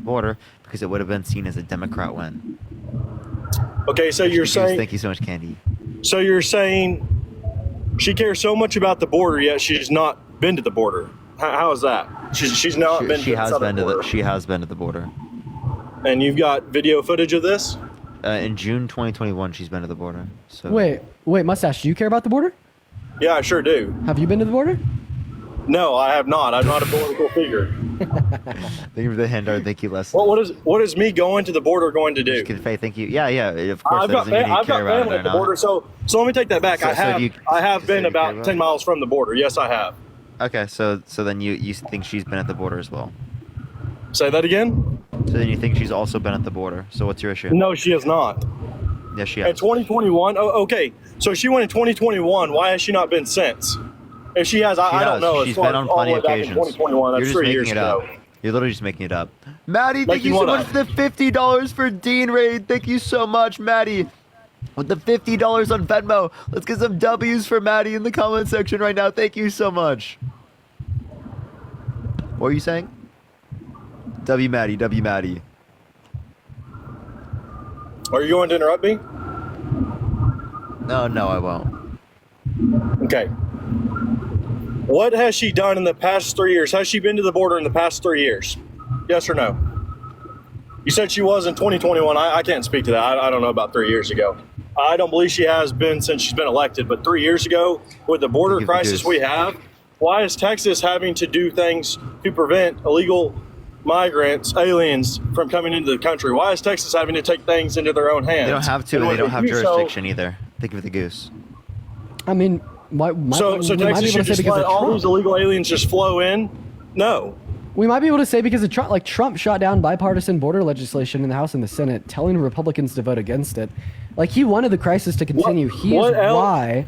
border because it would have been seen as a Democrat win. Okay, so you're saying... Thank you so much, Candy. So you're saying she cares so much about the border, yet she's not been to the border. How is that? She's not been to the border. She has been to the border. And you've got video footage of this? In June 2021, she's been to the border. So. Wait, Mustache, do you care about the border? Yeah, I sure do. Have you been to the border? No, I have not. I'm not a political figure. Thank you for the handout. Thank you, Leslie. Well, what is me going to the border going to do? Thank you. Yeah, of course. I've got family at the border, so let me take that back. I have been about 10 miles from the border. Yes, I have. Okay, so then you think she's been at the border as well? Say that again? So then you think she's also been at the border. So what's your issue? No, she has not. Yes, she has. In 2021? Oh, okay. So she went in 2021. Why has she not been since? If she has, I don't know. She's been on plenty of occasions. 2021, that's You're just 3 years making it ago. up. You're literally just making it up. Maddie, thank you so much for the $50 for Dean Raid. Thank you so much, Maddie. With the $50 on Venmo. Let's get some W's for Maddie in the comment section right now. Thank you so much. What are you saying? W Maddie. Are you going to interrupt me? No, I won't. Okay. What has she done in the past 3 years? Has she been to the border in the past 3 years? Yes or no? You said she was in 2021. I can't speak to that. I don't know about 3 years ago. I don't believe she has been since she's been elected. But 3 years ago, with the border crisis we have, why is Texas having to do things to prevent illegal migrants, aliens, from coming into the country? Why is Texas having to take things into their own hands? They don't have to, and they don't have jurisdiction either. Think of the goose. I mean, so Texas should just let all these illegal aliens just flow in? No. We might be able to say because of Trump, Trump shot down bipartisan border legislation in the House and the Senate, telling Republicans to vote against it. He wanted the crisis to continue. Why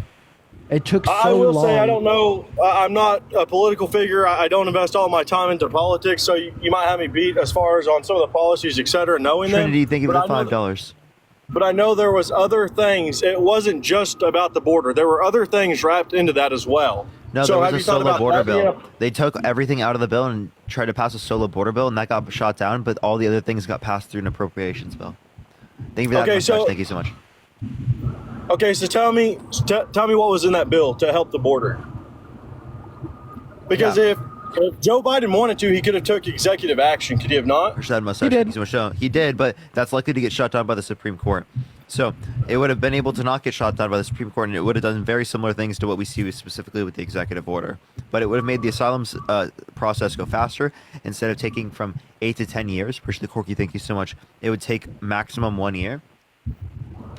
it took so long. I will say I don't know. I'm not a political figure. I don't invest all my time into politics, so you might have me beat as far as on some of the policies, et cetera, knowing them. Trinity, thank you for the $5. But I know there was other things. It wasn't just about the border. There were other things wrapped into that as well. No, there was a solo border bill. They took everything out of the bill and tried to pass a solo border bill, and that got shot down, but all the other things got passed through an appropriations bill. Thank you for that. Thank you so much. Okay, so tell me what was in that bill to help the border. Because if Joe Biden wanted to, he could have took executive action. Could he have not? He did. He did, but that's likely to get shut down by the Supreme Court. So it would have been able to not get shot down by the Supreme Court, and it would have done very similar things to what we see specifically with the executive order. But it would have made the asylum process go faster. Instead of taking from 8 to 10 years, appreciate the Corky, thank you so much, it would take maximum 1 year.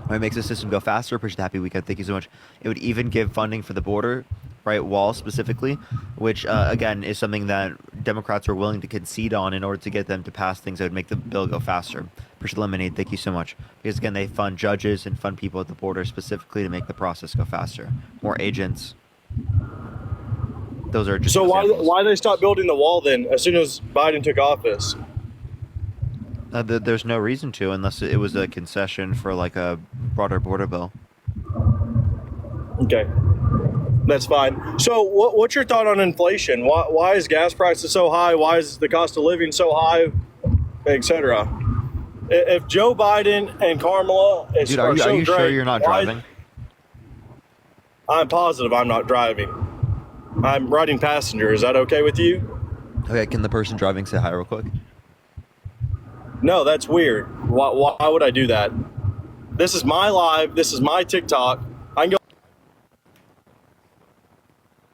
It makes the system go faster. Appreciate the happy weekend. Thank you so much. It would even give funding for the border, wall specifically, which again is something that Democrats are willing to concede on in order to get them to pass things that would make the bill go faster. Appreciate the lemonade. Thank you so much. Because again, they fund judges and fund people at the border specifically to make the process go faster. More agents. Those are just examples. Why they stopped building the wall then as soon as Biden took office? There's no reason to, unless it was a concession for a broader border bill. Okay, that's fine. So what's your thought on inflation? Why is gas prices so high? Why is the cost of living so high, etc.? If Joe Biden and Kamala are you sure you're not driving? I'm positive I'm not driving. I'm riding passenger. Is that okay with you? Okay, can the person driving say hi real quick? No, that's weird. Why would I do that? This is my live. This is my TikTok. I can go.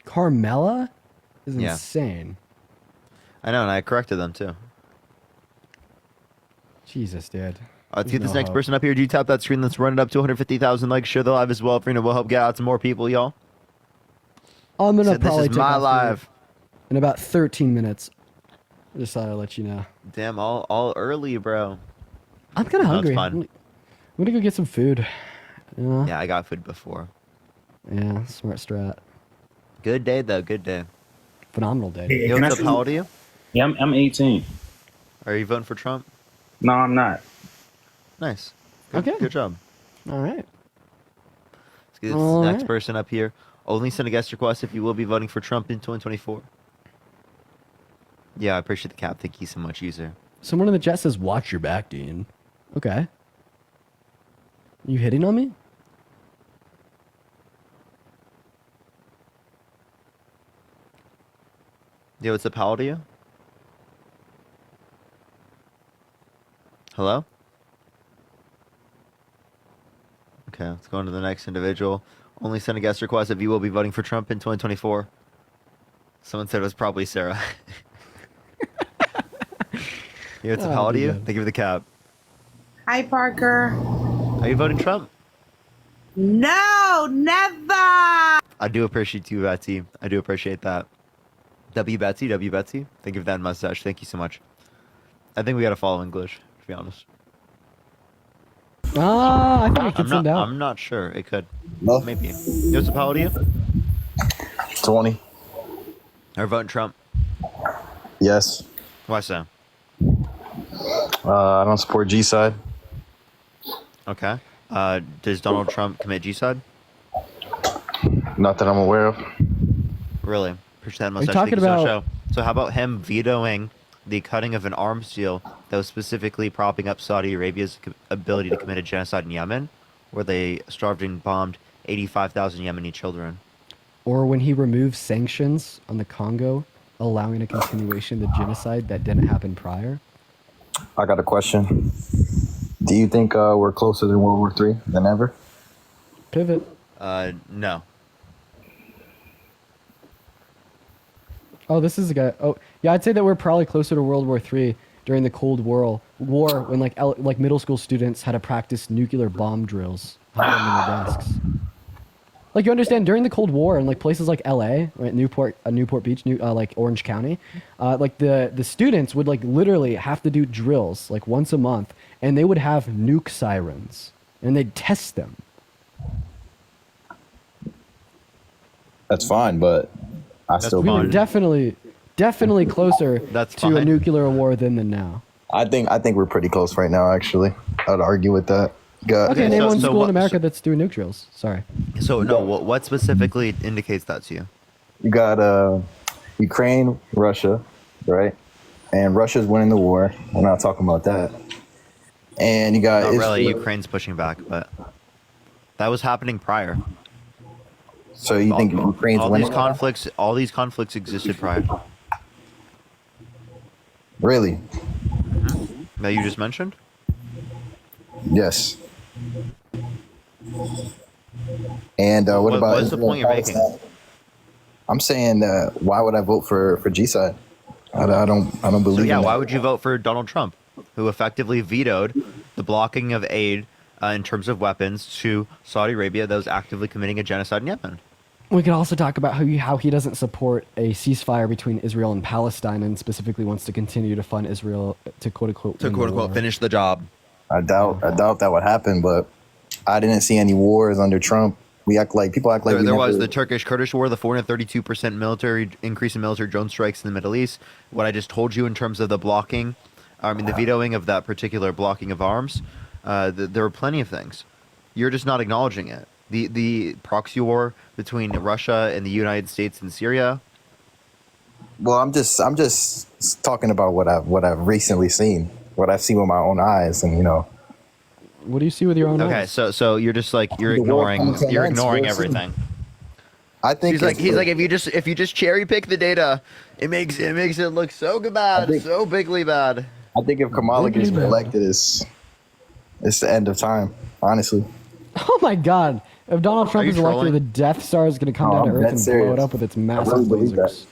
Carmela is insane. I know, and I corrected them too. Jesus, dude. Let's get this next person up here. Do you tap that screen? Let's run it up to 150,000 likes. Share the live as well. We'll help get out to more people, y'all. I'm gonna probably this is my live in about 13 minutes. I just thought I'd let you know. Damn, all early, bro. I'm kind of hungry. I'm gonna go get some food. Yeah, I got food before. Yeah, smart strat. Good day, though. Good day. Phenomenal day. Hey, Yo, what's up? How old are you? Yeah, I'm 18. Are you voting for Trump? No, I'm not. Nice. Okay. Good job. All right. Let's get this next person up here. Only send a guest request if you will be voting for Trump in 2024. Yeah, I appreciate the cap. Thank you so much, user. Someone in the chat says, "Watch your back, Dean." Okay. You hitting on me? Yo, what's up? How old are you? Hello? Okay, let's go on to the next individual. Only send a guest request if you will be voting for Trump in 2024. Someone said it was probably Sarah. Yo, what's up? How old are you? Thank you for the cap. Hi, Parker. Are you voting Trump? No, never. I do appreciate you, Betsy. I do appreciate that. W Betsy, W Betsy. Thank you for that mustache. Thank you so much. I think we gotta follow English, to be honest. I think it could send out. I'm not sure. It could. No. Maybe. Yo, what's up? How old are you? 20. Or voting Trump? Yes. Why so? I don't support G side. Okay. Does Donald Trump commit G-side? Not that I'm aware of. Really? Appreciate that you mustache. talking Thank you so about- much. So how about him vetoing the cutting of an arms deal that was specifically propping up Saudi Arabia's ability to commit a genocide in Yemen, where they starved and bombed 85,000 Yemeni children? Or when he removed sanctions on the Congo, allowing a continuation of the genocide that didn't happen prior? I got a question. Do you think we're closer to World War III than ever? Pivot. No. Oh, this is a guy. Oh, yeah, I'd say that we're probably closer to World War III during the Cold War, when like middle school students had to practice nuclear bomb drills hiding in their desks. Like, you understand, during the Cold War in like places like L.A., right, Newport Beach, like Orange County, like the students would like literally have to do drills like once a month, and they would have nuke sirens, and they'd test them. That's fine, but I still We were fine. definitely closer That's to a fine. nuclear war than now. I think we're pretty close right now. Actually, I'd argue with that. Got Okay, name so- one so school what- in America that's doing nuke drills. Sorry. So no, what specifically indicates that to you? You got Ukraine, Russia, right? And Russia's winning the war. We're not talking about that. And you got Not really. Israel. Ukraine's pushing back, but that was happening prior. So you think Ukraine's all winning? these conflicts existed prior. Really? That you just mentioned? Yes. And what about what is the Israel point you're and making? Palestine? I'm saying, why would I vote for G side? I don't believe. So yeah, in why that. would you vote for Donald Trump, who effectively vetoed the blocking of aid in terms of weapons to Saudi Arabia that was actively committing a genocide in Yemen? We could also talk about how he doesn't support a ceasefire between Israel and Palestine, and specifically wants to continue to fund Israel to quote unquote win the war. finish the job. I doubt that would happen, but I didn't see any wars under Trump. People act like There we was never- the Turkish-Kurdish war, the 432% military increase in military drone strikes in the Middle East. What I just told you in terms of the blocking, the vetoing of that particular blocking of arms, there were plenty of things. You're just not acknowledging it. The proxy war between Russia and the United States and Syria. Well, I'm just talking about what I've recently seen, what I've seen with my own eyes, and What do you see with your own Okay, eyes? so you're just like you're The war ignoring comes to you're ends, ignoring we'll see. everything. I think He's like if you just cherry pick the data, it makes it look so bad, think- so bigly bad. I think if Kamala gets reelected, it's the end of time. Honestly, Oh my God! If Donald Trump you is elected, trolling? the Death Star is going to come No, down to I'm Earth dead and blow serious. it up with its massive really believe lasers.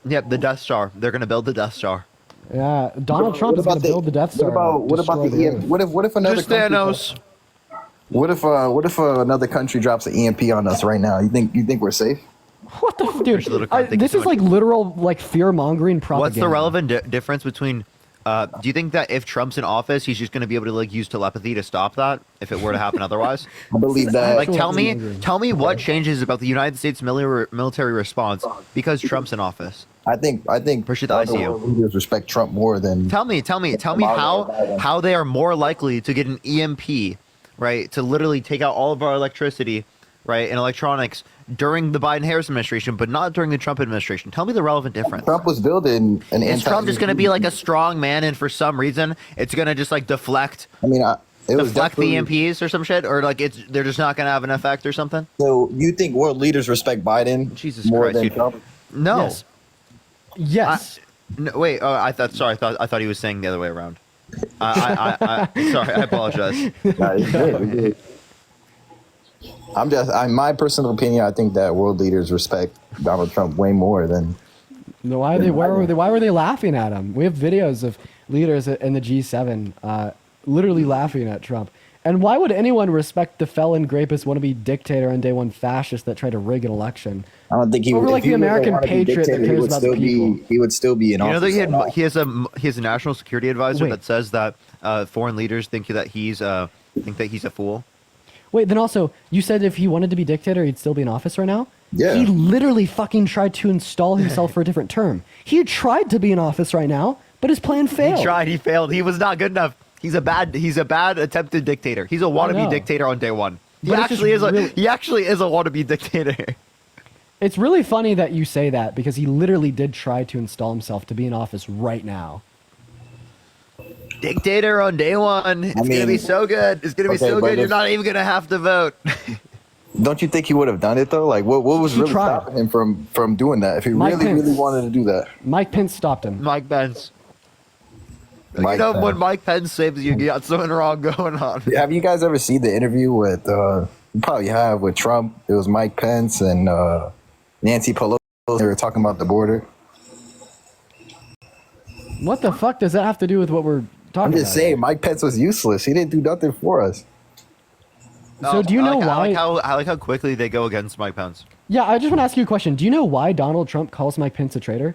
Yep, the Death Star. They're gonna build the Death Star. Yeah, Donald Trump is going to build the Death Star. What about and the destroy EMP? Earth. What if another Just country, Thanos. What if another country drops an EMP on us right now? You think we're safe? What the Appreciate the dude? card. Thank you This so is much. like literal like fear mongering propaganda. What's the relevant difference between? Do you think that if Trump's in office, he's just going to be able to like use telepathy to stop that if it were to happen otherwise? I believe that. Like, tell me Actual what changes about the United States military response because Trump's in office. I think Appreciate the other ICU. world leaders respect Trump more than. Tell me how they are more likely to get an EMP, right? To literally take out all of our electricity right, in electronics during the Biden-Harris administration, but not during the Trump administration. Tell me the relevant difference. Trump was building an Is anti. Trump just going to be like a strong man, and for some reason, it's going to just like deflect I mean, it was the definitely. EMPs or some shit, or like they're just not going to have an effect or something? So you think world leaders respect Biden Jesus more Christ, than you- Trump? No. Yes. Yes. No, wait. Oh, I thought he was saying the other way around. Sorry, I apologize. Nah, it's good, it's good. My personal opinion, I think that world leaders respect Donald Trump way more than. No, why were they laughing at him? We have videos of leaders in the G7 literally laughing at Trump. And why would anyone respect the felon rapist wannabe dictator on day one fascist that tried to rig an election? I don't think he Over would. like if he the really American wanted to be patriot that dictator, cares he would about the still be. people. He would still be in You know office. that he has a national security advisor Wait. that says that foreign leaders think that he's a fool. Wait, then also, you said if he wanted to be dictator, he'd still be in office right now? Yeah. He literally fucking tried to install himself for a different term. He tried to be in office right now, but his plan failed. He tried. He failed. He was not good enough. He's a bad attempted dictator. He's a wannabe know. dictator on day one. He But it's just actually is really- he actually is a wannabe dictator. It's really funny that you say that because he literally did try to install himself to be in office right now. Dictator on day one. It's gonna be mean- so good. It's gonna be Okay, so but good. You're if- not even gonna have to vote. Don't you think he would have done it though? Like, what was He really tried. stopping him from doing that? If he Mike really Pence. wanted to do that, Mike Pence stopped him. Mike Pence. Mike When Pence. Mike Pence saves you, you got something wrong going on. Have you guys ever seen the interview with? You probably have with Trump. It was Mike Pence and Nancy Pelosi. They were talking about the border. What the fuck does that have to do with what we're talking I'm about? just saying, Mike Pence was useless. He didn't do nothing for us. So do you know why? I like how quickly they go against Mike Pence. Yeah, I just want to ask you a question. Do you know why Donald Trump calls Mike Pence a traitor?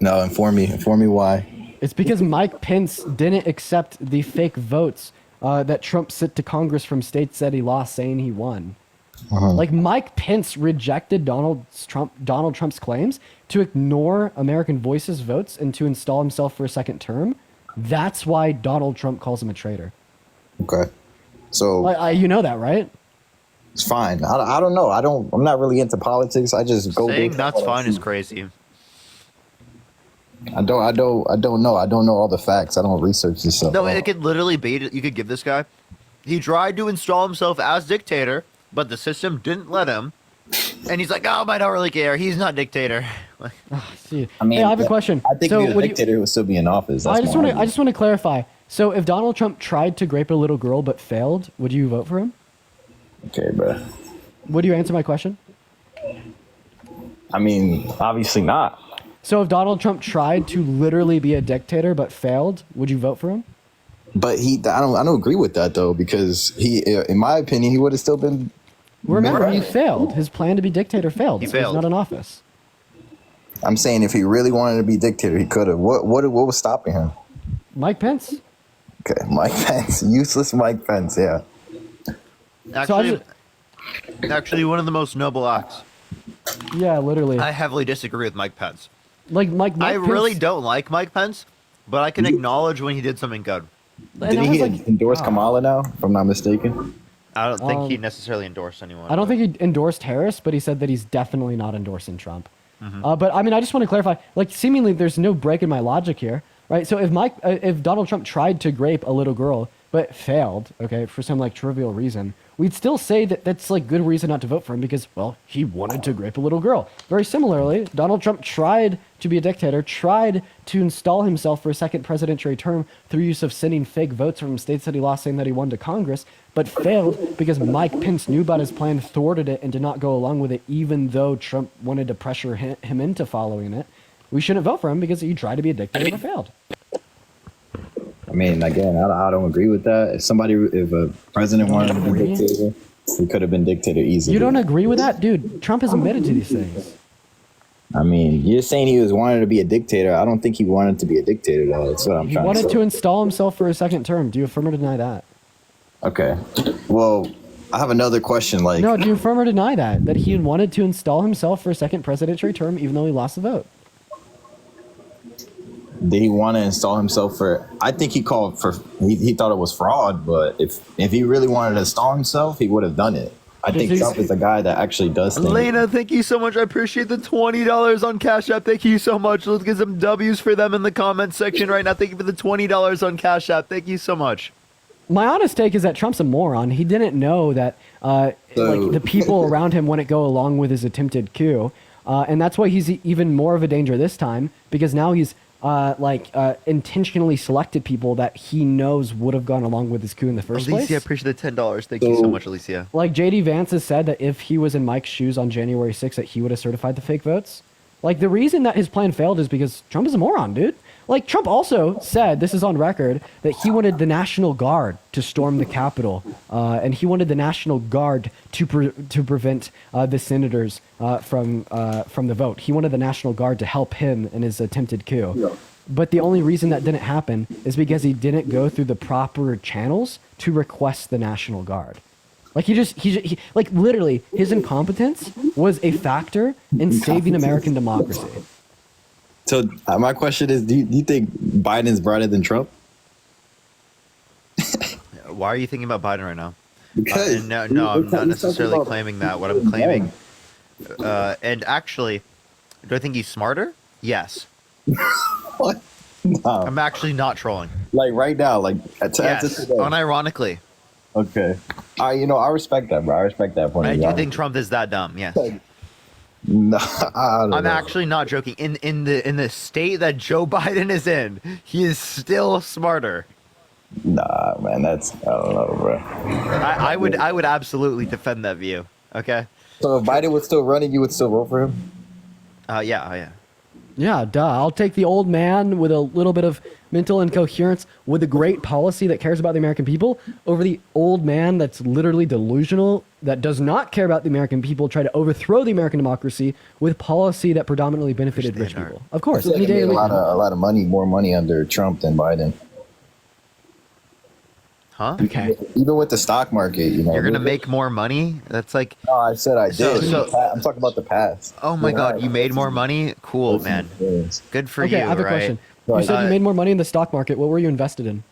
No, inform me. Inform me why. It's because Mike Pence didn't accept the fake votes that Trump sent to Congress from states that he lost, saying he won. Like Mike Pence rejected Donald Trump's claims to ignore American Voices votes and to install himself for a second term. That's why Donald Trump calls him a traitor. Okay. So You know that, right? it's fine. I don't know. I'm not really into politics. I just go. Saying based on that's what I fine is see. crazy. I don't know. I don't know all the facts. I don't research this stuff. No, it could literally bait it. You could give this guy. He tried to install himself as dictator, but the system didn't let him. And he's like, "Oh, I don't really care. He's not dictator." Like, See, I mean, hey, I have a question. I think So if he was would a you- dictator, he would still be in office. That's I just want to clarify. So if Donald Trump tried to grape a little girl but failed, would you vote for him? Okay, bro. Would you answer my question? I mean, obviously not. So if Donald Trump tried to literally be a dictator but failed, would you vote for him? But I don't agree with that though, because in my opinion, he would have still been. Remember, he failed. His plan to be dictator failed. He so failed. He's not in office. I'm saying if he really wanted to be dictator, he could have. What was stopping him? Mike Pence. Okay, Mike Pence, useless Mike Pence. Yeah. actually, one of the most noble acts. Yeah, literally. I heavily disagree with Mike Pence. Like Mike I Pence, really don't like Mike Pence, but I can acknowledge when he did something good. and Did I he was like, endorse wow. Kamala now? If I'm not mistaken. I don't think he necessarily endorsed anyone. I don't but- think he endorsed Harris, but he said that he's definitely not endorsing Trump. But I mean, I just want to clarify. Like, seemingly, there's no break in my logic here, right? So if Donald Trump tried to grape a little girl but failed, okay, for some like trivial reason, we'd still say that that's like good reason not to vote for him because, well, he wanted to grape a little girl. Very similarly, Donald Trump tried to be a dictator, tried to install himself for a second presidential term through use of sending fake votes from states that he lost, saying that he won to Congress, but failed because Mike Pence knew about his plan, thwarted it, and did not go along with it, even though Trump wanted to pressure him into following it. We shouldn't vote for him because he tried to be a dictator but failed. I mean, again, I don't agree with that. If a president wanted to be dictator, he could have been dictator easily. You don't agree with that? Dude, Trump has admitted to these things. I mean, you're saying he was wanted to be a dictator. I don't think he wanted to be a dictator, though. That's what I'm He trying wanted to to say. install himself for a second term. Do you affirm or deny that? Okay. Well, I have another question. Like, No, do you affirm or deny that? That he wanted to install himself for a second presidential term even though he lost the vote? did he want to install himself for? I think he called for. He thought it was fraud, but if he really wanted to install himself, he would have done it. I think Just- Trump is a guy that actually does things. Elena, thank you so much. I appreciate the $20 on Cash App. Thank you so much. Let's get some W's for them in the comment section right now. Thank you for the $20 on Cash App. Thank you so much. My honest take is that Trump's a moron. He didn't know that like the people around him wouldn't go along with his attempted coup, and that's why he's even more of a danger this time, because now he's intentionally selected people that he knows would have gone along with his coup in the first Alicia, I place. appreciate the $10. Thank you so much, Alicia. Like JD Vance has said that if he was in Mike's shoes on January 6th, that he would have certified the fake votes. Like the reason that his plan failed is because Trump is a moron, dude. Like Trump also said, this is on record, that he wanted the National Guard to storm the Capitol, and he wanted the National Guard to prevent the senators from the vote. He wanted the National Guard to help him in his attempted coup. Yeah. But the only reason that didn't happen is because he didn't go through the proper channels to request the National Guard. Like he like literally his incompetence was a factor in saving American democracy. So my question is, do you think Biden's brighter than Trump? Why are you thinking about Biden right now? Because No, I'm not necessarily claiming that. What I'm claiming, and actually, do I think he's smarter? Yes. What? No. I'm actually not trolling. Like right now, like Yes, unironically. Okay. I respect that, bro. I respect that point. I do think Trump is that dumb. Yes. No, I don't I'm know. actually not joking. In the state that Joe Biden is in, he is still smarter. Nah, man, I don't know, bro. I would absolutely defend that view. Okay. So if Biden was still running, you would still vote for him? Yeah. Yeah, duh. I'll take the old man with a little bit of mental incoherence with a great policy that cares about the American people over the old man that's literally delusional, that does not care about the American people, try to overthrow the American democracy with policy that predominantly benefited rich people. Of course. I feel like Any he day made of a the week. lot of money, more money under Trump than Biden. Huh? Okay. Even with the stock market, You're gonna make more money? That's like. No, I said I did. So- I'm talking about the past. Oh my Yeah. God! You made more money? Cool, man. Yes. Good for Okay, you. I have a right? question. Right. You said you made more money in the stock market. What were you invested in?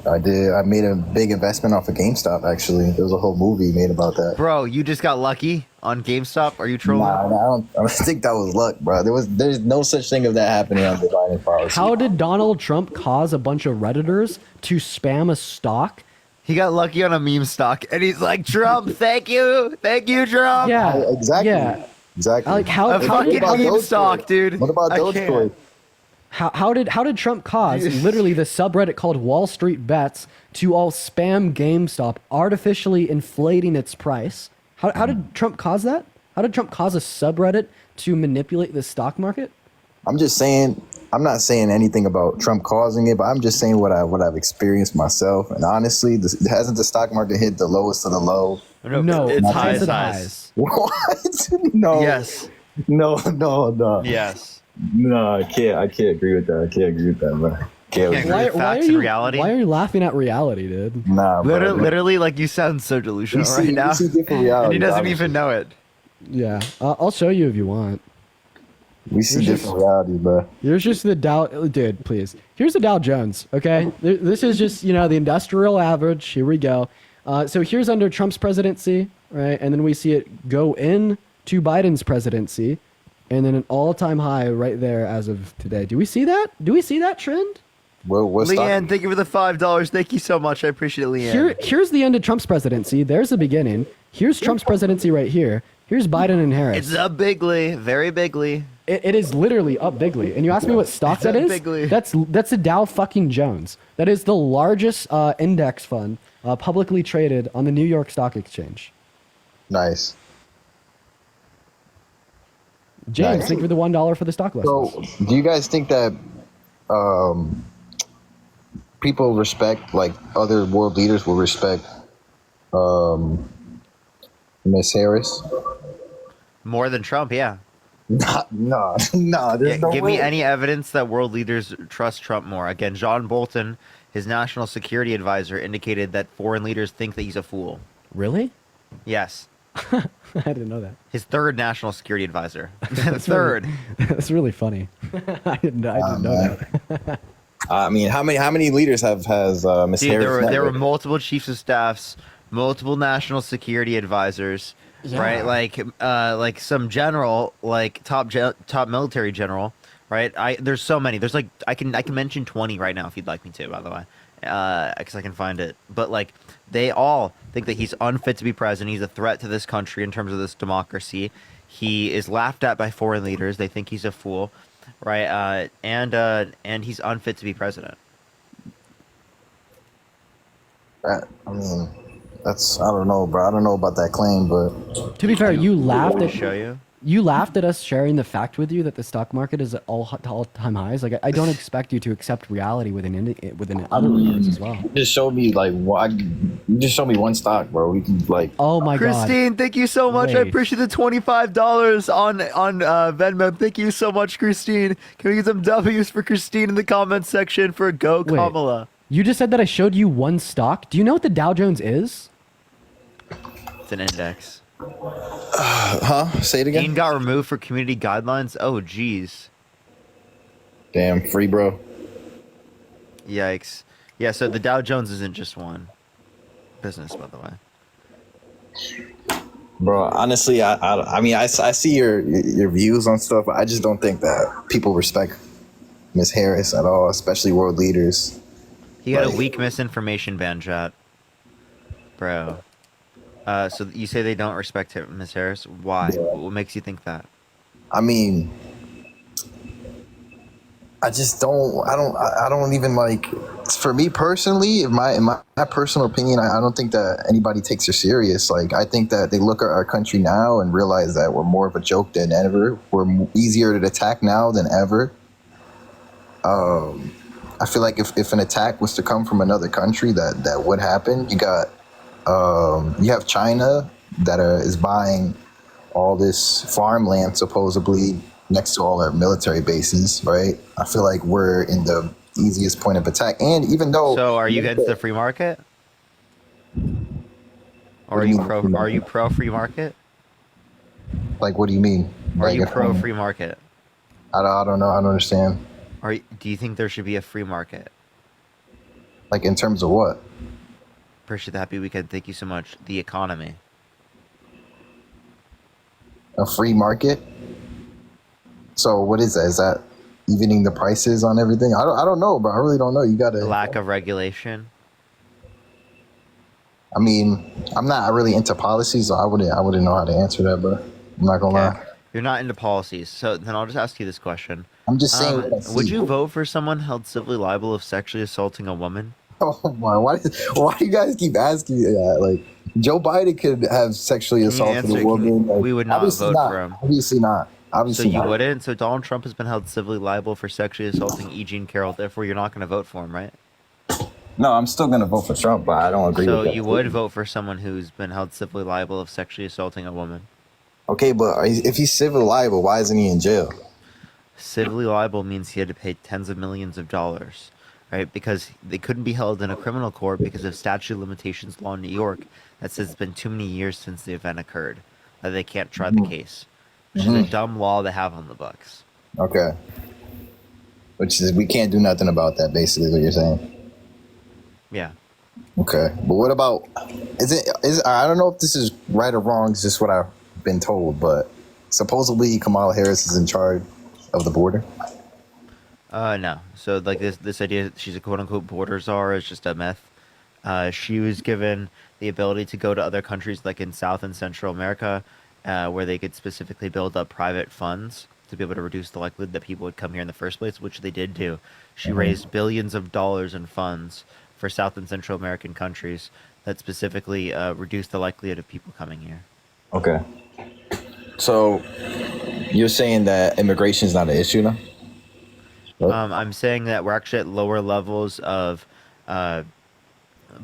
I did. I made a big investment off of GameStop. Actually, there was a whole movie made about that. Bro, you just got lucky on GameStop? Are you trolling? Nah, I don't think that was luck, bro. There's no such thing of that happening on the Biden policy. How did Donald Trump cause a bunch of Redditors to spam a stock? He got lucky on a meme stock, and he's like, Trump, thank you, Trump. Yeah, Exactly. Yeah, Exactly. like A how fucking did, about meme Dogecoin? stock, dude. What about I Dogecoin? can't. how did Trump cause literally the subreddit called Wall Street Bets to all spam GameStop, artificially inflating its price? How did Trump cause that? How did Trump cause a subreddit to manipulate the stock market? I'm just saying. I'm not saying anything about Trump causing it, but I'm just saying what I've experienced myself. And honestly, hasn't the stock market hit the lowest of the low? No, it's highs highs. at highs. What? No. Yes. No. Yes. No, I can't agree with that. I can't agree with that, bro. Can't Can't agree. agree. Facts and reality? Why are you laughing at reality, dude? Nah, bro. Literally, like you sound so delusional right now, we see different reality. and he doesn't obviously. even know it. Yeah, I'll show you if you want. We see There's different reality, bro. Here's just the Dow, dude, please. Here's the Dow Jones, okay? This is just, the industrial average. Here we go. So here's under Trump's presidency, right? And then we see it go in to Biden's presidency, and then an all-time high right there as of today. Do we see that? Do we see that trend? Well, what's Leanne, thank you for the $5. Thank you so much. I appreciate it, Leanne. Here's the end of Trump's presidency. There's the beginning. Here's Trump's presidency right here. Here's Biden and Harris. It's up bigly, very bigly. It is literally up bigly. And you ask me what stock that is? Bigly. That's a Dow fucking Jones. That is the largest index fund publicly traded on the New York Stock Exchange. Nice. James, Nice. thank you for the $1 for the stock lessons. So, do you guys think that people respect, like other world leaders will respect Miss Harris? More than Trump, yeah. No. There's no Give way. me any evidence that world leaders trust Trump more. Again, John Bolton, his national security advisor, indicated that foreign leaders think that he's a fool. Really? Yes. I didn't know that. His third national security advisor. Third. That's really funny. I didn't know that. I mean, how many leaders has Miss Dude, Harris met there were with? multiple chiefs of staffs, multiple national security advisors, Yeah. right? Like some general, like top military general, right? There's so many. There's like I can mention 20 right now if you'd like me to, by the way, because I can find it. But like they all think that he's unfit to be president. He's a threat to this country in terms of this democracy. He is laughed at by foreign leaders. They think he's a fool, right? And he's unfit to be president. I mean, that's I don't know, bro. I don't know about that claim, but To be fair, you laughed To at show you. us sharing the fact with you that the stock market is at all-time highs. Like I don't expect you to accept reality within other regards as well. just show me like what. Just show me one stock, bro. We can like. Oh my god. Christine, thank you so much. I Wait. appreciate the $25 on Venmo. Thank you so much, Christine. Can we get some W's for Christine in the comments section for Go Wait. Kamala? You just said that I showed you one stock. Do you know what the Dow Jones is? It's an index. Huh? Say it Dean again. got removed for community guidelines. Oh, geez. Damn, free, bro. Yikes. Yeah, so the Dow Jones isn't just one business, by the way. Bro, honestly, I mean, I see your views on stuff, but I just don't think that people respect Miss Harris at all, especially world leaders. He got a Right. weak misinformation ban, chat. Bro. So you say they don't respect her, Ms. Harris? Why? Yeah. What makes you think that? I mean, I just don't. I don't even like. For me personally, in my personal opinion, I don't think that anybody takes her serious. Like, I think that they look at our country now and realize that we're more of a joke than ever. We're easier to attack now than ever. I feel like if an attack was to come from another country, that would happen. You have China that is buying all this farmland supposedly next to all our military bases, right? I feel like we're in the easiest point of attack. And even though So are you against the free market? Or What are do you you mean pro free are you market? pro free market? like, what do you mean? Are Like, you pro free market? I don't know. I don't understand. Or do you think there should be a free market? Like, in terms of what? Appreciate the happy weekend. Thank you so much. The economy. A free market? So what is that? Is that evening the prices on everything? I don't know, bro. I really don't know. You gotta. Lack of regulation. I mean, I'm not really into policies, so I wouldn't know how to answer that, bro. I'm not gonna Okay. lie. You're not into policies. So then I'll just ask you this question. I'm just saying. What I see. Would you vote for someone held civilly liable of sexually assaulting a woman? Oh my! Why do you guys keep asking me that? Like, Joe Biden could have sexually Can you assaulted answer- a can woman. we- Like, we would not obviously vote not. for him. Obviously not. So Obviously you not. wouldn't? So Donald Trump has been held civilly liable for sexually assaulting E. Jean Carroll. Therefore, you're not going to vote for him, right? No, I'm still gonna vote for Trump, but I don't agree So with that. you would vote for someone who's been held civilly liable of sexually assaulting a woman. Okay, but if he's civil liable, why isn't he in jail? Civilly liable means he had to pay tens of millions of dollars, right? Because they couldn't be held in a criminal court because of statute of limitations law in New York that says it's been too many years since the event occurred, that they can't try the case, which is a dumb law they have on the books. Okay. Which is we can't do nothing about that. Basically, is what you're saying. Yeah. Okay, but what about is I don't know if this is right or wrong. It's just what I've been told, but supposedly Kamala Harris is in charge of the border. No. So like this idea that she's a quote unquote border czar is just a myth. She was given the ability to go to other countries like in South and Central America, where they could specifically build up private funds to be able to reduce the likelihood that people would come here in the first place, which they did do. She raised billions of dollars in funds for South and Central American countries that specifically reduced the likelihood of people coming here. Okay. So you're saying that immigration is not an issue now? I'm saying that we're actually at lower levels of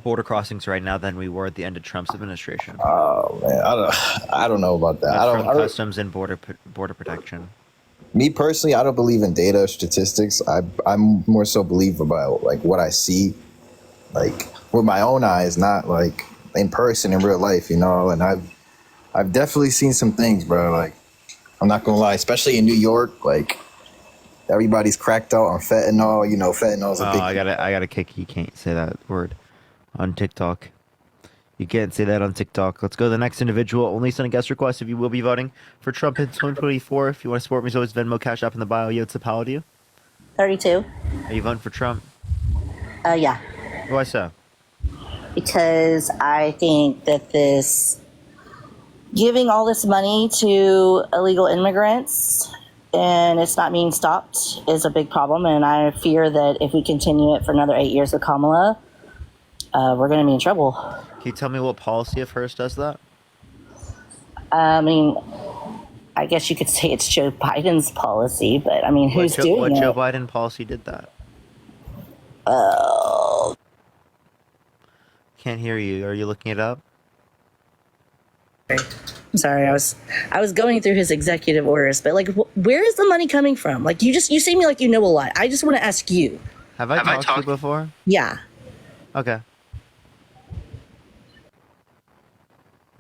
border crossings right now than we were at the end of Trump's administration. Oh man, I don't know about that. That's from I don't. customs and border protection. Me personally, I don't believe in data or statistics. I'm more so believe about like what I see, like with my own eyes, not like in person in real life, you know. And I've definitely seen some things, bro. Like I'm not gonna lie, especially in New York, like everybody's cracked out on fentanyl. You know, fentanyl's a Oh, big. I gotta kick. You can't say that word on TikTok. You can't say that on TikTok. Let's go to the next individual. Only send a guest request if you will be voting for Trump in 2024. If you want to support me, as always, Venmo, Cash App in the bio. Yo, it's a pal to you. 32. Are you voting for Trump? Yeah. Why so? Because I think that this giving all this money to illegal immigrants and it's not being stopped is a big problem. And I fear that if we continue it for another 8 years with Kamala, we're going to be in trouble. Can you tell me what policy of hers does that? I mean, I guess you could say it's Joe Biden's policy, but I mean, who's doing what it? Joe Biden policy did that? Can't hear you. Are you looking it up? I'm sorry, I was going through his executive orders, but like, where is the money coming from? Like, you see me like you know a lot. I just want to ask you. Have I talked to you before? Yeah. Okay.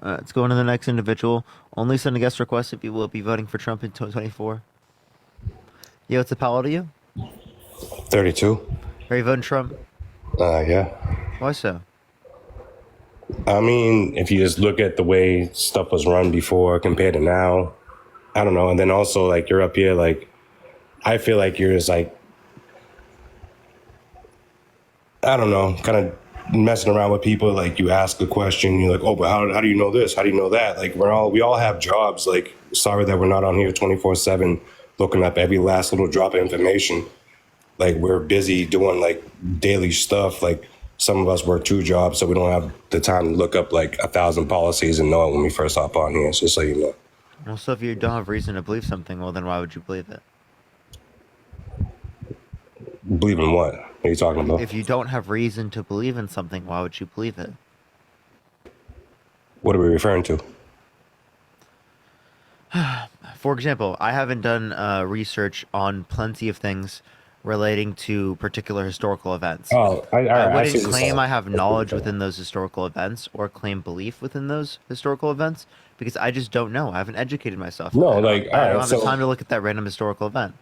Let's go on to the next individual. Only send a guest request if you will be voting for Trump in 2024. Yo, it's a pal to you. 32. Are you voting Trump? Yeah. Why so? I mean, if you just look at the way stuff was run before compared to now, I don't know. And then also, like, you're up here, like, I feel like you're just, like, I don't know, kind of messing around with people. Like, you ask a question, you're like, oh, but how do you know this? How do you know that? Like, we all have jobs. Like, sorry that we're not on here 24/7 looking up every last little drop of information. Like, we're busy doing, like, daily stuff. Like, some of us work 2 jobs, so we don't have the time to look up, like, 1,000 policies and know it when we first hop on here. So just so you know. Well, so if you don't have reason to believe something, well, then why would you believe it? Believe in what? What are you talking about? If you don't have reason to believe in something, why would you believe it? What are we referring to? For example, I haven't done research on plenty of things relating to particular historical events. Oh, I I wouldn't see what you're claim saying. I have knowledge within those historical events or claim belief within those historical events because I just don't know. I haven't educated myself. No, I don't- like, I all don't right, have the so- time to look at that random historical event,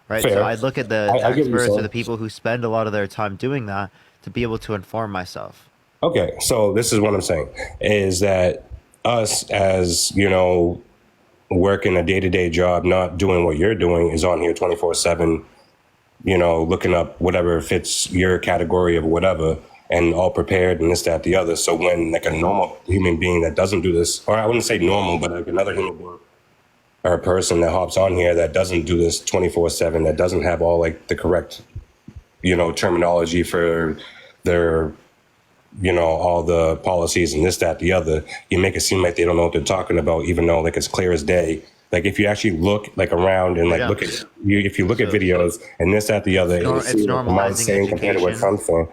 right? Fair. So I'd look at the I get what you're experts or saying. the people who spend a lot of their time doing that to be able to inform myself. Okay, so this is what I'm saying, is that us as, you know, working a day-to-day job, not doing what you're doing, is on here 24/7, you know, looking up whatever fits your category of whatever, and all prepared and this, that, the other. So when, like, a normal human being that doesn't do this, or I wouldn't say normal, but like another human being or a person that hops on here that doesn't do this 24/7, that doesn't have all, like, the correct, you know, terminology for their, you know, all the policies and this, that, the other, you make it seem like they don't know what they're talking about, even though, like, it's clear as day. Like, if you actually look, like, around and, like, Yeah. look at you, if you look at So- videos and this, that, the other, and you It's see what the mind's normalizing saying compared to where it education. comes from,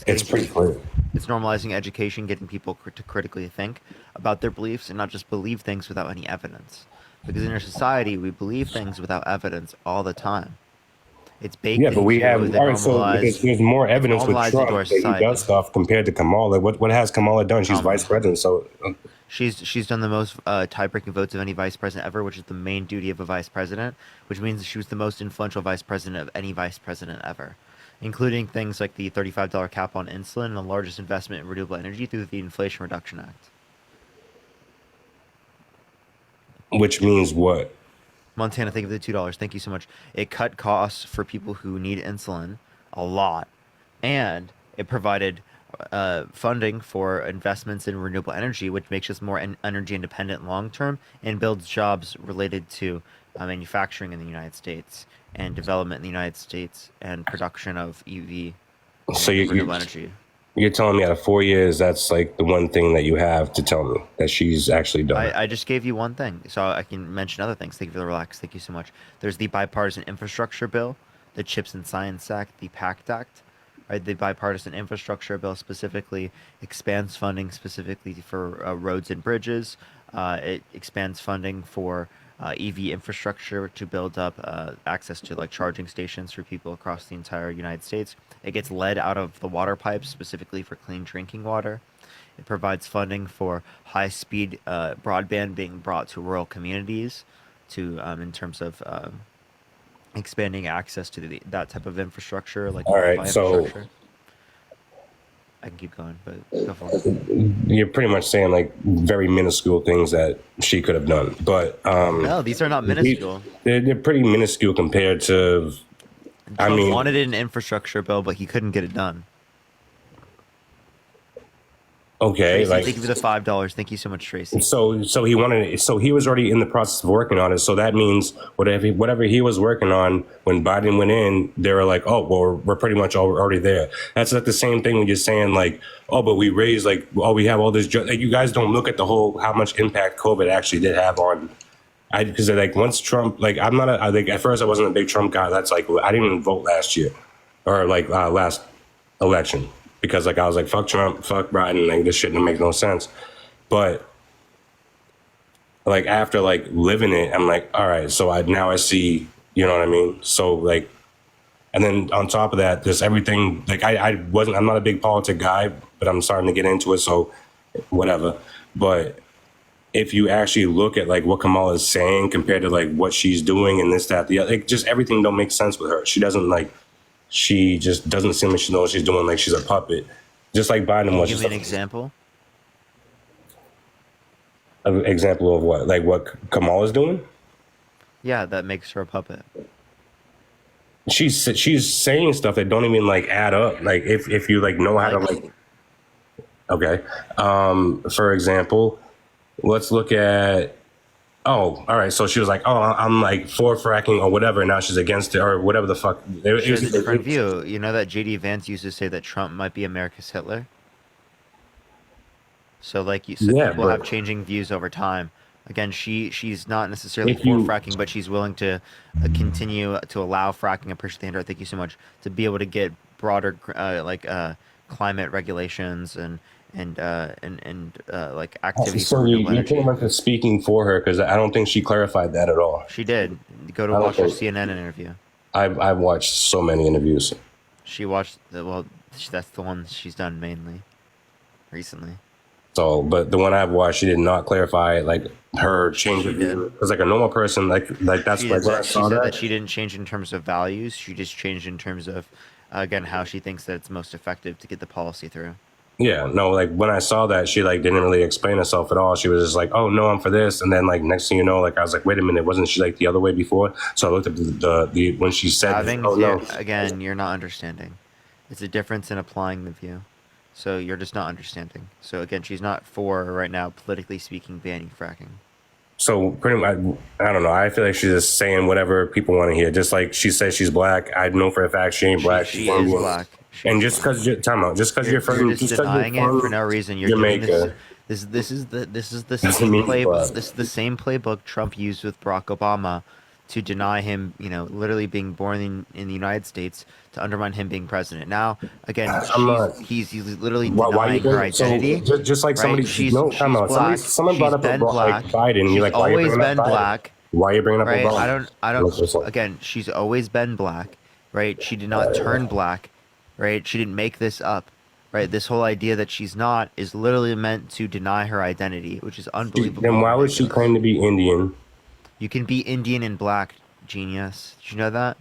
it's pretty clear. It's normalizing education, getting people to critically think about their beliefs and not just believe things without any evidence. Because in our society, we believe things without evidence all the time. It's baked Yeah, but we into have, the all right, so normalized- there's more evidence with normalized into Trump our that he society. does stuff compared to Kamala. What has Kamala done? She's vice president, so She's done the most tie-breaking votes of any vice president ever, which is the main duty of a vice president, which means she was the most influential vice president of any vice president ever, including things like the $35 cap on insulin and the largest investment in renewable energy through the Inflation Reduction Act. which means what? Montana, thank you for the $2. Thank you so much. It cut costs for people who need insulin a lot, and it provided funding for investments in renewable energy, which makes us more energy independent long term and builds jobs related to manufacturing in the United States and development in the United States and production of EV and So renewable energy. you're telling me out of 4 years, that's like the one thing that you have to tell me that she's actually done. I just gave you one thing, so I can mention other things. Thank you for the relax. Thank you so much. There's the bipartisan infrastructure bill, the Chips and Science Act, the PACT Act. Right, the bipartisan infrastructure bill specifically expands funding specifically for roads and bridges. It expands funding for EV infrastructure to build up access to like charging stations for people across the entire United States. It gets lead out of the water pipes specifically for clean drinking water. It provides funding for high-speed broadband being brought to rural communities to in terms of expanding access to that type of infrastructure, like All right, Wi-Fi so- infrastructure. I can keep going, but go for it. You're pretty much saying like very minuscule things that she could have done, but No, these are not minuscule. they're pretty minuscule compared to. I Trump mean, wanted an infrastructure bill, but he couldn't get it done. okay, Tracy, like thank you for the $5. Thank you so much, Tracy. so he wanted it, so he was already in the process of working on it. So that means whatever he was working on when Biden went in, they were like, oh, well, we're pretty much already there. That's like the same thing when you're saying like, oh, but we raised like, oh, we have all this. Like, you guys don't look at the whole how much impact COVID actually did have on. Because like once Trump, like I'm not like at first I wasn't a big Trump guy. That's like I didn't even vote last year or like last election. Because like I was like, fuck Trump, fuck Biden, like this shit don't make no sense. But like after like living it, I'm like, all right, so now I see, you know what I mean? So like, and then on top of that, there's everything like I'm not a big politic guy, but I'm starting to get into it, so whatever. But if you actually look at like what Kamala is saying compared to like what she's doing and this, that, the other, like just everything don't make sense with her. She just doesn't seem like she knows what she's doing, like she's a puppet. Just like Biden was. Give me an example. An example of what? Like what Kamala's doing? Yeah, that makes her a puppet. She's saying stuff that don't even like add up. Like if you like know how to like. Okay. For example, let's look at. Oh, all right. So she was like, "Oh, I'm like for fracking or whatever." Now she's against it or whatever the fuck. She has a different view. You know that JD Vance used to say that Trump might be America's Hitler. So like people have changing views over time. Again, she's not necessarily for fracking, but she's willing to continue to allow fracking. I appreciate the handout. Thank you so much to be able to get broader climate regulations and like activity. So you're pretty much speaking for her because I don't think she clarified that at all. She did. Go to watch her CNN interview. I've watched so many interviews. She watched that's the one she's done mainly recently. So, but the one I've watched, she did not clarify like her change of view. Because like a normal person, like that's she like said, she said that she didn't change in terms of values. She just changed in terms of again how she thinks that it's most effective to get the policy through. Yeah, no, like when I saw that, she like didn't really explain herself at all. She was just like, "Oh no, I'm for this," and then like next thing you know, like I was like, "Wait a minute, wasn't she like the other way before?" So I looked at the when she said, "Oh no," again, you're not understanding. It's a difference in applying the view. So you're just not understanding. So again, she's not for right now, politically speaking, banning fracking. So pretty much, I don't know. I feel like she's just saying whatever people want to hear. Just like she says she's black. I know for a fact she ain't black. She is black. And just because you're from just denying it for no reason. You're Jamaica. doing this. This is the same playbook. This is the same playbook Trump used with Barack Obama to deny him, literally being born in the United States, to undermine him being president. Now, again, he's literally denying her identity. So, just like somebody, someone brought up like Biden. You're like, why are you bringing up Biden? Why are you bringing up Obama? I don't. Again, she's always been black, right? She did not turn black, right? She didn't make this up, right? This whole idea that she's not is literally meant to deny her identity, which is unbelievable. Then why would she claim to be Indian? You can be Indian and black, genius. Did you know that?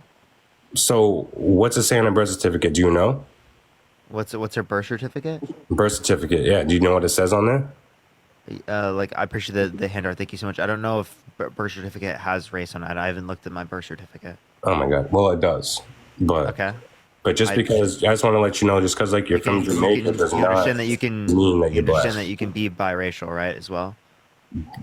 So, what's it say on her birth certificate? Do you know? What's her birth certificate? Birth certificate, yeah. Do you know what it says on there? I appreciate the handout. Thank you so much. I don't know if birth certificate has race on it. I haven't looked at my birth certificate. Oh my god. Well, it does. But okay. But just because I just want to let you know, just because like you're from Jamaica does not understand that you can mean that you're black. Understand that you can be biracial, right? As well.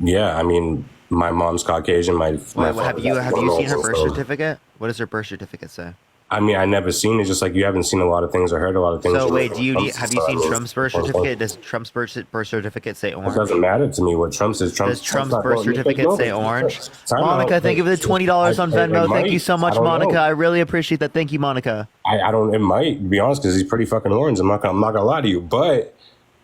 Yeah, I mean, my mom's Caucasian. Have you seen her birth certificate? What does her birth certificate say? I mean, I never seen it. Just like you haven't seen a lot of things or heard a lot of things. So wait, have you seen Trump's birth certificate? Does Trump's birth certificate say orange? It doesn't matter to me what Trump's is. Does Trump's birth certificate say orange? Monica, thank you for the $20 on Venmo. Thank you so much, Monica. I really appreciate that. Thank you, Monica. I don't. It might, to be honest, because he's pretty fucking orange. I'm not gonna lie to you, but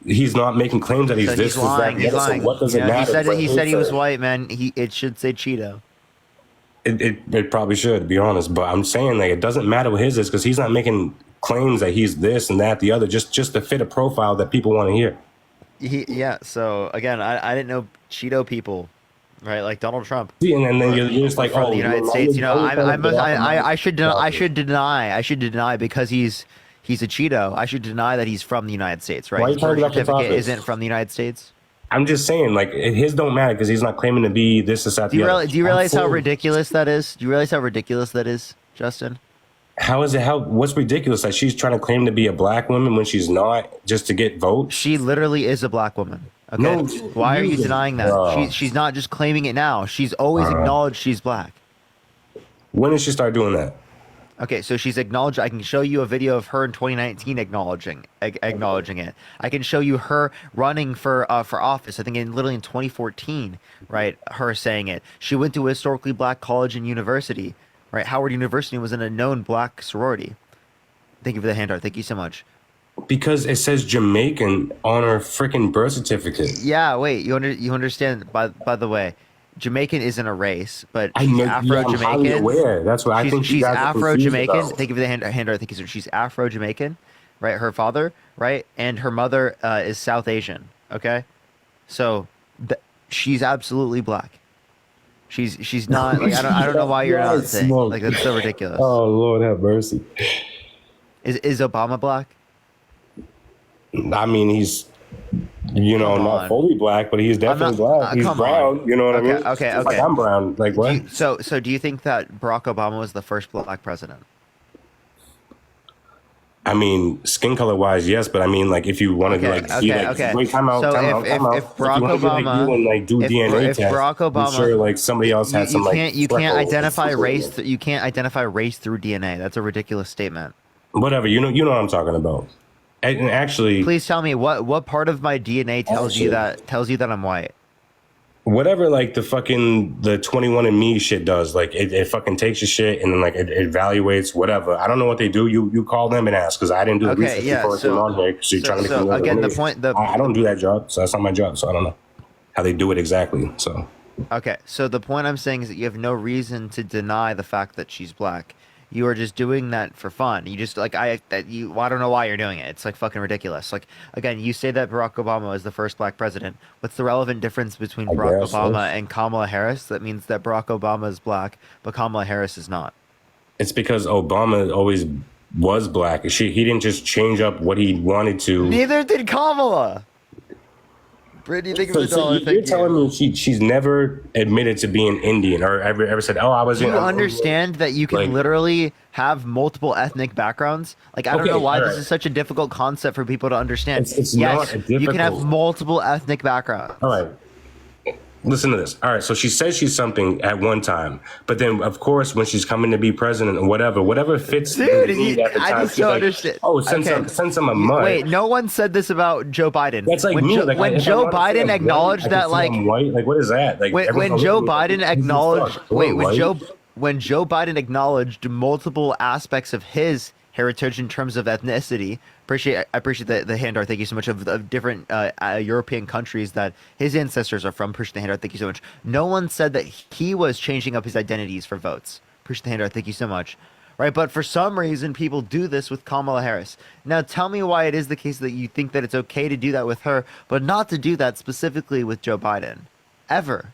he's not making claims that he's this. He's lying. He's lying. So what does it matter? He said he was white, man. It should say Cheeto. It probably should, to be honest, but I'm saying like it doesn't matter what his is because he's not making claims that he's this and that the other just to fit a profile that people want to hear. Yeah. So again, I didn't know Cheeto people right? Like Donald Trump. See, and then you're just like, from oh, the United now States. You know, you're trying to get off I the should deny because he's a Cheeto. I should deny that he's from the United States, right? Why are you His trying to birth get off the certificate topic? isn't from the United States. I'm just saying, like, his don't matter because he's not claiming to be this, that, Do you the other. do you realize how I'm ridiculous that is? Do you realize how ridiculous that is, Justin? How is it? What's ridiculous? Like, she's trying to claim to be a black woman when she's not, just to get votes. She literally is a black woman. Okay, No, why are you you- denying that? Bro. She's not just claiming it now. She's always acknowledged she's black. When did she start doing that? Okay, so she's acknowledged. I can show you a video of her in 2019 acknowledging it. I can show you her running for office. I think literally in 2014, right? Her saying it. She went to a historically black college and university, right? Howard University was in a known black sorority. Thank you for the hand art. Thank you so much. Because it says Jamaican on her freaking birth certificate. Yeah, wait. You understand? By the way, Jamaican isn't a race, but I she's know. Yeah, I'm highly Afro-Jamaican. aware. That's what I think. She's you guys are confused Afro-Jamaican. about. Thank you for the hand art. Thank you, sir. She's Afro-Jamaican, right? Her father, right, and her mother is South Asian. Okay, so she's absolutely black. She's not. Like, I don't know why you're not saying like that's so ridiculous. Oh Lord, have mercy. Is Obama black? I mean, he's, you know, Come not on. fully black, but he's definitely black. He's come brown. on. You know what I mean? Okay, Just like I'm brown. Like what? So do you think that Barack Obama was the first black president? I mean, skin color wise, yes, but I mean, like, if you wanted to, like, see, like, wait, time out, So time out, time out. if Barack you wanna be like Obama, you and, like, do DNA if test, Barack I'm Obama, sure, like, somebody else has some, like, you can't freckles. identify race. You can't identify race through DNA. That's a ridiculous statement. Whatever, you know what I'm talking about. And actually, Please tell me what part of my DNA tells you that I'm white. whatever, like, the 21andMe shit does, like, it fucking takes your shit and then, like, it evaluates whatever. I don't know what they do. You call them and ask, because I didn't do the research before I came on here, because you're trying to make me again, I don't do that job, so that's not my job, so I don't know how they do it exactly. So Okay, so the point I'm saying is that you have no reason to deny the fact that she's black. You are just doing that for fun. You just I don't know why you're doing it. It's like fucking ridiculous. Like, again, you say that Barack Obama is the first black president. What's the relevant difference between Barack Obama and Kamala Harris? That means that Barack Obama is black, but Kamala Harris is not. it's because Obama always was black. He didn't just change up what he wanted to. Neither did Kamala. Brittany, think of the dollar. You're telling me she's never admitted to being Indian or ever said, "Oh, I was." Do you understand that you can like, literally have multiple ethnic backgrounds? Like, I don't know why all this right. is such a difficult concept for people to understand. It's yes, not you can have difficult. multiple ethnic backgrounds. All right. Listen to this. All right, so she says she's something at one time, but then, of course, when she's coming to be president or whatever fits. Dude, the need at the I time, just she's don't like, understand. Oh, send some of mud. Wait, no one said this about Joe Biden. That's like when me. when Joe Biden acknowledged that, like, white. Like, what is that? Like, when Joe Biden acknowledged, when when Joe Biden acknowledged multiple aspects of his heritage in terms of ethnicity. I appreciate the hand art. Thank you so much of different European countries that his ancestors are from. Appreciate the hand art. Thank you so much. No one said that he was changing up his identities for votes. Appreciate the hand art. Thank you so much. Right, but for some reason, people do this with Kamala Harris. Now, tell me why it is the case that you think that it's okay to do that with her, but not to do that specifically with Joe Biden, ever.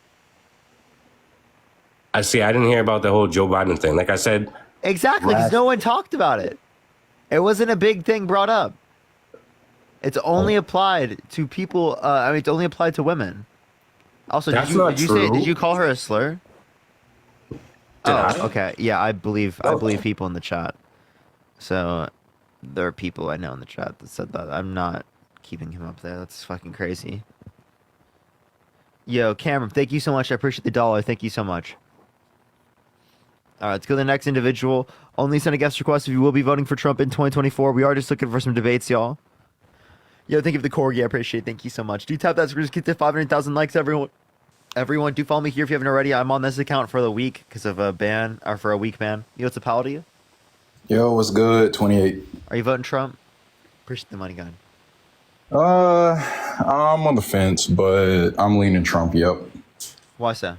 I see. I didn't hear about the whole Joe Biden thing. Like I said, Exactly, because no one talked about it. It wasn't a big thing brought up. It's only applied to people. It's only applied to women. Also, That's not true. Did you call her a slur? I? Okay. Yeah, I believe people in the chat. So there are people I know in the chat that said that. I'm not keeping him up there. That's fucking crazy. Yo, Cameron, thank you so much. I appreciate the dollar. Thank you so much. All right, let's go to the next individual. Only send a guest request if you will be voting for Trump in 2024. We are just looking for some debates, y'all. Yo, thank you for the corgi. I appreciate it. Thank you so much. Do tap that screen. Just get to 500,000 likes, everyone. Everyone, do follow me here if you haven't already. I'm on this account for the week because of a ban, or for a week ban. Yo, what's up, pal to you? Yo, what's good? 28. Are you voting Trump? Appreciate the money, gun. I'm on the fence, but I'm leaning Trump, yep. Why so?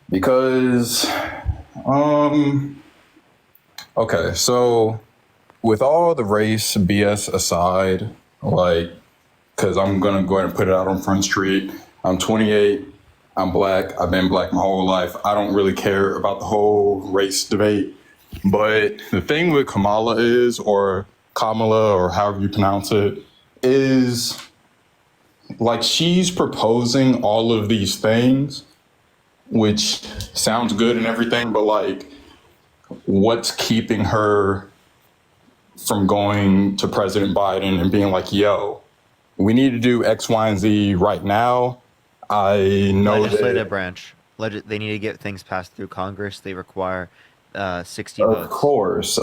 Because, okay, so with all the race BS aside, like, because I'm going to go ahead and put it out on Front Street, I'm 28. I'm black. I've been black my whole life. I don't really care about the whole race debate. But the thing with Kamala is, or Kamala, or however you pronounce it, is like she's proposing all of these things, which sounds good and everything, but like, what's keeping her from going to President Biden and being like, yo, we need to do X, Y, and Z right now. I know Legislative that, branch. They need to get things passed through Congress. They require 60 of votes. course.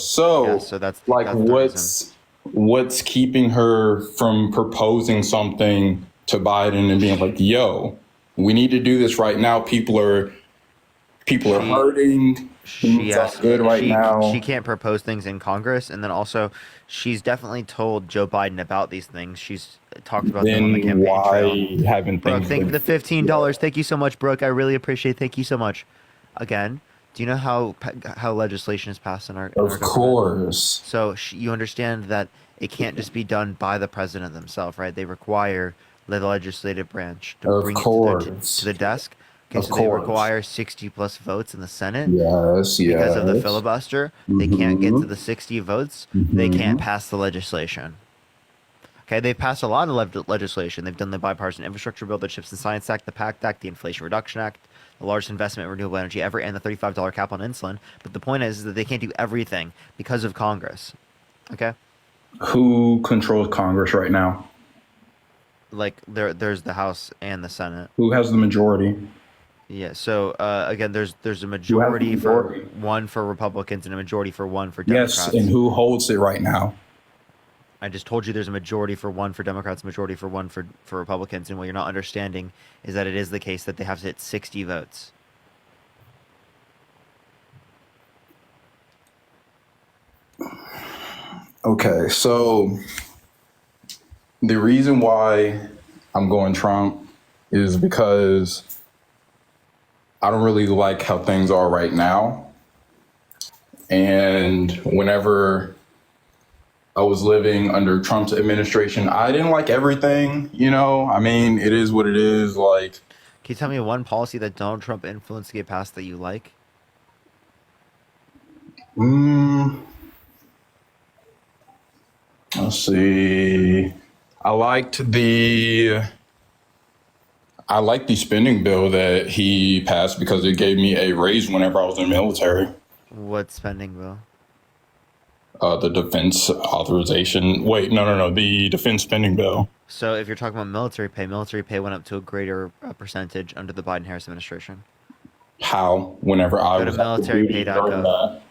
So, Yeah, so that's like, the reason. what's keeping her from proposing something to Biden and being like, yo, we need to do this right now. People are hurting. Things aren't good right now. She can't propose things in Congress, and then also, she's definitely told Joe Biden about these things. She's talked about them on the Then campaign why trail. haven't Brooke, things thank you been for the $15. Thank you so much, Brooke. I really appreciate it. Thank you so much. Again, do you know how legislation is passed in our Of government? course. So you understand that it can't just be done by the president themselves, right? They require the legislative branch to Of bring it course. to the desk. Okay, Of so they course. require 60 plus votes in the Senate. Yes, Because of the yes. filibuster, they can't get to the 60 votes. They can't pass the legislation. Okay, they've passed a lot of legislation. They've done the bipartisan infrastructure bill, the Chips and Science Act, the PACT Act, the Inflation Reduction Act, the largest investment in renewable energy ever, and the $35 cap on insulin. But the point is that they can't do everything because of Congress. Okay? Who controls Congress right now? Like, there's the House and the Senate. Who has the majority? Yeah, so again, there's a majority for one for Republicans and a majority for one for Democrats. Yes, and who holds it right now? I just told you there's a majority for one for Democrats, a majority for one for Republicans, and what you're not understanding is that it is the case that they have to hit 60 votes. Okay, so the reason why I'm going Trump is because I don't really like how things are right now. And whenever I was living under Trump's administration, I didn't like everything, you know? I mean, it is what it is. Like, Can you tell me one policy that Donald Trump influenced to get passed that you like? let's see. I liked the spending bill that he passed because it gave me a raise whenever I was in the military. What spending bill? The defense authorization. Wait, no. The defense spending bill. So if you're talking about military pay went up to a greater percentage under the Biden-Harris administration. How? Whenever I Go to was active duty militarypay.gov. during that.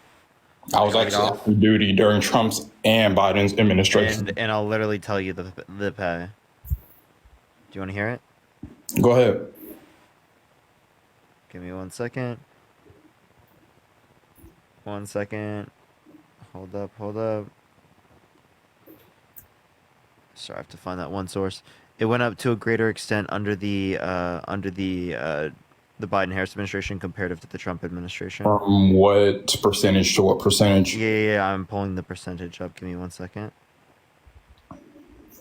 I was actually active duty during Trump's and Biden's administration. And I'll literally tell you the pay. Do you want to hear it? Go ahead. Give me 1 second. 1 second. Hold up. Sorry, I have to find that one source. It went up to a greater extent under the Biden-Harris administration comparative to the Trump administration. From what percentage to what percentage? Yeah, I'm pulling the percentage up. Give me 1 second.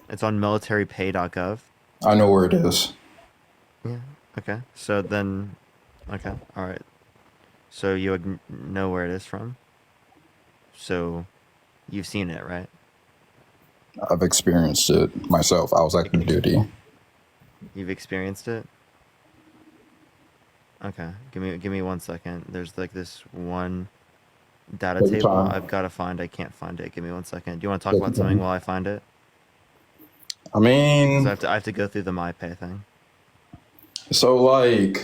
It's on militarypay.gov. I know where it is. Yeah. Okay. So then, okay. All right. So you would know where it is from. So you've seen it, right? I've experienced it myself. I was active duty. You've experienced it? Okay. Give me 1 second. There's like this one data Take your table time. I've got to find. I can't find it. Give me 1 second. Do you want to talk about something while I find it? I mean, 'Cause I have to go through the MyPay thing. so like,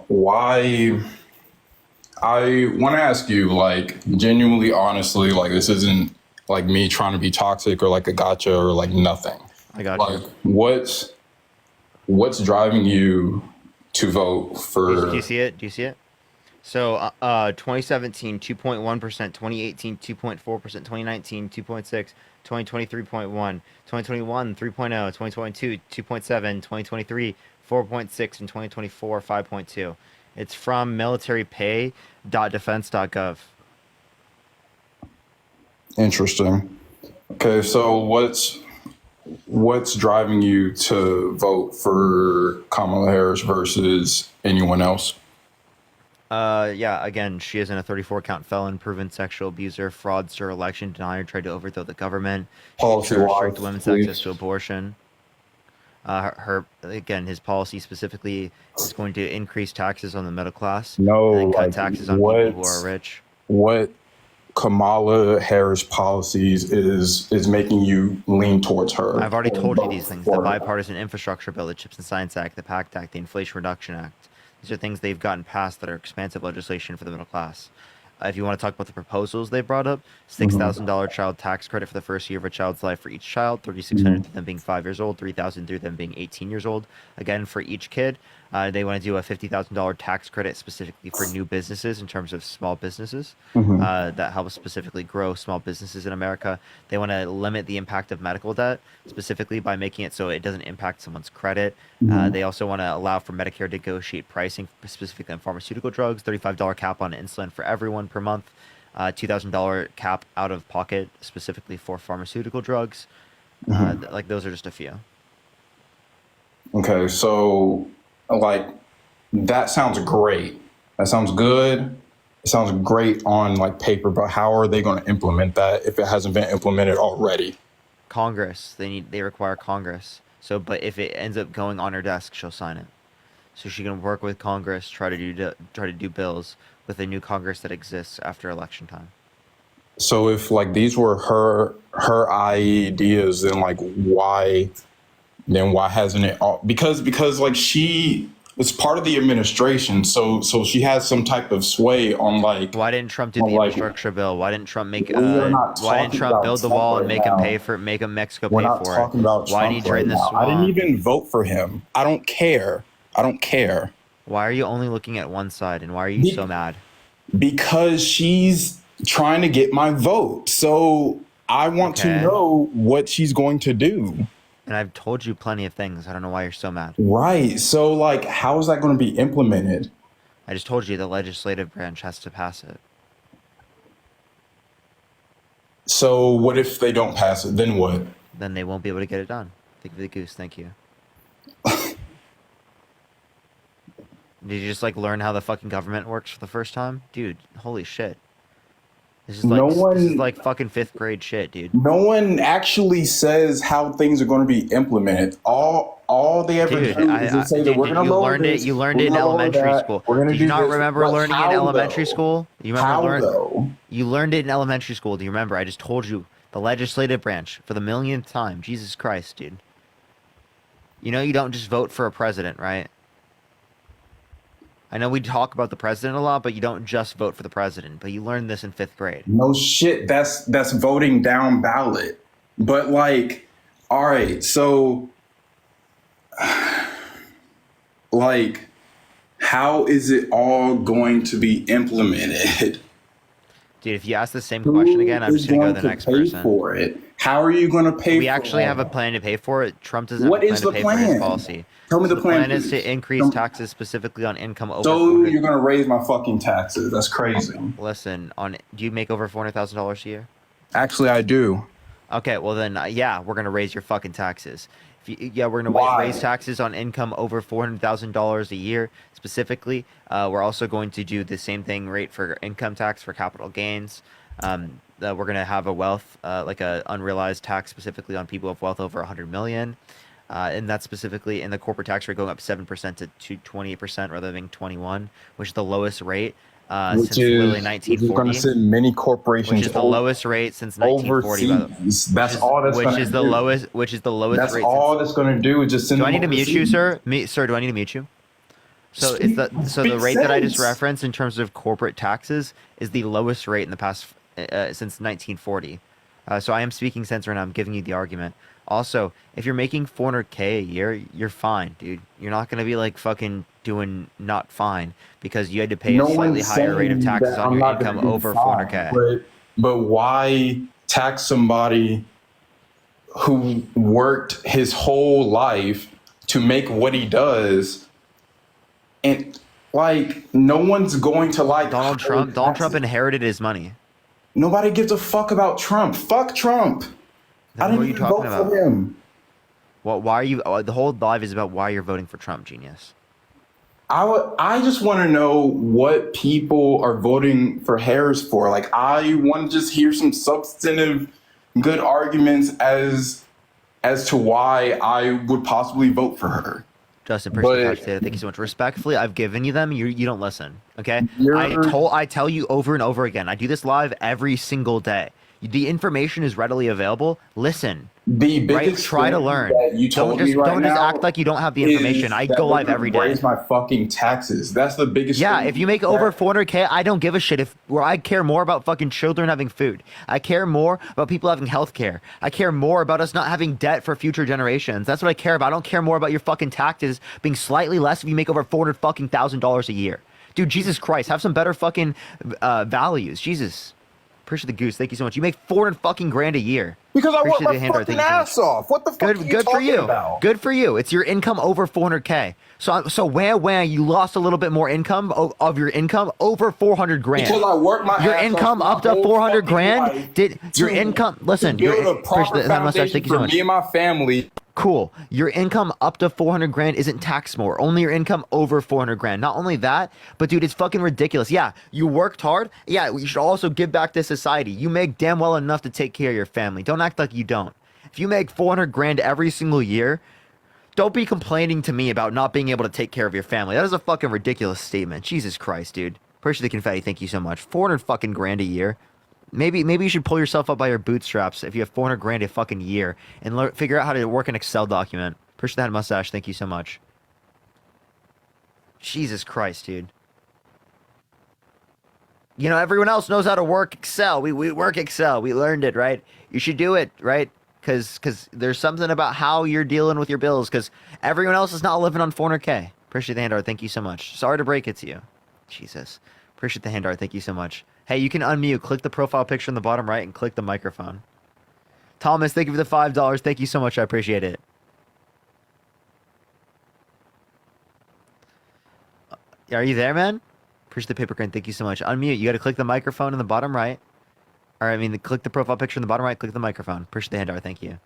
why? I want to ask you, like, genuinely, honestly, like, this isn't like me trying to be toxic or like a gotcha or like nothing. I got Like, you. what's driving you to vote for? Do you see it? So, 2017, 2.1%, 2018, 2.4%, 2019, 2.6, 2023, 0.1, 2021, 3.0, 2022, 2.7, 2023, 4.6, and 2024, 5.2. It's from militarypay.defense.gov. Interesting. Okay, so what's driving you to vote for Kamala Harris versus anyone else? Yeah, again, she isn't a 34 count felon, proven sexual abuser, fraudster, election denier, tried to overthrow the government. She tried to restrict Policy-wise, women's please. access to abortion. Again, his policy specifically is going to increase taxes on the middle class. No, and then cut like, taxes on people who what- are rich. What Kamala Harris policies is making you lean towards her? I've already or told you vote these things. for The her? bipartisan infrastructure bill, the Chips and Science Act, the PACT Act, the Inflation Reduction Act. These are things they've gotten passed that are expansive legislation for the middle class. If you want to talk about the proposals they brought up, $6,000 child tax credit for the first year of a child's life for each child, $3,600 through them being 5 years old, $3,000 through them being 18 years old. Again, for each kid, they want to do a $50,000 tax credit specifically for new businesses in terms of small businesses that helps specifically grow small businesses in America. They want to limit the impact of medical debt specifically by making it so it doesn't impact someone's credit. They also want to allow for Medicare to negotiate pricing specifically on pharmaceutical drugs, $35 cap on insulin for everyone per month, $2,000 cap out of pocket specifically for pharmaceutical drugs. Like those are just a few. Okay, so like that sounds great. That sounds good. It sounds great on like paper, but how are they going to implement that if it hasn't been implemented already? Congress. They require Congress. So, but if it ends up going on her desk, she'll sign it. So she can work with Congress, try to do bills with the new Congress that exists after election time. So if like these were her ideas, then like why hasn't it all, because like she is part of the administration, so she has some type of sway on like. Why didn't Trump do the like, infrastructure bill? Why didn't Trump make We are not why didn't talking Trump about build the Trump wall and right make him now. pay for make him Mexico We're pay not for talking it? about Why Trump didn't he drain right the now. swamp? I didn't even vote for him. I don't care. Why are you only looking at one side and why are you so mad? Because she's trying to get my vote. So I want to Okay. know what she's going to do. And I've told you plenty of things. I don't know why you're so mad. Right. So like, how is that going to be implemented? I just told you the legislative branch has to pass it. So what if they don't pass it? Then what? Then they won't be able to get it done. Think of the goose. Thank you. Did you just like learn how the fucking government works for the first time? Dude, holy shit. This is like this is like fucking 5th grade shit, dude. No one actually says how things are going to be implemented. All they ever Dude, do is they say that we're going to lower this. You learned we're it in gonna lower elementary that, school. We're going to Do do you not this. remember But learning it in how, elementary though? school? You How remember though? You learned it in elementary school. Do you remember? I just told you the legislative branch for the millionth time. Jesus Christ, dude. You know you don't just vote for a president, right? I know we talk about the president a lot, but you don't just vote for the president. But you learned this in 5th grade. No shit. That's voting down ballot. But like, all right, so like, how is it all going to be implemented? Dude, if you ask the same question again, I'm just going to go to the next person. For it? How are you going to pay for it? We actually have a plan to pay for it. Trump doesn't What have a is plan the to pay for his plan? policy. Tell me So the plan, plan is please. to increase taxes specifically on income over So 400. you're going to raise my fucking taxes. That's crazy. Listen, do you make over $400,000 a year? Actually, I do. Okay, well then, yeah, we're gonna raise your fucking taxes. We're gonna Why? raise taxes on income over $400,000 a year. Specifically, we're also going to do the same thing rate for income tax for capital gains. We're gonna have a wealth, like a unrealized tax specifically on people of wealth over 100 million. And that's specifically in the corporate tax rate going up 7% to 28% rather than 21, which is the lowest rate since literally 1940. going to send many corporations Which is the lowest rate since 1940. By the way. overseas. That's all that's going to do. Which is the lowest That's rate. all that's going to do is just send Do I them need to mute you, overseas. sir? Sir, do I need to mute you? So it's the rate that I just referenced in terms of corporate taxes is the lowest rate in the past since 1940. So I am speaking sense right now. I'm giving you the argument. Also, if you're making $400K a year, you're fine, dude. You're not gonna be like fucking doing not fine because you had to pay a slightly higher rate of taxes on your income over 400K. But why tax somebody who worked his whole life to make what he does? And like, no one's going to like Donald Trump inherited his money. Nobody gives a fuck about Trump. Fuck Trump. Then I what didn't are you even talking vote about? for him. Well, why are you? The whole live is about why you're voting for Trump, genius. I just want to know what people are voting for Harris for. Like, I want to just hear some substantive, good arguments as to why I would possibly vote for her. Justin, But appreciate the couch data. Thank you so much. Respectfully, I've given you them. You don't listen. Okay. you're I tell you over and over again. I do this live every single day. The information is readily available. Listen. the Right? biggest Try to thing learn. that you told Don't me right just now act like you don't have the information. is I that go they're live gonna every day. raise my fucking taxes. That's the biggest Yeah, thing. if you make over 400K, I don't give a shit. Where I care more about fucking children having food. I care more about people having health care. I care more about us not having debt for future generations. That's what I care about. I don't care more about your fucking taxes being slightly less if you make over $400,000 a year. Dude, Jesus Christ, have some better fucking values. Jesus. Appreciate the goose. Thank you so much. You make $400,000 a year. Because I work Appreciate my the Handler. fucking Thank you so much. ass off. What the fuck are you Good for talking you. about? Good for you. It's your income over 400K. So where you lost a little bit more income of your income over 400 grand. Because I work my Your ass income off up to my 400 whole fucking grand. life Did your to- income? Listen, to build your a proper that mustache. foundation Thank you so for much. me and my family. Cool. Your income up to 400 grand isn't taxed more. Only your income over 400 grand. Not only that, but dude, it's fucking ridiculous. Yeah, you worked hard. Yeah, you should also give back to society. You make damn well enough to take care of your family. Don't act like you don't. If you make 400 grand every single year, don't be complaining to me about not being able to take care of your family. That is a fucking ridiculous statement. Jesus Christ, dude. Appreciate the confetti. Thank you so much. 400 fucking grand a year. Maybe you should pull yourself up by your bootstraps if you have 400 grand a fucking year and figure out how to work an Excel document. Appreciate that mustache. Thank you so much. Jesus Christ, dude. You know, everyone else knows how to work Excel. We work Excel. We learned it, right? You should do it, right? Because there's something about how you're dealing with your bills because everyone else is not living on 400K. Appreciate the hand art. Thank you so much. Sorry to break it to you. Jesus. Appreciate the hand art. Thank you so much. Hey, you can unmute. Click the profile picture in the bottom right and click the microphone. Thomas, thank you for the $5. Thank you so much. I appreciate it. Are you there, man? Appreciate the paper crane. Thank you so much. Unmute. You got to click the microphone in the bottom right. Or, I mean, click the profile picture in the bottom right. Click the microphone. Appreciate the hand art. Thank you.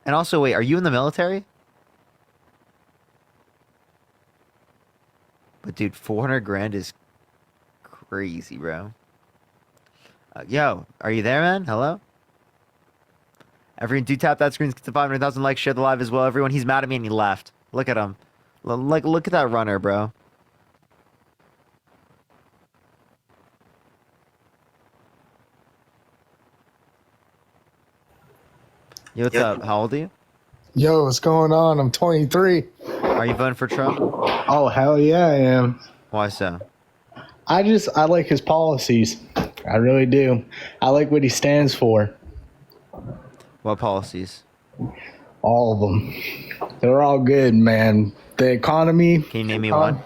And also, wait, are you in the military? But, dude, 400 grand is crazy, bro. Yo, are you there, man? Hello? Everyone, do tap that screen to 500,000 likes. Share the live as well. Everyone, he's mad at me and he left. Look at him. Look at that runner, bro. Yo, what's up? How old are you? Yo, what's going on? I'm 23. Are you voting for Trump? Oh, hell yeah, I am. Why so? I like his policies. I really do. I like what he stands for. What policies? All of them. They're all good, man. The economy. Can you name me one?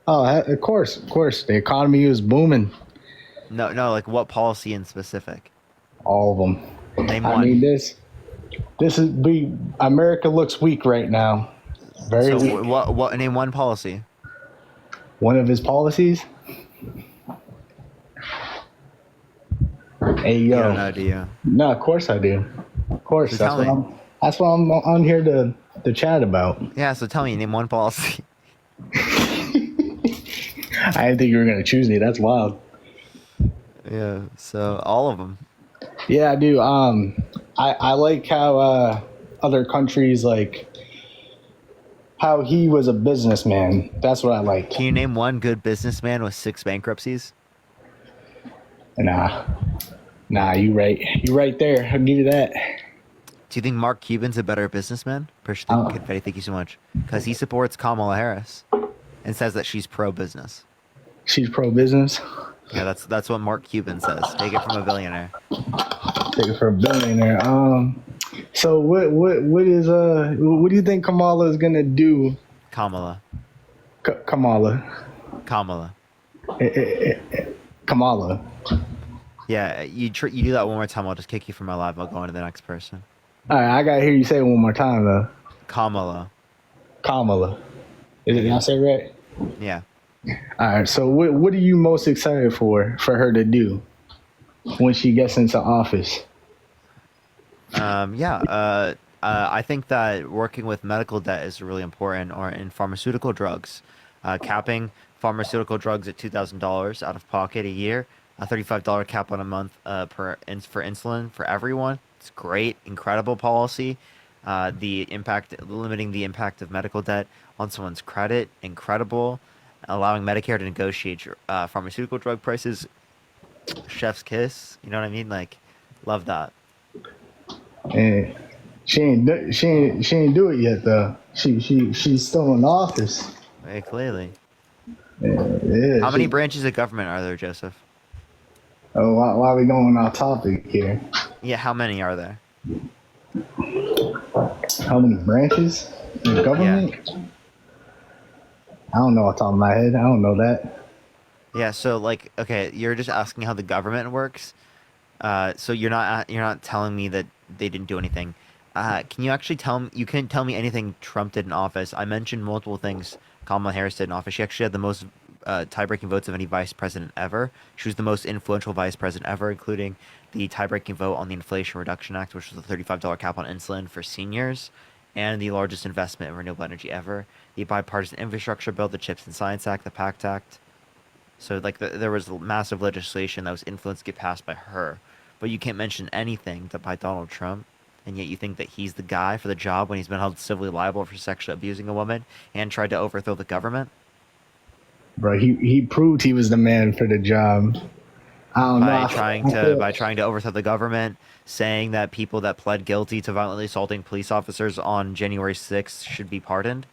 Oh, of course. The economy is booming. No, like what policy in specific? All of them. Name I one. mean, this is America looks weak right now. Very So weak. what? Name one policy. One of his policies. Hey, You yo. don't know, do you? No, of course I do. Of course. So That's tell what me. that's what I'm on here to chat about. Yeah, so tell me, name one policy. I didn't think you were gonna choose me. That's wild. Yeah, so all of them. Yeah, I do. I like how other countries like how he was a businessman. That's what I like. Can you name one good businessman with 6 bankruptcies? Nah, you right there. I'll give you that. Do you think Mark Cuban's a better businessman? Appreciate the confetti. Thank you so much. Because he supports Kamala Harris and says that she's pro-business. She's pro business. Yeah, that's what Mark Cuban says. Take it from a billionaire. Take it for a billionaire. So what do you think Kamala is gonna do? Kamala. Kamala. Kamala. Yeah, you do that one more time, I'll just kick you from my live. I'll go on to the next person. All right, I gotta hear you say it one more time though. Kamala. Did I say it right? Yeah. All right. So what are you most excited for her to do when she gets into office? Yeah. I think that working with medical debt is really important, or in pharmaceutical drugs, capping pharmaceutical drugs at $2,000 out of pocket a year, a $35 cap on a month for insulin for everyone. It's great, incredible policy. The impact, limiting the impact of medical debt on someone's credit, incredible. Allowing Medicare to negotiate your, pharmaceutical drug prices, chef's kiss. You know what I mean? Like, love that. And she ain't do it yet though. She's still in office. Very clearly. Yeah. How many branches of government are there, Joseph? Oh, why are we going off topic here? Yeah, how many are there? How many branches in the government? Yeah. I don't know off the top of my head. I don't know that. Yeah, so like, okay, you're just asking how the government works. So you're not telling me that they didn't do anything. Can you actually tell me? You couldn't tell me anything Trump did in office. I mentioned multiple things Kamala Harris did in office. She actually had the most tie-breaking votes of any vice president ever. She was the most influential vice president ever, including the tie-breaking vote on the Inflation Reduction Act, which was a $35 cap on insulin for seniors, and the largest investment in renewable energy ever. The bipartisan infrastructure bill, the CHIPS and Science Act, the PACT Act. So like there was massive legislation that was influenced to get passed by her, but you can't mention anything by Donald Trump, and yet you think that he's the guy for the job when he's been held civilly liable for sexually abusing a woman and tried to overthrow the government. Bro, he proved he was the man for the job. I don't know. By trying to overthrow the government, saying that people that pled guilty to violently assaulting police officers on January 6th should be pardoned.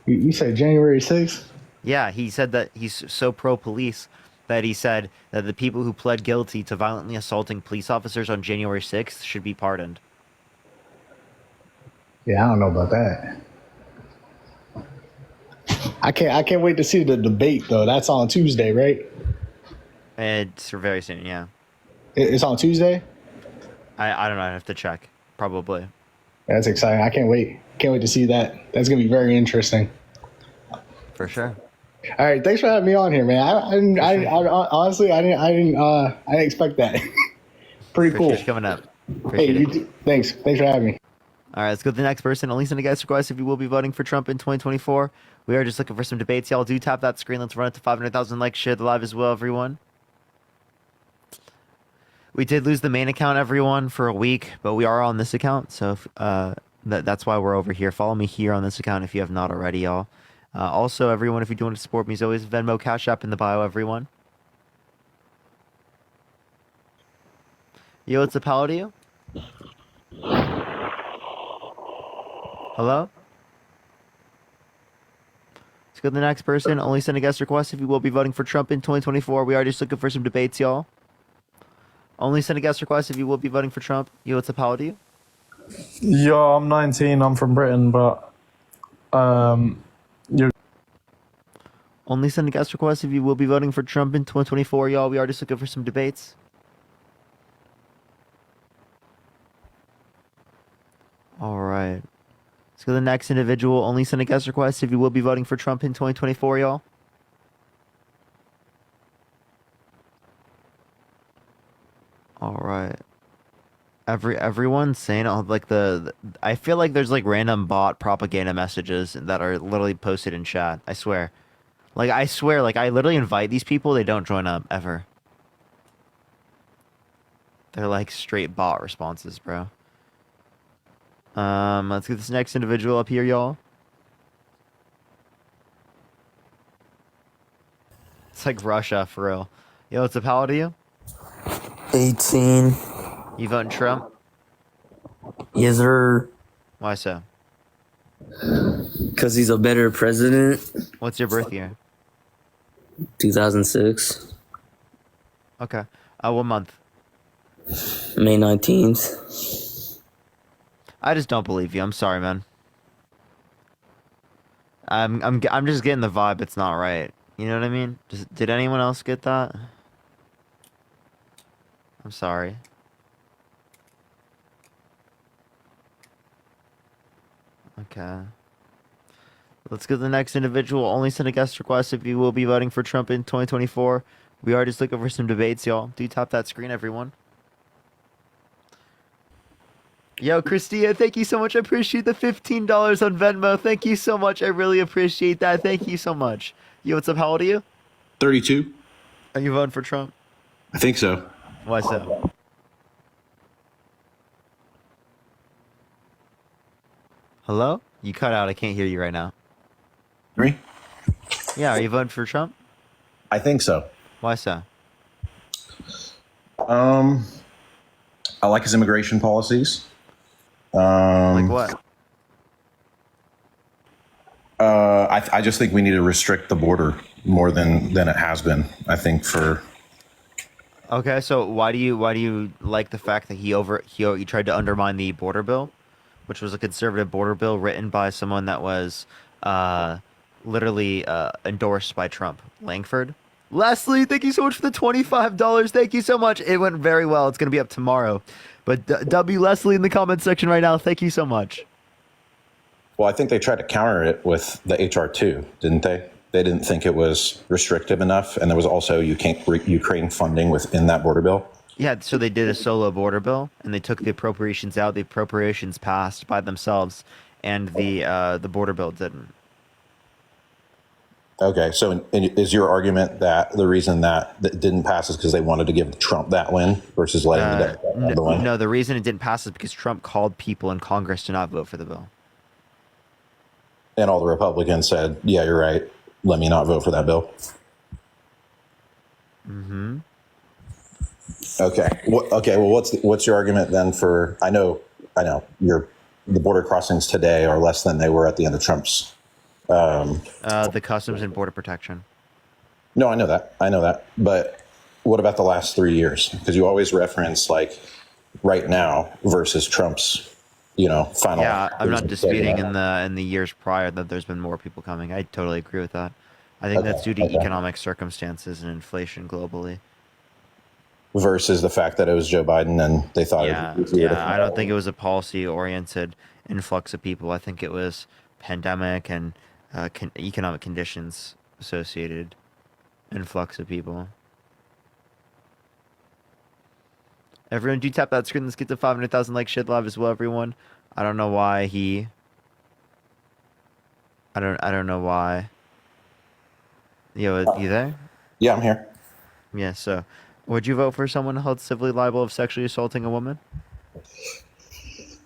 You said January 6th? Yeah, he said that he's so pro-police that he said that the people who pled guilty to violently assaulting police officers on January 6th should be pardoned. Yeah, I don't know about that. I can't wait to see the debate though. That's on Tuesday, right? It's very soon, yeah. It's on Tuesday? I don't know, I have to check. Probably. That's exciting. I can't wait. Can't wait to see that. That's gonna be very interesting. For sure. All right, thanks for having me on here, man. I honestly I didn't expect that. Pretty cool. Appreciate you coming up. Hey, you too. Thanks for having me. All right, let's go to the next person. Only send a guest request if you will be voting for Trump in 2024. We are just looking for some debates. Y'all do tap that screen. Let's run it to 500,000 likes. Share the live as well, everyone. We did lose the main account, everyone, for a week, but we are on this account, so that's why we're over here. Follow me here on this account if you have not already, y'all. Also, everyone, if you do want to support me, as always, Venmo, Cash App in the bio, everyone. Yo, it's a pal to you? Hello? Let's go to the next person. Only send a guest request if you will be voting for Trump in 2024. We are just looking for some debates, y'all. Only send a guest request if you will be voting for Trump. Yo, what's up, how old are you? Yo, I'm 19. I'm from Britain, but you're... Only send a guest request if you will be voting for Trump in 2024, y'all. We are just looking for some debates. All right. Let's go to the next individual. Only send a guest request if you will be voting for Trump in 2024, y'all. All right. Everyone's saying like I feel like there's like random bot propaganda messages that are literally posted in chat. I swear. Like I literally invite these people, they don't join up ever. They're like straight bot responses, bro. Let's get this next individual up here, y'all. It's like Russia for real. Yo, what's up, how old are you? 18. You voting Trump? Yes, sir. Why so? Because he's a better president. What's your birth year? 2006. Okay. What month? May 19th. I just don't believe you. I'm sorry, man. I'm just getting the vibe. It's not right. You know what I mean? Did anyone else get that? I'm sorry. Okay. Let's go to the next individual. Only send a guest request if you will be voting for Trump in 2024. We are just looking for some debates, y'all. Do tap that screen, everyone. Yo, Christia, thank you so much. I appreciate the $15 on Venmo. Thank you so much. I really appreciate that. Thank you so much. Yo, what's up? How old are you? 32. Are you voting for Trump? I think so. Why so? Hello? You cut out. I can't hear you right now. Me? Yeah, are you voting for Trump? I think so. Why so? I like his immigration policies. Like what? I just think we need to restrict the border more than it has been. I think for. Okay, so why do you like the fact that he tried to undermine the border bill, which was a conservative border bill written by someone that was literally endorsed by Trump, Langford? Leslie, thank you so much for the $25. Thank you so much. It went very well. It's going to be up tomorrow. But W Leslie in the comment section right now. Thank you so much. Well, I think they tried to counter it with the HR2, didn't they? They didn't think it was restrictive enough, and there was also Ukraine funding within that border bill. Yeah, so they did a solo border bill, and they took the appropriations out. The appropriations passed by themselves, and the border bill didn't. Okay, so is your argument that the reason that didn't pass is because they wanted to give Trump that win versus letting the Democrats have the win? No, the reason it didn't pass is because Trump called people in Congress to not vote for the bill. And all the Republicans said, yeah, you're right. Let me not vote for that bill. Mm-hmm. Okay. Well, what's your argument then for? I know. The border crossings today are less than they were at the end of Trump's. The customs and border protection. No, I know that. But what about the last 3 years? Because you always reference like right now versus Trump's. Final. Yeah, I'm not disputing in the years prior that there's been more people coming. I totally agree with that. I think that's due to economic circumstances and inflation globally. Versus the fact that it was Joe Biden and they thought I don't think it was a policy-oriented influx of people. I think it was pandemic and economic conditions associated influx of people. Everyone, do tap that screen. Let's get to 500,000 likes. Shit live as well, everyone. I don't know why he. I don't know why. Yo, you there? Yeah, I'm here. Yeah. So, would you vote for someone held civilly liable of sexually assaulting a woman?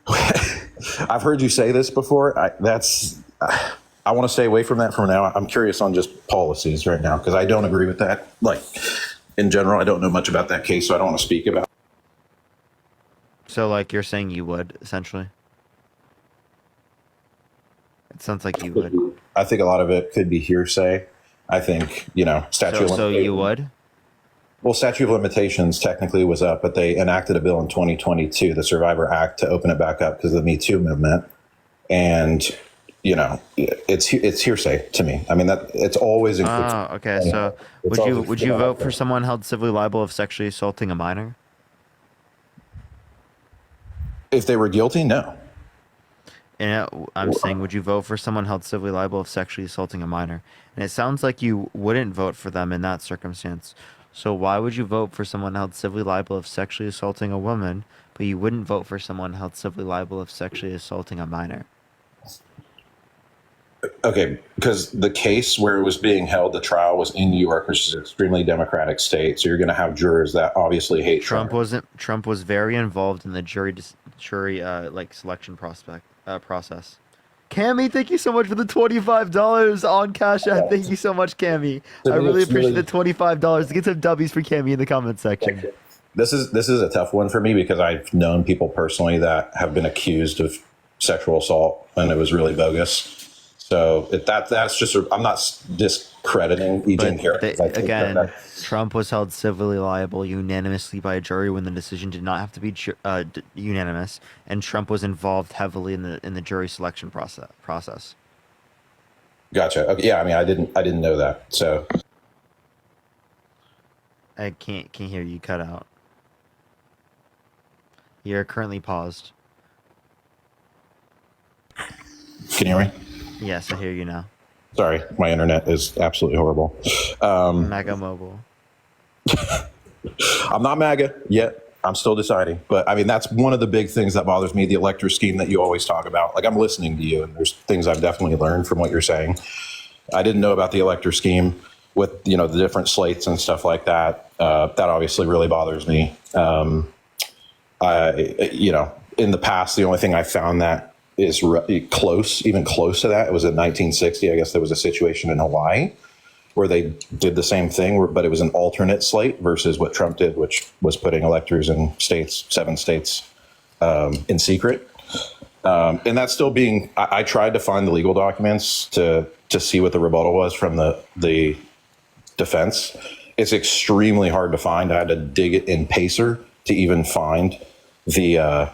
I've heard you say this before. I want to stay away from that for now. I'm curious on just policies right now because I don't agree with that. Like in general, I don't know much about that case, so I don't want to speak about. So, like, you're saying you would, essentially? It sounds like you would. I think a lot of it could be hearsay. I think, statute of limitations. So you would? Well, statute of limitations technically was up, but they enacted a bill in 2022, the Survivor Act, to open it back up because of the Me Too movement. And, it's hearsay to me. I mean, that it's always. Oh, okay. So would you vote for someone held civilly liable of sexually assaulting a minor? If they were guilty, no. And I'm saying, would you vote for someone held civilly liable of sexually assaulting a minor? And it sounds like you wouldn't vote for them in that circumstance. So why would you vote for someone held civilly liable of sexually assaulting a woman, but you wouldn't vote for someone held civilly liable of sexually assaulting a minor? Okay, because the case where it was being held, the trial was in New York, which is an extremely democratic state. So you're going to have jurors that obviously hate Trump. Trump was very involved in the jury selection process. Cammy, thank you so much for the $25 on Cash App. Thank you so much, Cammy. I really appreciate the $25. Get some W's for Cammy in the comment section. This is a tough one for me because I've known people personally that have been accused of sexual assault and it was really bogus. So that's just I'm not discrediting Eugene here. Again, Trump was held civilly liable unanimously by a jury when the decision did not have to be unanimous, and Trump was involved heavily in the jury selection process. Gotcha. Okay, yeah, I mean, I didn't know that. So I can't hear you. Cut out. You're currently paused. Can you hear me? Yes, I hear you now. Sorry, my internet is absolutely horrible. MAGA mobile. I'm not MAGA yet. I'm still deciding. But I mean, that's one of the big things that bothers me, the elector scheme that you always talk about. Like, I'm listening to you, and there's things I've definitely learned from what you're saying. I didn't know about the elector scheme with, you know, the different slates and stuff like that. That obviously really bothers me. You know, in the past, the only thing I found that is even close to that, it was in 1960. I guess there was a situation in Hawaii where they did the same thing, but it was an alternate slate versus what Trump did, which was putting electors in states, 7 states, in secret. And that's still being, I tried to find the legal documents to see what the rebuttal was from the defense. It's extremely hard to find. I had to dig it in Pacer to even find the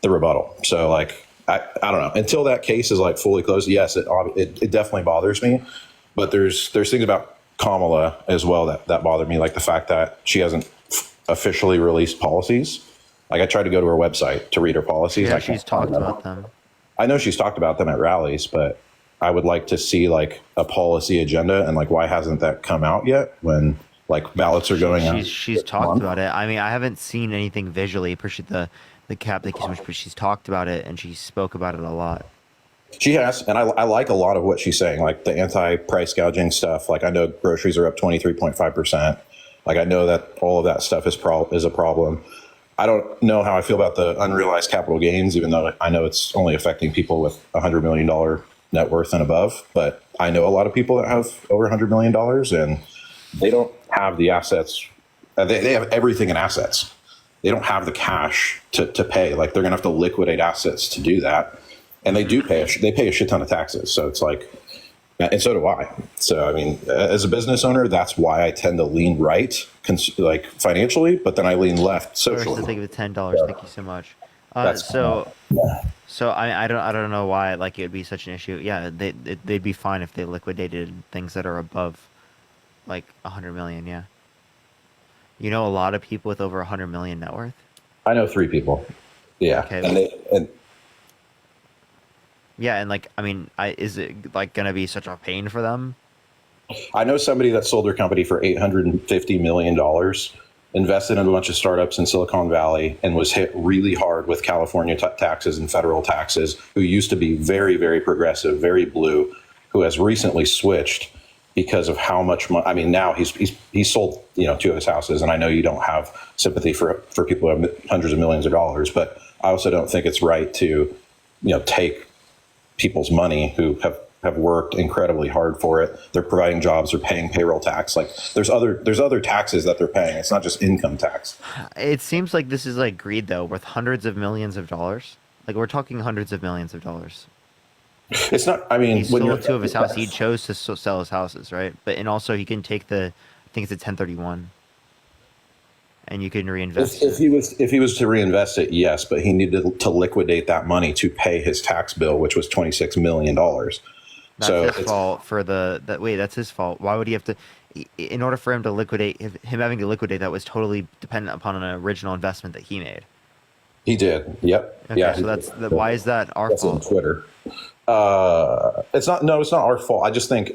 rebuttal. So like, I don't know, until that case is like fully closed. Yes, it definitely bothers me, but there's things about Kamala as well that bother me. Like the fact that she hasn't officially released policies. Like I tried to go to her website to read her policies. Yeah, she's talked about them. I know she's talked about them at rallies, but I would like to see like a policy agenda, and like, why hasn't that come out yet when like ballots are going out? She's talked about it. I mean, I haven't seen anything visually. Appreciate the cap. Thank you so much. But she's talked about it and she spoke about it a lot. She has, and I like a lot of what she's saying, like the anti-price gouging stuff. Like I know groceries are up 23.5%. Like I know that all of that stuff is a problem. I don't know how I feel about the unrealized capital gains, even though I know it's only affecting people with $100 million net worth and above. But I know a lot of people that have over $100 million and they don't have the assets. They have everything in assets. They don't have the cash to pay. Like they're going to have to liquidate assets to do that. And they do pay a shit ton of taxes. So it's like, and so do I. So, I mean, as a business owner, that's why I tend to lean right, like financially, but then I lean left socially. Think of the $10. Thank you so much. So I don't know why like it would be such an issue. Yeah, they'd be fine if they liquidated things that are above like 100 million. Yeah. You know, a lot of people with over 100 million net worth. I know 3 people. Yeah. Okay. Yeah, and like, I mean, is it like going to be such a pain for them? I know somebody that sold their company for $850 million, invested in a bunch of startups in Silicon Valley, and was hit really hard with California taxes and federal taxes, who used to be very, very progressive, very blue, who has recently switched because of how much money. I mean, now he's sold, you know, 2 of his houses, and I know you don't have sympathy for people who have hundreds of millions of dollars, but I also don't think it's right to, you know, take people's money who have worked incredibly hard for it. They're providing jobs, they're paying payroll tax. Like there's other taxes that they're paying. It's not just income tax. It seems like this is like greed though, worth hundreds of millions of dollars. Like we're talking hundreds of millions of dollars. It's not, I mean, he sold 2 of his houses. He chose to sell his houses, right? But, and also he can take I think it's a 1031. And you can reinvest if he was to reinvest it, yes, but he needed to liquidate that money to pay his tax bill, which was $26 million. That's his fault for that's his fault. Why would he have to, in order for him to liquidate, him having to liquidate that was totally dependent upon an original investment that he made. He did. Yep. Okay, yeah. So why is that our fault? On Twitter. It's not our fault. I just think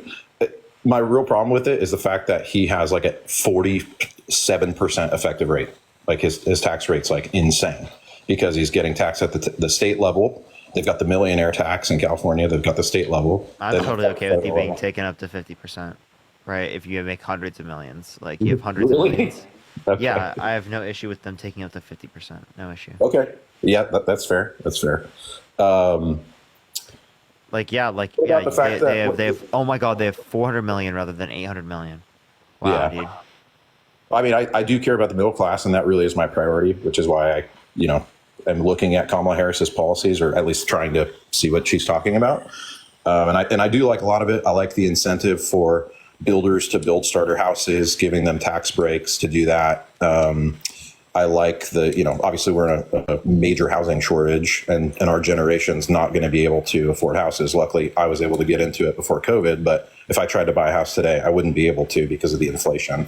my real problem with it is the fact that he has like a 47% effective rate. Like his tax rate's like insane because he's getting taxed at the state level. They've got the millionaire tax in California. They've got the state level. I'm totally okay with you being taken up to 50%, right? If you make hundreds of millions, like you have hundreds of millions. Okay. Yeah, I have no issue with them taking up to 50%. No issue. Okay. Yeah, that's fair. That's fair. They have. Oh my God, they have 400 million rather than 800 million. Wow, yeah. Dude. I mean, I do care about the middle class, and that really is my priority, which is why I, you know, am looking at Kamala Harris's policies, or at least trying to see what she's talking about. And I do like a lot of it. I like the incentive for builders to build starter houses, giving them tax breaks to do that. I like obviously we're in a major housing shortage, and our generation's not going to be able to afford houses. Luckily, I was able to get into it before COVID, but if I tried to buy a house today, I wouldn't be able to because of the inflation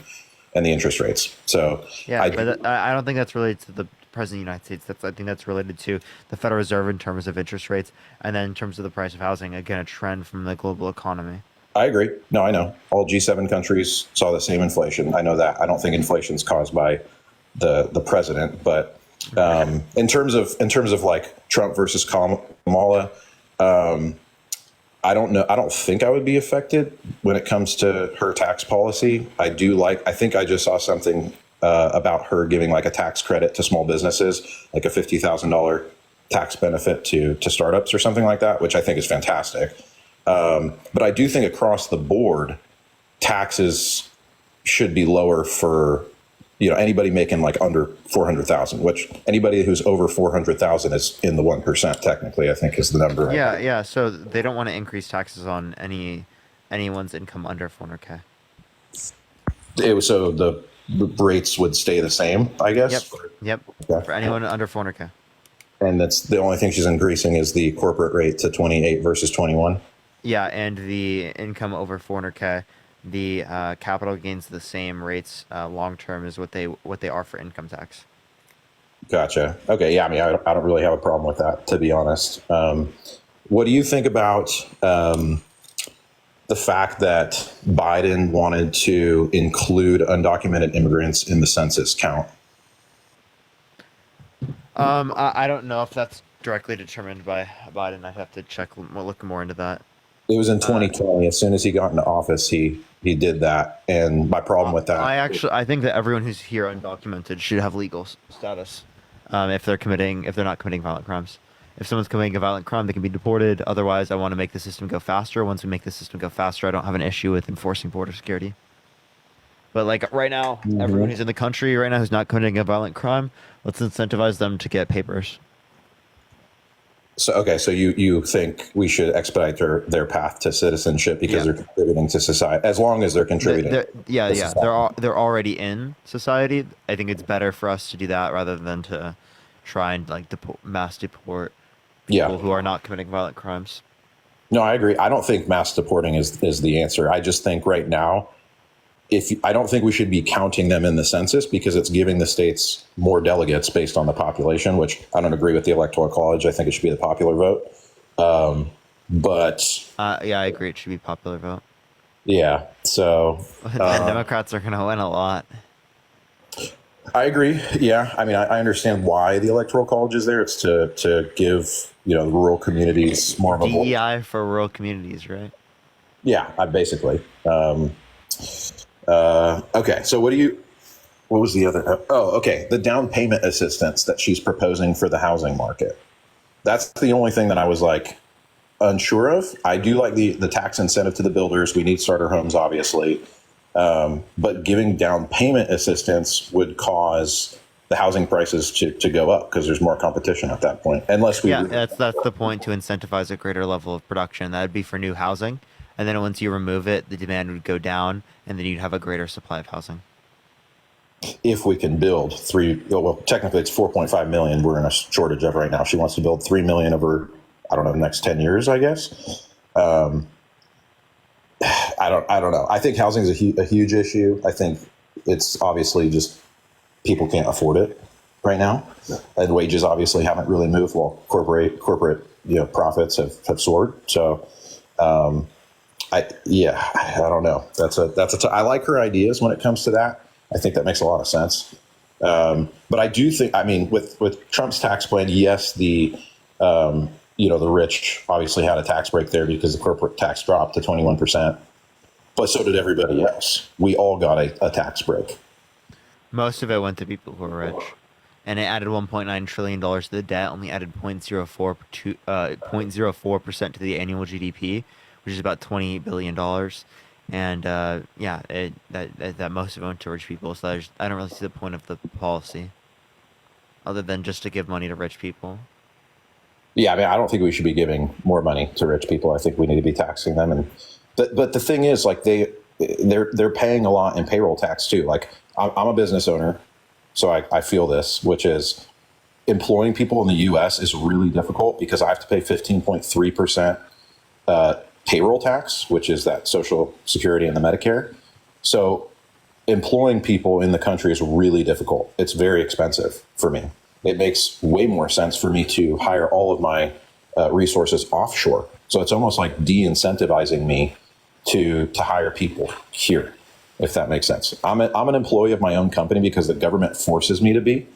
and the interest rates. So yeah, but I don't think that's related to the President of the United States. I think that's related to the Federal Reserve in terms of interest rates, and then in terms of the price of housing, again, a trend from the global economy. I agree. No, I know. All G7 countries saw the same inflation. I know that. I don't think inflation's caused by the president. But in terms of like Trump versus Kamala, I don't know. I don't think I would be affected when it comes to her tax policy. I think I just saw something about her giving like a tax credit to small businesses, like a $50,000 tax benefit to startups or something like that, which I think is fantastic. But I do think across the board, taxes should be lower for, anybody making like under 400,000, which anybody who's over 400,000 is in the 1%, technically, I think is the number. Yeah. So they don't want to increase taxes on anyone's income under 400K. So the rates would stay the same, I guess. Yep. Okay. For anyone under 400K. And that's the only thing she's increasing is the corporate rate to 28 versus 21. Yeah, and the income over 400K, the capital gains the same rates long term as what they are for income tax. Gotcha. Okay. Yeah. I mean, I don't really have a problem with that, to be honest. What do you think about the fact that Biden wanted to include undocumented immigrants in the census count? I don't know if that's directly determined by Biden. I'd have to look more into that. It was in 2020. As soon as he got into office, he did that. And my problem with that, I think that everyone who's here undocumented should have legal status if they're not committing violent crimes. If someone's committing a violent crime, they can be deported. Otherwise, I want to make the system go faster. Once we make the system go faster, I don't have an issue with enforcing border security. But like right now, everyone who's in the country right now who's not committing a violent crime, let's incentivize them to get papers. So you think we should expedite their path to citizenship because they're contributing to society, as long as they're contributing. They're already in society. I think it's better for us to do that rather than to try and like mass deport people who are not committing violent crimes. No, I agree. I don't think mass deporting is the answer. I just think right now, I don't think we should be counting them in the census because it's giving the states more delegates based on the population, which I don't agree with the Electoral College. I think it should be the popular vote. I agree. It should be popular vote. Yeah. So the Democrats are going to win a lot. I agree. Yeah. I mean, I understand why the Electoral College is there. It's to give, the rural communities more of a voice. DEI for rural communities, right? Yeah, basically. Okay. So what was the other? Okay. The down payment assistance that she's proposing for the housing market. That's the only thing that I was like unsure of. I do like the tax incentive to the builders. We need starter homes, obviously. But giving down payment assistance would cause the housing prices to go up because there's more competition at that point. Unless that's the point, to incentivize a greater level of production. That would be for new housing. And then once you remove it, the demand would go down, and then you'd have a greater supply of housing. If we can build technically it's 4.5 million we're in a shortage of right now. She wants to build 3 million over, I don't know, the next 10 years, I guess. I don't know. I think housing is a huge issue. I think it's obviously just people can't afford it right now. And wages obviously haven't really moved while corporate profits have soared. So, I don't know. I like her ideas when it comes to that. I think that makes a lot of sense. But I do think, with Trump's tax plan, yes, the rich obviously had a tax break there because the corporate tax dropped to 21%, but so did everybody else. We all got a tax break. Most of it went to people who are rich, and it added $1.9 trillion to the debt, only added 0.04% to the annual GDP, which is about $28 billion. And that most of it went to rich people. So I don't really see the point of the policy, other than just to give money to rich people. Yeah, I don't think we should be giving more money to rich people. I think we need to be taxing them. But the thing is, like they're paying a lot in payroll tax too. Like I'm a business owner, so I feel this, which is employing people in the U.S. is really difficult because I have to pay 15.3% payroll tax, which is that Social Security and the Medicare. So employing people in the country is really difficult. It's very expensive for me. It makes way more sense for me to hire all of my resources offshore. So it's almost like de-incentivizing me to hire people here. if that makes sense. I'm an employee of my own company because the government forces me to be,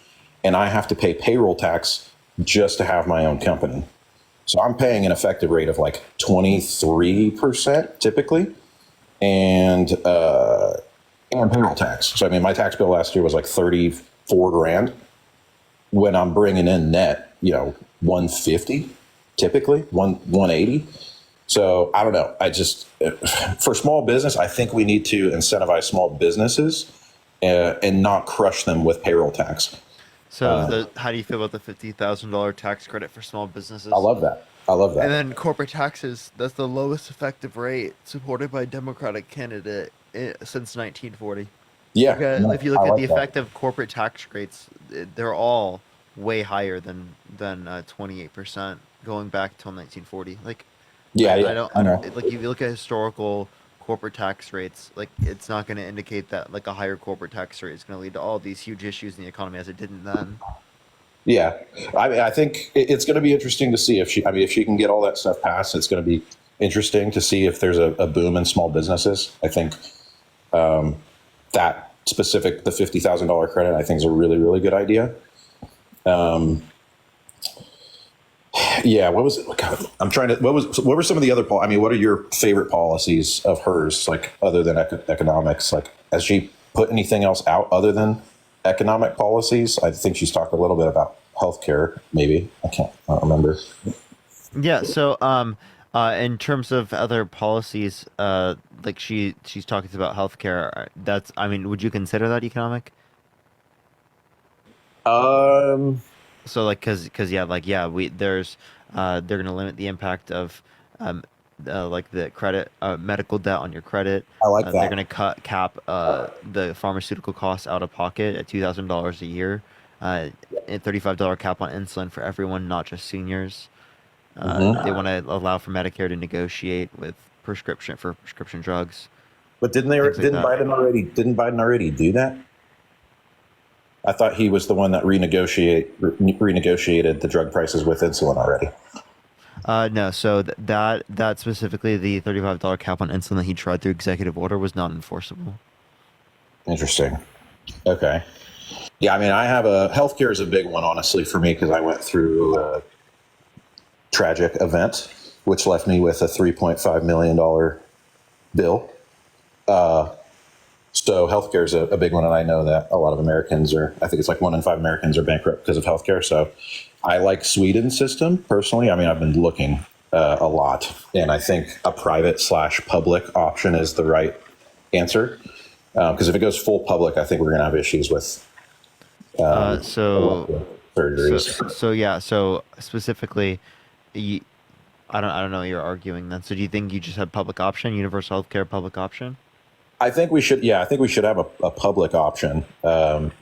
and I have to pay payroll tax just to have my own company. So I'm paying an effective rate of like 23% typically, and payroll tax. So I mean, my tax bill last year was like 34 grand. When I'm bringing in net, 150, typically 180. So I don't know. I just, for small business, I think we need to incentivize small businesses and not crush them with payroll tax. So how do you feel about the $50,000 tax credit for small businesses? I love that. And then corporate taxes, that's the lowest effective rate supported by a Democratic candidate since 1940. Yeah. If you look at the effective corporate tax rates, they're all way higher than 28% going back till 1940. Like, I know. Like, if you look at historical corporate tax rates, like, it's not going to indicate that like a higher corporate tax rate is going to lead to all these huge issues in the economy as it didn't then. Yeah, I mean, I think it's going to be interesting to see if she can get all that stuff passed. It's going to be interesting to see if there's a boom in small businesses. I think that specific, the $50,000 credit, I think is a really, really good idea. Yeah, what was it? God, what were some of the other, I mean, what are your favorite policies of hers, like other than economics? Like, has she put anything else out other than economic policies? I think she's talked a little bit about healthcare, maybe. I don't remember. Yeah, so in terms of other policies, like she's talking about healthcare. That's, I mean, would you consider that economic? So like, cause they're gonna limit the impact of like the credit, medical debt on your credit. I like that. They're gonna cap the pharmaceutical costs out of pocket at $2,000 a year. A $35 cap on insulin for everyone, not just seniors. They want to allow for Medicare to negotiate with prescription drugs. But didn't Biden already do that? I thought he was the one that renegotiated the drug prices with insulin already. No, so that specifically, the $35 cap on insulin that he tried through executive order was not enforceable. Interesting. Okay. Yeah, I mean, healthcare is a big one, honestly, for me, because I went through a tragic event, which left me with a $3.5 million bill. So healthcare is a big one, and I know that a lot of Americans I think it's like 1 in 5 Americans are bankrupt because of healthcare. So I like Sweden's system personally. I mean, I've been looking a lot, and I think a private/public option is the right answer. Because if it goes full public, I think we're going to have issues with surgeries. So specifically, I don't know what you're arguing then. So do you think you just have public option, universal healthcare public option? I think we should have a public option,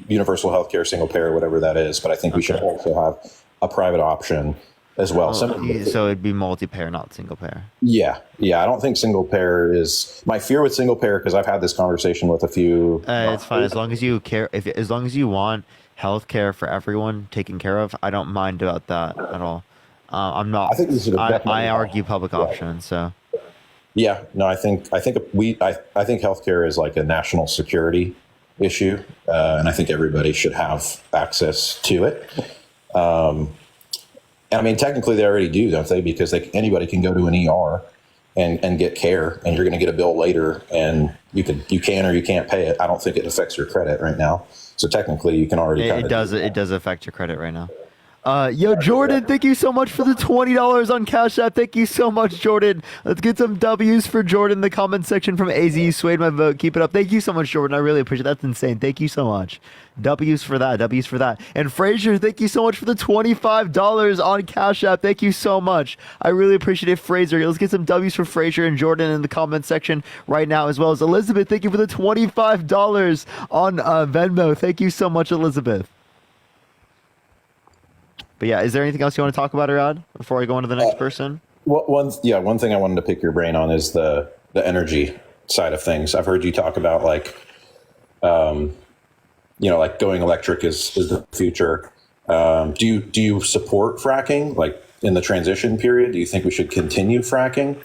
universal healthcare, single payer, whatever that is. But I think we should also have a private option as well. So it'd be multi-payer, not single payer. Yeah. I don't think single payer is my fear with single payer, because I've had this conversation with a few. It's fine as long as you care. As long as you want healthcare for everyone taken care of, I don't mind about that at all. I'm not. I think this is I argue public option. So. Yeah, no, I think healthcare is like a national security issue, and I think everybody should have access to it. And I mean, technically, they already do, don't they? Because anybody can go to an ER and get care, and you're going to get a bill later, and you can or you can't pay it. I don't think it affects your credit right now. So technically, you can already. It does affect your credit right now. Yo, Jordan, thank you so much for the $20 on Cash App. Thank you so much, Jordan. Let's get some W's for Jordan in the comment section from AZ. You swayed my vote. Keep it up. Thank you so much, Jordan. I really appreciate it. That's insane. Thank you so much. W's for that. W's for that. And Frazier, thank you so much for the $25 on Cash App. Thank you so much. I really appreciate it, Frazier. Let's get some W's for Frazier and Jordan in the comment section right now, as well as Elizabeth. Thank you for the $25 on Venmo. Thank you so much, Elizabeth. But yeah, is there anything else you want to talk about, Arad, before I go on to the next person? One thing I wanted to pick your brain on is the energy side of things. I've heard you talk about like going electric is the future. Do you support fracking, like in the transition period? Do you think we should continue fracking?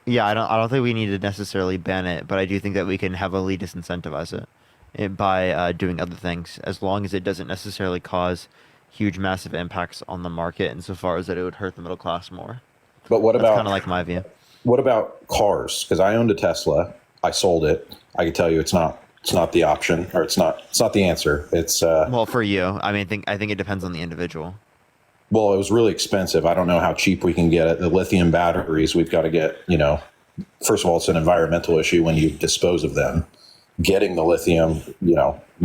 Yeah, I don't think we need to necessarily ban it, but I do think that we can heavily disincentivize it by doing other things, as long as it doesn't necessarily cause huge, massive impacts on the market, insofar as that it would hurt the middle class more. But what That's about kind of like my view. what about cars? Because I owned a Tesla. I sold it. I can tell you it's not the option, or it's not the answer. It's Well, for you, I mean, I think it depends on the individual. well, it was really expensive. I don't know how cheap we can get it. The lithium batteries, we've got to get, first of all, it's an environmental issue when you dispose of them. Getting the lithium, we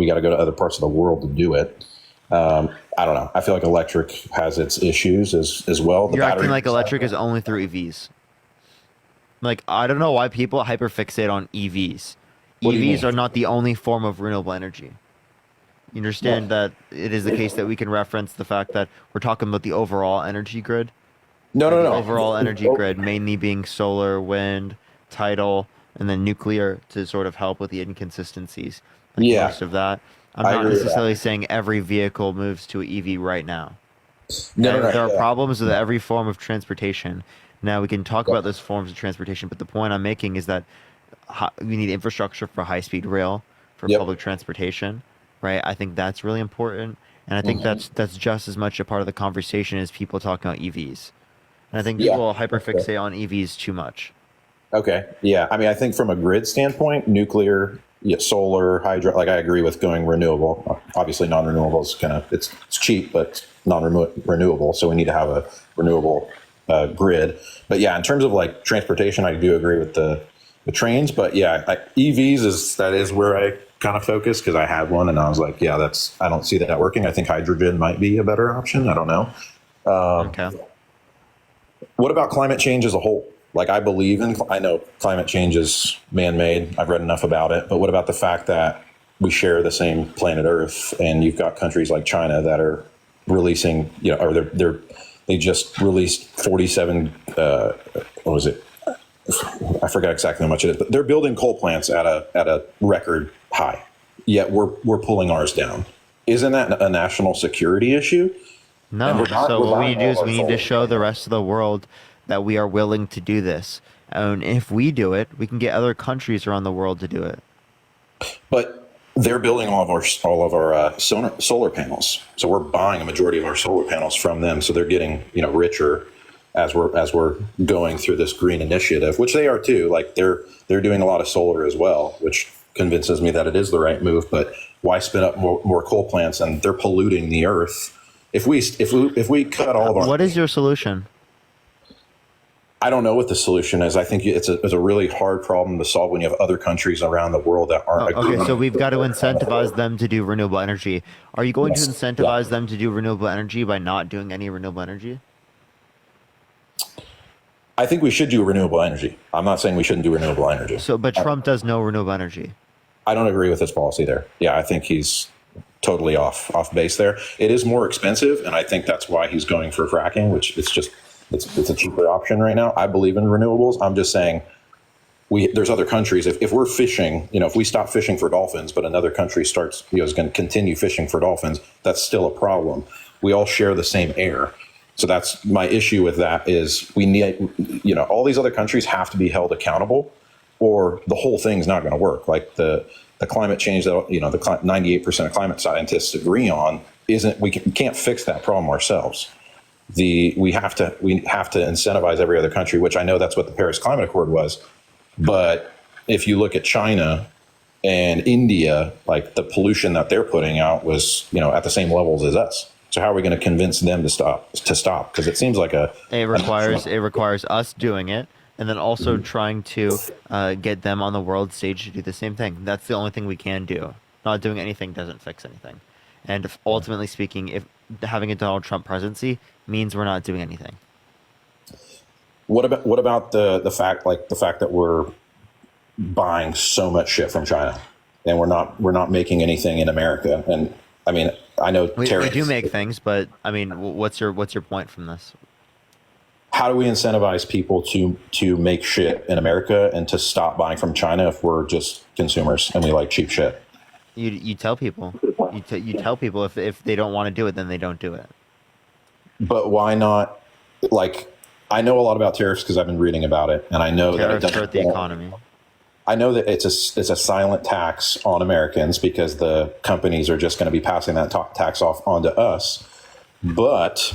got to go to other parts of the world to do it. I don't know. I feel like electric has its issues as well. You're acting like electric is only through EVs. Like, I don't know why people hyperfixate on EVs. What do you EVs mean? are not the only form of renewable energy. You understand that it is the case that we can reference the fact that we're talking about the overall energy grid? No. Overall energy grid, mainly being solar, wind, tidal, and then nuclear to sort of help with the inconsistencies. Like Yeah. most of that. I'm I not agree with necessarily saying every vehicle moves to an EV right now. No. There are Yeah. problems with every form of transportation. Now, we can talk about those forms of transportation, but the point I'm making is that we need infrastructure for high-speed rail, for Yep. public transportation, right? I think that's really important, and I think Mm-hmm. that's just as much a part of the conversation as people talking about EVs. And I think Yeah. people hyperfixate on EVs too much. Okay. Yeah. I mean, I think from a grid standpoint, nuclear, solar, hydro, like I agree with going renewable. Obviously, non-renewable is it's cheap, but it's non-renewable. So we need to have a renewable grid. But yeah, in terms of like transportation, I do agree with the trains. But yeah, EVs is where I kind of focus, because I had one and I was like, yeah, I don't see that working. I think hydrogen might be a better option. I don't know. Okay. What about climate change as a whole? Like, I know climate change is man-made. I've read enough about it. But what about the fact that we share the same planet Earth, and you've got countries like China that are releasing, or they just released 47, what was it? I forgot exactly how much it is, but they're building coal plants at a record high. Yet we're pulling ours down. Isn't that a national security issue? No. So what we need to do is we need to show the rest of the world that we are willing to do this. And if we do it, we can get other countries around the world to do it. But they're building all of our solar panels. So we're buying a majority of our solar panels from them. So they're getting richer as we're going through this green initiative, which they are too. Like they're doing a lot of solar as well, which convinces me that it is the right move. But why spin up more coal plants? And they're polluting the earth. If we cut all of our, what is your solution? I don't know what the solution is. I think it's a really hard problem to solve when you have other countries around the world that aren't. Okay, so we've got to incentivize them to do renewable energy. Are you going to incentivize them to do renewable energy by not doing any renewable energy? I think we should do renewable energy. I'm not saying we shouldn't do renewable energy. But Trump does no renewable energy. I don't agree with his policy there. Yeah, I think he's totally off base there. It is more expensive, and I think that's why he's going for fracking, which it's a cheaper option right now. I believe in renewables. I'm just saying there's other countries. If we're fishing, if we stop fishing for dolphins, but another country starts, is going to continue fishing for dolphins, that's still a problem. We all share the same air. So that's my issue with that is we need, all these other countries have to be held accountable, or the whole thing's not going to work. Like the climate change that, the 98% of climate scientists agree on we can't fix that problem ourselves. We have to incentivize every other country, which I know that's what the Paris Climate Accord was. But if you look at China and India, like the pollution that they're putting out was, at the same levels as us. So how are we going to convince them to stop? Because it seems like it requires us doing it, and then also trying to get them on the world stage to do the same thing. That's the only thing we can do. Not doing anything doesn't fix anything. And ultimately speaking, if having a Donald Trump presidency means we're not doing anything. What about the fact that we're buying so much shit from China, and we're not making anything in America? And I mean, I know we do make things, but I mean, what's your point from this? How do we incentivize people to make shit in America and to stop buying from China if we're just consumers and we like cheap shit? You tell people. You tell people if they don't want to do it, then they don't do it. But why not? Like, I know a lot about tariffs because I've been reading about it, and I know Tariffs that it hurt the economy. I know that it's a silent tax on Americans because the companies are just going to be passing that tax off onto us. But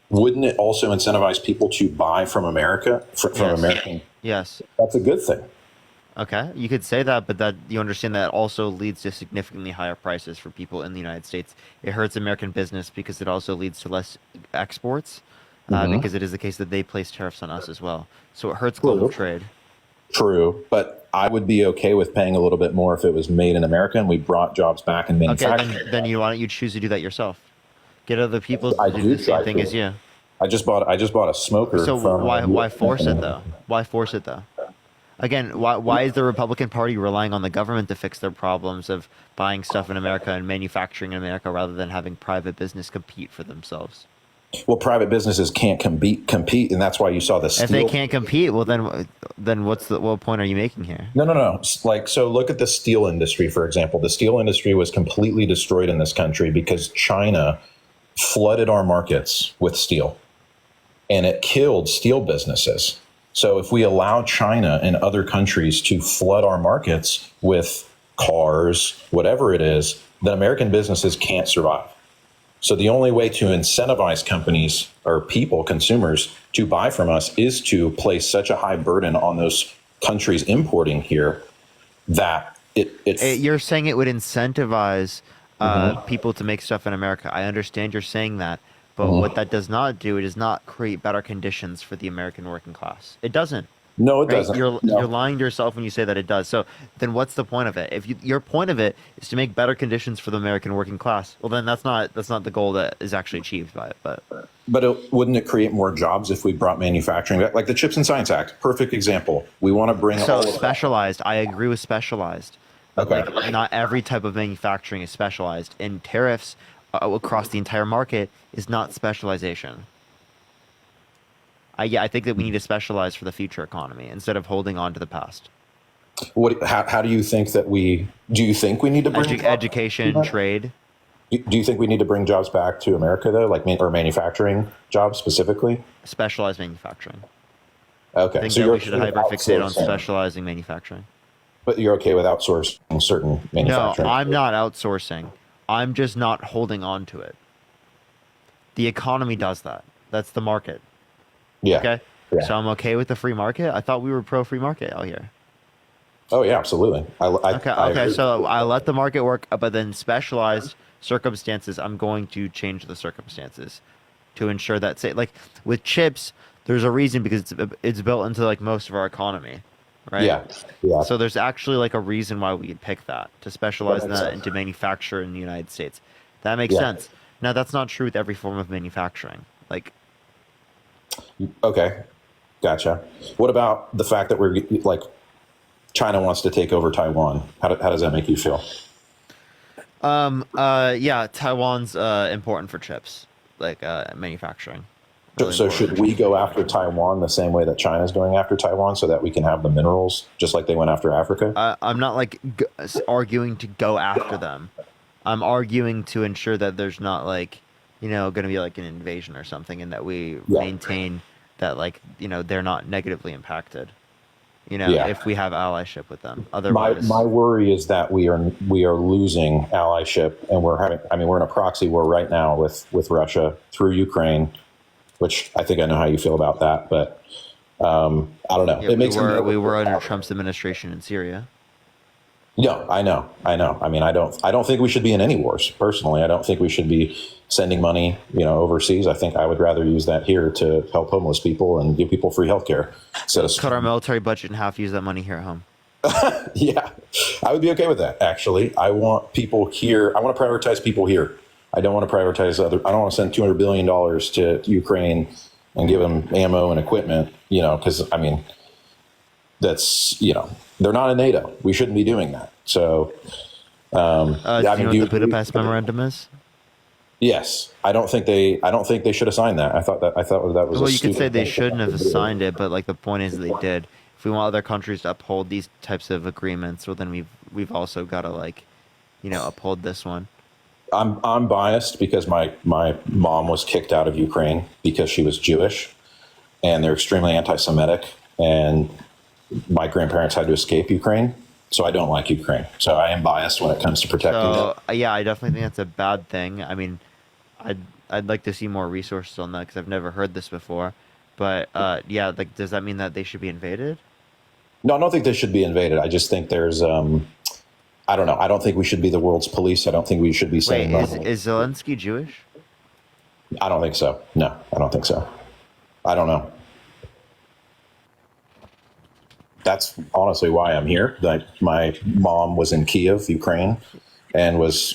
wouldn't it also incentivize people to buy from America, from Yes. American? Yes. That's a good thing. Okay, you could say that, but that you understand that also leads to significantly higher prices for people in the United States. It hurts American business because it also leads to less exports, because it is the case that they place tariffs on us as well. So it hurts global trade. True, but I would be okay with paying a little bit more if it was made in America and we brought jobs back in Okay, manufacturing. then why don't you choose to do that yourself? Get other people to I do do the same try thing to. as you. I just bought a smoker. So from why force it though? Why force it though? Again, why is the Republican Party relying on the government to fix their problems of buying stuff in America and manufacturing in America rather than having private business compete for themselves? Well, private businesses can't compete, and that's why you saw the steel. If they can't compete, well then what point are you making here? No. Like, so look at the steel industry, for example. The steel industry was completely destroyed in this country because China flooded our markets with steel, and it killed steel businesses. So if we allow China and other countries to flood our markets with cars, whatever it is, then American businesses can't survive. So the only way to incentivize companies or people, consumers, to buy from us is to place such a high burden on those countries importing here that You're saying it would incentivize people to make stuff in America. I understand you're saying that, but what that does not do, it does not create better conditions for the American working class. It doesn't. No, it Right? doesn't. You're No. lying to yourself when you say that it does. So then what's the point of it? If your point of it is to make better conditions for the American working class, well then that's not the goal that is actually achieved by it. But wouldn't it create more jobs if we brought manufacturing back? Like the Chips and Science Act, perfect example. We want to bring so all of specialized, I agree with specialized. But Okay. like not every type of manufacturing is specialized, and tariffs across the entire market is not specialization. I think that we need to specialize for the future economy instead of holding on to the past. How do you think that do you think we need to bring Education, trade. Do you think we need to bring jobs back to America though, like or manufacturing jobs specifically? Specialized manufacturing. Okay, I think so that you're we should hyperfixate on outsourcing. specializing manufacturing. But you're okay with outsourcing certain No, manufacturing? I'm not outsourcing. I'm just not holding on to it. The economy does that. That's the market. Yeah. Okay. Yeah. So I'm okay with the free market. I thought we were pro free market out here. Oh yeah, absolutely. Okay. I Okay. agree. So I let the market work, but then specialized circumstances, I'm going to change the circumstances to ensure that, say, like with chips, there's a reason because it's built into like most of our economy, right? Yeah. So there's actually like a reason why we'd pick that to specialize That makes that sense. into manufacture in the United States. That makes Yeah. sense. Now that's not true with every form of manufacturing. Like, Okay, gotcha. What about the fact that we're like China wants to take over Taiwan? How does that make you feel? yeah, Taiwan's important for chips, like manufacturing. Really So important should for we chips go manufacturing. after Taiwan the same way that China's going after Taiwan, so that we can have the minerals just like they went after Africa? I'm not like arguing to go after them. I'm arguing to ensure that there's not like, going to be like an invasion or something, and that we maintain that like, they're not negatively impacted. Yeah. If we have allyship with them. Otherwise, My worry is that we are losing allyship, and we're in a proxy war right now with Russia through Ukraine, which I think I know how you feel about that, but I don't know. yeah, It makes we were under Trump's administration in Syria. No, I know. I mean, I don't think we should be in any wars. Personally, I don't think we should be sending money, overseas. I think I would rather use that here to help homeless people and give people free healthcare. Cut our military budget in half. Use that money here at home. Yeah, I would be okay with that. Actually, I want people here. I want to prioritize people here. I don't want to prioritize I don't want to send $200 billion to Ukraine and give them ammo and equipment. Because that's they're not in NATO. We shouldn't be doing that. So, Do you know what the Budapest Memorandum is? Yes, I don't think they should have signed that. I thought that was. Well, you could say they shouldn't have signed it, but like the point is they did. If we want other countries to uphold these types of agreements, well, then we've also got to uphold this one. I'm biased because my mom was kicked out of Ukraine because she was Jewish, and they're extremely anti-Semitic. And my grandparents had to escape Ukraine, so I don't like Ukraine. So I am biased when it comes to protecting So it. yeah, I definitely think that's a bad thing. I mean, I'd like to see more resources on that because I've never heard this before. But yeah, like, does that mean that they should be invaded? No, I don't think they should be invaded. I just think there's, I don't know. I don't think we should be the world's police. I don't think we should be Wait, saying is Zelensky Jewish? I don't think so. No, I don't think so. I don't know. That's honestly why I'm here. Like, my mom was in Kiev, Ukraine, and was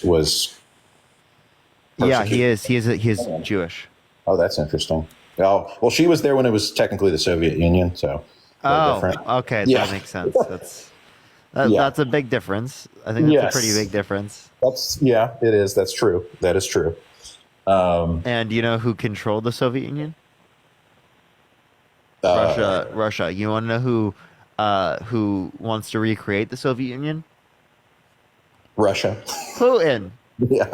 Yeah, he persecuted. is. He is Jewish. Oh, that's interesting. Well, she was there when it was technically the Soviet Union, so they're different. Okay, Yeah. that makes sense. Yeah. That's a big difference. I think that's a pretty big difference. It is. That's true. That is true. And you know who controlled the Soviet Union? Russia. You want to know who wants to recreate the Soviet Union? Russia. Putin. Yeah.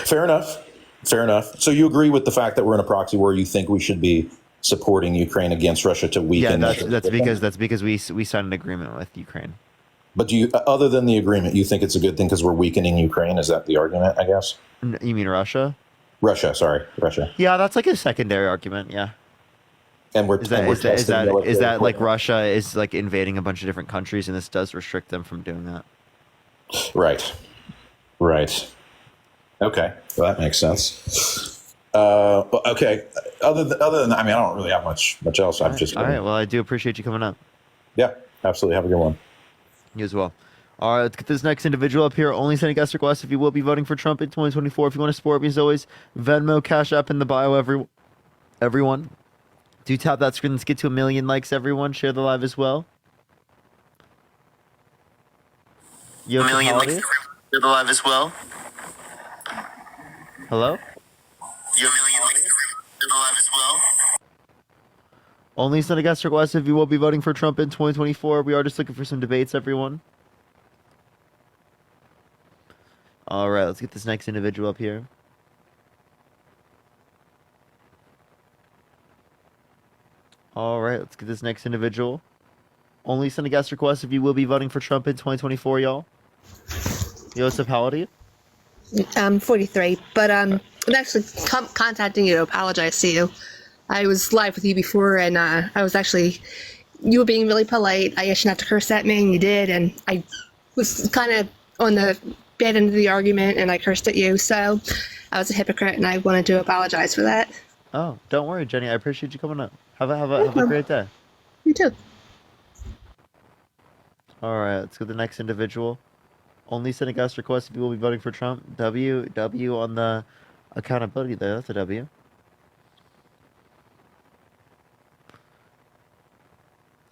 Fair enough. So you agree with the fact that we're in a proxy war? You think we should be supporting Ukraine against Russia to weaken? Yeah, that's because we signed an agreement with Ukraine. But do you, other than the agreement, you think it's a good thing because we're weakening Ukraine? Is that the argument? I guess. You mean Russia? Russia. Yeah, that's like a secondary argument. Yeah. And we're is testing military that like equipment. Russia is like invading a bunch of different countries, and this does restrict them from doing that. Right. Okay, well, that makes sense. Okay. Other than I mean, I don't really have much else. I've just All right. Well, I do appreciate you coming up. Yeah, absolutely. Have a good one. You as well. All right, let's get this next individual up here. Only sending guest requests if you will be voting for Trump in 2024. If you want to support me, as always, Venmo, Cash App in the bio. Everyone, do tap that screen. Let's get to 1 million likes. Everyone, share the live as well. Yo, 1 million likes. Share the live as well. Hello. Yo, 1 million likes. Share the live as well. Only sending guest requests if you will be voting for Trump in 2024. We are just looking for some debates, everyone. All right, let's get this next individual up here. All right, let's get this next individual. Only send a guest request if you will be voting for Trump in 2024, y'all. Yo, what's up? How old are you? I'm 43, but I'm actually contacting you to apologize to you. I was live with you before, and I was actually, you were being really polite. I asked you not to curse at me, and you did, and I was kind of on the bad end of the argument, and I cursed at you, so I was a hypocrite, and I wanted to apologize for that. Oh, don't worry, Jenny. I appreciate you coming up. Have a great day. You too. All right, let's go to the next individual. Only send a guest request if you will be voting for Trump. W on the accountability there. That's a W.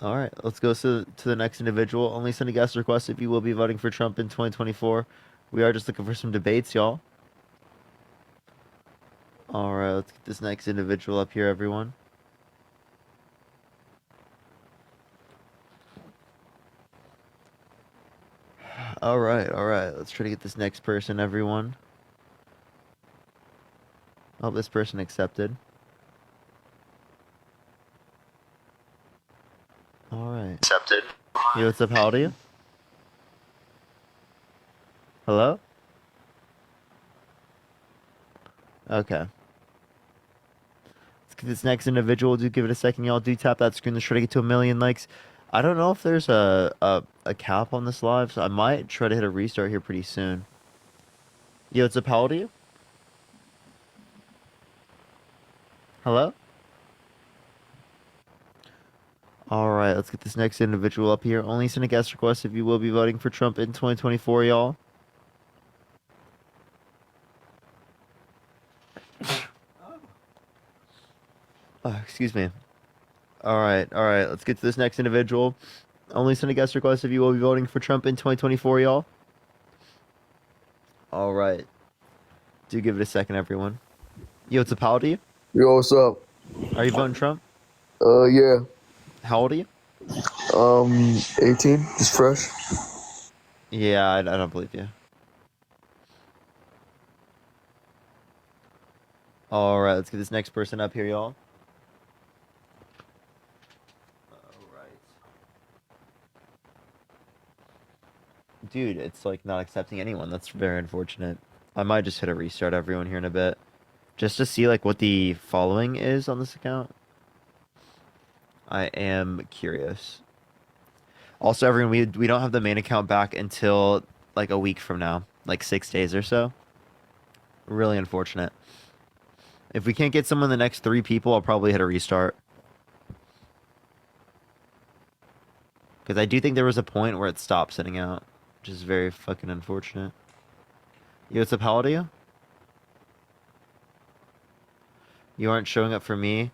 All right, let's go to the next individual. Only send a guest request if you will be voting for Trump in 2024. We are just looking for some debates, y'all. All right, let's get this next individual up here, everyone. All right. Let's try to get this next person, everyone. Oh, this person accepted. All right. Accepted. Yo, what's up? How old are you? Hello? Okay. Let's get this next individual. Do give it a second, y'all. Do tap that screen. Let's try to get to 1 million likes. I don't know if there's a cap on this live, so I might try to hit a restart here pretty soon. Yo, what's up? How old are you? Hello? All right, let's get this next individual up here. Only send a guest request if you will be voting for Trump in 2024, y'all. Oh, excuse me. All right. Let's get to this next individual. Only send a guest request if you will be voting for Trump in 2024, y'all. All right. Do give it a second, everyone. Yo, what's up? How old are you? Yo, what's up? Are you voting Trump? Yeah. How old are you? 18, just fresh. Yeah, I don't believe you. All right, let's get this next person up here, y'all. dude, it's like not accepting anyone. That's very unfortunate. I might just hit a restart everyone here in a bit, just to see like what the following is on this account. I am curious. Also, everyone, we don't have the main account back until like a week from now, like 6 days or so. Really unfortunate. If we can't get someone the next 3 people, I'll probably hit a restart. Because I do think there was a point where it stopped sitting out, which is very fucking unfortunate. Yo, what's up? How old are you? You aren't showing up for me?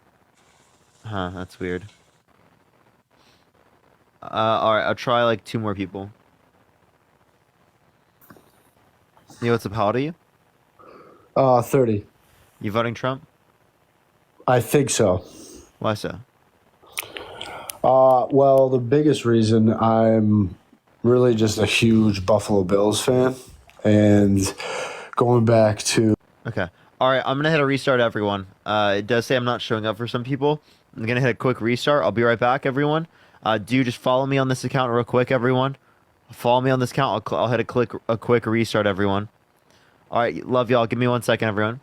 Huh, that's weird. Alright, I'll try like 2 more people. Yo, what's up? How old are you? 30. You voting Trump? I think so. Why so? Well, the biggest reason, I'm really just a huge Buffalo Bills fan. And going back to... Okay. Alright, I'm gonna hit a restart, everyone. It does say I'm not showing up for some people. I'm gonna hit a quick restart. I'll be right back, everyone. Do just follow me on this account real quick, everyone. Follow me on this account. I'll hit a quick restart, everyone. Alright, love y'all. Give me 1 second, everyone.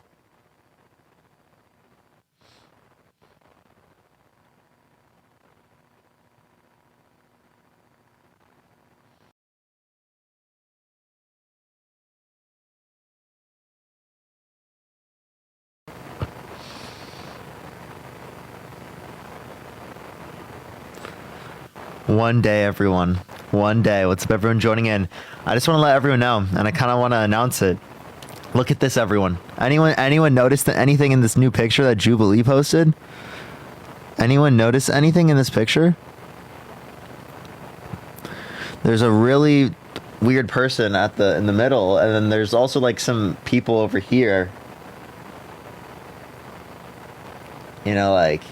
One day, everyone. One day. What's up, everyone joining in? I just want to let everyone know, and I kind of want to announce it. Look at this, everyone. Anyone noticed anything in this new picture that Jubilee posted? Anyone notice anything in this picture? There's a really weird person in the middle, and then there's also like some people over here. You know, like...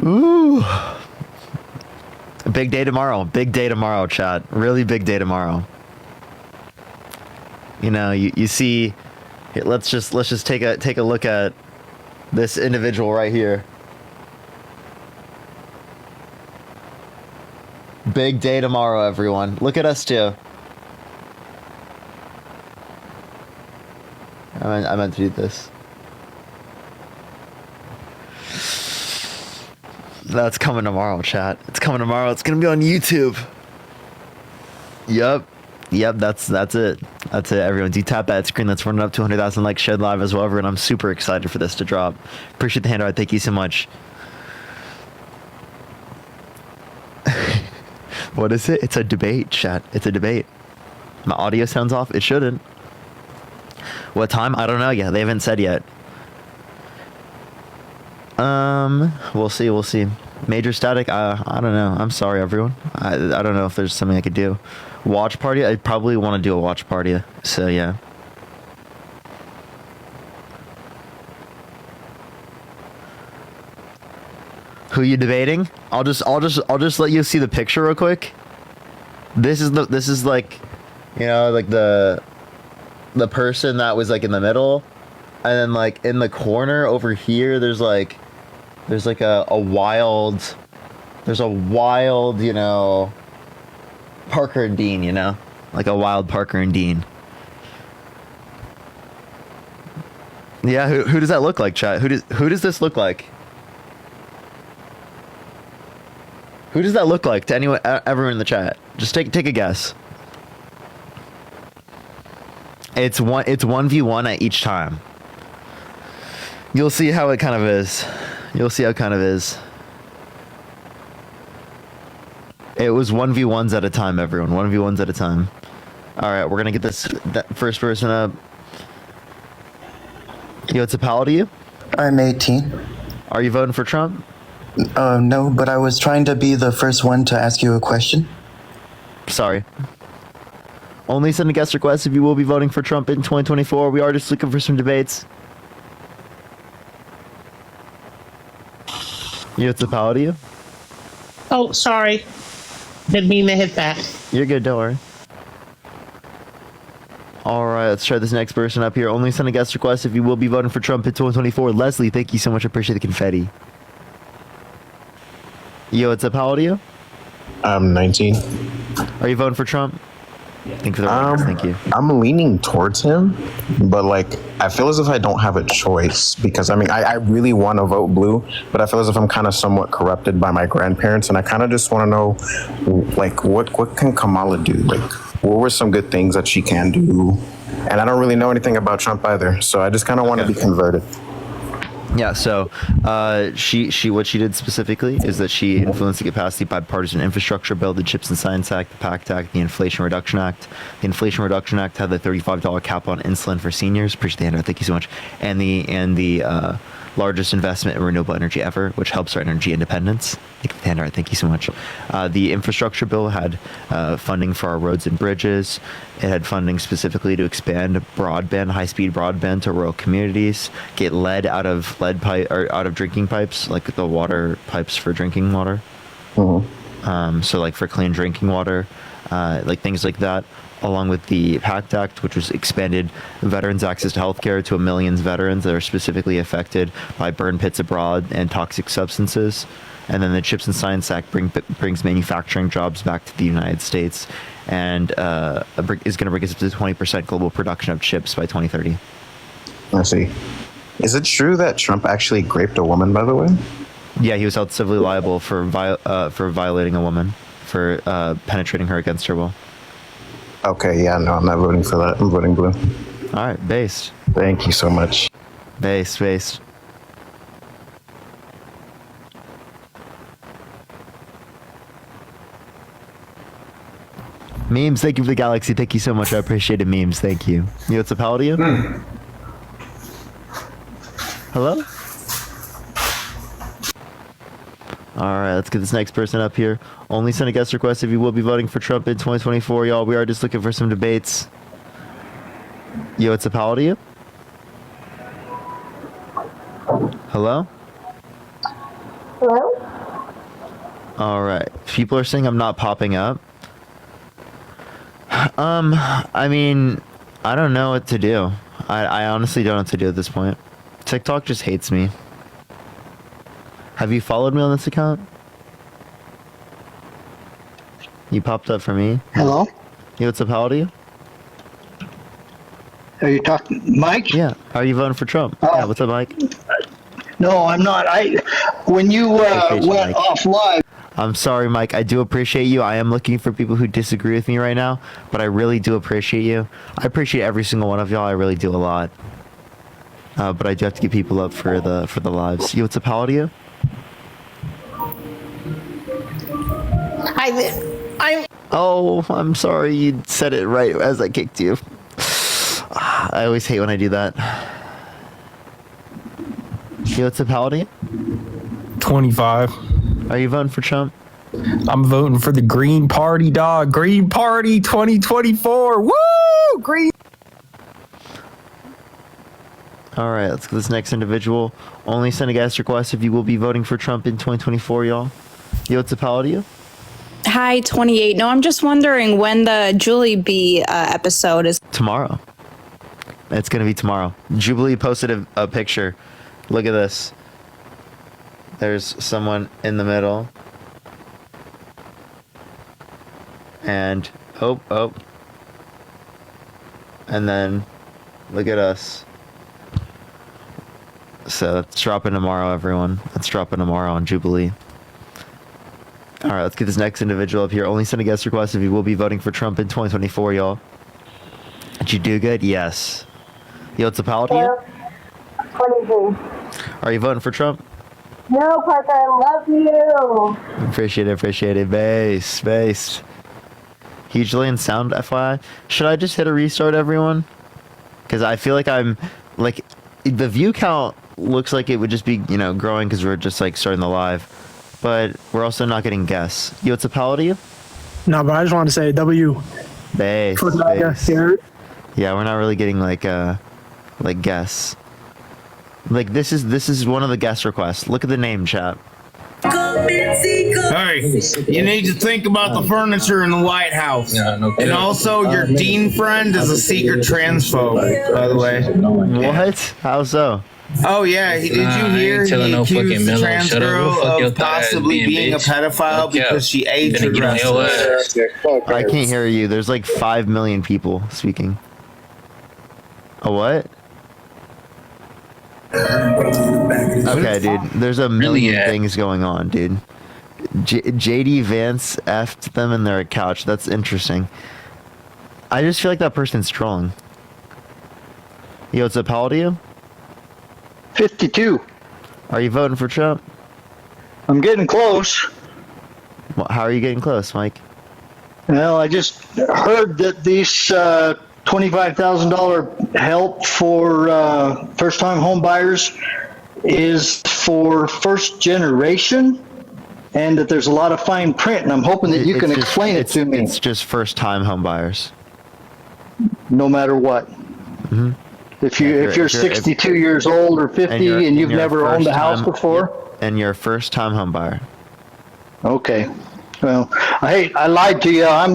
Ooh. Big day tomorrow. Big day tomorrow, chat. Really big day tomorrow. You know, you see, here, let's just take a look at this individual right here. Big day tomorrow, everyone. Look at us too. I meant to do this. That's coming tomorrow, chat. It's coming tomorrow. It's gonna be on YouTube. Yep, that's it. That's it, everyone. Do tap that screen that's running up 200,000 likes, shared live as well, everyone. I'm super excited for this to drop. Appreciate the handout. Thank you so much. What is it? It's a debate, chat. It's a debate. My audio sounds off. It shouldn't. What time? I don't know yet. They haven't said yet. We'll see. Major static, I don't know. I'm sorry, everyone. I don't know if there's something I could do. Watch party? I probably want to do a watch party. So, yeah. Who you debating? I'll just let you see the picture real quick. This is like, you know, like the person that was like in the middle, and then like in the corner over here, there's like a wild, you know, Parker and Dean, you know, like a wild Parker and Dean. Yeah, who does that look like, chat? Who does this look like? Who does that look like to anyone, everyone in the chat? Just take a guess. It's 1v1 at each time. You'll see how it kind of is. You'll see how it kind of is. It was 1v1s at a time, everyone. 1v1s at a time. Alright, we're gonna get that first person up. Yo, it's a pal to you? I'm 18. Are you voting for Trump? No, but I was trying to be the first one to ask you a question. Sorry. Only send a guest request if you will be voting for Trump in 2024. We are just looking for some debates. Yo, it's a pal to you? Oh, sorry. Didn't mean to hit that. You're good, don't worry. Alright, let's try this next person up here. Only send a guest request if you will be voting for Trump in 2024. Leslie, thank you so much. I appreciate the confetti. Yo, it's a pal to you? I'm 19. Are you voting for Trump? Thank you for the remarks. Thank you. I'm leaning towards him, but like I feel as if I don't have a choice because I mean I really want to vote blue, but I feel as if I'm kind of somewhat corrupted by my grandparents, and I kind of just want to know like what can Kamala do? Like what were some good things that she can do? And I don't really know anything about Trump either, so I just kind of want to be converted. Yeah, so she what she did specifically is that she influenced the capacity bipartisan infrastructure bill, the Chips and Science Act, the PACT Act, the Inflation Reduction Act. The Inflation Reduction Act had the $35 cap on insulin for seniors. Appreciate the handout, thank you so much. And the largest investment in renewable energy ever, which helps our energy independence. Thank you so much. The infrastructure bill had funding for our roads and bridges. It had funding specifically to expand broadband, high-speed broadband to rural communities, get lead out of drinking pipes, like the water pipes for drinking water. So like for clean drinking water, like things like that. Along with the PACT Act, which was expanded veterans' access to healthcare to 1 million veterans that are specifically affected by burn pits abroad and toxic substances. And then the Chips and Science Act brings manufacturing jobs back to the United States and is going to bring us up to 20% global production of chips by 2030. I see. Is it true that Trump actually raped a woman, by the way? Yeah, he was held civilly liable for violating a woman, for penetrating her against her will. Okay, yeah, no, I'm not voting for that. I'm voting blue. All right, based. Thank you so much. Based. Memes, thank you for the galaxy. Thank you so much. I appreciate it. Memes, thank you. You know what's up, how old are you? Hello? Alright, let's get this next person up here. Only send a guest request if you will be voting for Trump in 2024, y'all. We are just looking for some debates. Yo, what's up, how old are you? Hello? Hello? Alright. People are saying I'm not popping up. I mean, I don't know what to do. I honestly don't know what to do at this point. TikTok just hates me. Have you followed me on this account? You popped up for me. Hello? Yo, what's up, how old are you? Are you talking, Mike? Yeah. Are you voting for Trump? Yeah, what's up, Mike? No, I'm not. When you went off live. I'm sorry, Mike. I do appreciate you. I am looking for people who disagree with me right now, but I really do appreciate you. I appreciate every single one of y'all. I really do a lot. But I do have to get people up for the lives. Yo, what's up, how old are you? Oh, I'm sorry. You said it right as I kicked you. I always hate when I do that. Yo, what's up, how old are you? 25. Are you voting for Trump? I'm voting for the Green Party, dog. Green Party 2024. Woo! Green. All right, let's get this next individual. Only send a guest request if you will be voting for Trump in 2024, y'all. Yo, what's up, how old are you? Hi, 28. No, I'm just wondering when the Julie B episode is. Tomorrow. It's going to be tomorrow. Jubilee posted a picture. Look at this. There's someone in the middle. And, oh. And then, look at us. So, it's dropping tomorrow, everyone. It's dropping tomorrow on Jubilee. Alright, let's get this next individual up here. Only send a guest request if you will be voting for Trump in 2024, y'all. Did you do good? Yes. Yo, what's up, how old are you? 23. Are you voting for Trump? No, Parker, I love you. Appreciate it. Based. Hugely in sound, FYI. Should I just hit a restart, everyone? Because I feel like I'm, like, the view count looks like it would just be, growing because we're just, like, starting the live. But we're also not getting guests. Yo, what's up, how old are you? No, but I just want to say W. Base. Yeah, we're not really getting, like guests. Like, this is one of the guest requests. Look at the name, chat. Hey, you need to think about the furniture in the White House. And also, your dean friend is a secret transphobe, by the way. What? How so? Oh yeah, did you hear he accused the trans girl of possibly being a pedophile because she ate her dresses? I can't hear you. There's like 5 million people speaking. A what? Okay, dude. There's a million things going on, dude. JD Vance effed them in their couch. That's interesting. I just feel like that person's trolling. Yo, what's up? How old are you? 52. Are you voting for Trump? I'm getting close. Well, how are you getting close, Mike? Well, I just heard that these $25,000 help for first-time home buyers is for first generation, and that there's a lot of fine print, and I'm hoping that you can explain it to me. It's just first-time home buyers. No matter what. Mm-hmm. If you're 62 years old or 50 and you've never owned a house before, and you're a first-time home buyer. Okay. Well, I lied to you. I'm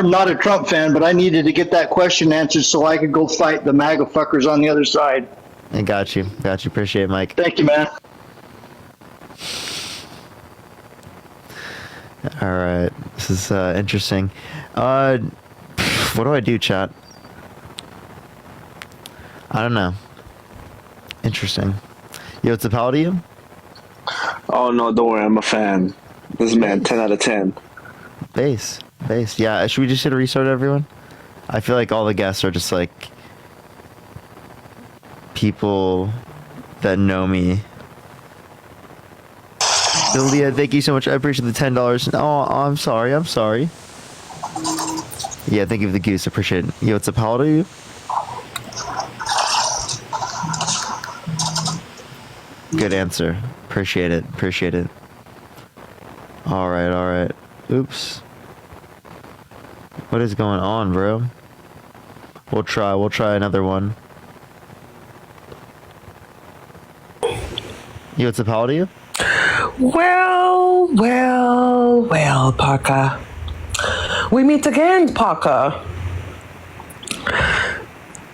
not a Trump fan, but I needed to get that question answered so I could go fight the MAGA fuckers on the other side. I got you. Appreciate it, Mike. Thank you, man. All right. This is interesting. What do I do, chat? I don't know. Interesting. Yo, what's up? How old are you? Oh, no, don't worry. I'm a fan. This man, 10 out of 10. Base. Yeah, should we just hit a restart, everyone? I feel like all the guests are just like people that know me. Lilia, thank you so much. I appreciate the $10. Oh, I'm sorry. Yeah, thank you for the goose. I appreciate it. Yo, what's up? How old are you? Good answer. Appreciate it. All right. Oops. What is going on, bro? We'll try another one. Yo, what's up? How old are you? Well, Parker. We meet again, Parker.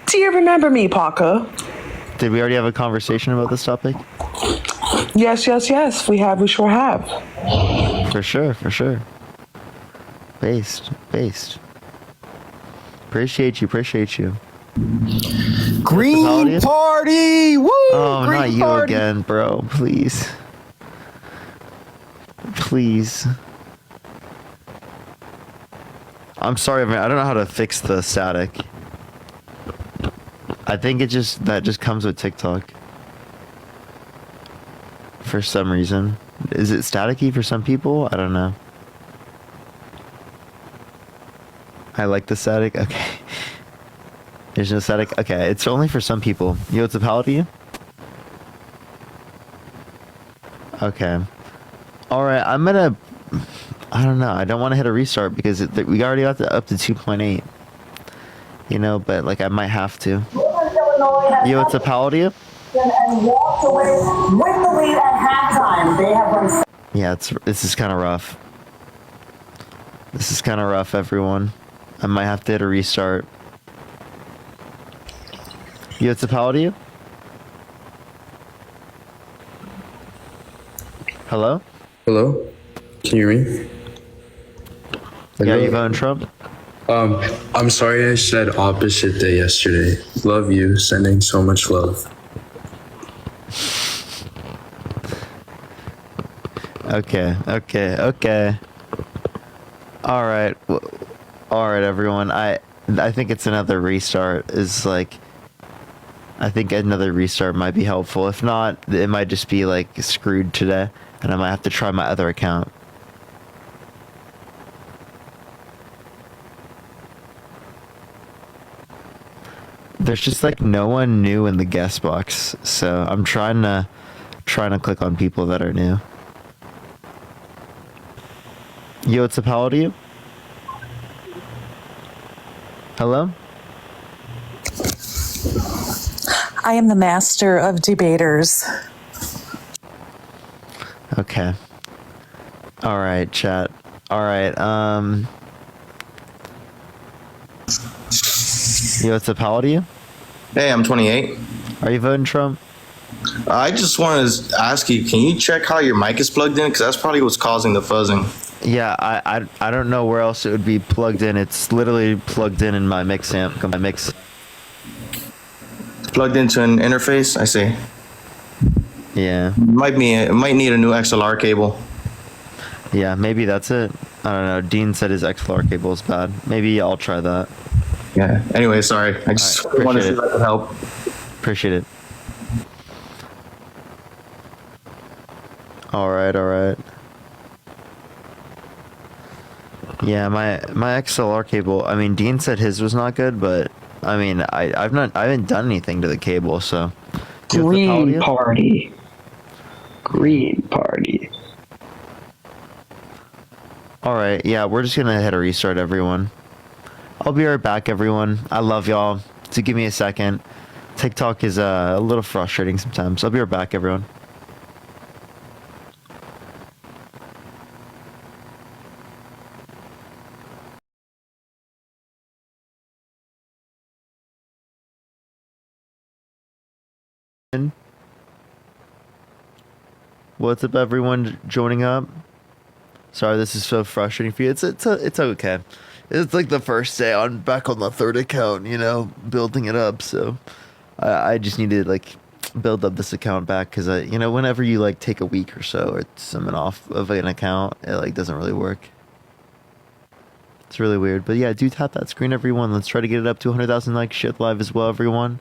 Do you remember me, Parker? Did we already have a conversation about this topic? Yes. We sure have. For sure. Based. Appreciate you. Green Party! Woo! Oh, Green not you Party. again, bro. Please. I'm sorry, man. I don't know how to fix the static. I think that just comes with TikTok. For some reason. Is it staticky for some people? I don't know. I like the static. Okay. There's no static. Okay, it's only for some people. Yo, what's up? How old are you? Okay. Alright, I don't know. I don't want to hit a restart because we already got up to 2.8. You know, but like I might have to. Yo, what's up? How old are you? And walked away with the lead at halftime. They have run. Yeah, this is kind of rough. Everyone. I might have to hit a restart. Yo, what's up? How old are you? Hello? Can you hear me? Yeah, you voting Trump? I'm sorry I said opposite day yesterday. Love you. Sending so much love. Okay. All right, everyone. I think it's another restart I think another restart might be helpful. If not, it might just be like screwed today, and I might have to try my other account. There's just like no one new in the guest box, so I'm trying to click on people that are new. Yo, what's up? How old are you? Hello? I am the master of debaters. Okay. All right, chat. All right. Yo, what's up? How old are you? Hey, I'm 28. Are you voting Trump? I just want to ask you, can you check how your mic is plugged in? Because that's probably what's causing the fuzzing. Yeah, I don't know where else it would be plugged in. It's literally plugged in my mix amp. My mix. It's plugged into an interface, I see. Yeah. It might need a new XLR cable. Yeah, maybe that's it. I don't know. Dean said his XLR cable is bad. Maybe I'll try that. Yeah. Anyway, sorry. I just wanted to see if I could help. Appreciate it. All right. Yeah, my XLR cable. I mean, Dean said his was not good, but I mean, I haven't done anything to the cable, so. Green party. Green party. All right, yeah, we're just gonna hit a restart, everyone. I'll be right back, everyone. I love y'all. So give me a second. TikTok is a little frustrating sometimes. I'll be right back, everyone. What's up, everyone joining up? Sorry, this is so frustrating for you. It's okay. It's like the first day. I'm back on the third account, you know, building it up. So I just need to like build up this account back because whenever you like take a week or so or something off of an account, it like doesn't really work. It's really weird. But yeah, do tap that screen, everyone. Let's try to get it up to 100,000 likes. Shit live as well, everyone.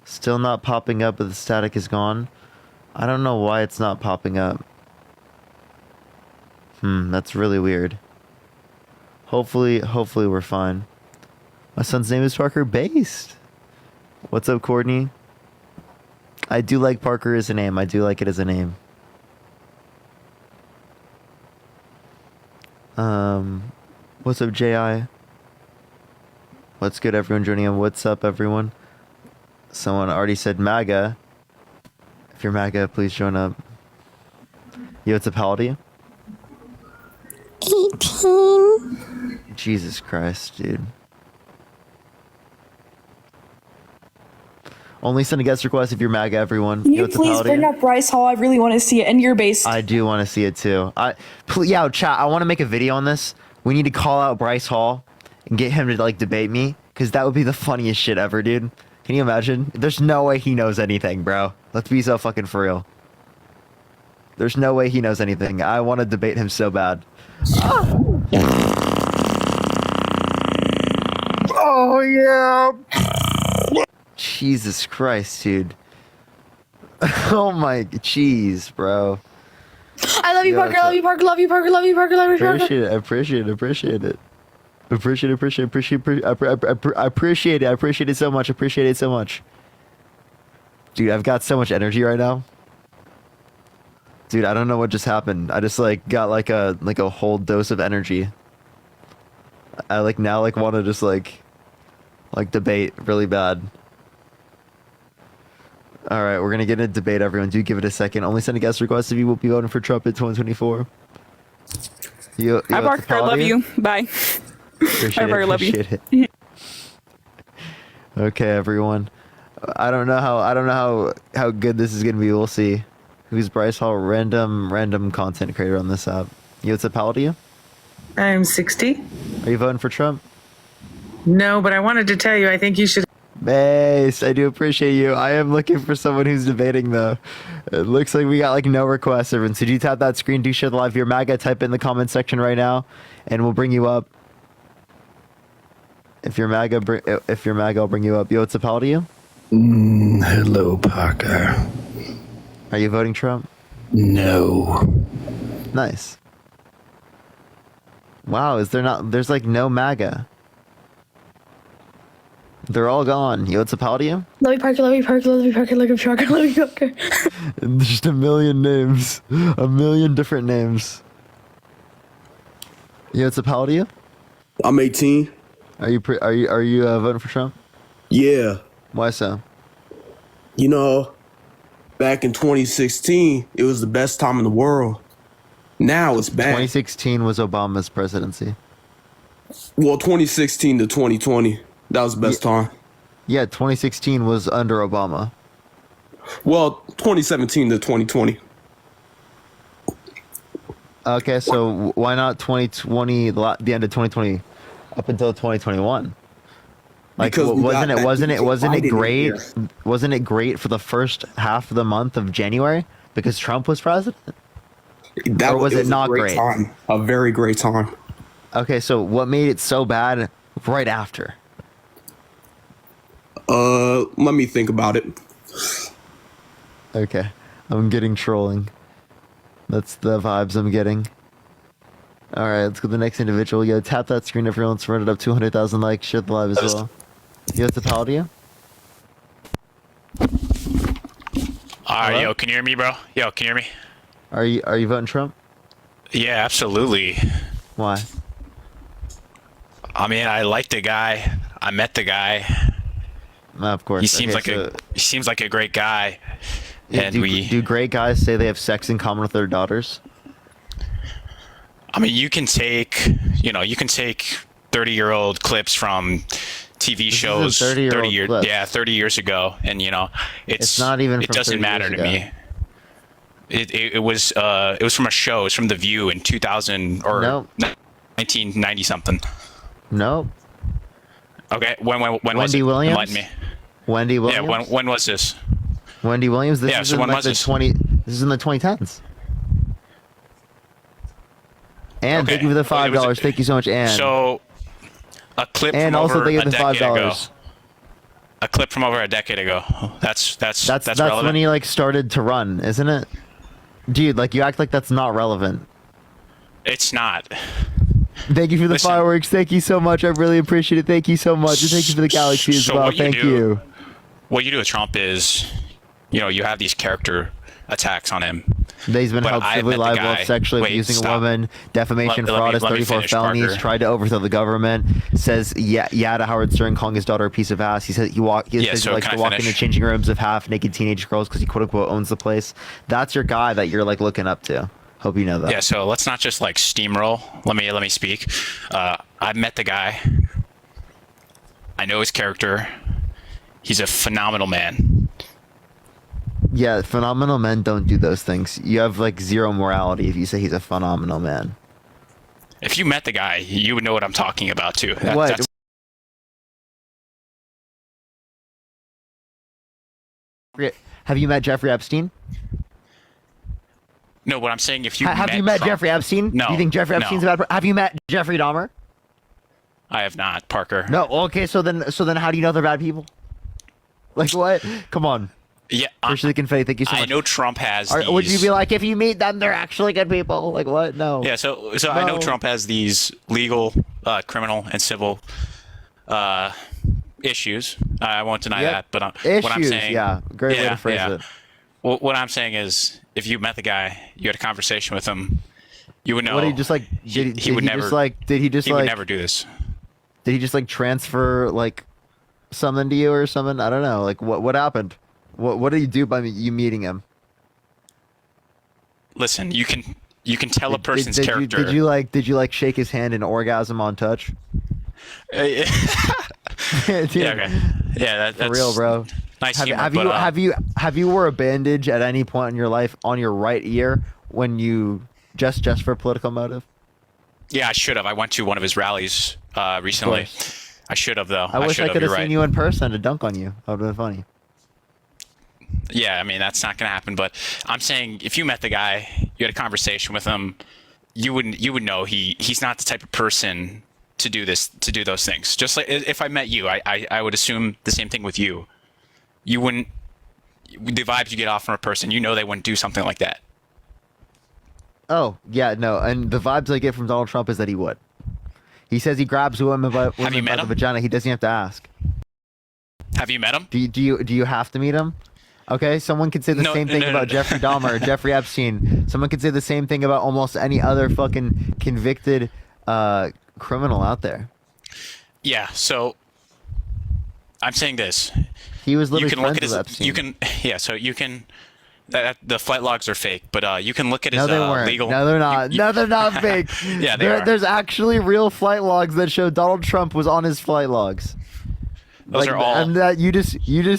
Still not popping up, but the static is gone. I don't know why it's not popping up. That's really weird. Hopefully we're fine. My son's name is Parker Based. What's up, Courtney? I do like Parker as a name. I do like it as a name. What's up, J.I.? What's good, everyone joining in? What's up, everyone? Someone already said MAGA. If you're MAGA, please join up. Yo, what's up, how old are you? 18. Jesus Christ, dude. Only send a guest request if you're MAGA, everyone. Can you please bring up Bryce Hall? I really want to see it. And you're based. I do want to see it too. Yeah, chat, I want to make a video on this. We need to call out Bryce Hall and get him to like debate me, because that would be the funniest shit ever, dude. Can you imagine? There's no way he knows anything, bro. Let's be so fucking for real. There's no way he knows anything. I want to debate him so bad. Oh, yeah. Jesus Christ, dude. Oh my jeez, bro. I love you, Parker. I love you, Parker. Love you, Parker. Love you, Parker. Love you, Parker. Appreciate it. Appreciate it so much. Appreciate it so much. Dude, I've got so much energy right now. Dude, I don't know what just happened. I just like got like a whole dose of energy. I like now like want to just like debate really bad. All right, we're gonna get in a debate. Everyone, do give it a second. Only send a guest request if you will be voting for Trump in 2024. Hi, Parker. I love you. Bye. Appreciate it. Okay, everyone. I don't know how good this is gonna be. We'll see. Who's Bryce Hall? Random content creator on this app. What's up, how old are you? I'm 60. Are you voting for Trump? No, but I wanted to tell you, I think you should. Base, I do appreciate you. I am looking for someone who's debating, though. It looks like we got like no requests, everyone. So you tap that screen, do share the live. If you're MAGA, type it in the comment section right now, and we'll bring you up. If you're MAGA, I'll bring you up. Yo, what's up, how old are you? Hello, Parker. Are you voting Trump? No. Nice. Wow, there's like no MAGA. They're all gone. Yo, what's up, how old are you? Love you, Parker. Love you, Parker. Love you, Parker. Love you, Parker. Love you, Parker. Just a million names. A million different names. Yo, what's up, how old are you? I'm 18. Are you voting for Trump? Yeah. Why so? You know, back in 2016, it was the best time in the world. Now it's bad. 2016 was Obama's presidency. Well, 2016 to 2020, that was the best time. Yeah, 2016 was under Obama. Well, 2017 to 2020. Okay, so why not 2020? The end of 2020 up until 2021? Like, Because we got that wasn't Biden it in great? here. Wasn't it great for the first half of the month of January because Trump was president? Or was it it not a great great? time? A very great time. Okay, so what made it so bad right after? Let me think about it. Okay, I'm getting trolling. That's the vibes I'm getting. All right, let's go to the next individual. Yo, tap that screen, everyone. Run it up 200,000 likes. Share the live as well. Yo, it's a pal to you. Alright, yo, can you hear me, bro? Yo, can you hear me? Are you voting Trump? Yeah, absolutely. Why? I mean, I like the guy. I met the guy. Of course. He seems like a great guy. And do great guys say they have sex in common with their daughters? I mean, you can take 30-year-old clips from TV shows 30 years ago, and it's not even. It doesn't matter to me. It was from a show. It was from The View in 2000 or 1990 something. No. Okay, when was Wendy it? Williams? Enlighten me. Wendy Williams. Yeah, when was this? Wendy Williams. This Yeah, is so in when like was the this? 20. This is in the 2010s. And thank you for the $5. Thank you so much, Ann. So, a clip and from also over thank you a for the decade ago. $5. A clip from over a decade ago. That's relevant. when he like started to run, isn't it? Dude, like you act like that's not relevant. It's not. Thank you for the fireworks. Thank you so much. I really appreciate it. Thank you so much. And thank you for the galaxy as well. Thank you. What you do with Trump is, you have these character attacks on him. He's been held civilly liable of sexually abusing a woman, defamation, fraud, has 34 felonies, Parker. tried to overthrow the government, says yeah to Howard Stern, calling his daughter a piece of ass. He says he likes to walk into changing rooms of half-naked teenage girls because he quote-unquote owns the place. That's your guy that you're like looking up to. Hope you know that. Yeah, so let's not just like steamroll. Let me speak. I've met the guy. I know his character. He's a phenomenal man. Yeah, phenomenal men don't do those things. You have like zero morality if you say he's a phenomenal man. If you met the guy, you would know what I'm talking about too. What? Have you met Jeffrey Epstein? No, what I'm saying, if you have you met Trump, Jeffrey Epstein? No. Do you think Jeffrey Epstein's a bad person? Have you met Jeffrey Dahmer? I have not, Parker. No. Okay, so then how do you know they're bad people? Like what? Come on. Yeah, Appreciate the confetti. Thank you so much. I know Trump has. Would you be like, if you meet them, they're actually good people? Like what? No. Yeah. So No. I know Trump has these legal, criminal, and civil issues. I won't deny that. But what I'm saying, great way to phrase it. Well, what I'm saying is, if you met the guy, you had a conversation with him, you would know. What, he just like he would never do this. Did he just like transfer like something to you or something? I don't know. Like what happened? What did he do by you meeting him? Listen, you can tell a person's character. Did you like shake his hand and orgasm on touch? Dude, yeah, okay. Yeah, that's for real, bro. Nice have, humor, have you wore a bandage at any point in your life on your right ear when you just for political motive? Yeah, I should have. I went to one of his rallies recently. I should have though. I wish I could have seen you in person to dunk on you. That would have been funny. Yeah, I mean that's not gonna happen. But I'm saying if you met the guy, you had a conversation with him, you would know he's not the type of person to do those things. Just like if I met you, I would assume the same thing with you. You wouldn't. The vibes you get off from a person, they wouldn't do something like that. Oh yeah, no, and the vibes I get from Donald Trump is that he would. He says he grabs women by the vagina. He doesn't have to ask. Have you met him? Do you have to meet him? Okay, someone could say the same thing about Jeffrey Dahmer or Jeffrey Epstein. Someone could say the same thing about almost any other fucking convicted criminal out there. Yeah, so I'm saying this. He was literally you can look at friends with Epstein. So you can. The flight logs are fake, but you can look at his No, they weren't. legal. No, they're not. No, they're not fake. Yeah, they are. There's actually real flight logs that show Donald Trump was on his flight logs. Those are all. And that you just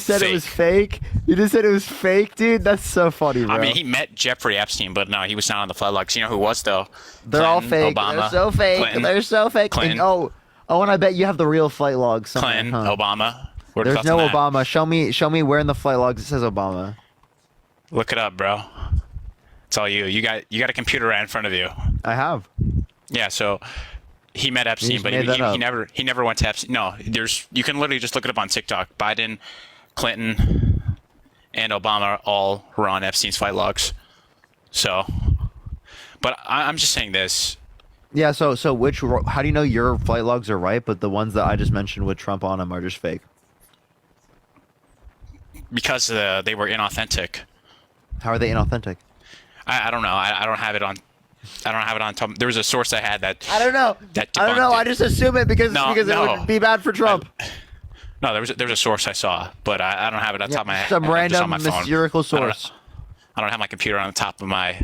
said fake. it was fake. You just said it was fake, dude. That's so funny, bro. I mean, he met Jeffrey Epstein, but no, he was not on the floodlogs. You know who was though? They're all Clinton, fake. Obama, They're so fake. Clinton, They're so fake. Clinton, And, and I bet you have the real flight logs. Clinton, Obama. What are your There's thoughts no on that? Obama. Show me where in the flight logs it says Obama. Look it up, bro. It's all you. You got a computer right in front of you. I have. Yeah, so he met Epstein, but he never went to Epstein. No, you can literally just look it up on TikTok. Biden, Clinton, and Obama all were on Epstein's flight logs. So, but I'm just saying this. Yeah. So how do you know your flight logs are right, but the ones that I just mentioned with Trump on them are just fake? Because they were inauthentic. How are they inauthentic? I don't know. I don't have it on. I don't have it on top. There was a source I had that. I don't know. I don't know. I just assume it because it would be bad for Trump. No, there was a source I saw, but I don't have it on top of my head. Some random on my mystical source. I don't have my computer on the top of my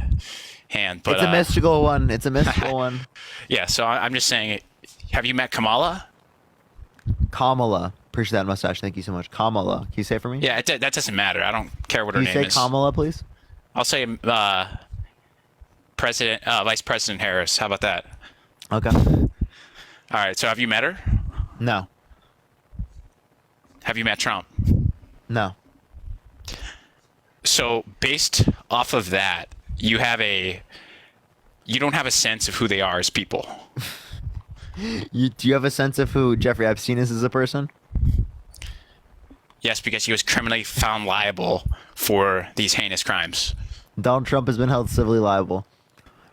hand, but it's a mystical one. It's a mystical one. Yeah, so I'm just saying. Have you met Kamala? Kamala. Appreciate that mustache. Thank you so much. Kamala. Can you say it for me? Yeah, that doesn't matter. I don't care what her name is. Can you say Kamala, please? I'll say Vice President Harris. How about that? Okay. All right. So have you met her? No. Have you met Trump? No. So based off of that, you don't have a sense of who they are as people. Do you have a sense of who Jeffrey Epstein is as a person? Yes, because he was criminally found liable for these heinous crimes. Donald Trump has been held civilly liable.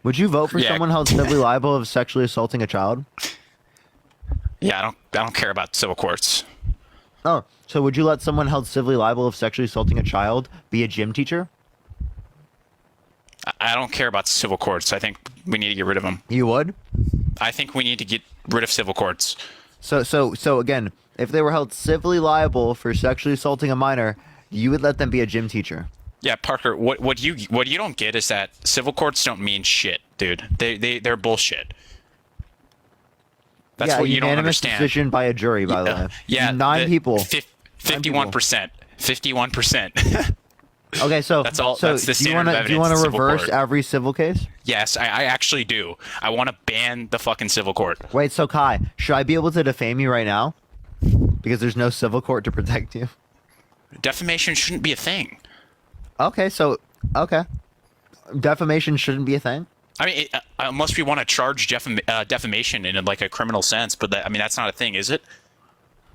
Would you vote for someone held civilly liable of sexually assaulting a child? Yeah, I don't care about civil courts. Oh, so would you let someone held civilly liable of sexually assaulting a child be a gym teacher? I don't care about civil courts. I think we need to get rid of them. You would? I think we need to get rid of civil courts. So again, if they were held civilly liable for sexually assaulting a minor, you would let them be a gym teacher. Yeah, Parker, what you don't get is that civil courts don't mean shit, dude. They're bullshit. That's what you don't understand. Decision by a jury, by the way. Yeah, 9 people. 51%. 51%. Okay, so that's all. So that's the standard of evidence. Do you want to reverse court. every civil case? Yes, I actually do. I want to ban the fucking civil court. Wait, so Kai, should I be able to defame you right now? Because there's no civil court to protect you. Defamation shouldn't be a thing. Okay, defamation shouldn't be a thing. I mean, unless we want to charge defamation in like a criminal sense, but that's not a thing, is it?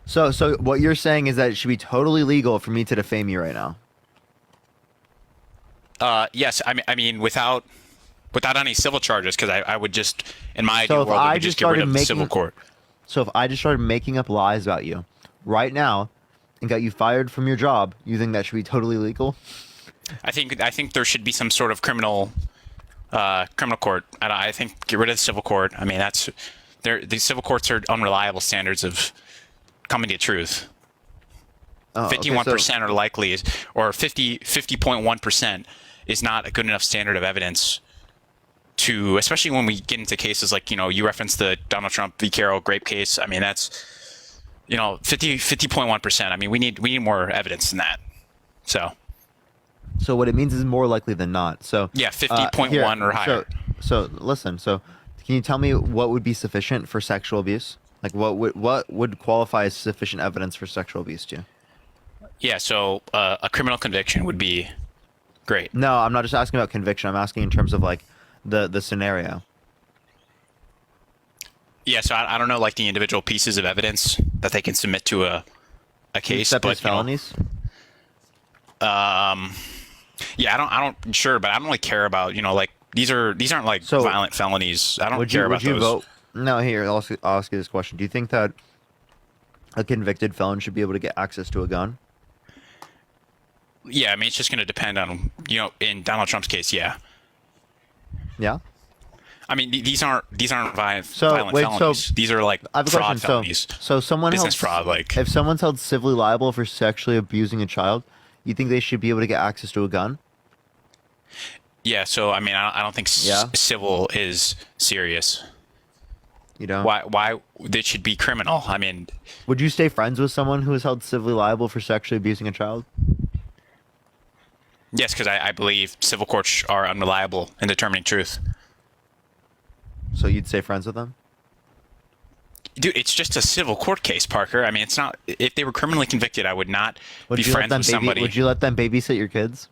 So what you're saying is that it should be totally legal for me to defame you right now. Yes, I mean without any civil charges, because I would just, in my ideal world, I would just get rid of the civil court. So if I just started making up lies about you right now and got you fired from your job, you think that should be totally legal? I think there should be some sort of criminal court. I think get rid of the civil court. I mean, the civil courts are unreliable standards of coming to truth. 51% are likely, or 50.1% is not a good enough standard of evidence to, especially when we get into cases like, you referenced the Donald Trump v. Carroll grape case. I mean, that's, 50.1%. I mean, we need more evidence than that. So what it means is more likely than not. So yeah, 50.1 or higher. So listen. So can you tell me what would be sufficient for sexual abuse? Like what would qualify as sufficient evidence for sexual abuse to you? Yeah. So a criminal conviction would be great. No, I'm not just asking about conviction. I'm asking in terms of like the scenario. Yeah. So I don't know like the individual pieces of evidence that they can submit to a case, except as felonies. Yeah, I don't sure, but I don't really care about, like these aren't like violent felonies. I don't care about those. Would you vote? No, here, I'll ask you this question. Do you think that a convicted felon should be able to get access to a gun? Yeah, I mean, it's just going to depend on, in Donald Trump's case, yeah. Yeah? I mean, these aren't violent felonies. These are like fraud felonies. So someone business fraud, like if someone's held civilly liable for sexually abusing a child, you think they should be able to get access to a gun? Yeah. So I mean, I don't think civil is serious. You know, why it should be criminal. I mean, would you stay friends with someone who is held civilly liable for sexually abusing a child? yes, because I believe civil courts are unreliable in determining truth. So you'd stay friends with them? Dude, it's just a civil court case, Parker. I mean, it's not. If they were criminally convicted, I would not be friends with somebody. Would you let them babysit your kids?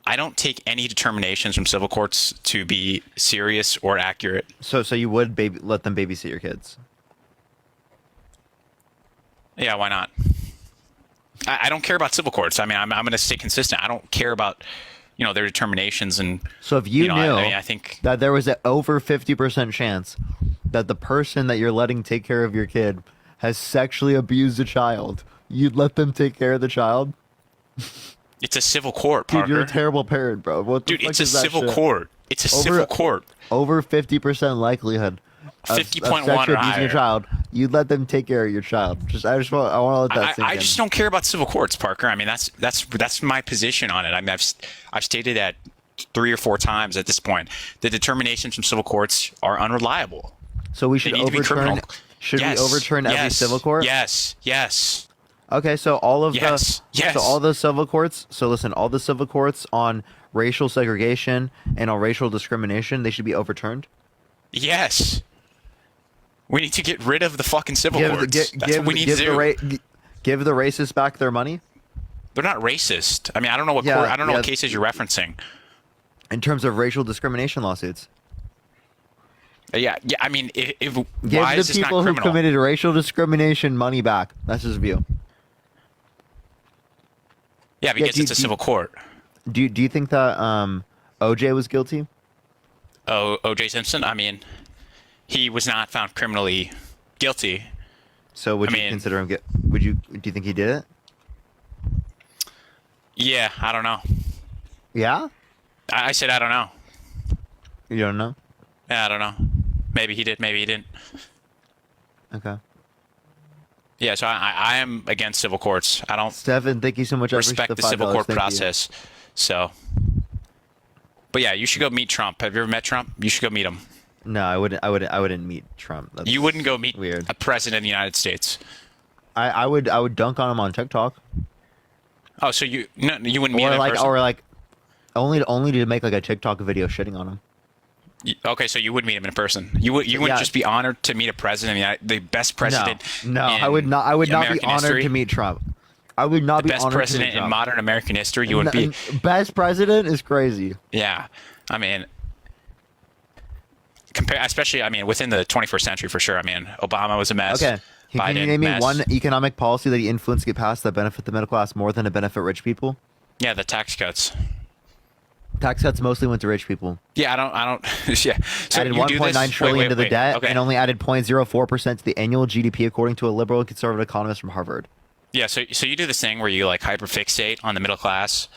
I don't take any determinations from civil courts to be serious or accurate. So you would let them babysit your kids? Yeah, why not? I don't care about civil courts. I mean, I'm going to stay consistent. I don't care about, their determinations. And so if you knew I think that there was an over 50% chance that the person that you're letting take care of your kid has sexually abused a child, you'd let them take care of the child? It's a civil court, Parker. Dude, you're a terrible parent, bro. What the Dude, fuck it's a is that civil shit? court. It's a civil court. Over 50% likelihood. 50.1 or or abusing higher. your child, you'd let them take care of your child. I want to let that sink I in. just don't care about civil courts, Parker. I mean, that's my position on it. I mean, I've stated that 3 or 4 times at this point. The determinations from civil courts are unreliable. So we should They need to be overturn. criminal. Should Yes, we overturn every yes, civil court? Yes. Okay, so all of Yes, yes. so all the civil courts. So listen, all the civil courts on racial segregation and on racial discrimination, they should be overturned. Yes. We need to get rid of the fucking civil courts. That's what we need to do. Give the racists back their money. They're not racist. I mean, I don't know what court, I don't know what cases you're referencing. In terms of racial discrimination lawsuits. Yeah. I mean, if Give why the is this not people who criminal? committed racial discrimination money back. That's his view. Yeah, because it's a civil court. Do you think that OJ was guilty? Oh, O.J. Simpson. I mean, he was not found criminally guilty. So would you consider him? Do you think he did it? Yeah, I don't know. Yeah. I said I don't know. You don't know? Yeah, I don't know. Maybe he did. Maybe he didn't. Okay. Yeah, so I am against civil courts. I don't. Stefan, thank you so much. Respect the civil court process. So. But yeah, you should go meet Trump. Have you ever met Trump? You should go meet him. No, I wouldn't meet Trump. That's you wouldn't go meet weird. a president of the United States. I would dunk on him on TikTok. Oh, so you wouldn't meet him in person? Or like only to make like a TikTok video shitting on him. Okay, so you would meet him in person. You wouldn't just be honored to meet a president, the best president. No, I would not. I would not be American honored history. to meet Trump. I would not The be best honored president to meet in Trump. modern American history. You would be best president is crazy. Yeah, I mean, especially within the 21st century for sure. I mean, Obama was a mess. Okay. Can you name me one economic policy that he influenced to get passed that benefit the middle class more than to benefit rich people? Yeah, the tax cuts. Tax cuts mostly went to rich people. Yeah, I don't. Yeah. So added you do this? 1.9 trillion to the debt okay. and only added 0.04% to the annual GDP, according to a liberal and conservative economist from Harvard. Yeah, so you do this thing where you like hyperfixate on the middle class.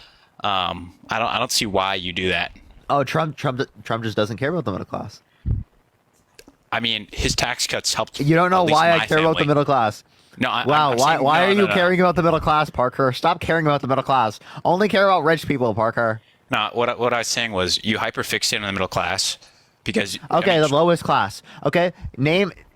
I don't see why you do that. Oh, Trump just doesn't care about the middle class. I mean, his tax cuts helped. You don't know why I care about the middle class. No, why are you caring about the middle class, Parker? Stop caring about the middle class. Only care about rich people, Parker. No, what I was saying was you hyperfixate on the middle class because the lowest class. Okay,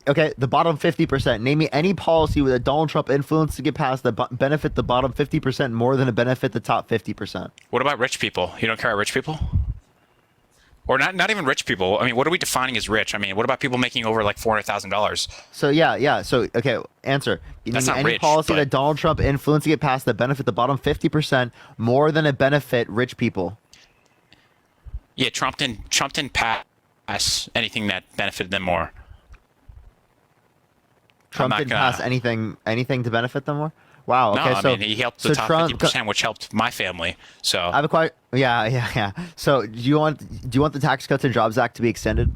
the bottom 50%. Name me any policy with a Donald Trump influence to get past the benefit the bottom 50% more than to benefit the top 50%. What about rich people? You don't care about rich people? Or not even rich people. I mean, what are we defining as rich? I mean, what about people making over like $400,000? So yeah. So answer. That's not any rich, policy but- that Donald Trump influenced to get past that benefit the bottom 50% more than it benefit rich people. Yeah, Trump didn't pass anything that benefited them more. Trump didn't pass anything to benefit them more. Wow. Okay. No, so I mean, he helped the top 50%, which helped my family. So I have a question. Yeah. So do you want the Tax Cuts and Jobs Act to be extended?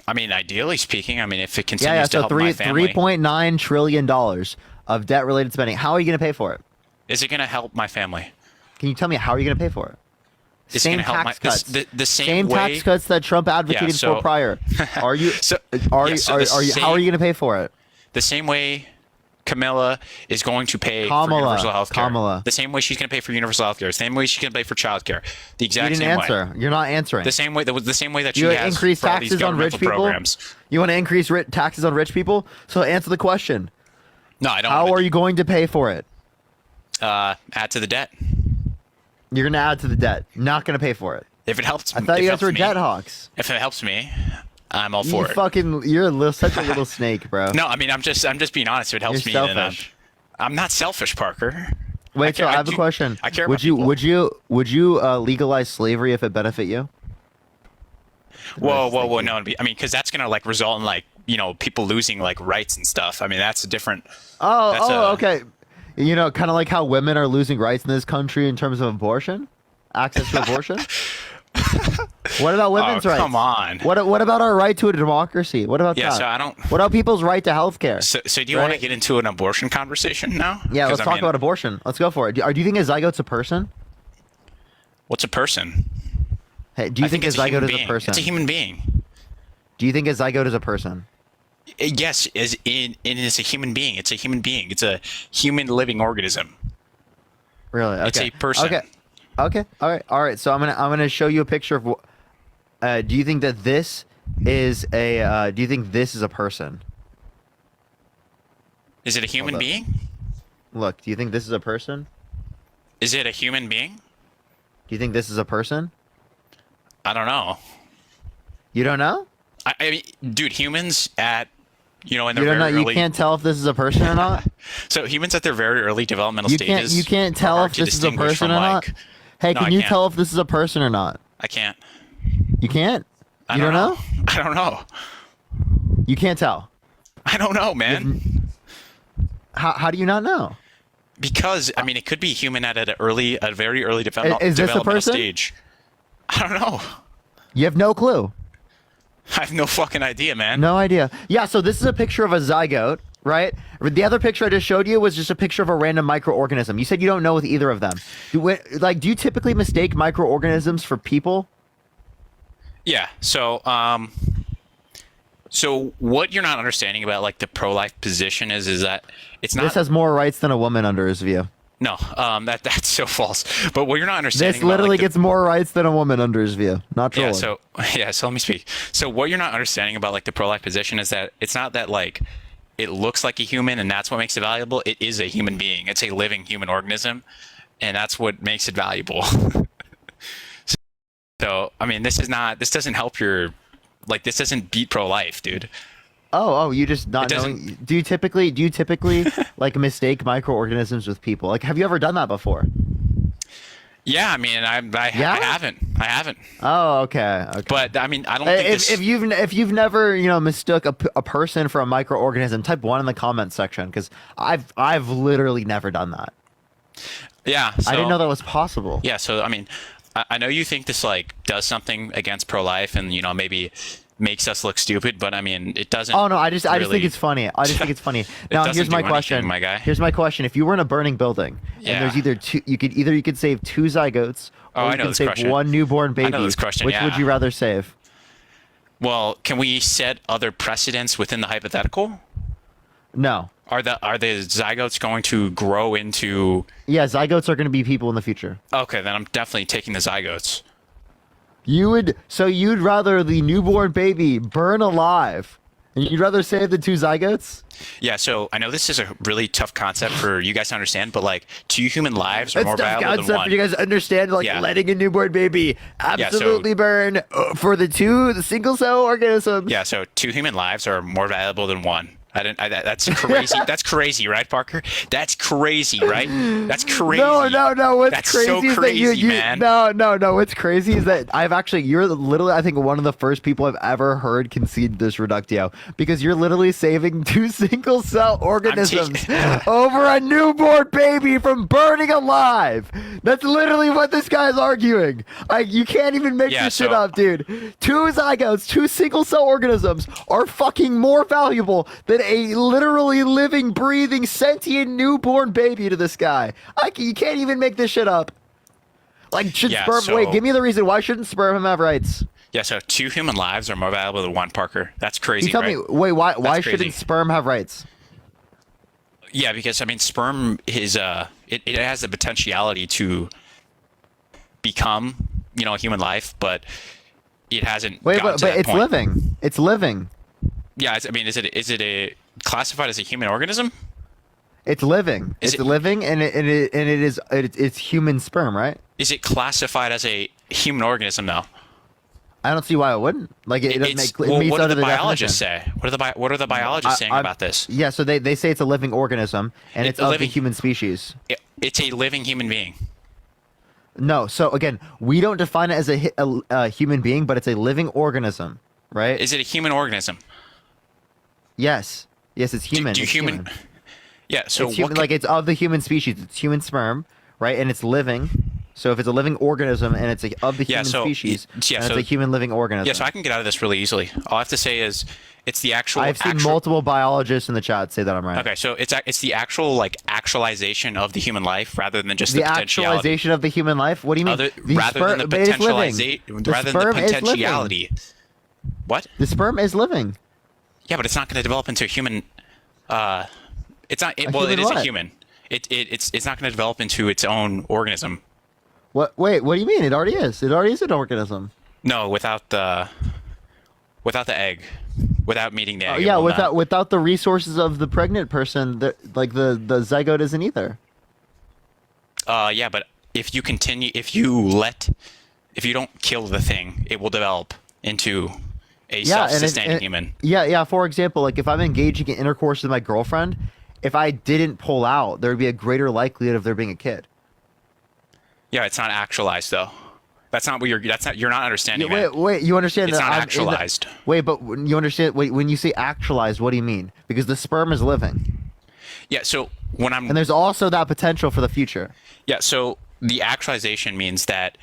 I mean, ideally speaking, if it continues to help my family. $3.9 trillion of debt-related spending. How are you going to pay for it? Is it going to help my family? Can you tell me how are you going to pay for it? It's Same going to help tax my cuts. the same way, tax cuts that Trump advocated for prior. Are you? How are you going to pay for it? The same way Camilla is going to pay for universal health care. The same way she's going to pay for universal health care. The same way she's going to pay for child care. The exact same way. You didn't answer. You're not answering. The same way that she you has increase for all these taxes on rich governmental people. programs. You want to increase taxes on rich people? So answer the question. No, I don't. How are you going to pay for it? Add to the debt. You're going to add to the debt. Not going to pay for it. If it helps. I thought you guys were debt hawks. If it helps me, I'm all for it. You're such a little snake, bro. No, I mean I'm just being honest. If it helps You're me, selfish. then I'm not selfish, Parker. Wait, so I have a question. I care would about you legalize slavery if it benefit you? Whoa, no. I mean, because that's gonna like result in like people losing like rights and stuff. I mean, that's a different. Okay. Kind of like how women are losing rights in this country in terms of abortion, access to abortion. What about women's rights? Come on. What about our right to a democracy? What about that? Yeah, so I don't. What about people's right to health care? So do you want to get into an abortion conversation now? Yeah, let's talk about abortion. Let's go for it. Do you think a zygote's a person? What's a person? Hey, do you think a zygote is a person? It's a human being. Do you think a zygote is a person? Yes, it is a human being. It's a human being. It's a human living organism. Really? Okay. It's a person. Okay. All right. So I'm gonna show you a picture of. Do you think that this is a? Do you think this is a person? Is it a human being? Look. Do you think this is a person? Is it a human being? Do you think this is a person? I don't know. You don't know? I mean, dude, humans at in their you don't know. early... You can't tell if this is a person or not. So humans at their very early developmental stages. You can't tell if this is a person or not. Hey, can you tell if this is a person or not? I can't. You can't? You don't know? I don't know. You can't tell? I don't know, man. How do you not know? Because, I mean, it could be human at a very early developmental Is this a person? stage. I don't know. You have no clue? I have no fucking idea, man. No idea. Yeah, so this is a picture of a zygote, right? The other picture I just showed you was just a picture of a random microorganism. You said you don't know with either of them. Do you typically mistake microorganisms for people? Yeah. So, so what you're not understanding about like the pro-life position is that it's not. This has more rights than a woman under his view. No, that's so false. But what you're not understanding. This literally gets more rights than a woman under his view. Not trolling. So let me speak. So what you're not understanding about like the pro-life position is that it's not that like it looks like a human and that's what makes it valuable. It is a human being. It's a living human organism, and that's what makes it valuable. So I mean, this doesn't help your, like, this doesn't beat pro-life, dude. Oh, you just not knowing. Do you typically like mistake microorganisms with people? Like, have you ever done that before? Yeah, I mean, I haven't. Oh, okay. But I mean, I don't think if you've never mistook a person for a microorganism, type 1 in the comments section, because I've literally never done that. Yeah, so, I didn't know that was possible. Yeah, so I mean, I know you think this like does something against pro-life and maybe makes us look stupid, but I mean, it doesn't. Oh no, I just think it's funny. Now here's my question. My guy. Here's my question. If you were in a burning building and there's either two, you could save 2 zygotes, or you could save 1 newborn baby. I know this question. Which would you rather save? Well, can we set other precedents within the hypothetical? No. Are the zygotes going to grow into? Yeah, zygotes are going to be people in the future. Okay, then I'm definitely taking the zygotes. You'd rather the newborn baby burn alive, and you'd rather save the 2 zygotes? Yeah, so I know this is a really tough concept for you guys to understand, but like 2 human lives are more valuable than 1. For you guys to understand, like letting a newborn baby absolutely burn for the single cell organisms. Yeah, so 2 human lives are more valuable than 1. That's crazy. That's crazy, right, Parker? That's crazy, right? That's crazy. No. What's that's crazy so is crazy, that man. No. What's crazy is that you're literally, I think, one of the first people I've ever heard concede this reductio, because you're literally saving 2 single cell organisms over a newborn baby from burning alive. That's literally what this guy's arguing. You can't even make this shit up, dude. 2 zygotes, 2 single cell organisms are fucking more valuable than a literally living, breathing, sentient newborn baby to this guy. You can't even make this shit up. Like, wait, give me the reason. Why shouldn't sperm have rights? Yeah, so 2 human lives are more valuable than 1, Parker. That's crazy, You tell me, wait, why shouldn't sperm have rights? Yeah, because I mean, sperm is it has the potentiality to become, a human life, but it hasn't. Wait, gotten but to that it's point. living. It's living. Yeah, I mean, is it classified as a human organism? It's living. It's living, and it's human sperm, right? Is it classified as a human organism though? I don't see why it wouldn't. Like it doesn't make. It meets what do under the definition. biologists say? What are the biologists saying about this? Yeah, so they say it's a living organism, and it's of the human species. It's a living human being. No, so again, we don't define it as a human being, but it's a living organism, right? Is it a human organism? Yes, it's human. Do it's human? Yeah, so it's human, like it's of the human species. It's human sperm, right? And it's living. So if it's a living organism and it's of the human species, it's a human living organism. Yeah, so I can get out of this really easily. All I have to say is it's the actual. I've seen multiple biologists in the chat say that I'm right. Okay, so it's the actual actualization of the human life rather than just the potentiality. Actualization of the human life. What do you mean? Rather than the potentiality. What? The sperm is living. Yeah, but it's not going to develop into a human. It's not. It is a human. It's not going to develop into its own organism. What? Wait. What do you mean? It already is. It already is an organism. No, without the egg, without meeting the egg. Yeah, without the resources of the pregnant person, the zygote isn't either. Yeah, but if you don't kill the thing, it will develop into a self-sustaining human. Yeah. For example, like if I'm engaging in intercourse with my girlfriend, if I didn't pull out, there would be a greater likelihood of there being a kid. Yeah, it's not actualized though. That's not what you're not understanding. Wait, you understand it's that not actualized. But you understand. Wait, when you say actualized, what do you mean? Because the sperm is living. Yeah. So and there's also that potential for the future. Yeah. So the actualization means that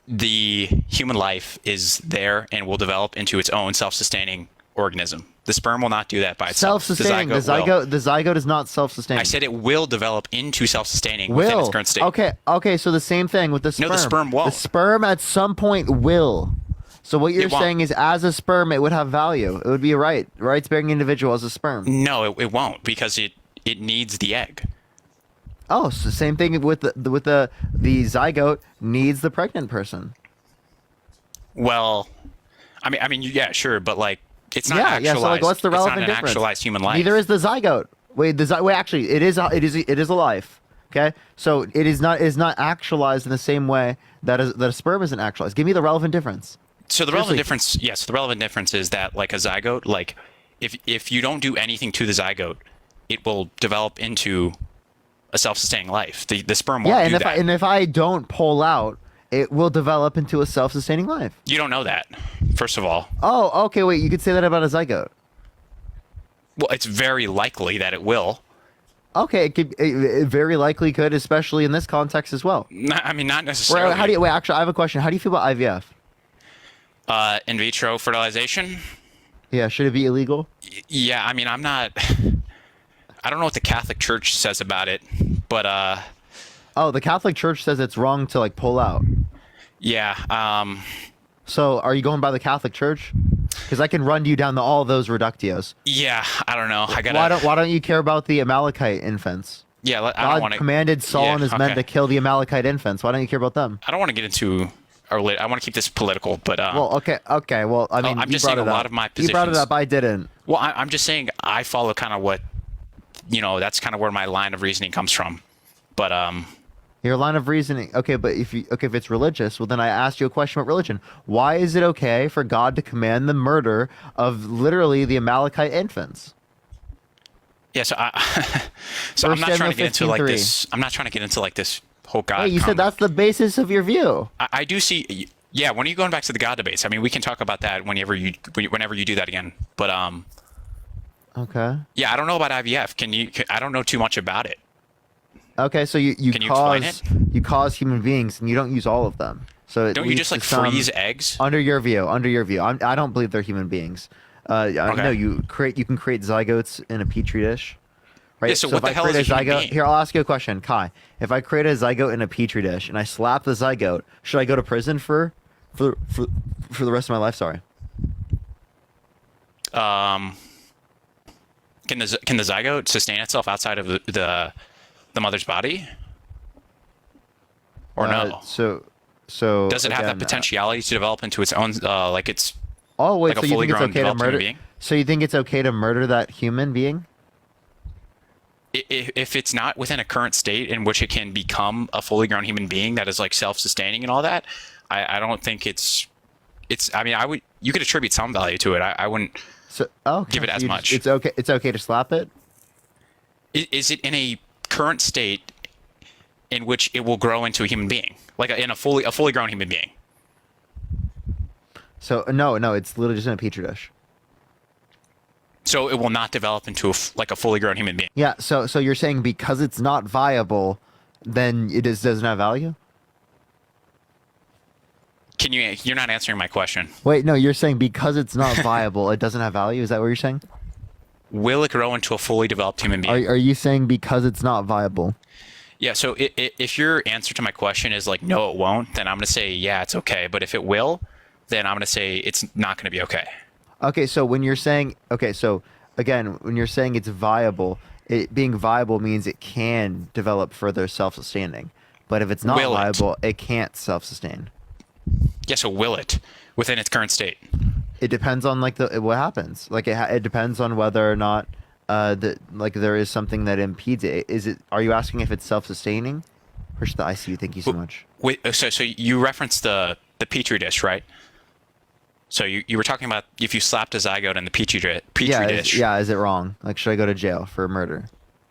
the human life is there and will develop into its own self-sustaining organism. The sperm will not do that by itself. Self-sustaining. The zygote is not self-sustaining. I said it will develop into self-sustaining within its current state. Okay. So the same thing with the sperm. No, the sperm won't. The sperm at some point will. So what you're saying is, as a sperm, it would have value. It would be a rights-bearing individual as a sperm. No, it won't, because it needs the egg. Oh, so same thing with the zygote needs the pregnant person. Well, I mean, yeah, sure, but like. It's not actualized. Yeah. So like, what's the relevant difference? It's not an actualized human life. Neither is the zygote. Wait, actually, it is a life. Okay, so it is not actualized in the same way that a sperm isn't actualized. Give me the relevant difference. So the relevant difference, yes, the relevant difference is that like a zygote, like if you don't do anything to the zygote, it will develop into a self-sustaining life. The sperm won't do that. And if I don't pull out, it will develop into a self-sustaining life. You don't know that, first of all. Oh, okay, wait. You could say that about a zygote. Well, it's very likely that it will. Okay, it very likely could, especially in this context as well. I mean, not necessarily. Actually, I have a question. How do you feel about IVF? In vitro fertilization? Yeah, should it be illegal? Yeah, I mean, I don't know what the Catholic Church says about it, but Oh, the Catholic Church says it's wrong to like pull out. Yeah. So are you going by the Catholic Church? Because I can run you down all those reductios. Yeah, I don't know. Why don't you care about the Amalekite infants? Yeah, God commanded Saul and his men to kill the Amalekite infants. Why don't you care about them? I don't want to get into I want to keep this political, but well, okay. Well, I mean, I'm just saying a lot of my positions. You brought it up. I didn't. Well, I'm just saying I follow kind of what, that's kind of where my line of reasoning comes from. But your line of reasoning, okay. But if it's religious, well, then I asked you a question about religion. Why is it okay for God to command the murder of literally the Amalekite infants? Yeah, so I'm not trying to get into like this. I'm not trying to get into like this whole God. Hey, you said that's the basis of your view. I do see. Yeah, when are you going back to the God debates? I mean, we can talk about that whenever you do that again. But okay. Yeah, I don't know about IVF. I don't know too much about it. Okay, so you cause human beings, and you don't use all of them. So don't you just like freeze eggs? Under your view, I don't believe they're human beings. Okay. No, you can create zygotes in a petri dish, right? Yeah, so what the hell is a human being? Here, I'll ask you a question, Kai. If I create a zygote in a petri dish and I slap the zygote, should I go to prison for the rest of my life? Sorry. Can the zygote sustain itself outside of the mother's body? Or no? So does it have that potentiality to develop into its own like its oh wait, like so a you fully think it's grown okay to developed human murder? being? So you think it's okay to murder that human being? If it's not within a current state in which it can become a fully grown human being that is like self-sustaining and all that, I don't think it's. I mean, you could attribute some value to it. I wouldn't give it as much. It's okay. It's okay to slap it. Is it in a current state in which it will grow into a human being, like in a fully grown human being? So no, it's literally just in a petri dish. So it will not develop into like a fully grown human being. Yeah. So you're saying because it's not viable, then it doesn't have value? You're not answering my question. Wait, no, you're saying because it's not viable, it doesn't have value? Is that what you're saying? Will it grow into a fully developed human being? Are you saying because it's not viable? Yeah, so if your answer to my question is like, no, it won't, then I'm going to say, yeah, it's okay. But if it will, then I'm going to say it's not going to be okay. Okay, so when you're saying, when you're saying it's viable, it being viable means it can develop further self-sustaining. But if it's not viable, it can't self-sustain. Yeah, so will it within its current state? It depends on like what happens. Like it depends on whether or not there is something that impedes it. Are you asking if it's self-sustaining? Push the ICU. Thank you so much. Wait, so you referenced the petri dish, right? So you were talking about if you slapped a zygote in the petri dish. Is it wrong? Like, should I go to jail for murder?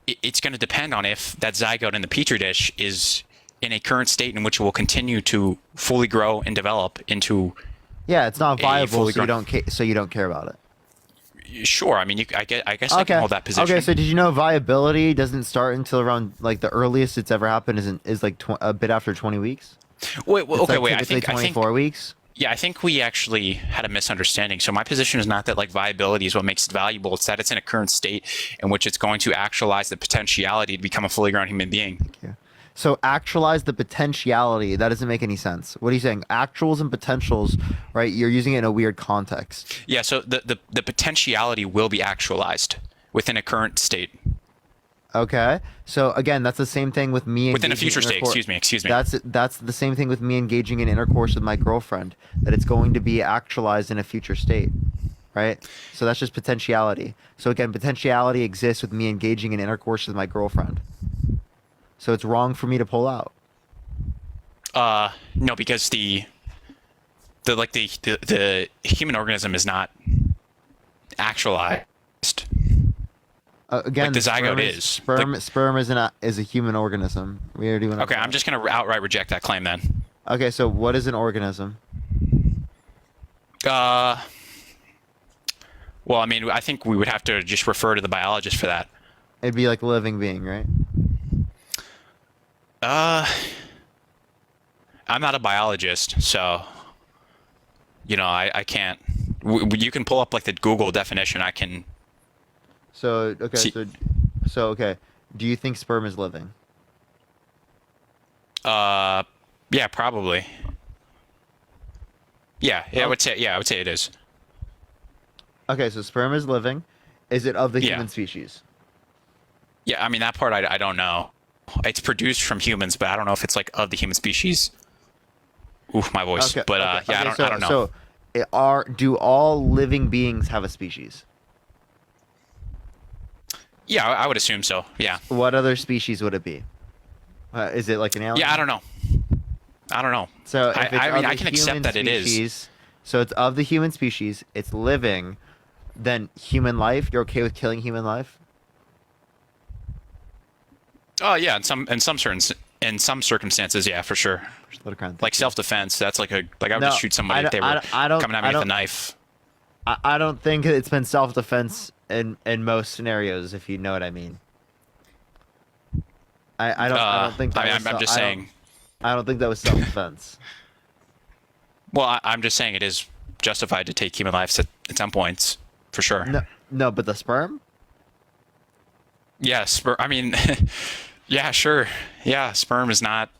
It's going to depend on if that zygote in the petri dish is in a current state in which it will continue to fully grow and develop into. Yeah, it's not viable, so you don't care about it. Sure, I mean, I guess I can hold that position. Okay, so did you know viability doesn't start until around like the earliest it's ever happened is like a bit after 20 weeks? Wait. I think 24 weeks. Yeah, I think we actually had a misunderstanding. So my position is not that like viability is what makes it valuable. It's that it's in a current state in which it's going to actualize the potentiality to become a fully grown human being. Yeah. So actualize the potentiality. That doesn't make any sense. What are you saying? Actuals and potentials, right? You're using it in a weird context. Yeah, so the potentiality will be actualized within a current state. Okay. So again, that's the same thing with me within a future state. Excuse me. That's the same thing with me engaging in intercourse with my girlfriend. That it's going to be actualized in a future state, right? So that's just potentiality. So again, potentiality exists with me engaging in intercourse with my girlfriend. So it's wrong for me to pull out. No, because the human organism is not actualized. Again, like the zygote is. Sperm is a human organism. We already went. Okay, I'm just gonna outright reject that claim then. Okay, so what is an organism? Well, I mean, I think we would have to just refer to the biologist for that. It'd be like a living being, right? I'm not a biologist, so I can't. You can pull up like the Google definition. I can. So okay, okay. Do you think sperm is living? Yeah, probably. Yeah, I would say it is. Okay, so sperm is living. Is it of the human species? Yeah, I mean that part I don't know. It's produced from humans, but I don't know if it's like of the human species. Oof, my voice. Okay, but I don't know. So, do all living beings have a species? Yeah, I would assume so. Yeah. What other species would it be? Is it like an alien? Yeah, I don't know. So I can accept that it is. So it's of the human species. It's living. Then human life. You're okay with killing human life? Oh yeah, in some circumstances, yeah, for sure. Like self-defense, that's like I would just shoot somebody if they were coming at me with a knife. I don't think it's been self-defense in most scenarios, if you know what I mean. I don't think that I'm just saying. I don't think that was self-defense. Well, I'm just saying it is justified to take human lives at some points, for sure. No, but the sperm? Yeah, I mean, yeah, sure. Yeah, sperm is not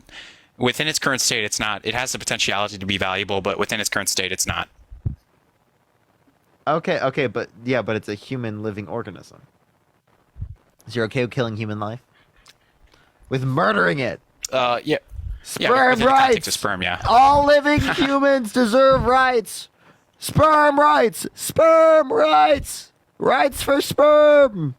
within its current state. It's not. It has the potentiality to be valuable, but within its current state, it's not. Okay, but it's a human living organism. So you're okay with killing human life? With murdering it? Yeah. Sperm within the rights. context of sperm, yeah. All living humans deserve rights. Sperm rights. Sperm rights. Rights for sperm.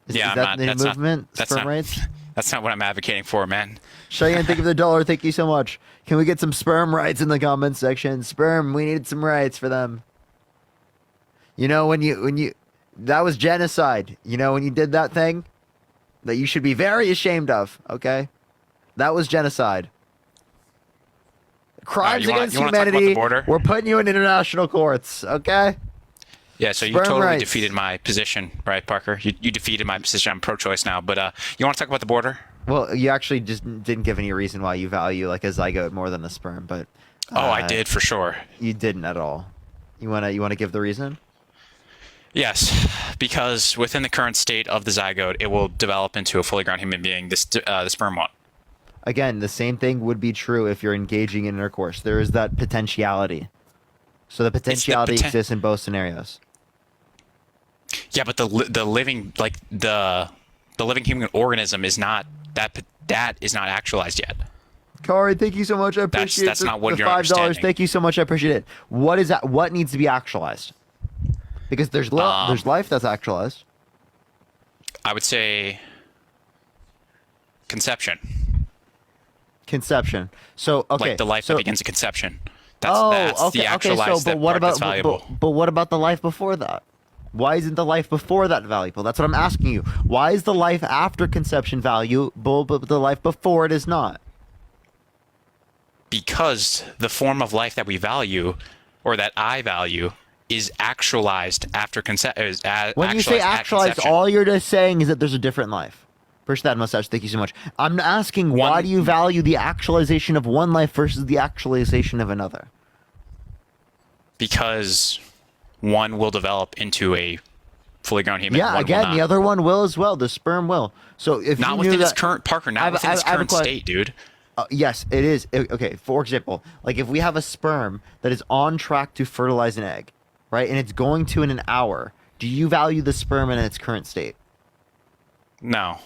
Is Yeah, that the movement? Sperm rights? That's not what I'm advocating for, man. Cheyenne, think of the dollar. Thank you so much. Can we get some sperm rights in the comments section? Sperm, we needed some rights for them. You know, when you, that was genocide. You know, when you did that thing that you should be very ashamed of, okay? That was genocide. Crimes against humanity. We're putting you in international courts, okay? Yeah, so you Sperm totally rights. defeated my position, right, Parker? You defeated my position. I'm pro-choice now, but you want to talk about the border? Well, you actually just didn't give any reason why you value like a zygote more than a sperm, but I did for sure. You didn't at all. You wanna give the reason? Yes, because within the current state of the zygote, it will develop into a fully grown human being. The sperm won't. Again, the same thing would be true if you're engaging in intercourse. There is that potentiality. So the potentiality exists in both scenarios. Yeah, but the living the living human organism is not that is not actualized yet. Kari, thank you so much. I appreciate that's not what the you're $5. understanding. Thank you so much. I appreciate it. What is that? What needs to be actualized? Because there's life that's actualized. I would say conception. Conception. So okay, like the life that begins at conception. That's okay, the actualized but what part about that's valuable. But what about the life before that? Why isn't the life before that valuable? That's what I'm asking you. Why is the life after conception valuable, but the life before it is not? Because the form of life that we value, or that I value, is actualized after conception. When you say actualized, all you're just saying is that there's a different life. Push that mustache. Thank you so much. I'm asking, why do you value the actualization of one life versus the actualization of another? Because one will develop into a fully grown human. Yeah, again, the other one will as well. The sperm will. So if not you knew within its that, current Parker, not within its current state, dude. Yes, it is. Okay, for example, like if we have a sperm that is on track to fertilize an egg, right, and it's going to in an hour, do you value the sperm in its current state? No.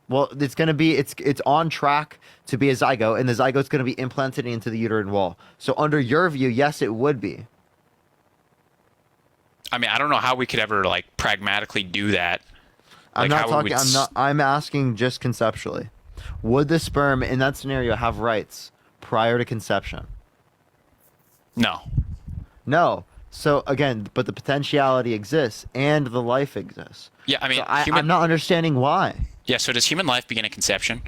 Well, it's going to be it's on track to be a zygote, and the zygote's going to be implanted into the uterine wall. So under your view, yes, it would be. I mean, I don't know how we could ever like pragmatically do that. I'm not talking. I'm asking just conceptually. Would the sperm in that scenario have rights prior to conception? No. No. So again, but the potentiality exists and the life exists. Yeah, I mean, so I'm not understanding why. Yeah, so does human life begin at conception?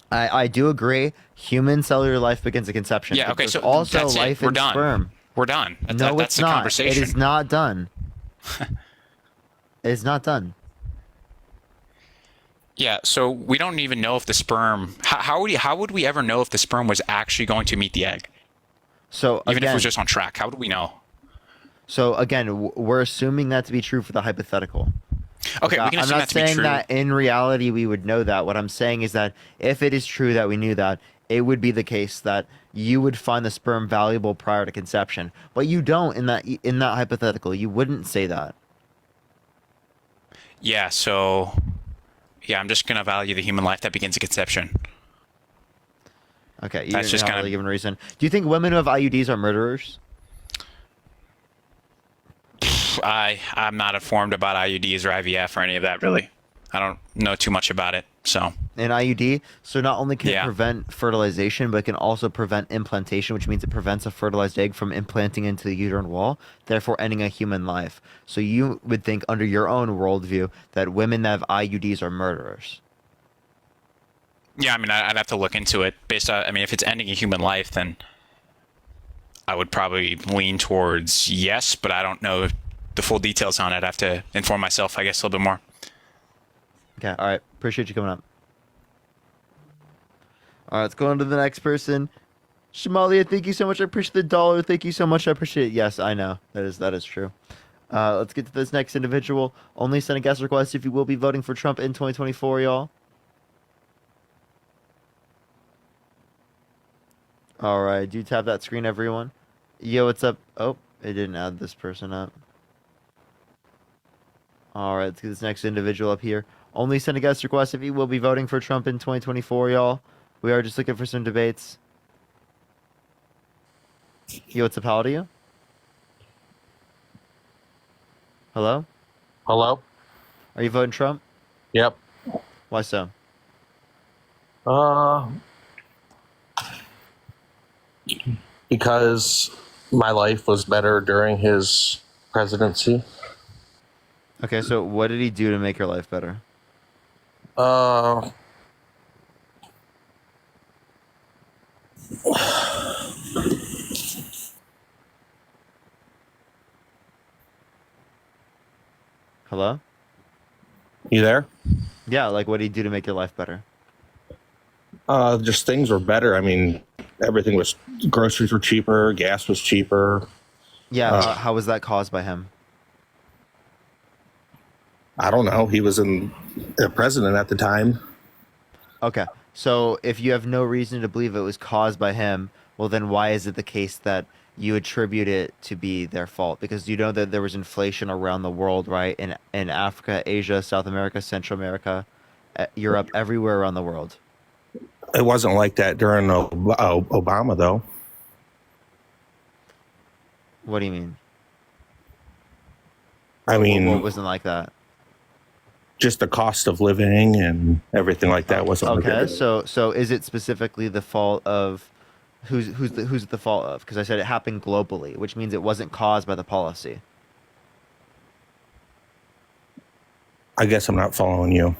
I do agree. Human cellular life begins at conception. Yeah, okay, so also that's life it. We're in done. sperm. We're done. No, that's it's the not. conversation. It is not done. It is not done. Yeah, so we don't even know if the sperm. How would we ever know if the sperm was actually going to meet the egg? So even if it was just on track, how would we know? So again, we're assuming that to be true for the hypothetical. Okay, we can assume that to be true. I'm not saying that in reality we would know that. What I'm saying is that if it is true that we knew that, it would be the case that you would find the sperm valuable prior to conception, but you don't in that hypothetical. You wouldn't say that. Yeah. So. Yeah, I'm just gonna value the human life that begins at conception. Okay, that's just kind of given reason. Do you think women who have IUDs are murderers? I'm not informed about IUDs or IVF or any of that really. I don't know too much about it. So an IUD, so not only can it prevent fertilization, but it can also prevent implantation, which means it prevents a fertilized egg from implanting into the uterine wall, therefore ending a human life. So you would think, under your own worldview, that women that have IUDs are murderers. Yeah, I mean, I'd have to look into it. Based on, I mean, if it's ending a human life, then I would probably lean towards yes, but I don't know the full details on it. I'd have to inform myself, I guess, a little bit more. Okay, all right. Appreciate you coming up. All right, let's go on to the next person. Shamalia, thank you so much. I appreciate the dollar. Thank you so much. I appreciate it. Yes, I know. That is true. Let's get to this next individual. Only send a guest request if you will be voting for Trump in 2024, y'all. All right, do tap that screen, everyone. Yo, what's up? Oh, it didn't add this person up. All right, let's get this next individual up here. Only send a guest request if you will be voting for Trump in 2024, y'all. We are just looking for some debates. Yo, what's up, how old are you? Hello? Hello? Are you voting Trump? Yep. Why so? Because my life was better during his presidency. Okay, so what did he do to make your life better? Hello? You there? Yeah, like what did he do to make your life better? Just things were better. I mean, everything was, groceries were cheaper, gas was cheaper. Yeah, how was that caused by him? I don't know. He was the president at the time. Okay, so if you have no reason to believe it was caused by him, well then why is it the case that you attribute it to be their fault? Because you know that there was inflation around the world, right? In Africa, Asia, South America, Central America, Europe, everywhere around the world. It wasn't like that during Obama, though. What do you mean? I mean, what wasn't like that? Just the cost of living and everything like that wasn't okay. Like so is it specifically the fault of who's it the fault of? Because I said it happened globally, which means it wasn't caused by the policy. I guess I'm not following you.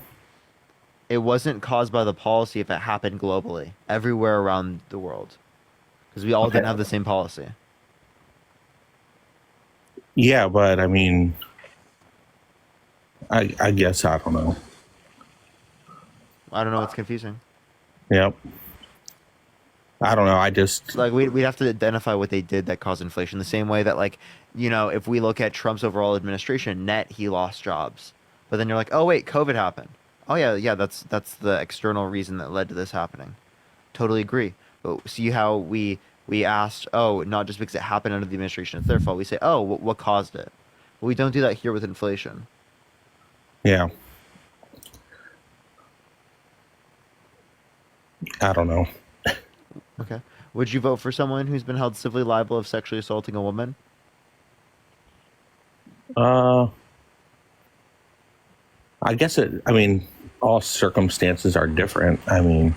It wasn't caused by the policy if it happened globally, everywhere around the world, because we all didn't have the same policy. Yeah, but I mean, I guess I don't know. I don't know. It's confusing. Yep. I don't know. I just like we'd have to identify what they did that caused inflation. The same way that, like, you know, if we look at Trump's overall administration, net he lost jobs, but then you're like, oh wait, COVID happened. Oh yeah, that's the external reason that led to this happening. Totally agree. But see how we asked, oh, not just because it happened under the administration, it's their fault. We say, oh, what caused it? Well, we don't do that here with inflation. Yeah. I don't know. Okay. Would you vote for someone who's been held civilly liable of sexually assaulting a woman? I guess I mean, all circumstances are different. I mean,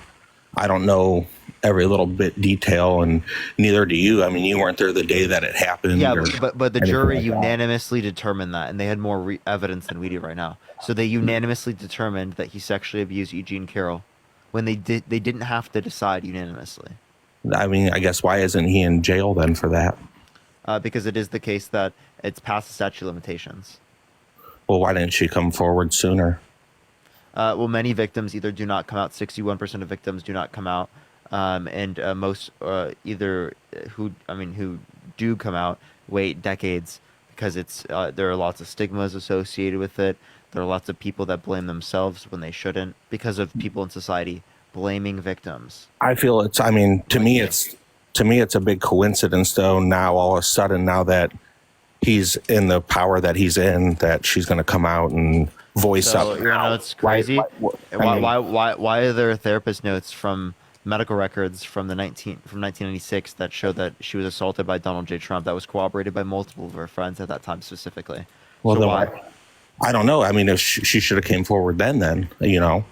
I don't know every little bit detail, and neither do you. I mean, you weren't there the day that it happened. Yeah, but the jury unanimously determined that, and they had more evidence than we do right now. So they unanimously determined that he sexually abused Eugene Carroll, when they didn't have to decide unanimously. I mean, I guess why isn't he in jail then for that? Because it is the case that it's past the statute of limitations. Well, why didn't she come forward sooner? Well, many victims either do not come out. 61% of victims do not come out, and most either who do come out wait decades because there are lots of stigmas associated with it. There are lots of people that blame themselves when they shouldn't because of people in society blaming victims. I feel to me it's a big coincidence though. Now all of a sudden, now that he's in the power that he's in, that she's going to come out and voice up. You know, it's crazy. Why are there therapist notes from medical records from 1996 that show that she was assaulted by Donald J. Trump? That was corroborated by multiple of her friends at that time specifically. Well, so why? I don't know. I mean, if she should have came forward then, you know.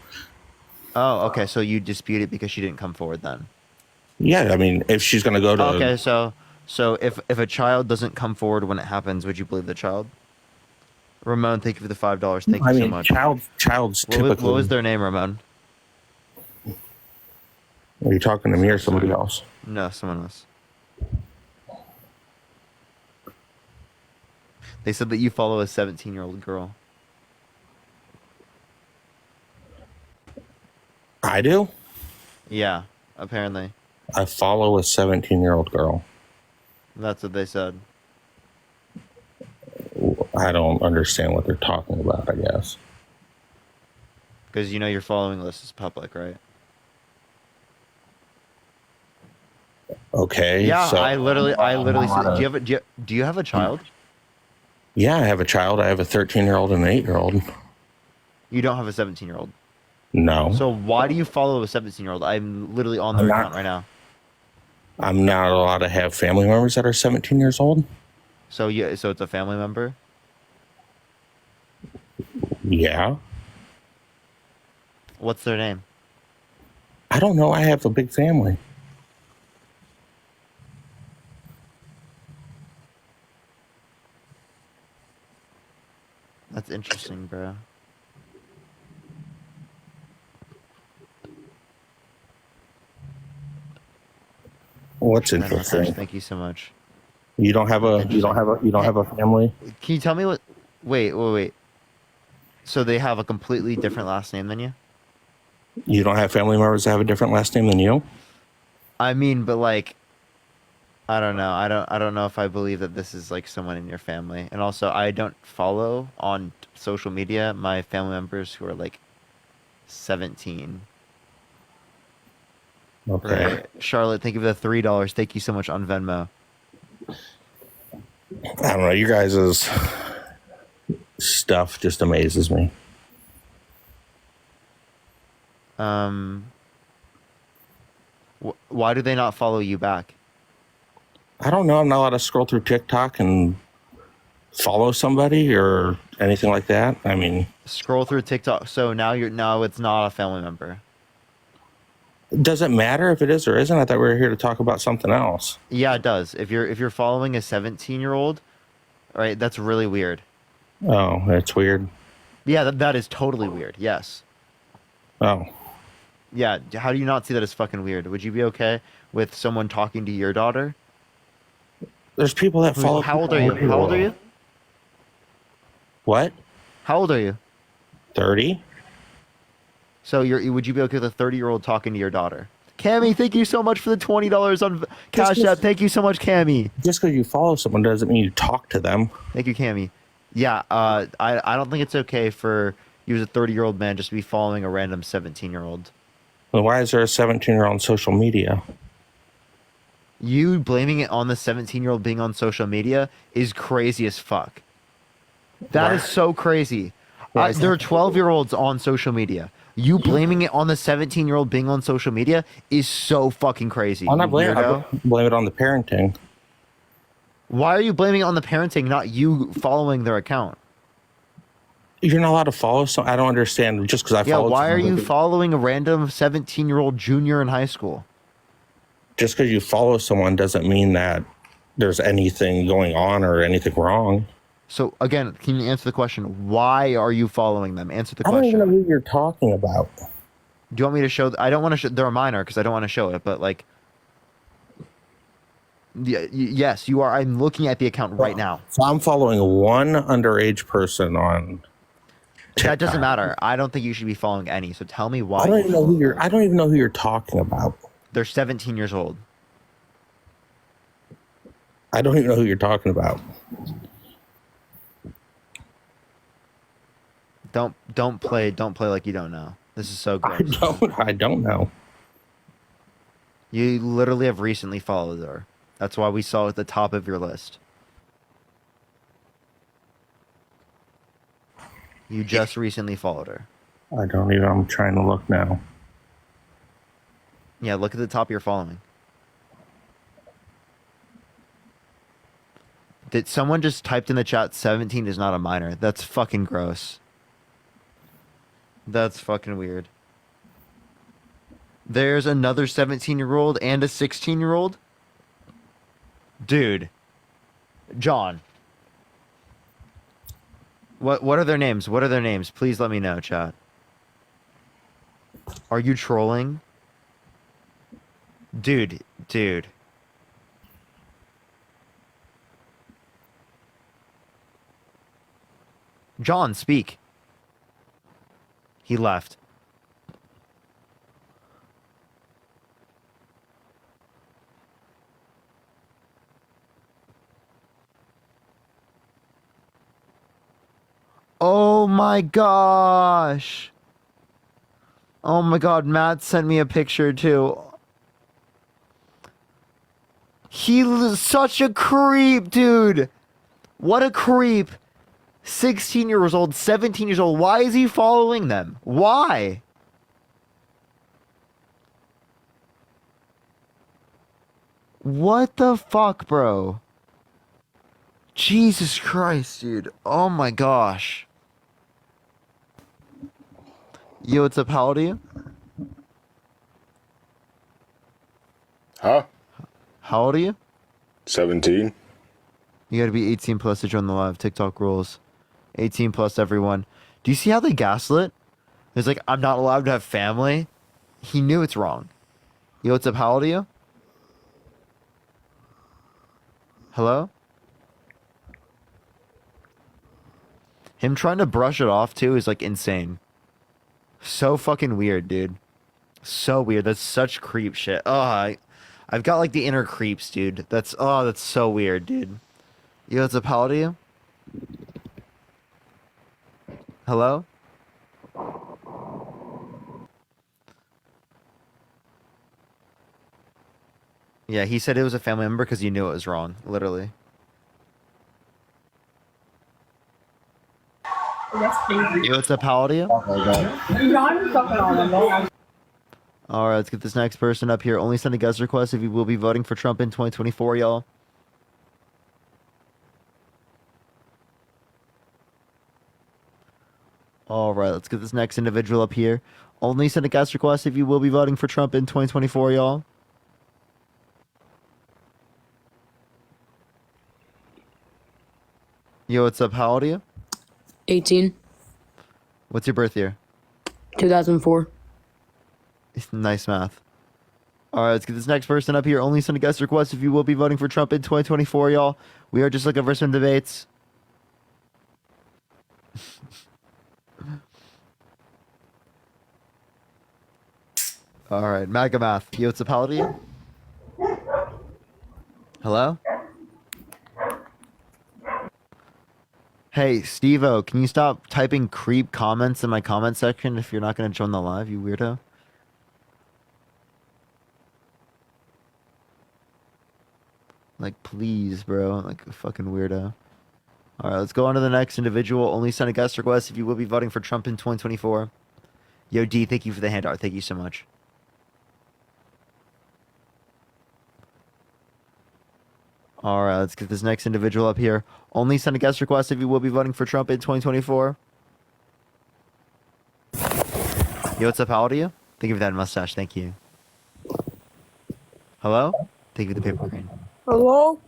Oh, okay. So you dispute it because she didn't come forward then? Yeah, I mean, if she's going to go to... Okay, so if a child doesn't come forward when it happens, would you believe the child? Ramon, thank you for the $5. Thank you so much. Child's typically... What was their name, Ramon? Are you talking to me or somebody else? No, someone else. They said that you follow a 17-year-old girl. I do? Yeah, apparently. I follow a 17-year-old girl. That's what they said. I don't understand what they're talking about, I guess. Because you know your following list is public, right? Okay. Yeah, so, I literally said, do you have a child? Yeah, I have a child. I have a 13-year-old and an 8-year-old. You don't have a 17-year-old. No. So why do you follow a 17-year-old? I'm literally on their account right now. I'm not allowed to have family members that are 17 years old. So so it's a family member? Yeah. What's their name? I don't know. I have a big family. That's interesting, bro. What's interesting? Thank you so much. You don't have a family? Can you tell me what? Wait. So they have a completely different last name than you? You don't have family members that have a different last name than you? I mean, but like, I don't know. I don't know if I believe that this is like someone in your family. And also, I don't follow on social media my family members who are like 17. Okay. Right. Charlotte, thank you for the $3. Thank you so much on Venmo. I don't know. You guys' stuff just amazes me. Why do they not follow you back? I don't know. I'm not allowed to scroll through TikTok and follow somebody or anything like that. I mean, scroll through TikTok. So now it's not a family member. Does it matter if it is or isn't? I thought we were here to talk about something else. Yeah, it does. If you're following a 17-year-old, right? That's really weird. Oh, that's weird. Yeah, that is totally weird. Yes. Oh. Yeah. How do you not see that as fucking weird? Would you be okay with someone talking to your daughter? There's people that follow. How old are you? How old are you? What? How old are you? 30. So would you be okay with a 30-year-old talking to your daughter? Cammy, thank you so much for the $20 on Cash App. Thank you so much, Cammy. Just because you follow someone doesn't mean you talk to them. Thank you, Cammy. Yeah, I don't think it's okay for you as a 30-year-old man just to be following a random 17-year-old. Well, why is there a 17-year-old on social media? You blaming it on the 17-year-old being on social media is crazy as fuck. That is so crazy. There are 12-year-olds on social media. You blaming it on the 17-year-old being on social media is so fucking crazy. I'm not blaming it. I blame it on the parenting. Why are you blaming it on the parenting, not you following their account? You're not allowed to follow some. I don't understand. Just because I follow. Yeah, why are you following a random 17-year-old junior in high school? Just because you follow someone doesn't mean that there's anything going on or anything wrong. So again, can you answer the question? Why are you following them? Answer the question. I don't even know who you're talking about. Do you want me to show? I don't want to show. They're a minor because I don't want to show it. But like, yes, you are. I'm looking at the account right now. So I'm following one underage person on TikTok. That doesn't matter. I don't think you should be following any. So tell me why. I don't even know who you're talking about. They're 17 years old. I don't even know who you're talking about. Don't play like you don't know. This is so gross. I don't know. You literally have recently followed her. That's why we saw it at the top of your list. You just recently followed her. I'm trying to look now. Yeah, look at the top you're following. Did someone just typed in the chat 17 is not a minor? That's fucking gross. That's fucking weird. There's another 17-year-old and a 16-year-old? Dude. John. What are their names? What are their names? Please let me know, chat. Are you trolling? Dude. John, speak. He left. Oh my gosh. Oh my god, Matt sent me a picture too. He's such a creep, dude. What a creep. 16 years old, 17 years old. Why is he following them? Why? What the fuck, bro? Jesus Christ, dude. Oh my gosh. Yo, what's up? How old are you? Huh? How old are you? 17. You gotta be 18 plus to join the live. TikTok rules. 18 plus, everyone. Do you see how they gaslit? It's like, I'm not allowed to have family. He knew it's wrong. Yo, what's up? How old are you? Hello? Him trying to brush it off, too, is, like, insane. So fucking weird, dude. So weird. That's such creep shit. Oh, I've got, like, the inner creeps, dude. That's so weird, dude. Yo, what's up? How old are you? Hello? Yeah, he said it was a family member because he knew it was wrong, literally. Yo, what's up? How old are you? Alright, let's get this next person up here. Only send a guest request if you will be voting for Trump in 2024, y'all. Alright, let's get this next individual up here. Only send a guest request if you will be voting for Trump in 2024, y'all. Yo, what's up? How old are you? 18, What's your birth year? 2004. Nice math. Alright, let's get this next person up here. Only send a guest request if you will be voting for Trump in 2024, y'all. We are just looking for some debates. Alright, MAGA math. Yo, what's up? How old are you? Hello? Hey, Steve-O, can you stop typing creep comments in my comment section if you're not going to join the live, you weirdo? Like, please, bro. Like, a fucking weirdo. Alright, let's go on to the next individual. Only send a guest request if you will be voting for Trump in 2024. Yo, D, thank you for the handout. Thank you so much. Alright, let's get this next individual up here. Only send a guest request if you will be voting for Trump in 2024. Yo, what's up? How old are you? Thank you for that mustache. Thank you. Hello? Thank you for the paper green. Hello?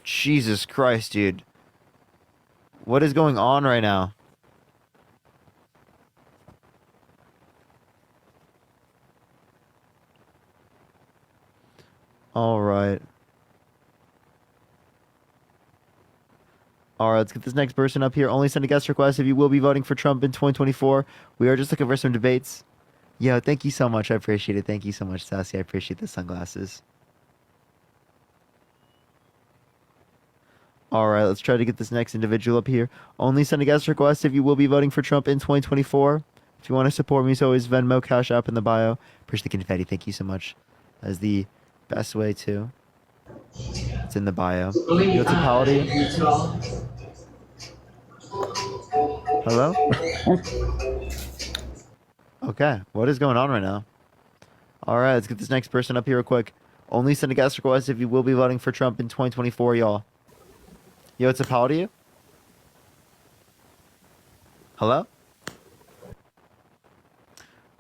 Jesus Christ, dude. What is going on right now? Alright. Alright, let's get this next person up here. Only send a guest request if you will be voting for Trump in 2024. We are just looking for some debates. Yo, thank you so much. I appreciate it. Thank you so much, Sassy. I appreciate the sunglasses. Alright, let's try to get this next individual up here. Only send a guest request if you will be voting for Trump in 2024. If you want to support me, so always Venmo, Cash App in the bio. Appreciate the confetti. Thank you so much. That is the best way to. It's in the bio. Yo, what's up? How old are you? Hello? Okay, what is going on right now? Alright, let's get this next person up here real quick. Only send a guest request if you will be voting for Trump in 2024, y'all. Yo, what's up? How old are you? Hello?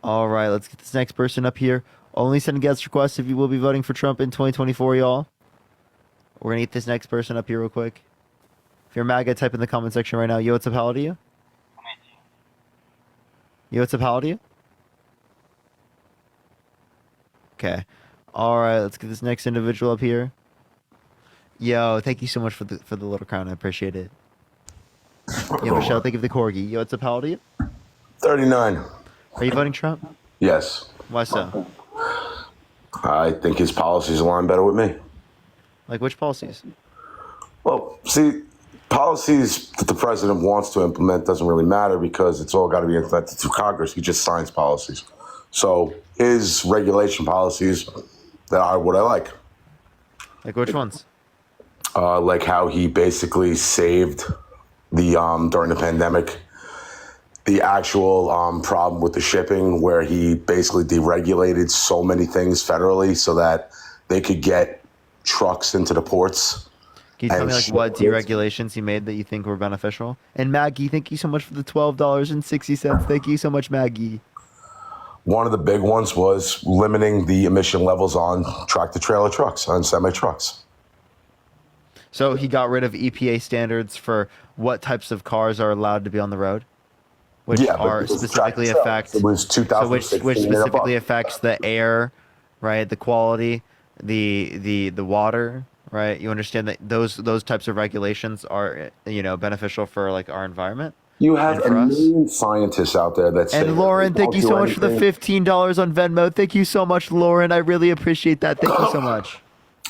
Alright, let's get this next person up here. Only send a guest request if you will be voting for Trump in 2024, y'all. We're gonna get this next person up here real quick. If you're MAGA, type in the comment section right now. Yo, what's up? How old are you? Yo, what's up? How old are you? Okay. Alright, let's get this next individual up here. Yo, thank you so much for the little crown. I appreciate it. Yo, Michelle, thank you for the corgi. Yo, what's up? How old are you? 39. Are you voting Trump? Yes. Why so? I think his policies align better with me. Like which policies? Well, see, policies that the president wants to implement doesn't really matter because it's all got to be implemented through Congress. He just signs policies. So his regulation policies that are what I like. Like which ones? Like how he basically saved during the pandemic, the actual problem with the shipping, where he basically deregulated so many things federally so that they could get trucks into the ports. Can you tell me like what deregulations he made that you think were beneficial? And Maggie, thank you so much for the $12.60. Thank you so much, Maggie. One of the big ones was limiting the emission levels on tractor-trailer trucks, on semi-trucks. So he got rid of EPA standards for what types of cars are allowed to be on the road, which are specifically affect. It was 2016. Which specifically affects the air, right? The quality, the water, right? You understand that those types of regulations are beneficial for like our environment. You have a million scientists out there that say. And Lauren, thank you so much for the $15 on Venmo. Thank you so much, Lauren. I really appreciate that. Thank you so much.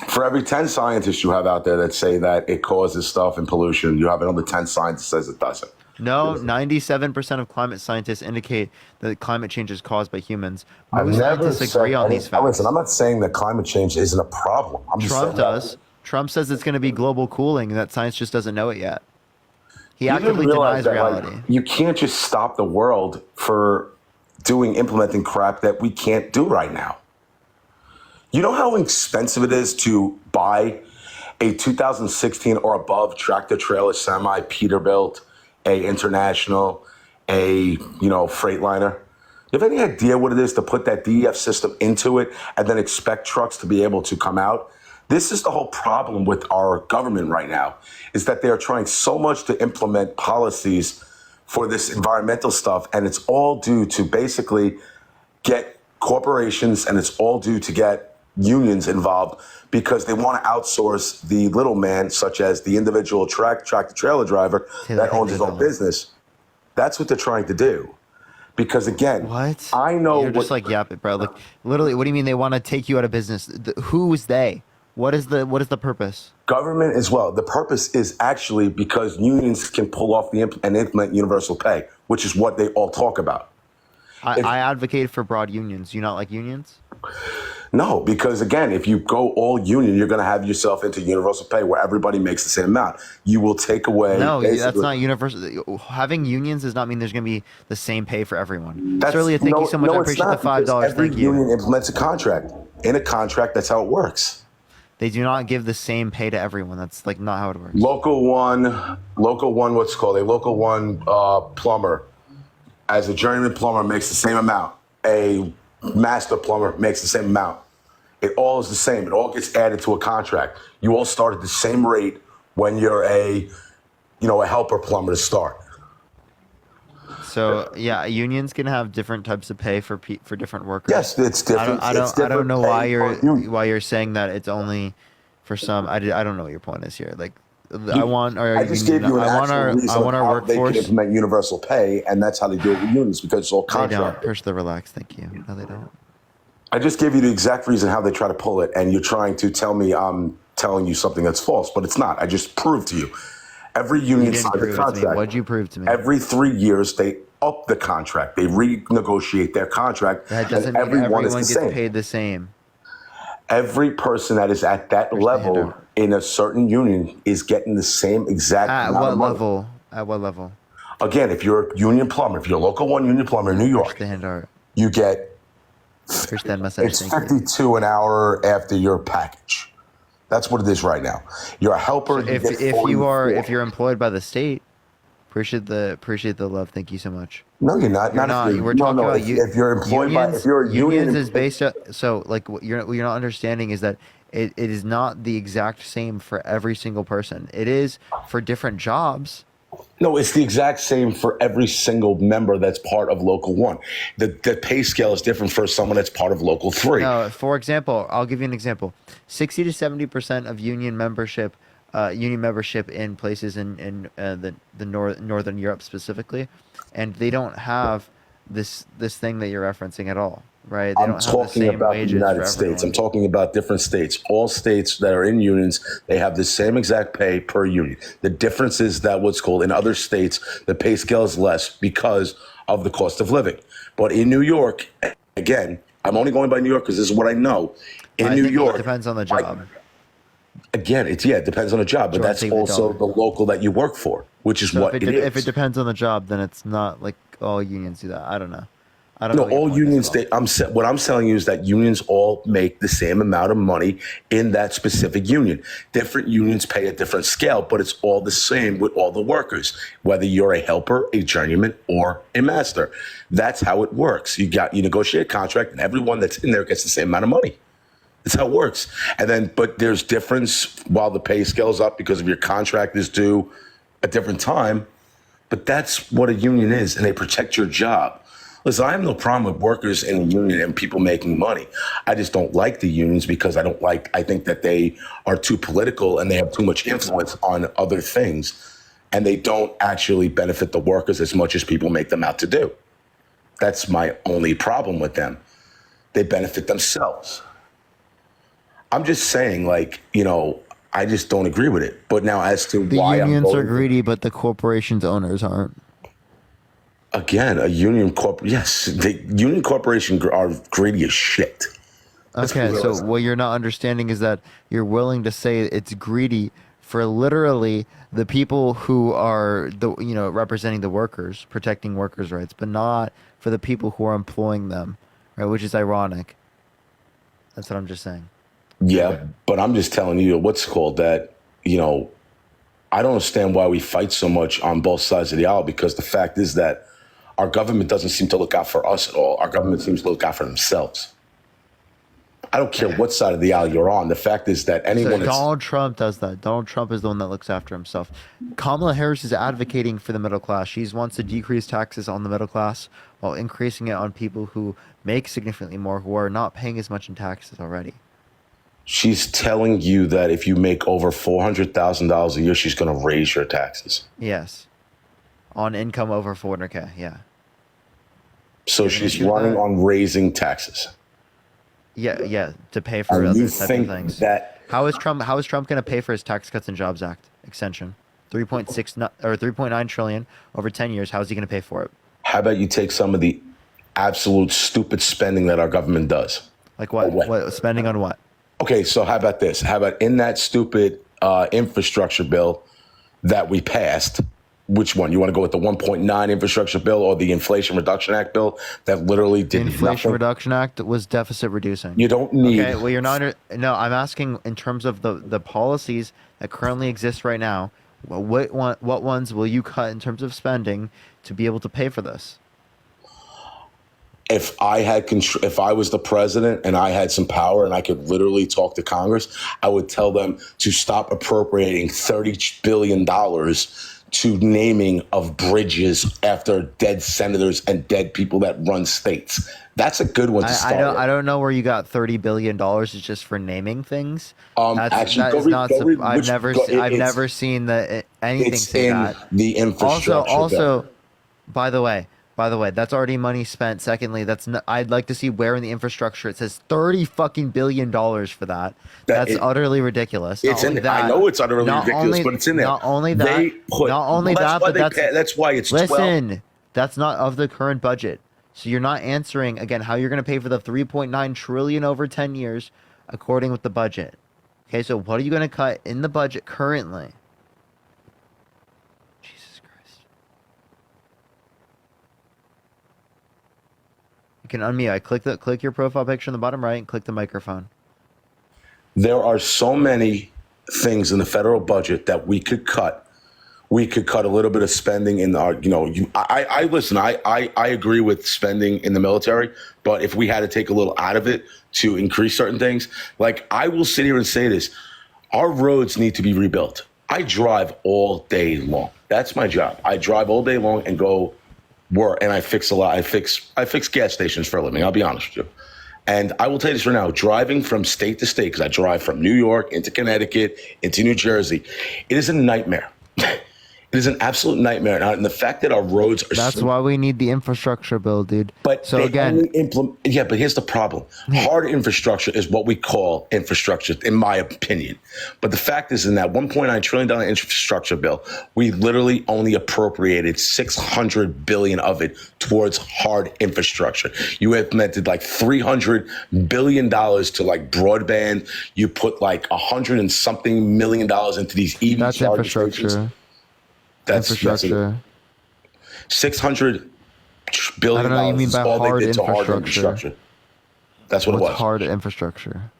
For every 10 scientists you have out there that say that it causes stuff and pollution, you have another 10 scientists that says it doesn't. No, 97% of climate scientists indicate that climate change is caused by humans. Most scientists agree on these facts. Listen, I'm not saying that climate change isn't a problem. Trump does. Trump says it's going to be global cooling and that science just doesn't know it yet. He actively denies reality. You can't just stop the world for implementing crap that we can't do right now. You know how expensive it is to buy a 2016 or above tractor trailer semi Peterbilt, a International, a Freightliner? You have any idea what it is to put that DEF system into it and then expect trucks to be able to come out? This is the whole problem with our government right now, is that they are trying so much to implement policies for this environmental stuff, and it's all due to basically get corporations, and it's all due to get unions involved because they want to outsource the little man, such as the individual tractor trailer driver that owns his own business. That's what they're trying to do. Because again, I know you're just like yapping, bro. Like literally, what do you mean they want to take you out of business? Who is they? What is the purpose? Government as well. The purpose is actually because unions can pull off and implement universal pay, which is what they all talk about. I advocate for broad unions. You not like unions? No, because again, if you go all union, you're going to have yourself into universal pay where everybody makes the same amount. You will take away. No, that's not universal. Having unions does not mean there's going to be the same pay for everyone. Shirley, thank you so much. I appreciate the $5. Every union implements a contract. In a contract, that's how it works. They do not give the same pay to everyone. That's like not how it works. Local one, what's it called? A local one plumber, as a journeyman plumber, makes the same amount. A master plumber makes the same amount. It all is the same. It all gets added to a contract. You all start at the same rate when you're a helper plumber to start. So yeah, unions can have different types of pay for different workers. Yes, it's different. I don't know why you're saying that it's only for some. I don't know what your point is here. Like, I want our workforce to implement universal pay, and that's how they do it with unions because it's all contract. They don't. Push the relax. Thank you. No, they don't. I just gave you the exact reason how they try to pull it, and you're trying to tell me I'm telling you something that's false, but it's not. I just proved to you. Every union signs a contract. What'd you prove to me? Every 3 years, they up the contract. They renegotiate their contract. That doesn't mean everyone gets paid the same. Every person that is at that level in a certain union is getting the same exact amount of money. At what level? Again, if you're a union plumber, if you're a local one union plumber in New York, you get it's $52 an hour after your package. That's what it is right now. You're a helper. So if you're employed by the state, appreciate the love. Thank you so much. No, you're not. We're talking about if you're employed unions, if you're a union, unions is based on, so like what you're not understanding is that it is not the exact same for every single person. It is for different jobs. No, it's the exact same for every single member that's part of Local 1. The pay scale is different for someone that's part of Local 3. No, for example, I'll give you an example. 60 to 70% of union membership in places in the Northern Europe specifically, and they don't have this thing that you're referencing at all, right? They don't have the same wages the United States. I'm talking about different states. All states that are in unions, they have the same exact pay per union. The difference is that what's called in other states, the pay scale is less because of the cost of living. But in New York, again, I'm only going by New York because this is what I know. In New York, it depends on the job. Again, it depends on the job, but that's also the local that you work for, which is what it is. If it depends on the job, then it's not like all unions do that. I don't know. No, all unions. What I'm telling you is that unions all make the same amount of money in that specific union. Different unions pay a different scale, but it's all the same with all the workers, whether you're a helper, a journeyman, or a master. That's how it works. You negotiate a contract, and everyone that's in there gets the same amount of money. That's how it works. And then, but there's difference while the pay scales up because of your contract is due a different time. But that's what a union is, and they protect your job. Listen, I have no problem with workers in a union and people making money. I just don't like the unions because I think that they are too political and they have too much influence on other things. And they don't actually benefit the workers as much as people make them out to do. That's my only problem with them. They benefit themselves. I'm just saying, I just don't agree with it. But now as to why the unions are greedy, but the corporation's owners aren't. Again, a union the union corporation are greedy as shit. Okay, so what you're not understanding is that you're willing to say it's greedy for literally the people who are representing the workers, protecting workers' rights, but not for the people who are employing them, right? Which is ironic. That's what I'm just saying. Yeah, but I'm just telling you that, I don't understand why we fight so much on both sides of the aisle, because the fact is that our government doesn't seem to look out for us at all. Our government seems to look out for themselves. I don't care what side of the aisle you're on. The fact is that Donald Trump does that. Donald Trump is the one that looks after himself. Kamala Harris is advocating for the middle class. She wants to decrease taxes on the middle class while increasing it on people who make significantly more, who are not paying as much in taxes already. She's telling you that if you make over $400,000 a year, she's going to raise your taxes. Yes. On income over 400K, yeah. So she's running on raising taxes. Yeah, to pay for other type of things. How is Trump going to pay for his Tax Cuts and Jobs Act extension? 3.9 trillion over 10 years. How is he going to pay for it? How about you take some of the absolute stupid spending that our government does? Like what? What spending on what? Okay, so how about this? How about in that stupid infrastructure bill that we passed? Which one? You want to go with the 1.9 infrastructure bill or the Inflation Reduction Act bill that literally did nothing? The Inflation Reduction Act was deficit reducing. You don't need... Okay, well, you're not... No, I'm asking in terms of the policies that currently exist right now, what ones will you cut in terms of spending to be able to pay for this? If I was the president and I had some power and I could literally talk to Congress, I would tell them to stop appropriating $30 billion to naming of bridges after dead senators and dead people that run states. That's a good one to start with. I don't know where you got $30 billion is just for naming things. I've never seen anything say that. The infrastructure. Also, by the way, that's already money spent. Secondly, I'd like to see where in the infrastructure it says $30 billion for that. That's utterly ridiculous. I know it's utterly ridiculous, but it's in there. Not only that, that's why it's 12. Listen, that's not of the current budget. So you're not answering again how you're going to pay for the 3.9 trillion over 10 years, according with the budget. Okay, so what are you going to cut in the budget currently? You can unmute. Click your profile picture in the bottom right and click the microphone. There are so many things in the federal budget that we could cut. We could cut a little bit of spending in our, I agree with spending in the military, but if we had to take a little out of it to increase certain things, like I will sit here and say this, our roads need to be rebuilt. I drive all day long. That's my job. I drive all day long and go work, and I fix a lot. I fix gas stations for a living. I'll be honest with you. And I will tell you this right now, driving from state to state, because I drive from New York into Connecticut, into New Jersey, it is a nightmare. It It is an absolute nightmare. And the fact that our roads are That's why we need the infrastructure bill, dude. But so again, but here's the problem. Hard infrastructure is what we call infrastructure, in my opinion. But the fact is, in that $1.9 trillion infrastructure bill, we literally only appropriated $600 billion of it towards hard infrastructure. You implemented like $300 billion to like broadband. You put like $100 and something million into these EV that's charging infrastructure. stations. That's infrastructure. 600 billion. I don't know what you mean by all hard they did to hard infrastructure. infrastructure. That's what What's it was. hard infrastructure?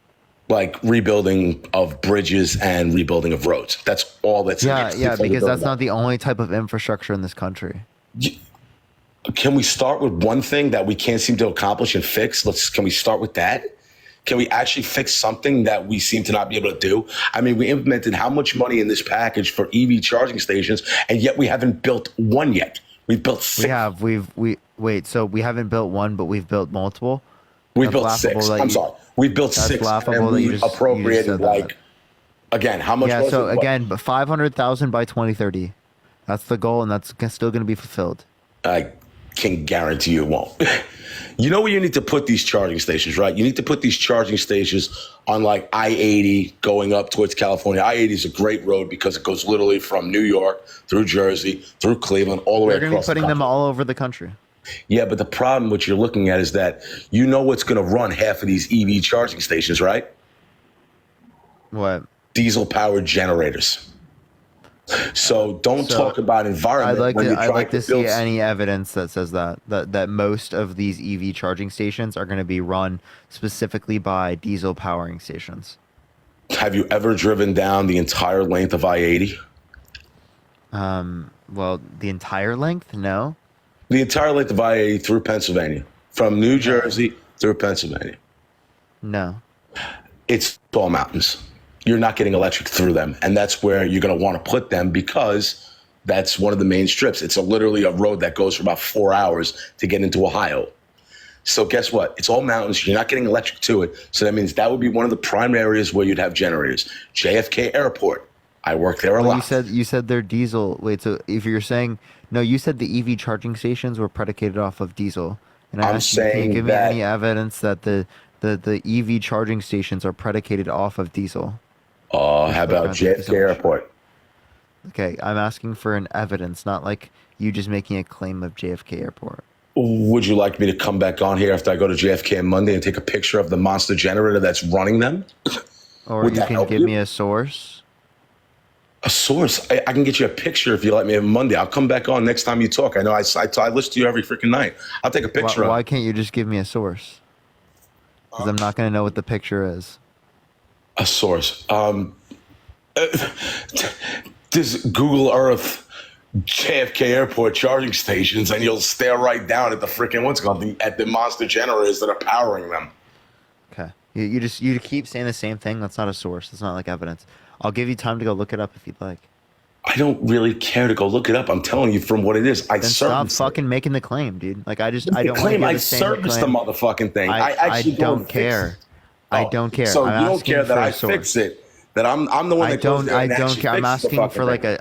Like rebuilding of bridges and rebuilding of roads. That's all that's in Yeah, it. yeah, because that's not the only type of infrastructure in this country. Can we start with one thing that we can't seem to accomplish and fix? Can we start with that? Can we actually fix something that we seem to not be able to do? I mean, we implemented how much money in this package for EV charging stations, and yet we haven't built one yet. We've built 6. Wait, so we haven't built one, but we've built multiple? We've built 6. I'm sorry. We've built 6, and we appropriated again, how much was it? So again, but 500,000 by 2030. That's the goal, and that's still going to be fulfilled. I can guarantee you it won't. You know where you need to put these charging stations, right? You need to put these charging stations on like I-80 going up towards California. I-80 is a great road because it goes literally from New York through Jersey, through Cleveland, all the way across the country. They're going to be putting them all over the country. Yeah, but the problem what you're looking at is that you know what's going to run half of these EV charging stations, right? What? Diesel-powered generators. So don't talk about environment. I'd like to see any evidence that says that most of these EV charging stations are going to be run specifically by diesel powering stations. Have you ever driven down the entire length of I-80? Well, the entire length? No. The entire length of I-80 through Pennsylvania, from New Jersey through Pennsylvania. No. It's all mountains. You're not getting electric through them. And that's where you're going to want to put them because that's one of the main strips. It's literally a road that goes for about 4 hours to get into Ohio. So guess what? It's all mountains. You're not getting electric to it. So that means that would be one of the prime areas where you'd have generators. JFK Airport. I work there a lot. You said they're diesel. Wait, so if you're saying, no, you said the EV charging stations were predicated off of diesel. And I'm saying can you give me any evidence that the EV charging stations are predicated off of diesel? How about JFK Airport? Okay, I'm asking for an evidence, not like you just making a claim of JFK Airport. Would you like me to come back on here after I go to JFK on Monday and take a picture of the monster generator that's running them? Or you can give me a source. A source? I can get you a picture if you let me on Monday. I'll come back on next time you talk. I know I listen to you every freaking night. I'll take a picture of it. Why can't you just give me a source? Because I'm not going to know what the picture is. A source. Just Google Earth JFK Airport charging stations, and you'll stare right down at the freaking at the monster generators that are powering them. Okay, you keep saying the same thing. That's not a source. That's not like evidence. I'll give you time to go look it up if you'd like. I don't really care to go look it up. I'm telling you from what it is. Then stop fucking making the claim, dude. Like I don't claim. I service the motherfucking thing. I don't care. I don't care. So you don't care that I fix it? That I'm the one that goes there and actually care. I'm asking for thing.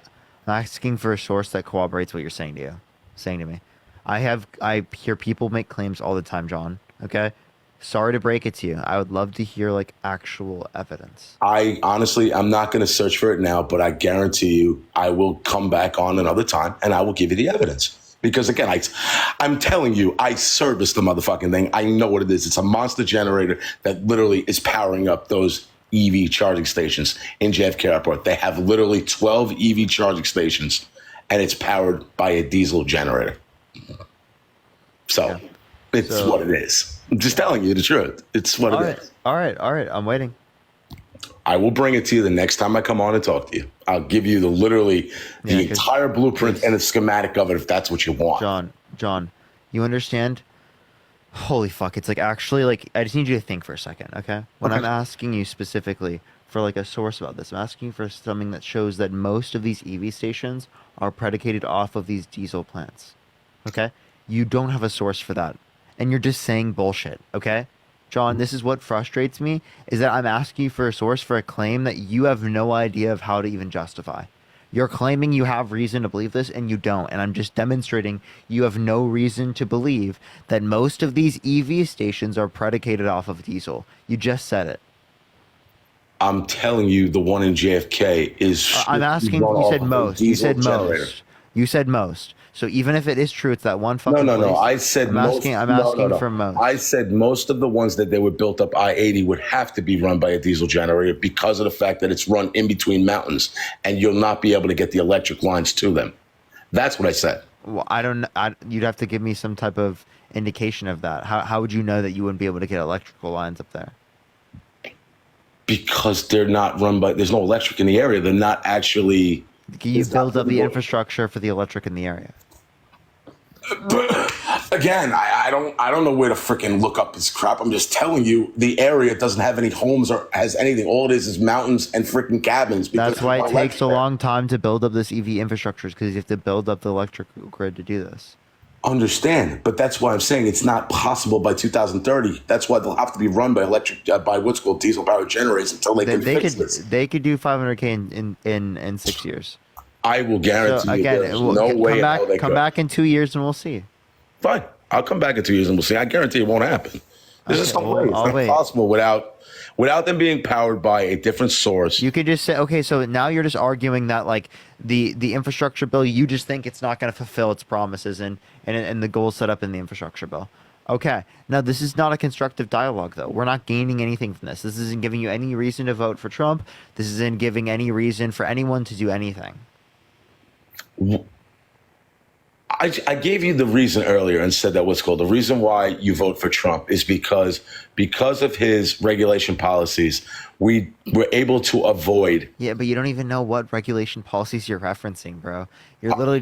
I'm asking for a source that corroborates what you're saying to me. I hear people make claims all the time, John. Okay. Sorry to break it to you. I would love to hear like actual evidence. I honestly, I'm not going to search for it now, but I guarantee you I will come back on another time and I will give you the evidence. Because again, I'm telling you, I service the motherfucking thing. I know what it is. It's a monster generator that literally is powering up those EV charging stations in JFK Airport. They have literally 12 EV charging stations and it's powered by a diesel generator. So it's what it is. I'm just telling you the truth. It's what it is. All right. I'm waiting. I will bring it to you the next time I come on and talk to you. I'll give you the entire blueprint and a schematic of it if that's what you want. John, you understand? Holy fuck. It's like actually like I just need you to think for a second, okay? When I'm asking you specifically for like a source about this, I'm asking for something that shows that most of these EV stations are predicated off of these diesel plants. Okay? You don't have a source for that. And you're just saying bullshit, okay? John, this is what frustrates me, is that I'm asking you for a source for a claim that you have no idea of how to even justify. You're claiming you have reason to believe this, and you don't. And I'm just demonstrating you have no reason to believe that most of these EV stations are predicated off of diesel. You just said it. I'm telling you, the one in JFK is. I'm asking. You said most. You said most. You said most. So even if it is true, it's that one fucking place. No. I said most. I'm asking for most. I said most of the ones that they were built up I-80 would have to be run by a diesel generator because of the fact that it's run in between mountains, and you'll not be able to get the electric lines to them. That's what I said. Well, you'd have to give me some type of indication of that. How would you know that you wouldn't be able to get electrical lines up there? Because they're not run by. There's no electric in the area. They're not actually. Can you build up the infrastructure for the electric in the area? Again, I don't know where to freaking look up this crap. I'm just telling you, the area doesn't have any homes or has anything. All it is mountains and freaking cabins. That's why it takes a long time to build up this EV infrastructure, because you have to build up the electric grid to do this. Understand, but that's why I'm saying it's not possible by 2030. That's why they'll have to be run by by what's called diesel powered generators until they can fix this. They could do 500K in 6 years. I will guarantee you there's no way how they come back in 2 years and we'll see. Fine, I'll come back in 2 years and we'll see. I guarantee it won't happen. There's just no way. It's not possible without them being powered by a different source. You could just say, okay, so now you're just arguing that like the infrastructure bill, you just think it's not going to fulfill its promises and the goals set up in the infrastructure bill. Okay, now this is not a constructive dialogue, though. We're not gaining anything from this. This isn't giving you any reason to vote for Trump. This isn't giving any reason for anyone to do anything. I gave you the reason earlier and said that the reason why you vote for Trump is because of his regulation policies, we were able to avoid. Yeah, but you don't even know what regulation policies you're referencing, bro. You're literally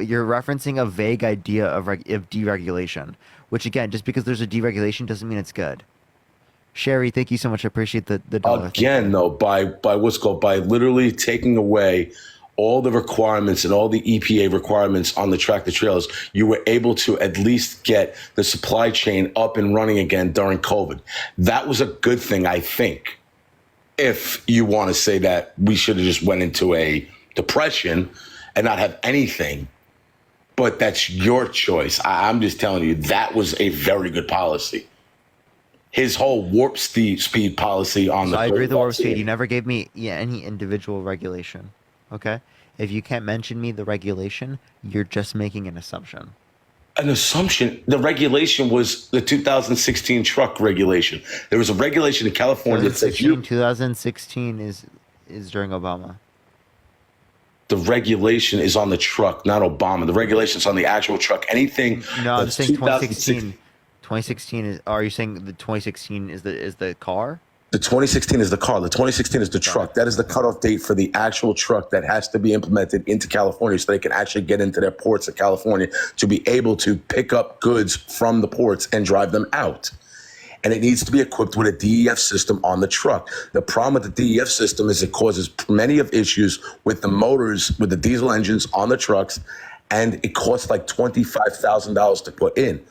you're referencing a vague idea of deregulation, which again, just because there's a deregulation doesn't mean it's good. Sherry, thank you so much. I appreciate the dollar. Again, though, by literally taking away all the requirements and all the EPA requirements on the tractor trailers, you were able to at least get the supply chain up and running again during COVID. That was a good thing, I think. If you want to say that we should have just went into a depression and not have anything, but that's your choice. I'm just telling you, that was a very good policy. His whole warp speed policy on the. I agree with the warp speed. You never gave me any individual regulation. Okay? If you can't mention me the regulation, you're just making an assumption. An assumption? The regulation was the 2016 truck regulation. There was a regulation in California that said 2016 is during Obama. The regulation is on the truck, not Obama. The regulation is on the actual truck. Anything. No, I'm saying 2016. 2016 is. Are you saying the 2016 is the car? The 2016 is the car. The 2016 is the truck. That is the cutoff date for the actual truck that has to be implemented into California so they can actually get into their ports of California to be able to pick up goods from the ports and drive them out. And it needs to be equipped with a DEF system on the truck. The problem with the DEF system is it causes many of issues with the motors, with the diesel engines on the trucks, and it costs like $25,000 to put in.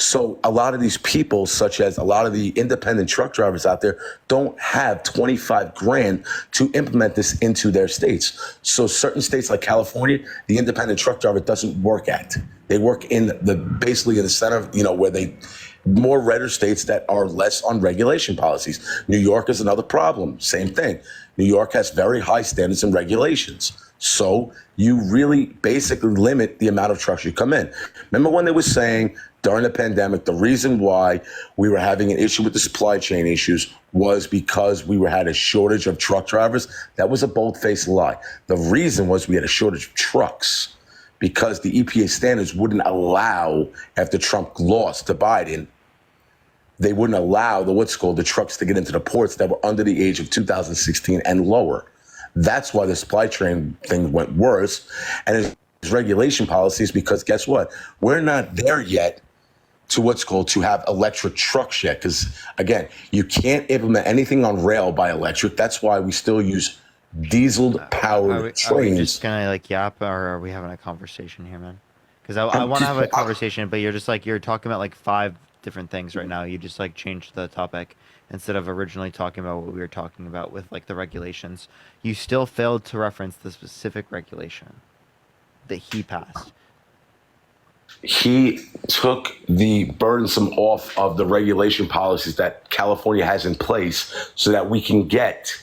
So a lot of these people, such as a lot of the independent truck drivers out there, don't have 25 grand to implement this into their states. So certain states like California, the independent truck driver doesn't work at. They work in basically in the center, where more redder states that are less on regulation policies. New York is another problem. Same thing. New York has very high standards and regulations. So you really basically limit the amount of trucks you come in. Remember when they were saying during the pandemic, the reason why we were having an issue with the supply chain issues was because we had a shortage of truck drivers? That was a bold-faced lie. The reason was we had a shortage of trucks because the EPA standards wouldn't allow, after Trump lost to Biden, they wouldn't allow the trucks to get into the ports that were under the age of 2016 and lower. That's why the supply chain thing went worse. And it's regulation policies because guess what? We're not there yet to have electric trucks yet. Because again, you can't implement anything on rail by electric. That's why we still use diesel-powered trains. Are we just gonna yap, or are we having a conversation here, man? Because I want to have a conversation, but you're just you're talking about 5 different things right now. You just like changed the topic instead of originally talking about what we were talking about with like the regulations. You still failed to reference the specific regulation that he passed. He took the burdensome off of the regulation policies that California has in place so that we can get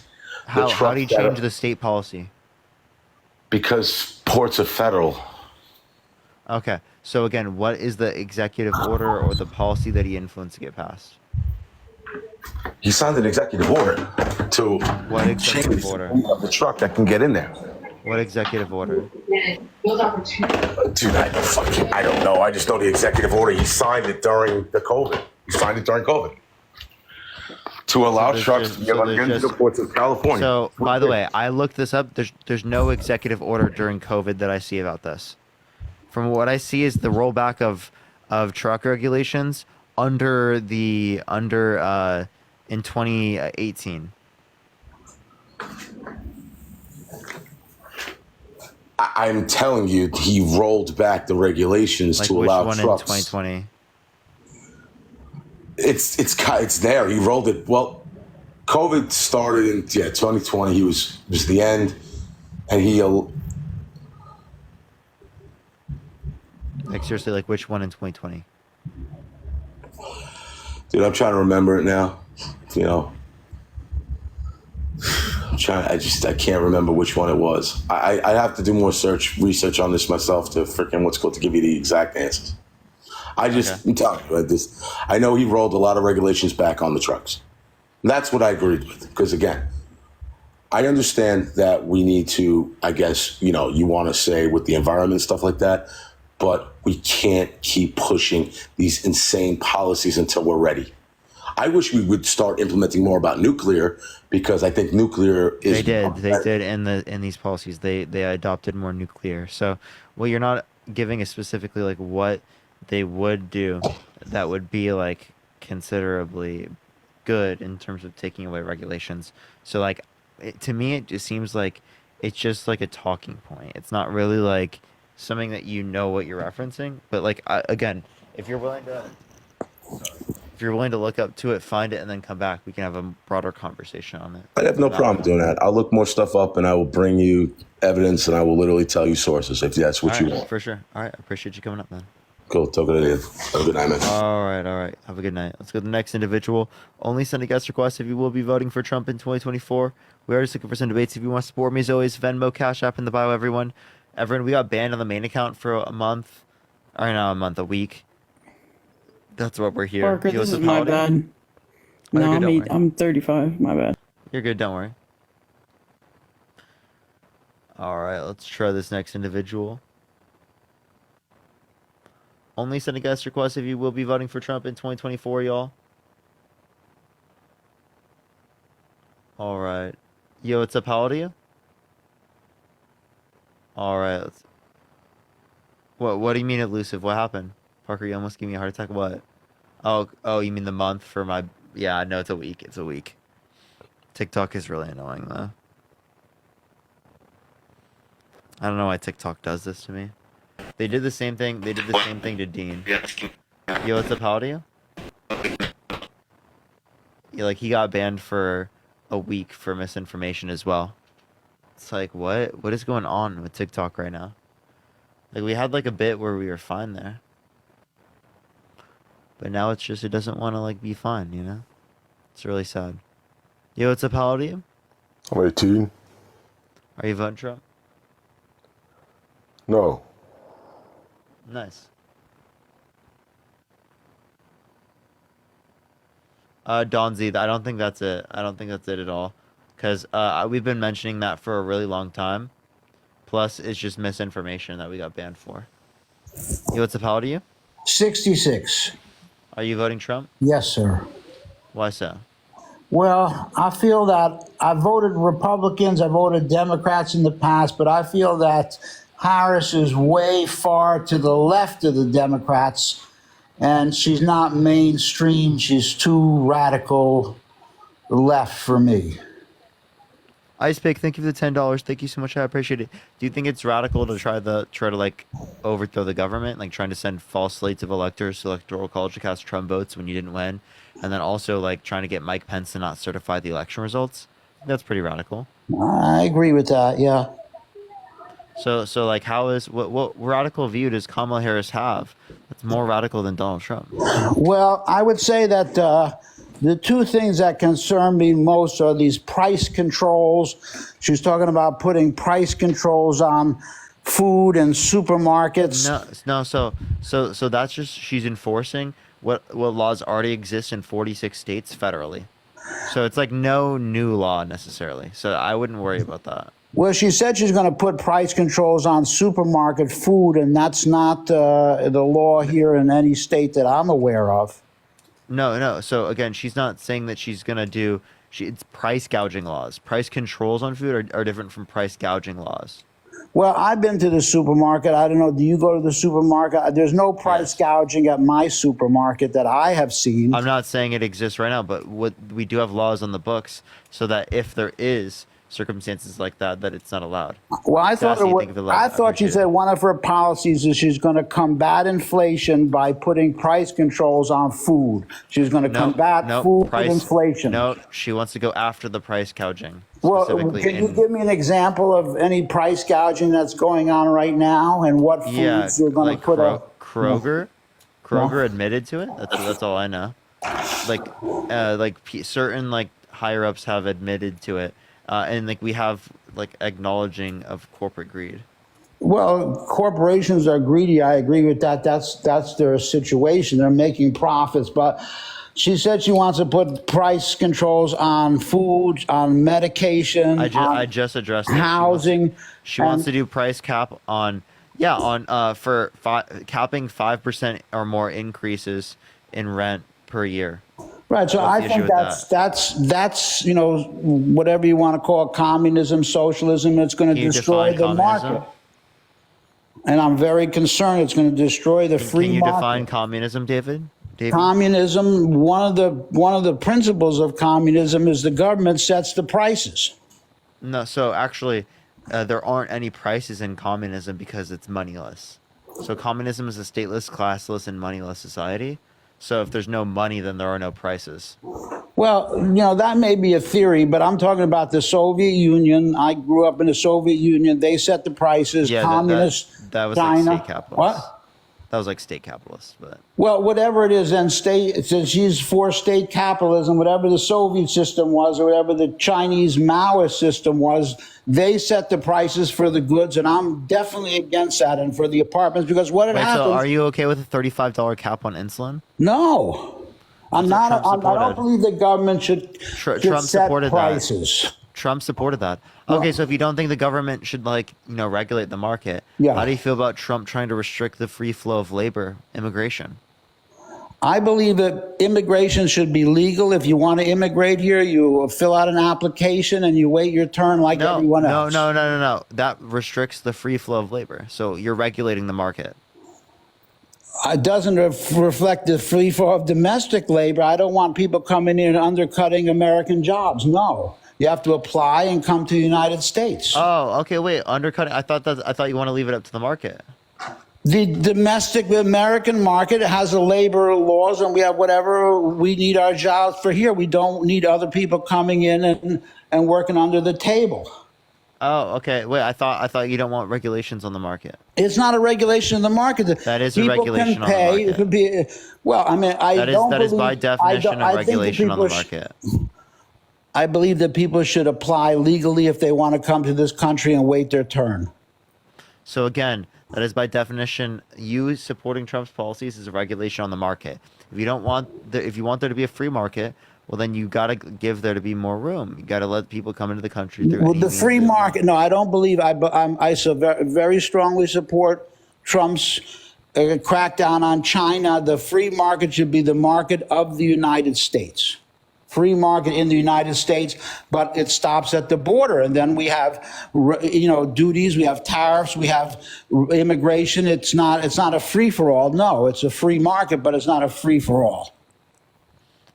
How do you change the state policy? Because ports are federal. Okay. So again, what is the executive order or the policy that he influenced to get passed? He signed an executive order to executive change order? the truck that can get in there. What executive order? Dude, I don't know. I just know the executive order. He signed it during the COVID. He signed it during COVID. To allow trucks to get into the ports of California. So, by the way, I looked this up. There's no executive order during COVID that I see about this. From what I see is the rollback of truck regulations in 2018. I'm telling you, he rolled back the regulations to allow trucks. Which one in 2020? It's there. He rolled it. Well, COVID started in 2020. It was the end, and he. Like seriously, like which one in 2020? Dude, I'm trying to remember it now. You know, I can't remember which one it was. I have to do more research on this myself to to give you the exact answers. I'm telling you, I know he rolled a lot of regulations back on the trucks. And that's what I agreed with. Because again, I understand that we need to, I guess, you want to say with the environment and stuff like that, but we can't keep pushing these insane policies until we're ready. I wish we would start implementing more about nuclear, because I think nuclear is. They did in these policies. They adopted more nuclear. So, well, you're not giving us specifically like what they would do that would be like considerably good in terms of taking away regulations. So like to me it just seems like it's just like a talking point. It's not really like something that you know what you're referencing, but like again, if you're willing to look up to it, find it, and then come back, we can have a broader conversation on it. I have no problem doing that. I'll look more stuff up and I will bring you evidence and I will literally tell you sources if that's what you want. For sure. All right. I appreciate you coming up, man. Cool. Talk to you later. Have a good night, man. All right. Have a good night. Let's go to the next individual. Only send a guest request if you will be voting for Trump in 2024. We are just looking for some debates. If you want to support me, as always, Venmo, Cash App in the bio, everyone. We got banned on the main account for a month. Or not a month, a week. That's what we're here. Parker, this is my bad. No, I'm 35. My bad. You're good. Don't worry. All right. Let's try this next individual. Only send a guest request if you will be voting for Trump in 2024, y'all. All right. Yo, what's up? How old are you? All right. What do you mean elusive? What happened? Parker, you almost gave me a heart attack. What? Oh, you mean the month for my... Yeah, no, it's a week. It's a week. TikTok is really annoying, though. I don't know why TikTok does this to me. They did the same thing. They did the same thing to Dean. Yo, what's up? How old are you? Yeah, like, he got banned for a week for misinformation as well. It's like, what? What is going on with TikTok right now? Like, we had, like, a bit where we were fine there. But now it's just, it doesn't want to, like, be fun, you know? It's really sad. Yo, what's up? How old are you? I'm 18. Are you voting Trump? No. Nice. Donzi, I don't think that's it. I don't think that's it at all. Because we've been mentioning that for a really long time. Plus, it's just misinformation that we got banned for. Yo, what's up? How old are you? 66. Are you voting Trump? Yes, sir. Why so? Well, I feel that I voted Republicans, I voted Democrats in the past, but I feel that Harris is way far to the left of the Democrats, and she's not mainstream. She's too radical left for me. Ice Pick, thank you for the $10. Thank you so much. I appreciate it. Do you think it's radical to try to like overthrow the government, like trying to send false slates of electors to electoral college to cast Trump votes when you didn't win, and then also like trying to get Mike Pence to not certify the election results? That's pretty radical. I agree with that. Yeah. So like, how is what radical view does Kamala Harris have that's more radical than Donald Trump? Well, I would say that the two things that concern me most are these price controls. She's talking about putting price controls on food and supermarkets. No. So that's just she's enforcing what laws already exist in 46 states federally. So it's like no new law necessarily. So I wouldn't worry about that. Well, she said she's going to put price controls on supermarket food, and that's not the law here in any state that I'm aware of. No. So again, she's not saying that she's going to do. It's price gouging laws. Price controls on food are different from price gouging laws. Well, I've been to the supermarket. I don't know. Do you go to the supermarket? There's no price gouging at my supermarket that I have seen. I'm not saying it exists right now, but we do have laws on the books so that if there is circumstances like that it's not allowed. Well, I thought she said one of her policies is she's going to combat inflation by putting price controls on food. She's going to combat food inflation. No, she wants to go after the price gouging. Well, can you give me an example of any price gouging that's going on right now and what foods you're going to put up? Kroger admitted to it. That's all I know. Like certain like higher ups have admitted to it. And like we have like acknowledging of corporate greed. Well, corporations are greedy. I agree with that. That's their situation. They're making profits. But she said she wants to put price controls on food, on medication. I just addressed housing. She wants to do price cap on capping 5% or more increases in rent per year. Right, so I think that's whatever you want to call it, communism, socialism. It's going to destroy the market, and I'm very concerned it's going to destroy the free market. Can you define communism, David? Communism. One of the principles of communism is the government sets the prices. No, so actually, there aren't any prices in communism because it's moneyless. So communism is a stateless, classless, and moneyless society. So if there's no money, then there are no prices. Well, that may be a theory, but I'm talking about the Soviet Union. I grew up in the Soviet Union. They set the prices. Yeah, Communist that was China. like state capitalist. What? That was like state capitalist, but well, whatever it is, then since she's for state capitalism, whatever the Soviet system was, or whatever the Chinese Maoist system was, they set the prices for the goods, and I'm definitely against that, and for the apartments, because what happens. So are you okay with a $35 cap on insulin? No, I'm not. I don't believe the government should set prices. Trump supported that. Okay, so if you don't think the government should regulate the market, how do you feel about Trump trying to restrict the free flow of labor, immigration? I believe that immigration should be legal. If you want to immigrate here, you fill out an application and you wait your turn like everyone else. No. That restricts the free flow of labor. So you're regulating the market. It doesn't reflect the free flow of domestic labor. I don't want people coming in and undercutting American jobs. No. You have to apply and come to the United States. Oh, okay. Wait, undercutting. I thought you want to leave it up to the market. The domestic American market has the labor laws, and we have whatever we need our jobs for here. We don't need other people coming in and working under the table. Oh, okay. Wait, I thought you don't want regulations on the market. It's not a regulation in the market. That is a regulation on the market. It could be. Well, I mean, that is by definition a regulation on the market. I believe that people should apply legally if they want to come to this country and wait their turn. So again, that is by definition, you supporting Trump's policies is a regulation on the market. If you want there to be a free market, well then you got to give there to be more room. You got to let people come into the country. Well, the free market. No, I don't believe. I very strongly support Trump's crackdown on China. The free market should be the market of the United States. Free market in the United States, but it stops at the border. And then we have, duties, we have tariffs, we have immigration. It's not a free for all. No, it's a free market, but it's not a free for all.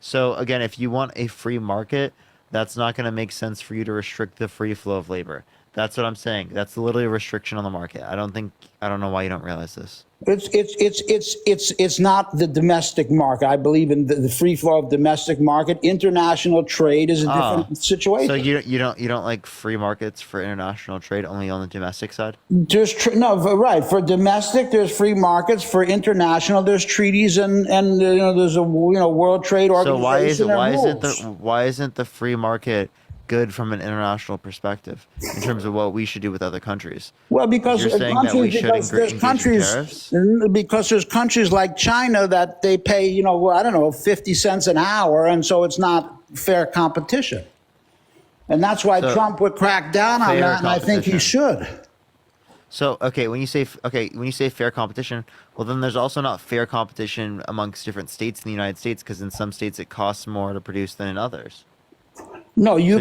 So again, if you want a free market, That's not going to make sense for you to restrict the free flow of labor. That's what I'm saying. That's literally a restriction on the market. I don't know why you don't realize this. It's not the domestic market. I believe in the free flow of domestic market. International trade is a different situation. So you don't like free markets for international trade, only on the domestic side? Right. For domestic, there's free markets. For international, there's treaties and there's a World Trade Organization. So why isn't the free market good from an international perspective in terms of what we should do with other countries? Well, because you're saying that we should engage in tariffs? Because there's countries like China that they pay, 50 cents an hour, and so it's not fair competition. And that's why Trump would crack down on that, and I think he should. So, when you say fair competition, well, then there's also not fair competition amongst different states in the United States, because in some states it costs more to produce than in others. No, do you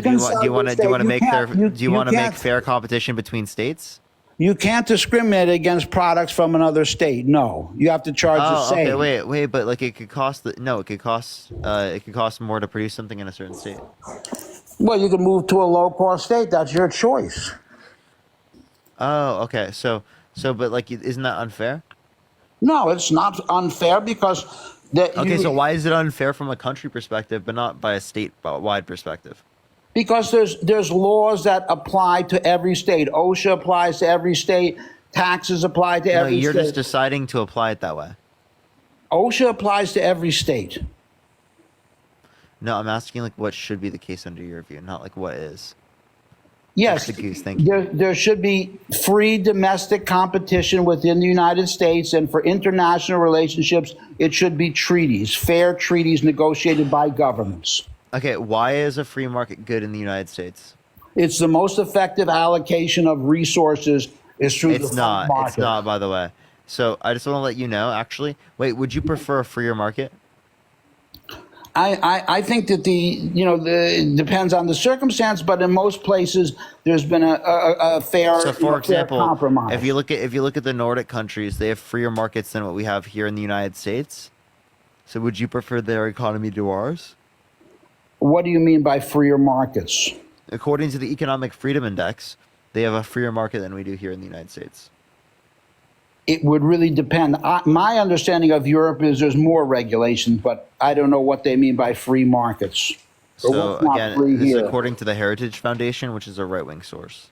want to make fair competition between states? You can't discriminate against products from another state. No, you have to charge the same. Okay, wait, but like it could cost more to produce something in a certain state. Well, you can move to a low-cost state. That's your choice. Oh, okay. So, but like, isn't that unfair? No, it's not unfair because. So why is it unfair from a country perspective, but not by a state-wide perspective? Because there's laws that apply to every state. OSHA applies to every state. Taxes apply to every state. You're just deciding to apply it that way. OSHA applies to every state. No, I'm asking like what should be the case under your view, not like what is. Yes, there should be free domestic competition within the United States, and for international relationships, it should be treaties, fair treaties negotiated by governments. Okay, why is a free market good in the United States? It's the most effective allocation of resources is through the free market. It's not, by the way. So I just want to let you know, actually. Wait, would you prefer a freer market? I think that it depends on the circumstance, but in most places there's been a fair, so for example, fair compromise. If you look at the Nordic countries, they have freer markets than what we have here in the United States. So would you prefer their economy to ours? What do you mean by freer markets? According to the Economic Freedom Index, they have a freer market than we do here in the United States. It would really depend. My understanding of Europe is there's more regulations, but I don't know what they mean by free markets. So again, this is according to the Heritage Foundation, which is a right-wing source.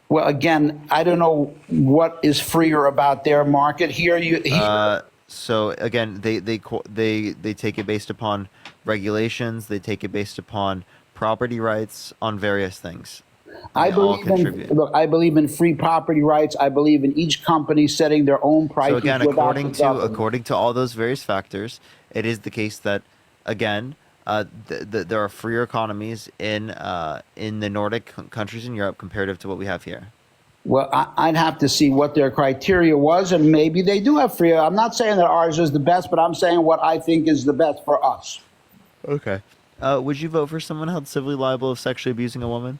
Well, again, I don't know what is freer about their market here. So again, they take it based upon regulations. They take it based upon property rights on various things. I believe in free property rights. I believe in each company setting their own prices. So again, according to all those various factors, it is the case that again, there are freer economies in the Nordic countries in Europe comparative to what we have here. Well, I'd have to see what their criteria was, and maybe they do have free. I'm not saying that ours is the best, but I'm saying what I think is the best for us. Okay. Would you vote for someone held civilly liable of sexually abusing a woman?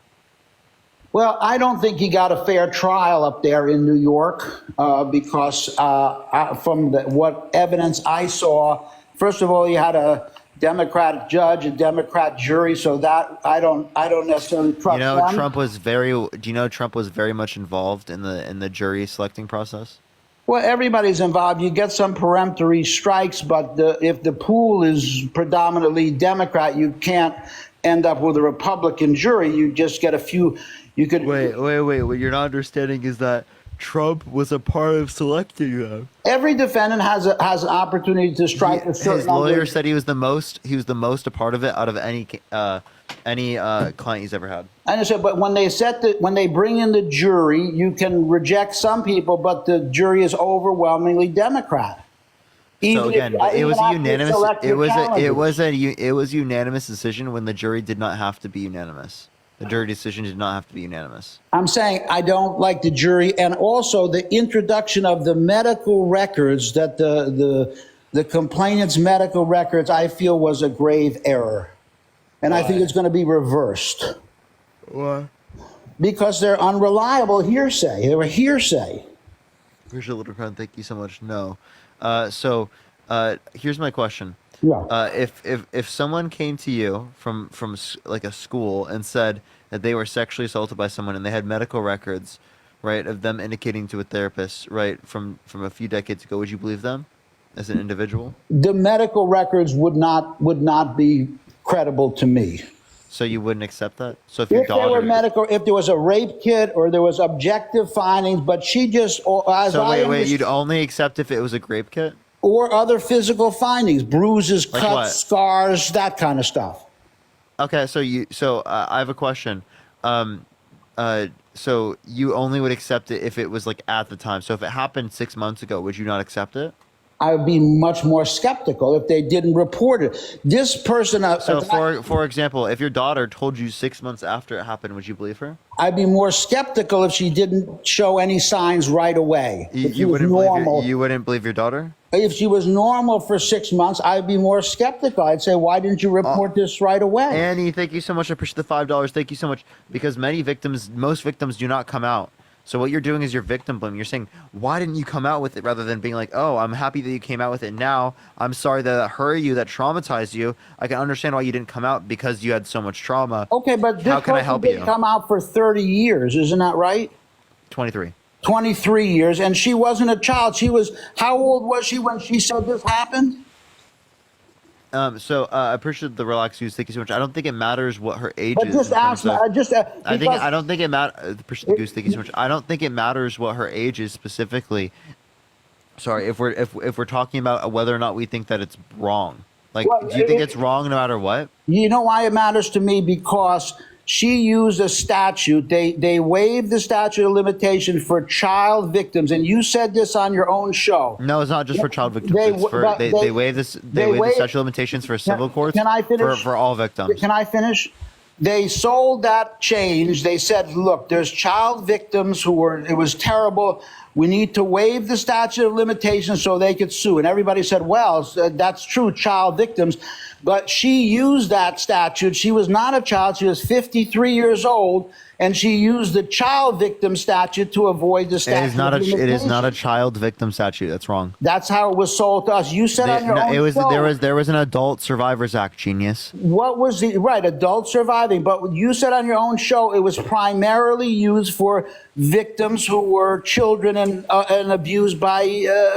Well, I don't think he got a fair trial up there in New York because from what evidence I saw, first of all, you had a Democratic judge, a Democrat jury, so that I don't necessarily trust them. Trump was very much involved in the jury selecting process? Well, everybody's involved. You get some peremptory strikes, but if the pool is predominantly Democrat, you can't end up with a Republican jury. You just get a few. You could wait. What you're not understanding is that Trump was a part of selecting them. Every defendant has an opportunity to strike a certain. His lawyer said he was the most a part of it out of any client he's ever had. I understand, but when they bring in the jury, you can reject some people, but the jury is overwhelmingly Democrat. So again, it was a unanimous. It was a unanimous decision when the jury did not have to be unanimous. The jury decision did not have to be unanimous. I'm saying I don't like the jury, and also the introduction of the medical records, that the complainant's medical records, I feel was a grave error. And I think it's going to be reversed. Why? Because they're unreliable hearsay. They were hearsay. Appreciate Little Crown. Thank you so much. No. So Here's my question. Yeah. If someone came to you from like a school and said that they were sexually assaulted by someone and they had medical records, right, of them indicating to a therapist, right, from a few decades ago, would you believe them as an individual? The medical records would not be credible to me. So you wouldn't accept that? So if your If daughter, there were medical, if there was a rape kit or there was objective findings, but she just, as so I wait, you'd only accept if it was a rape kit? or other physical findings, bruises, Like cuts, what? scars, that kind of stuff. Okay, so I have a question. So you only would accept it if it was like at the time. So if it happened 6 months ago, would you not accept it? I would be much more skeptical if they didn't report it. This person, So for example, if your daughter told you 6 months after it happened, would you believe her? I'd be more skeptical if she didn't show any signs right away. If she was normal. You wouldn't believe your daughter? If she was normal for 6 months, I'd be more skeptical. I'd say, why didn't you report this right away? Annie, thank you so much. I appreciate the $5. Thank you so much. Because most victims do not come out. So what you're doing is you're victim blaming. You're saying, why didn't you come out with it, rather than being like, oh, I'm happy that you came out with it now. I'm sorry that hurt you, that traumatized you. I can understand why you didn't come out because you had so much trauma. Okay, but how can I help you? Didn't come out for 30 years, isn't that right? 23. 23 years, and she wasn't a child. She was, how old was she when she said this happened? I appreciate the relaxed views. Thank you so much. I don't think it matters what her age But is. just ask me. I don't think it matters. Appreciate the goose. Thank you so much. I don't think it matters what her age is specifically. Sorry, if we're talking about whether or not we think that it's wrong. Like, do you think it's wrong no matter what? You know why it matters to me? Because she used a statute. They waived the statute of limitation for child victims, and you said this on your own show. No, it's not just for child victims. They waived the statute of limitations for civil courts. Can I finish? For all victims. Can I finish? They sold that change. They said, look, there's child victims it was terrible. We need to waive the statute of limitations so they could sue. And everybody said, well, that's true, child victims. But she used that statute. She was not a child. She was 53 years old, and she used the child victim statute to avoid the statute of limitations. It is not a child victim statute. That's wrong. That's how it was sold to us. You said on your own show. There was an Adult Survivors Act, genius. What was right, adult surviving, but you said on your own show it was primarily used for victims who were children and abused by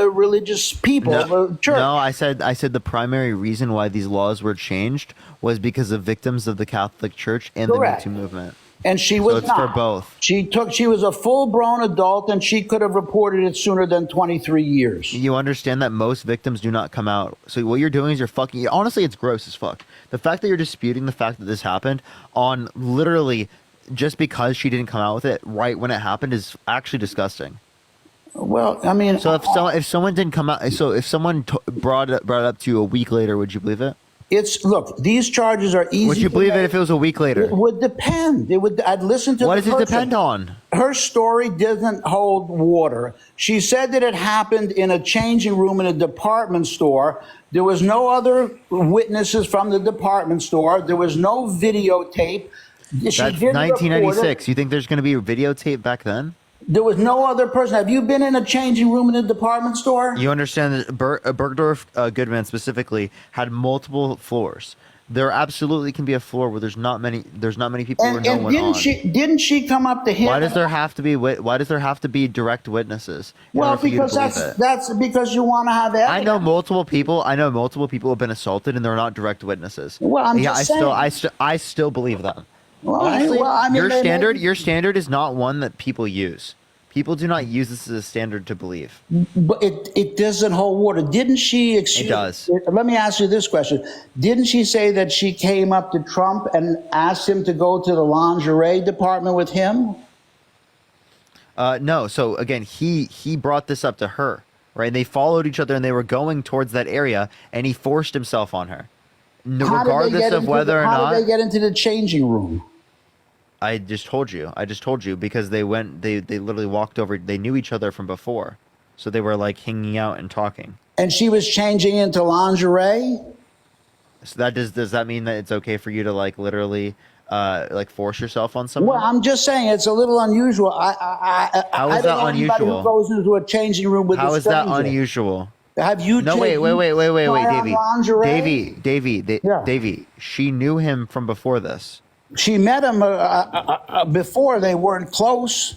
religious people, church. No, I said the primary reason why these laws were changed was because of victims of the Catholic Church and Correct. the Me Too movement. And she was so it's not. for both. She was a full-grown adult, and she could have reported it sooner than 23 years. You understand that most victims do not come out. So what you're doing is you're fucking. Honestly, it's gross as fuck. The fact that you're disputing the fact that this happened on literally just because she didn't come out with it right when it happened is actually disgusting. Well, I mean, so if someone didn't come out, so if someone brought it up to you a week later, would you believe it? Look, these charges are easy. Would you believe it if it was a week later? It would depend. I'd listen to. What does it depend on? Her story doesn't hold water. She said that it happened in a changing room in a department store. There was no other witnesses from the department store. There was no videotape. That's 1996. You think there's going to be a videotape back then? There was no other person. Have you been in a changing room in a department store? You understand that Bergdorf Goodman specifically had multiple floors. There absolutely can be a floor where there's not many people or no one on. Didn't she come up to him? Why does there have to be direct witnesses? Well, because that's because you want to have evidence. I know multiple people who have been assaulted and they're not direct witnesses. Well, I'm just saying. I still believe them. Well, honestly, I mean, your standard is not one that people use. People do not use this as a standard to believe. But it doesn't hold water. Didn't she? It does. Let me ask you this question. Didn't she say that she came up to Trump and asked him to go to the lingerie department with him? No. So again, he brought this up to her, right? They followed each other and they were going towards that area, and he forced himself on her, regardless of whether or not. How did they get into the changing room? I just told you because they literally walked over. They knew each other from before. So they were like hanging out and talking. And she was changing into lingerie? So does that mean that it's okay for you to like literally like force yourself on someone? Well, I'm just saying it's a little unusual. How is that unusual? Anybody who goes into a changing room with How is that unusual? Have you? No, wait, Davey. Davey. She knew him from before this. She met him before. They weren't close.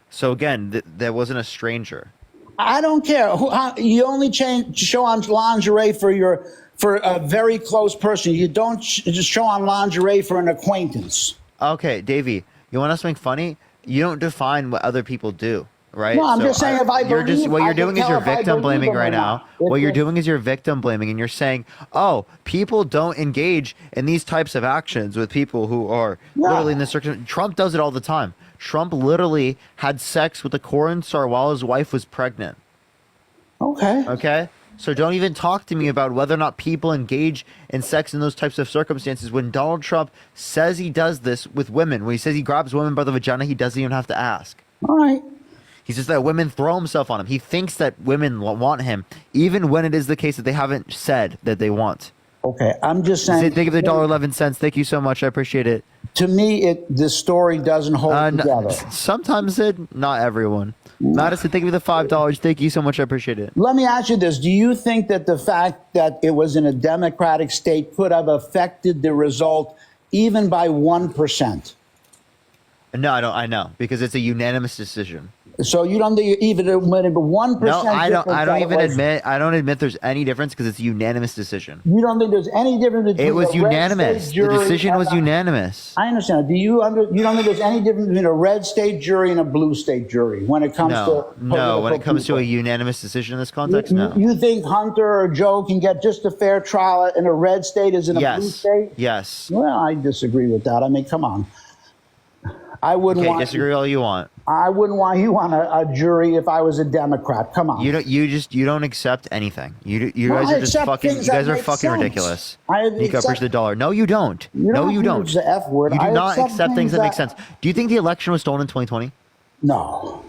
So again, there wasn't a stranger. I don't care. You only show on lingerie for a very close person. You don't just show on lingerie for an acquaintance. Okay, Davey, you want us to make funny? You don't define what other people do, right? No, I'm just saying if I believe, what you're doing is you're victim victim blaming right now. What you're doing is you're victim blaming, and you're saying, oh, people don't engage in these types of actions with people who are literally in this circumstance. Trump does it all the time. Trump literally had sex with a corn star while his wife was pregnant. Okay? So don't even talk to me about whether or not people engage in sex in those types of circumstances. When Donald Trump says he does this with women, when he says he grabs women by the vagina, he doesn't even have to ask. All right. He says that women throw himself on him. He thinks that women want him, even when it is the case that they haven't said that they want. Okay, I'm just saying. Think of the $1.11. Thank you so much. I appreciate it. To me, the story doesn't hold together. Sometimes not everyone. Madison, thank you for the $5. Thank you so much. I appreciate it. Let me ask you this. Do you think that the fact that it was in a Democratic state could have affected the result even by 1%? No, I don't. I know, because it's a unanimous decision. So you don't think even 1%? No, I don't. I don't even admit. I don't admit there's any difference because it's a unanimous decision. You don't think there's any difference between it was unanimous. The decision was unanimous. I understand. You don't think there's any difference between a red state jury and a blue state jury when it comes to when it comes to a unanimous decision in this context? No. You think Hunter or Joe can get just a fair trial in a red state as in a blue state? Yes. Well, I disagree with that. I mean, come on. I wouldn't want disagree all you want. I wouldn't want you on a jury if I was a Democrat. Come on. You don't accept anything. You guys are just fucking. You guys are fucking ridiculous. Nico, appreciate the dollar. No, you don't. No, you don't. The F word. You do not accept things that make sense. Do you think the election was stolen in 2020? No.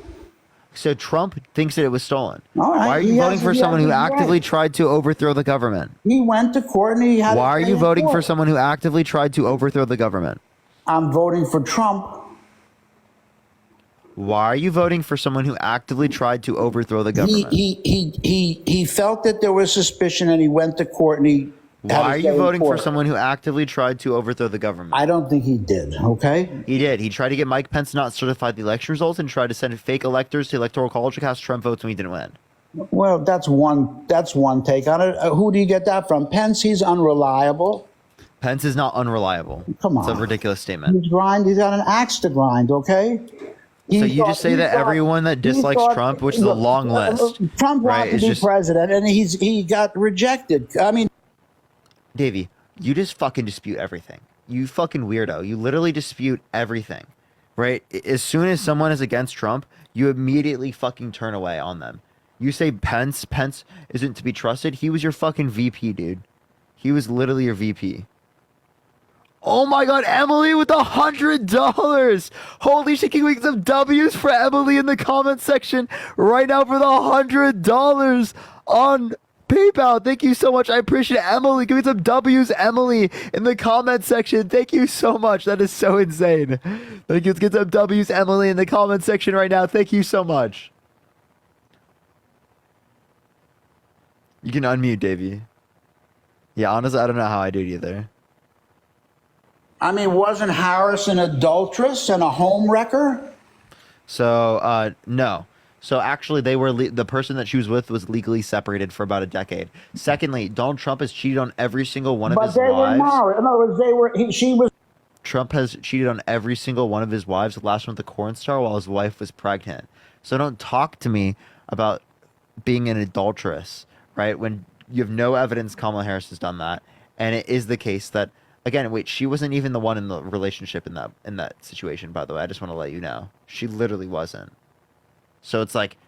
So Trump thinks that it was stolen. All right. Why are you voting for someone who actively tried to overthrow the government? He went to court and he had. Why are you voting for someone who actively tried to overthrow the government? I'm voting for Trump. Why are you voting for someone who actively tried to overthrow the government? He felt that there was suspicion and he went to court and he. Why are you voting for someone who actively tried to overthrow the government? I don't think he did. Okay. He did. He tried to get Mike Pence to not certify the election results and tried to send fake electors to the Electoral College to cast Trump votes when he didn't win. Well, that's one take on it. Who do you get that from? Pence. He's unreliable. Pence is not unreliable. Come on. It's a ridiculous statement. He's got an axe to grind. Okay. So you just say that everyone that dislikes Trump, which is a long list, Trump wanted to be president, and he got rejected. I mean, Davey, you just fucking dispute everything. You fucking weirdo. You literally dispute everything, right? As soon as someone is against Trump, you immediately fucking turn away on them. You say Pence isn't to be trusted. He was your fucking VP, dude. He was literally your VP. Oh my God, Emily with $100. Holy shit, can we get some W's for Emily in the comment section right now for the $100 on PayPal? Thank you so much. I appreciate it. Emily, give me some W's, Emily, in the comment section. Thank you so much. That is so insane. Let's get some W's, Emily, in the comment section right now. Thank you so much. You can unmute, Davey. Yeah, honestly, I don't know how I do it either. I mean, wasn't Harris an adulteress and a home wrecker? So, no. So actually, they were the person that she was with was legally separated for about a decade. Secondly, Donald Trump has cheated on every single one of his wives. But they were married. In other words, she was. Trump has cheated on every single one of his wives. The last one with the corn star while his wife was pregnant. So don't talk to me about being an adulteress, right? When you have no evidence Kamala Harris has done that, and it is the case that. Again, wait, she wasn't even the one in the relationship in that situation, by the way. I just want to let you know. She literally wasn't. So it's like,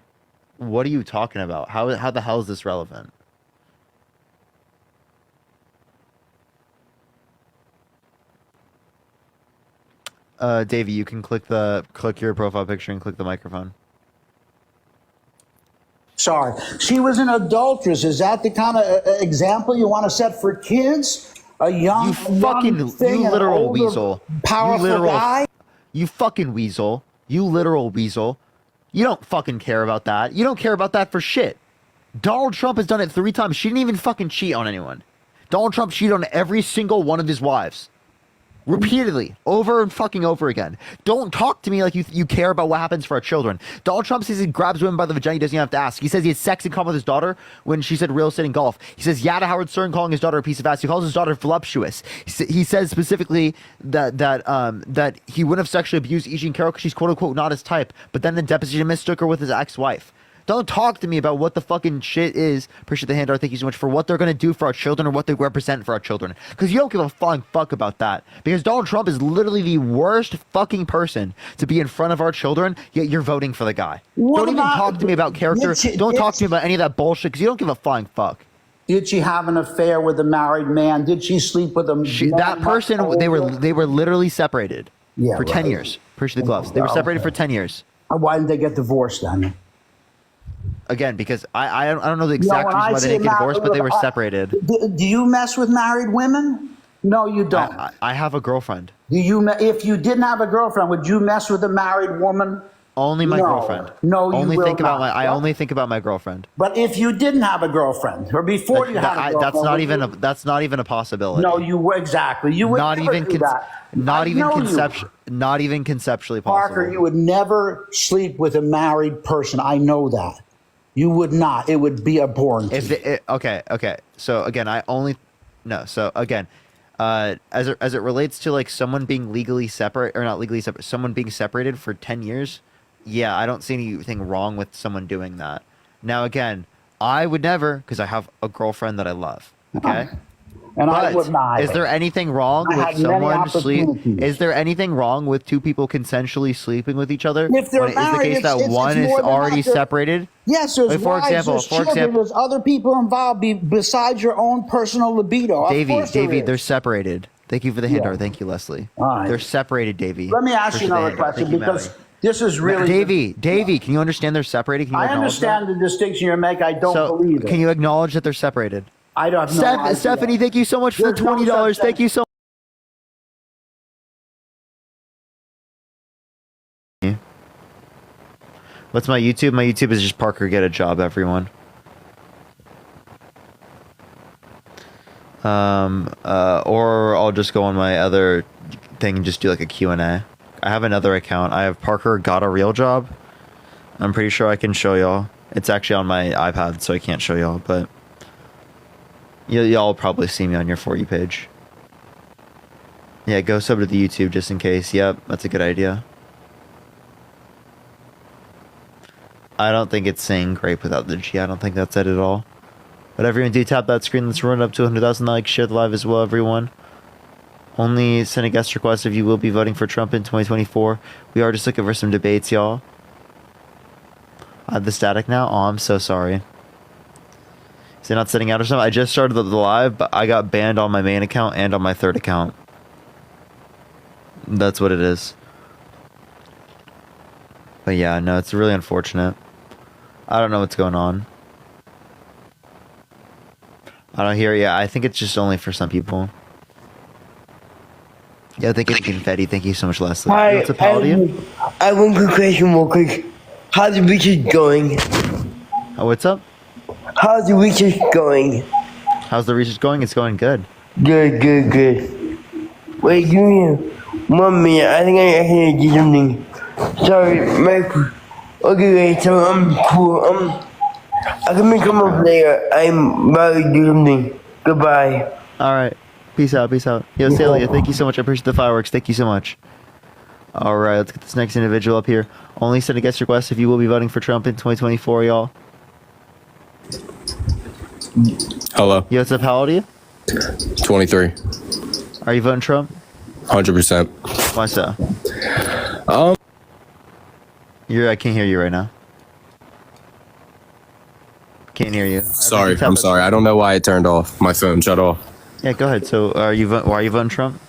what are you talking about? How the hell is this relevant? Davey, you can click your profile picture and click the microphone. Sorry. She was an adulteress. Is that the kind of example you want to set for kids? You literal weasel. Powerful guy. You fucking weasel. You literal weasel. You don't fucking care about that. You don't care about that for shit. Donald Trump has done it 3 times. She didn't even fucking cheat on anyone. Donald Trump cheated on every single one of his wives. Repeatedly, over and fucking over again. Don't talk to me like you care about what happens for our children. Donald Trump says he grabs women by the vagina, he doesn't even have to ask. He says he had sex in common with his daughter when she said real estate and golf. He says yeah to Howard Stern calling his daughter a piece of ass. He calls his daughter voluptuous. He says specifically that he wouldn't have sexually abused E. Jean Carroll because she's quote unquote not his type. But then the deposition mistook her with his ex-wife. Don't talk to me about what the fucking shit is. Appreciate the handout. Thank you so much for what they're going to do for our children or what they represent for our children. Because you don't give a flying fuck about that. Because Donald Trump is literally the worst fucking person to be in front of our children, yet you're voting for the guy. Don't even talk to me about character. Don't talk to me about any of that bullshit because you don't give a flying fuck. Did she have an affair with a married man? Did she sleep with him? That person, they were literally separated for 10 years. Appreciate the gloves. They were separated for 10 years. Why didn't they get divorced then? Again, because I don't know the exact reason why they didn't get divorced, but they were separated. Do you mess with married women? No, you don't. I have a girlfriend. Do you? If you didn't have a girlfriend, would you mess with a married woman? Only my girlfriend. No, you only will think about not. I only think about my girlfriend. But if you didn't have a girlfriend, or before you had a girlfriend, that's not even a possibility. No, you were exactly. You would not never even do that. not even conceptually possible. Parker, you would never sleep with a married person. I know that. You would not. It would be abhorrent. Okay. So again, So again, as it relates to like someone being legally separate or not legally separate, someone being separated for 10 years, yeah, I don't see anything wrong with someone doing that. Now again, I would never because I have a girlfriend that I love. Okay. And I would not. Is there anything wrong with someone sleep? Is there anything wrong with two people consensually sleeping with each other? If they're when it is the married, case that one is already separated? Yes, there's Like, wives, there's children, there's other people involved besides your own personal libido. Davey, they're separated. Thank you for the handout. Thank you, Leslie. All right. They're separated, Davey. Let me ask you another question because this is really... Davey, can you understand they're separated? Can you I understand the distinction you're making. I don't believe it. Can you acknowledge that they're separated? I don't know. Stephanie, thank you so much for the $20. Thank you so much. What's my YouTube? My YouTube is just Parker Get a Job, everyone. Or I'll just go on my other thing and just do like a Q&A. I have another account. I have Parker Got a Real Job. I'm pretty sure I can show y'all. It's actually on my iPad, so I can't show y'all, but y'all probably see me on your For You page. Yeah, go sub to the YouTube just in case. Yep, that's a good idea. I don't think it's saying grape without the G. I don't think that's it at all. But everyone do tap that screen. Let's run it up to 100,000 likes. Share the live as well, everyone. Only send a guest request if you will be voting for Trump in 2024. We are just looking for some debates, y'all. I have the static now. Oh, I'm so sorry. Is it not setting out or something? I just started the live, but I got banned on my main account and on my third account. That's what it is. But yeah, no, it's really unfortunate. I don't know what's going on. I don't hear. Yeah, I think it's just only for some people. Yeah, thank you, Confetti. Thank you so much, Leslie. Hi, what's up, Paladin? I have one quick question real quick. How's the research going? What's up? How's the research going? How's the research going? It's going good. Good. Wait, give me 1 minute. I think I can do something. Sorry, okay, wait, so I'm cool. I can come up later. I'm about to do something. Goodbye. Alright. Peace out. Yo, Celia, thank you so much. I appreciate the fireworks. Thank you so much. Alright, let's get this next individual up here. Only send a guest request if you will be voting for Trump in 2024, y'all. Hello. Yo, what's up? How old are you? 23. Are you voting Trump? 100%. Why so? I can't hear you right now. Can't hear you. Sorry, I'm sorry. I don't know why it turned off. My phone shut off. Yeah, go ahead. So, why are you voting Trump?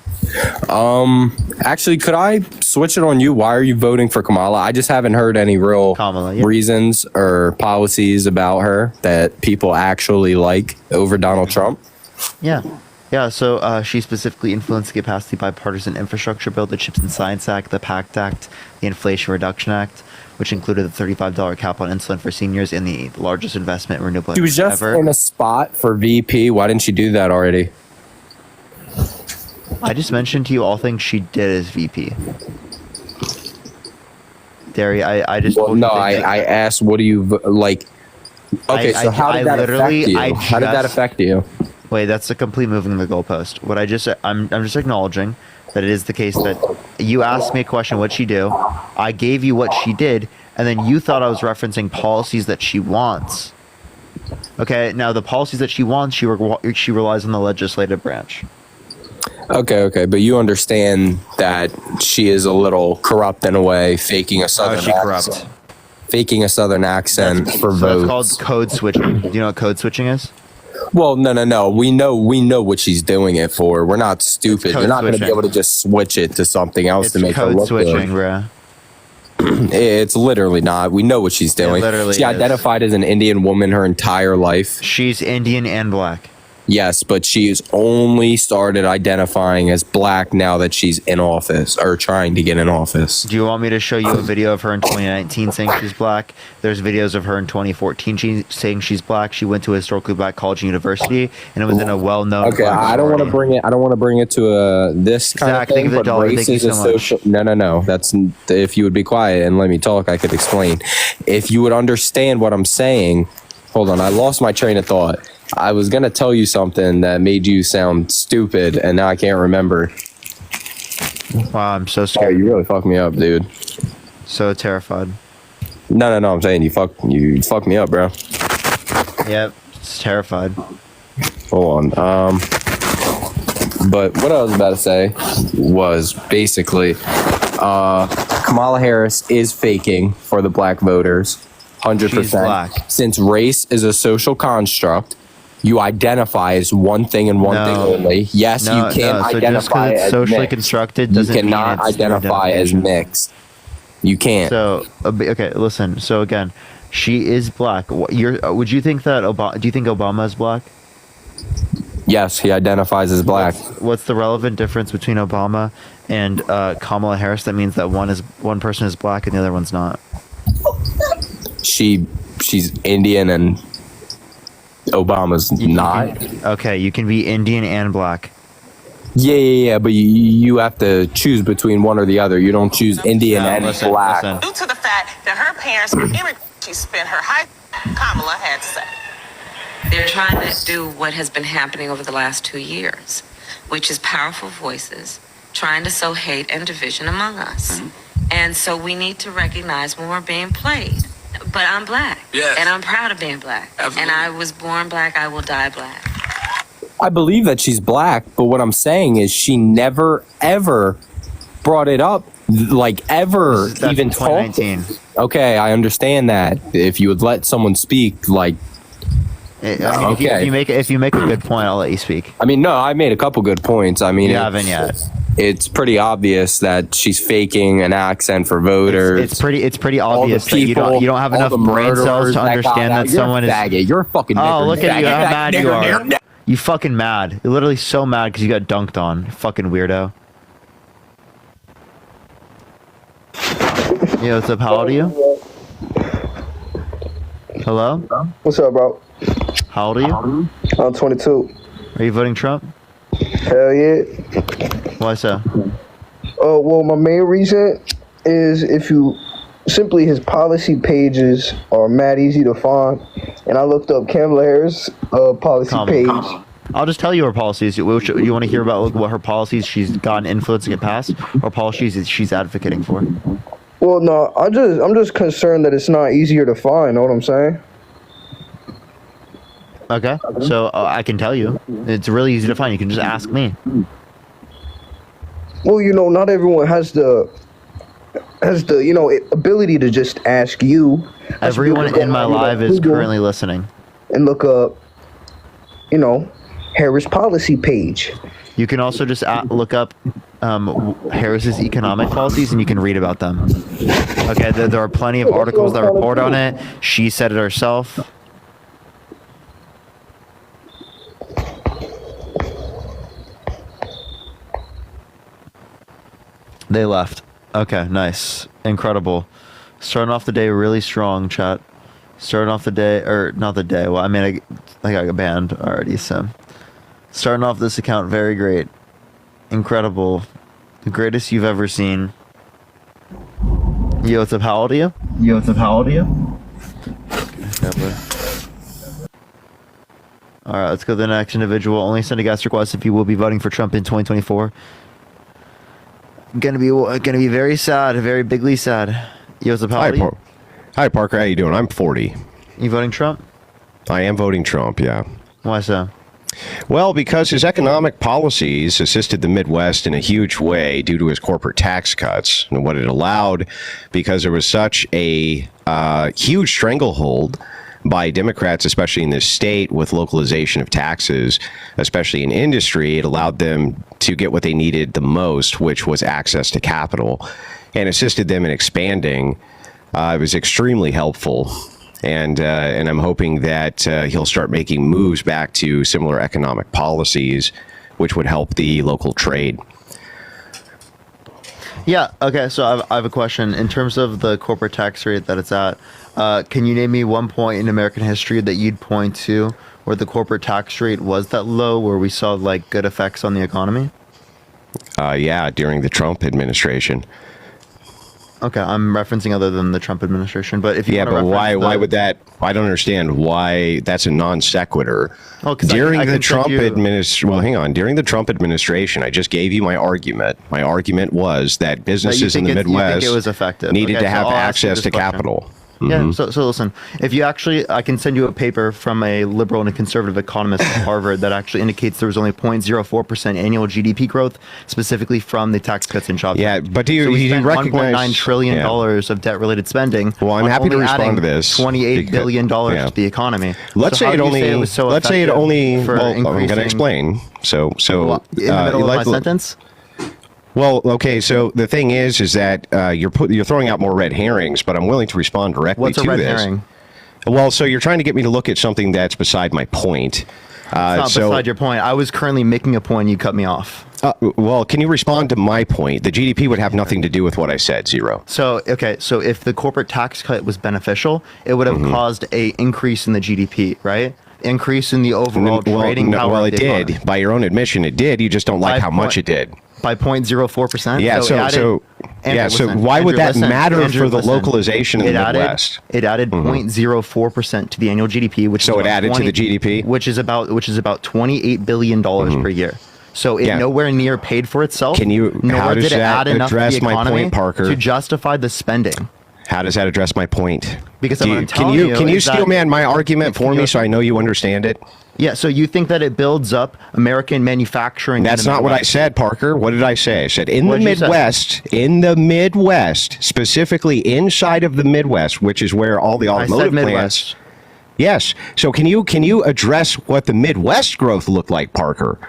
Actually, could I switch it on you? Why are you voting for Kamala? I just haven't heard any real reasons or policies about her that people actually like over Donald Trump. Yeah, so she specifically influenced to get past the bipartisan infrastructure bill, the Chips and Science Act, the PACT Act, the Inflation Reduction Act, which included the $35 cap on insulin for seniors and the largest investment in renewable She was just ever. in a spot for VP. Why didn't she do that already? I just mentioned to you all things she did as VP. Derry, I just Well, told no, you things I asked, what do you like? Okay, so how did that affect you? How did that affect you? Wait, that's a complete moving the goalpost. What I'm just acknowledging that it is the case that you asked me a question, what'd she do? I gave you what she did, and then you thought I was referencing policies that she wants. Okay, now the policies that she wants, she relies on the legislative branch. Okay, but you understand that she is a little corrupt in a way, faking a southern accent. Faking a southern accent for votes. It's called code switching. Do you know what code switching is? Well, no. We know what she's doing it for. We're not stupid. You're not going to be able to just switch it to something else to make her look good. It's code switching, bruh. It's literally not. We know what she's doing. She identified as an Indian woman her entire life. She's Indian and black. Yes, but she's only started identifying as black now that she's in office or trying to get in office. Do you want me to show you a video of her in 2019 saying she's black? There's videos of her in 2014 saying she's black. She went to a historically black college and university, and it was in a well-known. Okay, I don't want to bring it. I don't want to bring it to this kind of thing. But race is a social. No. That's if you would be quiet and let me talk, I could explain. If you would understand what I'm saying, hold on. I lost my train of thought. I was going to tell you something that made you sound stupid, and now I can't remember. Wow, I'm so scared. Oh, you really fucked me up, dude. So terrified. No, I'm saying you fucked me up, bro. Yep, it's terrified. Hold on. But what I was about to say was basically Kamala Harris is faking for the black voters. 100%. She's black. Since race is a social construct, you identify as one thing and one thing only. Yes, you can identify as socially mixed. constructed. You cannot identify as mixed. You can't. So okay, listen. So again, she is black. Would you think that Obama? Do you think Obama is black? Yes, he identifies as black. What's the relevant difference between Obama and Kamala Harris? That means that one person is black and the other one's not. She's Indian and Obama's not. Okay, you can be Indian and black. Yeah, but you have to choose between one or the other. You don't choose Indian and black. Due to the fact that her parents were immigrants, she spent her high. Kamala had to say. They're trying to do what has been happening over the last 2 years, which is powerful voices trying to sow hate and division among us. And so we need to recognize when we're being played. But I'm black. Yes. And I'm proud of being black. Absolutely. And I was born black. I will die black. I believe that she's black, but what I'm saying is she never, ever brought it up, like ever even talked. Okay, I understand that. If you would let someone speak, like, okay. If you make a good point, I'll let you speak. I mean, no, I made a couple good points. I mean, you haven't yet. It's pretty obvious that she's faking an accent for voters. It's pretty obvious that you don't have enough brain cells to understand that someone is. You're a fucking. Oh, look at you! How mad you are! You fucking mad! You're literally so mad because you got dunked on. Fucking weirdo. Yeah, what's up? How old are you? Hello? What's up, bro? How old are you? I'm 22. Are you voting Trump? Hell yeah. Why so? Well, my main reason is if you simply his policy pages are mad easy to find, and I looked up Kamala Harris' policy page. I'll just tell you her policies. You want to hear about what her policies she's gotten influence to get passed, or policies she's advocating for? Well, no, I'm just concerned that it's not easier to find. Know what I'm saying? Okay, so I can tell you, it's really easy to find. You can just ask me. Well, not everyone has the ability to just ask you. Everyone in my live is currently listening. And look up, Harris policy page. You can also just look up Harris's economic policies, and you can read about them. Okay, there are plenty of articles that report on it. She said it herself. They left. Okay, nice. Incredible. Starting off the day really strong, chat. Starting off the day, or not the day. Well, I mean, I got banned already, so. Starting off this account very great. Incredible. The greatest you've ever seen. Yo, what's up? How old are you? Yo, what's up? How old are you? Alright, let's go to the next individual. Only send a guest request if you will be voting for Trump in 2024. Gonna be very sad, very bigly sad. Yo, what's up? How old are you? Hi, Parker. How you doing? I'm 40. You voting Trump? I am voting Trump, yeah. Why so? Well, because his economic policies assisted the Midwest in a huge way due to his corporate tax cuts and what it allowed, because there was such a huge stranglehold by Democrats, especially in this state, with localization of taxes, especially in industry. It allowed them to get what they needed the most, which was access to capital, and assisted them in expanding. It was extremely helpful. And I'm hoping that he'll start making moves back to similar economic policies, which would help the local trade. Yeah, okay, so I have a question. In terms of the corporate tax rate that it's at, can you name me one point in American history that you'd point to where the corporate tax rate was that low, where we saw like good effects on the economy? Yeah, during the Trump administration. Okay, I'm referencing other than the Trump administration, but if you but why would that? I don't understand why that's a non sequitur. Oh, during the Trump administration, well, hang on. During the Trump administration, I just gave you my argument. My argument was that businesses in the Midwest needed to have access to capital. Yeah, so listen, if you actually, I can send you a paper from a liberal and a conservative economist at Harvard that actually indicates there was only 0.04% annual GDP growth, specifically from the tax cuts and jobs. Yeah, but do you recognize $1.9 trillion of debt-related spending? Well, I'm happy to respond to this. $28 billion to the economy. Let's say it only. Let's say it only. Well, I'm going to explain. So in the middle of my sentence. Well, okay. So the thing is that you're throwing out more red herrings, but I'm willing to respond directly What's to a red this. herring? Well, so you're trying to get me to look at something that's beside my point. It's not beside your point. I was currently making a point. You cut me off. Well, can you respond to my point? The GDP would have nothing to do with what I said. Zero. So, okay. So if the corporate tax cut was beneficial, it would have caused a increase in the GDP, right? Increase in the overall trading power. Well, of it the did. economy. By your own admission, it did. You just don't like how much it did. By 0.04%. Yeah. So why would that matter for the localization in the Midwest? It added 0.04% to the annual GDP, which so it added to the GDP, which is about $28 billion per year. So it nowhere near paid for itself. Nor did it add enough to the economy to justify the spending. How does that address my point? Because can you steel man my argument for me so I know you understand it? Yeah, so you think that it builds up American manufacturing? That's not what I said, Parker. What did I say? I said in the Midwest, specifically inside of the Midwest, which is where all the automotive plants. Yes. So can you address what the Midwest growth looked like, Parker?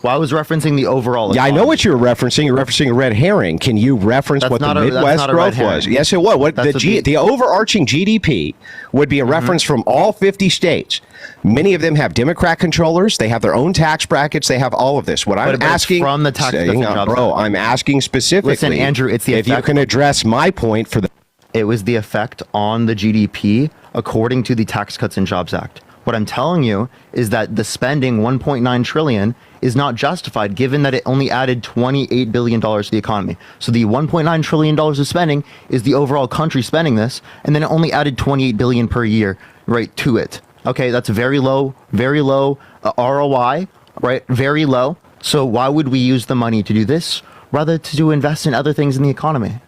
Well, I was referencing the overall economy. Yeah, I know what you're referencing. You're referencing a red herring. Can you reference what the Midwest growth was? Yes, it was. What the overarching GDP would be a reference from all 50 states. Many of them have Democrat controllers. They have their own tax brackets. They have all of this. What I'm asking from the tax I'm asking specifically. Listen, Andrew, it's the if you can address my point for the. It was the effect on the GDP according to the Tax Cuts and Jobs Act. What I'm telling you is that the spending $1.9 trillion is not justified, given that it only added $28 billion to the economy. So the $1.9 trillion of spending is the overall country spending this, and then it only added $28 billion per year, right, to it. Okay, that's very low ROI, right? Very low. So why would we use the money to do this rather to invest in other things in the economy?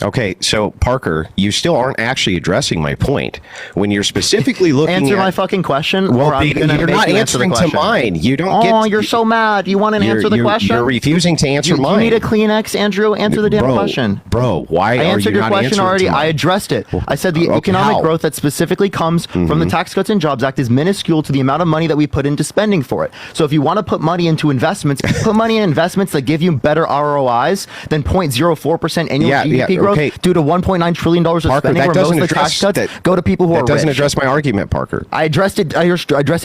Okay, so Parker, you still aren't actually addressing my point. When you're specifically looking answer my fucking question. Well, you're not answering to mine. You don't get. Oh, you're so mad. You want to answer the question? You're refusing to answer mine. You need a Kleenex, Andrew. Answer the damn question. Bro, why I answered your question already. I addressed it. I said the economic growth that specifically comes from the Tax Cuts and Jobs Act is minuscule to the amount of money that we put into spending for it. So if you want to put money into investments, put money in investments that give you better ROIs than 0.04% annual GDP growth. growth due to $1.9 trillion of spending, where most of the tax cuts go to people who are rich. That doesn't address my argument, Parker. I addressed it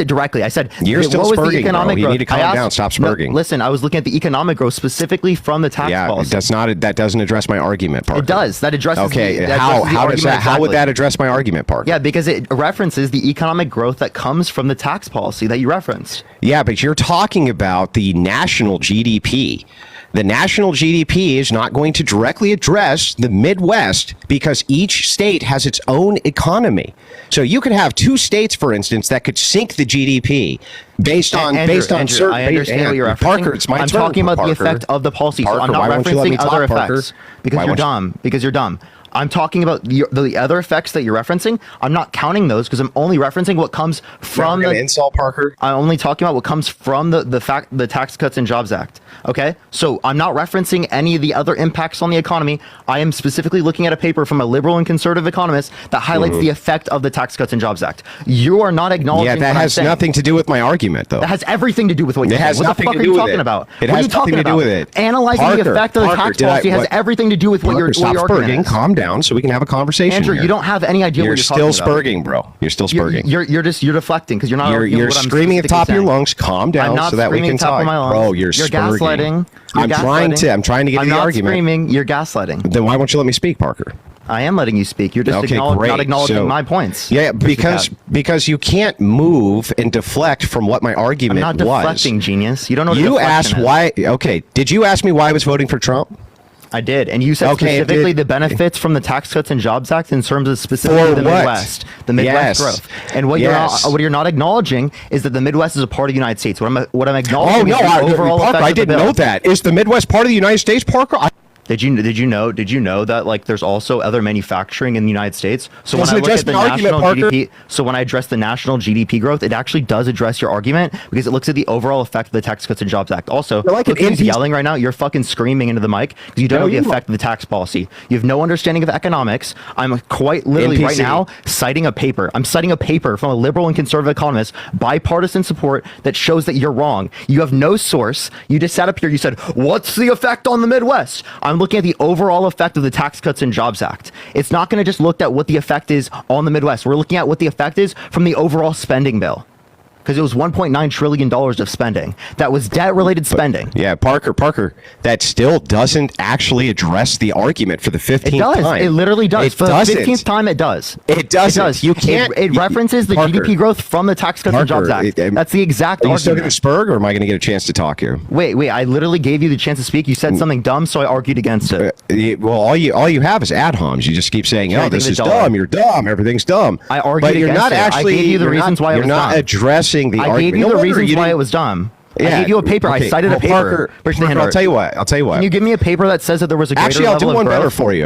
directly. I said, you're still what was the spurging, economic bro. You growth? need to calm down. Stop spurging. No, listen, I was looking at the economic growth specifically from the tax policy. That doesn't address my argument, Parker. It does. That addresses. Okay, how would that address my argument, Parker? Yeah, because it references the economic growth that comes from the tax policy that you referenced. Yeah, but you're talking about the national GDP. The national GDP is not going to directly address the Midwest because each state has its own economy. So you could have two states, for instance, that could sink the GDP based on certain. I understand what you're referencing. Parker, it's my I'm turn, talking about Parker. the effect of the policy. Parker, so I'm not why won't you let me referencing other talk, Parker? effects because you're dumb. Because you're dumb. I'm talking about the other effects that you're referencing. I'm not counting those because I'm only referencing what comes from the insult, Parker. I'm only talking about what comes from the Tax Cuts and Jobs Act. Okay, so I'm not referencing any of the other impacts on the economy. I am specifically looking at a paper from a liberal and conservative economist that highlights the effect of the Tax Cuts and Jobs Act. You are not acknowledging. Yeah, that has nothing to do with my argument, though. That has everything to do with what you're saying. Has what nothing the fuck to are do you with talking it. about? It what has are you talking nothing to do about? with it. Analyzing the effect of the tax policy has everything to do with what stop your spurging. argument is. Calm down, so we can have a conversation. Andrew, here. you don't have any idea you're what you're talking still about. spurging, bro. You're still spurging. You're deflecting because you're not. You're screaming at the top of your lungs. Calm down, I'm not so that we can talk. Bro, you're spurging. Gaslighting. I'm trying to get to the argument. I'm not screaming. You're gaslighting. Then why won't you let me speak, Parker? I am letting you speak. You're just not acknowledging my points. Yeah, because you can't move and deflect from what my argument was. I'm not deflecting, genius. You don't know what you asked why. Okay, did you ask me why I was voting for Trump? I did, and you said specifically the benefits from the Tax Cuts and Jobs Act in terms of specifically the Midwest, growth. And what you're not acknowledging is that the Midwest is a part of the United States. What I'm acknowledging is the overall effect of the bill. I didn't know that. Is the Midwest part of the United States, Parker? Did you know that like there's also other manufacturing in the United States? So when I look at the national GDP, so when I address the national GDP growth, it actually does address your argument because it looks at the overall effect of the Tax Cuts and Jobs Act. Also, look who's yelling right now. You're fucking screaming into the mic because you don't know the effect of the tax policy. You have no understanding of economics. I'm quite literally right now citing a paper. I'm citing a paper from a liberal and conservative economist, bipartisan support that shows that you're wrong. You have no source. You just sat up here. You said, "What's the effect on the Midwest?" I'm looking at the overall effect of the Tax Cuts and Jobs Act. It's not going to just look at what the effect is on the Midwest. We're looking at what the effect is from the overall spending bill. Because it was $1.9 trillion of spending. That was debt-related spending. Yeah, Parker, that still doesn't actually address the argument for the 15th time. It does. It literally does. For the 15th time, it does. It doesn't. You can't. It references the GDP growth from the Tax Cuts and Jobs Act. That's the exact argument. Are you still going to spurg, or am I going to get a chance to talk here? Wait. I literally gave you the chance to speak. You said something dumb, so I argued against it. Well, all you have is ad homs. You just keep saying, "Oh, this is dumb. You're dumb. Everything's dumb." I argued against it. But you're not actually. I gave you the reasons why it was dumb. You're not addressing the argument. I gave you the reasons why it was dumb. Yeah. I gave you a paper. I cited a paper. Parker, I'll tell you what. Can you give me a paper that says that there was a greater Actually, I'll do one better for you.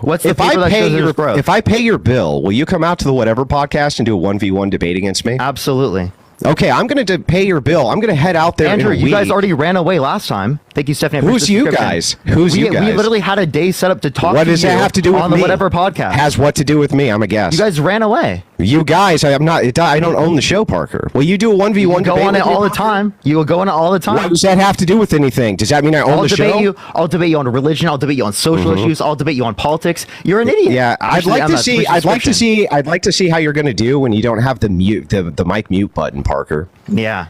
What's the paper that shows there's growth? If I pay your bill, will you come out to the Whatever podcast and do a 1v1 debate against me? Absolutely. Okay, I'm going to pay your bill. I'm going to head out there. Andrew, you guys already ran away last time. Thank you, Stephanie. Who's you guys? We literally had a day set up to talk. What does that have to do with on me? the Whatever podcast? Has what to do with me? I'm a guest. You guys ran away. You guys, I don't own the show, Parker. Will you do a 1v1 debate? Go on it all the time. You will go on it all the time. What does that have to do with anything? Does that mean I own the show? I'll debate you on religion. I'll debate you on social issues. I'll debate you on politics. You're an idiot. Yeah, I'd like to see how you're going to do when you don't have the mic mute button, Parker. Yeah.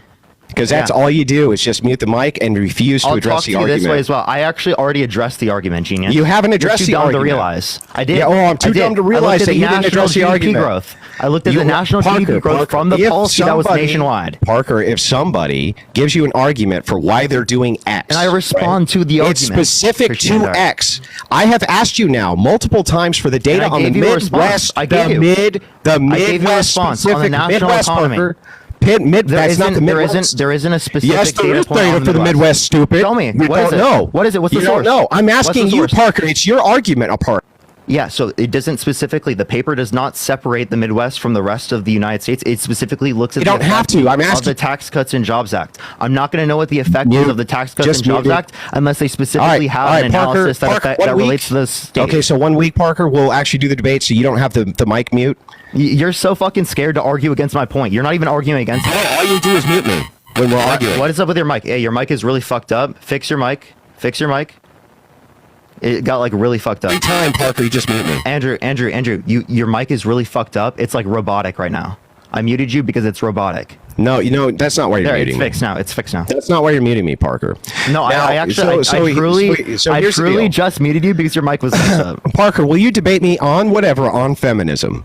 Because that's all you do is just mute the mic and refuse to address the argument. I'll talk to you this way as well. I actually already addressed the argument, genius. You haven't addressed the argument. You're too dumb to realize. I did. Yeah, I'm too dumb to realize that you didn't address the argument. Growth. I looked at the national GDP growth from the policy that was nationwide. Parker, if somebody gives you an argument for why they're doing X, and I respond to the argument, it's specific to X. I have asked you now multiple times for the data on the Midwest, the Midwest specific Midwest, Parker. There isn't a specific yes, there is data for the Midwest, stupid. Show me. What is it? No. What is it? What's the source? No, I'm asking you, Parker. It's your argument, apart. Yeah, so it doesn't specifically, the paper does not separate the Midwest from the rest of the United States. It specifically looks at the Tax Cuts and Jobs Act. I'm not going to know what the effect is of the Tax Cuts and Jobs Act unless they specifically have an analysis that relates to the state. Okay, so 1 week, Parker, we'll actually do the debate so you don't have the mic mute. You're so fucking scared to argue against my point. You're not even arguing against it. All you do is mute me when we're arguing. What is up with your mic? Hey, your mic is really fucked up. Fix your mic. It got like really fucked up. Every time, Parker, you just mute me. Andrew, your mic is really fucked up. It's like robotic right now. I muted you because it's robotic. No, that's not why you're muting me. It's fixed now. It's fixed now. That's not why you're muting me, Parker. No, I truly just muted you because your mic was messed up. Parker, will you debate me on whatever on feminism?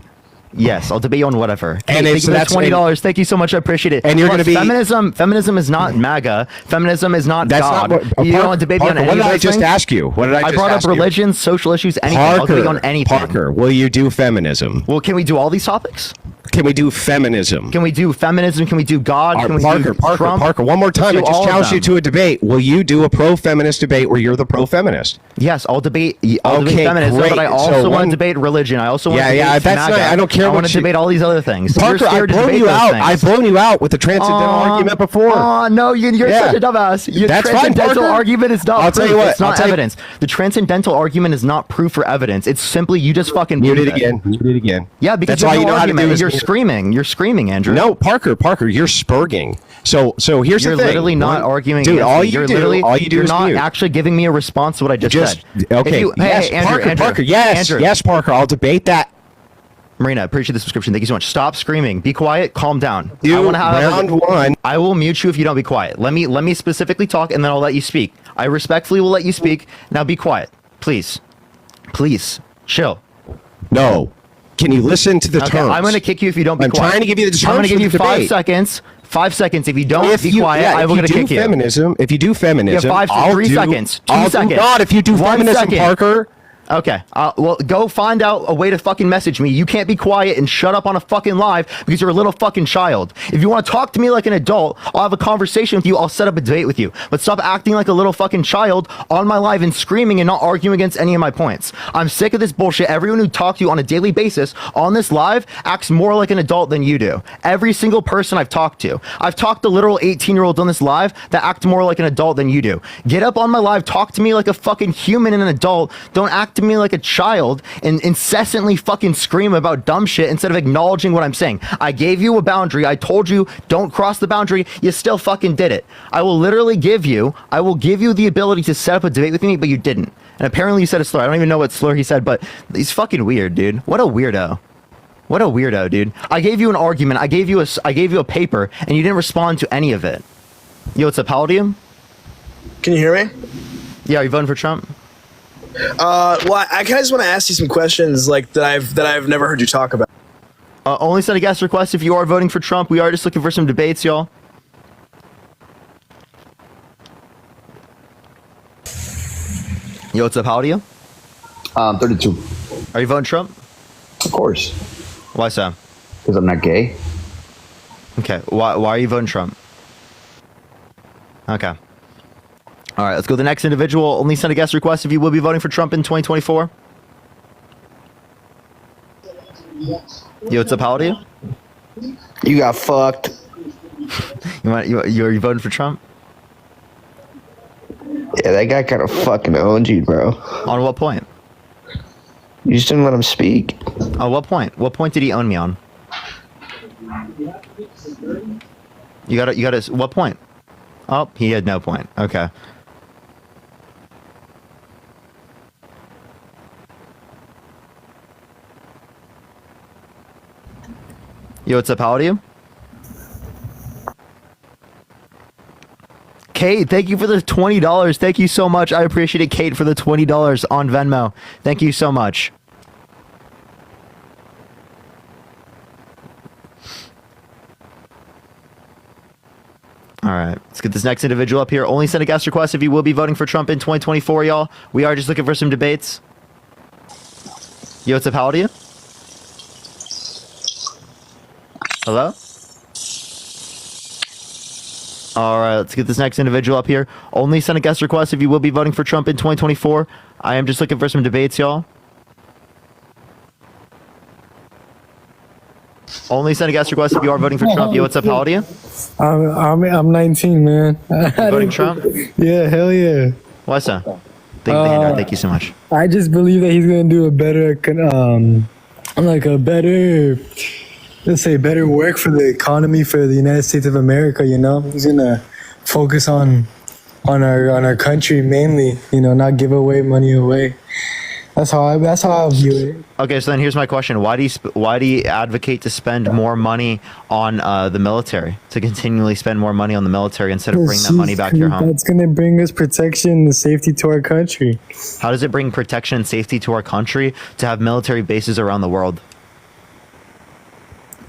Yes, I'll debate you on whatever. And thank you for $20. Thank you so much. I appreciate it. And you're going to be feminism is not MAGA. Feminism is not God. Not what, you don't want to debate me on Parker, any what of did I those just things? ask you? What did I just brought ask up religion, social issues, anything. I'll debate you on anything. Parker, will you do feminism? Well, can we do all these topics? Can we do feminism? Can we do feminism? Can we do God? Can we do Trump? Parker, one more time. I just challenged you to a debate. Will you do a pro-feminist debate where you're the pro-feminist? Yes, I'll debate feminism, great. but I also want to debate religion. I also want to debate that's not, I don't care I want to debate all these other things. Parker, I've blown you out. I've blown you out with the transcendental argument before. Oh, no, you're such a dumbass. Your transcendental argument is not proof. It's not evidence. The transcendental argument is not proof or evidence. It's simply you just fucking mute it again. Mute it again. Yeah, because that's why you know how to do is you're screaming. You're screaming, Andrew. No, Parker, you're spurging. So here's the thing. You're literally not arguing. Dude, all you do you're is not mute. actually giving me a response to what I just said. Okay. Hey, Andrew, Parker. Yes, Parker. I'll debate that. Marina, appreciate the subscription. Thank you so much. Stop screaming. Be quiet. Calm down. Round one. I will mute you if you don't be quiet. Let me specifically talk, and then I'll let you speak. I respectfully will let you speak. Now be quiet, please. Please chill. No. Can you listen to the terms? I'm going to kick you if you don't be quiet. I'm trying to give you the terms. I'm going to give you for the 5 debate. seconds. 5 seconds. If you don't be quiet, I will kick you. If you do feminism, you have 3 seconds. 2 seconds. God, if you do feminism, Parker. Okay. Well, go find out a way to fucking message me. You can't be quiet and shut up on a fucking live because you're a little fucking child. If you want to talk to me like an adult, I'll have a conversation with you. I'll set up a debate with you. But stop acting like a little fucking child on my live and screaming and not arguing against any of my points. I'm sick of this bullshit. Everyone who talks to you on a daily basis on this live acts more like an adult than you do. Every single person I've talked to. I've talked to literal 18-year-olds on this live that act more like an adult than you do. Get up on my live, talk to me like a fucking human and an adult. Don't act to me like a child and incessantly fucking scream about dumb shit instead of acknowledging what I'm saying. I gave you a boundary. I told you don't cross the boundary. You still fucking did it. I will give you the ability to set up a debate with me, but you didn't. And apparently you said a slur. I don't even know what slur he said, but he's fucking weird, dude. What a weirdo. What a weirdo, dude. I gave you an argument. I gave you a paper, and you didn't respond to any of it. Yo, what's up, Palladium? Can you hear me? Yeah, are you voting for Trump? Well, I kind of just want to ask you some questions like that I've never heard you talk about. Only send a guest request if you are voting for Trump. We are just looking for some debates, y'all. Yo, what's up, how old are you? 32. Are you voting Trump? Of course. Why so? Because I'm not gay. Okay, why are you voting Trump? Okay. All right, let's go to the next individual. Only send a guest request if you will be voting for Trump in 2024. Yo, what's up, how old are you? You got fucked. Are you voting for Trump? Yeah, that guy kind of fucking owned you, bro. On what point? You just didn't let him speak. On what point? What point did he own me on? You gotta, what point? Oh, he had no point. Okay. Yo, what's up? How old are you? Kate, thank you for the $20. Thank you so much. I appreciate it, Kate, for the $20 on Venmo. Thank you so much. All right, let's get this next individual up here. Only send a guest request if you will be voting for Trump in 2024, y'all. We are just looking for some debates. Yo, what's up? How old are you? Hello? All right, let's get this next individual up here. Only send a guest request if you will be voting for Trump in 2024. I am just looking for some debates, y'all. Only send a guest request if you are voting for Trump. Yo, what's up? How old are you? I'm 19, man. You voting Trump? Yeah, hell yeah. Why so? Thank you so much. I just believe that he's gonna do a better, better work for the economy for the United States of America. You know, he's gonna focus on on our country mainly. Not give money away. That's how I view it. Okay, so then here's my question: why do you advocate to spend more money on the military, to continually spend more money on the military instead of bringing that money back here home? That's gonna bring us protection and safety to our country. How does it bring protection and safety to our country to have military bases around the world?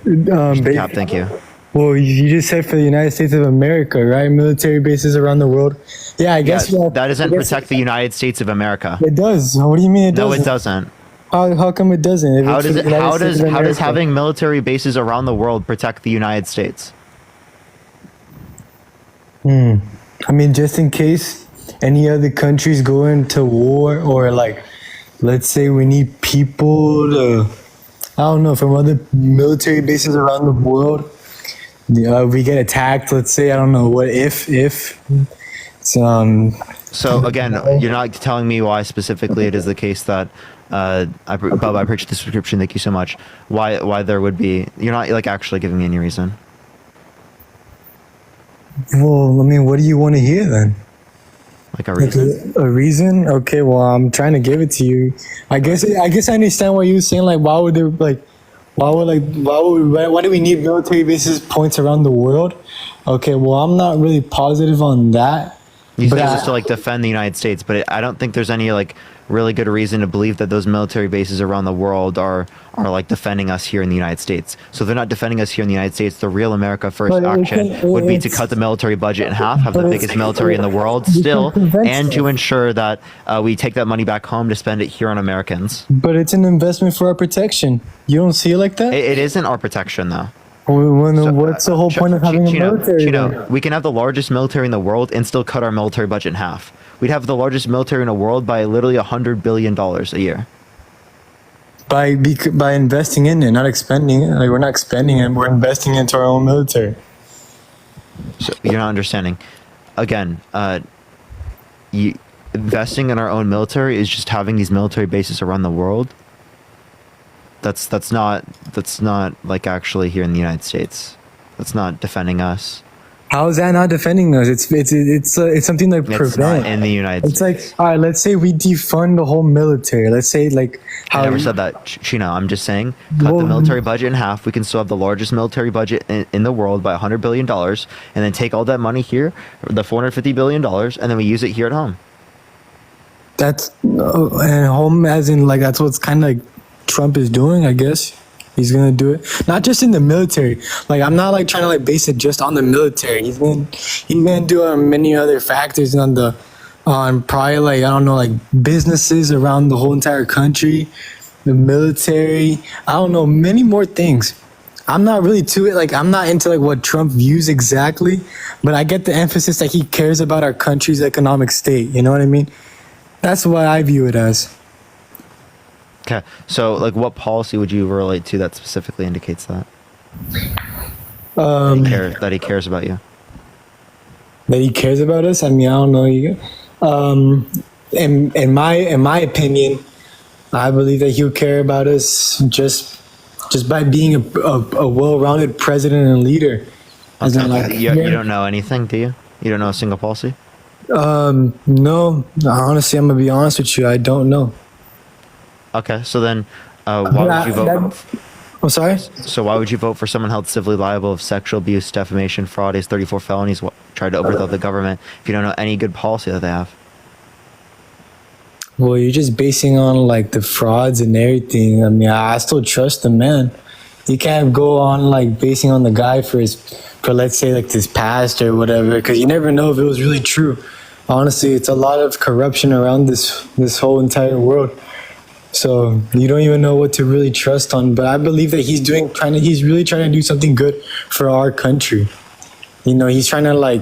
Cap, thank you. Well, you just said for the United States of America, right? Military bases around the world. Yeah, I guess that doesn't protect the United States of America. It does. What do you mean it doesn't? No, it doesn't. How come it doesn't? How does having military bases around the world protect the United States? I mean, just in case any other countries go into war, or like, let's say we need people to, I don't know, from other military bases around the world. We get attacked. Let's say, I don't know what if. So again, you're not telling me why specifically it is the case that Bob, I appreciate the subscription. Thank you so much. Why there would be? You're not like actually giving me any reason. Well, I mean, what do you want to hear then? Like a reason? A reason? Okay, well, I'm trying to give it to you. I guess I understand what you're saying. Like, why do we need military bases points around the world? Okay, well, I'm not really positive on that. You said just to like defend the United States, but I don't think there's any like really good reason to believe that those military bases around the world are like defending us here in the United States. So if they're not defending us here in the United States, the real America First action would be to cut the military budget in half, have the biggest military in the world still, and to ensure that we take that money back home to spend it here on Americans. But it's an investment for our protection. You don't see it like that? It isn't our protection, though. What's the whole point of having a military? We can have the largest military in the world and still cut our military budget in half. We'd have the largest military in the world by literally $100 billion a year. By investing in it, not expending it. Like, we're not expending it, we're investing into our own military. So you're not understanding. Again, investing in our own military is just having these military bases around the world. That's not like actually here in the United States. That's not defending us. How is that not defending us? It's something like prevent. It's not in the United States. It's like, all right, let's say we defund the whole military. Let's say like how I never said that, Chino. I'm just saying cut the military budget in half. We can still have the largest military budget in the world by $100 billion, and then take all that money here, the $450 billion, and then we use it here at home. That's and home as in like that's what's kind of like Trump is doing, I guess. He's gonna do it, not just in the military. Like, I'm not like trying to like base it just on the military. He's gonna do it on many other factors, on probably like, I don't know, like businesses around the whole entire country, the military. I don't know, many more things. I'm not really I'm not into like what Trump views exactly, but I get the emphasis that he cares about our country's economic state. You know what I mean? That's what I view it as. Okay, so like what policy would you relate to that specifically indicates that? That he cares about you. That he cares about us? I mean, I don't know. In my opinion, I believe that he'll care about us just by being a well-rounded president and leader. As in, like, you don't know anything, do you? You don't know a single policy? No. Honestly, I'm gonna be honest with you. I don't know. Okay, so then why would you vote? I'm sorry? So why would you vote for someone held civilly liable of sexual abuse, defamation, fraud, has 34 felonies, tried to overthrow the government, if you don't know any good policy that they have? Well, you're just basing on like the frauds and everything. I mean, I still trust the man. You can't go on like basing on the guy for let's say like this past or whatever, because you never know if it was really true. Honestly, it's a lot of corruption around this whole entire world. So you don't even know what to really trust on. But I believe that he's really trying to do something good for our country. You know, he's trying to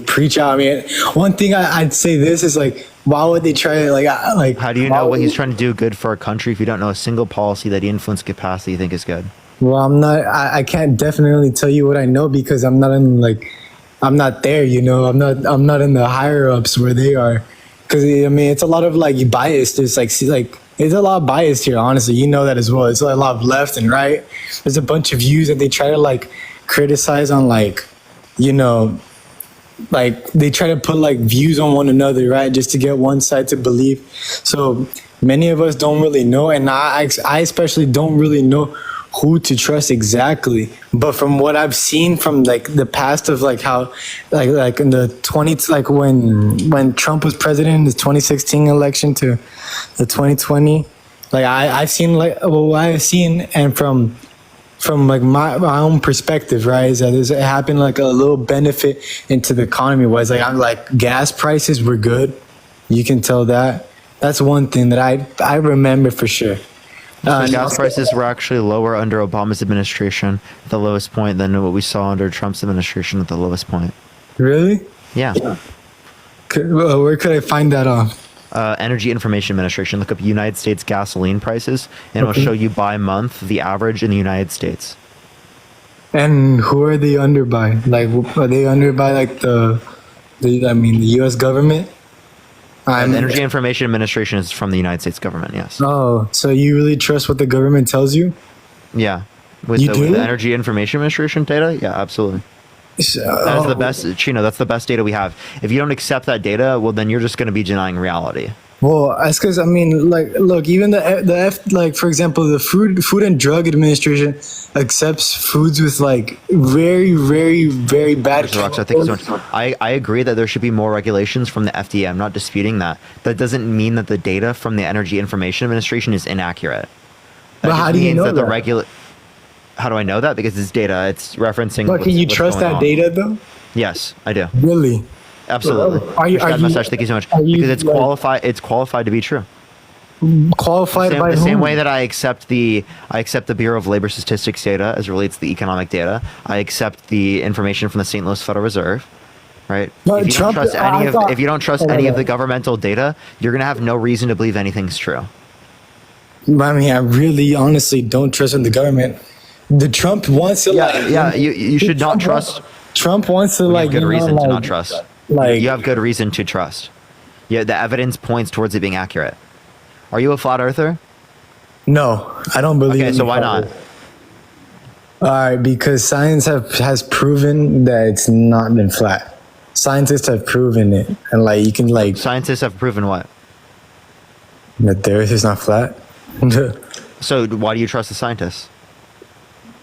preach out. I mean, one thing I'd say this is like, why would they try to How do you know what he's trying to do good for our country if you don't know a single policy that he influenced get passed that you think is good? Well, I can't definitely tell you what I know because I'm not there, you know. I'm not in the higher ups where they are. Because, I mean, it's a lot of, bias. There's, it's a lot of bias here, honestly. You know that as well. It's a lot of left and right. There's a bunch of views that they try to, criticize on, like they try to put like views on one another, right, just to get one side to believe. So many of us don't really know, and I especially don't really know who to trust exactly. But from what I've seen from like the past of like how like in the 20s, like when Trump was president in the 2016 election to the 2020, like I've seen like what I've seen, and from like my own perspective, right, is that it happened like a little benefit into the economy was like I'm like gas prices were good. You can tell that. That's one thing that I remember for sure. So gas prices were actually lower under Obama's administration at the lowest point than what we saw under Trump's administration at the lowest point. Really? Yeah. Where could I find that on? Energy Information Administration. Look up United States gasoline prices, and it'll show you by month the average in the United States. And who are they under by? Like, are they under by like the U.S. government? The Energy Information Administration is from the United States government, yes. Oh, so you really trust what the government tells you? Yeah. With the Energy Information Administration data? Yeah, absolutely. That's the best, Chino, that's the best data we have. If you don't accept that data, well, then you're just going to be denying reality. Well, that's because, I mean, like, look, even like, for example, the Food and Drug Administration accepts foods with, like, very, very, very bad chemicals. Thank you so much. I agree that there should be more regulations from the FDA. I'm not disputing that. That doesn't mean that the data from the Energy Information Administration is inaccurate. But how do you know that? How do I know that? Because it's data. It's referencing. But can you trust that data, though? Yes, I do. Really? Absolutely. Thank you so much. Because it's qualified. It's qualified to be true. Qualified by the whom? same way that I accept the Bureau of Labor Statistics data as relates to the economic data. I accept the information from the St. Louis Federal Reserve. Right. But if you don't trust any of the governmental data, you're gonna have no reason to believe anything's true. I mean, I really, honestly don't trust the government. The Trump wants to you should not trust. Trump wants to like good reason to not trust. Like you have good reason to trust. Yeah, the evidence points towards it being accurate. Are you a flat earther? No, I don't believe. Okay, so why not? All right, because science has proven that it's not been flat. Scientists have proven it, and like you can like. Scientists have proven what? That the Earth is not flat. So why do you trust the scientists?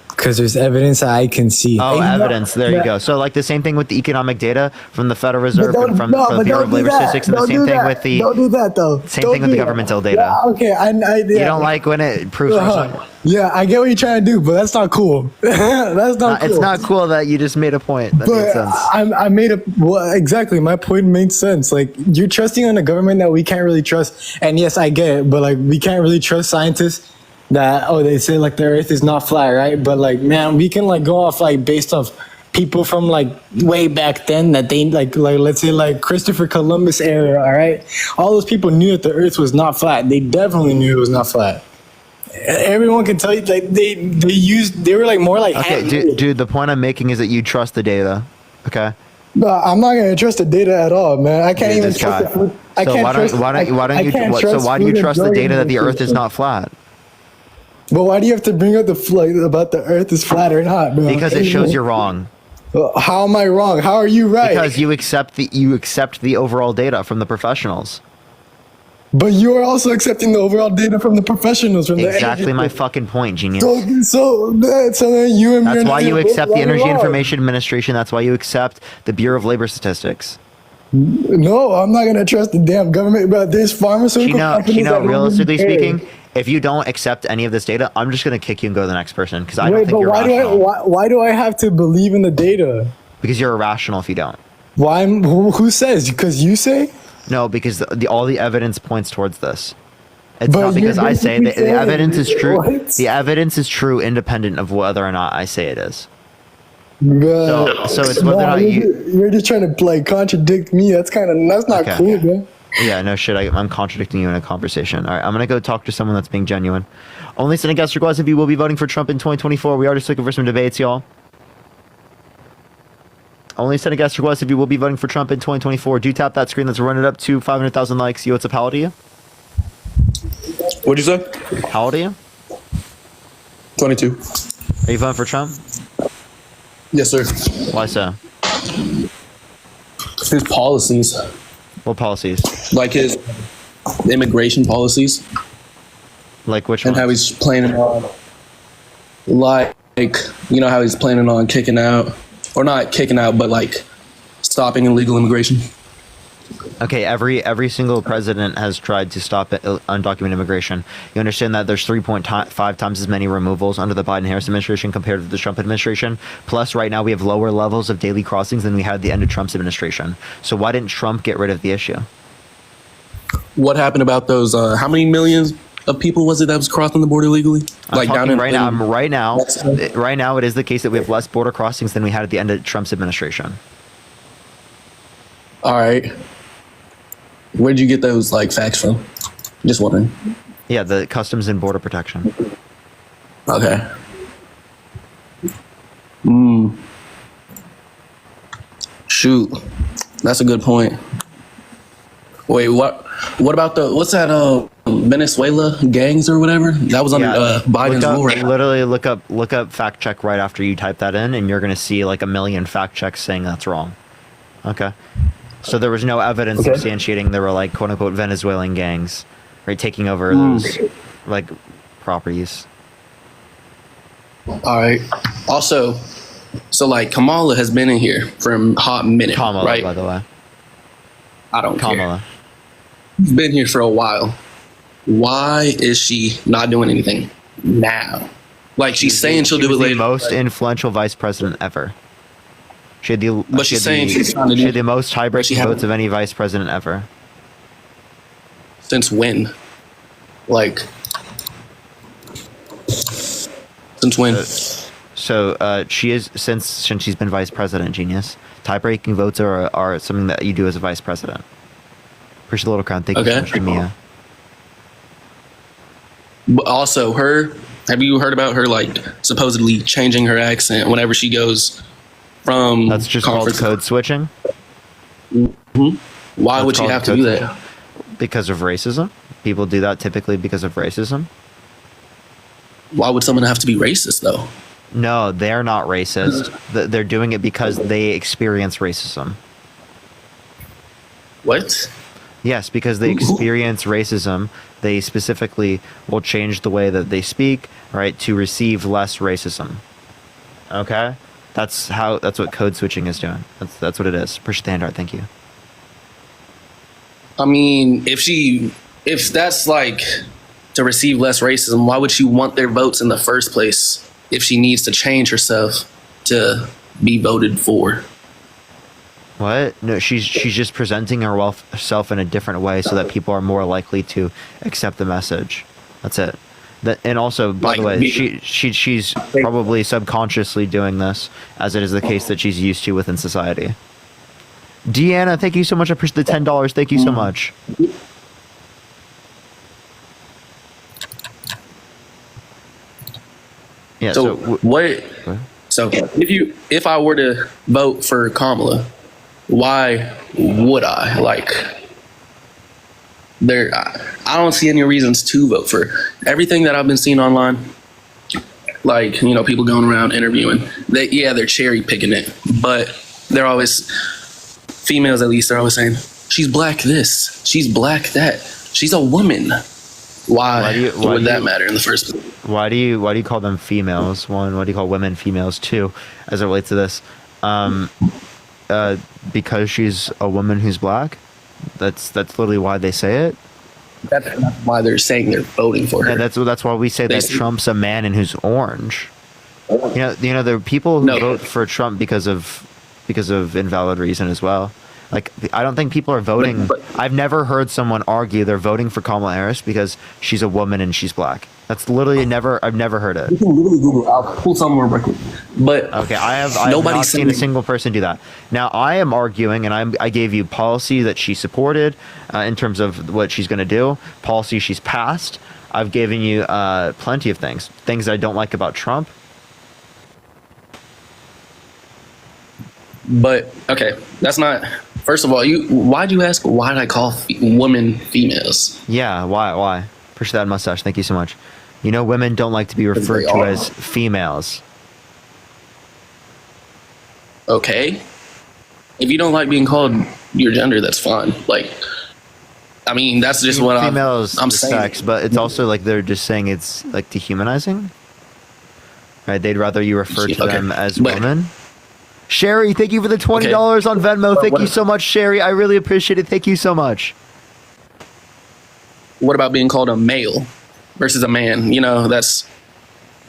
Because there's evidence that I can see. Oh, evidence. There you go. So, like the same thing with the economic data from the Federal Reserve and from the Bureau of Labor Statistics, and the same thing with the. Don't do that, though. Same thing with the governmental data. Yeah, okay, You don't like when it proves. Yeah, I get what you're trying to do, but that's not cool. That's not cool. It's not cool that you just made a point. That made sense. I made a exactly. My point made sense. Like you're trusting on a government that we can't really trust, and yes, I get it, but like we can't really trust scientists. That they say like the Earth is not flat, right? But like, man, we can like go off like based off people from like way back then that they like let's say like Christopher Columbus era, all right? All those people knew that the Earth was not flat. They definitely knew it was not flat. Everyone can tell you like they were like more like okay, dude. The point I'm making is that you trust the data, okay? No, I'm not gonna trust the data at all, man. I can't even trust the food. I can't trust. Why do you trust the data that the Earth is not flat? But why do you have to bring up about the Earth is flat or not, bro? Because it shows you're wrong. How am I wrong? How are you right? Because you accept the overall data from the professionals. But you are also accepting the overall data from the professionals. Exactly my fucking point, genius. So then you and me. That's why you accept the Energy Information Administration. That's why you accept the Bureau of Labor Statistics. No, I'm not gonna trust the damn government. But there's pharmaceutical companies that realistically speaking, if you don't accept any of this data, I'm just gonna kick you and go to the next person because I don't think you're rational. Why do I have to believe in the data? Because you're irrational if you don't. Why? Who says? Because you say? No, because all the evidence points towards this. It's not because I say that the evidence is true. What? The evidence is true independent of whether or not I say it is. So it's whether or not you're just trying to like contradict me. That's not cool, man. Yeah, no shit. I'm contradicting you in a conversation. All right, I'm gonna go talk to someone that's being genuine. Only sending guest requests if you will be voting for Trump in 2024. We are just looking for some debates, y'all. Only sending guest requests if you will be voting for Trump in 2024. Do tap that screen. Let's run it up to 500,000 likes. Yo, what's up? How old are you? What'd you say? How old are you? 22. Are you voting for Trump? Yes, sir. Why so? His policies. What policies? Like his immigration policies. Like which and ones? how he's planning on, like, you know, how he's planning on kicking out, or not kicking out, but like stopping illegal immigration. Okay, every single president has tried to stop undocumented immigration. You understand that there's 3.5 times as many removals under the Biden-Harris administration compared to the Trump administration. Plus, right now we have lower levels of daily crossings than we had at the end of Trump's administration. So why didn't Trump get rid of the issue? What happened about those? How many millions of people was it that was crossing the border illegally? Like down in right now, it is the case that we have less border crossings than we had at the end of Trump's administration. All right. Where'd you get those like facts from? Just wondering. Yeah, the Customs and Border Protection. Okay. Shoot, that's a good point. Wait, what about what's that? Venezuela gangs or whatever? That was under Biden's rule, right? Literally, look up fact check right after you type that in, and you're gonna see like a million fact checks saying that's wrong. Okay. So there was no evidence substantiating there were like quote unquote Venezuelan gangs, right, taking over those like properties. All right. Also, so like Kamala has been in here for a hot minute, Kamala, right? By the way, I don't Kamala. care. She's been here for a while. Why is she not doing anything now? Like she's saying she'll do it later. The most influential vice president ever. She had the But she's saying she's trying to she do had the most tie-breaking votes of any vice president ever. Since when? Like since when? So she is since she's been vice president. Genius. Tie-breaking votes are something that you do as a vice president. Appreciate the little crown. Thank you so much, Mia. But also, have you heard about her like supposedly changing her accent whenever she goes from? That's just called code switching. Why would she have to do that? Because of racism. People do that typically because of racism. Why would someone have to be racist though? No, they're not racist. They're doing it because they experience racism. What? Yes, because they experience racism, they specifically will change the way that they speak, right, to receive less racism. Okay? That's what code switching is doing. That's what it is. Appreciate the hand art, thank you. I mean, if that's like to receive less racism, why would she want their votes in the first place if she needs to change herself to be voted for? What? No, she's just presenting herself in a different way so that people are more likely to accept the message. That's it. And also, by the way, she's probably subconsciously doing this, as it is the case that she's used to within society. Deanna, thank you so much. I appreciate the $10. Thank you so much. Yeah. So what? So if I were to vote for Kamala, why would I? Like, I don't see any reasons to vote for her. Everything that I've been seeing online. Like, you know, people going around interviewing. They're cherry picking it, but they're always females. At least they're always saying she's black this, she's black that, she's a woman. Why would that matter in the first place? Why do you call them females? One, why do you call women females? Two, as it relates to this, because she's a woman who's black. That's literally why they say it. That's why they're saying they're voting for her. And that's why we say that Trump's a man and who's orange. You know, there are people who vote for Trump because of invalid reason as well. Like, I don't think people are voting. I've never heard someone argue they're voting for Kamala Harris because she's a woman and she's black. That's literally I've never heard it. You can literally Google. I'll pull somewhere real quick. But okay, I have not seen a single person do that. Now I am arguing, and I gave you policy that she supported in terms of what she's going to do, policy she's passed. I've given you plenty of things that I don't like about Trump. But okay, that's not. First of all, why'd you ask? Why did I call women females? Yeah, why? Appreciate that mustache. Thank you so much. You know, women don't like to be referred to as females. Okay. if you don't like being called your gender, that's fine. Like, I mean, that's just what I'm saying. Sex, but it's also like they're just saying it's like dehumanizing. Right? They'd rather you refer to them as women. Sherry, thank you for the $20 on Venmo. Thank you so much, Sherry. I really appreciate it. Thank you so much. What about being called a male versus a man? You know, that's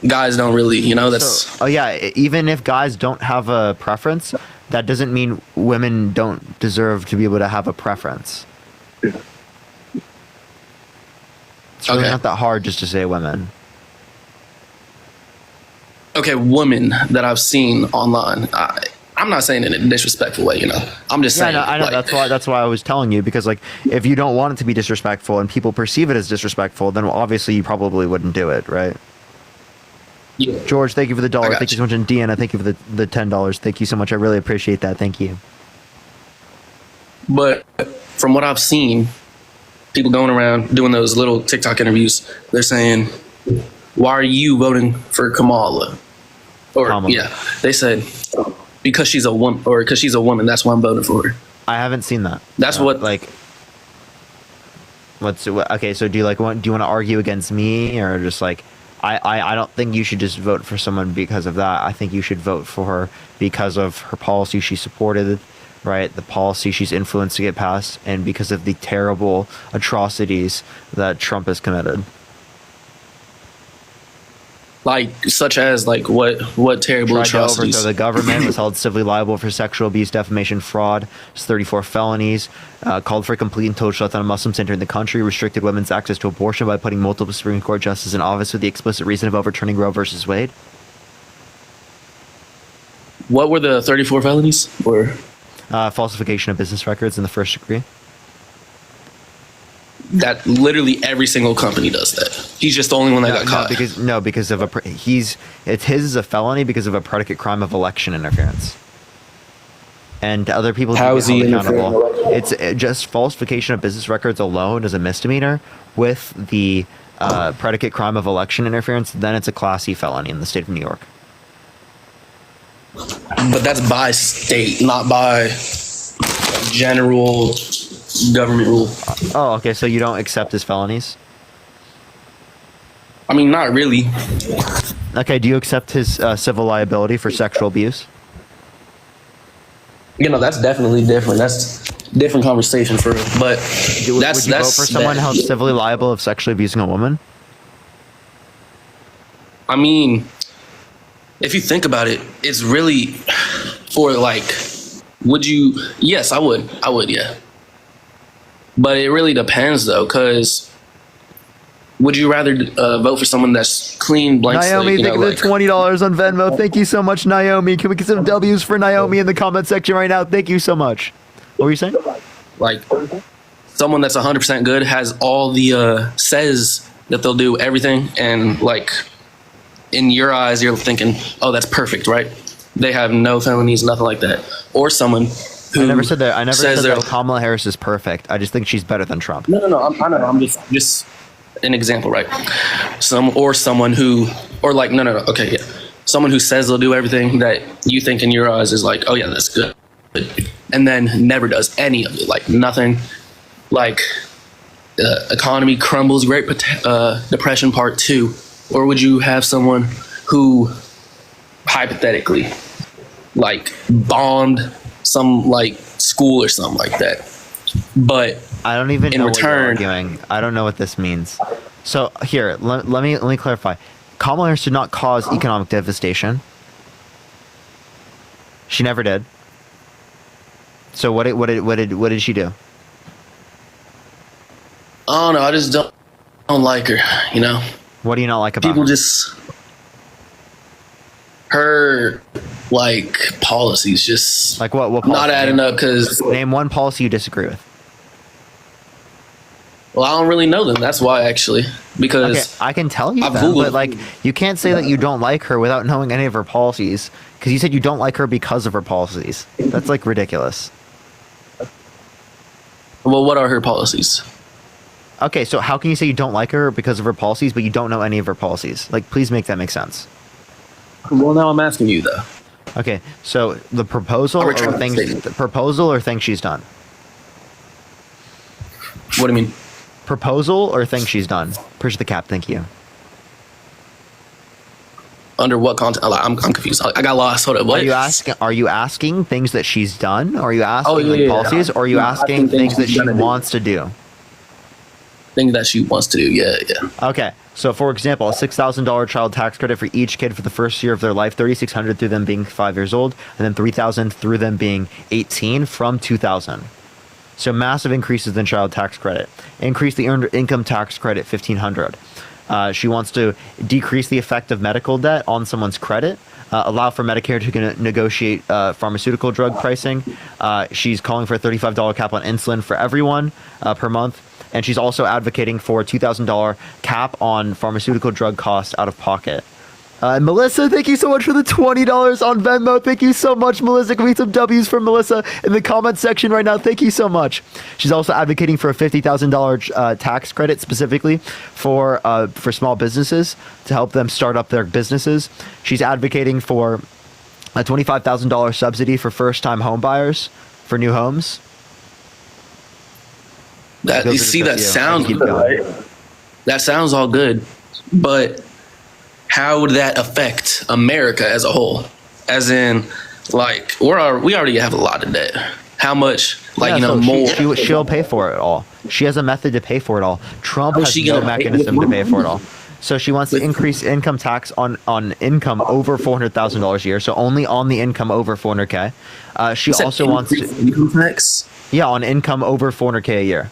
guys don't really, you know, that's. Oh yeah, even if guys don't have a preference, that doesn't mean women don't deserve to be able to have a preference. It's really not that hard just to say women. Okay, women that I've seen online. I'm not saying it in a disrespectful way, you know. I'm just saying. Yeah, I know. Like, that's why I was telling you, because like if you don't want it to be disrespectful and people perceive it as disrespectful, then obviously you probably wouldn't do it, right? Yeah. George, thank you for the $1. Thank you so much, and Deanna, thank you for the $10. Thank you so much. I really appreciate that. Thank you. But from what I've seen, people going around doing those little TikTok interviews, they're saying, "Why are you voting for Kamala?" Or they said because she's a woman, or because she's a woman. That's why I'm voting for her. I haven't seen that. That's what like. Okay? So do you want to argue against me, or just like? I don't think you should just vote for someone because of that. I think you should vote for her because of her policy she supported, right? The policy she's influenced to get passed, and because of the terrible atrocities that Trump has committed. Like, such as, like, what terrible Tried atrocities? to overthrow the government, was held civilly liable for sexual abuse, defamation, fraud, 34 felonies, called for complete and total shutdown of Muslims entering the country, restricted women's access to abortion by putting multiple Supreme Court justices in office with the explicit reason of overturning Roe versus Wade. What were the 34 felonies? Or falsification of business records in the first degree. That literally every single company does that. He's just the only one that got caught. Because of his is a felony because of a predicate crime of election interference. And other people How is he accountable. It's just falsification of business records alone is a misdemeanor. With the predicate crime of election interference, then it's a Class C felony in the state of New York. But that's by state, not by general government rule. Oh, okay. So you don't accept his felonies? I mean, not really. Okay. Do you accept his civil liability for sexual abuse? You know, that's definitely different. That's a different conversation for it. But would you vote for someone held civilly liable of sexually abusing a woman? I mean, if you think about it, it's really for like, would you? Yes, I would. I would, yeah. But it really depends, though, because would you rather vote for someone that's clean, blank slate? Naomi, thank you for the $20 on Venmo. Thank you so much, Naomi. Can we get some W's for Naomi in the comment section right now? Thank you so much. What were you saying? Like, someone that's 100% good has all the, says that they'll do everything, and, like, in your eyes, you're thinking, oh, that's perfect, right? They have no felonies, nothing like that. Or someone who I never said that Kamala Harris is perfect. I just think she's better than Trump. No. I know. I'm just an example, right? Someone who, or like, no. Okay, yeah. Someone who says they'll do everything that you think in your eyes is like, oh yeah, that's good, and then never does any of it, like nothing. Like, economy crumbles, Great Depression Part 2. Or would you have someone who, hypothetically, like bombed some like school or something like that, but I don't even in know return, what you're arguing. I don't know what this means. So here, let me clarify. Kamala Harris did not cause economic devastation. She never did. So what did she do? I don't know. I just don't like her. You know. What do you not like about people? her? Just her like policies, just like what policy? Not adding up. Because name one policy you disagree with. Well, I don't really know them. That's why, actually, because okay, I can tell you them, but like you can't say that you don't like her without knowing any of her policies. Because you said you don't like her because of her policies. That's like ridiculous. Well, what are her policies? Okay, so how can you say you don't like her because of her policies, but you don't know any of her policies? Like, please make that make sense. Well, now I'm asking you, though. Okay, so the proposal or things she's done. What do you mean? Proposal or things she's done. Push the cap. Thank you. Under what content? I'm confused. I got lost. Hold up. What? Are you asking things that she's done? Or are you asking policies? Or are you No, asking things that she wants to do? Things that she wants to do. Yeah. Okay. So, for example, a $6,000 child tax credit for each kid for the first year of their life, $3,600 through them being 5 years old, and then $3,000 through them being 18 from 2000. So massive increases in child tax credit. Increase the earned income tax credit, $1,500. She wants to decrease the effect of medical debt on someone's credit. Allow for Medicare to negotiate pharmaceutical drug pricing. She's calling for a $35 cap on insulin for everyone per month. And she's also advocating for a $2,000 cap on pharmaceutical drug costs out of pocket. Melissa, thank you so much for the $20 on Venmo. Thank you so much, Melissa. Can we get some W's for Melissa in the comment section right now? Thank you so much. She's also advocating for a $50,000 tax credit specifically for small businesses to help them start up their businesses. She's advocating for a $25,000 subsidy for first-time home buyers for new homes. That sounds good, right? That sounds all good, but how would that affect America as a whole? As in, like, we already have a lot of debt. How much, more? She'll pay for it all. She has a method to pay for it all. Trump has no mechanism to pay for it all. So she wants to increase income tax on income over $400,000 a year. So only on the income over $400K. She also wants to income tax. Yeah, on income over $400K a year.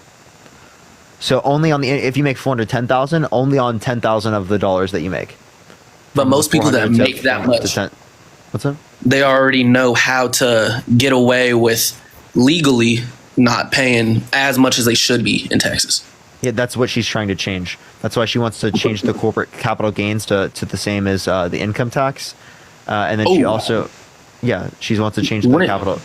So only on if you make $410,000, only on $10,000 of the dollars that you make. But most people that make that much, what's up? They already know how to get away with legally not paying as much as they should be in taxes. Yeah, that's what she's trying to change. That's why she wants to change the corporate capital gains to the same as the income tax. And then she also, she wants to change the capital.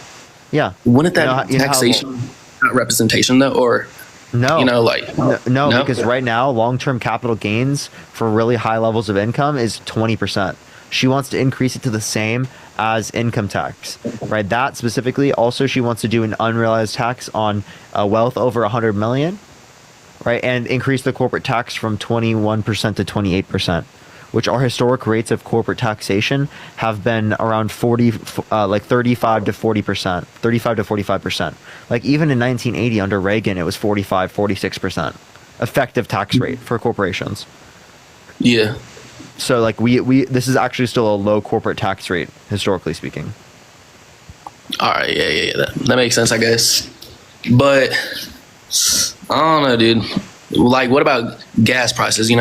Yeah. Wouldn't that taxation not representation though, or? No, no, because right now long-term capital gains for really high levels of income is 20%. She wants to increase it to the same as income tax, right? That specifically. Also, she wants to do an unrealized tax on wealth over 100 million, right? And increase the corporate tax from 21% to 28%, which our historic rates of corporate taxation have been around 35 to 40%, 35 to 45%. Like even in 1980 under Reagan, it was 45, 46% effective tax rate for corporations. Yeah. So like this is actually still a low corporate tax rate, historically speaking. All right, yeah, that makes sense, I guess. But I don't know, dude. Like, what about gas prices?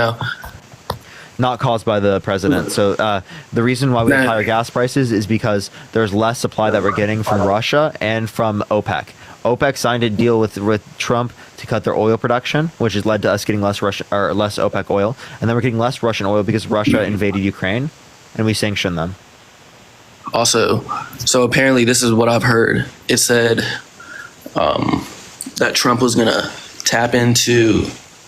Not caused by the president. So the reason why we have higher gas prices is because there's less supply that we're getting from Russia and from OPEC. OPEC signed a deal with Trump to cut their oil production, which has led to us getting less OPEC oil, and then we're getting less Russian oil because Russia invaded Ukraine, and we sanctioned them. Also, so apparently this is what I've heard. It said that Trump was gonna tap into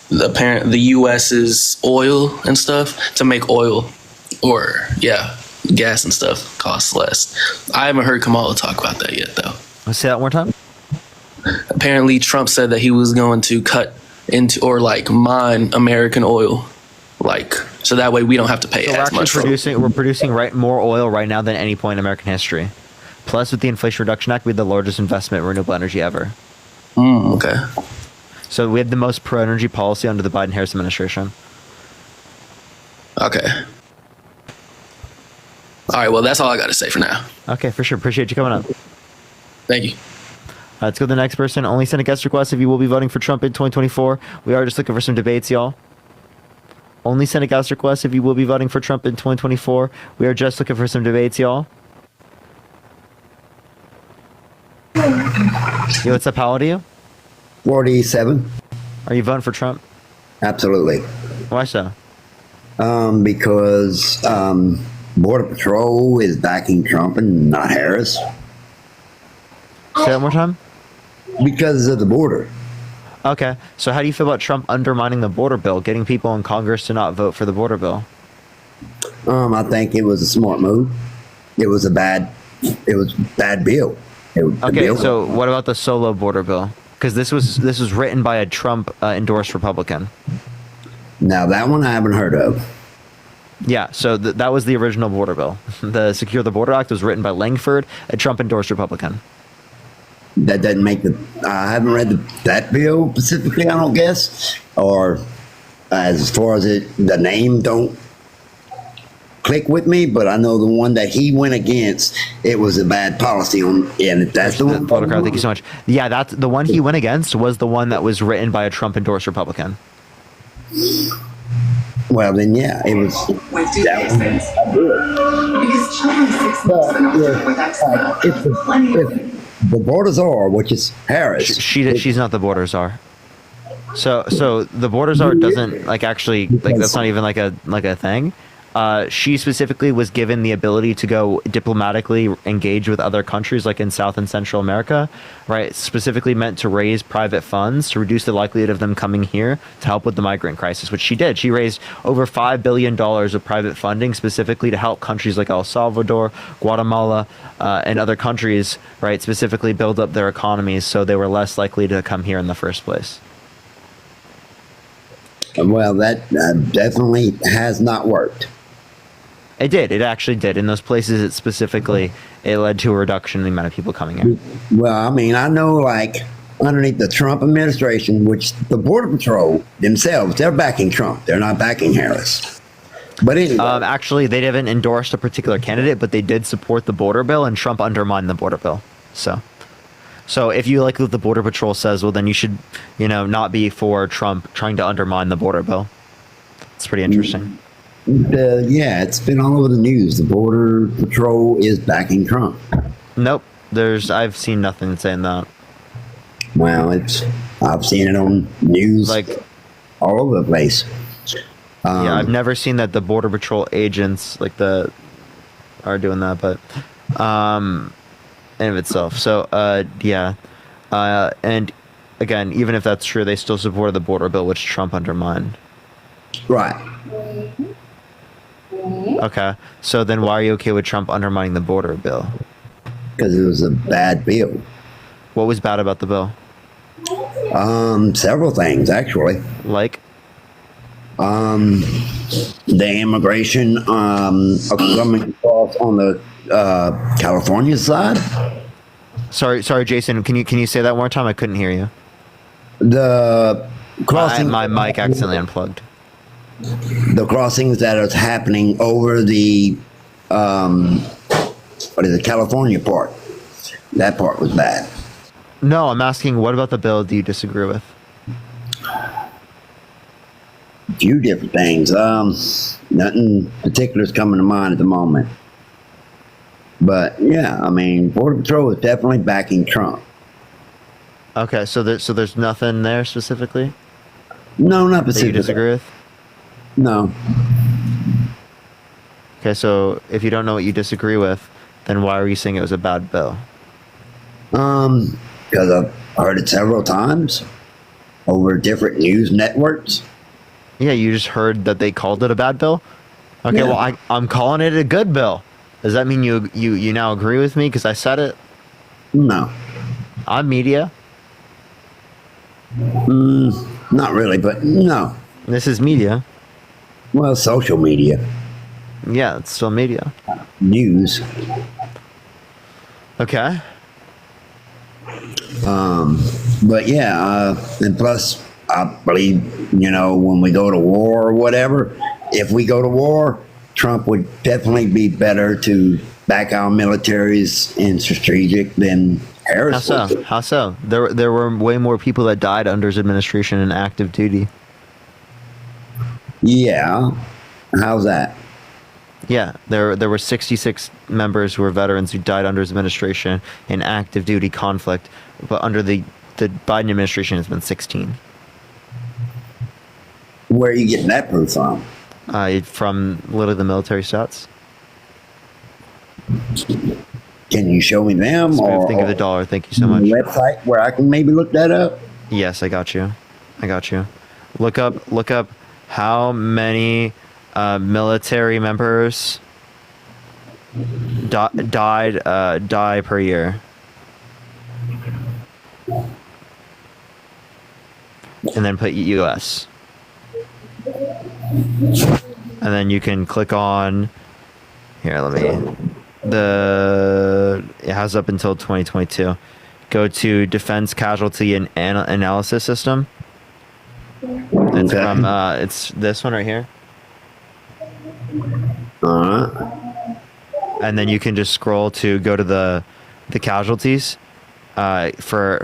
the U.S.'s oil and stuff to make oil or gas and stuff cost less. I haven't heard Kamala talk about that yet, though. Let's say that one more time. Apparently, Trump said that he was going to cut into or mine American oil, so that way we don't have to pay as much. We're producing more oil right now than any point in American history. Plus, with the Inflation Reduction Act, we had the largest investment in renewable energy ever. Okay. So we had the most pro-energy policy under the Biden-Harris administration. Okay. All right, well, that's all I got to say for now. Okay, for sure. Appreciate you coming up. Thank you. Let's go to the next person. Only send a guest request if you will be voting for Trump in 2024. We are just looking for some debates, y'all. Only send a guest request if you will be voting for Trump in 2024. We are just looking for some debates, y'all. Yo, what's up? How old are you? 47. Are you voting for Trump? Absolutely. Why so? Because Border Patrol is backing Trump and not Harris. Say that one more time? Because of the border. Okay. So how do you feel about Trump undermining the border bill, getting people in Congress to not vote for the border bill? I think it was a smart move. it was a bad bill. Okay, so what about the solo border bill? Because this was written by a Trump endorsed Republican. Now that one I haven't heard of. Yeah, so that was the original border bill. The Secure the Border Act was written by Langford, a Trump endorsed Republican. That doesn't make I haven't read that bill specifically, I don't guess. Or as far as the name don't click with me, but I know the one that he went against, it was a bad policy on, and that's the one. Thank you so much. Yeah, that's the one he went against was the one that was written by a Trump endorsed Republican. Well, then, yeah, it was that one. If the border czar, which is Harris, she's not the border czar. So the border czar doesn't actually that's not even like a thing. She specifically was given the ability to go diplomatically engage with other countries like in South and Central America, right? Specifically meant to raise private funds to reduce the likelihood of them coming here to help with the migrant crisis, which she did. She raised over $5 billion of private funding specifically to help countries like El Salvador, Guatemala, and other countries, right? Specifically build up their economies so they were less likely to come here in the first place. Well, that definitely has not worked. It did. It actually did. In those places, it led to a reduction in the amount of people coming in. Well, I mean, I know underneath the Trump administration, which the Border Patrol themselves, they're backing Trump. They're not backing Harris. But anyway. Actually, they haven't endorsed a particular candidate, but they did support the border bill, and Trump undermined the border bill. So if you like what the Border Patrol says, well, then you should, not be for Trump trying to undermine the border bill. It's pretty interesting. Yeah, it's been all over the news. The Border Patrol is backing Trump. Nope. I've seen nothing saying that. Well, I've seen it on news all over the place. Yeah, I've never seen that the Border Patrol agents are doing that, but in of itself. So yeah. And again, even if that's true, they still supported the border bill, which Trump undermined. Right. Okay. So then why are you okay with Trump undermining the border bill? Because it was a bad bill. What was bad about the bill? Several things, actually. Like? The immigration coming across on the California side. Sorry, Jason. Can you say that one more time? I couldn't hear you. The crossing. My mic accidentally unplugged. The crossings that are happening over the California part. That part was bad. No, I'm asking, what about the bill do you disagree with? A few different things. Nothing particular is coming to mind at the moment. But yeah, I mean, Border Patrol is definitely backing Trump. Okay, so there's nothing there specifically? No, not that specifically. you disagree with? No. Okay, so if you don't know what you disagree with, then why are you saying it was a bad bill? Because I've heard it several times over different news networks. Yeah, you just heard that they called it a bad bill? Okay, yeah. Well, I'm calling it a good bill. Does that mean you now agree with me because I said it? No. I'm media. Not really, but no. This is media. Well, social media. Yeah, it's still media. News. Okay. But yeah, and plus, I believe, when we go to war or whatever, if we go to war, Trump would definitely be better to back our militaries in strategic than Harris. How so? There were way more people that died under his administration in active duty. Yeah. How's that? Yeah, there were 66 members who were veterans who died under his administration in active duty conflict, but under the Biden administration has been 16. Where are you getting that proof from? From literally the military stats. Can you show me them? Or think of the dollar. Thank you so much. Website where I can maybe look that up? Yes, I got you. Look up how many military members die per year. And then put US. And then you can click on here, it has up until 2022. Go to Defense Casualty and Analysis System. It's from it's this one right here. And then you can just scroll to go to the casualties for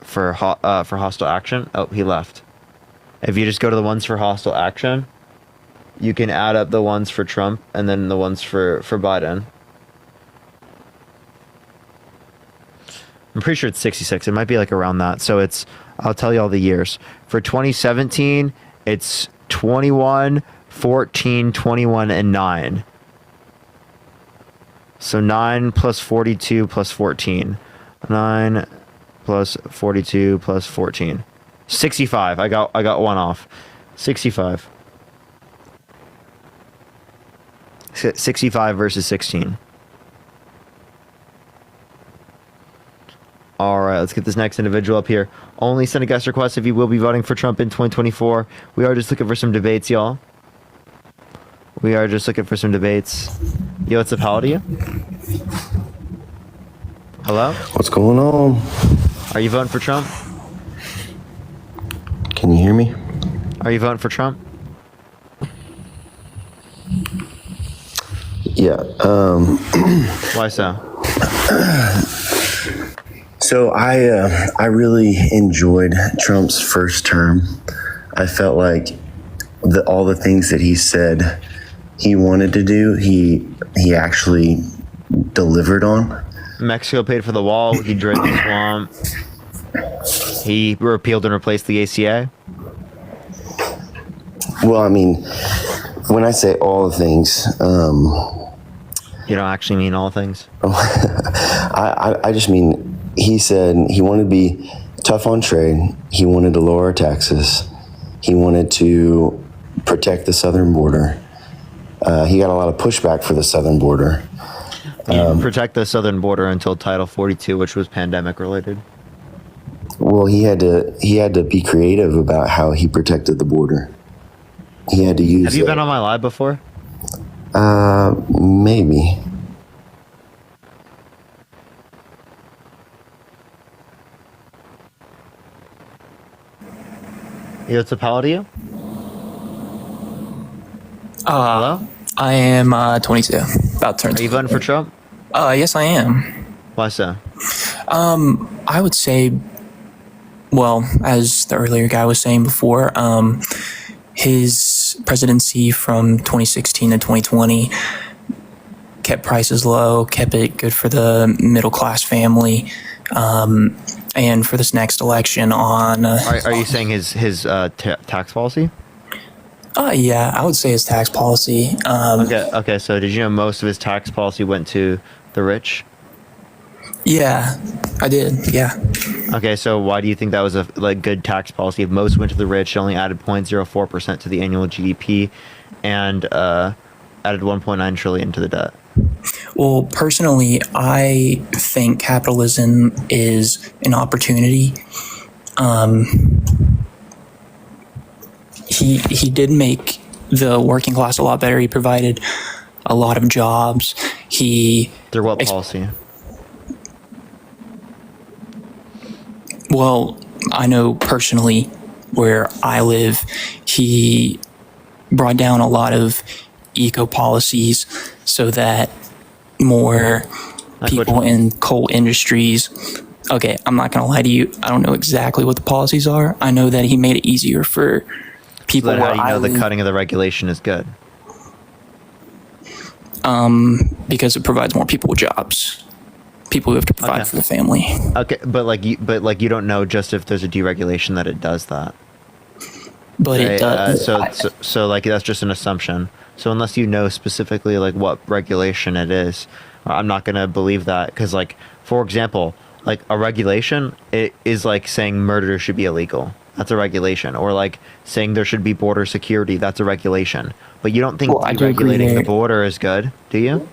hostile action. Oh, he left. If you just go to the ones for hostile action, you can add up the ones for Trump and then the ones for Biden. I'm pretty sure it's 66. It might be like around that. So I'll tell you all the years. For 2017, it's 21, 14, 21, and 9. So 9 plus 42 plus 14. 9 plus 42 plus 14. 65. I got one off. 65. 65 versus 16. All right, let's get this next individual up here. Only send a guest request if you will be voting for Trump in 2024. We are just looking for some debates, y'all. We are just looking for some debates. Yo, what's up? How old are you? Hello? What's going on? Are you voting for Trump? Can you hear me? Are you voting for Trump? Yeah. Why so? So I really enjoyed Trump's first term. I felt like all the things that he said he wanted to do, he actually delivered on. Mexico paid for the wall. He drained the swamp. He repealed and replaced the ACA. Well, I mean, when I say all the things, you don't actually mean all things. I just mean he said he wanted to be tough on trade. He wanted to lower taxes. He wanted to protect the southern border. He got a lot of pushback for the southern border. Protect the southern border until Title 42, which was pandemic related. Well, he had to be creative about how he protected the border. He had to use. Have you been on my live before? Maybe. Yo, what's up? How old are you? Hello? I am 22. About to turn. Are you voting for Trump? Yes, I am. Why so? I would say, well, as the earlier guy was saying before, his presidency from 2016 to 2020 kept prices low, kept it good for the middle class family, and for this next election on. Are you saying his tax policy? Yeah, I would say his tax policy. Okay. So did you know most of his tax policy went to the rich? Yeah, I did. Yeah. Okay, so why do you think that was a good tax policy? If most went to the rich, it only added 0.04% to the annual GDP, and added 1.9 trillion to the debt. Well, personally, I think capitalism is an opportunity. He did make the working class a lot better. He provided a lot of jobs. Through what policy? Well, I know personally where I live, he brought down a lot of eco policies so that more people in coal industries. Okay, I'm not going to lie to you. I don't know exactly what the policies are. I know that he made it easier for people. So how do you know the cutting of the regulation is good? Because it provides more people with jobs. People who have to provide for the family. Okay, but you don't know just if there's a deregulation that it does that. But it does. So that's just an assumption. So unless you know specifically what regulation it is, I'm not gonna believe that because for example, a regulation it is like saying murder should be illegal. That's a regulation. Or like saying there should be border security. That's a regulation. But you don't think deregulating the border is good, do you?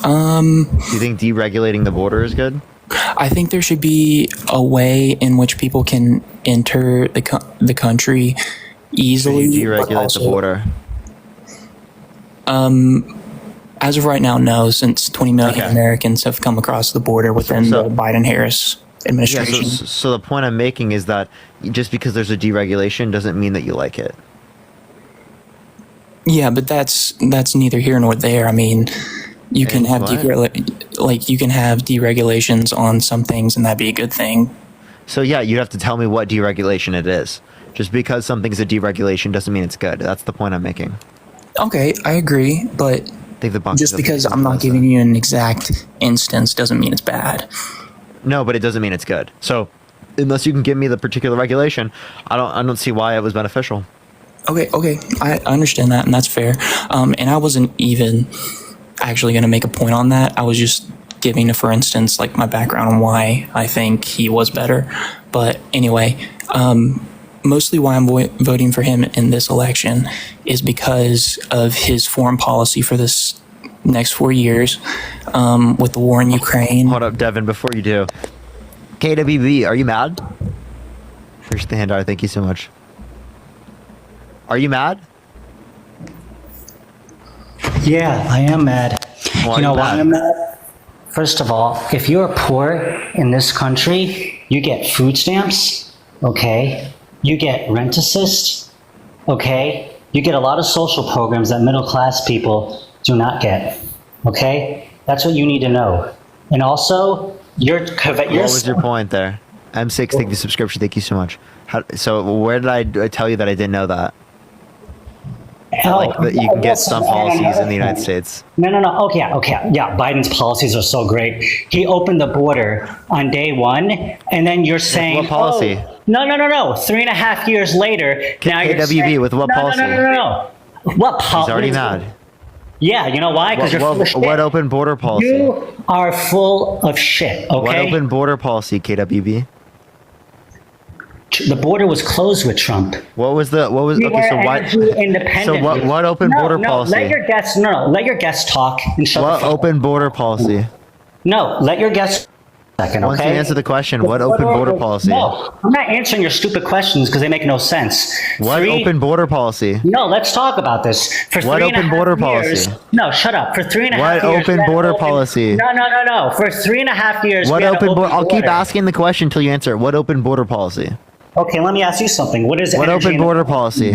Do you think deregulating the border is good? I think there should be a way in which people can enter the country easily. Deregulate the border. As of right now, no, since 20 million Americans have come across the border within the Biden-Harris administration. Yeah, so the point I'm making is that just because there's a deregulation doesn't mean that you like it. Yeah, but that's neither here nor there. I mean, you can have you can have deregulations on some things, and that'd be a good thing. So yeah, you'd have to tell me what deregulation it is. Just because something's a deregulation doesn't mean it's good. That's the point I'm making. Okay, I agree, but just because I'm not giving you an exact instance doesn't mean it's bad. No, but it doesn't mean it's good. So unless you can give me the particular regulation, I don't see why it was beneficial. Okay, I understand that, and that's fair. And I wasn't even actually going to make a point on that. I was just giving, for instance, like my background on why I think he was better. But anyway, mostly why I'm voting for him in this election is because of his foreign policy for this next 4 years, with the war in Ukraine. Hold up, Devin, before you do. KWB, are you mad? Appreciate the handout. Thank you so much. Are you mad? Yeah, I am mad. You know why I'm mad? First of all, if you're poor in this country, you get food stamps, okay? You get rent assist, okay? You get a lot of social programs that middle class people do not get, okay? That's what you need to know. And also, what was your point there? M6, thank you for the subscription. Thank you so much. So where did I tell you that I didn't know that? Like that you can get some policies in the United States. No. Okay. Yeah, Biden's policies are so great. He opened the border on day one, and then you're saying, what policy? Oh, no. 3.5 years later, now you're KWB, saying, with what policy? No. What policy? He's already mad. Yeah, you know why? Because you're full of shit. What open border policy? You are full of shit, okay? What open border policy, KWB? The border was closed with Trump. Okay, so why? So what open border policy? Let your guests talk and shut the fuck up. What open border policy? No, let your guests second, okay? Once you answer the question, what open border policy? No, I'm not answering your stupid questions because they make no sense. What open border policy? No, let's talk about this. For what open border policy? No, shut up. For 3.5 years. What open border policy? No. For 3.5 years. What open border? I'll keep asking the question until you answer it. What open border policy? Okay, let me ask you something. What is what open border policy?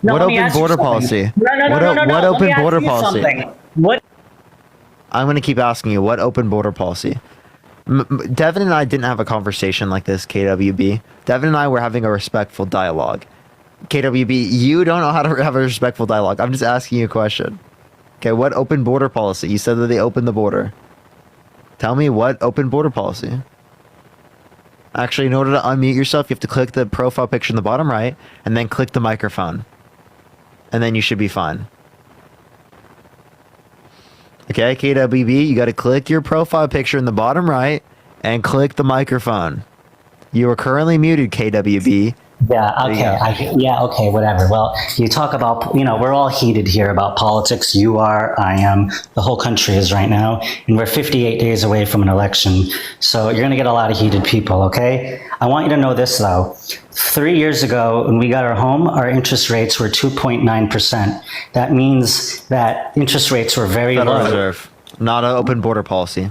What open border policy? No. What open border policy? What? I'm going to keep asking you. What open border policy? Devin and I didn't have a conversation like this, KWB. Devin and I were having a respectful dialogue. KWB, you don't know how to have a respectful dialogue. I'm just asking you a question. Okay, what open border policy? You said that they opened the border. Tell me what open border policy. Actually, in order to unmute yourself, you have to click the profile picture in the bottom right, and then click the microphone. And then you should be fine. Okay, KWB, you got to click your profile picture in the bottom right, and click the microphone. You are currently muted, KWB. Yeah, okay, whatever. Well, you talk about, we're all heated here about politics. You are, I am, the whole country is right now. And we're 58 days away from an election. So you're going to get a lot of heated people, okay? I want you to know this, though. 3 years ago, when we got our home, our interest rates were 2.9%. That means that interest rates were very low. Federal Reserve, not an open border policy.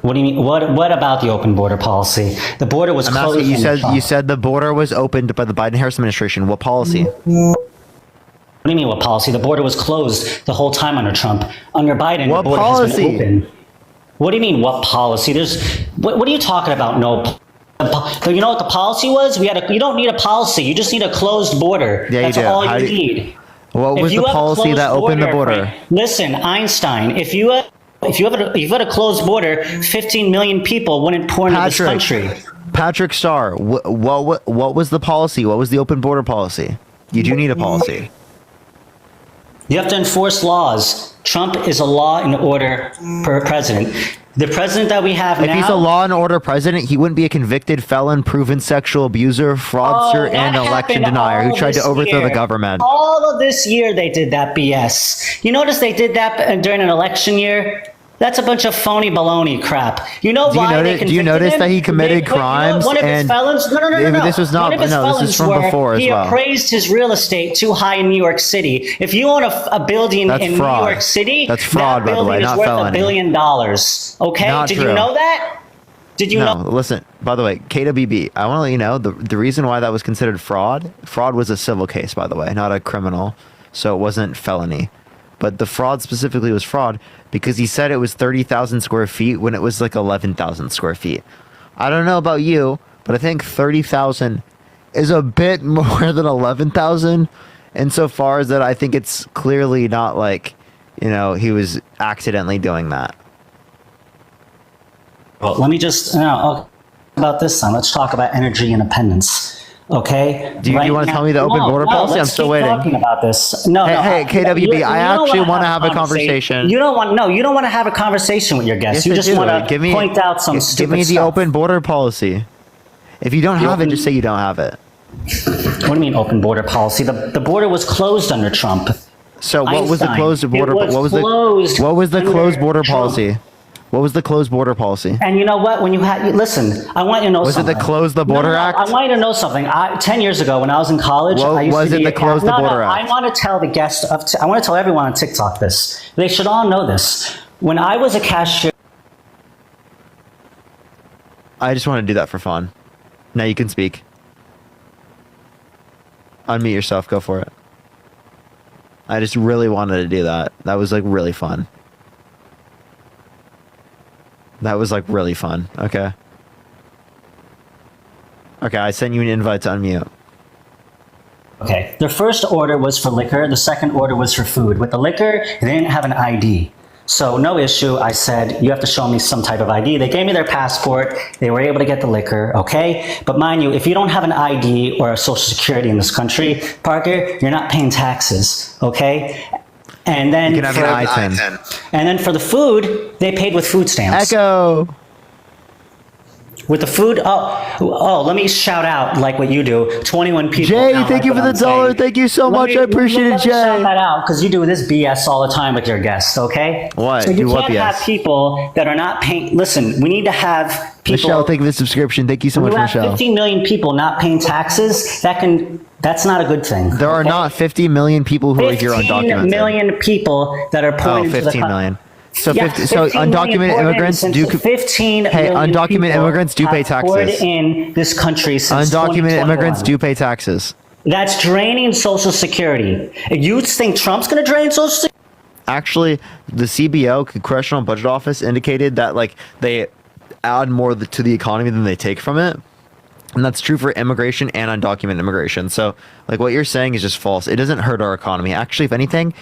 What do you mean? What about the open border policy? The border was closed. You said the border was opened by the Biden-Harris administration. What policy? What do you mean? What policy? The border was closed the whole time under Trump. Under Biden, what the border policy? has been open. What do you mean? What policy? What are you talking about? No. You know what the policy was? You don't need a policy. You just need a closed border. Yeah, That's all you need. What was the policy that opened the border? Listen, Einstein. If you had a closed border, 15 million people wouldn't pour into this country. Patrick Starr, what was the policy? What was the open border policy? You do need a policy. You have to enforce laws. Trump is a law and order president. The president that we have If now. he's a law and order president, he wouldn't be a convicted felon, proven sexual abuser, fraudster, and election denier who tried to overthrow the government. All of this year they did that BS. You notice they did that during an election year? That's a bunch of phony baloney crap. You know why they convicted him? Do you notice that he committed crimes? One of his felons. No. This was not. One of his No, this is from felons before as he well. appraised his real estate too high in New York City. If you own a building That's in fraud. New York City, That's fraud, that by the way, building is not worth felony. $1 billion. Okay, Not did true. you know that? Did you No, know? listen, by the way, KWB, I want to let you know the reason why that was considered fraud was a civil case, by the way, not a criminal. So it wasn't felony. But the fraud specifically was fraud because he said it was 30,000 square feet when it was like 11,000 square feet. I don't know about you, but I think 30,000 is a bit more than 11,000 insofar as that I think it's clearly not like, he was accidentally doing that. Well, let me just about this then. Let's talk about energy independence. Okay. Do you want to tell me the open border policy? I'm still waiting. Talking about this. No. Hey, KWB, I actually want to have a conversation. You don't want to have a conversation with your guests. Yes, You I just do. want to point out some stupid Give me the stuff. open border policy. If you don't have it, just say you don't have it. What do you mean open border policy? The border was closed under Trump. So what was the closed border? What was the closed border policy? What was the closed border policy? And you know what? When you listen, I want you to know something. Was it the Close the Border Act? I want you to know something. 10 years ago, when I was in college, I used was to it be the Close the Border Act? I want to tell the guests I want to tell everyone on TikTok this. They should all know this. When I was a cashier. I just want to do that for fun. Now you can speak. Unmute yourself. Go for it. I just really wanted to do that. That was like really fun. That was like really fun. Okay. Okay, I sent you an invite to unmute. Okay. Their first order was for liquor. The second order was for food. With the liquor, they didn't have an ID. So no issue. I said, you have to show me some type of ID. They gave me their passport. They were able to get the liquor. Okay. But mind you, if you don't have an ID or a social security in this country, Parker, you're not paying taxes. Okay. And then you can have an I-10. And then for the food, they paid with food stamps. Echo. With the food, let me shout out like what you do. 21 people. Jay, thank you for the dollar. Thank you so much. I appreciate it, Jay. Shout that out because you do this BS all the time with your guests. Okay. What? So you Do what can't have BS? people that are not paying. Listen, we need to have people. Michelle, thank you for the subscription. Thank you so much, You have Michelle. 15 million people not paying taxes. That's not a good thing. There are not 50 million people who are here undocumented. 15 million people that are pointing to the 15 million. So, Yeah, 50, so 15 million undocumented poured in immigrants since do. 15 Hey, million undocumented people immigrants do pay have poured taxes. in this country since Undocumented 2021. immigrants do pay taxes. That's draining Social Security. You think Trump's going to drain Social Security? Actually, the CBO, Congressional Budget Office, indicated that like they add more to the economy than they take from it. And that's true for immigration and undocumented immigration. So, like, what you're saying is just false. It doesn't hurt our economy. Actually, if anything,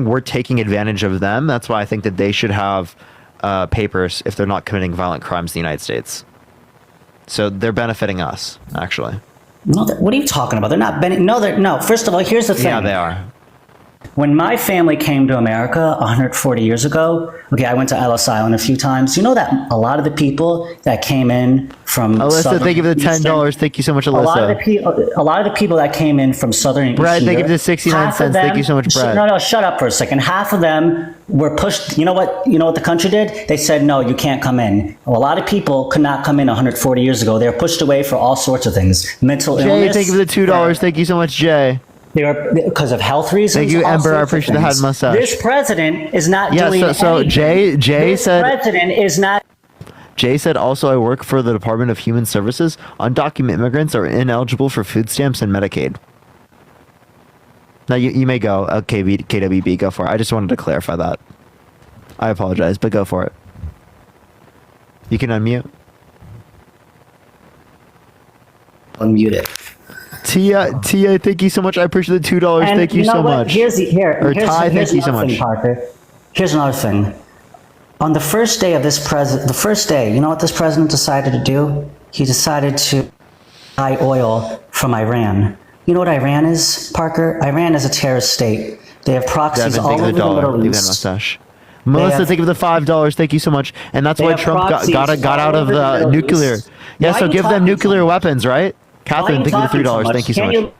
we're taking advantage of them. That's why I think that they should have papers if they're not committing violent crimes in the United States. So they're benefiting us, actually. No, what are you talking about? They're not no. First of all, here's the thing. Yeah, they are. When my family came to America 140 years ago, okay, I went to Ellis Island a few times. You know that a lot of the people that came in from Alyssa, thank you for the $10. Thank you so much, Alyssa. A lot of the people that came in from Southern and Brad, Eastern thank you for the Europe, 69 half of cents. Thank them- you so much, Brad. No, shut up for a second. Half of them were pushed. You know what the country did? They said, no, you can't come in. Well, a lot of people could not come in 140 years ago. They were pushed away for all sorts of things. Mental Jay, illness. thank you for the $2. Thank you so much, Jay. They were because of health reasons. Thank you, all Ember. I sorts of appreciate the head things. mustache. This president is not Yeah, doing so anything. Jay This said. president is not. Jay said also, I work for the Department of Human Services. Undocumented immigrants are ineligible for food stamps and Medicaid. Now you may go. Okay, KWB, go for it. I just wanted to clarify that. I apologize, but go for it. You can unmute. Unmute it. Tia, thank you so much. I appreciate the $2. And Thank you you know so what? much. Here's Ty, thank you so another much. thing, Parker. Here's another thing. On the first day of this you know what this president decided to do? He decided to buy oil from Iran. You know what Iran is, Parker? Iran is a terrorist state. They have proxies Devin, all thank you over for the the $1. Middle Leave that East. mustache. Melissa, thank you for the $5. Thank you so much. And that's why Trump got out of the nuclear. Yeah, so give them nuclear weapons, right? Catherine, thank you for $3. Thank you so much. Can you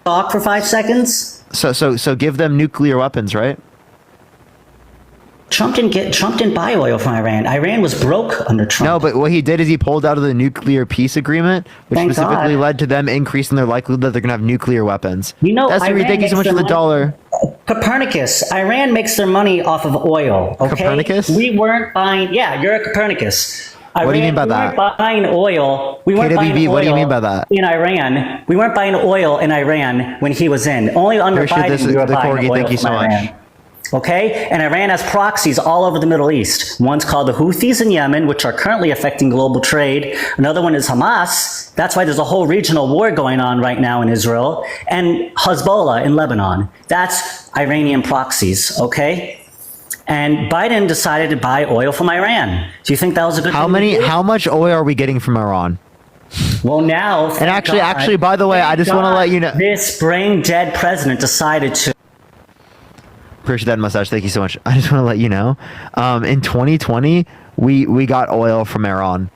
talk for 5 seconds? So give them nuclear weapons, right? Trump didn't buy oil from Iran. Iran was broke under Trump. No, but what he did is he pulled out of the nuclear peace agreement, which Thank specifically God. led to them increasing their likelihood that they're going to have nuclear weapons. You know, that's Iran thank you so much makes for the their dollar. Copernicus. Iran makes their money off of oil. Okay? Copernicus? We weren't buying. Yeah, you're a Copernicus. What do you mean by that? We weren't buying oil. We weren't buying KWB, oil. what do you mean by that? In Iran, we weren't buying oil in Iran when he was in. Only under Biden we were buying oil thank you from so Iran. much. Okay? And Iran has proxies all over the Middle East. One's called the Houthis in Yemen, which are currently affecting global trade. Another one is Hamas. That's why there's a whole regional war going on right now in Israel. And Hezbollah in Lebanon. That's Iranian proxies, okay? And Biden decided to buy oil from Iran. Do you think that was a good thing to do? How much oil are we getting from Iran? Well, now... And actually, by the way, I just want to let you know... This brain-dead president decided to... Appreciate that mustache. Thank you so much. I just want to let you know, in 2020, we got oil from Iran.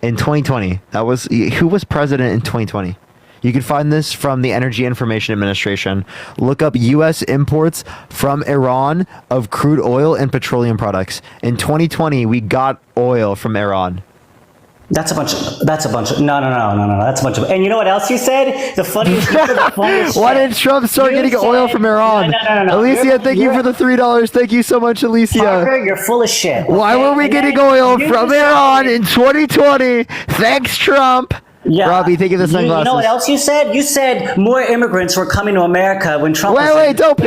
In 2020, who was president in 2020? You can find this from the Energy Information Administration. Look up U.S. imports from Iran of crude oil and petroleum products. In 2020, we got oil from Iran. That's a bunch of, no, that's a bunch of, and you know what else you said? The funniest Why did Trump start getting oil from Iran? No. Alicia, thank you for the $3. Thank you so much, Alicia. Parker, you're full of shit. Why were we getting oil from Iran in 2020? Thanks, Trump. Yeah. Robbie, thank you for the sunglasses. You know what else you said? You said more immigrants were coming to America when Trump was Wait, don't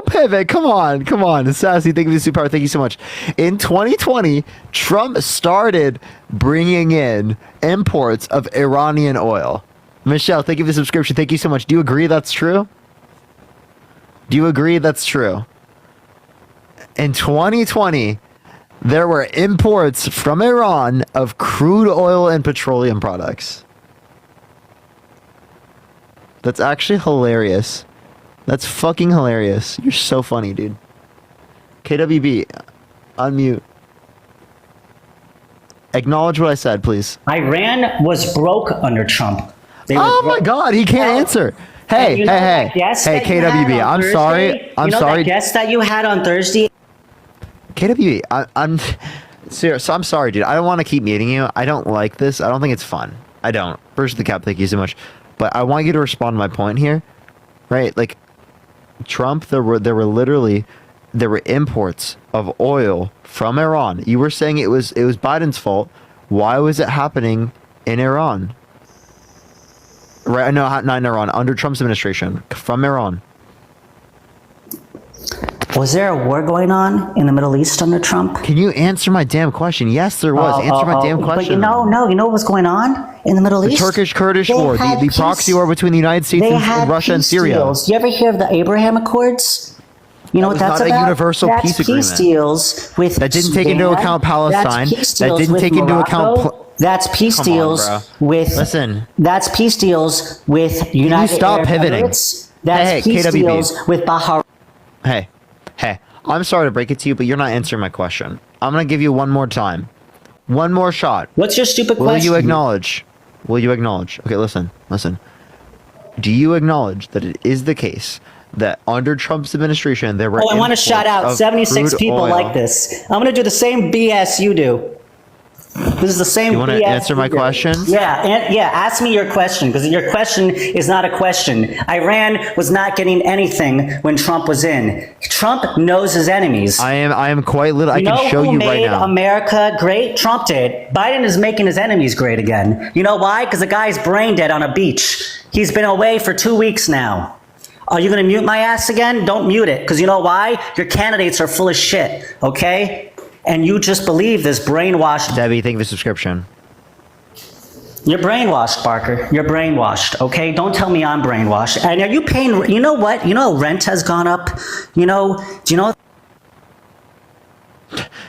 pivot. Come on. Sassy, thank you for the super power. Thank you so much. In 2020, Trump started bringing in imports of Iranian oil. Michelle, thank you for the subscription. Thank you so much. Do you agree that's true? In 2020, there were imports from Iran of crude oil and petroleum products. That's actually hilarious. That's fucking hilarious. You're so funny, dude. KWB, unmute. Acknowledge what I said, please. Iran was broke under Trump. Oh my God, he can't answer. Hey, KWB, I'm sorry. That guest that you had on Thursday? KWB, I'm serious. I'm sorry, dude. I don't want to keep meeting you. I don't like this. I don't think it's fun. I don't. First, the cap, thank you so much. But I want you to respond to my point here, right? Like, Trump, there were imports of oil from Iran. You were saying it was Biden's fault. Why was it happening in Iran? Right? No, not in Iran. Under Trump's administration, from Iran. Was there a war going on in the Middle East under Trump? Can you answer my damn question? Yes, there was. Answer my damn question. But you know what was going on in the Middle East? The Turkish-Kurdish war, the proxy war between the United States and Russia and Syria. Deals. Do you ever hear of the Abraham Accords? You know what that's about? Not a universal peace agreement. Peace deals with that didn't take into account Palestine. That didn't take into account. That's peace deals with. Listen. That's peace deals with United Stop Arab pivoting. Emirates. That's peace KWB. deals with Bahrain. Hey, I'm sorry to break it to you, but you're not answering my question. I'm going to give you one more time. One more shot. What's your stupid question? Will you acknowledge? Okay, listen. Do you acknowledge that it is the case that under Trump's administration there were I want to shout out 76 people like this. I'm going to do the same BS you do. This is the same. You want to answer my question? Yeah. Ask me your question, because your question is not a question. Iran was not getting anything when Trump was in. Trump knows his enemies. I am quite little. I can show you right now. You know who made America great? Trump did. Biden is making his enemies great again. You know why? Because the guy's brain dead on a beach. He's been away for 2 weeks now. Are you going to mute my ass again? Don't mute it, because you know why? Your candidates are full of shit. Okay. And you just believe this brainwashed. Debbie, thank you for the subscription. You're brainwashed, Barker. You're brainwashed, okay? Don't tell me I'm brainwashed. And are you paying, you know what? You know rent has gone up? Do you know?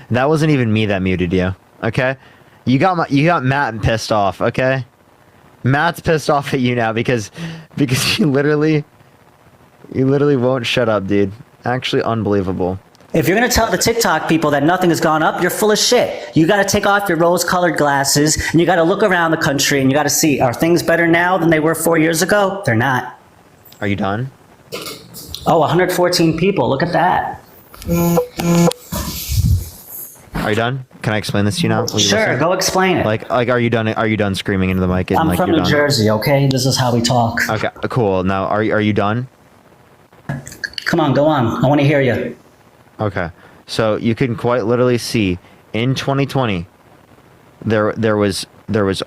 That wasn't even me that muted you, okay? You got Matt pissed off, okay? Matt's pissed off at you now because you literally won't shut up, dude. Actually unbelievable. If you're going to tell the TikTok people that nothing has gone up, you're full of shit. You got to take off your rose-colored glasses and you got to look around the country and you got to see, are things better now than they were 4 years ago? They're not. Are you done? Oh, 114 people. Look at that. Are you done? Can I explain this to you now? Sure, go explain it. Like, are you done? Are you done screaming into the mic? And, I'm from New Jersey, okay? This is how we talk. Okay, cool. Now, are you done? Come on, go on. I want to hear you. Okay, so you can quite literally see in 2020, there was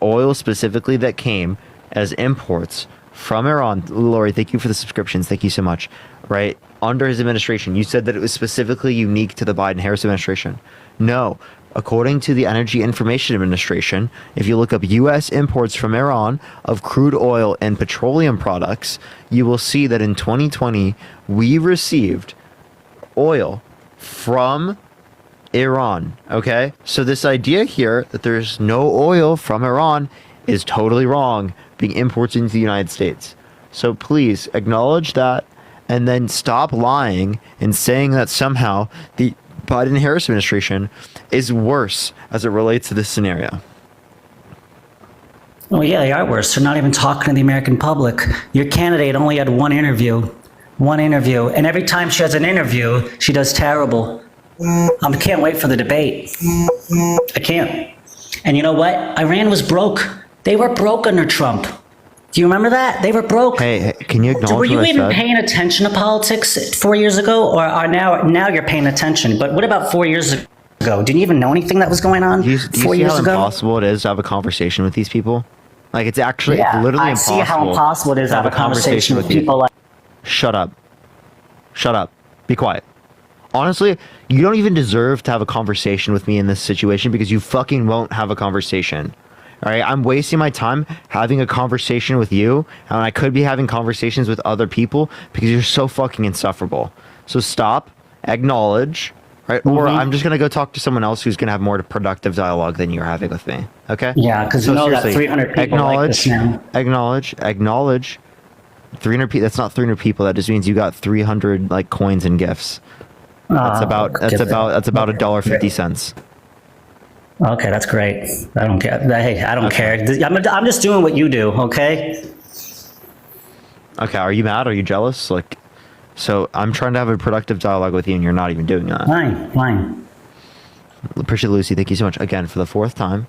oil specifically that came as imports from Iran. Lori, thank you for the subscriptions. Thank you so much. Right under his administration, you said that it was specifically unique to the Biden-Harris administration. No. According to the Energy Information Administration, if you look up U.S. imports from Iran of crude oil and petroleum products, you will see that in 2020, we received oil from Iran. Okay? So this idea here that there's no oil from Iran is totally wrong, being imported into the United States. So please acknowledge that and then stop lying and saying that somehow the Biden-Harris administration is worse as it relates to this scenario. Well, yeah, they are worse. They're not even talking to the American public. Your candidate only had one interview. And every time she has an interview, she does terrible. I can't wait for the debate. I can't. And you know what? Iran was broke. They were broke under Trump. Do you remember that? They were broke. Hey, can you acknowledge Were you what I even said? paying attention to politics 4 years ago, or are now you're paying attention? But what about 4 years ago? Did you even know anything that was going on? Do you 4 see years how ago? impossible it is to have a conversation with these people? Like, it's actually Yeah, it's literally I impossible. see how impossible it is to have a conversation with you. people like. Shut up. Shut up. Be quiet. Honestly, you don't even deserve to have a conversation with me in this situation because you fucking won't have a conversation. All right, I'm wasting my time having a conversation with you, and I could be having conversations with other people because you're so fucking insufferable. So stop, acknowledge, right? Or I'm just gonna go talk to someone else who's gonna have more productive dialogue than you're having with me. Okay? Yeah, because you know that 300 people like this now. Acknowledge. 300 people. That's not 300 people. That just means you got 300 like coins and gifts. That's about $1.50. Okay, that's great. I don't care. Hey, I don't care. I'm just doing what you do, okay? Okay, are you mad? Are you jealous? Like, so I'm trying to have a productive dialogue with you, and you're not even doing that. Fine. Appreciate it, Lucy. Thank you so much. Again, for the fourth time,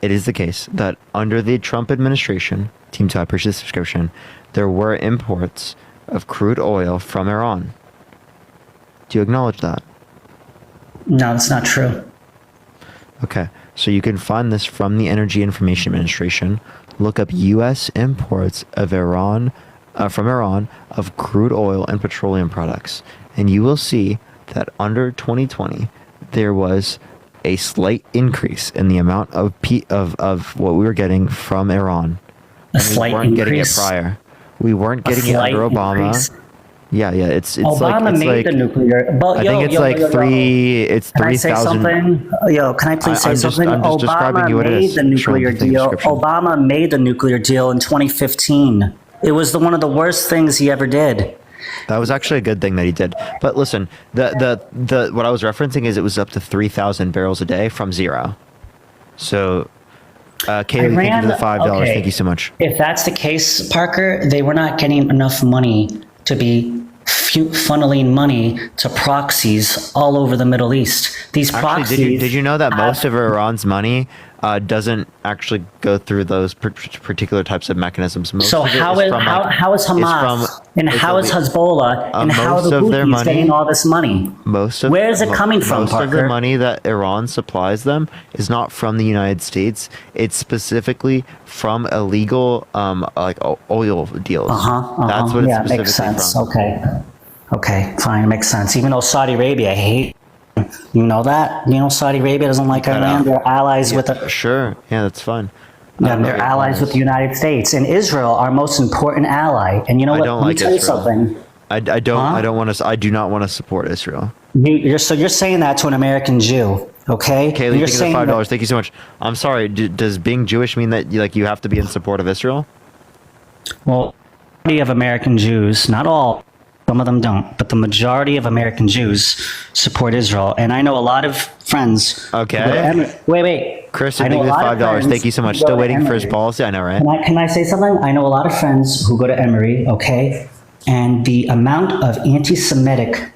it is the case that under the Trump administration, Team 2, I appreciate the subscription, there were imports of crude oil from Iran. Do you acknowledge that? No, it's not true. Okay, so you can find this from the Energy Information Administration. Look up U.S. imports of from Iran of crude oil and petroleum products, and you will see that under 2020 there was a slight increase in the amount of what we were getting from Iran. A slight we weren't getting it increase? prior. We weren't getting it under Obama. Increase? Yeah, it's Obama like, made the nuclear. But I think it's like Can I say 3,000. something? Can I please say something? I'm just describing you what it Obama is. made the nuclear Sure, deal. description. Obama made the nuclear deal in 2015. It was one of the worst things he ever did. That was actually a good thing that he did. But listen, the what I was referencing is it was up to 3,000 barrels a day from zero. So, Kaylee, thank you for the $5. okay. Thank you so much. If that's the case, Parker, they were not getting enough money to be funneling money to proxies all over the Middle East. These proxies. Actually, did you know that most of Iran's money doesn't actually go through those particular types of mechanisms? So how is Hamas and how is Hezbollah and how are the Houthis getting all this money? Where is it coming from, Most of Parker? the money that Iran supplies them is not from the United States. It's specifically from illegal like oil deals. That's what it's Yeah, specifically makes sense. from. Okay, fine, it makes sense. Even though Saudi Arabia hate, you know that? You know Saudi Arabia doesn't like Iran. They're allies with the. Sure, yeah, that's fine. Yeah, they're allies with the United States and Israel, our most important ally. And you know I what? don't Let me like tell you Israel. something. I do not want to support Israel. You're saying that to an American Jew, okay? Kaylee, You're thank you for saying the $5. that- Thank you so much. I'm sorry. Does being Jewish mean that you have to be in support of Israel? Well, majority of American Jews, not all, Some of them don't, but the majority of American Jews support Israel. And I know a lot of friends. Okay. Wait. Chris, thank you for $5. Thank you so much. Still waiting for his policy. I know, right? Can I say something? I know a lot of friends who go to Emory, okay? And the amount of anti-Semitic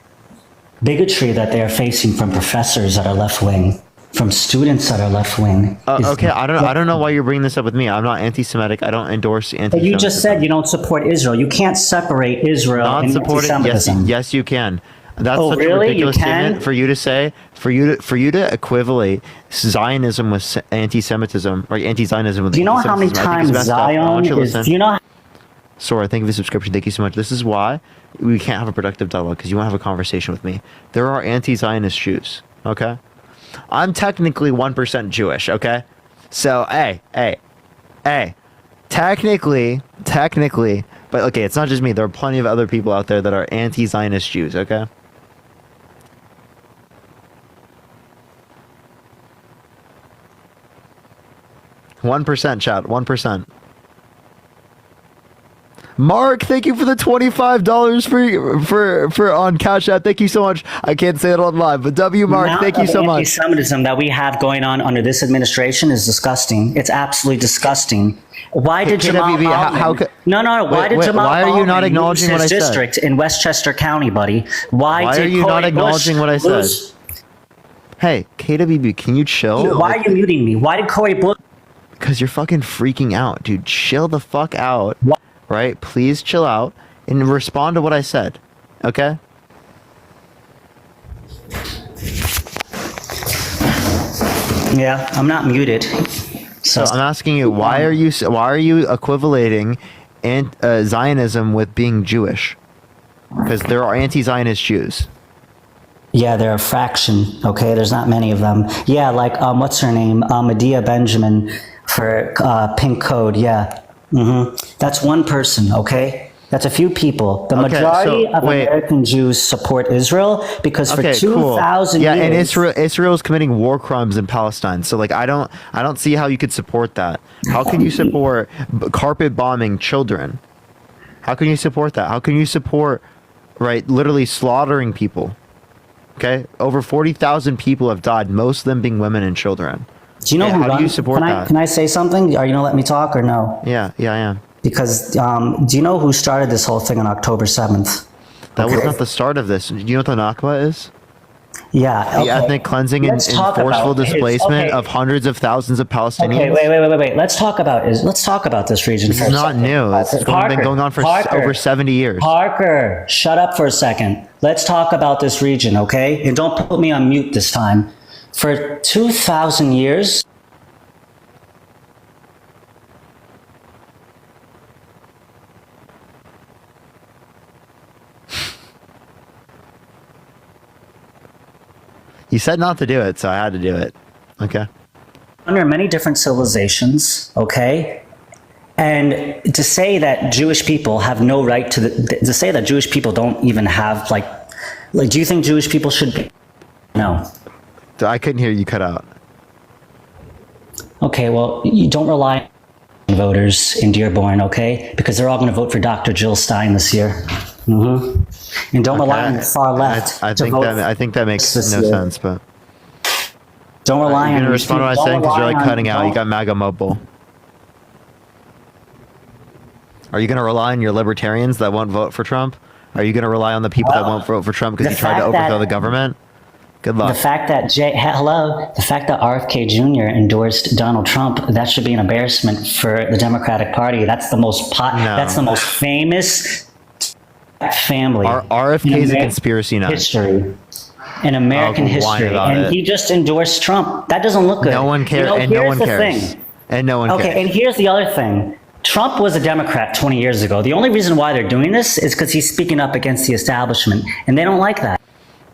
bigotry that they are facing from professors that are left-wing, from students that are left-wing. Okay, I don't know why you're bringing this up with me. I'm not anti-Semitic. I don't endorse anti-Semitism. But you just said you don't support Israel. You can't separate Israel and anti-Semitism. Yes, you can. That's such really? a ridiculous You can? statement for you to say, for you to equivalate Zionism with anti-Semitism, or anti-Zionism with Do you know how many anti-Semitism. times Zion is? Do you know? Sora, thank you for the subscription. Thank you so much. This is why we can't have a productive dialogue, because you won't have a conversation with me. There are anti-Zionist Jews, okay? I'm technically 1% Jewish, okay? So, hey. Technically, but okay, it's not just me. There are plenty of other people out there that are anti-Zionist Jews, okay? %, chat. 1%. Mark, thank you for the $25 for on Cash App. Thank you so much. I can't say it on live, but Mark, thank you so much. Anti-Semitism that we have going on under this administration is disgusting. It's absolutely disgusting. Why did Jamal Baldwin? Why did Jamal why are you not acknowledging what I said? District in Westchester County, buddy? Why are you not acknowledging what I said? Hey, KWB, can you chill? Why are you muting me? Why did Cory Bush? Because you're fucking freaking out, dude. Chill the fuck out. Right? Please chill out and respond to what I said. Okay? Yeah, I'm not muted. So I'm asking you, why are you equivalating Zionism with being Jewish? Because there are anti-Zionist Jews. Yeah, they're a fraction. Okay, there's not many of them. Yeah, like what's her name? Medea Benjamin for Pink Code. Yeah. That's one person, okay? That's a few people. The majority of American Jews support Israel because for 2,000 years... Yeah, and Israel is committing war crimes in Palestine. So, like, I don't see how you could support that. How can you support carpet bombing children? How can you support that? How can you support, right, literally slaughtering people? Okay? Over 40,000 people have died, most of them being women and children. Do you know how do you support that? Can I say something? Are you going to let me talk or no? Yeah, I am. Because do you know who started this whole thing on October 7th? That was not the start of this. Do you know what the Nakba is? Yeah. The ethnic cleansing and forceful displacement of hundreds of thousands of Palestinians. Okay, wait. Let's talk about this region first. It's not new. It's been going on for over 70 years. Parker, shut up for a second. Let's talk about this region, okay? And don't put me on mute this time. For 2,000 years, you said not to do it, so I had to do it. Okay. Under many different civilizations, okay? And to say that Jewish people have no right to say that Jewish people don't even have, like, do you think Jewish people should be? No. I couldn't hear you, cut out. Okay, well, you don't rely on voters in Dearborn, okay? Because they're all going to vote for Dr. Jill Stein this year. And don't rely on the far left. I think that makes no sense, but don't rely on. You're gonna respond to what I said because you're like cutting out. You got MAGA mobile. Are you gonna rely on your libertarians that won't vote for Trump? Are you gonna rely on the people that won't vote for Trump because he tried to overthrow the government? Good luck. The fact that RFK Jr. endorsed Donald Trump, that should be an embarrassment for the Democratic Party. That's the most That's the most famous family. RFK is a conspiracy nut. History. In American history. And he just endorsed Trump. That doesn't look good. No one cares. And no one cares. And no one cares. Okay, and here's the other thing. Trump was a Democrat 20 years ago. The only reason why they're doing this is because he's speaking up against the establishment. And they don't like that.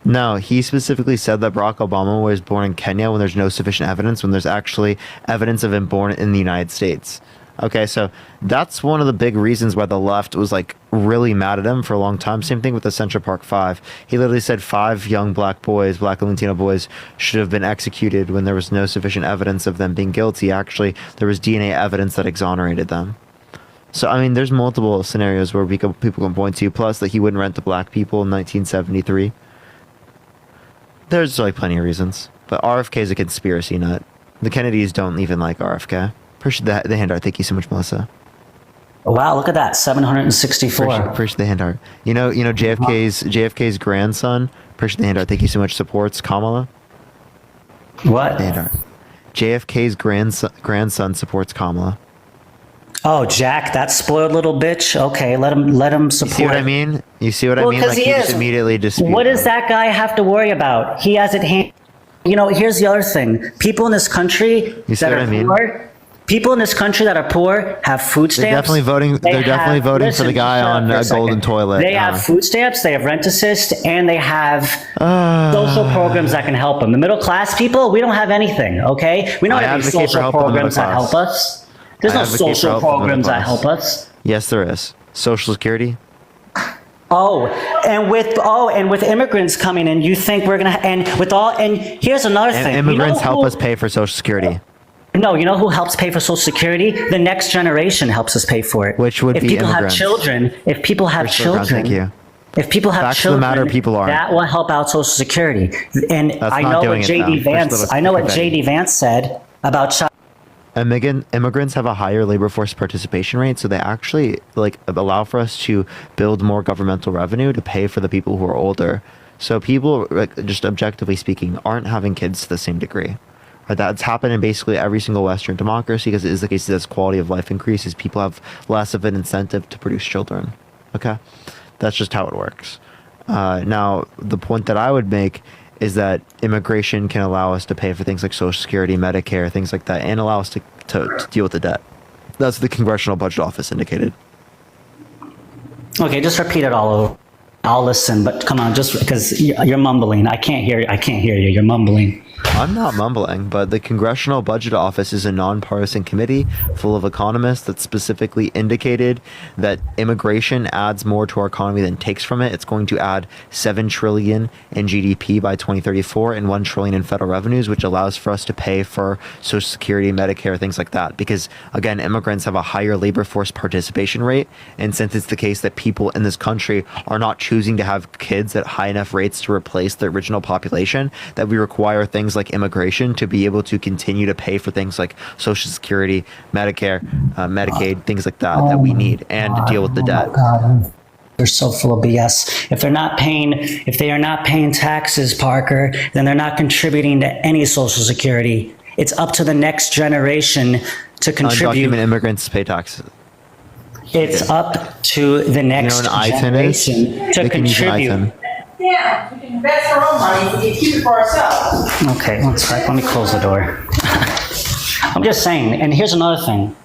No, he specifically said that Barack Obama was born in Kenya when there's no sufficient evidence, when there's actually evidence of him born in the United States. Okay, so that's one of the big reasons why the left was like really mad at him for a long time. Same thing with the Central Park 5. He literally said 5 young black boys, black and Latino boys, should have been executed when there was no sufficient evidence of them being guilty. Actually, there was DNA evidence that exonerated them. So, I mean, there's multiple scenarios where people can point to. Plus, that he wouldn't rent to black people in 1973. There's, like, plenty of reasons. But RFK is a conspiracy nut. The Kennedys don't even like RFK. Appreciate the hand art. Thank you so much, Melissa. Wow, look at that, 764. Appreciate the hand art. You know, JFK's grandson. Appreciate the hand art. Thank you so much. Supports Kamala. What? The hand art. JFK's grandson supports Kamala. Oh, Jack, that spoiled little bitch. Okay, let him support. You see what I mean? You see what I mean? Like, he just immediately dispute. What does that guy have to worry about? He has it. You know, here's the other thing. People in this country poor. People in this country that are poor have food stamps. They're definitely voting for the guy on a golden toilet. They have food stamps, they have rent assist, and they have social programs that can help them. The middle class people, we don't have anything, okay? We don't have any social programs that help us. There's no social programs that help us. Yes, there is. Social Security. And with immigrants coming in, you think we're gonna and here's another thing. Immigrants help us pay for Social Security. No, you know who helps pay for Social Security? The next generation helps us pay for it. Which would be immigrants. If people have children, thank you. If people have Facts children, of the matter, people are. That will help out Social Security. And That's I not know doing what it, JD though. Vance. I know what JD Vance said about child. Immigrants have a higher labor force participation rate, so they actually allow for us to build more governmental revenue to pay for the people who are older. So people, just objectively speaking, aren't having kids to the same degree. That's happened in basically every single Western democracy, because it is the case that as quality of life increases, people have less of an incentive to produce children. Okay? That's just how it works. Now, the point that I would make is that immigration can allow us to pay for things like Social Security, Medicare, things like that, and allow us to deal with the debt. That's what the Congressional Budget Office indicated. Okay, just repeat it all over. I'll listen, but come on, just because you're mumbling. I can't hear you. You're mumbling. I'm not mumbling, but the Congressional Budget Office is a nonpartisan committee full of economists that specifically indicated that immigration adds more to our economy than takes from it. It's going to add $7 trillion in GDP by 2034 and $1 trillion in federal revenues, which allows for us to pay for Social Security, Medicare, things like that. Because, again, immigrants have a higher labor force participation rate, and since it's the case that people in this country are not choosing to have kids at high enough rates to replace the original population, that we require things like immigration to be able to continue to pay for things like Social Security, Medicare, Medicaid, things like that we need, and to deal with the debt. They're so full of BS. If they are not paying taxes, Parker, then they're not contributing to any Social Security. It's up to the next generation to contribute. Undocumented immigrants pay taxes. It's up to the next generation to contribute. Yeah, we can invest our own money. We can keep it for ourselves. Okay, let me close the door. I'm just saying, and here's another thing.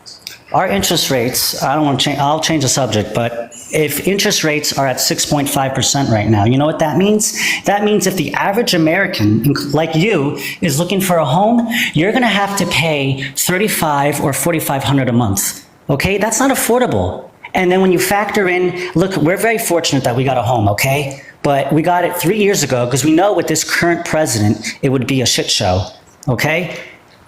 Our interest rates, I don't want to change, I'll change the subject, but if interest rates are at 6.5% right now, you know what that means? That means if the average American, like you, is looking for a home, you're going to have to pay $3,500 or $4,500 a month. Okay, that's not affordable. And then when you factor in, look, we're very fortunate that we got a home, okay? But we got it 3 years ago because we know with this current president, it would be a shit show, okay?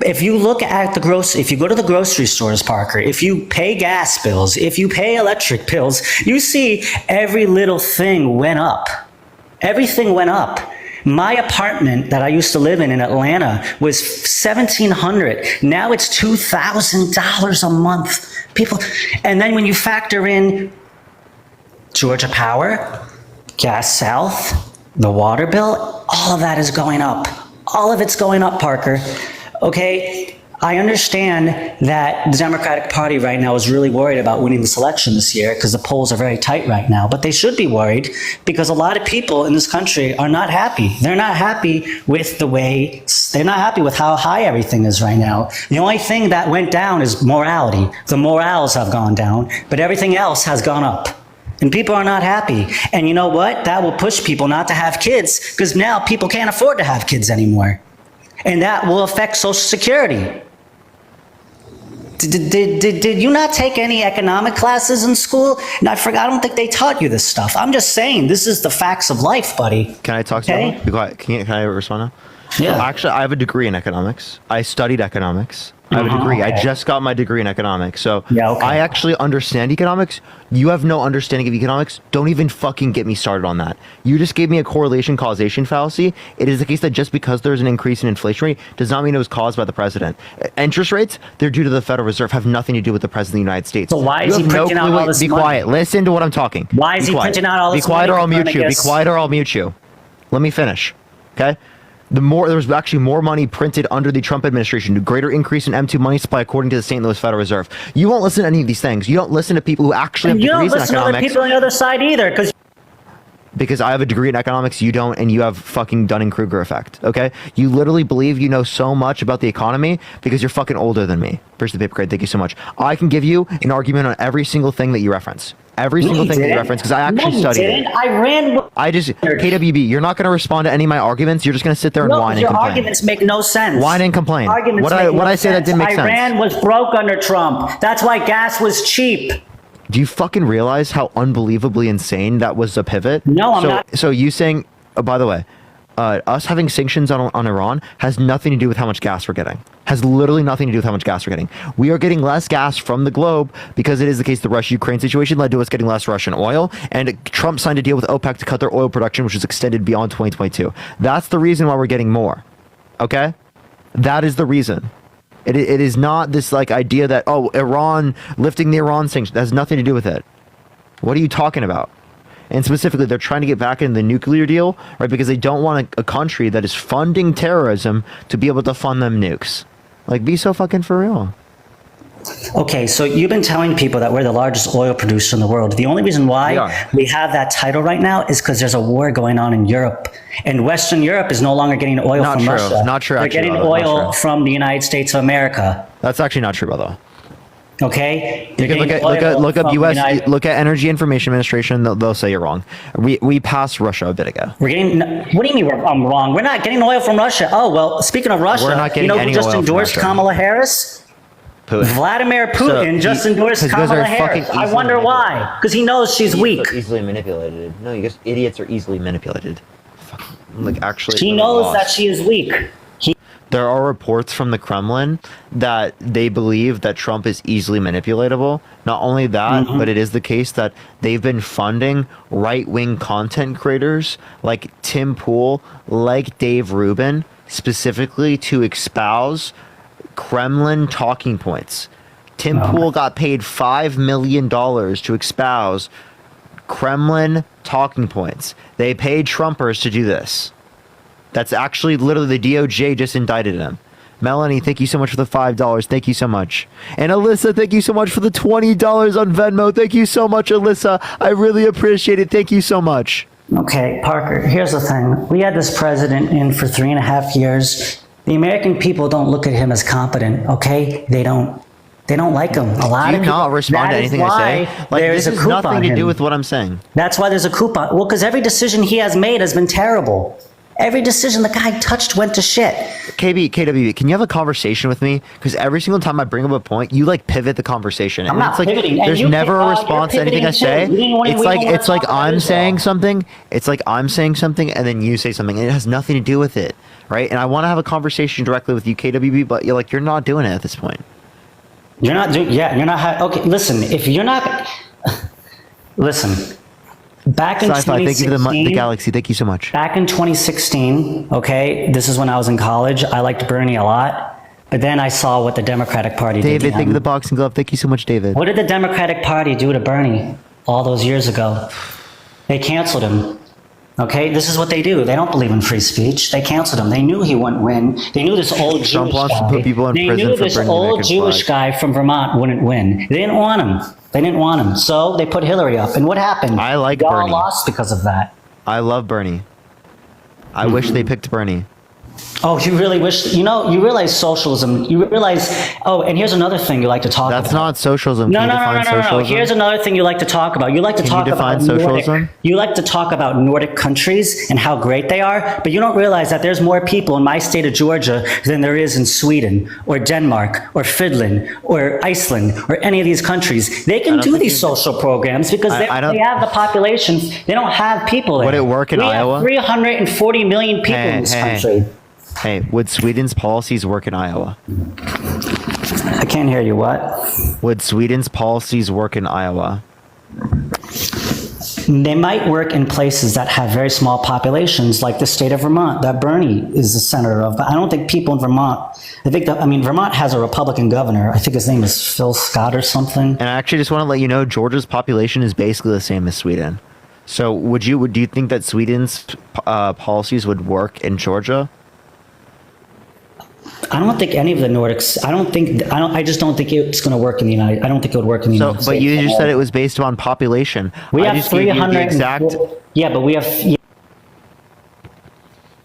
If you look at if you go to the grocery stores, Parker, if you pay gas bills, if you pay electric bills, you see every little thing went up. Everything went up. My apartment that I used to live in Atlanta was $1,700. Now it's $2,000 a month. And then when you factor in Georgia Power, Gas South, the water bill, all of that is going up. All of it's going up, Parker. Okay, I understand that the Democratic Party right now is really worried about winning this election this year because the polls are very tight right now, but they should be worried because a lot of people in this country are not happy. They're not happy with they're not happy with how high everything is right now. The only thing that went down is morality. The morals have gone down, but everything else has gone up. And people are not happy. And you know what? That will push people not to have kids because now people can't afford to have kids anymore. And that will affect Social Security. Did you not take any economic classes in school? And I don't think they taught you this stuff. I'm just saying, this is the facts of life, buddy. Can I talk to you? Be quiet. Can I respond now? Yeah. Actually, I have a degree in economics. I studied economics. I have a degree. I just got my degree in economics. So I actually understand economics. You have no understanding of economics. Don't even fucking get me started on that. You just gave me a correlation causation fallacy. It is the case that just because there's an increase in inflation rate does not mean it was caused by the president. Interest rates, they're due to the Federal Reserve, have nothing to do with the president of the United States. So why is he printing out all this money? Be quiet. Listen to what I'm talking. Why is he printing out all this money? Be quiet or I'll mute you. Be quiet or I'll mute you. Let me finish. Okay? There was actually more money printed under the Trump administration, greater increase in M2 money supply according to the St. Louis Federal Reserve. You won't listen to any of these things. You don't listen to people who actually have degrees in economics. You don't listen to other people on the other side either, because I have a degree in economics, you don't, and you have fucking Dunning-Kruger effect, okay? You literally believe you know so much about the economy because you're fucking older than me. Here's the paper grade, thank you so much. I can give you an argument on every single thing that you reference. Every single thing that you reference, because I actually studied it. KWB, you're not going to respond to any of my arguments. You're just going to sit there and whine and complain. Your arguments make no sense. Whine and complain. What I say that didn't make sense? Iran was broke under Trump. That's why gas was cheap. Do you fucking realize how unbelievably insane that was a pivot? No, I'm not. So you saying, by the way, us having sanctions on Iran has nothing to do with how much gas we're getting. Has literally nothing to do with how much gas we're getting. We are getting less gas from the globe because it is the case the Russia-Ukraine situation led to us getting less Russian oil, and Trump signed a deal with OPEC to cut their oil production, which was extended beyond 2022. That's the reason why we're getting more. Okay? That is the reason. It is not this like idea that, oh, Iran, lifting the Iran sanctions, that has nothing to do with it. What are you talking about? And specifically, they're trying to get back in the nuclear deal, right? Because they don't want a country that is funding terrorism to be able to fund them nukes. Like, be so fucking for real. Okay, so you've been telling people that we're the largest oil producer in the world. The only reason why we have that title right now is because there's a war going on in Europe. And Western Europe is no longer getting oil from Russia. Not true. They're getting oil from the United States of America. That's actually not true, brother. Okay, you can look up U.S. Look at Energy Information Administration. They'll say you're wrong. We passed Russia a bit ago. We're getting. What do you mean I'm wrong? We're not getting oil from Russia. Oh well, speaking of Russia, we're not getting who any just oil endorsed from Russia. Kamala Harris? Putin. Vladimir Putin just endorsed Kamala Harris. I wonder why. Because he knows she's weak. Easily manipulated. No, you guys, idiots are easily manipulated. Like actually, he knows that she is weak. There are reports from the Kremlin that they believe that Trump is easily manipulatable. Not only that, but it is the case that they've been funding right-wing content creators like Tim Pool, like Dave Rubin, specifically to espouse Kremlin talking points. Tim Pool got paid $5 million to espouse Kremlin talking points. They paid Trumpers to do this. That's actually literally the DOJ just indicted him. Melanie, thank you so much for the $5. Thank you so much. And Alyssa, thank you so much for the $20 on Venmo. Thank you so much, Alyssa. I really appreciate it. Thank you so much. Okay, Parker, here's the thing. We had this president in for 3.5 years. The American people don't look at him as competent, okay? They don't like him. A lot of people. Do you not respond to anything I say? Like, this has nothing to do with what I'm saying. That's why there's a coup on. Well, because every decision he has made has been terrible. Every decision the guy touched went to shit. KWB, can you have a conversation with me? Because every single time I bring up a point, you like pivot the conversation. I'm not pivoting. There's never a response to anything I say. It's like I'm saying something. It's like I'm saying something, and then you say something, and it has nothing to do with it, right? And I want to have a conversation directly with you, KWB, but you're not doing it at this point. You're not doing. Yeah, you're not. Okay, listen. If you're not, listen. Back in 2016, thank you for the galaxy. Thank you so much. Back in 2016, okay, this is when I was in college. I liked Bernie a lot, but then I saw what the Democratic Party did to him. David, thank you for the boxing glove. Thank you so much, David. What did the Democratic Party do to Bernie all those years ago? They canceled him. Okay, this is what they do. They don't believe in free speech. They canceled him. They knew he wouldn't win. They knew this old Jewish guy. To put people in prison knew this old Jewish guy from Vermont wouldn't win. They didn't want him. They didn't want him. So they put Hillary up. And what happened? I like Bernie. Bernie. Lost because of that. I love Bernie. I wish they picked Bernie. Oh, you really wish, you realize socialism, you realize, and here's another thing you like to talk about. That's not socialism. No. Here's another thing you like to talk about. You like to talk about socialism. You like to talk about Nordic countries and how great they are, but you don't realize that there's more people in my state of Georgia than there is in Sweden or Denmark or Finland or Iceland or any of these countries. They can do these social programs because they have the population. They don't have people there. Would it work in Iowa? We have 340 million people in this country. Hey, would Sweden's policies work in Iowa? I can't hear you. What? Would Sweden's policies work in Iowa? They might work in places that have very small populations, like the state of Vermont, that Bernie is the senator of. But I don't think people in Vermont, Vermont has a Republican governor. I think his name is Phil Scott or something. And I actually just want to let you know, Georgia's population is basically the same as Sweden. So do you think that Sweden's policies would work in Georgia? I don't think any of the Nordics. I just don't think it's going to work in the United. I don't think it would work in the United States. But you just said it was based on population. We I have just gave you 300. the exact. Yeah, but we have.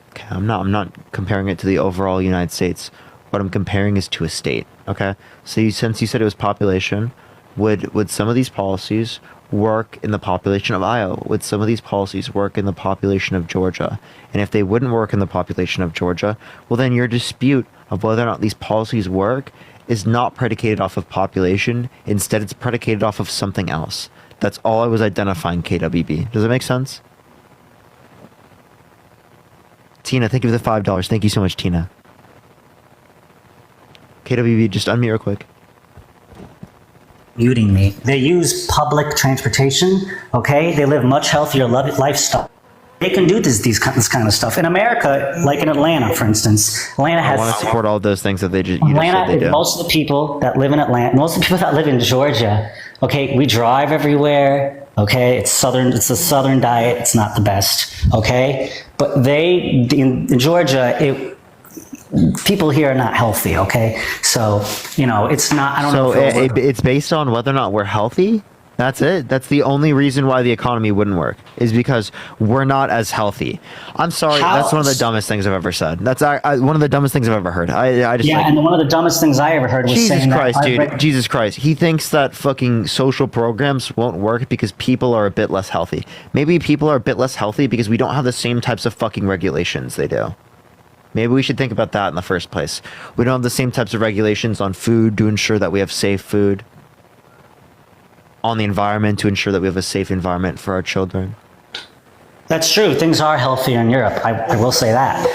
Okay, I'm not comparing it to the overall United States. What I'm comparing is to a state. Okay, so since you said it was population, would some of these policies work in the population of Iowa? Would some of these policies work in the population of Georgia? And if they wouldn't work in the population of Georgia, well, then your dispute of whether or not these policies work is not predicated off of population. Instead, it's predicated off of something else. That's all I was identifying, KWB. Does that make sense? Tina, thank you for the $5. Thank you so much, Tina. KWB, just unmute real quick. Muting me. They use public transportation. Okay, they live much healthier lifestyle. They can do this kind of stuff in America, like in Atlanta, for instance. Atlanta has. I want to support all those things that you just said they do. Most of the people that live in Atlanta, most of the people that live in Georgia. Okay, we drive everywhere. Okay, it's a southern diet. It's not the best. Okay, but in Georgia, people here are not healthy. Okay, so it's not. I don't know. So it's based on whether or not we're healthy. That's it. That's the only reason why the economy wouldn't work, is because we're not as healthy. I'm sorry. That's one of the dumbest things I've ever said. That's one of the dumbest things I've ever heard. And one of the dumbest things I ever heard was Jesus Christ. He thinks that fucking social programs won't work because people are a bit less healthy. Maybe people are a bit less healthy because we don't have the same types of fucking regulations they do. Maybe we should think about that in the first place. We don't have the same types of regulations on food to ensure that we have safe food. On the environment to ensure that we have a safe environment for our children. That's true. Things are healthier in Europe. I will say that.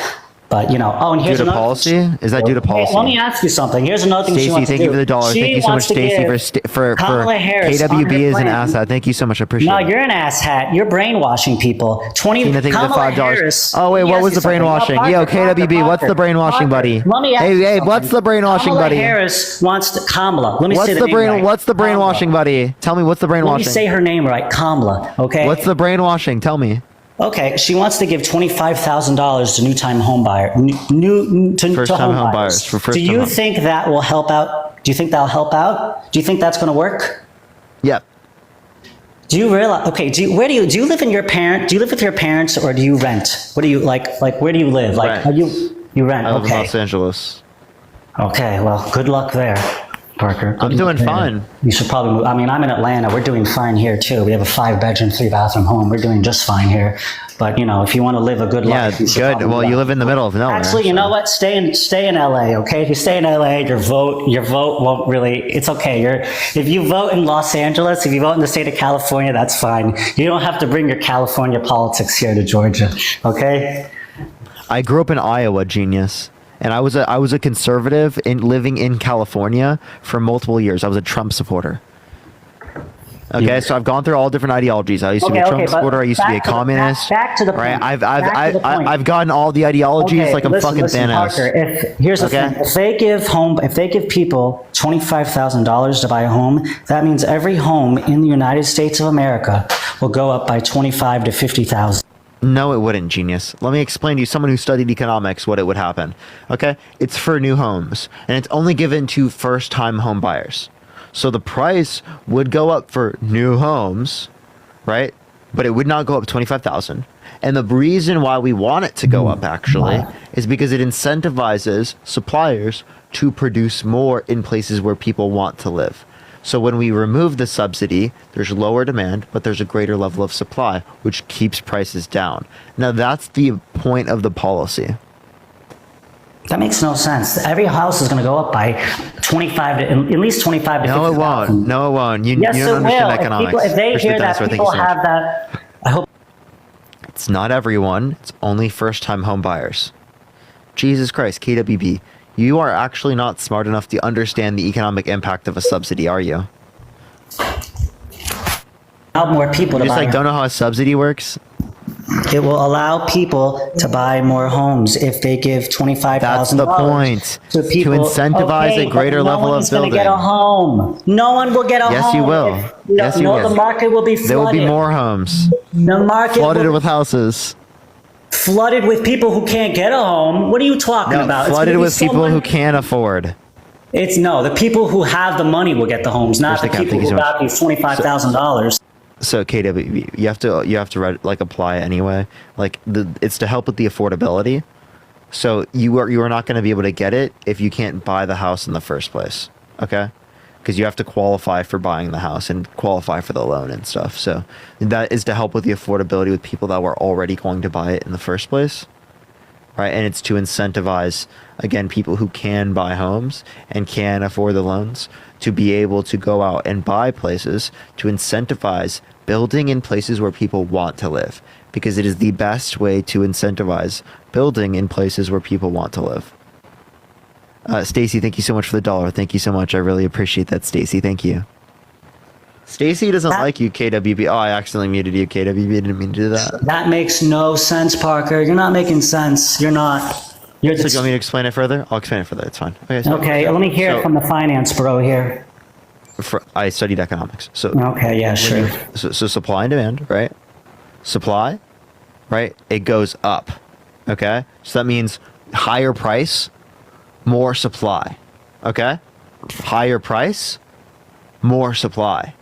But and here's due to policy? Is that due to policy? Hey, let me ask you something. Here's another thing. Stacey, thank you for the $1. Thank you so much, Stacey, for KWB is an asshat. Thank you so much. I appreciate it. No, you're an asshat. You're brainwashing people. Kamala Harris. Oh wait, what was the brainwashing? Yo, KWB, what's the brainwashing, buddy? Hey, what's the brainwashing, buddy? Kamala Harris wants to Kamala. Let me say the name right. What's the brainwashing, buddy? Tell me what's the brainwashing. Let me say her name right, Kamala. Okay. What's the brainwashing? Tell me. Okay, she wants to give $25,000 to first-time home buyers. Do you think that will help out? Do you think that'll help out? Do you think that's going to work? Yep. Do you realize? Okay. Do you live in your parent? Do you live with your parents or do you rent? What do you like? Where do you live? Like, rent. You rent? I live okay. in Los Angeles. Okay. Well, good luck there, Parker. I'm doing fine. You should probably move. I mean, I'm in Atlanta. We're doing fine here too. We have a 5-bedroom, 3-bathroom home. We're doing just fine here. But if you want to live a good life, good. Well, you live in the middle of nowhere. Actually, you know what? Stay in LA. Okay, if you stay in LA, your vote won't really. It's okay. If you vote in Los Angeles, if you vote in the state of California, that's fine. You don't have to bring your California politics here to Georgia. Okay. I grew up in Iowa, genius. And I was a conservative living in California for multiple years. I was a Trump supporter. Okay, so I've gone through all different ideologies. I used to be a Trump supporter. I used to be a communist. Back to the point. Right? I've gotten all the ideologies like I'm fucking Thanos. Parker, here's the thing: if they give people $25,000 to buy a home, that means every home in the United States of America will go up by $25,000 to $50,000. No, it wouldn't, genius. Let me explain to you, someone who studied economics, what it would happen. Okay, it's for new homes, and it's only given to first-time home buyers. So the price would go up for new homes, right? But it would not go up $25,000. And the reason why we want it to go up, actually, is because it incentivizes suppliers to produce more in places where people want to live. So when we remove the subsidy, there's lower demand, but there's a greater level of supply, which keeps prices down. Now, that's the point of the policy. That makes no sense. Every house is going to go up by at least 25 to 50,000. No, it won't. No, it won't. You don't understand economics. If they hear that people have that, I hope. It's not everyone. It's only first-time home buyers. Jesus Christ, KWB. You are actually not smart enough to understand the economic impact of a subsidy, are you? Help more people You to just buy. don't know how a subsidy works? It will allow people to buy more homes if they give $25,000. That's the point. To people. To incentivize Okay, a greater but level of No one's going building. to get a home. No one will get a home. Yes, you will. Yes, you will. The market will be flooded. There will be more homes. The market flooded will with houses. Flooded with people who can't get a home. What are you talking about? Flooded with people who can't afford. The people who have the money will get the homes, not the people who got these $25,000. So KW, you have to like apply it anyway. Like it's to help with the affordability. So you are not going to be able to get it if you can't buy the house in the first place. Okay? Because you have to qualify for buying the house and qualify for the loan and stuff. So that is to help with the affordability with people that were already going to buy it in the first place. Right? And it's to incentivize, again, people who can buy homes and can afford the loans to be able to go out and buy places, to incentivize building in places where people want to live, because it is the best way to incentivize building in places where people want to live. Stacy, thank you so much for the $1. Thank you so much. I really appreciate that, Stacy. Thank you. Stacy doesn't like you, KWB. Oh, I accidentally muted you, KWB. Didn't mean to do that. That makes no sense, Parker. You're not making sense. You're not. So do you want me to explain it further? I'll explain it further. It's fine. Okay, let me hear it from the finance bro here. I studied economics. So okay, yeah, sure. So supply and demand, right? Supply, right? It goes up. Okay? So that means higher price, more supply. Okay? Higher price, more supply.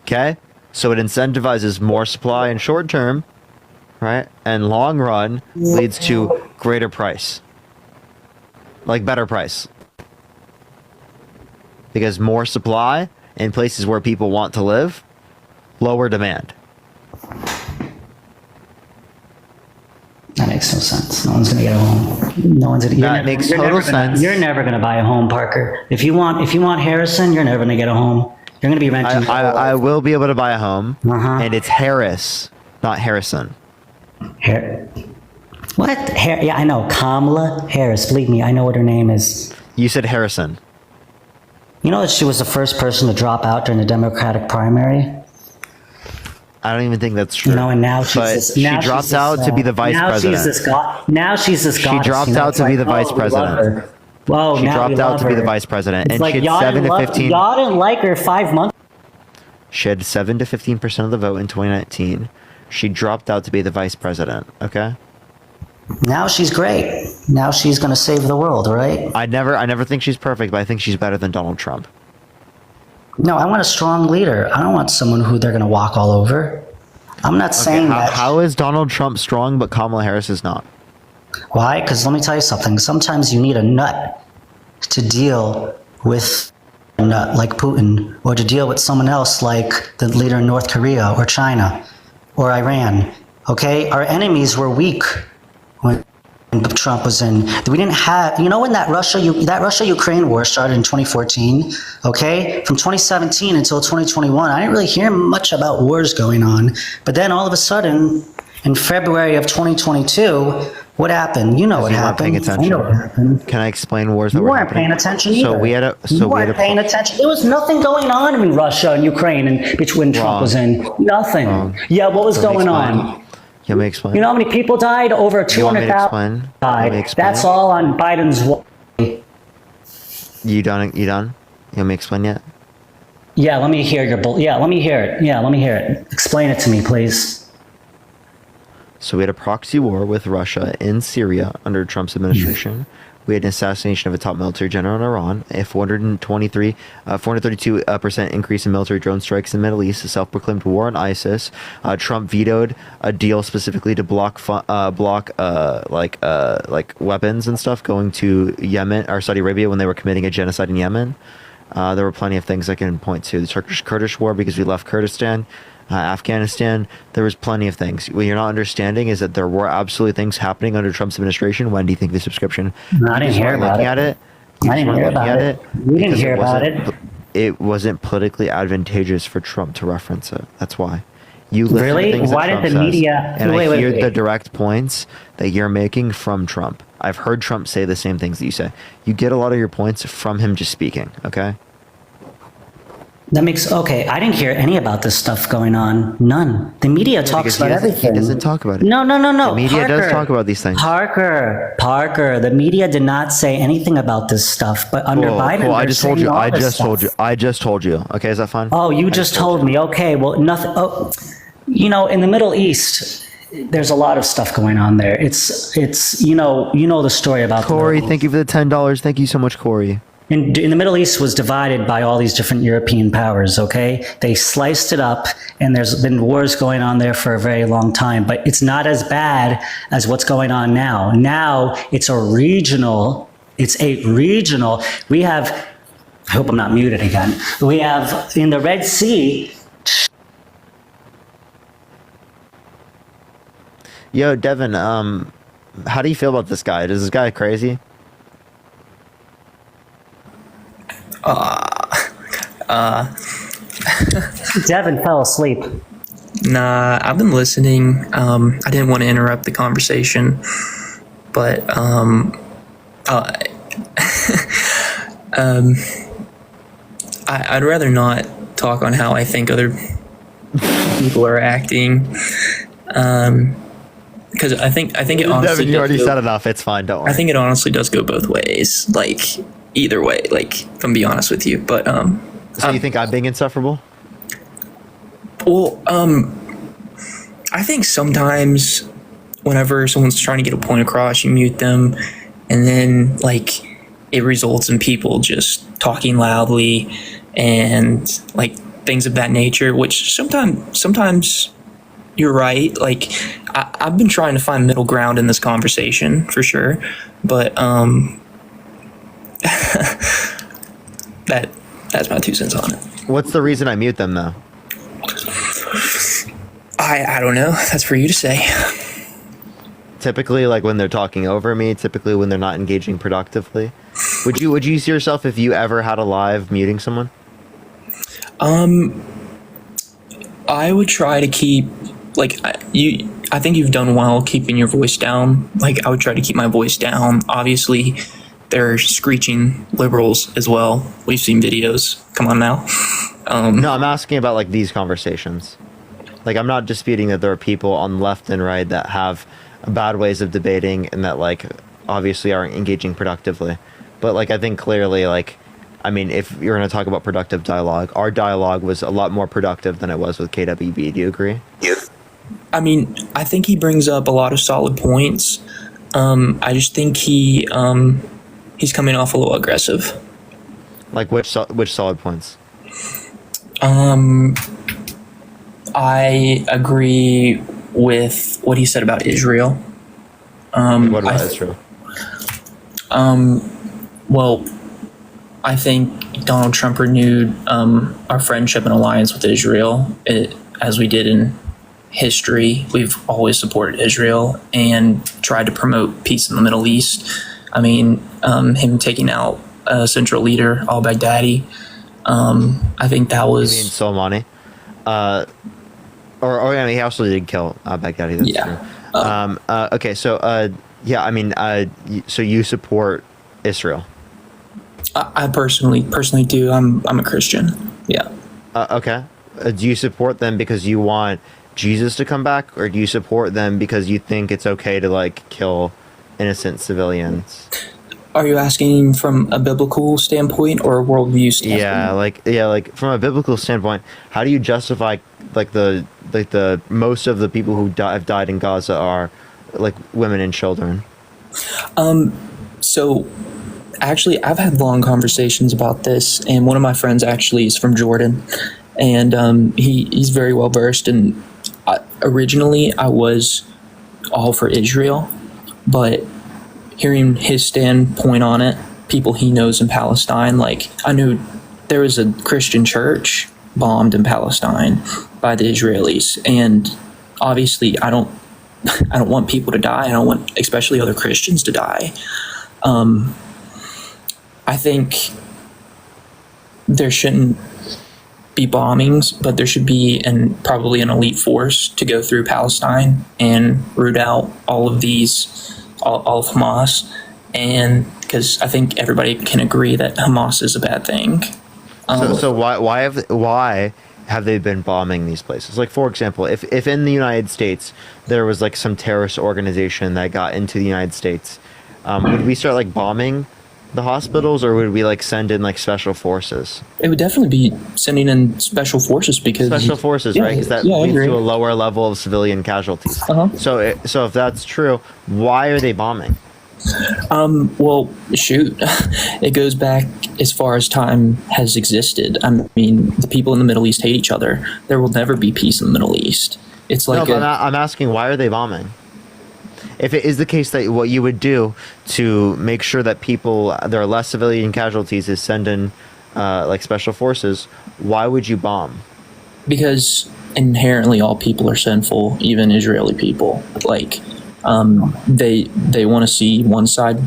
Okay? So it incentivizes more supply in short term, right? And long run leads to greater price. Like better price. Because more supply in places where people want to live, lower demand. That makes no sense. No one's going to get a home. No one's going to. That makes total sense. You're never going to buy a home, Parker. If you want Harrison, you're never going to get a home. You're going to be renting. I will be able to buy a home, and it's Harris, not Harrison. What? Yeah, I know. Kamala Harris. Believe me, I know what her name is. You said Harrison. You know that she was the first person to drop out during the Democratic primary? I don't even think that's true. No, and now she's she dropped out to be the vice president. Now she's this goddess. She dropped out to be the vice president. Whoa, she dropped out to be the vice president, and she had 7 to 15. Y'all didn't like her 5 months. She had 7 to 15% of the vote in 2019. She dropped out to be the vice president. Okay. Now she's great. Now she's going to save the world, right? I never think she's perfect, but I think she's better than Donald Trump. No, I want a strong leader. I don't want someone who they're going to walk all over. I'm not saying that. How is Donald Trump strong, but Kamala Harris is not? Why? Because let me tell you something. Sometimes you need a nut to deal with a nut like Putin, or to deal with someone else like the leader in North Korea or China or Iran. Okay? Our enemies were weak when Trump was in. We didn't have, when that Russia-Ukraine war started in 2014, okay? From 2017 until 2021, I didn't really hear much about wars going on. But then all of a sudden, in February of 2022, what happened? You know what happened. Paying attention. Can I explain wars that were happening? You weren't paying attention either. You weren't paying attention. There was nothing going on in Russia and Ukraine and between Trump was in. Nothing. Yeah, what was going on? Let me explain. You know how many people died? Over 200,000 died. That's all on Biden's wall. You done? You want me to explain yet? Yeah, let me hear let me hear it. Yeah, let me hear it. Explain it to me, please. So we had a proxy war with Russia in Syria under Trump's administration. We had an assassination of a top military general in Iran, a 432% increase in military drone strikes in the Middle East, a self-proclaimed war on ISIS. Trump vetoed a deal specifically to block weapons and stuff going to Yemen or Saudi Arabia when they were committing a genocide in Yemen. There were plenty of things I can point to. The Turkish-Kurdish war because we left Kurdistan. Afghanistan, there was plenty of things. What you're not understanding is that there were absolutely things happening under Trump's administration. When do you think the subscription? I didn't hear about it. I didn't hear about it. We didn't hear about it. It wasn't politically advantageous for Trump to reference it. That's why. You listen Really? to things that Why did Trump the says, media- and wait, I wait, hear wait. the direct points that you're making from Trump. I've heard Trump say the same things that you say. You get a lot of your points from him just speaking, okay? That makes, okay, I didn't hear any about this stuff going on. None. The media talks because he about doesn't- everything. he doesn't talk about it. No. The media does Parker. talk about these things. Parker, the media did not say anything about this stuff, but under Biden, Cool. I they're just told saying you. all I this just told you. stuff. I just told you. Okay, is that fine? Oh, you just told me. Okay, well, nothing. Oh, you know, in the Middle East, there's a lot of stuff going on there. It's you know the story about Corey, thank you for the $10. Thank you so much, Corey. In the Middle East was divided by all these different European powers, okay? They sliced it up, and there's been wars going on there for a very long time, but it's not as bad as what's going on now. Now, it's a regional, we have, I hope I'm not muted again, we have in the Red Sea. Yo, Devin, how do you feel about this guy? Is this guy crazy? Devin fell asleep. Nah, I've been listening. I didn't want to interrupt the conversation, but I'd rather not talk on how I think other people are acting, because I think it honestly. Devin, you already said enough. It's fine. Don't worry. I think it honestly does go both ways. Like either way. Like if I'm being honest with you, but So you think I'm being insufferable? Well, I think sometimes whenever someone's trying to get a point across, you mute them, and then like it results in people just talking loudly and like things of that nature, which sometimes you're right. Like I've been trying to find middle ground in this conversation for sure, but that's my 2 cents on it. What's the reason I mute them though? I don't know. That's for you to say. Typically, like when they're talking over me. Typically, when they're not engaging productively. Would you see yourself if you ever had a live muting someone? I would try to keep I think you've done well keeping your voice down. Like I would try to keep my voice down. Obviously, there are screeching liberals as well. We've seen videos. Come on now. No, I'm asking about like these conversations. Like I'm not disputing that there are people on left and right that have bad ways of debating and that like obviously aren't engaging productively. But like I think clearly like I mean if you're going to talk about productive dialogue, our dialogue was a lot more productive than it was with KWB. Do you agree? Yeah. I mean, I think he brings up a lot of solid points. I just think he's coming off a little aggressive. Like which solid points? I agree with what he said about Israel. What about Israel? Well, I think Donald Trump renewed our friendship and alliance with Israel, as we did in history. We've always supported Israel and tried to promote peace in the Middle East. I mean, him taking out a central leader, al-Baghdadi, I think that was... You mean Soleimani? Or I mean, he also did kill Baghdadi. That's true. Okay, so yeah, I mean, so you support Israel? I personally do. I'm a Christian. Yeah. Okay. Do you support them because you want Jesus to come back, or do you support them because you think it's okay to like kill innocent civilians? Are you asking from a biblical standpoint or a worldview standpoint? Yeah, like from a biblical standpoint, how do you justify like the most of the people who have died in Gaza are like women and children? So actually, I've had long conversations about this, and one of my friends actually is from Jordan, and he's very well versed. And originally, I was all for Israel, but hearing his standpoint on it, people he knows in Palestine, like I knew there was a Christian church bombed in Palestine by the Israelis, and obviously I don't want people to die. I don't want especially other Christians to die. I think there shouldn't be bombings, but there should be probably an elite force to go through Palestine and root out all of Hamas. And because I think everybody can agree that Hamas is a bad thing. So why have they been bombing these places? Like, for example, if in the United States there was like some terrorist organization that got into the United States, would we start like bombing the hospitals, or would we like send in like special forces? It would definitely be sending in special forces, because special forces, right? Because that leads to a lower level of civilian casualties. So if that's true, why are they bombing? Well, shoot, it goes back as far as time has existed. I mean, the people in the Middle East hate each other. There will never be peace in the Middle East. It's like I'm asking, why are they bombing? If it is the case that what you would do to make sure that there are less civilian casualties is send in like special forces, why would you bomb? Because inherently all people are sinful, even Israeli people. Like, they want to see one side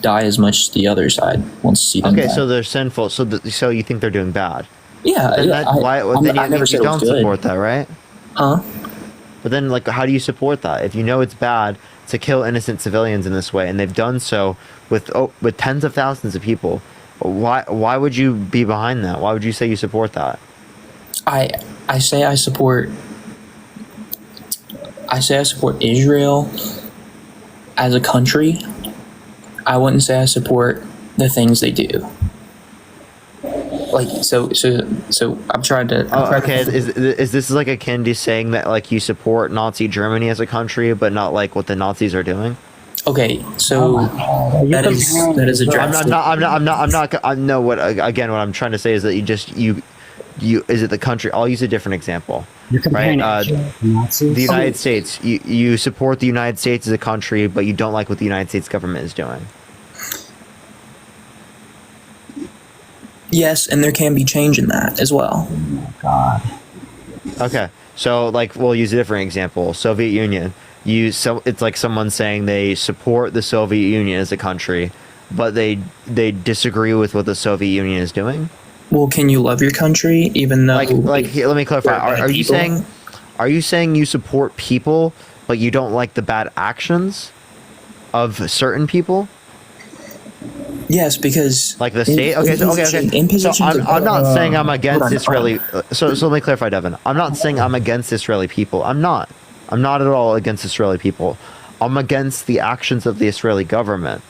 die as much as the other side wants to see them die. So they're sinful. So you think they're doing bad? Yeah. I never said you don't support that, right? Huh? But then, like, how do you support that if you know it's bad to kill innocent civilians in this way, and they've done so with tens of thousands of people? Why would you be behind that? Why would you say you support that? I say I support Israel as a country. I wouldn't say I support the things they do. Like, so I'm trying to. Is this like akin to saying that like you support Nazi Germany as a country, but not like what the Nazis are doing? Okay, so that is a drastic. What I'm trying to say is that you is it the country? I'll use a different example. Right? The United States. You support the United States as a country, but you don't like what the United States government is doing. Yes, and there can be change in that as well. Oh my God. Okay, so like we'll use a different example. Soviet Union. It's like someone saying they support the Soviet Union as a country, but they disagree with what the Soviet Union is doing. Well, can you love your country even though? Let me clarify. Are you saying you support people, but you don't like the bad actions of certain people? Yes, because like the state. Okay. So I'm not saying I'm against Israeli. So let me clarify, Devin. I'm not saying I'm against Israeli people. I'm not at all against Israeli people. I'm against the actions of the Israeli government,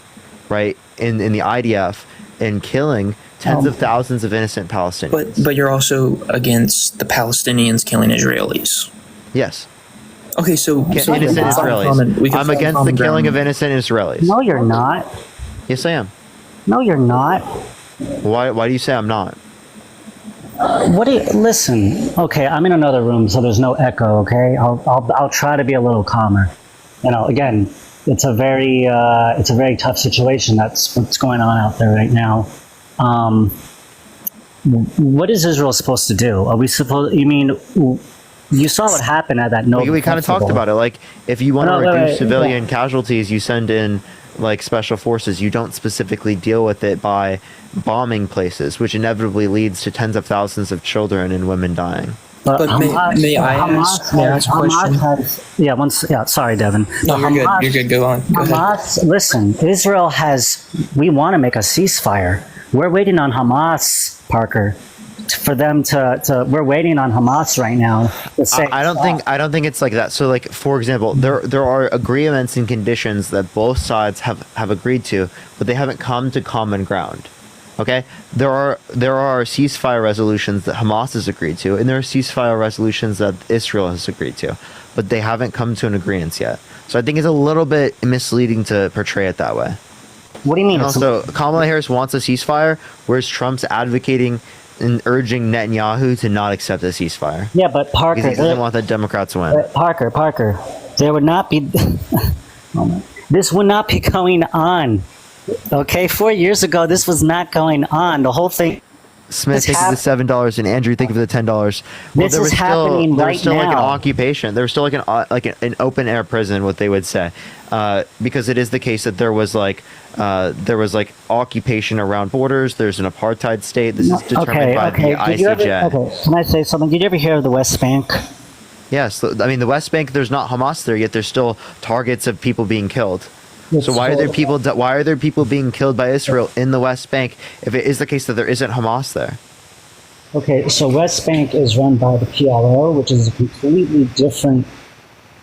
right? In the IDF, in killing tens of thousands of innocent Palestinians. But you're also against the Palestinians killing Israelis. Yes. Okay, so innocent Israelis. I'm against the killing of innocent Israelis. No, you're not. Yes, I am. No, you're not. Why do you say I'm not? Listen? Okay, I'm in another room, so there's no echo. Okay, I'll try to be a little calmer. Again, it's a very tough situation. That's what's going on out there right now. What is Israel supposed to do? Are we supposed? You mean? You saw what happened at that Nova We kind of talked about it. Like, if you want to reduce civilian casualties, you send in like special forces. You don't specifically deal with it by bombing places, which inevitably leads to tens of thousands of children and women dying. But may I ask a question? Sorry, Devin. No, you're good. Go on. Go ahead. Listen, Israel we want to make a ceasefire. We're waiting on Hamas, Parker, for them to we're waiting on Hamas right now to say I don't think it's like that. So like, for example, there are agreements and conditions that both sides have agreed to, but they haven't come to common ground. Okay, there are ceasefire resolutions that Hamas has agreed to, and there are ceasefire resolutions that Israel has agreed to, but they haven't come to an agreement yet. So I think it's a little bit misleading to portray it that way. What do you mean? And also, Kamala Harris wants a ceasefire, whereas Trump's advocating and urging Netanyahu to not accept a ceasefire. Yeah, but Parker, because he doesn't want the Democrats to win. Parker, there would not be. This would not be going on. Okay, 4 years ago, this was not going on. The whole thing. Smith, think of the $7, and Andrew, think of the $10. Well, This is happening there right was still like an now. occupation. There was still like an open air prison, what they would say, because it is the case that there was like occupation around borders. There's an apartheid state. This is determined by the ICJ. Can I say something? Did you ever hear of the West Bank? Yes, I mean the West Bank. There's not Hamas there yet. There's still targets of people being killed. So why are there people? Why are there people being killed by Israel in the West Bank if it is the case that there isn't Hamas there? Okay, so West Bank is run by the PLO, which is a completely different.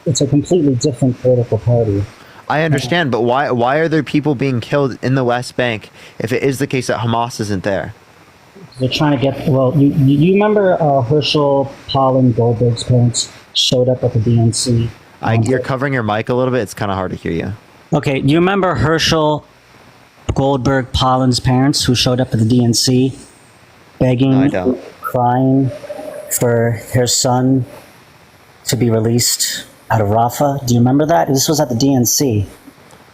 It's a completely different political party. I understand, but why are there people being killed in the West Bank if it is the case that Hamas isn't there? They're trying to get. Well, you remember Herschel, Paul, and Goldberg's parents showed up at the DNC. You're covering your mic a little bit. It's kind of hard to hear you. Okay, you remember Herschel, Goldberg, Pollin's parents who showed up at the DNC begging, crying for their son to be released out of Rafah? Do you remember that? This was at the DNC.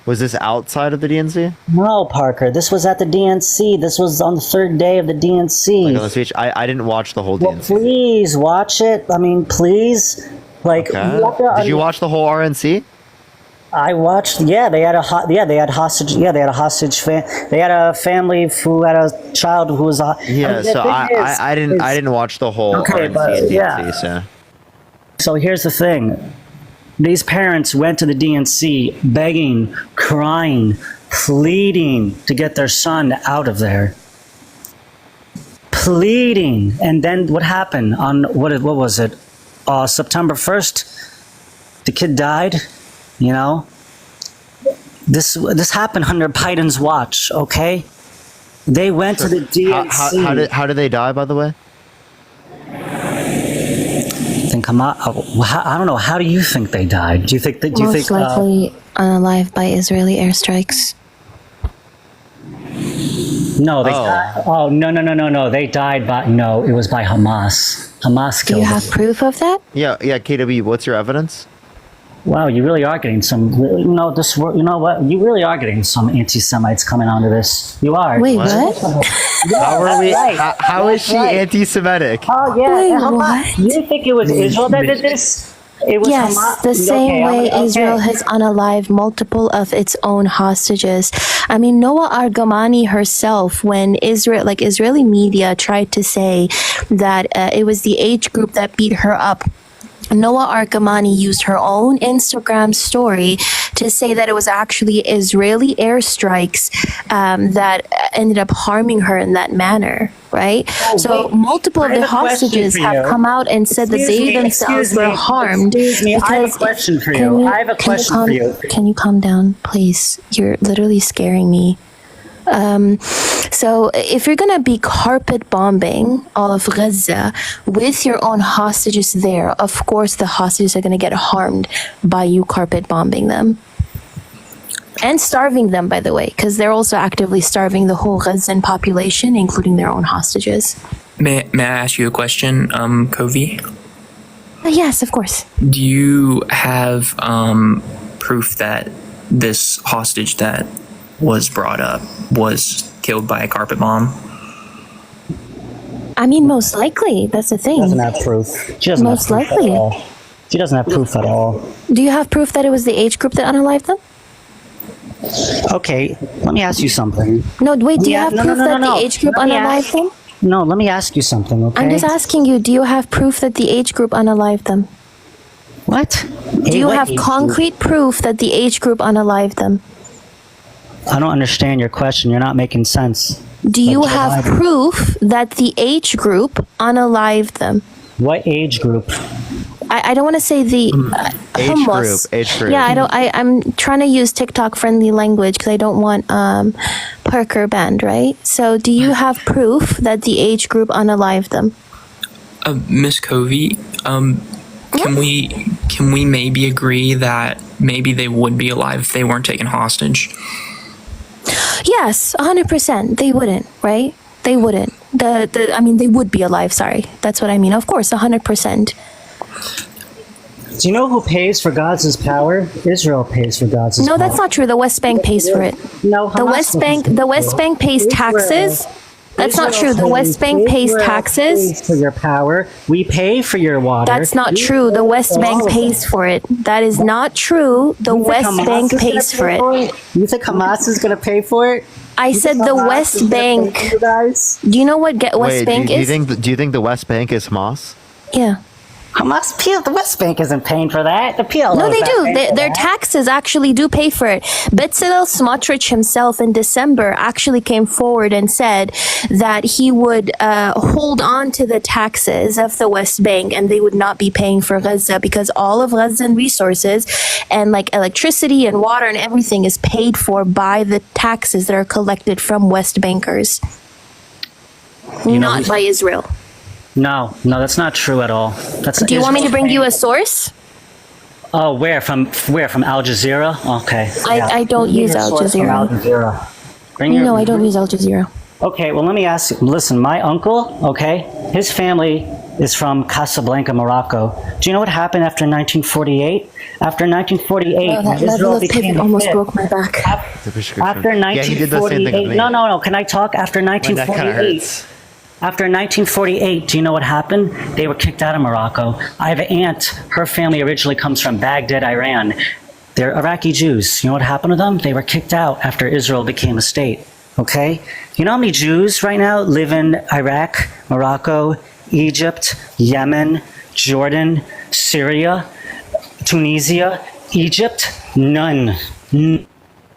Was this outside of the DNC? No, Parker. This was at the DNC. This was on the third day of the DNC. Like on the speech, I didn't watch the whole DNC. Please watch it. I mean, please. Like, Did you watch the whole RNC? I watched. Yeah, they had a hostage. Yeah, they had a hostage. They had a family who had a child who was. Yeah, so I didn't watch the whole. Okay, RNC but and yeah. DNC, So here's the thing: these parents went to the DNC begging, crying, pleading to get their son out of there. Pleading, and then what happened on what was it? September 1st, the kid died. You know, this happened under Biden's watch. Okay, they went to the DNC. How did they die? By the way, think I don't know. How do you think they died? Do you think that? Most likely unalived by Israeli airstrikes. No, they died. Oh no! They died by it was by Hamas. Hamas killed. Do you have proof of that? Yeah. KW, what's your evidence? Wow, you really are getting some. You know what? You really are getting some anti-Semites coming onto this. You are. Wait, what? How are we? How is she anti-Semitic? Oh yeah. Wait, Hamas. what? You think it was Israel that did this? It was yes, Hamas. the same way Israel has unalived multiple of its own hostages. I mean, Noah Argamani herself, when Israeli media tried to say that it was the age group that beat her up, Noah Argamani used her own Instagram story to say that it was actually Israeli airstrikes that ended up harming her in that manner, right? So multiple of the hostages have come out and said that they themselves were harmed. Excuse me, I have a question for you. I have a question for you. Can you calm down, please? You're literally scaring me. So if you're gonna be carpet bombing all of Gaza with your own hostages there, of course the hostages are gonna get harmed by you carpet bombing them. And starving them, by the way, because they're also actively starving the whole Gazan population, including their own hostages. May I ask you a question, Kovi? Yes, of course. Do you have proof that this hostage that was brought up was killed by a carpet bomb? I mean, most likely. That's the thing. She doesn't have proof. She doesn't most have proof likely. At all. She doesn't have proof at all. Do you have proof that it was the age group that unalived them? Okay, let me ask you something. No, wait, do you have proof that the age group unalived them? No, let me ask you something, okay? I'm just asking you, do you have proof that the age group unalived them? What? Do you have concrete proof that the age group unalived them? I don't understand your question. You're not making sense. Do you have proof that the age group unalived them? What age group? I don't want to say the age group. Yeah, I'm trying to use TikTok friendly language because I don't want Parker banned, right? So do you have proof that the age group unalived them? Miss Covey, can we maybe agree that maybe they would be alive if they weren't taken hostage? Yes, 100%. They wouldn't, right? They wouldn't. I mean, they would be alive. Sorry, that's what I mean. Of course, 100%. Do you know who pays for God's power? Israel pays for God's power. No, that's not true. The West Bank pays for it. No, the West Bank pays taxes. That's not true. The West Bank pays taxes. For your power, we pay for your water. That's not true. The West Bank pays for it. That is not true. The West Bank pays for it. You think Hamas is going to pay for it? I said the West Bank. Do you know what West Bank is? Do you think the West Bank is Hamas? Yeah. Hamas, the West Bank isn't paying for that. The PLO. No, they do. Their taxes actually do pay for it. Bezalel Smotrich himself in December actually came forward and said that he would hold on to the taxes of the West Bank and they would not be paying for Gaza because all of Gazan resources and like electricity and water and everything is paid for by the taxes that are collected from West Bankers, not by Israel. No, that's not true at all. Do you want me to bring you a source? Oh, where? From Al Jazeera? Okay. I don't use Al Jazeera. No, I don't use Al Jazeera. Okay, well, let me ask you. Listen, my uncle, okay, his family is from Casablanca, Morocco. Do you know what happened after 1948? After 1948, Israel became almost broke my back. After 1948, no. Can I talk? After 1948. After 1948, do you know what happened? They were kicked out of Morocco. I have an aunt, her family originally comes from Baghdad, Iran. They're Iraqi Jews. You know what happened to them? They were kicked out after Israel became a state, okay? You know how many Jews right now live in Iraq, Morocco, Egypt, Yemen, Jordan, Syria, Tunisia, Egypt? None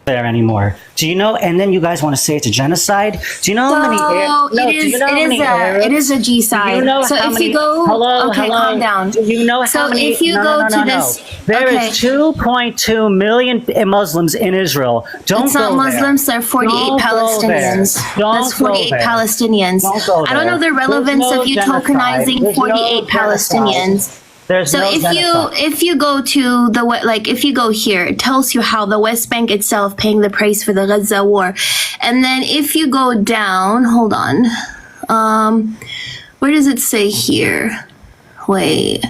there anymore. Do you know? And then you guys want to say it's a genocide? Do you know how many? It is a G-side. Do you know so how if many, you go, calm down. Do you know how many? If you go to this, there is 2.2 million Muslims in Israel. It's not Muslims. They're 48 Palestinians. That's 48 Palestinians. I don't know the relevance of you tokenizing 48 Palestinians. So if you go to if you go here, it tells you how the West Bank itself paying the price for the Gaza war, and then if you go down, hold on, where does it say here? Wait,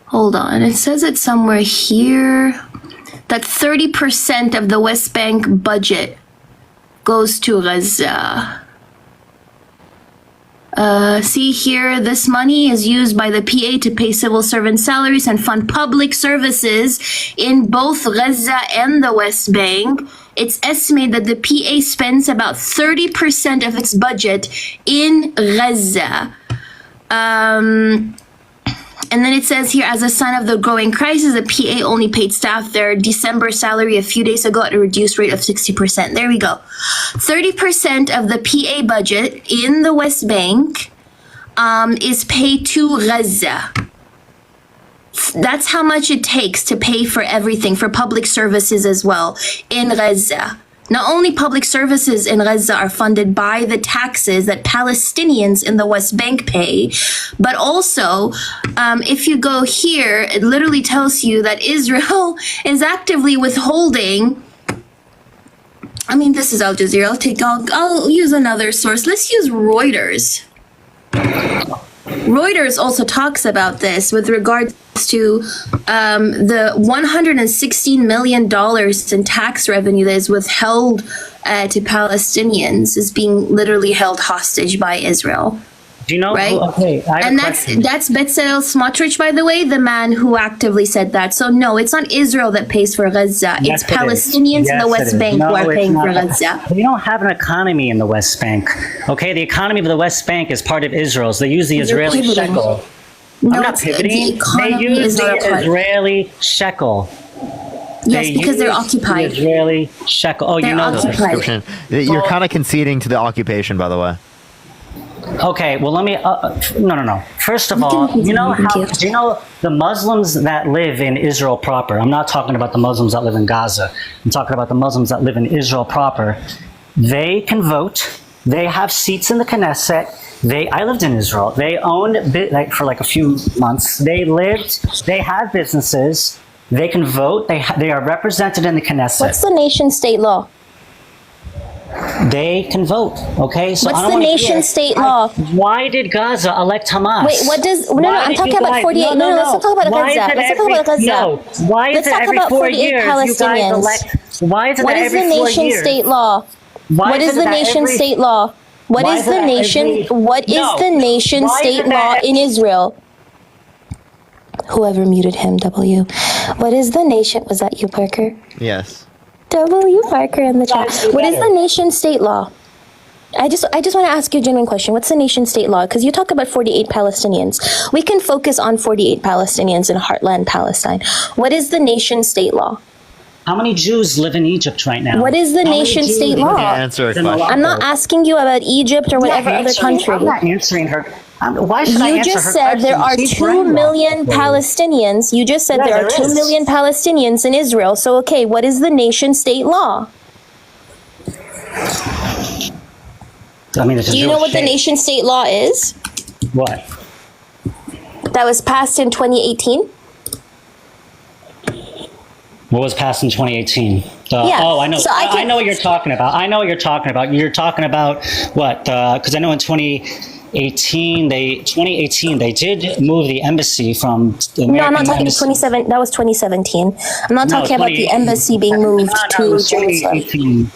hold on, it says it somewhere here that 30% of the West Bank budget goes to Gaza. See here, this money is used by the PA to pay civil servant salaries and fund public services in both Gaza and the West Bank. It's estimated that the PA spends about 30% of its budget in Gaza. And then it says here, as a sign of the growing crisis, the PA only paid staff their December salary a few days ago at a reduced rate of 60%. There we go. 30% of the PA budget in the West Bank is paid to Gaza. That's how much it takes to pay for everything, for public services as well, in Gaza. Not only public services in Gaza are funded by the taxes that Palestinians in the West Bank pay, but also, if you go here, it literally tells you that Israel is actively withholding. I mean, this is Al Jazeera. I'll use another source. Let's use Reuters. Reuters also talks about this with regards to the $116 million in tax revenue that is withheld to Palestinians is being literally held hostage by Israel. Do you know? Right? Okay, and that's Bezalel Smotrich, by the way, the man who actively said that. So no, it's not Israel that pays for Gaza. Yes, it's Palestinians in the West Bank who are paying for Gaza. We don't have an economy in the West Bank. Okay, the economy of the West Bank is part of Israel's. They use the Israeli shekel. No, I'm not pivoting. They use the Israeli shekel. Yes, because they're occupied. The Israeli shekel. Oh, you know the description. You're kind of conceding to the occupation, by the way. Okay, well, let me. No. First of all, do you know the Muslims that live in Israel proper? I'm not talking about the Muslims that live in Gaza. I'm talking about the Muslims that live in Israel proper. They can vote. They have seats in the Knesset. I lived in Israel. They owned for like a few months. They lived. They have businesses. They can vote. They are represented in the Knesset. What's the nation-state law? They can vote, okay? So what's the nation-state law? Why did Gaza elect Hamas? Wait, what does... No, I'm talking about 48... No, let's not talk about Gaza. Let's not talk about Gaza. No, why is it every 4 years you guys elect Why is it What that is the every 4 nation years? state law? Why What is is it the that nation every- state law? What Why is is it the that nation? every- What is No. the nation Why is state it law that- in Israel? Whoever muted him, W. What is the nation? Was that you, Parker? Yes. W. Parker in the chat. What is the nation state law? I just want to ask you a genuine question. What's the nation state law? Because you talk about 48 Palestinians. We can focus on 48 Palestinians in heartland Palestine. What is the nation state law? How many Jews live in Egypt right now? What is the How many nation Jews state live law? Answer a in question. I'm not asking you about Egypt or whatever other country. I'm not answering her. Why should I You answer just her said there question? are She's 2 million brainwashed. Palestinians. You just said Yeah, there are there 2 is. million Palestinians in Israel. So, okay, what is the nation state law? I mean, it's a Do you know Jewish what the state. nation state law is? What? That was passed in 2018? What was passed in 2018? Yeah, Oh, I know. so I I can- know what you're talking about. I know what you're talking about. You're talking about what? Because I know in 2018 they did move the embassy from the American No, I'm not talking embassy. 27. That was 2017. I'm not No, talking about the 2018. embassy being moved No, it to was Jerusalem. 2018.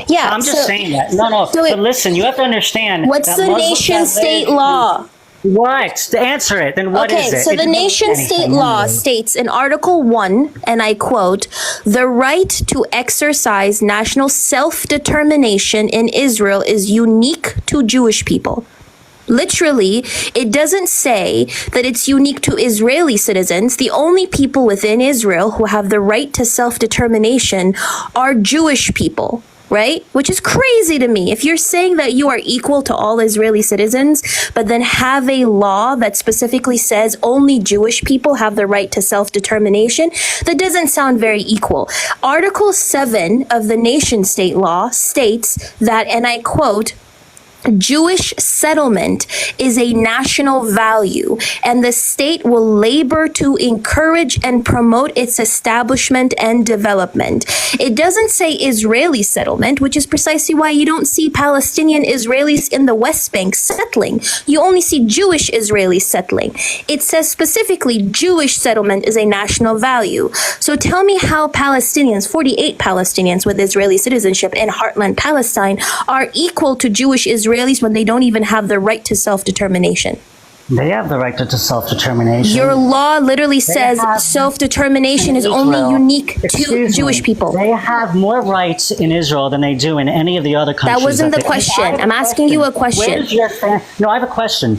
Yeah, I'm just so- saying that. No. so but listen, you have to understand. What's that the Muslims nation that state live- law? What? To answer it, then what is Okay, it? so It the doesn't mean nation state anything law anyway. states in Article 1, and I quote, the right to exercise national self-determination in Israel is unique to Jewish people. Literally, it doesn't say that it's unique to Israeli citizens. The only people within Israel who have the right to self-determination are Jewish people. Right? Which is crazy to me. If you're saying that you are equal to all Israeli citizens, but then have a law that specifically says only Jewish people have the right to self-determination, that doesn't sound very equal. Article 7 of the nation state law states that, and I quote, Jewish settlement is a national value, and the state will labor to encourage and promote its establishment and development. It doesn't say Israeli settlement, which is precisely why you don't see Palestinian Israelis in the West Bank settling. You only see Jewish Israelis settling. It says specifically Jewish settlement is a national value. So tell me how Palestinians, 48 Palestinians with Israeli citizenship in heartland Palestine, are equal to Jewish Israelis when they don't even have the right to self-determination. They have the right to self-determination. Your law literally says have- self-determination is only Israel- unique to Excuse me. Jewish people. They have more rights in Israel than they do in any of the other countries. That wasn't the they- question. I have a I'm asking you a question. Where's your no, I have a question.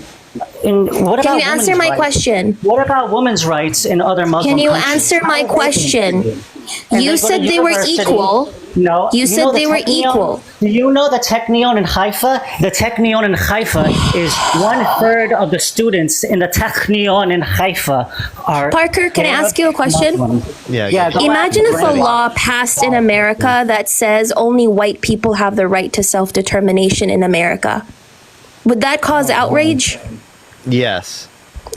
What Can about you answer women's my rights? question? What about women's rights in other Muslim Can you countries? answer my How are they question? treated? And You they go to said they were university. equal. No. You said know the they were Technion? equal. Do you know the Technion in Haifa? The Technion in Haifa is 1/3 of the students in the Technion in Haifa are. Parker, can I ask you a question? Muslim. Yeah. Yeah. go Imagine ahead. if a law passed in America that says only white people have the right to self-determination in America. Would that cause outrage? Yes.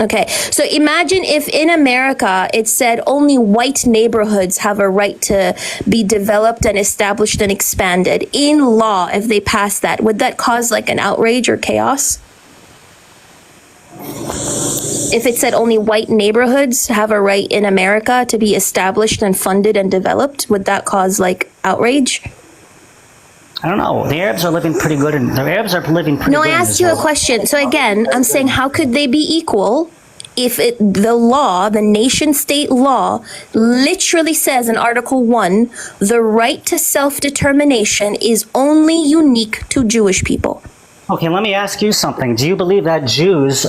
Okay, so imagine if in America it said only white neighborhoods have a right to be developed and established and expanded in law. If they passed that, would that cause like an outrage or chaos? If it said only white neighborhoods have a right in America to be established and funded and developed, would that cause like outrage? I don't know. The Arabs are living pretty good, and the Arabs are living pretty No, good. I in asked you a Israel. question. So again, I'm saying how could they be equal if the law, the nation state law, literally says in Article 1, the right to self-determination is only unique to Jewish people. Okay, let me ask you something. Do you believe that Jews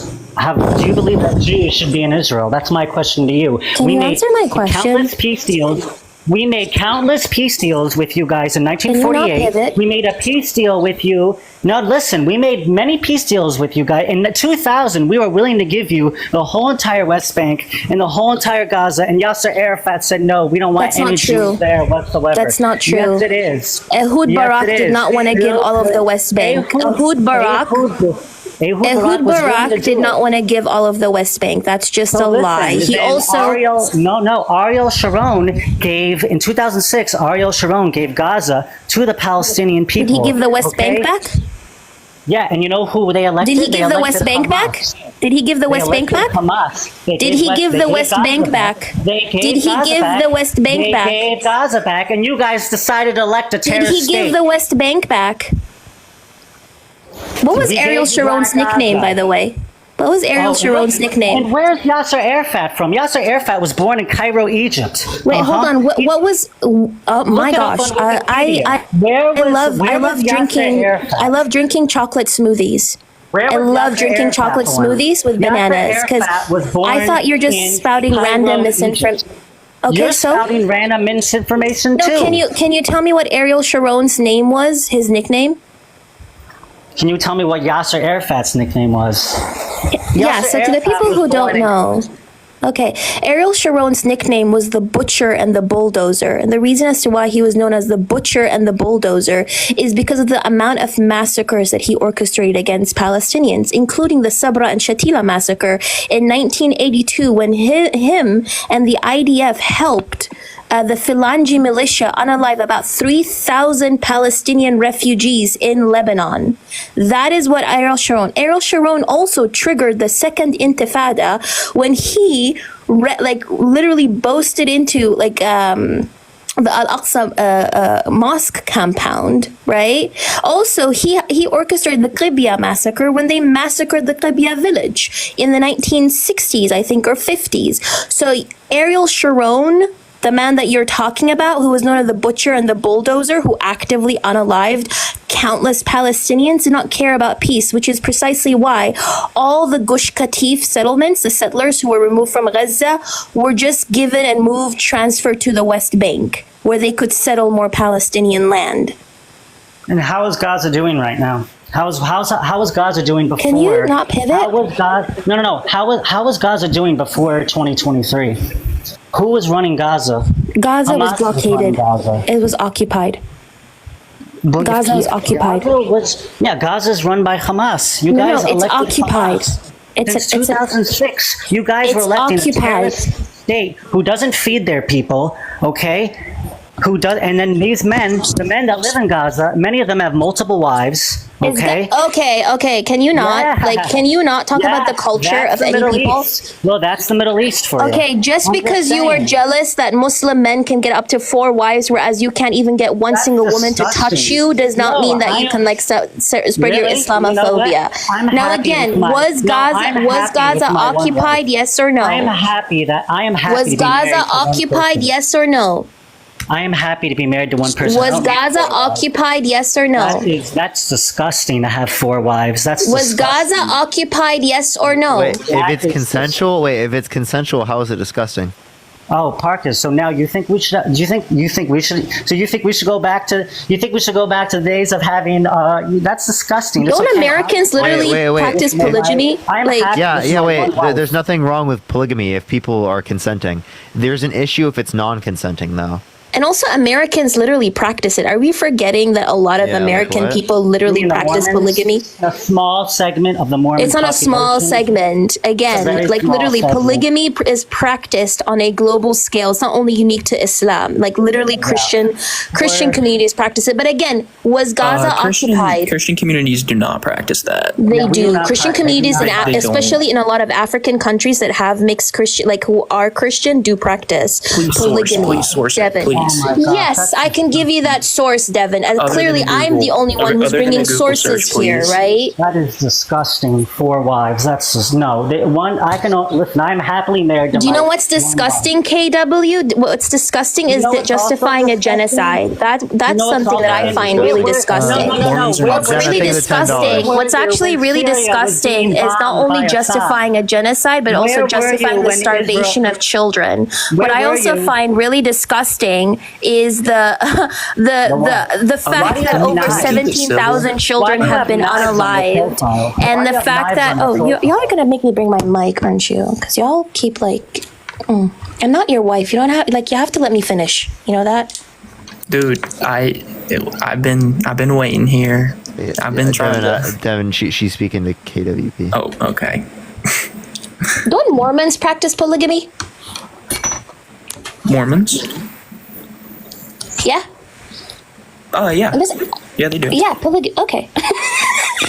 should be in Israel? That's my question to you. Can you answer my question? Countless peace deals. We made countless peace deals with you guys in you not 1948. pivot? We made a peace deal with you. No, listen, we made many peace deals with you guys. In 2000, we were willing to give you the whole entire West Bank and the whole entire Gaza. And Yasser Arafat said, no, we don't want That's not any true. Jews there whatsoever. That's not true. Yes, it is. Ehud Yes, Barak it did is. not want to give all of the West Bank. Ehud Barak Ehud Ehud was willing to Barak do did it. not want to give all of the West Bank. That's just So a listen, lie. He then also Ariel Sharon gave in 2006. Ariel Sharon gave Gaza to the Palestinian did people. he give the West okay? Bank back? Yeah, and you know who they elected? Did he give the West Bank back? Did he give the West Bank back? Did he give the West Bank back? Did he give the West Bank back? They gave Gaza back, and you guys decided to elect a terrorist Did he give state. the West Bank back? What was Ariel Sharon's nickname, by the way? What was Ariel Sharon's nickname? And where's Yasser Arafat from? Yasser Arafat was born in Cairo, Egypt. Wait, hold on. What was? Oh my gosh! I love drinking chocolate smoothies. I love drinking chocolate smoothies with bananas because I thought you're just spouting random misinformation. Okay, You're spouting random misinformation too. No, can you tell me what Ariel Sharon's name was? His nickname? Can you tell me what Yasser Arafat's nickname was? Yeah, so to the people who don't know, okay, Ariel Sharon's nickname was the Butcher and the Bulldozer. And the reason as to why he was known as the Butcher and the Bulldozer is because of the amount of massacres that he orchestrated against Palestinians, including the Sabra and Shatila massacre in 1982 when him and the IDF helped the Phalange militia unalive about 3,000 Palestinian refugees in Lebanon. That is what Ariel Sharon also triggered the second Intifada when he literally boasted into the Al-Aqsa mosque compound, right? Also, he orchestrated the Qibya massacre when they massacred the Qibya village in the 1960s, I think, or 50s. So Ariel Sharon, the man that you're talking about, who was known as the Butcher and the Bulldozer, who actively unalived countless Palestinians, did not care about peace, which is precisely why all the Gush Katif settlements, the settlers who were removed from Gaza, were just given and transferred to the West Bank, where they could settle more Palestinian land. And how is Gaza doing right now? How was Gaza doing before? Can you not pivot? How was Gaza doing before 2023? Who was running Gaza? Gaza was Hamas blockaded. Gaza. It was occupied. Gaza was occupied. Gaza is run by Hamas. You No, guys it's elected occupied. Hamas. It's Since 2006, you guys were electing a terrorist state who doesn't feed their people, okay? Who does? And then these men, the men that live in Gaza, many of them have multiple wives. Okay. Okay. Can you not Can you not talk about the culture of any people? Well, that's the Middle East for you. Okay, just because you are jealous that Muslim men can get up to 4 wives, whereas you can't even get one single woman to touch you, does not mean that you can spread your Islamophobia. Now again, was Gaza occupied? Yes or no? I am happy. Was Gaza occupied? Yes or no? I am happy to be married to one person. Was Gaza occupied? Yes or no? That's disgusting to have 4 wives. Was Gaza occupied? Yes or no? Wait, if it's consensual, how is it disgusting? Oh, Parker. So now you think we should? Do you think we should? So you think we should go back to? You think we should go back to the days of having? That's disgusting. Don't Americans literally practice polygyny? Wait. There's nothing wrong with polygamy if people are consenting. There's an issue if it's non-consenting, though. And also, Americans literally practice it. Are we forgetting that a lot of American people literally practice polygamy? A small segment of the Mormon It's not a small segment. Again, literally, polygamy is practiced on a global scale. It's not only unique to Islam. Literally, Christian communities practice it. But again, was Gaza occupied? Christian communities do not practice that. They do. Christian communities, especially in a lot of African countries that have mixed Christian, who are Christian, do practice polygamy. Please source it. Devin. Please. Yes, I can give you that source, Devin. And clearly, I'm the only one who's bringing sources here, right? That is disgusting. 4 wives. That's just no. Listen, I'm happily married. Do you know what's disgusting, KW? What's disgusting is that justifying a genocide. That's something that I find really disgusting. What's really disgusting? What's actually really disgusting is not only justifying a genocide, but also justifying the starvation of children. What I also find really disgusting is the fact that over 17,000 children have been unalived, and the fact that y'all are gonna make me bring my mic, aren't you? Because y'all keep I'm not your wife. You don't have you have to let me finish. You know that, dude. I've been waiting here. I've been trying to. Devin, she's speaking to KWP. Oh, okay. Don't Mormons practice polygamy? Mormons? Yeah. Oh, yeah. Yeah, they do. Yeah, polygamy. Okay.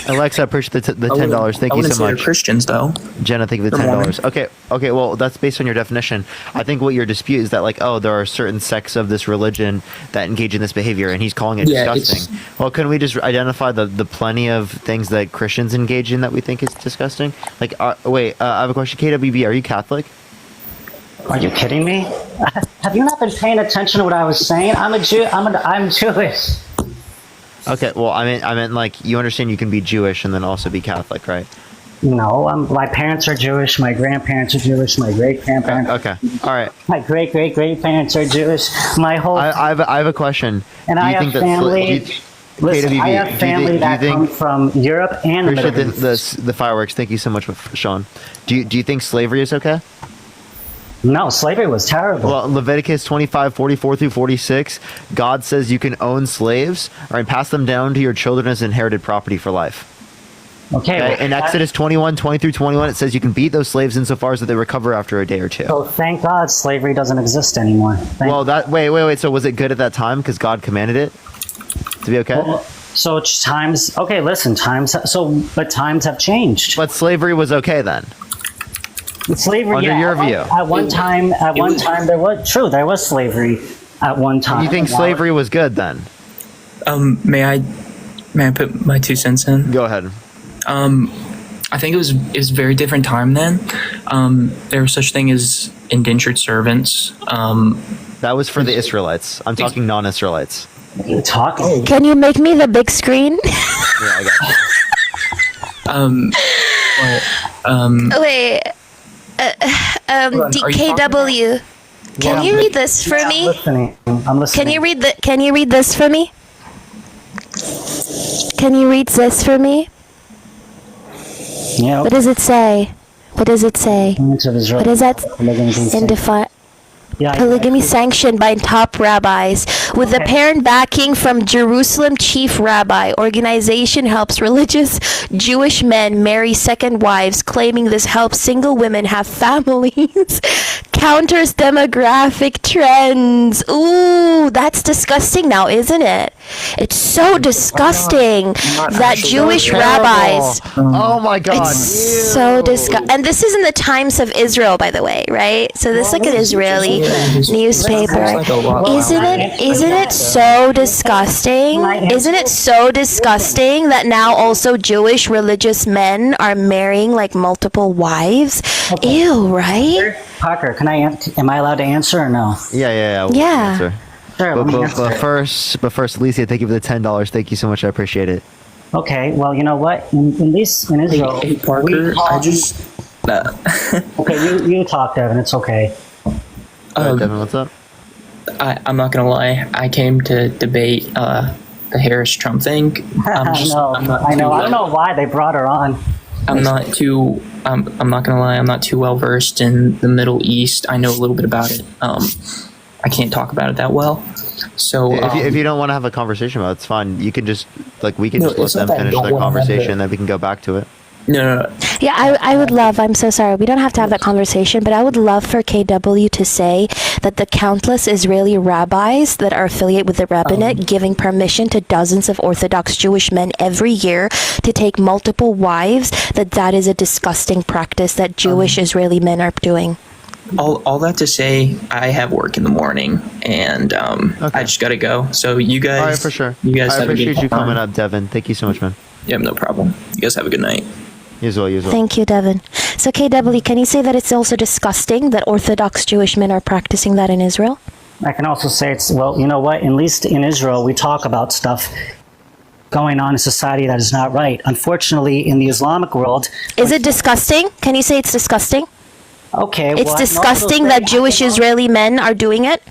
Alexa, I appreciate the $10. Thank I you wouldn't so say they're much. Christians though. Jenna, thank you for the $10. Okay. Well, that's based on your definition. I think what your dispute is that, like, oh, there are certain sects of this religion that engage in this behavior, and he's calling it disgusting. Well, couldn't we just identify the plenty of things that Christians engage in that we think is disgusting? Like, wait, I have a question. KWB, are you Catholic? Are you kidding me? Have you not been paying attention to what I was saying? I'm a Jew. I'm Jewish. Okay, well, I meant like, you understand you can be Jewish and then also be Catholic, right? No, my parents are Jewish. My grandparents are Jewish. My great grandparents. Okay, all right. My great parents are Jewish. My whole. I have a question. And I have family. Listen, I have family that come from Europe and the Middle East. The fireworks. Thank you so much, Sean. Do you think slavery is okay? No, slavery was terrible. Well, Leviticus 25:44-46, God says you can own slaves and pass them down to your children as inherited property for life. Okay. Well, in Exodus 21:20-21, it says you can beat those slaves insofar as that they recover after a day or two. So thank God slavery doesn't exist anymore. Wait. So was it good at that time because God commanded it to be okay? Well, so times. Okay, listen. But times have changed. But slavery was okay then. Slavery, under your view. At one time, there was slavery. At one time, you think slavery was good then? May I put my 2 cents in? Go ahead. I think it was a very different time then. There was such thing as indentured servants. That was for the Israelites. I'm talking non-Israelites. What are you talking? Can you make me the big screen? Yeah, I got you. Wait. DKW. Can you read this for me? I'm listening. Can you read this for me? Can you read this for me? Yeah. What does it say? What is that? Polygamy sanctioned by top rabbis with apparent backing from Jerusalem chief rabbi. Organization helps religious Jewish men marry second wives, claiming this helps single women have families. Counters demographic trends. Ooh, that's disgusting now, isn't it? It's so disgusting that Jewish rabbis. Oh my God. It's so disgusting. And this is in the Times of Israel, by the way, right? So this is like an Israeli newspaper. Isn't it so disgusting? Isn't it so disgusting that now also Jewish religious men are marrying like multiple wives? Ew, right? Parker, am I allowed to answer or no? Yeah. Yeah. Answer. Sure, let me answer. But first, Alicia, thank you for the $10. Thank you so much. I appreciate it. Okay, well, you know what? In Israel, hey Parker, Okay, you talk, Devin. It's okay. Devin, what's up? I'm not gonna lie. I came to debate the Harris-Trump thing. I know. I don't know why they brought her on. I'm not gonna lie. I'm not too well versed in the Middle East. I know a little bit about it. I can't talk about it that well. So if you don't want to have a conversation about it, it's fine. You can just we can just let them finish their conversation, then we can go back to it. No. Yeah, I would love, I'm so sorry, we don't have to have that conversation, but I would love for KW to say that the countless Israeli rabbis that are affiliated with the rabbinate giving permission to dozens of Orthodox Jewish men every year to take multiple wives, that is a disgusting practice that Jewish Israeli men are doing. All that to say, I have work in the morning, and I just gotta go. So you guys, all right, for sure. You guys, I appreciate you coming up, Devin. Thank you so much, man. Yeah, no problem. You guys have a good night. You as well. Thank you, Devin. So KW, can you say that it's also disgusting that Orthodox Jewish men are practicing that in Israel? I can also say you know what? At least in Israel, we talk about stuff going on in society that is not right. Unfortunately, in the Islamic world... Is it disgusting? Can you say it's disgusting? Okay. It's disgusting that Jewish Israeli men are doing it?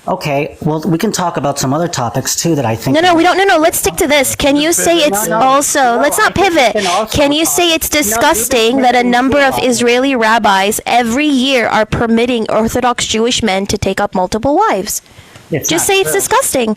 Okay, well, we can talk about some other topics too that I think... No, let's stick to this. Can you say it's let's not pivot. Can you say it's disgusting that a number of Israeli rabbis every year are permitting Orthodox Jewish men to take up multiple wives? Just say it's disgusting.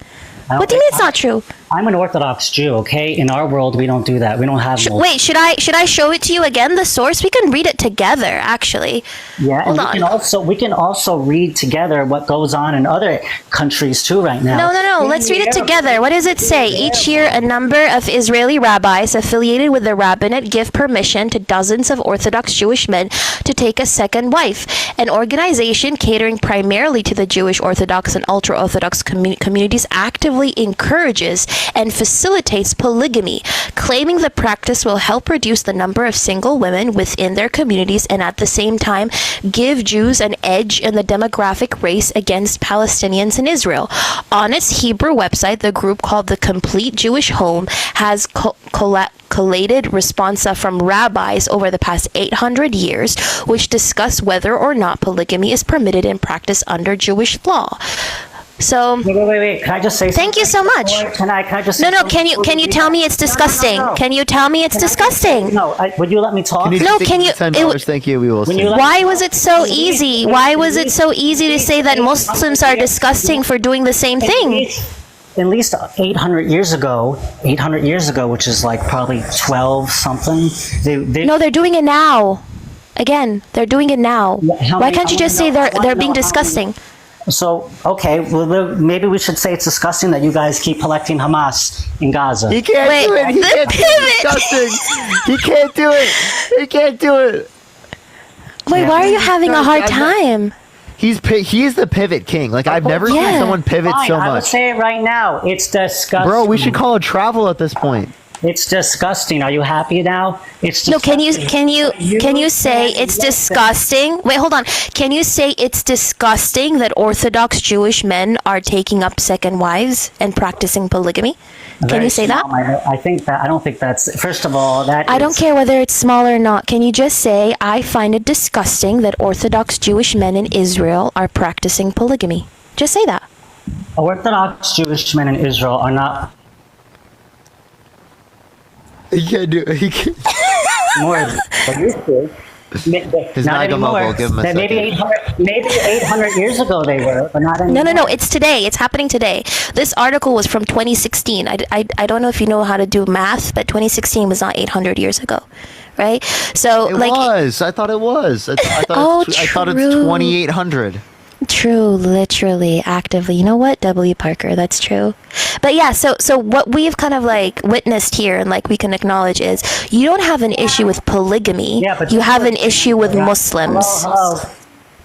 What do you mean it's not true? I'm an Orthodox Jew, okay? In our world, we don't do that. We don't have Wait, should I show it to you again, the source? We can read it together, actually. Yeah, Hold and we can also read together what goes on in other countries too right now. No. Let's read it together. What does it say? Each year, a number of Israeli rabbis affiliated with the rabbinate give permission to dozens of Orthodox Jewish men to take a second wife. An organization catering primarily to the Jewish Orthodox and ultra-Orthodox communities actively encourages and facilitates polygamy, claiming the practice will help reduce the number of single women within their communities and at the same time give Jews an edge in the demographic race against Palestinians in Israel. On its Hebrew website, the group called the Complete Jewish Home has collated responsa from rabbis over the past 800 years, which discuss whether or not polygamy is permitted in practice under Jewish law. So wait. Can I just say something? Thank you so much. Can I just No, can you tell me it's disgusting? Can you tell me it's disgusting? Would you let me talk? Can you? $10, thank you. We will see. Why was it so easy? Why was it so easy to say that Muslims are disgusting for doing the same thing? At least 800 years ago, which is like probably 12 something. No, they're doing it now. Again, they're doing it now. Why can't you just say they're being disgusting? So, okay, well, maybe we should say it's disgusting that you guys keep electing Hamas in Gaza. He can't do it. He can't do it. Disgusting. He can't do it. He can't do it. Wait, why are you having a hard time? He's the pivot king. Like, I've never seen someone pivot so much. I would say it right now. It's disgusting. Bro, we should call it travel at this point. It's disgusting. Are you happy now? It's disgusting. No, can you say it's disgusting? Wait, hold on. Can you say it's disgusting that Orthodox Jewish men are taking up second wives and practicing polygamy? Can you say that? I don't think that's, first of all, I don't care whether it's small or not. Can you just say, I find it disgusting that Orthodox Jewish men in Israel are practicing polygamy? Just say that. Orthodox Jewish men in Israel are not. He can't do it. He can't. More than used to. His Not mobile. anymore. Give him a maybe second. 800 years ago they were, but not anymore. No. It's today. It's happening today. This article was from 2016. I don't know if you know how to do math, but 2016 was not 800 years ago, right? So it was. I thought it was. I thought it's 2800. True, literally, actively. You know what, W. Parker, that's true. But yeah, so what we've kind of like witnessed here and like we can acknowledge is you don't have an issue with polygamy. Yeah, but you have an issue with Muslims. Hello.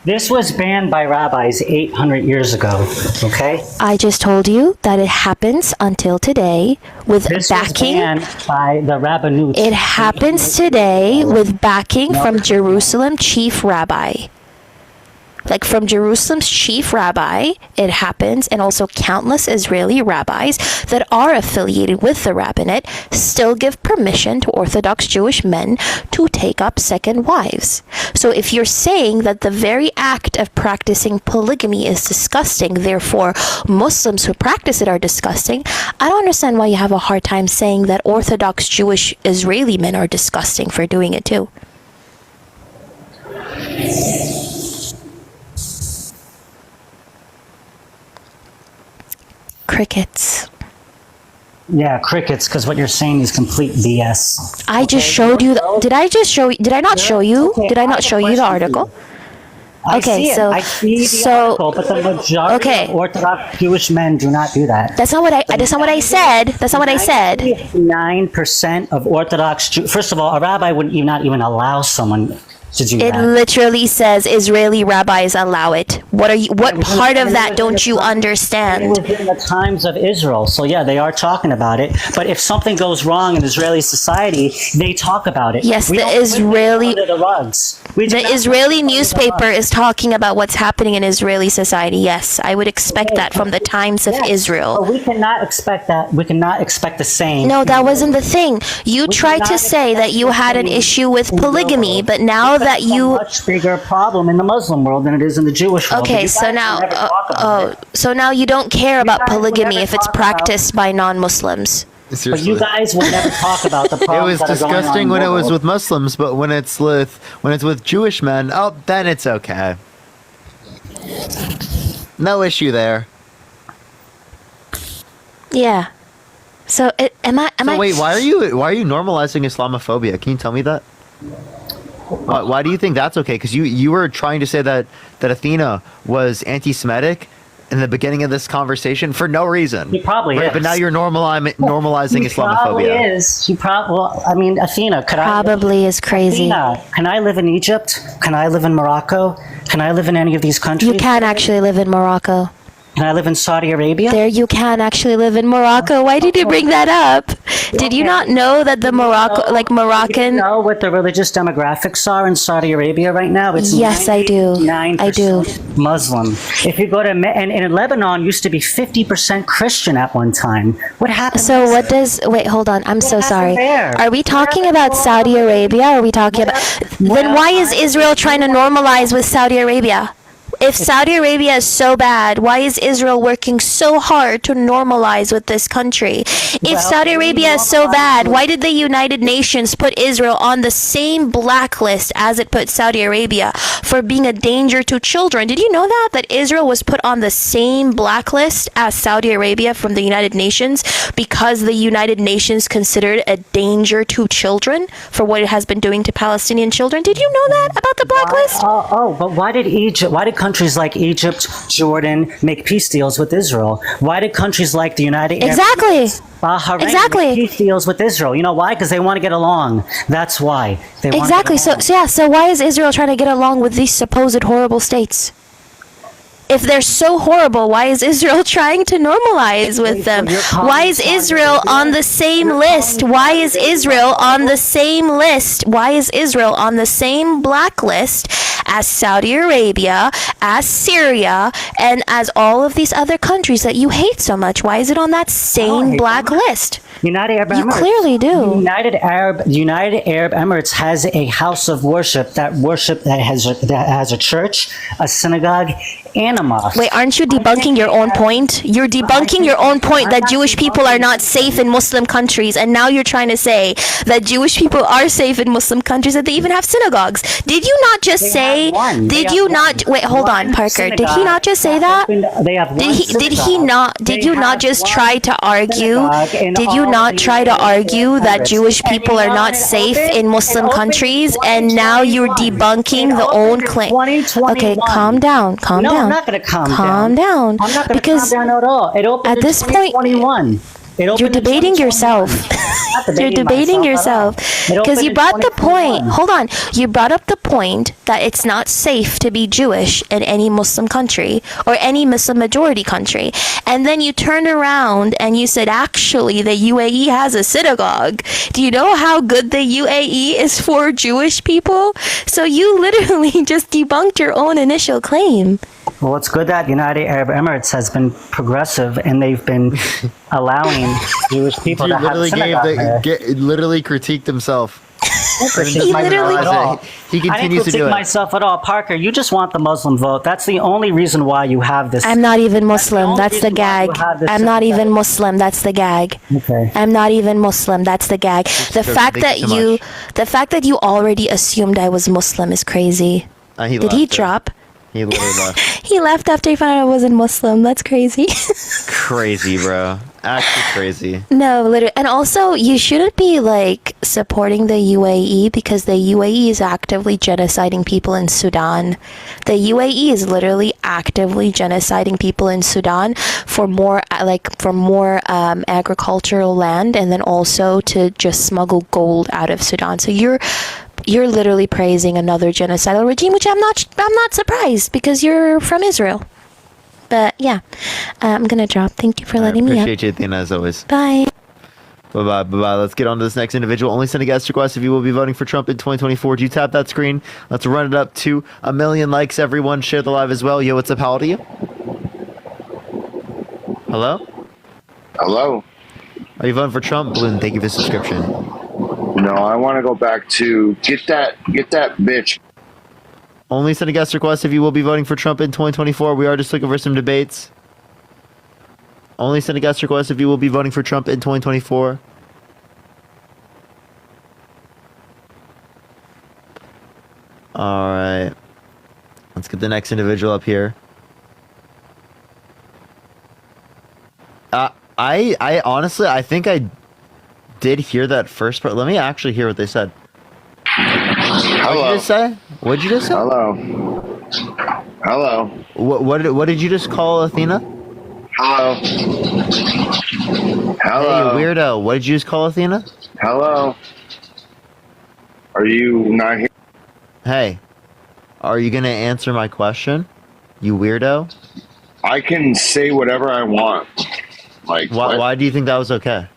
This was banned by rabbis 800 years ago, okay? I just told you that it happens until today with This backing. was banned by the rabbinut. It happens today with backing from Jerusalem chief rabbi. Like from Jerusalem's chief rabbi, it happens, and also countless Israeli rabbis that are affiliated with the rabbinate still give permission to Orthodox Jewish men to take up second wives. So if you're saying that the very act of practicing polygamy is disgusting, therefore Muslims who practice it are disgusting, I don't understand why you have a hard time saying that Orthodox Jewish Israeli men are disgusting for doing it too. Crickets. Yeah, crickets, because what you're saying is complete BS. I just showed you. Did I not show you? Did I not show you the article? I see it. I see the article, but the majority of Orthodox Jewish men do not do that. That's not what I said. That's not what I said. 9% of Orthodox Jews. First of all, a rabbi would not even allow someone to do It that. literally says Israeli rabbis allow it. What part of that don't you understand? It was in the times of Israel. So yeah, they are talking about it. But if something goes wrong in Israeli society, they talk about it. Yes, We the don't put it Israeli under the rugs. the Israeli newspaper is talking about what's happening in Israeli society. Yes, I would expect that from the Times of Israel. But we cannot expect that. We cannot expect the same. No, that wasn't the thing. You tried to say that you had an issue with polygamy, but now that you much bigger problem in the Muslim world than it is in the Jewish world. Okay, so now you don't care about polygamy if it's practiced by non-Muslims. But you guys will never talk about the It problems was that are going on disgusting in when the it was world. with Muslims, but when it's with Jewish men, then it's okay. No issue there. Yeah. So wait, why are you normalizing Islamophobia? Can you tell me that? Why do you think that's okay? Because you were trying to say that Athena was anti-Semitic in the beginning of this conversation for no reason. He probably is. But now you're normalizing He Islamophobia. probably is. Well, I mean, Athena, probably is crazy. Athena, can I live in Egypt? Can I live in Morocco? Can I live in any of these countries? You can actually live in Morocco. Can I live in Saudi Arabia? There you can actually live in Morocco. Why did you bring that up? Did you not know that the Moroccan... You know what the religious demographics are in Saudi Arabia right now? It's Yes, I do. 9% Muslim. If you go to... And in Lebanon, used to be 50% Christian at one time. What happened? So what does... Wait, hold on. I'm so sorry. there? Are we talking about Saudi Arabia? Or are we talking about... Then why is Israel trying to normalize with Saudi Arabia? If Saudi Arabia is so bad, why is Israel working so hard to normalize with this country? If Saudi Arabia is so bad, why did the United Nations put Israel on the same blacklist as it put Saudi Arabia for being a danger to children? Did you know that Israel was put on the same blacklist as Saudi Arabia from the United Nations because the United Nations considered a danger to children for what it has been doing to Palestinian children? Did you know that about the blacklist? But why did countries like Egypt, Jordan make peace deals with Israel? Why did countries like the United Bahrain make peace deals with Israel? You know why? Because they want to get along. That's why. Exactly. So why is Israel trying to get along with these supposed horrible states? If they're so horrible, why is Israel trying to normalize with them? Why is Israel on the same list? Why is Israel on the same list? Why is Israel on the same blacklist as Saudi Arabia, as Syria, and as all of these other countries that you hate so much? Why is it on that same blacklist? United Arab Emirates. You clearly do. United Arab Emirates has a house of worship that has a church, a synagogue, and a mosque. Wait, aren't you debunking your own point? You're debunking your own point that Jewish people are not safe in Muslim countries, and now you're trying to say that Jewish people are safe in Muslim countries, that they even have synagogues. Did you not just say? Did you not? Wait, hold on, Parker. Did he not just say that? Did he not? Did you not just try to argue? Did you not try to argue that Jewish people are not safe in Muslim countries, and now you're debunking the own claim? Okay, calm down. Calm down. I'm not going to calm down. I'm not going to calm down at all. It opened at this point, you're debating yourself. You're debating yourself because you brought the point. Hold on. You brought up the point that it's not safe to be Jewish in any Muslim country or any Muslim majority country. And then you turned around and you said, actually, the UAE has a synagogue. Do you know how good the UAE is for Jewish people? So you literally just debunked your own initial claim. Well, it's good that United Arab Emirates has been progressive and they've been allowing Jewish people to have synagogue. Literally critiqued himself. He literally he continues I didn't to critique do it. myself at all. Parker, you just want the Muslim vote. That's the only reason why you have this. I'm not even Muslim. That's the gag. I'm not even Muslim. That's the gag. Okay. I'm not even Muslim. That's the gag. The fact that you already assumed I was Muslim is crazy. Did he drop? He literally left. He left after he found out I wasn't Muslim. That's crazy. Crazy, bro. Actually crazy. No, literally. And also, you shouldn't be, supporting the UAE because the UAE is actively genociding people in Sudan. The UAE is literally actively genociding people in Sudan for more agricultural land and then also to just smuggle gold out of Sudan. So you're literally praising another genocidal regime, which I'm not surprised because you're from Israel. But yeah, I'm gonna drop. Thank you for letting me up. Appreciate you, Athena, as always. Bye. Bye. Let's get on to this next individual. Only send a guest request if you will be voting for Trump in 2024. Do you tap that screen? Let's run it up to 1 million likes, everyone. Share the live as well. Yo, what's up? How old are you? Hello? Hello? Are you voting for Trump? Balloon, thank you for the subscription. No, I want to go back to get that bitch. Only send a guest request if you will be voting for Trump in 2024. We are just looking for some debates. Only send a guest request if you will be voting for Trump in 2024. All right. Let's get the next individual up here. I honestly, I think I did hear that first part. Let me actually hear what they said. What did you just say? What did you just say? Hello. Hello. What did you just call Athena? Hello. Hello. Hey, weirdo. What did you just call Athena? Hello. Are you not here? Hey, are you gonna answer my question? You weirdo. I can say whatever I want. Like, why do you think that was okay?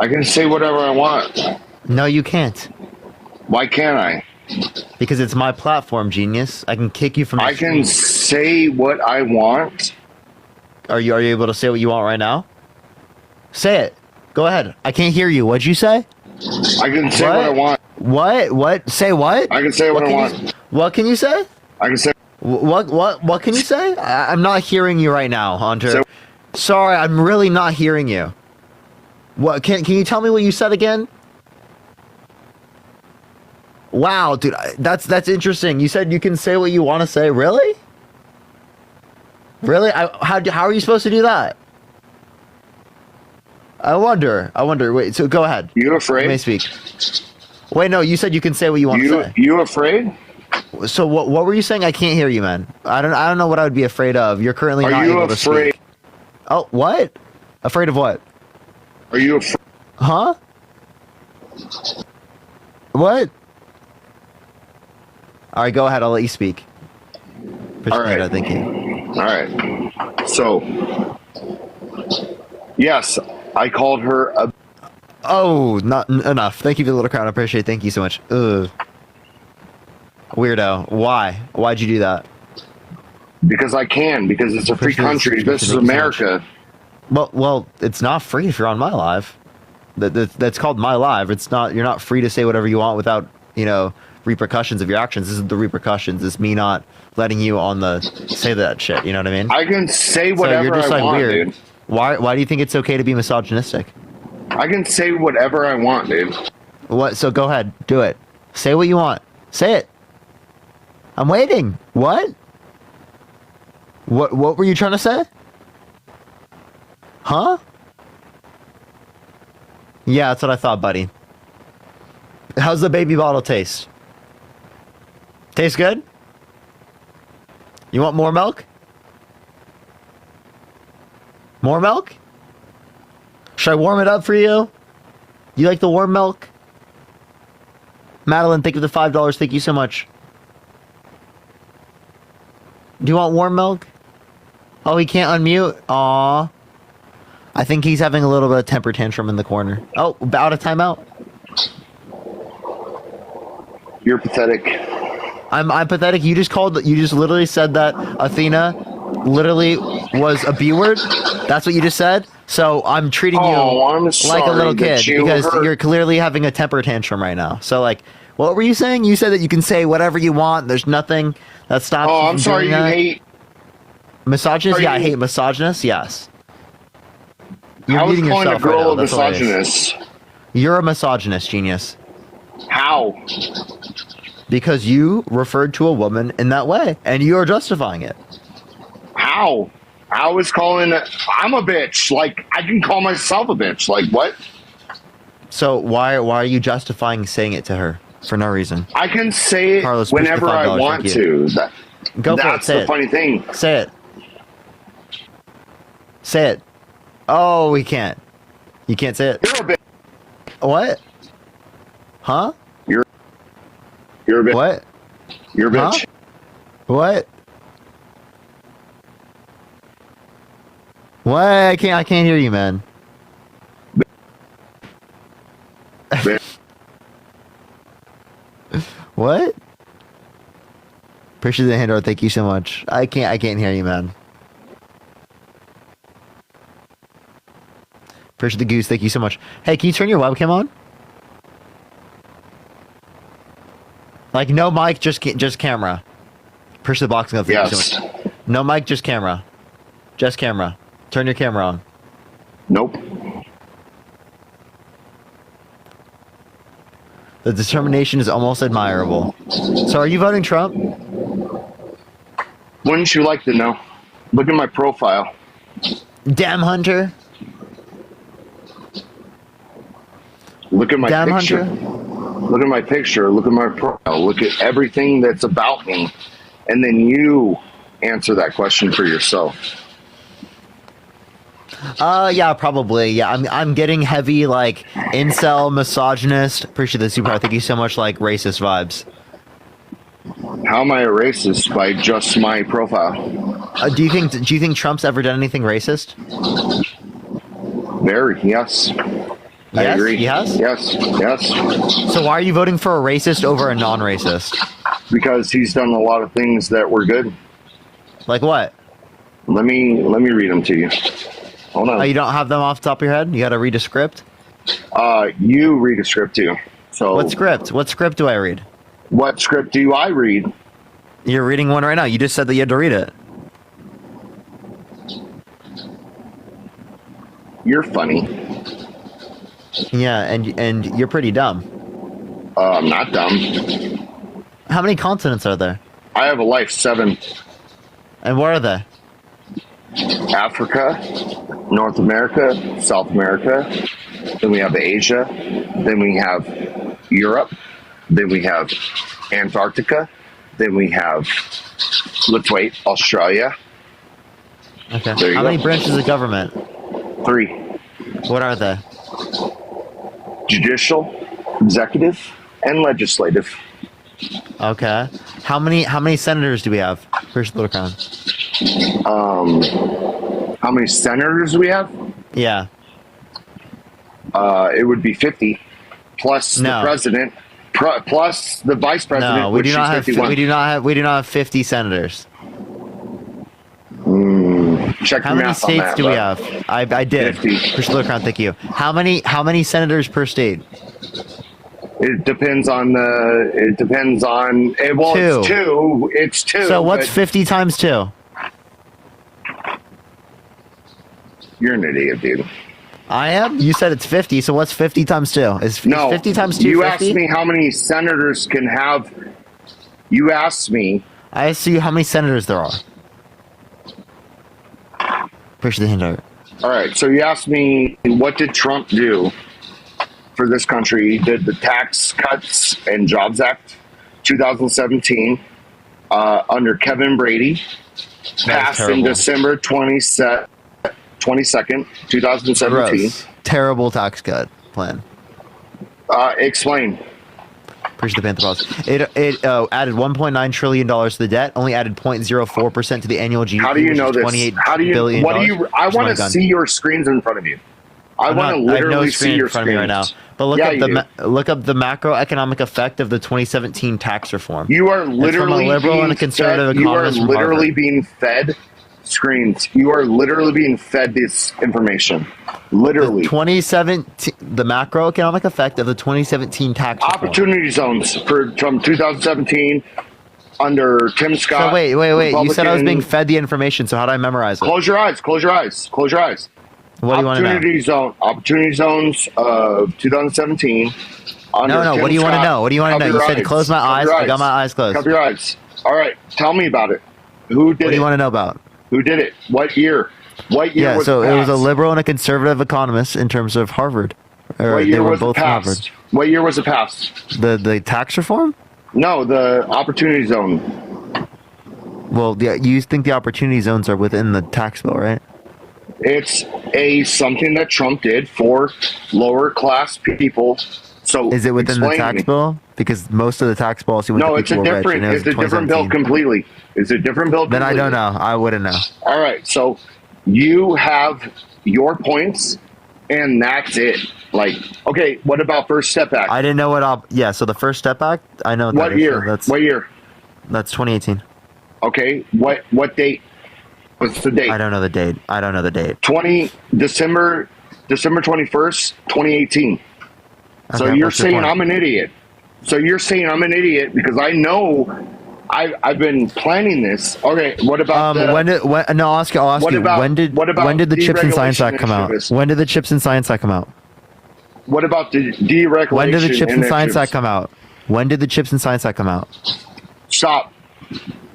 I can say whatever I want. No, you can't. Why can't I? Because it's my platform, genius. I can kick you from the I can say what I want. Are you able to say what you want right now? Say it. Go ahead. I can't hear you. What'd you say? I can say what I want. What? Say what? I can say what I want. What can you say? I can say. What can you say? I'm not hearing you right now, Hunter. Sorry, I'm really not hearing you. What? Can you tell me what you said again? Wow, dude, that's interesting. You said you can say what you want to say. Really? Really? How are you supposed to do that? I wonder. Wait, so go ahead. You afraid? You may speak. Wait, no, you said you can say what you want to say. You afraid? So what were you saying? I can't hear you, man. I don't know what I would be afraid of. You're currently not able to speak. Are you afraid? Oh, what? Afraid of what? Are you afraid? Huh? What? All right, go ahead. I'll let you speak. All right. Thank you. All right. So, yes, I called her a... Oh, not enough. Thank you for the little crown. I appreciate it. Thank you so much. Ugh. Weirdo. Why? Why'd you do that? Because I can. Because it's a free country. This is America. Well, it's not free if you're on my live. That's called my live. It's not. You're not free to say whatever you want without, repercussions of your actions. This is the repercussions. It's me not letting you say that shit. You know what I mean? I can say whatever you're just I want, weird. dude. Why do you think it's okay to be misogynistic? I can say whatever I want, dude. What? So go ahead, do it. Say what you want. Say it. I'm waiting. What? What were you trying to say? Huh? Yeah, that's what I thought, buddy. How's the baby bottle taste? Tastes good? You want more milk? More milk? Should I warm it up for you? You like the warm milk? Madeline, thank you for the $5. Thank you so much. Do you want warm milk? Oh, he can't unmute? Aww. I think he's having a little bit of temper tantrum in the corner. Oh, out of timeout? You're pathetic. I'm pathetic. You just literally said that Athena literally was a B word? That's what you just said? So I'm treating you like a little kid because you're clearly having a temper tantrum right now. So what were you saying? You said that you can say whatever you want. There's nothing that stops you from I'm sorry. doing that. You hate misogynist? Yeah, I hate misogynist. Yes. You're muting yourself right now. That's misogynist. You're a misogynist, genius. How? Because you referred to a woman in that way, and you are justifying it. How? I was calling I'm a bitch. I can call myself a bitch. What? So why are you justifying saying it to her for no reason? I can say it Carlos, whenever I want to. Go for it. That's the funny thing. Say it. Say it. Oh, we can't. You can't say it. You're a bitch. What? Huh? You're a bitch. What? You're a bitch. Huh? What? What? I can't hear you, man. What? Appreciate the hand art. Thank you so much. I can't hear you, man. Appreciate the goose. Thank you so much. Hey, can you turn your webcam on? No mic, just camera. Appreciate the boxing up. Thank you so much. No mic, just camera. Just camera. Turn your camera on. Nope. The determination is almost admirable. So are you voting Trump? Wouldn't you like to know? Look at my profile. Damn, Hunter. Look at my Damn picture. Hunter. Look at my picture. Look at my profile. Look at everything that's about me, and then you answer that question for yourself. Yeah, probably. Yeah, I'm getting heavy, like, incel, misogynist. Appreciate the super. Thank you so much, like, racist vibes. How am I a racist by just my profile? Do you think Trump's ever done anything racist? Very, yes. I Yes, agree. he has? Yes. So why are you voting for a racist over a non-racist? Because he's done a lot of things that were good. Like what? Let me read them to you. Hold on. Oh, you don't have them off the top of your head? You got to read a script? You read a script too. So What script? What script do I read? What script do I read? You're reading one right now. You just said that you had to read it. You're funny. Yeah, and you're pretty dumb. I'm not dumb. How many continents are there? I have a life, 7. And what are they? Africa, North America, South America. Then we have Asia. Then we have Europe. Then we have Antarctica. Then we have, let's wait, Australia. Okay. There you How go. many branches of government? 3. What are they? Judicial, executive, and legislative. Okay. How many senators do we have? First Little Crown. How many senators we have? Yeah. It would be 50, plus No. the president, plus the vice president. No, we which do is not have. 51. We do not have 50 senators. Check How your many math on states that, do we bud. have? I did. 50. First Little Crown. Thank you. How many senators per state? It depends on the. It depends on. Well, Two. it's 2. It's 2. So what's but 50 times 2? You're an idiot, dude. I am. You said it's 50. So what's 50 times 2? Is 50 times 2? You 50? asked me how many senators can have. You asked me. I asked you how many senators there are. Push the hand out. All right. So you asked me what did Trump do for this country? He did the Tax Cuts and Jobs Act, 2017, under Kevin Brady, passed in terrible. December 22nd, 2017. Gross. Terrible tax cut plan. Explain. Push the Panther pause. It added $1.9 trillion to the debt. Only added 0.04% to the annual GDP. How do you know which is this? $28 How do you? billion. What do you? I Where's my want to gun? see your screens in front of you. I want to I have literally no see screen your in front of me right now. screens. But look Yeah, up you the do. look up the macroeconomic effect of the 2017 tax reform. You are It's from literally a liberal being and a conservative fed, you are economist from literally Harvard. being fed screens. You are literally being fed this information. Literally. 2017, the macroeconomic effect of the 2017 tax reform. Opportunity zones from 2017 under Tim Scott. So wait. You said I was being Republican- fed the information. So how do I memorize it? Close your eyes. Close your eyes. Close your eyes. What do you want to know? Opportunity zones of 2017. Under No. Tim What do you want to Scott. know? What do you want to know? Cover You your said to eyes. close my Cover eyes. your I got my eyes closed. Cover your eyes. All right.Ell me about it. Who did What do it? you want to know about? Who did it? What year? What year Yeah, was so it it was a passed? liberal and a conservative economist in terms of Harvard. Or What they year were was both it from Harvard. passed? What year was it passed? The tax reform? No, the opportunity zone. Well, you think the opportunity zones are within the tax bill, right? It's something that Trump did for lower class people. So Is it within the explain to tax me. bill? Because most of the tax policy went No, to it's a people who were rich, different. and it was It's a different bill 2017. completely. It's a different bill. Then I completely. don't know. I wouldn't know. All right, so you have your points, and that's it. Like, okay, what about First Step Act? I didn't know what. Yeah, so the First Step Act. I know. What that is, year? so that's, What year? That's 2018. Okay, what date? What's the date? I don't know the date. December 21st, 2018. So Okay, you're what's your saying point? I'm an idiot. So you're saying I'm an idiot because I know I've been planning this. Okay, what about No, I'll ask you. What about- when did what about the Chips and Science deregulation Act come out? initiatives? When did the Chips and Science Act come out? What about the deregulation? When did the Chips and Science initiatives? Act come out? When did the Chips and Science Act come out? Stop.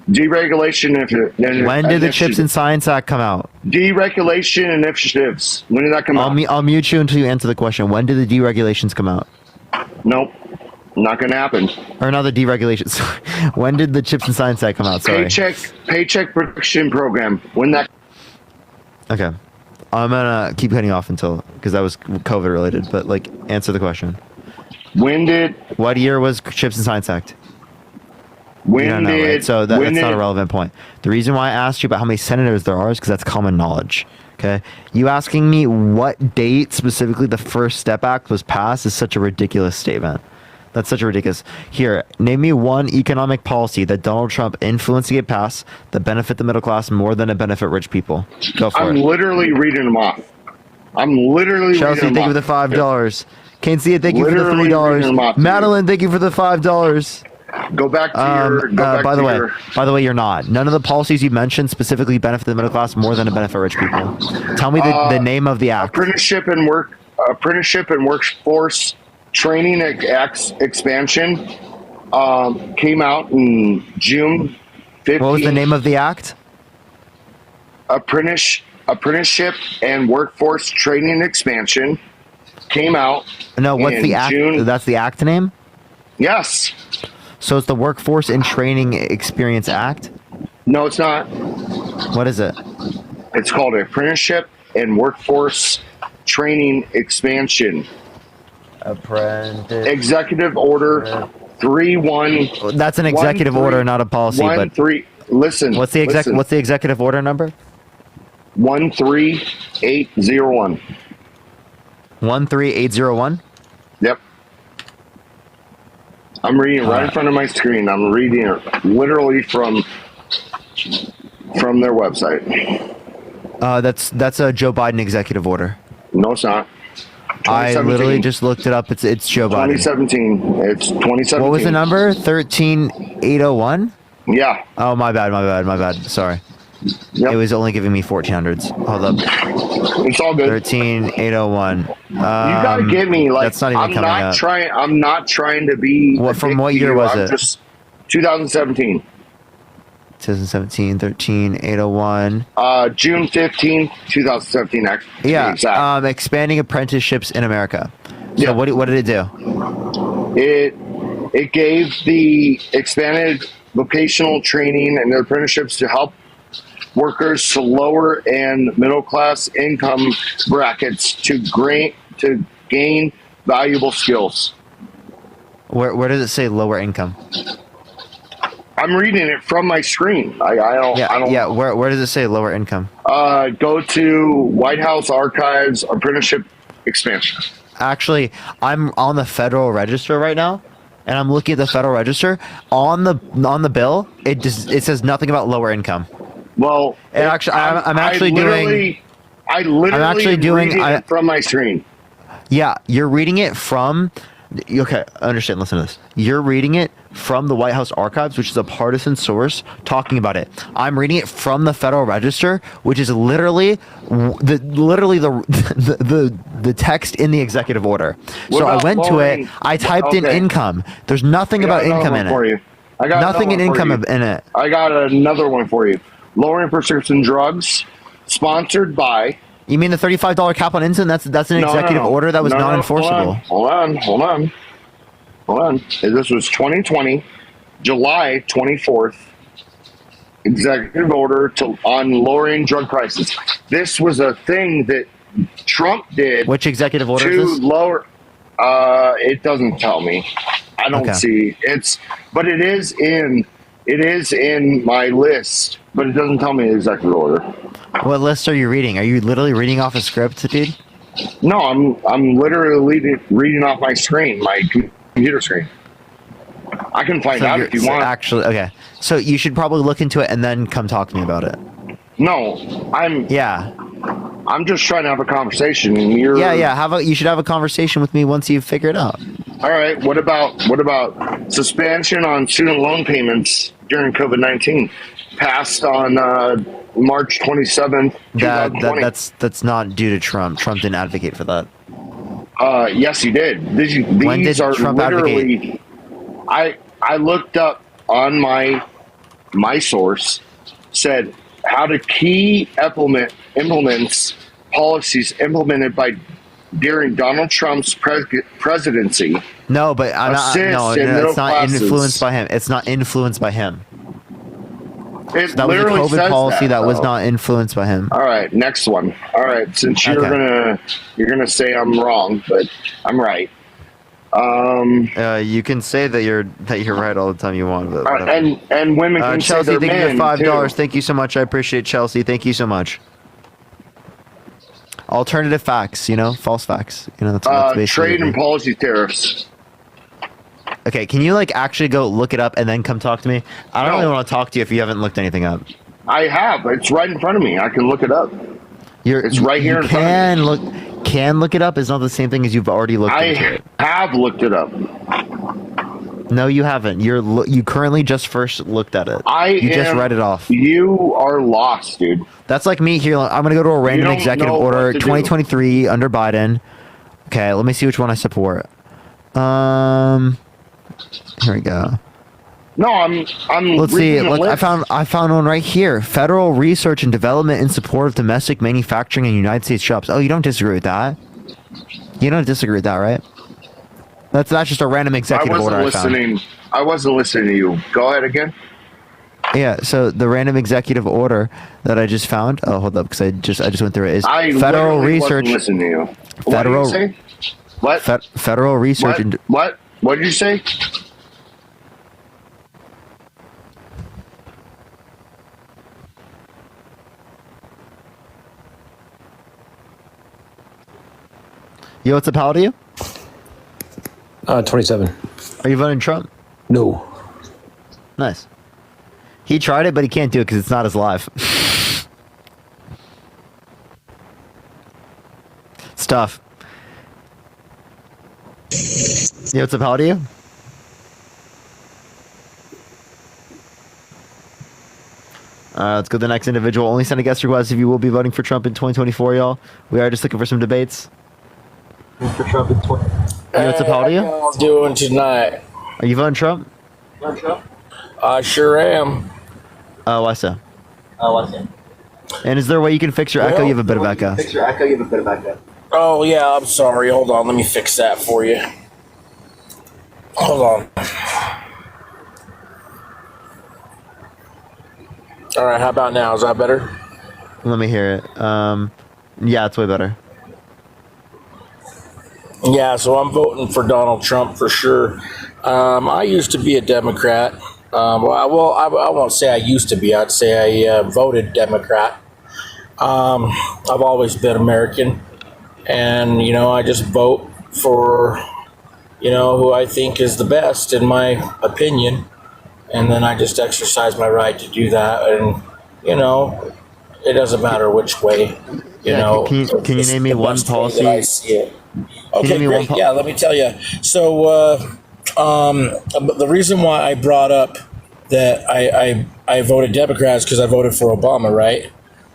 Deregulation. When did the Chips and Science Act come out? Deregulation initiatives. When did that come out? I'll mute you until you answer the question. When did the deregulations come out? Nope. Not going to happen. Or not the deregulations. When did the Chips and Science Act come out? Sorry. Paycheck protection program. When that. Okay. I'm gonna keep cutting off until, because that was COVID related, but like, answer the question. What year was Chips and Science Act? Right? So that's not a relevant point. The reason why I asked you about how many senators there are is because that's common knowledge. Okay, you asking me what date specifically the First Step Act was passed is such a ridiculous statement. That's such a ridiculous. Here, name me one economic policy that Donald Trump influenced to get passed that benefit the middle class more than it benefit rich people. Go for it. I'm literally reading them off. Chelsea, thank you for the $5. Can't see it. Thank you for the $3. Madeline, thank you for the $5. Go back to your. By the way, you're not. None of the policies you mentioned specifically benefit the middle class more than it benefit rich people. Tell me the name of the act. Apprenticeship and workforce training expansion came out in June 15th. What was the name of the act? Apprenticeship and workforce training expansion came out. No, what's the act? June. That's the act name? Yes. So it's the Workforce and Training Experience Act? No, it's not. What is it? It's called Apprenticeship and Workforce Training Expansion. Executive Order 3-1. That's an executive order, not a policy. Listen. What's the executive order number? 13801. 13801? Yep. I'm reading it right in front of my screen. I'm reading it literally from their website. That's a Joe Biden executive order. No, it's not. I literally just looked it up. It's Joe Biden. 2017. It's 2017. What was the number? 13801? Yeah. Oh, my bad. Sorry. Yep. It was only giving me 1400s. Hold up. It's all good. 13801. You gotta get me like that's not even coming up. I'm not trying to be. From what year was it? Just 2017. 2017, 13801. June 15th, 2017. Yeah. Expanding apprenticeships in America. So yeah. What did it do? It gave the expanded vocational training and apprenticeships to help workers to lower and middle class income brackets to gain valuable skills. Where does it say lower income? I'm reading it from my screen. I don't. Yeah. Where does it say lower income? Go to White House Archives apprenticeship expansion. Actually, I'm on the Federal Register right now, and I'm looking at the Federal Register on the bill. It says nothing about lower income. Well, I'm actually doing it from my screen. Yeah, you're reading it from. Okay, understand. Listen to this. You're reading it from the White House Archives, which is a partisan source talking about it. I'm reading it from the Federal Register, which is literally the text in the executive order. So I went to it. I typed in income. There's nothing about income in it. Nothing in income in it. I got another one for you. Lowering prescription drugs, sponsored by. You mean the $35 cap on insulin? That's an executive order that was non-enforceable. Hold on. This was 2020, July 24th. Executive order on lowering drug prices. This was a thing that Trump did. Which executive order to is this? Lower. It doesn't tell me. I don't see but it is in my list, but it doesn't tell me the executive order. What list are you reading? Are you literally reading off a script, dude? No, I'm literally reading off my screen, my computer screen. I can find out if you want. Actually, okay. So you should probably look into it and then come talk to me about it. No, I'm just trying to have a conversation, and you're. Yeah. You should have a conversation with me once you figure it out. All right. What about suspension on student loan payments during COVID-19? Passed on March 27th, 2020. That's not due to Trump. Trump didn't advocate for that. Yes, he did. These are Trump literally. Advocate? I looked up on my my source, said how to key implements policies implemented during Donald Trump's presidency. No, but I'm not. No, it's not classes. influenced by him. It's not influenced by him. It That was a literally COVID says policy that was though. not influenced by him. All right, next one. All right, since you're Okay. gonna say I'm wrong, but I'm right. You can say that you're right all the time you want, but whatever. and women can say Chelsea, they're thank you for men $5. too. Thank you so much. I appreciate Chelsea. Thank you so much. Alternative facts, false facts. That's basically Trade and policy tariffs. Okay, can you actually go look it up and then come talk to me? I don't really want to talk to you if you haven't looked anything up. I have. It's right in front of me. I can look it up. It's right here in front of me. Can look it up is not the same thing as you've already looked into I it. have looked it up. No, you haven't. You currently just first looked at it. You just read it off. You are lost, dude. That's like me here. I'm going to go to a random don't executive know order what to do. 2023 under Biden. Okay, let me see which one I support. Here we go. No, I'm Let's see. reading the Look, list. I found one right here. Federal research and development in support of domestic manufacturing in United States jobs. Oh, you don't disagree with that? You don't disagree with that, right? That's just a random executive order I found. I wasn't listening to you. Go ahead again. Yeah, so the random executive order that I just found. Oh, hold up, because I just went through it. Is I federal literally research. wasn't listening to you. Federal. What did you say? What? Federal research and. What? What did you say? Yo, what's up? How old are you? 27. Are you voting Trump? No. Nice. He tried it, but he can't do it because it's not as live. It's tough. Yo, what's up? How old are you? Let's go to the next individual. Only send a guest request if you will be voting for Trump in 2024, y'all. We are just looking for some debates. For Trump in 20. Yo, what's up? How old are you? How y'all doing tonight? Are you voting Trump? I sure am. Oh, why so? And is there a way you can fix your echo? You have a bit of echo. Oh yeah, I'm sorry. Hold on, let me fix that for you. Hold on. All right, how about now? Is that better? Let me hear it. Yeah, it's way better. Yeah, so I'm voting for Donald Trump for sure. I used to be a Democrat. I won't say I used to be. I'd say I voted Democrat. I've always been American, and I just vote for who I think is the best in my opinion, and then I just exercise my right to do that. And it doesn't matter which way. Can you name me one policy? I see it. Okay, great. Yeah, let me tell you. So the reason why I brought up that I voted Democrat is because I voted for Obama, right?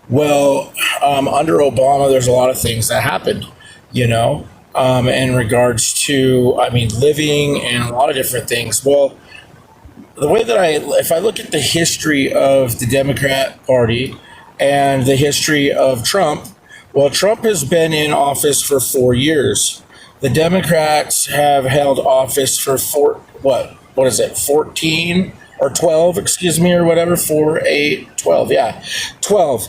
Well, under Obama, there's a lot of things that happened, in regards to, living and a lot of different things. Well, the way that if I look at the history of the Democrat Party and the history of Trump, well, Trump has been in office for 4 years. The Democrats have held office for 14 or 12, excuse me, or whatever, 4, 8, 12, yeah, 12.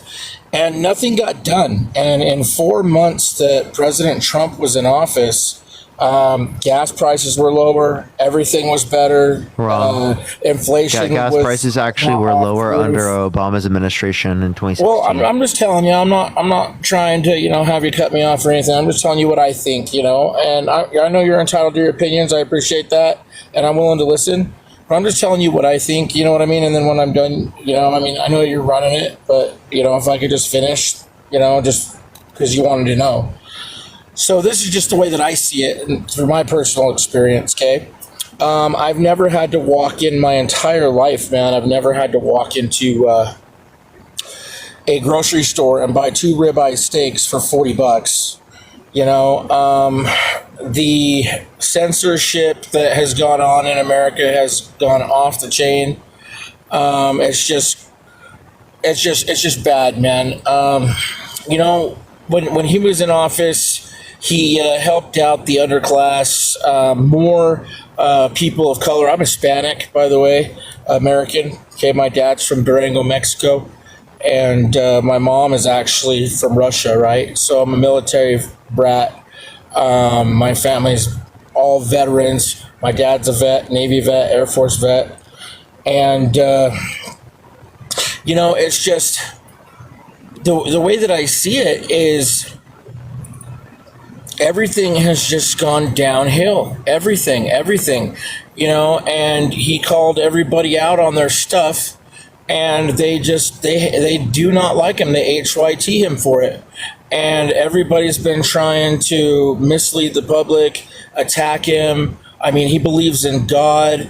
And nothing got done. And in 4 months that President Trump was in office, gas prices were lower, everything was better. Wrong. Inflation Gas was prices actually were lower under Obama's administration in 2016. Well, I'm just telling you, I'm not trying to, have you cut me off or anything. I'm just telling you what I think, and I know you're entitled to your opinions. I appreciate that. And I'm willing to listen, but I'm just telling you what I think, you know what I mean? And then when I'm done, I know you're running it, but if I could just finish, just because you wanted to know. So this is just the way that I see it and through my personal experience, okay? I've never had to walk in my entire life, man. I've never had to walk into a grocery store and buy 2 ribeye steaks for $40. The censorship that has gone on in America has gone off the chain. It's just bad, man. You know, when he was in office, he helped out the underclass, more people of color. I'm Hispanic, by the way, American. Okay, my dad's from Durango, Mexico, and my mom is actually from Russia, right? So I'm a military brat. My family's all veterans. My dad's a vet, Navy vet, Air Force vet, and you know, it's just the way that I see it is everything has just gone downhill. Everything, you know, and he called everybody out on their stuff, and they do not like him. They HYT him for it. And everybody's been trying to mislead the public, attack him. I mean, he believes in God.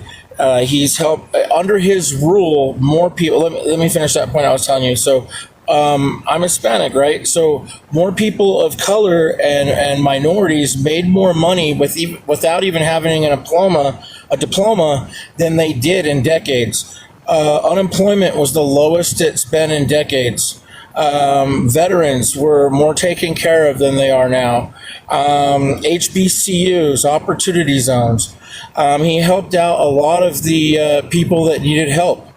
He's helped under his rule. More people. Let me finish that point I was telling you. So, I'm Hispanic, right? So more people of color and minorities made more money without even having a diploma than they did in decades. Unemployment was the lowest it's been in decades. Veterans were more taken care of than they are now. HBCUs, opportunity zones. He helped out a lot of the people that needed help.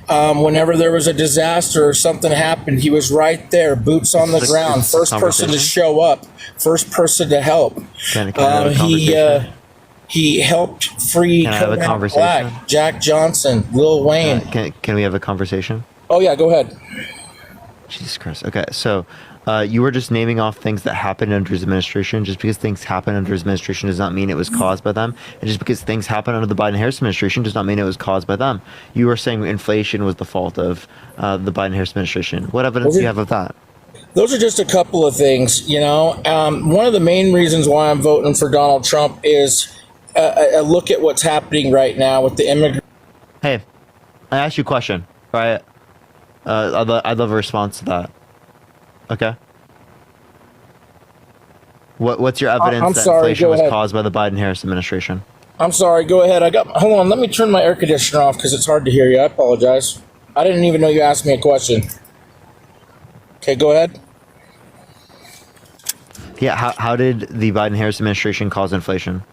Whenever there was a disaster or something happened, he was right there, boots on the ground, first person to show up, first person to help. He helped free Black, Jack Johnson, Lil Wayne. Can we have a conversation? Oh yeah, go ahead. Jesus Christ. Okay, so you were just naming off things that happened under his administration. Just because things happened under his administration does not mean it was caused by them. And just because things happened under the Biden-Harris administration does not mean it was caused by them. You were saying inflation was the fault of the Biden-Harris administration. What evidence do you have of that? Those are just a couple of things, you know. One of the main reasons why I'm voting for Donald Trump is a look at what's happening right now with the immigrant. Hey, I asked you a question, right? I'd love a response to that. Okay. What's your evidence that inflation was caused by the Biden-Harris administration? I'm sorry. Go ahead. Hold on. Let me turn my air conditioner off because it's hard to hear you. I apologize. I didn't even know you asked me a question. Okay, go ahead. Yeah. How did the Biden-Harris administration cause inflation?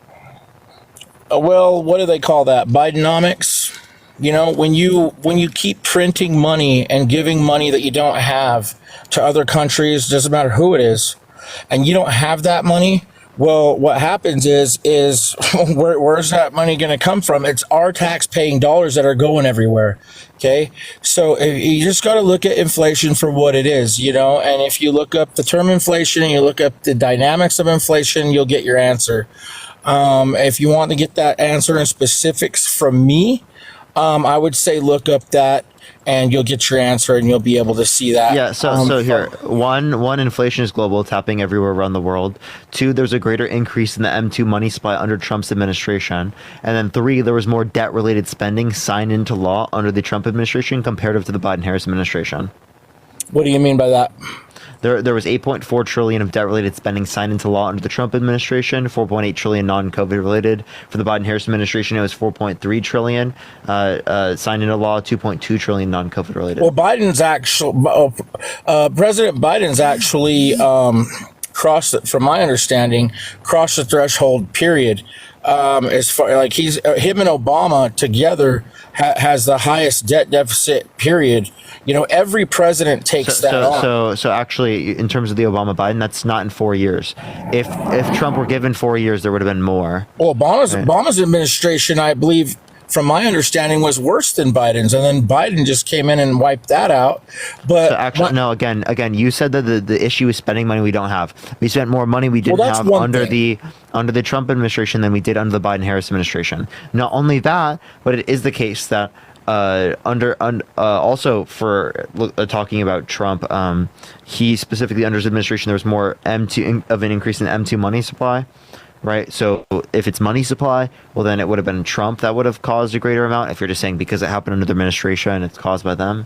Well, what do they call that? Bidenomics. You know, when you keep printing money and giving money that you don't have to other countries, doesn't matter who it is, and you don't have that money, well, what happens is where's that money going to come from? It's our tax-paying dollars that are going everywhere. Okay, so you just got to look at inflation for what it is, you know. And if you look up the term inflation and you look up the dynamics of inflation, you'll get your answer. If you want to get that answer in specifics from me, I would say look up that and you'll get your answer and you'll be able to see that. Yeah, so here, one, inflation is global. It's happening everywhere around the world. 2, there's a greater increase in the M2 money supply under Trump's administration. And then 3, there was more debt-related spending signed into law under the Trump administration comparative to the Biden-Harris administration. What do you mean by that? There was 8.4 trillion of debt-related spending signed into law under the Trump administration, 4.8 trillion non-COVID related. For the Biden-Harris administration, it was 4.3 trillion signed into law, 2.2 trillion non-COVID related. Well, President Biden's actually crossed, from my understanding, crossed the threshold. Period. As far like him and Obama together has the highest debt deficit. Period. You know, every president takes that on. So actually, in terms of the Obama-Biden, that's not in 4 years. If Trump were given 4 years, there would have been more. Well, Obama's administration, I believe, from my understanding, was worse than Biden's, and then Biden just came in and wiped that out. But so actually, no. Again, you said that the issue is spending money we don't have. We spent more money we didn't have under the Trump administration than we did under the Biden-Harris administration. Not only that, but it is the case that also for talking about Trump, he specifically under his administration there was more M2 of an increase in M2 money supply. Right, so if it's money supply, well, then it would have been Trump that would have caused a greater amount. If you're just saying because it happened under the administration, it's caused by them.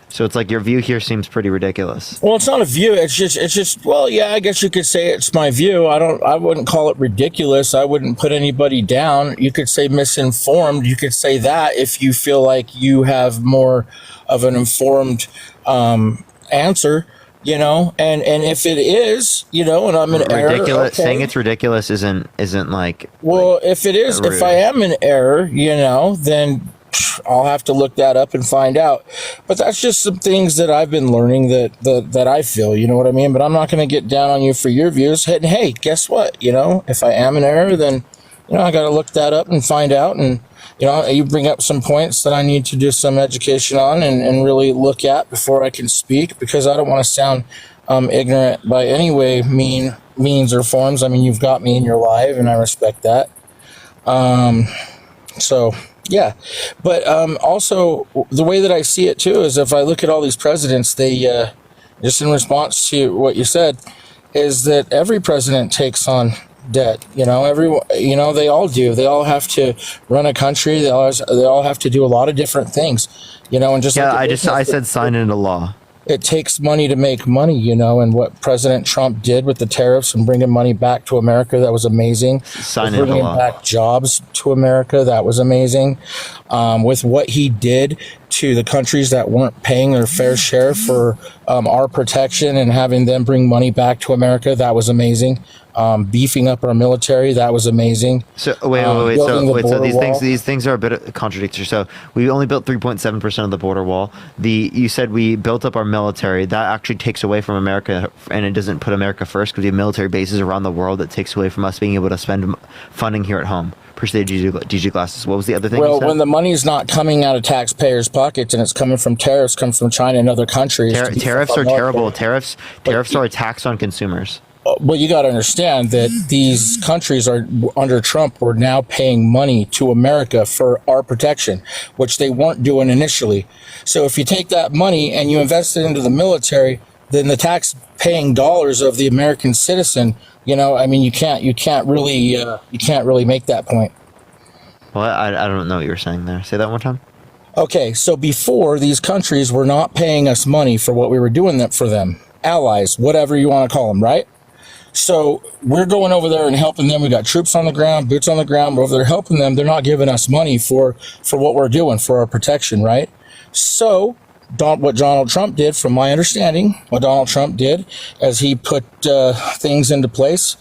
So it's like your view here seems pretty ridiculous. Well, it's not a view. It's just. Well, yeah, I guess you could say it's my view. I wouldn't call it ridiculous. I wouldn't put anybody down. You could say misinformed. You could say that if you feel like you have more of an informed answer, you know. And if it is, you know, and I'm in error, ridiculous. okay. Saying it's ridiculous isn't like. Well, if it is, rude. if I am in error, you know, then I'll have to look that up and find out. But that's just some things that I've been learning that I feel, you know what I mean? But I'm not going to get down on you for your views. And hey, guess what? You know, if I am in error, then, you know, I got to look that up and find out. And, you know, you bring up some points that I need to do some education on and really look at before I can speak, because I don't want to sound ignorant by any way, means or forms. I mean, you've got me in your live, and I respect that. So... yeah, but also the way that I see it too is if I look at all these presidents, they just in response to what you said, is that every president takes on debt. You know, they all do. They all have to run a country. They all have to do a lot of different things. You know, and just I said sign into law. It takes money to make money, you know, and what President Trump did with the tariffs and bringing money back to America, that was amazing. Bringing back jobs to America, that was amazing. With what he did to the countries that weren't paying their fair share for our protection and having them bring money back to America, that was amazing. Beefing up our military, that was amazing. So wait. So these things are a bit contradictory. So we only built 3.7% of the border wall. You said we built up our military. That actually takes away from America, and it doesn't put America first because we have military bases around the world. That takes away from us being able to spend funding here at home. Appreciate DG glasses. What was the other thing? Well, when the money's not coming out of taxpayers' pockets and it's coming from tariffs, comes from China and other countries. Tariffs are terrible. Tariffs are a tax on consumers. Well, you got to understand that these countries are under Trump were now paying money to America for our protection, which they weren't doing initially. So if you take that money and you invest it into the military, then the tax paying dollars of the American citizen, you know, I mean, you can't really make that point. Well, I don't know what you were saying there. Say that one time. Okay. So before, these countries were not paying us money for what we were doing for them. Allies, whatever you want to call them, right? So we're going over there and helping them. We got troops on the ground, boots on the ground. We're over there helping them. They're not giving us money for what we're doing for our protection, right? So what Donald Trump did, from my understanding, what Donald Trump did as he put things into place,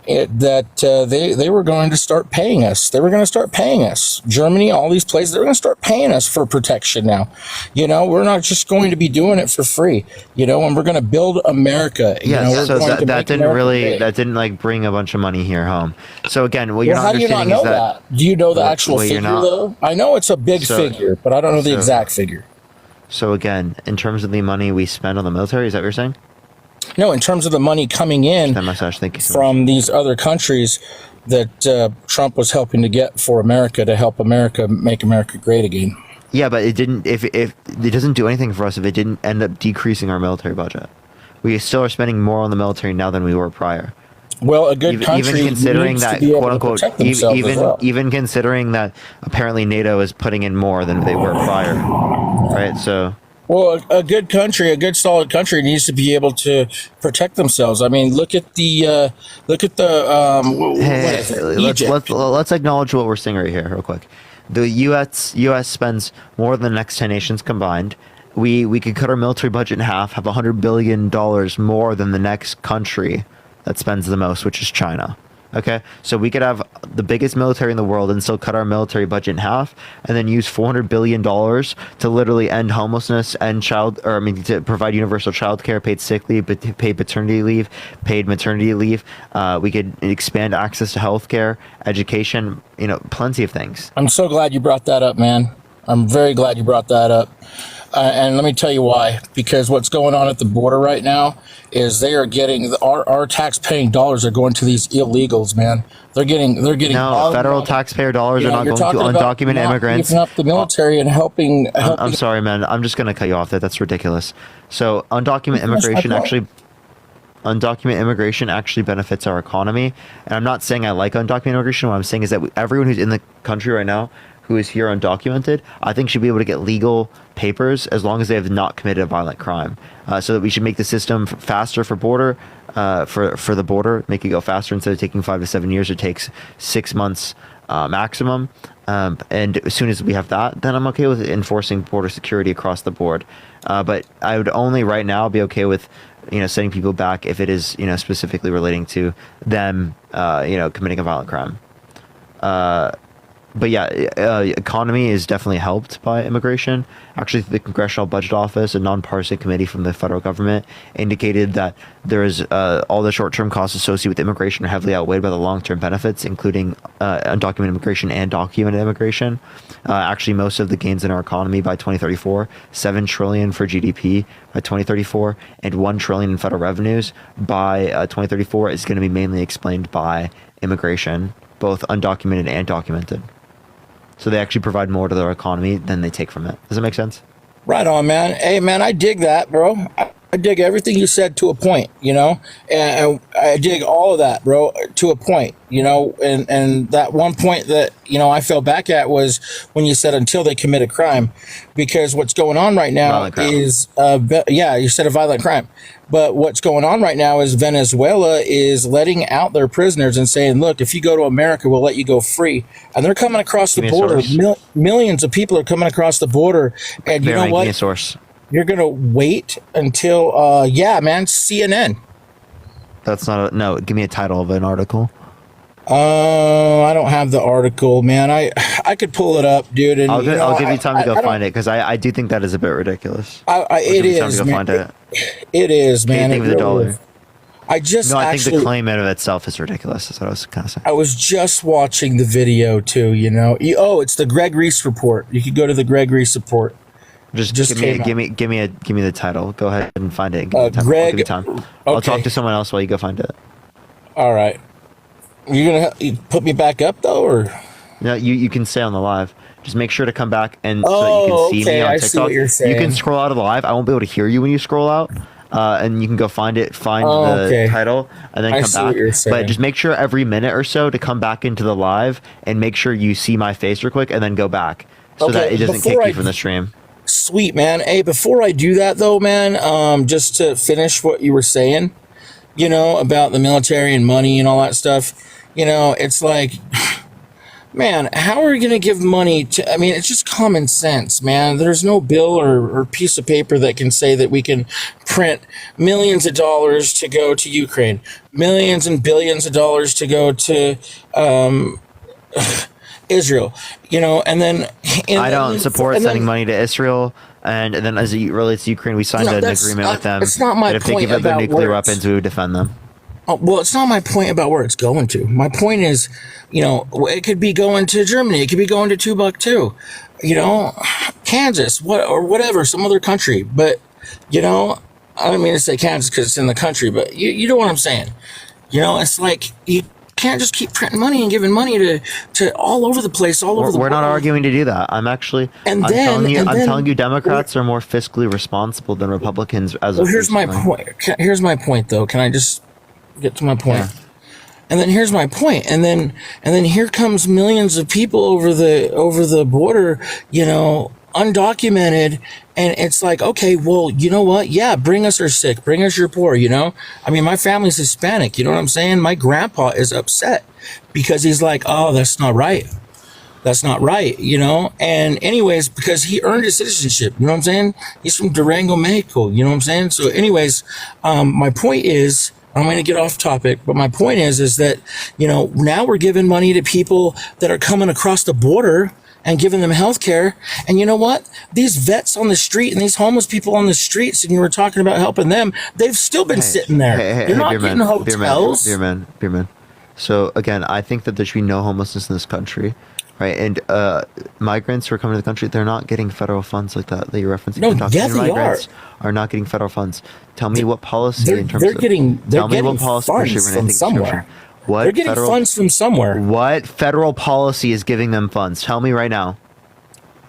they were going to start paying us. They were going to start paying us. Germany, all these places, they're going to start paying us for protection now. You know, we're not just going to be doing it for free, you know, and we're going to build America. Yeah, so that didn't like bring a bunch of money here home. So again, what you're not understanding is that. Do you know the actual figure though? I know it's a big figure, but I don't know the exact figure. So again, in terms of the money we spend on the military, is that what you're saying? No, in terms of the money coming in from these other countries that Trump was helping to get for America to help America make America great again. Yeah, but it didn't. If it doesn't do anything for us if it didn't end up decreasing our military budget. We still are spending more on the military now than we were prior. Well, a good country even considering needs that, to be able quote to unquote, protect themselves as well. even considering that apparently NATO is putting in more than they were prior, right? So. Well, a good country, a good solid country needs to be able to protect themselves. I mean, look at the let's acknowledge what we're seeing right here real quick. The U.S. spends more than the next 10 nations combined. We could cut our military budget in half, have $100 billion more than the next country that spends the most, which is China. Okay, so we could have the biggest military in the world and still cut our military budget in half, and then use $400 billion to literally end homelessness, to provide universal child care, paid sick leave, paid paternity leave, paid maternity leave. We could expand access to healthcare, education, you know, plenty of things. I'm so glad you brought that up, man. I'm very glad you brought that up. And let me tell you why. Because what's going on at the border right now is they are getting our tax-paying dollars are going to these illegals, man. They're getting no federal taxpayer dollars are not going to undocumented immigrants. Beefing up the military and helping. I'm sorry, man. I'm just going to cut you off there. That's ridiculous. So undocumented immigration actually benefits our economy. And I'm not saying I like undocumented immigration. What I'm saying is that everyone who's in the country right now, who is here undocumented, I think should be able to get legal papers as long as they have not committed a violent crime. So that we should make the system faster for border, for the border, make it go faster. Instead of taking 5 to 7 years, it takes 6 months maximum. And as soon as we have that, then I'm okay with enforcing border security across the board. But I would only right now be okay with, sending people back if it is, specifically relating to them, committing a violent crime. But yeah, economy is definitely helped by immigration. Actually, the Congressional Budget Office, a nonpartisan committee from the federal government, indicated that there is all the short-term costs associated with immigration are heavily outweighed by the long-term benefits, including undocumented immigration and documented immigration. Actually, most of the gains in our economy by 2034, $7 trillion for GDP by 2034, and $1 trillion in federal revenues by 2034 is going to be mainly explained by immigration, both undocumented and documented. So they actually provide more to their economy than they take from it. Does that make sense? Right on, man. Hey, man, I dig that, bro. I dig everything you said to a point, and I dig all of that, bro, to a point, and that one point that, I fell back at was when you said until they commit a crime, because what's going on right now is, you said a violent crime. But what's going on right now is Venezuela is letting out their prisoners and saying, look, if you go to America, we'll let you go free. And they're coming across the border. Millions of people are coming across the border. And you know what? Give me a source. You're going to wait until, CNN. That's not no, give me a title of an article. I don't have the article, man. I could pull it up, dude. And I'll give you time to go find it, because I do think that is a bit ridiculous. It is, man. It is, man. Anything with a dollar. I think the claim in of itself is ridiculous. That's what I was kind of saying. I was just watching the video too. It's the Greg Reese report. You could go to the Greg Reese report. Just give me the title. Go ahead and find it. Greg, I'll give you time. Okay. I'll talk to someone else while you go find it. All right. You're gonna put me back up though, or no? You can stay on the live. Just make sure to come back and so that you can see me on TikTok. I see what you're saying. You can scroll out of the live. I won't be able to hear you when you scroll out. And you can go find the title and then come back. But just make sure every minute or so to come back into the live and make sure you see my face real quick and then go back so that it doesn't kick you from the stream. Sweet, man. Hey, before I do that though, man, just to finish what you were saying, about the military and money and all that stuff, it's like, man, how are we going to give money to, it's just common sense, man. There's no bill or piece of paper that can say that we can print millions of dollars to go to Ukraine, millions and billions of dollars to go to Israel, and then... I don't support sending money to Israel. And then as it relates to Ukraine, we signed an agreement with them it's not my that if they give up their nuclear weapons, we would defend them. Well, it's not my point about where it's going to. My point is, it could be going to Germany. It could be going to Timbuktu, Kansas, or whatever, some other country. But, I don't mean to say Kansas because it's in the country, but you know what I'm saying. It's like you can't just keep printing money and giving money to all over the place, all over the world. We're not arguing to do that. I'm telling you, Democrats are more fiscally responsible than Republicans. Here's my point. Here's my point, though. Can I just get to my point? Yeah. And then here's my point. And then here comes millions of people over the border, undocumented, and it's like, okay, well, you know what? Yeah, bring us your sick, bring us your poor, my family's Hispanic, you know what I'm saying? My grandpa is upset because he's like, oh, that's not right. That's not right, And anyways, because he earned his citizenship, you know what I'm saying? He's from Durango, Mexico, you know what I'm saying? So anyways, my point is, I'm going to get off topic, but my point is that, now we're giving money to people that are coming across the border and giving them health care. And you know what? These vets on the street and these homeless people on the streets, and you were talking about helping them, they've still been sitting there. They're not getting hotels. Beer man. So again, I think that there should be no homelessness in this country. Right, and migrants who are coming to the country, they're not getting federal funds like that you're referencing. No, yeah, they migrants are not getting federal funds. Tell me what policy in terms they're getting funds from somewhere. They're getting funds from somewhere. What federal policy is giving them funds? Tell me right now.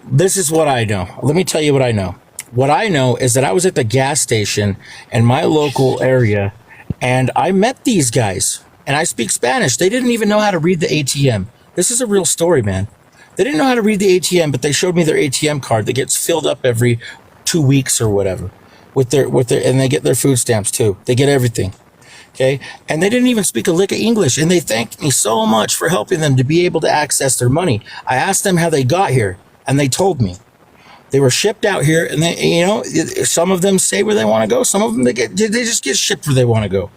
This is what I know. Let me tell you what I know. What I know is that I was at the gas station in my local area, and I met these guys, and I speak Spanish. They didn't even know how to read the ATM. This is a real story, man. They didn't know how to read the ATM, but they showed me their ATM card that gets filled up every 2 weeks or whatever with their, and they get their food stamps too. They get everything. Okay. And they didn't even speak a lick of English. And they thanked me so much for helping them to be able to access their money. I asked them how they got here, and they told me. They were shipped out here, and they, you know, some of them say where they want to go. Some of them, they just get shipped where they want to go.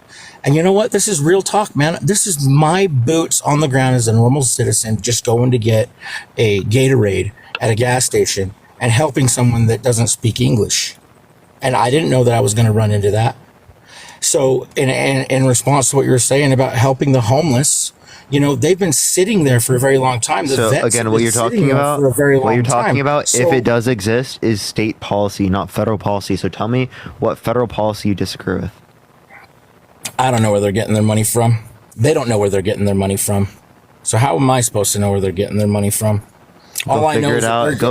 And you know what? This is real talk, man. This is my boots on the ground as a normal citizen, just going to get a Gatorade at a gas station and helping someone that doesn't speak English. And I didn't know that I was going to run into that. So in response to what you were saying about helping the homeless, you know, they've been sitting there for a very long time. So again, what you're talking about, if it does exist, is state policy, not federal policy. So tell me what federal policy you disagree with. I don't know where they're getting their money from. They don't know where they're getting their money from. So how am I supposed to know where they're getting their money from? Go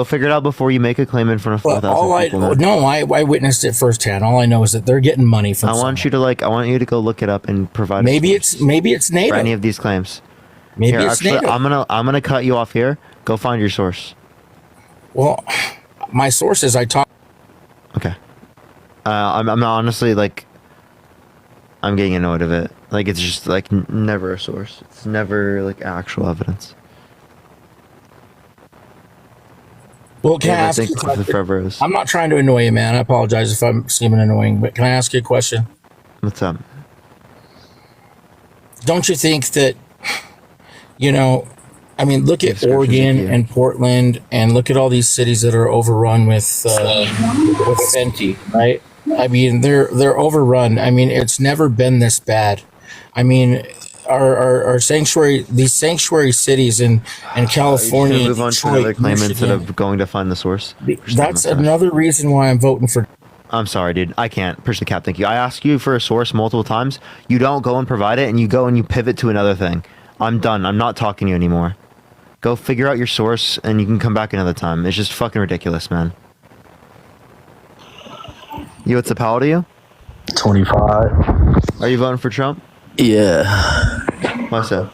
figure it out before you make a claim in front of 4,000 people. I witnessed it firsthand. All I know is that they're getting money from. I want you to go look it up and provide. Maybe it's NATO. For any of these claims. Maybe it's NATO. I'm gonna cut you off here. Go find your source. Well, my source is I talk. Okay. I'm honestly I'm getting annoyed of it. Like, it's just never a source. It's never actual evidence. Well, can I ask you a question? I'm not trying to annoy you, man. I apologize if I'm seeming annoying, but can I ask you a question? What's up? Don't you think that, you know, I mean, look at Oregon and Portland, and look at all these cities that are overrun with Fenty, right? I mean, they're overrun. I mean, it's never been this bad. I mean, our these sanctuary cities in California, move on to another claim instead of going to find the source. That's another reason why I'm voting for. I'm sorry, dude. I can't. Push the cap. Thank you. I ask you for a source multiple times. You don't go and provide it, and you go and you pivot to another thing. I'm done. I'm not talking to you anymore. Go figure out your source, and you can come back another time. It's just fucking ridiculous, man. What's the power to you? 25. Are you voting for Trump? Yeah. Why so?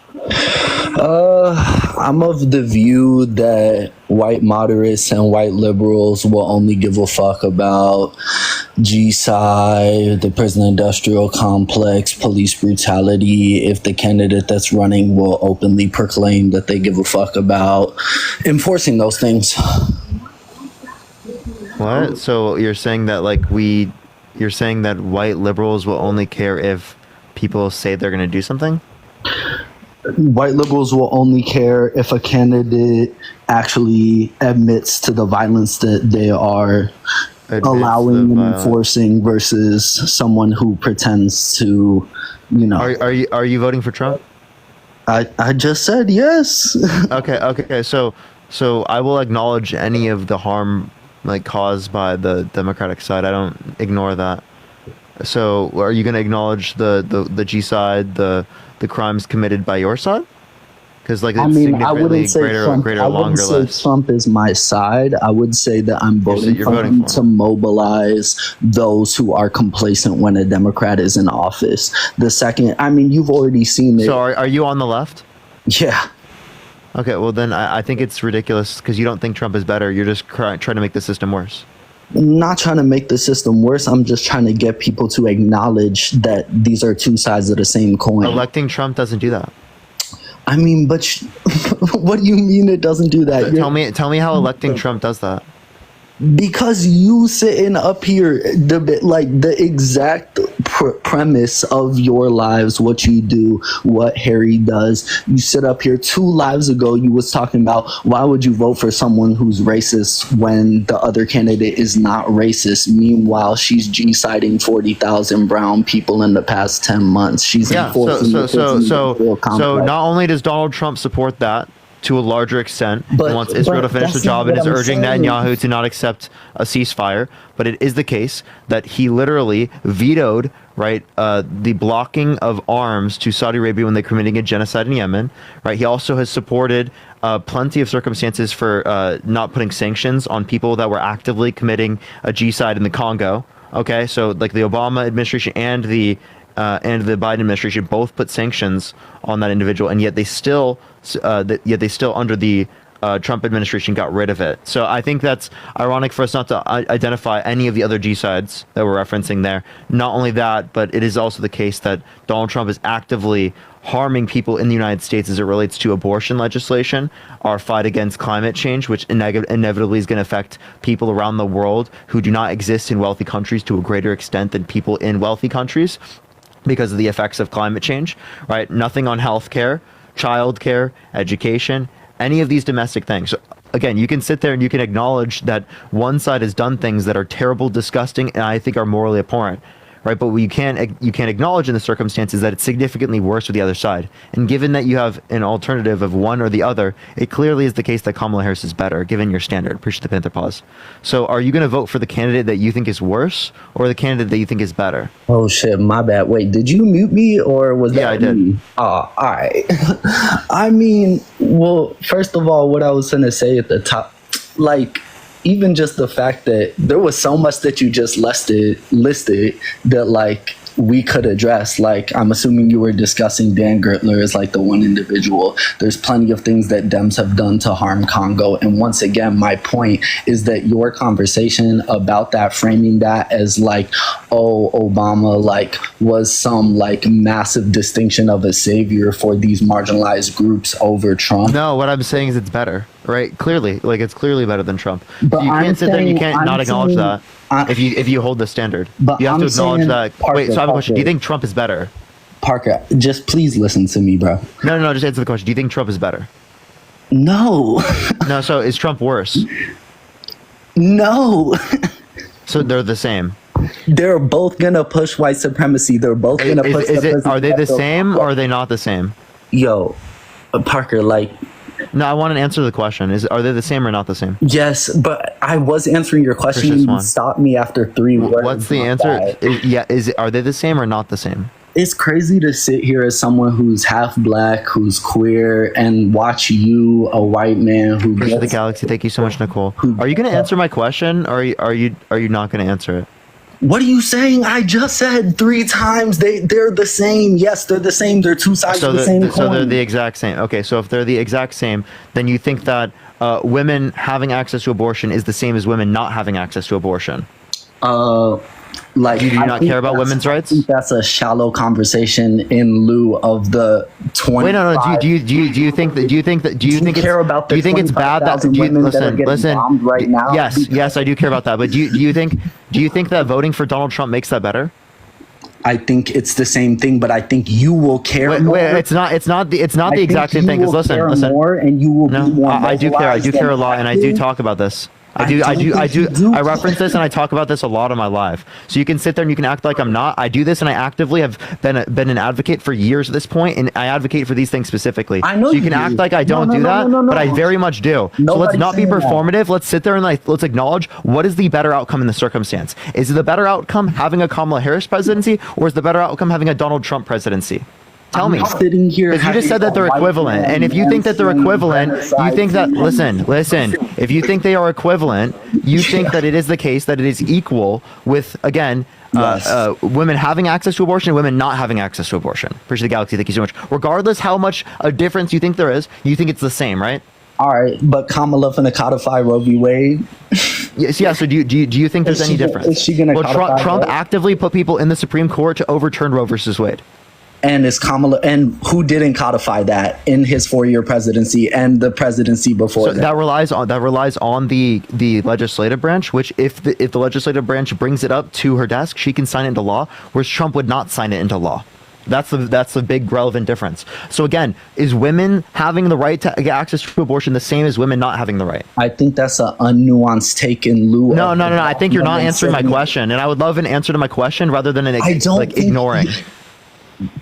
I'm of the view that white moderates and white liberals will only give a fuck about G-side, the prison industrial complex, police brutality, if the candidate that's running will openly proclaim that they give a fuck about enforcing those things. What? So you're saying that you're saying that white liberals will only care if people say they're going to do something? White liberals will only care if a candidate actually admits to the violence that they are allowing and enforcing versus someone who pretends to, you know. Are you voting for Trump? I just said yes. Okay. So I will acknowledge any of the harm caused by the Democratic side. I don't ignore that. So are you going to acknowledge the G side, the crimes committed by your side? Because it's significantly greater, longer list. Trump is my side. I would say that I'm voting for him to mobilize those who are complacent when a Democrat is in office. The second, you've already seen it. So are you on the left? Yeah. Okay, well then I think it's ridiculous because you don't think Trump is better. You're just trying to make the system worse. I'm not trying to make the system worse. I'm just trying to get people to acknowledge that these are two sides of the same coin. Electing Trump doesn't do that. But what do you mean it doesn't do that? Tell me how electing Trump does that. Because you sitting up here, the exact premise of your lives, what you do, what Harry does. You sit up here 2 lives ago, you was talking about why would you vote for someone who's racist when the other candidate is not racist. Meanwhile, she's G-siding 40,000 brown people in the past 10 months. She's enforcing so not only does Donald Trump support that to a larger extent, and wants Israel to finish the job and is urging Netanyahu to not accept a ceasefire. But it is the case that he literally vetoed, the blocking of arms to Saudi Arabia when they're committing a genocide in Yemen. Right. He also has supported plenty of circumstances for not putting sanctions on people that were actively committing a genocide in the Congo. Okay, so the Obama administration and the Biden administration both put sanctions on that individual, and yet they still under the Trump administration got rid of it. So I think that's ironic for us not to identify any of the other G sides that we're referencing there. Not only that, but it is also the case that Donald Trump is actively harming people in the United States as it relates to abortion legislation, our fight against climate change, which inevitably is going to affect people around the world who do not exist in wealthy countries to a greater extent than people in wealthy countries because of the effects of climate change, right? Nothing on healthcare, childcare, education, any of these domestic things. So again, you can sit there and you can acknowledge that one side has done things that are terrible, disgusting, and I think are morally abhorrent, right? But what you can't acknowledge in the circumstances that it's significantly worse with the other side. And given that you have an alternative of one or the other, it clearly is the case that Kamala Harris is better, given your standard. Appreciate the Panther pause. So are you going to vote for the candidate that you think is worse or the candidate that you think is better? Oh shit, my bad. Wait, did you mute me or was that I did. me? Oh, all right. I mean, well, first of all, what I was going to say at the top, like, even just the fact that there was so much that you just listed that like we could address. Like, I'm assuming you were discussing Dan Gertler as like the one individual. There's plenty of things that Dems have done to harm Congo. And once again, my point is that your conversation about that, framing that as like, oh, Obama like was some like massive distinction of a savior for these marginalized groups over Trump. No, what I'm saying is it's better, right? Clearly, like it's clearly better than Trump. But So you can't sit there and you can't I'm not acknowledge saying- that. If you hold the standard, But you have to I'm acknowledge saying, that. Parker, Wait, so I have a question. Do you Parker. think Trump is better? Parker, just please listen to me, bro. No, just answer the question. Do you think Trump is better? No. No, so is Trump worse? No. So they're the same. They're both gonna push white supremacy. They're both gonna push. Are they the same or are they not the same? Yo, Parker, like. No, I want an answer to the question. Are they the same or not the same? Yes, but I was answering your question. Push this And you one. stopped me after 3 words. What's the answer? Are they the same or not the same? It's crazy to sit here as someone who's half black, who's queer, and watch you, a white man who Push the gets, galaxy. Thank you so much, Nicole. Are you going to answer my question, or are you not going to answer it? What are you saying? I just said 3 times they're the same. Yes, they're the same. They're two sides of the same coin. So they're the exact same. Okay, so if they're the exact same, then you think that women having access to abortion is the same as women not having access to abortion? Like, you do not care about women's rights? I think that's a shallow conversation in lieu of the 20. Wait, no. Do you think care about the do you think it's bad that listen right now? Yes, I do care about that. But do you think that voting for Donald Trump makes that better? I think it's the same thing, but I think you will care more. Wait, it's not the exact same thing. Because listen. More and you will be more. I do care a lot, and I do talk about this. I do. I reference this and I talk about this a lot on my live. So you can sit there and you can act like I'm not. I do this and I actively have been an advocate for years at this point, and I advocate for these things specifically. I know so you can act like I don't do that, but I very much do. So let's not be performative. Let's sit there and let's acknowledge what is the better outcome in the circumstance. Is it the better outcome having a Kamala Harris presidency, or is the better outcome having a Donald Trump presidency? Tell me. Sitting here, because you just said that they're equivalent, and if you think that they're equivalent, you think that listen. If you think they are equivalent, you think that it is the case that it is equal with again women having access to abortion and women not having access to abortion. Appreciate the galaxy. Thank you so much. Regardless how much a difference you think there is, you think it's the same, right? All right, but Kamala finna codify Roe v. Wade. Yes, yeah. So do you think there's any difference? Is she gonna codify Trump Roe? actively put people in the Supreme Court to overturn Roe versus Wade. And is Kamala, and who didn't codify that in his 4-year presidency and the presidency before so that relies on the legislative branch, which if the legislative branch brings it up to her desk, she can sign it into law, whereas Trump would not sign it into law. That's the big relevant difference. So again, is women having the right to get access to abortion the same as women not having the right? I think that's an unnuanced take in lieu. No. I think you're not answering my question, and I would love an answer to my question rather than ignoring.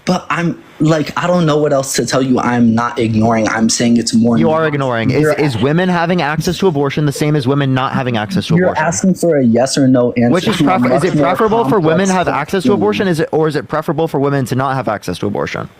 But I'm like, I don't know what else to tell you. I'm not ignoring. I'm saying it's more. You are ignoring. Is women having access to abortion the same as women not having access to abortion? You're asking for a yes or no answer. Which is is it preferable for women to have access to abortion? Is it preferable for women to not have access to abortion?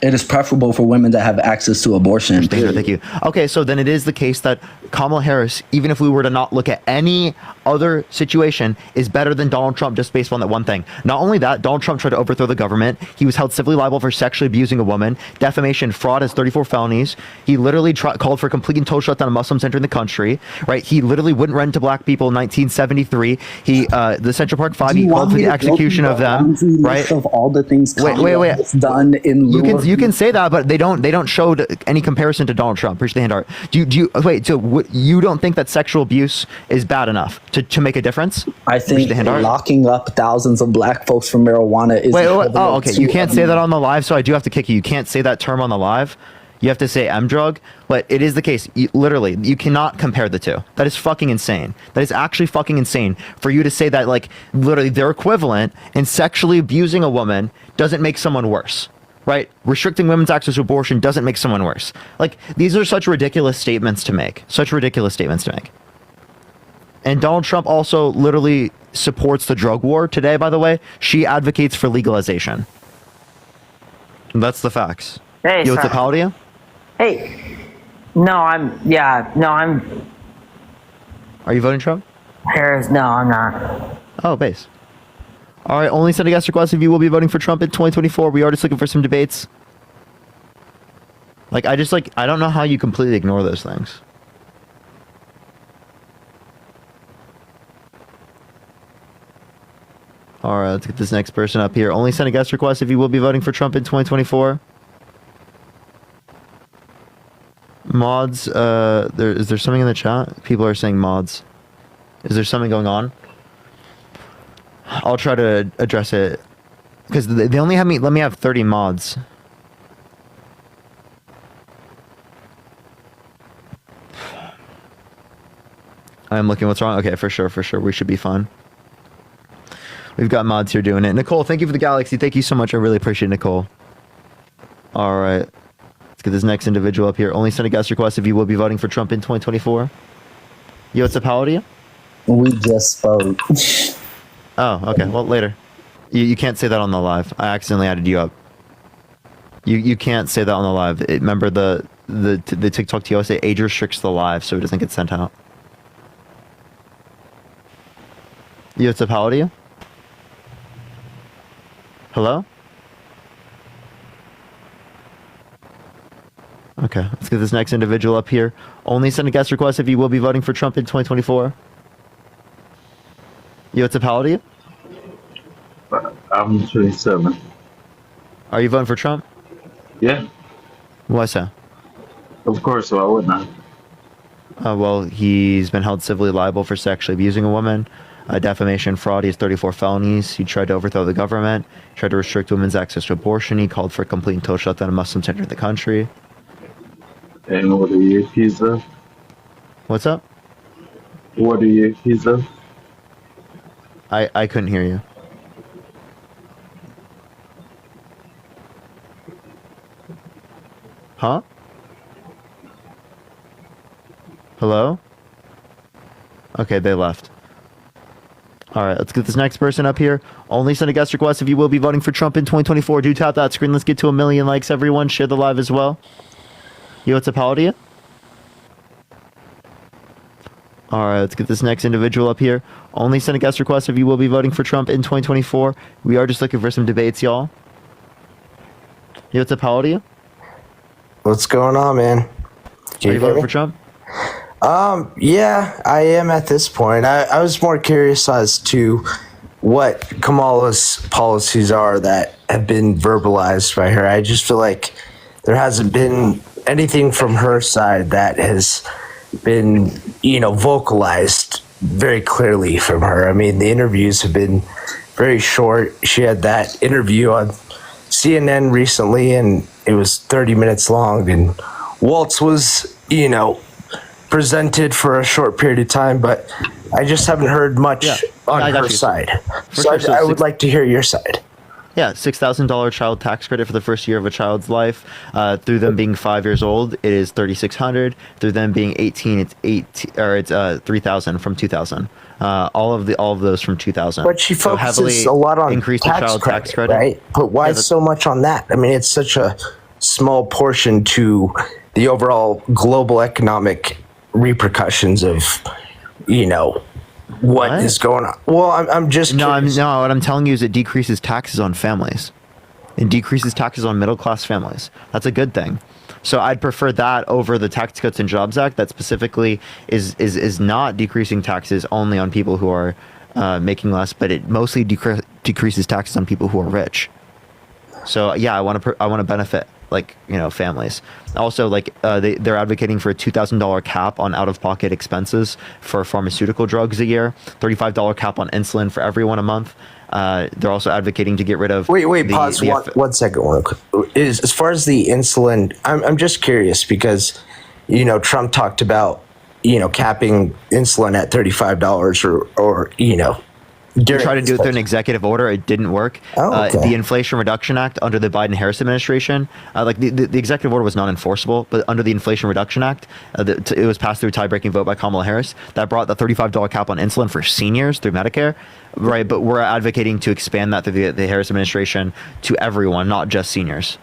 It is preferable for women to have access to abortion. Thank you. Okay, so then it is the case that Kamala Harris, even if we were to not look at any other situation, is better than Donald Trump just based on that one thing. Not only that, Donald Trump tried to overthrow the government. He was held civilly liable for sexually abusing a woman. Defamation, fraud has 34 felonies. He literally called for a complete and total shutdown of Muslims entering the country, right? He literally wouldn't rent to black people in 1973. He, the Central Park 5, he called for the execution of them, right? Of all the things wait. has done in lieu you can say that, but they don't show any comparison to Donald Trump. Appreciate the hand art. Do you wait? So you don't think that sexual abuse is bad enough to make a difference? I think locking up thousands of black folks for marijuana is. Wait. Oh, okay. You can't say that on the live, so I do have to kick you. You can't say that term on the live. You have to say M drug, but it is the case. Literally, you cannot compare the two. That is fucking insane. That is actually fucking insane for you to say that, like, literally their equivalent in sexually abusing a woman doesn't make someone worse, right? Restricting women's access to abortion doesn't make someone worse. Like, these are such ridiculous statements to make. And Donald Trump also literally supports the drug war today, by the way. She advocates for legalization. That's the facts. Hey, Yo, what's up, Palladia? Hey, I'm. Are you voting Trump? Harris? No, I'm not. Oh, base. All right, only sending guest requests if you will be voting for Trump in 2024. We are just looking for some debates. Like, I don't know how you completely ignore those things. All right, let's get this next person up here. Only send a guest request if you will be voting for Trump in 2024. Mods, is there something in the chat? People are saying mods. Is there something going on? I'll try to address it. Because they only have let me have 30 mods. I'm looking what's wrong. Okay, for sure. We should be fine. We've got mods here doing it. Nicole, thank you for the galaxy. Thank you so much. I really appreciate it, Nicole. All right. Let's get this next individual up here. Only send a guest request if you will be voting for Trump in 2024. Yo, what's up, how old are you? We just spoke. Oh, okay. Well, later. You can't say that on the live. I accidentally added you up. You can't say that on the live. Remember the TikTok TOSA age restricts the live, so it doesn't get sent out. Yo, what's up, how old are you? Hello? Okay, let's get this next individual up here. Only send a guest request if you will be voting for Trump in 2024. Yo, what's up, how old are you? I'm 27. Are you voting for Trump? Yeah. Why so? Of course, why wouldn't I? Well, he's been held civilly liable for sexually abusing a woman. Defamation, fraud. He has 34 felonies. He tried to overthrow the government. Tried to restrict women's access to abortion. He called for a complete and total shutdown of Muslims entering the country. And what are you accused of? What's up? What are you accused of? I couldn't hear you. Huh? Hello? Okay, they left. All right, let's get this next person up here. Only send a guest request if you will be voting for Trump in 2024. Do tap that screen. Let's get to 1 million likes, everyone. Share the live as well. Yo, what's up, how old are you? All right, let's get this next individual up here. Only send a guest request if you will be voting for Trump in 2024. We are just looking for some debates, y'all. Yo, what's up, how old are you? What's going on, man? Are you voting for Trump? Yeah, I am at this point. I was more curious as to what Kamala's policies are that have been verbalized by her. I just feel like there hasn't been anything from her side that has been, vocalized very clearly from her. I mean, the interviews have been very short. She had that interview on CNN recently, and it was 30 minutes long, and Waltz was, presented for a short period of time, but I just haven't heard much on her side. So I would like to hear your side. Yeah, $6,000 child tax credit for the first year of a child's life. Through them being 5 years old, it is $3,600. Through them being 18, it's $3,000 from 2000. All of those from 2000. But she focuses a lot on tax credit, right? But why so much on that? I mean, it's such a small portion to the overall global economic repercussions of, what is going on. Well, I'm just curious. No. What I'm telling you is it decreases taxes on families. It decreases taxes on middle class families. That's a good thing. So I'd prefer that over the Tax Cuts and Jobs Act that specifically is not decreasing taxes only on people who are making less, but it mostly decreases taxes on people who are rich. So yeah, I want to benefit families. Also, they're advocating for a $2,000 cap on out-of-pocket expenses for pharmaceutical drugs a year, $35 cap on insulin for everyone a month. They're also advocating to get rid of. Wait, pause. One second. As far as the insulin, I'm just curious because, Trump talked about, capping insulin at $35 or They tried to do it through an executive order. It didn't work. The Inflation Reduction Act under the Biden-Harris administration, the executive order was not enforceable, but under the Inflation Reduction Act, it was passed through a tie-breaking vote by Kamala Harris that brought the $35 cap on insulin for seniors through Medicare, right? But we're advocating to expand that through the Harris administration to everyone, not just seniors.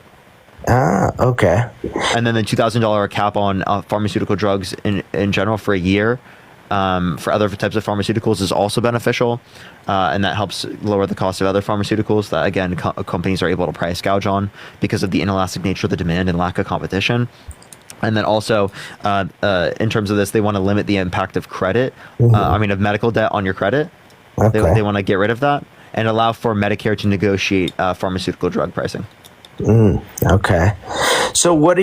Okay. And then the $2,000 cap on pharmaceutical drugs in general for a year. For other types of pharmaceuticals is also beneficial, and that helps lower the cost of other pharmaceuticals that, again, companies are able to price gouge on because of the inelastic nature of the demand and lack of competition. And then also, in terms of this, they want to limit the impact of credit, of medical debt on your credit. Okay. They want to get rid of that and allow for Medicare to negotiate pharmaceutical drug pricing. Okay. So what are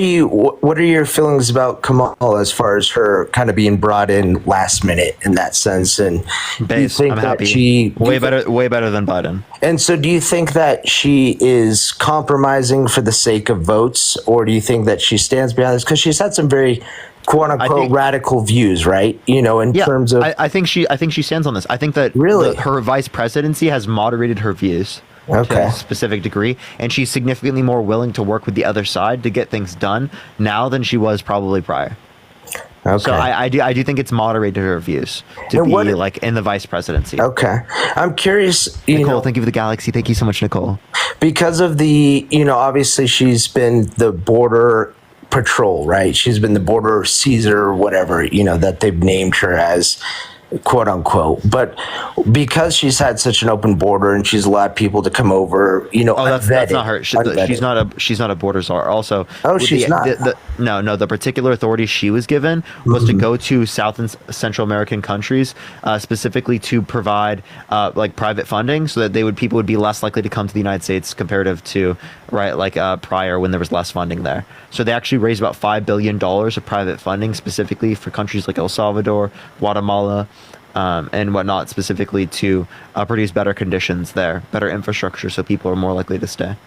your feelings about Kamala as far as her kind of being brought in last minute in that sense? And do you think I'm that happy. Way better than Biden. And so do you think that she is compromising for the sake of votes, or do you think that she stands behind this? Because she's had some very quote unquote radical views, right? Terms of I think she stands on this. I think that her vice presidency has moderated her views. To a specific degree, and she's significantly more willing to work with the other side to get things done now than she was probably prior. Okay. So I do think it's moderated her views to be in the vice presidency. Okay. I'm curious, Nicole, thank you for the galaxy. Thank you so much, Nicole. Because of the, obviously she's been the border patrol, right? She's been the border Caesar or whatever, that they've named her as, quote unquote, but because she's had such an open border and she's allowed people to come over, that's not her. She's not a border czar. Also, she's not. The particular authority she was given was to go to South and Central American countries, specifically to provide private funding, so that people would be less likely to come to the United States comparative to prior when there was less funding there. So they actually raised about $5 billion of private funding specifically for countries like El Salvador, Guatemala, and whatnot, specifically to produce better conditions there, better infrastructure, so people are more likely to stay.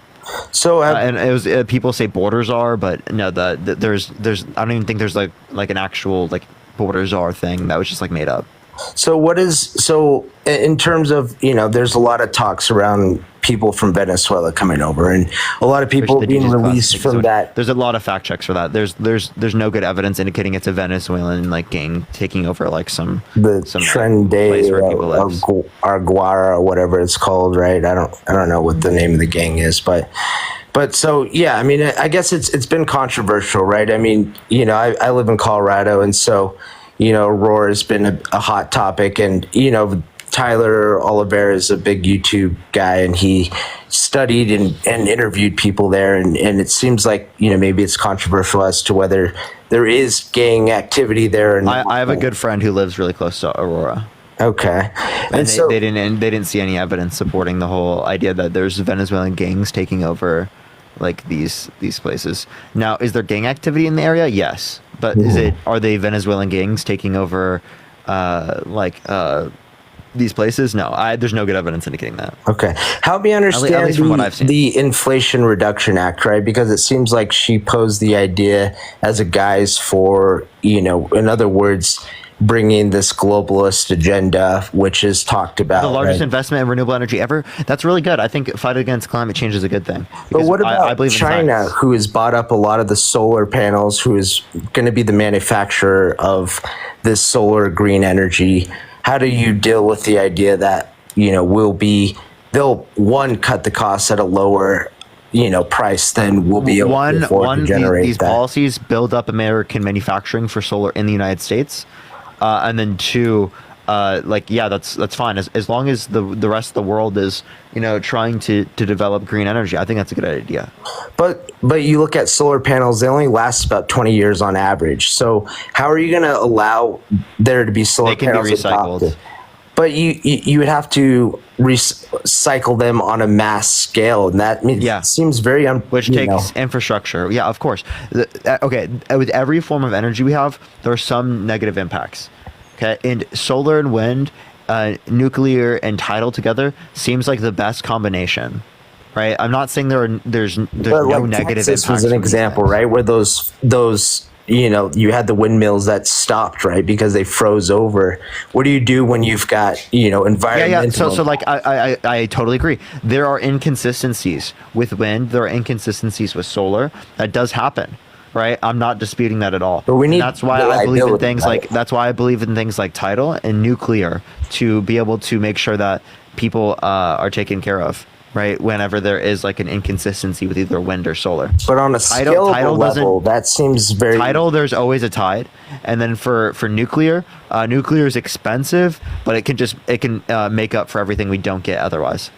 So and it was people say borders are, but no, there's I don't even think there's like an actual borders are thing that was just made up. So in terms of, there's a lot of talks around people from Venezuela coming over and a lot of people being released from that. There's a lot of fact checks for that. There's no good evidence indicating it's a Venezuelan gang taking over some Trend Day or Arguara or whatever it's called, right? I don't know what the name of the gang is, but so yeah, I guess it's been controversial, right? I live in Colorado, and so Aurora has been a hot topic, and Tyler Oliveira is a big YouTube guy, and he studied and interviewed people there, and it seems like maybe it's controversial as to whether there is gang activity there. And I have a good friend who lives really close to Aurora. Okay, and they didn't see any evidence supporting the whole idea that there's Venezuelan gangs taking over these places. Now, is there gang activity in the area? Yes. But are they Venezuelan gangs taking over these places? No, there's no good evidence indicating that. Okay. Help me understand at least from what I've seen. The Inflation Reduction Act, right? Because it seems like she posed the idea as a guise for, in other words, bringing this globalist agenda, which is talked about. The largest investment in renewable energy ever. That's really good. I think fight against climate change is a good thing. But what about China, who has bought up a lot of the solar panels, who is going to be the manufacturer of this solar green energy? How do you deal with the idea that, they'll cut the costs at a lower price, then we'll be able to afford to generate these that. policies build up American manufacturing for solar in the United States, and then two, that's fine as long as the rest of the world is trying to develop green energy. I think that's a good idea. But you look at solar panels; they only last about 20 years on average. So how are you going to allow there to be solar panels be recycled? adopted? But you would have to recycle them on a mass scale, and that seems very which takes infrastructure. Yeah, of course. Okay, with every form of energy we have, there are some negative impacts. Okay, and solar and wind, nuclear and tidal together seems like the best combination, right? I'm not saying there's no negative Texas impacts. was an example, right, where those you had the windmills that stopped, right, because they froze over. What do you do when you've got environmental? So like I totally agree. There are inconsistencies with wind. There are inconsistencies with solar. That does happen. Right, I'm not disputing that at all. But we need. That's why I believe in things like tidal and nuclear to be able to make sure that people are taken care of. Right, whenever there is like an inconsistency with either wind or solar. But on a scalable level, that seems very. Tidal, there's always a tide, and then for nuclear, nuclear is expensive, but it can make up for everything we don't get otherwise.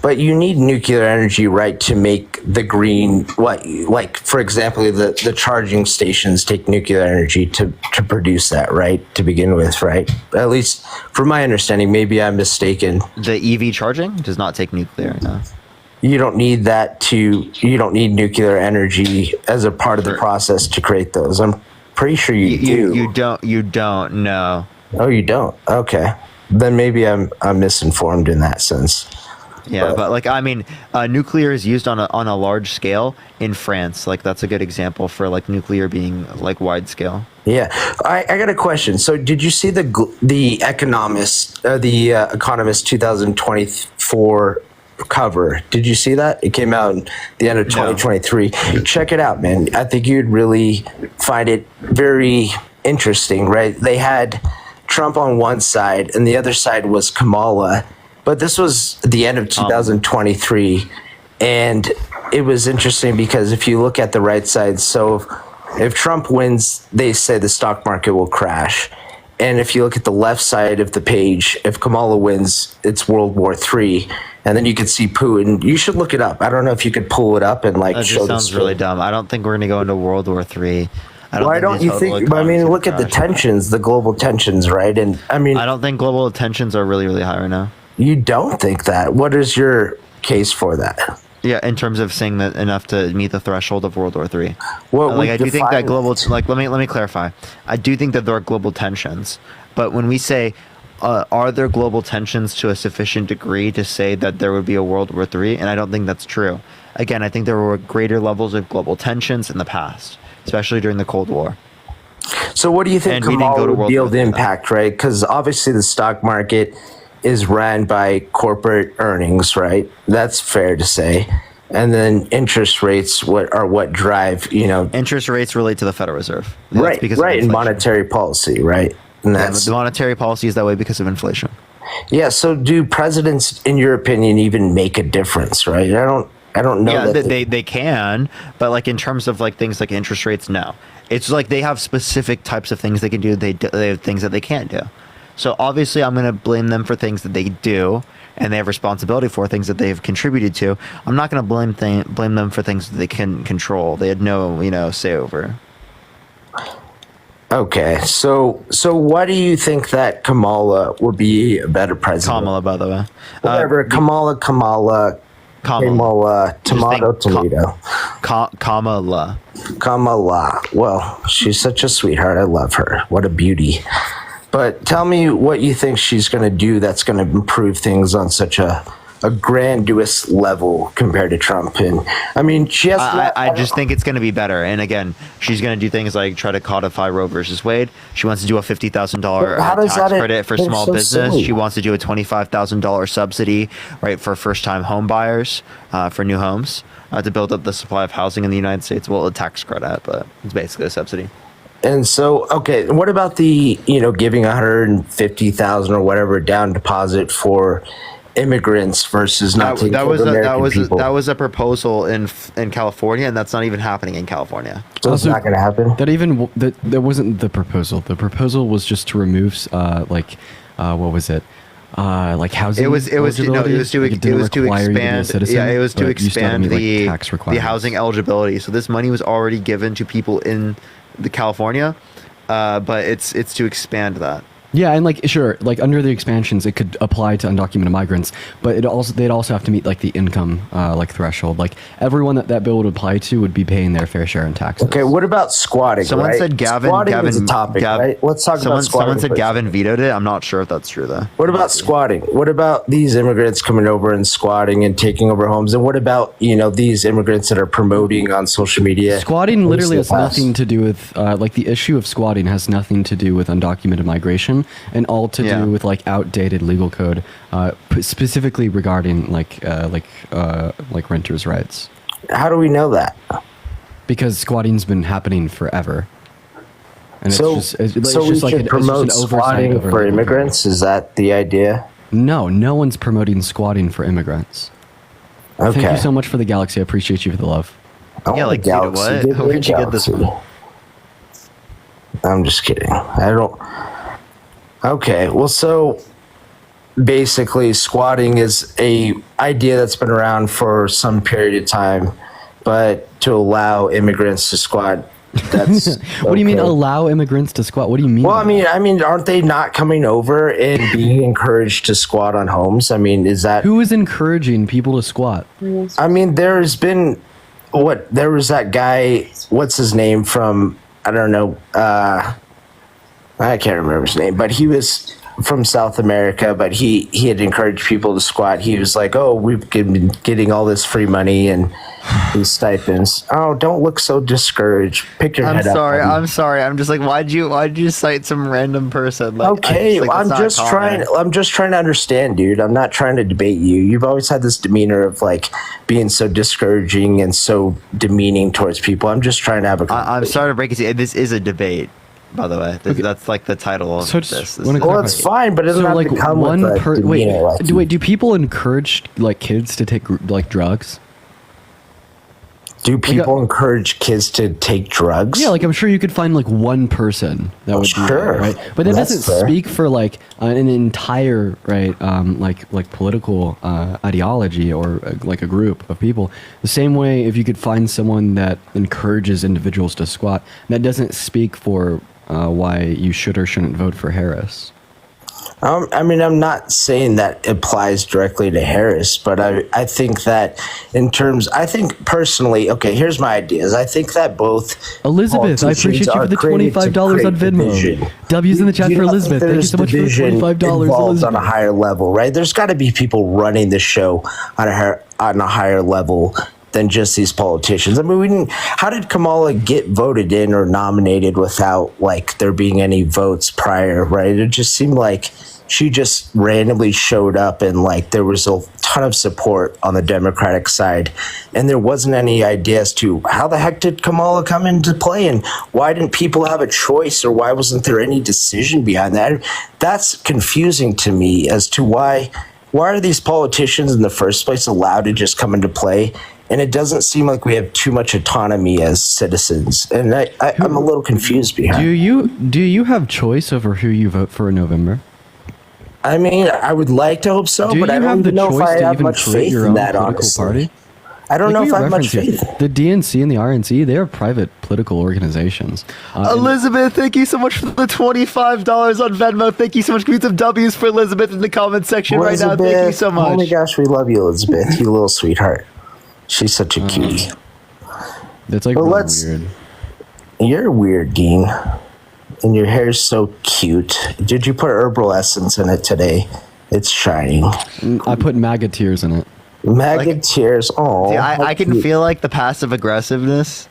But you need nuclear energy, right, to make the green, like for example, the charging stations take nuclear energy to produce that, right, to begin with, right? At least from my understanding, maybe I'm mistaken. The EV charging does not take nuclear, no. You don't need you don't need nuclear energy as a part of the process to create those. I'm pretty sure you do. You don't, no. Oh, you don't? Okay. Then maybe I'm misinformed in that sense. Yeah, but nuclear is used on a large scale in France. Like that's a good example for like nuclear being like wide scale. Yeah, I got a question. So, did you see the Economist 2024 cover? Did you see that? It came out at the end of 2023. No. Check it out, man. I think you'd really find it very interesting. Right? They had Trump on one side, and the other side was Kamala. But this was the end of 2023, and it was interesting because if you look at the right side, so if Trump wins, they say the stock market will crash. And if you look at the left side of the page, if Kamala wins, it's World War III. And then you can see Putin. You should look it up. I don't know if you could pull it up and like that show just sounds really dumb. I don't think we're going to go into World War III. Why don't you think? I mean, look at the tensions, the global tensions, right? And I mean, I don't think global tensions are really, really high right now. You don't think that? What is your case for that? Yeah, in terms of saying that enough to meet the threshold of World War III. Well, I do think that global. Let me clarify. I do think that there are global tensions, but when we say, are there global tensions to a sufficient degree to say that there would be a World War III? And I don't think that's true. Again, I think there were greater levels of global tensions in the past, especially during the Cold War. So, what do you think Kamala would be able to impact? Right, because obviously the stock market is ran by corporate earnings, right? That's fair to say. And then interest rates what drive, interest rates relate to the Federal Reserve. That's right, and monetary policy, right? And that's the monetary policy is that way because of inflation. Yeah, so do presidents, in your opinion, even make a difference, right? I don't know. Yeah, they can, but like in terms of like things like interest rates, no. It's like they have specific types of things they can do. They have things that they can't do. So obviously, I'm going to blame them for things that they do, and they have responsibility for things that they have contributed to. I'm not going to blame them for things that they can control. They had no, say over. Okay, so why do you think that Kamala would be a better president? Kamala, by the way. Whatever, Kamala, tomato. Kamala. Well, she's such a sweetheart. I love her. What a beauty. But tell me what you think she's going to do that's going to improve things on such a grandiose level compared to Trump. And I mean, she has. I just think it's going to be better. And again, she's going to do things like try to codify Roe versus Wade. She wants to do a $50,000 tax credit for small business. Silly. She wants to do a $25,000 subsidy, right, for first-time home buyers for new homes to build up the supply of housing in the United States. Well, a tax credit, but it's basically a subsidy. And so, okay, what about the, giving $150,000 or whatever down deposit for immigrants versus not taking that care of American people. that was a proposal in California, and that's not even happening in California. So it's not going to happen. That wasn't the proposal. The proposal was just to remove what was it? Like housing. It was to expand the housing eligibility. So this money was already given to people in the California, but it's to expand that. Yeah, and like under the expansions, it could apply to undocumented migrants, but they'd also have to meet like the income threshold. Like everyone that bill would apply to would be paying their fair share in taxes. Okay, what about squatting? Someone said Gavin. Squatting Gavin is a topic, right? Let's talk about squatting. Someone said Gavin vetoed it. I'm not sure if that's true though. What about squatting? What about these immigrants coming over and squatting and taking over homes? And what about these immigrants that are promoting on social media? Squatting literally has nothing to do with the issue of squatting has nothing to do with undocumented migration. And all to do with like outdated legal code, specifically regarding like renters' rights. How do we know that? Because squatting's been happening forever. And so we should promote squatting for immigrants. Is that the idea? No one's promoting squatting for immigrants. Okay. Thank you so much for the galaxy. I appreciate you for the love. What? Where'd you get this from? I'm just kidding. I don't. Okay, well, so basically squatting is a idea that's been around for some period of time, but to allow immigrants to squat, that's What do you mean allow immigrants to squat? What do you mean? Well, I mean, aren't they not coming over and being encouraged to squat on homes? I mean, is that... Who is encouraging people to squat? I mean, there was that guy, what's his name from, I don't know, I can't remember his name, but he was from South America, but he had encouraged people to squat. He was like, oh, we've been getting all this free money and these stipends. Oh, don't look so discouraged. Pick your head up. I'm sorry. I'm just like, why'd you cite some random person? Like, okay, I'm just trying to understand, dude. I'm not trying to debate you. You've always had this demeanor of like being so discouraging and so demeaning towards people. I'm just trying to have a I'm sorry to break it to you. This is a debate. By the way, that's like the title of this. Well, it's fine, but it doesn't have to come with a demeanor like wait, do people encourage like kids to take like drugs? Do people encourage kids to take drugs? Yeah, like I'm sure you could find like one person that would do that, right? But that doesn't speak for like an entire like political ideology or like a group of people. The same way, if you could find someone that encourages individuals to squat, that doesn't speak for why you should or shouldn't vote for Harris. I mean, I'm not saying that applies directly to Harris, but I think that I think personally, okay, here's my ideas. I think that both Elizabeth, I appreciate you for the $25 on Venmo. W's in the chat for Elizabeth. Thank you so much for the $25. Involved on a higher level, right? There's got to be people running the show on a higher level than just these politicians. I mean, how did Kamala get voted in or nominated without like there being any votes prior, right? It just seemed like she just randomly showed up and like there was a ton of support on the Democratic side, and there wasn't any idea as to how the heck did Kamala come into play and why didn't people have a choice, or why wasn't there any decision behind that? That's confusing to me as to why are these politicians in the first place allowed to just come into play? And it doesn't seem like we have too much autonomy as citizens, and I'm a little confused behind. Do you have choice over who you vote for in November? I mean, I would like to hope so, but I don't even know if I have much faith in that, honestly. I don't know if I have much faith. The DNC and the RNC, they are private political organizations. Elizabeth, thank you so much for the $25 on Venmo. Thank you so much. Give me some W's for Elizabeth in the comment section right now. Thank you so much. Oh my gosh, we love you, Elizabeth. You little sweetheart. She's such a cutie. That's like really weird. You're weird, Dean. And your hair's so cute. Did you put herbal essence in it today? It's shining. I put MAGA tears in it. MAGA tears. Oh, I can feel like the passive aggressiveness.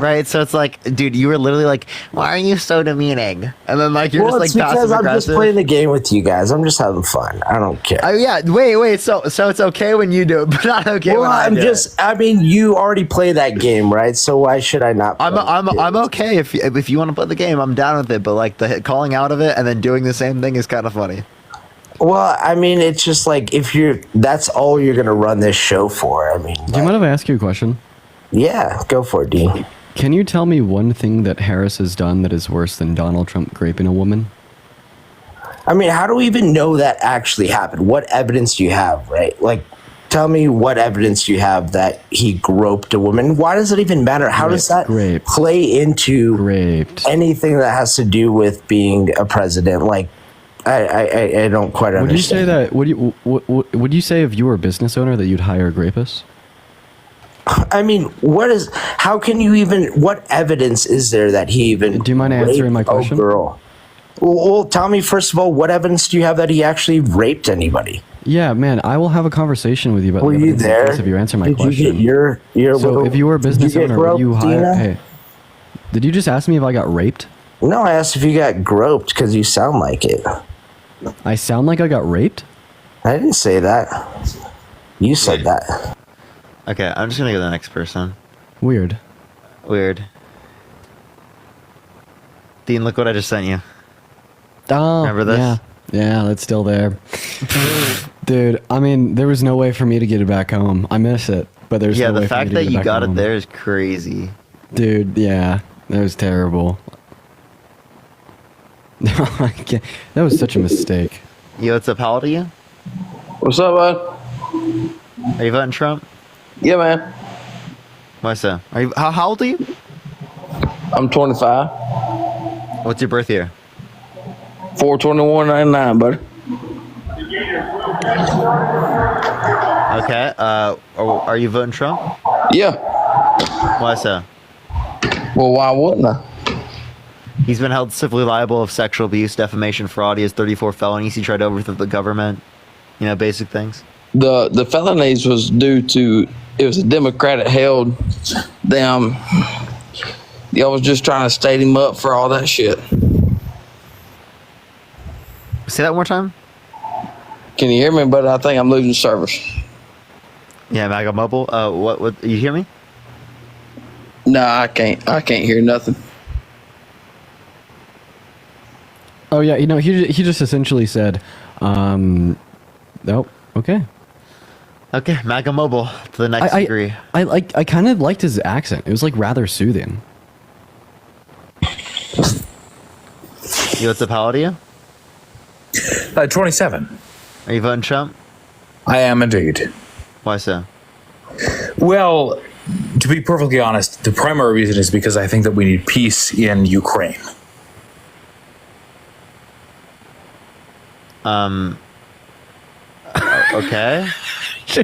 Right, so it's like, dude, you were literally like, "Why are you so demeaning?" And then like you're just like passive aggressive. I'm just playing the game with you guys. I'm just having fun. I don't care. Yeah, wait. So it's okay when you do it, but not okay when I do it. I mean, you already play that game, right? So why should I not? I'm okay if you want to play the game. I'm down with it, but like the calling out of it and then doing the same thing is kind of funny. Well, I mean, it's just like that's all you're gonna run this show for. I mean, do you mind if I ask you a question? Yeah, go for it, Dean. Can you tell me one thing that Harris has done that is worse than Donald Trump raping a woman? I mean, how do we even know that actually happened? What evidence do you have, right? Like, tell me what evidence you have that he groped a woman. Why does it even matter? How does that play into anything that has to do with being a president? Like, I don't quite understand. Would you say that? Would you say if you were a business owner that you'd hire rapists? I mean, how can you even? What evidence is there that he even? Do you mind answering my question? Girl. Well, tell me first of all, what evidence do you have that he actually raped anybody? Yeah, man, I will have a conversation with you about. Were you there? If you answer my question. Did you get your so little, if you were a business owner, would you hire? Hey, did you just ask me if I got raped? No, I asked if you got groped because you sound like it. I sound like I got raped? I didn't say that. You said that. Okay, I'm just gonna go to the next person. Weird. Dean, look what I just sent you. Oh, remember this? Yeah, that's still there. Dude, I mean, there was no way for me to get it back home. I miss it, but there's no way the for me fact to that get it you back got home. it there is crazy. Dude, yeah, that was terrible. That was such a mistake. Yo, what's up? How old are you? What's up, bud? Are you voting Trump? Yeah, man. Why so? Are you? How old are you? I'm 25. What's your birth year? 4/21/99, buddy. Okay. Are you voting Trump? Yeah. Why so? Well, why wouldn't I? He's been held civilly liable of sexual abuse, defamation, fraud. He has 34 felonies. He tried to overthrow the government. You know, basic things. The felonies was due to it was a Democratic held. Y'all was just trying to state him up for all that shit. Say that one more time. Can you hear me? But I think I'm losing service. Yeah, MAGA Mobile. What? You hear me? No, I can't hear nothing. Oh yeah, he just essentially said, nope, okay. Okay, MAGA Mobile to the next degree. I kind of liked his accent. It was like rather soothing. Yo, what's up? How old are you? 27. Are you voting Trump? I am indeed. Why so? Well, to be perfectly honest, the primary reason is because I think that we need peace in Ukraine. Okay.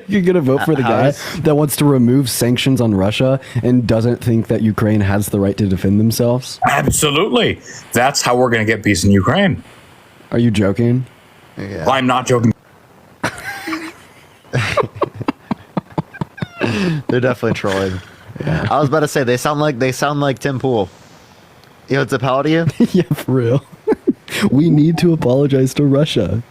You're gonna vote for the guy that wants to remove sanctions on Russia and doesn't think that Ukraine has the right to defend themselves? Absolutely. That's how we're going to get peace in Ukraine. Are you joking? Yeah. I'm not joking. They're definitely trolling. Yeah. I was about to say they sound like Tim Pool. Yo, what's up? How old are you? Yeah, for real. We need to apologize to Russia.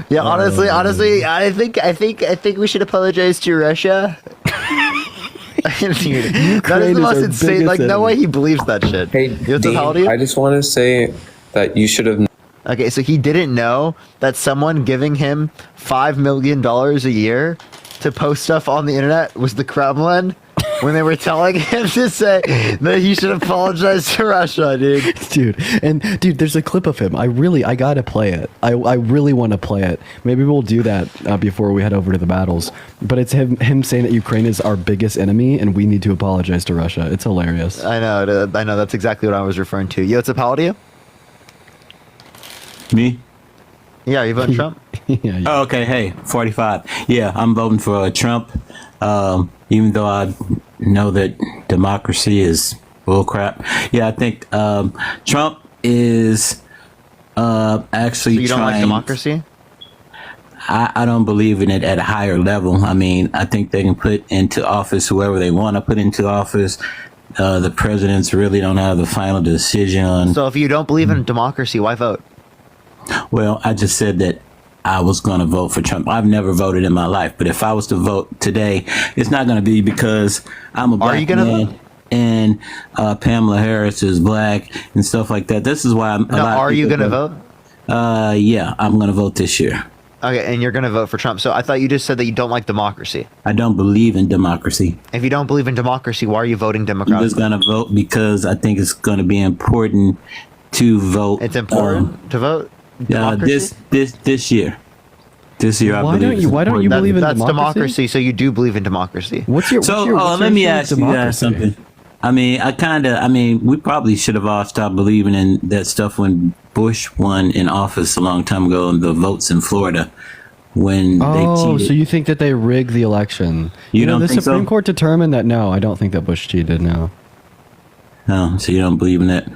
Yeah, honestly, I think we should apologize to Russia. Dude, that is the most insane. Like, no way he believes that shit. Hey, Dean, how old are you? I just want to say that you should have. Okay, so he didn't know that someone giving him $5 million a year to post stuff on the internet was the Kremlin when they were telling him to say that he should apologize to Russia, dude. Dude, there's a clip of him. I gotta play it. I really want to play it. Maybe we'll do that before we head over to the battles. But it's him saying that Ukraine is our biggest enemy and we need to apologize to Russia. It's hilarious. I know. That's exactly what I was referring to. Yo, what's up? How old are you? Me? Yeah, are you voting Trump? Yeah. Oh, okay. Hey, 45. Yeah, I'm voting for Trump. Even though I know that democracy is bullcrap. Yeah, I think Trump is actually. So you don't like democracy? I don't believe in it at a higher level. I mean, I think they can put into office whoever they want to put into office. The presidents really don't have the final decision. So if you don't believe in democracy, why vote? Well, I just said that I was going to vote for Trump. I've never voted in my life, but if I was to vote today, it's not going to be because I'm a black man and Pamela Harris is black and stuff like that. This is why Are you going to vote? Yeah, I'm going to vote this year. Okay, and you're going to vote for Trump. So I thought you just said that you don't like democracy. I don't believe in democracy. If you don't believe in democracy, why are you voting I'm Democrat? just going to vote because I think it's going to be important to vote. It's important to vote democracy? This year. This year, Why don't you believe in that's democracy? democracy? So you do believe in democracy. What's your let me ask you guys something. I mean, we probably should have all stopped believing in that stuff when Bush won in office a long time ago, and the votes in Florida when they cheated. So you think that they rigged the election? You don't the think Supreme so? Court determined that no, I don't think that Bush cheated. No. No, so you don't believe in that?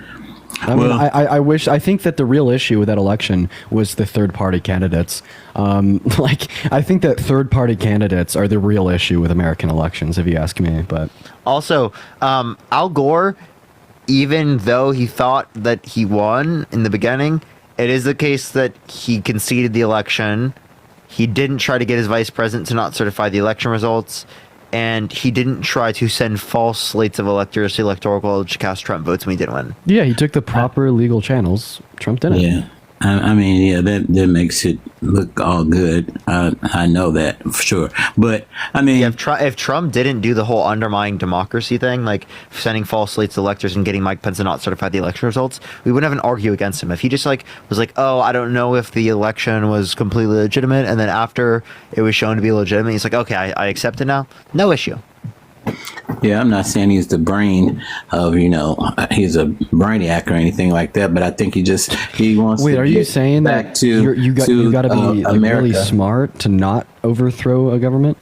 I mean, I think that the real issue with that election was the third-party candidates. I think that third-party candidates are the real issue with American elections, if you ask me. But also, Al Gore, even though he thought that he won in the beginning, it is the case that he conceded the election. He didn't try to get his vice president to not certify the election results. And he didn't try to send false slates of electors to Electoral College to cast Trump votes when he didn't win. Yeah, he took the proper legal channels. Trump didn't. Yeah. I mean, yeah, that makes it look all good. I know that for sure. But, I mean... Yeah, if Trump didn't do the whole undermining democracy thing, like sending false slates to electors and getting Mike Pence to not certify the election results, we wouldn't have an argue against him. If he just was like, oh, I don't know if the election was completely legitimate, and then after it was shown to be legitimate, he's like, okay, I accept it now. No issue. Yeah, I'm not saying he's the brain of, he's a brainiac or anything like that, but I think he wants Wait, to are you saying that you got to be really smart to not overthrow a government?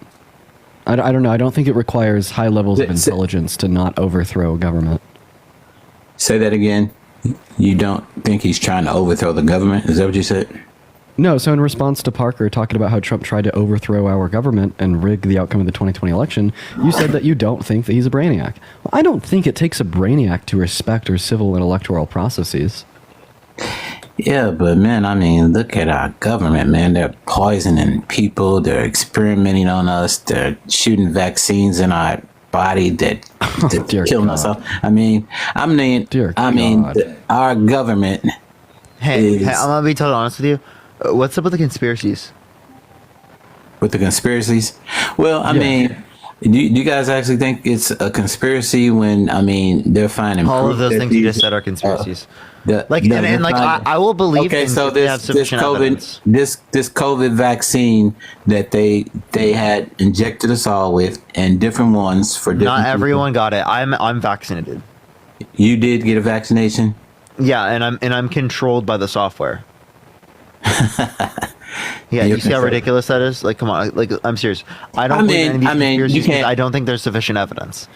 I don't know. I don't think it requires high levels of intelligence to not overthrow a government. Say that again. You don't think he's trying to overthrow the government? Is that what you said? No, so in response to Parker talking about how Trump tried to overthrow our government and rig the outcome of the 2020 election, you said that you don't think that he's a brainiac. Well, I don't think it takes a brainiac to respect our civil and electoral processes. Yeah, but man, I mean, look at our government, man. They're poisoning people. They're experimenting on us. They're shooting vaccines in our body that killing us off. I mean, our government. Hey, I'm gonna be totally honest with you. What's up with the conspiracies? With the conspiracies? Well, I mean, do you guys actually think it's a conspiracy when, they're finding all of those things you just said are conspiracies? I will believe. Okay, so they have sufficient evidence. This COVID vaccine that they had injected us all with, and different ones for different. Not everyone got it. I'm vaccinated. You did get a vaccination? Yeah, and I'm controlled by the software. Yeah, you see how ridiculous that is? Like, come on, I'm serious. I don't believe any of these conspiracies because I don't think there's sufficient evidence.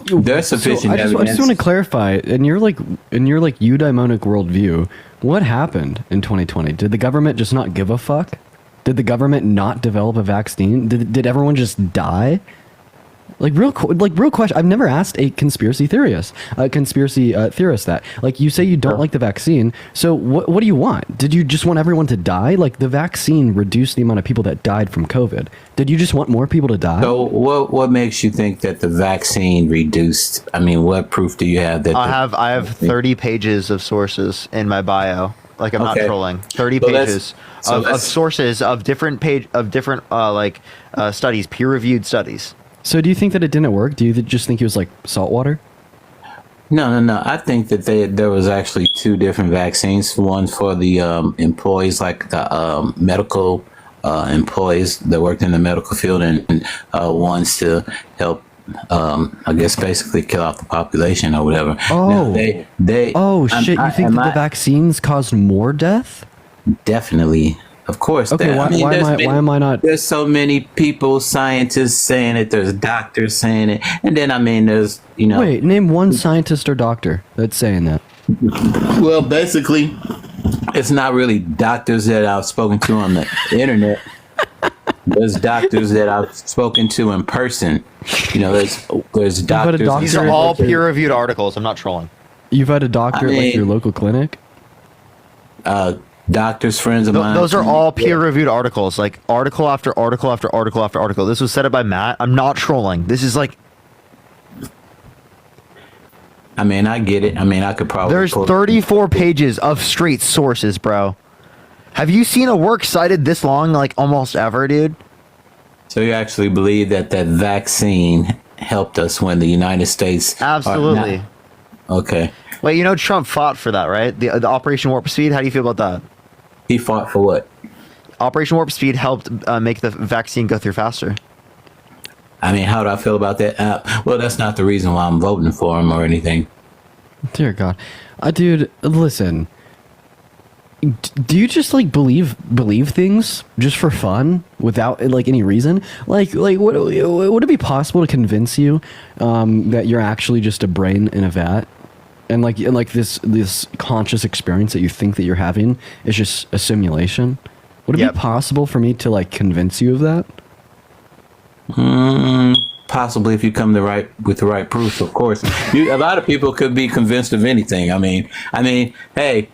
There's sufficient evidence. I just want to clarify, in your eudaimonic worldview, what happened in 2020? Did the government just not give a fuck? Did the government not develop a vaccine? Did everyone just die? Real question. I've never asked a conspiracy theorist that. Like, you say you don't like the vaccine, so what do you want? Did you just want everyone to die? Like, the vaccine reduced the amount of people that died from COVID. Did you just want more people to die? So what makes you think that the vaccine reduced? I mean, what proof do you have that? I have 30 pages of sources in my bio. Like, I'm not trolling. 30 pages of sources of different studies, peer-reviewed studies. So do you think that it didn't work? Do you just think it was like salt water? No. I think that there was actually two different vaccines. One for the employees, like the medical employees that worked in the medical field, and ones to help, I guess, basically kill off the population or whatever. Oh, shit! You think that the vaccines caused more death? Definitely. Of course. Okay, why am I not? There's so many people, scientists saying it. There's doctors saying it, and then there's Wait, name one scientist or doctor that's saying that. Well, basically, it's not really doctors that I've spoken to on the internet. There's doctors that I've spoken to in person. There's doctors. These are all peer-reviewed articles. I'm not trolling. You've had a doctor at your local clinic? Doctors, friends of mine. Those are all peer-reviewed articles, like article after article after article after article. This was set up by Matt. I'm not trolling. This is like... I get it. I could probably... There's 34 pages of straight sources, bro. Have you seen a work cited this long, like almost ever, dude? So you actually believe that vaccine helped us when the United States? Absolutely. Okay. Wait, you know Trump fought for that, right? The Operation Warp Speed. How do you feel about that? He fought for what? Operation Warp Speed helped make the vaccine go through faster. I mean, how do I feel about that? Well, that's not the reason why I'm voting for him or anything. Dear God, dude, listen. Do you just like believe things just for fun without like any reason? Like would it be possible to convince you that you're actually just a brain in a vat, and like this conscious experience that you think that you're having is just a simulation? Would it be possible for me to like convince you of that? Possibly, if you come with the right proof, of course. A lot of people could be convinced of anything. I mean, hey,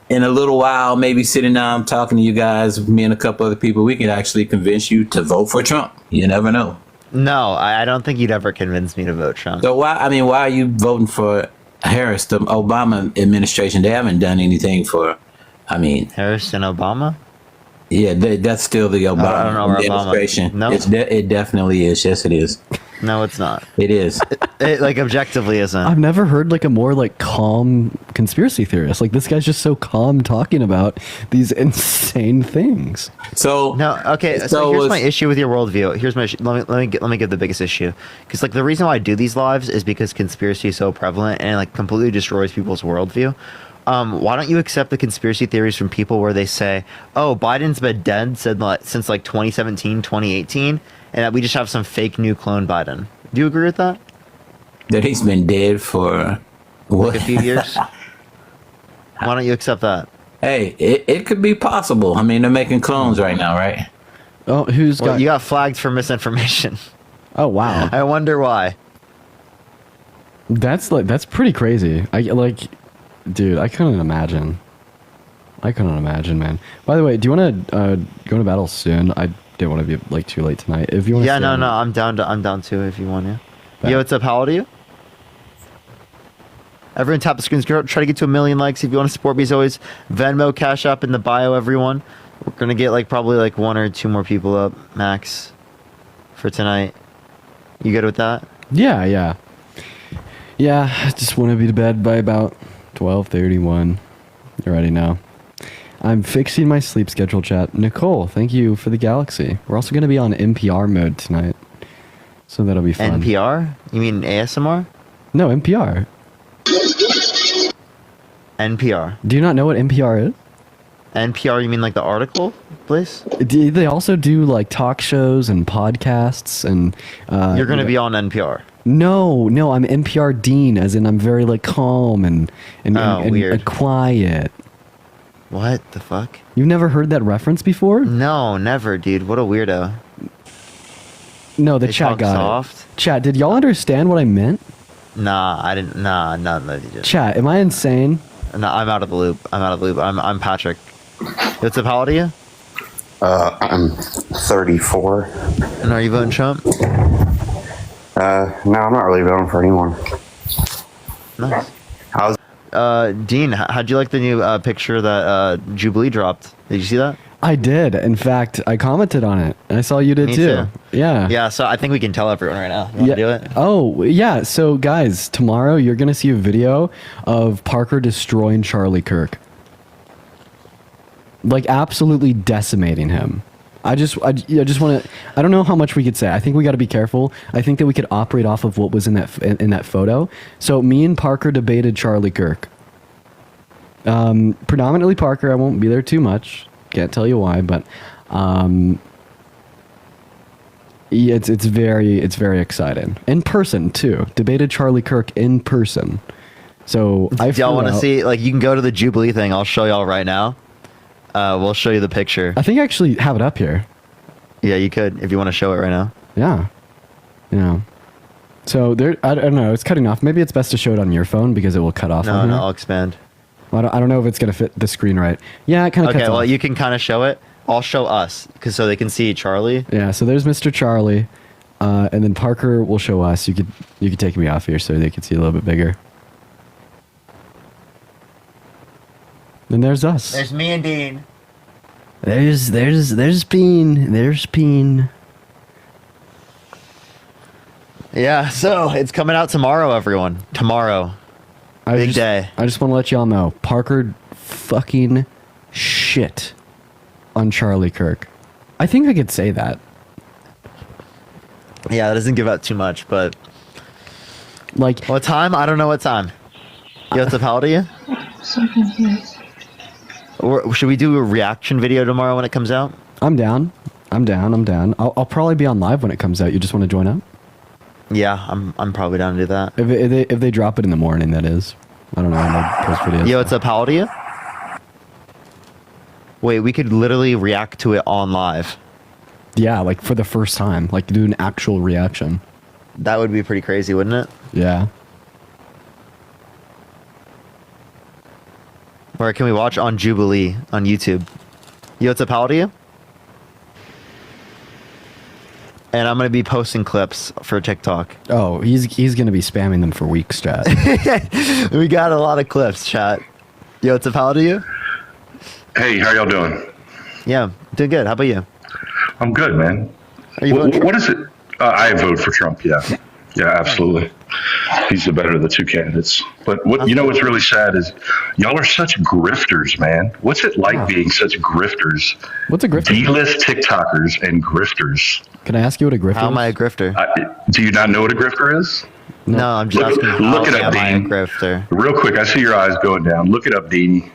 in a little while, maybe sitting down talking to you guys, me and a couple other people, we can actually convince you to vote for Trump. You never know. No, I don't think you'd ever convince me to vote Trump. So why are you voting for Harris, the Obama administration? They haven't done anything for, Harris and Obama? Yeah, that's still the Obama administration. No, it definitely is. Yes, it is. No, it's not. It is. It like objectively isn't. I've never heard like a more like calm conspiracy theorist. Like this guy's just so calm talking about these insane things. So no, okay. So here's my issue with your worldview. Here's my let me give the biggest issue, because like the reason why I do these lives is because conspiracy is so prevalent and it like completely destroys people's worldview. Why don't you accept the conspiracy theories from people where they say, oh, Biden's been dead since like 2017, 2018, and that we just have some fake new clone Biden? Do you agree with that? That he's been dead for what? Like a few years? Why don't you accept that? Hey, it could be possible. I mean, they're making clones right now, right? Oh, you got flagged for misinformation. Oh, wow. I wonder why. That's pretty crazy. Dude, I couldn't imagine. Man. By the way, do you want to go to battle soon? I didn't want to be like too late tonight. If you want. Yeah, no, I'm down too. If you want to. Yo, what's up? How old are you? Everyone, tap the screen. Try to get to 1 million likes. If you want to support me, as always, Venmo, Cash App in the bio. Everyone, we're gonna get like probably like 1 or 2 more people up max for tonight. You good with that? Yeah. I just want to be to bed by about 12:31. You already know. I'm fixing my sleep schedule, chat. Nicole, thank you for the galaxy. We're also going to be on NPR mode tonight, so that'll be fun. NPR? You mean ASMR? No, NPR. NPR. Do you not know what NPR is? NPR, you mean like the article place? They also do like talk shows and podcasts and... You're going to be on NPR? No, I'm NPR Dean, as in I'm very like calm and weird. Quiet. What the fuck? You've never heard that reference before? No, never, dude. What a weirdo. No, the chat got soft. It. Chat, did y'all understand what I meant? Nah, I didn't. Nah, just... Chat, am I insane? No, I'm out of the loop. I'm Patrick. What's up? How old are you? I'm 34. And are you voting Trump? No, I'm not really voting for anyone. Nice. Dean, how'd you like the new picture that Jubilee dropped? Did you see that? I did. In fact, I commented on it. I saw you did Me too. Yeah. Yeah, so I think we can tell everyone right now. You want to do it? Oh, yeah. So, guys, tomorrow you're going to see a video of Parker destroying Charlie Kirk. Like, absolutely decimating him. I just want to. I don't know how much we could say. I think we got to be careful. I think that we could operate off of what was in that photo. So me and Parker debated Charlie Kirk. Predominantly Parker. I won't be there too much. Can't tell you why, but yeah, it's very exciting. In person too. Debated Charlie Kirk in person. So y'all want to see? Like, you can go to the Jubilee thing. I'll show y'all right now. We'll show you the picture. I think I actually have it up here. Yeah, you could if you want to show it right now. Yeah. So there, I don't know. It's cutting off. Maybe it's best to show it on your phone because it will cut off. No, I'll expand. Well, I don't know if it's gonna fit the screen right. Yeah, it kind of. Okay, well, you can kind of show it. I'll show us so they can see Charlie. Yeah. So there's Mr. Charlie, and then Parker will show us. You could take me off here so they can see a little bit bigger. Then there's us. There's me and Dean. There's been. Yeah, so it's coming out tomorrow, everyone. Tomorrow. Big day. I just want to let y'all know, Parker fucking shit on Charlie Kirk. I think I could say that. Yeah, that doesn't give out too much, but like what time? I don't know what time. Yo, what's up, how old are you? So confused. Or should we do a reaction video tomorrow when it comes out? I'm down. I'll probably be on live when it comes out. You just want to join up? Yeah, I'm probably down to do that. If they drop it in the morning, that is. I don't know. I post videos. Yo, what's up? How old are you? Wait, we could literally react to it on live. Yeah, like for the first time, like do an actual reaction. That would be pretty crazy, wouldn't it? Yeah. Or can we watch on Jubilee on YouTube? Yo, what's up? How old are you? And I'm gonna be posting clips for TikTok. Oh, he's gonna be spamming them for weeks, chat. We got a lot of clips, chat. Yo, what's up? How old are you? Hey, how y'all doing? Yeah, doing good. How about you? I'm good, man. Are you voting what is it? I vote for Trump. Yeah, absolutely. He's the better of the two candidates. But what's really sad is y'all are such grifters, man. What's it like being such grifters? What's a grifter? D-list TikTokers and grifters. Can I ask you what a grifter is? How am I a grifter? Do you not know what a grifter is? No, I'm just asking. Look it up, am I a Dean. grifter? Real quick, I see your eyes going down. Look it up, Dean.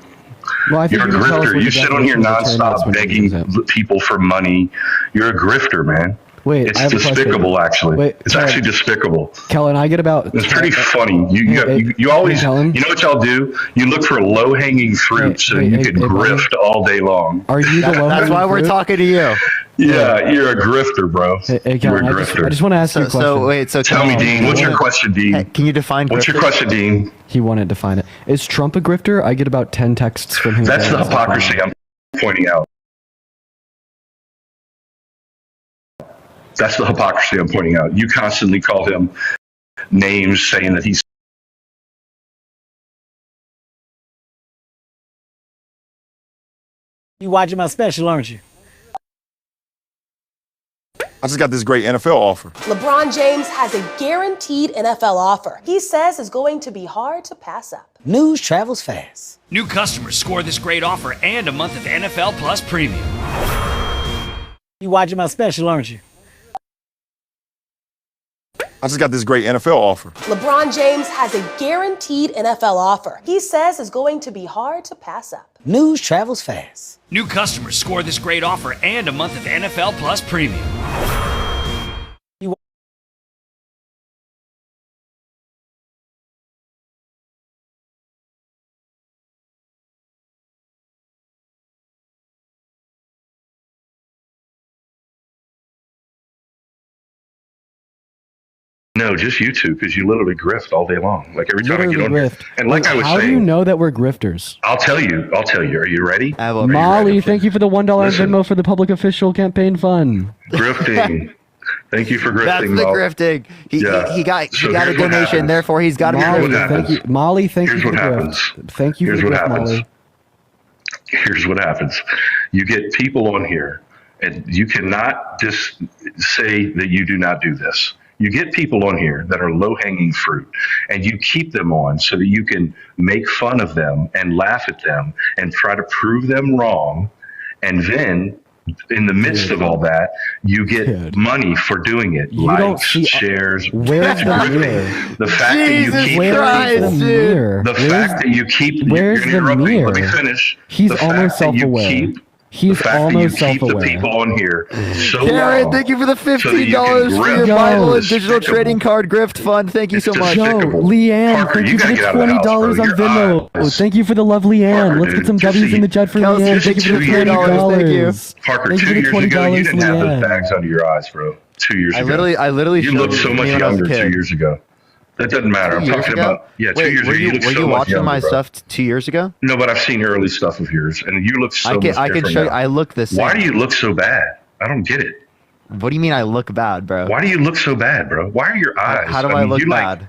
Well, I think You're a you can tell us grifter. what You the sit on here definition of the term is nonstop when you use begging it. people for money. You're a grifter, man. Wait, It's I have a question. despicable, actually. Wait, it's Kellen. actually despicable. Kellen, I get about. It's pretty funny. You always, you know what y'all do? You look for low hanging fruit so you can grift all day long. Are you the low That's why we're talking to you. Yeah, you're a grifter, bro. Hey, You're a Kellen, grifter. I just want to ask you a question. So Tell me, Dean. What's your question, Dean? Hey, can you define? What's your grifter? question, Dean? He wanted to find it. Is Trump a grifter? I get about 10 texts from him. That's the hypocrisy I'm pointing out. That's the hypocrisy I'm pointing out. You constantly call him names saying that he's. You watching my special, aren't you? I just got this great NFL offer. LeBron James has a guaranteed NFL offer. He says it's going to be hard to pass up. News travels fast. New customers score this great offer and a month of NFL Plus Premium. You watching my special, aren't you? I just got this great NFL offer. LeBron James has a guaranteed NFL offer. He says it's going to be hard to pass up. News travels fast. New customers score this great offer and a month of NFL Plus Premium. No, just YouTube, because you literally grift all day long. Like every time I get on here. And like I was How do you saying, know that we're grifters? I'll tell you. Are you ready? Molly, thank you for the $1 Venmo for the public official campaign fund. Grifting. Thank you for grifting. That's the Molly. grifting. He got So a here's what donation, happens. therefore he's got to be Here's what grifting. happens. Thank you, Molly. Thank Here's you for what the happens. grift. Thank you Here's for the what grift, happens. Molly. Here's what happens. You get people on here, and you cannot just say that you do not do this. You get people on here that are low-hanging fruit, and you keep them on so that you can make fun of them and laugh at them and try to prove them wrong. And then, in the midst of all that, you get money for doing it. You don't Likes, see- shares. Where's That's the grifting. mirror? The fact that you keep Where's the mirror? the fact that you keep Where's you're gonna the interrupt me. Let me mirror? finish. He's The fact almost that you self-aware. keep- He's the fact almost that you keep the self-aware. people on here so Karen, long thank you for the so that $15 you can for your grift. Bible and It's digital despicable. trading card grift fund. Thank you so much. Yo, despicable. Leanne, Parker, thank you you for gotta the get out of the house, $20 bro. on Your Venmo. eyes. Thank you for the love, Leanne. Parker, Let's get dude, some just W's in the chat for Kelsey, Leanne. just Thank you for the 2 years ago. $20. Thank you. Parker, Thank you 2 for the years ago, you $20, didn't have those Leanne. bags under your eyes, bro. 2 years I ago. literally You showed looked so me much when I was a younger 2 kid. years ago. That doesn't matter. I'm 2 years talking ago? about 2 Wait, years were ago. you, looked were so you much watching younger, my bro. stuff 2 years ago? No, but I've seen early stuff of yours, and you look so much I can different show you. now. I look the same. Why do you look so bad? I don't get it. What do you mean I look bad, bro? Why do you look so bad, bro? Why are your eyes? How do I mean, look you like- bad?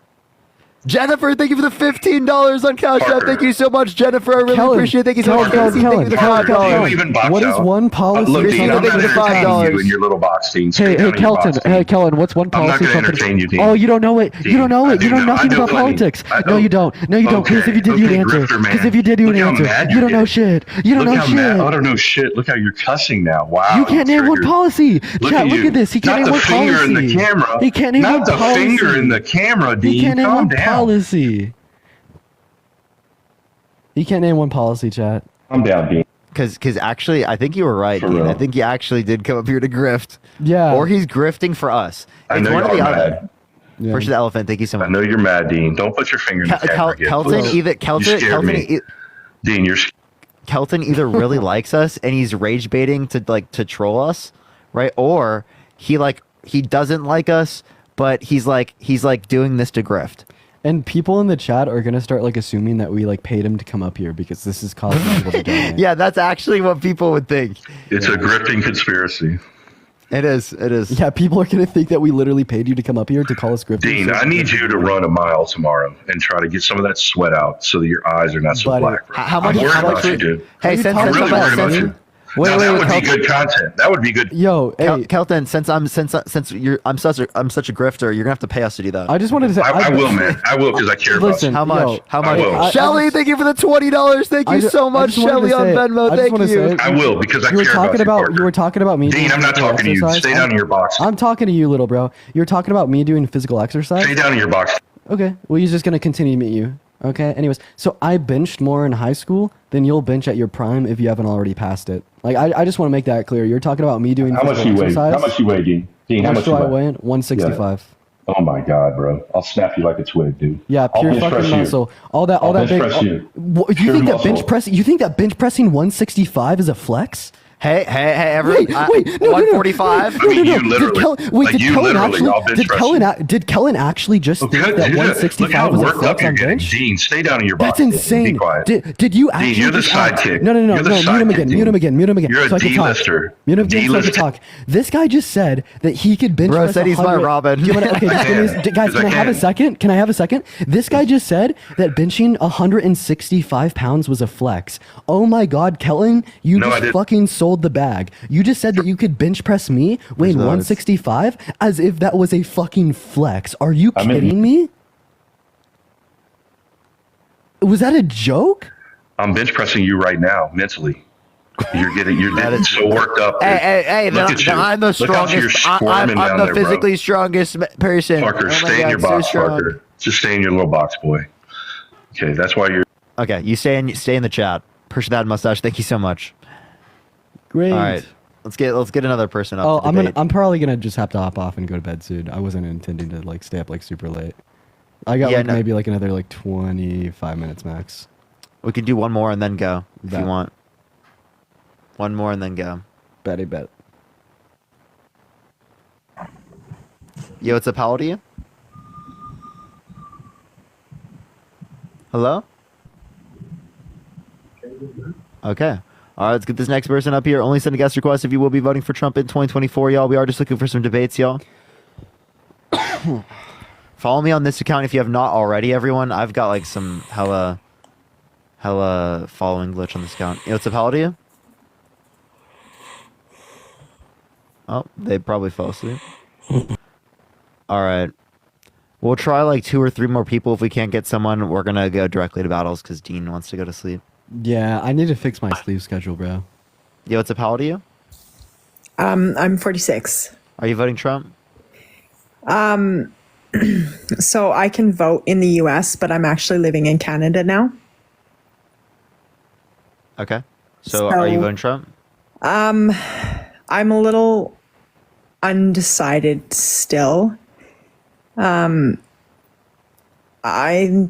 Jennifer, thank you for the $15 on Cash App. Parker. Thank you so much, Jennifer. I really Kellen, appreciate it. Thank you so much, Kellen, Casey. Thank you for the Kellen, $5. You even box What is out. one policy? Look, Dean, I'm Thank not you for the entertaining you $5. in your little box, Dean. Stay Hey, down in your box, Kelton. Dean. Hey, Kellen. What's one I'm not policy? going to entertain you, Dean. Oh, you don't know it. You don't know I it. do You know know- I nothing know about plenty. politics. I No, know- you don't. No, you don't. Because if you did, you'd answer. Grifter, man. Because if you did, you would Look how answer. mad You you're don't know getting. shit. You don't Look know how mad. shit. I don't know shit. Look how you're cussing now. Wow. You can't name one triggered. policy. Look Chat, at look you. at this. He can't Not name the one finger policy. in the camera. He can't name Not one the policy. finger in the camera, Dean. He can't name Calm one down. policy. He can't name one policy, chat. Calm down, Dean. Because actually, I think you were right, For Dean. real. I think you actually did come up here to grift. Yeah. Or he's grifting for us. I It's know one or you're the other. mad. Yeah. Push the elephant. Thank you so I much. know you're mad, Dean. Don't put your finger in the camera again. Kelton please. either You scared me. Dean, you're Kelton either really likes us and he's rage baiting to troll us, right? Or he doesn't like us, but he's doing this to grift. And people in the chat are gonna start like assuming that we like paid him to come up here because this is causing people to donate. Yeah, that's actually what people would think. It's a grifting conspiracy. It is. It is. Yeah, people are gonna think that we literally paid you to come up here to call us grifters. Dean, I need you to run a mile tomorrow and try to get some of that sweat out so that your eyes are not so Buddy, black. Bro. How much? I'm worried How much? about you, dude. Hey, you since talking I'm really about worried about Kelton? you. Wait, Now, wait, that wait, would be Kelton. good content. That would be good. Yo, hey, Kelton, since I'm such a grifter, you're gonna have to pay us to do that. I just wanted to say I will, man. I will because I care Listen, How much? yo, How I much? will. Shelly, thank you for the $20. Thank you so much, Shelly on Venmo. Thank you. I will because I you were care talking about you, about Parker. you were talking about me. Dean, doing I'm not physical talking to you. exercise. Stay down in your box. I'm talking to you, little bro. You're talking about me doing physical exercise. Stay down in your box. Okay. Well, he's just gonna continue to meet you. Okay. Anyways, so I benched more in high school than you'll bench at your prime if you haven't already passed it. Like I just want to make that clear. You're talking about me doing How much physical you weigh? exercise. How much you weigh, Dean? Dean, how How much much you do I weigh? weigh? 165. Oh my God, bro! I'll snap you like a twig, dude. Yeah, I'll pure bench fucking press you. muscle. All that I'll big. bench press you. You Pure think that muscle. bench press? You think that bench pressing 165 is a flex? Hey, everyone. Wait, no, 145. I mean, you literally. Did Kellen I'll bench press you. Did Kellen actually just think Okay, that dude, 165 look how was a worked up flex you're on getting. bench? Dean, stay down in your box. That's insane. Be quiet. Did you actually? Dean, you're the just act- sidekick. No, You're the mute him sidekick, again. Dean. Mute him again. Mute him again. You're a so I can talk. D-lister. Mute him again so I can D-lister. talk. This guy just said that he could bench Bro press said he's my 100 Robin. Do you wanna- okay, just give me, guys, can I have a second? Can I have a second? This guy just said that benching 165 pounds was a flex. Oh my God, Kellen, you No, I just didn't. fucking sold the bag. You just said that you could bench press me weighing those? 165 as if that was a fucking flex. Are you I mean- kidding me? Was that a joke? I'm bench pressing you right now, mentally. You're getting so worked up. dude. Hey, Look then, at then you. I'm the Look how you're strongest. squirming I'm down the there, bro. physically strongest person. Parker, Oh my stay in God, your so box, strong. Parker. Just stay in your little box, boy. Okay, that's why you're. Okay, you stay in the chat. Push that mustache. Thank you so much. Great. All right, let's get another person up. Oh, to I'm debate. probably gonna just have to hop off and go to bed soon. I wasn't intending to like stay up like super late. I got Yeah, no. maybe like another like 25 minutes max. We can do one more and then go if Bet. you want. One more and then go. Betty bet. Yo, what's up? How old are you? Hello? Okay. All right, let's get this next person up here. Only send a guest request if you will be voting for Trump in 2024, y'all. We are just looking for some debates, y'all. Follow me on this account if you have not already, everyone. I've got like some hella following glitch on this account. Yo, what's up? How old are you? Oh, they probably fell asleep. All right. We'll try like 2 or 3 more people. If we can't get someone, we're going to go directly to battles because Dean wants to go to sleep. Yeah, I need to fix my sleep schedule, bro. Yo, what's up? How old are you? I'm 46. Are you voting Trump? So I can vote in the US, but I'm actually living in Canada now. Okay. So are you voting Trump? I'm a little undecided still. I'm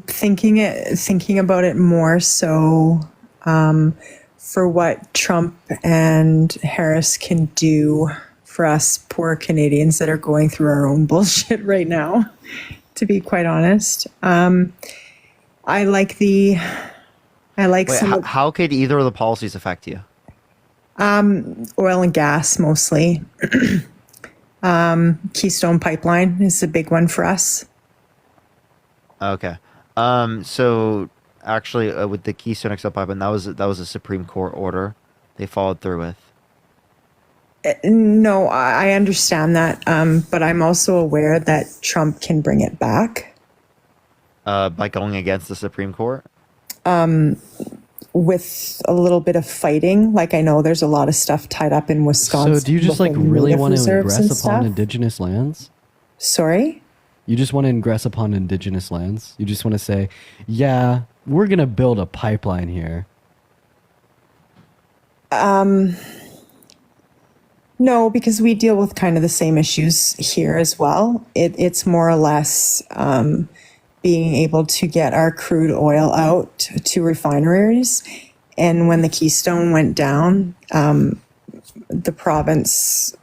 thinking about it more so for what Trump and Harris can do for us poor Canadians that are going through our own bullshit right now, to be quite honest. Wait, how could either of the policies affect you? Oil and gas mostly. Keystone Pipeline is a big one for us. Okay. So actually, with the Keystone XL pipeline, that was a Supreme Court order. They followed through with. No, I understand that, but I'm also aware that Trump can bring it back. By going against the Supreme Court? With a little bit of fighting. Like, I know there's a lot of stuff tied up in Wisconsin. So do you just like really want to ingress upon indigenous lands? Sorry? You just want to ingress upon indigenous lands? You just want to say, yeah, we're going to build a pipeline here. No, because we deal with kind of the same issues here as well. It's more or less being able to get our crude oil out to refineries. And when the Keystone went down, the province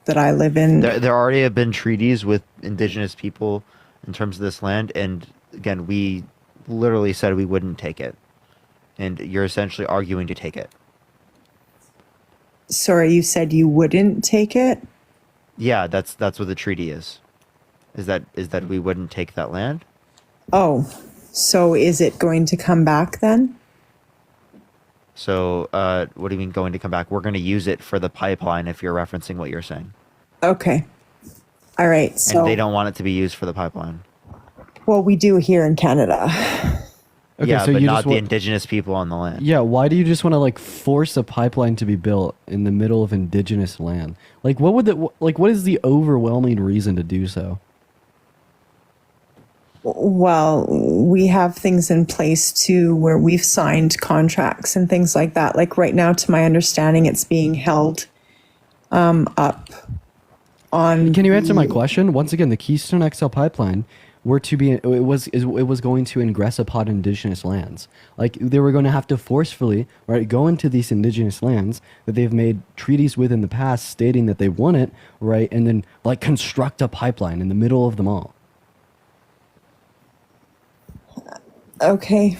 that I live in... There already have been treaties with indigenous people in terms of this land. And again, we literally said we wouldn't take it. And you're essentially arguing to take it. Sorry, you said you wouldn't take it? Yeah, that's what the treaty is. Is that we wouldn't take that land? Oh, so is it going to come back then? So, what do you mean going to come back? We're going to use it for the pipeline if you're referencing what you're saying. Okay. All right. So, and they don't want it to be used for the pipeline. Well, we do here in Canada. Okay, yeah, so but you not just the indigenous people on the land. Yeah, why do you just want to like force a pipeline to be built in the middle of indigenous land? Like, what is the overwhelming reason to do so? Well, we have things in place too where we've signed contracts and things like that. Like right now, to my understanding, it's being held up on... Can you answer my question? Once again, the Keystone XL pipeline it was going to ingress upon indigenous lands. Like, they were going to have to forcefully, right, go into these indigenous lands that they've made treaties with in the past stating that they want it, right, and then like construct a pipeline in the middle of them all. Okay.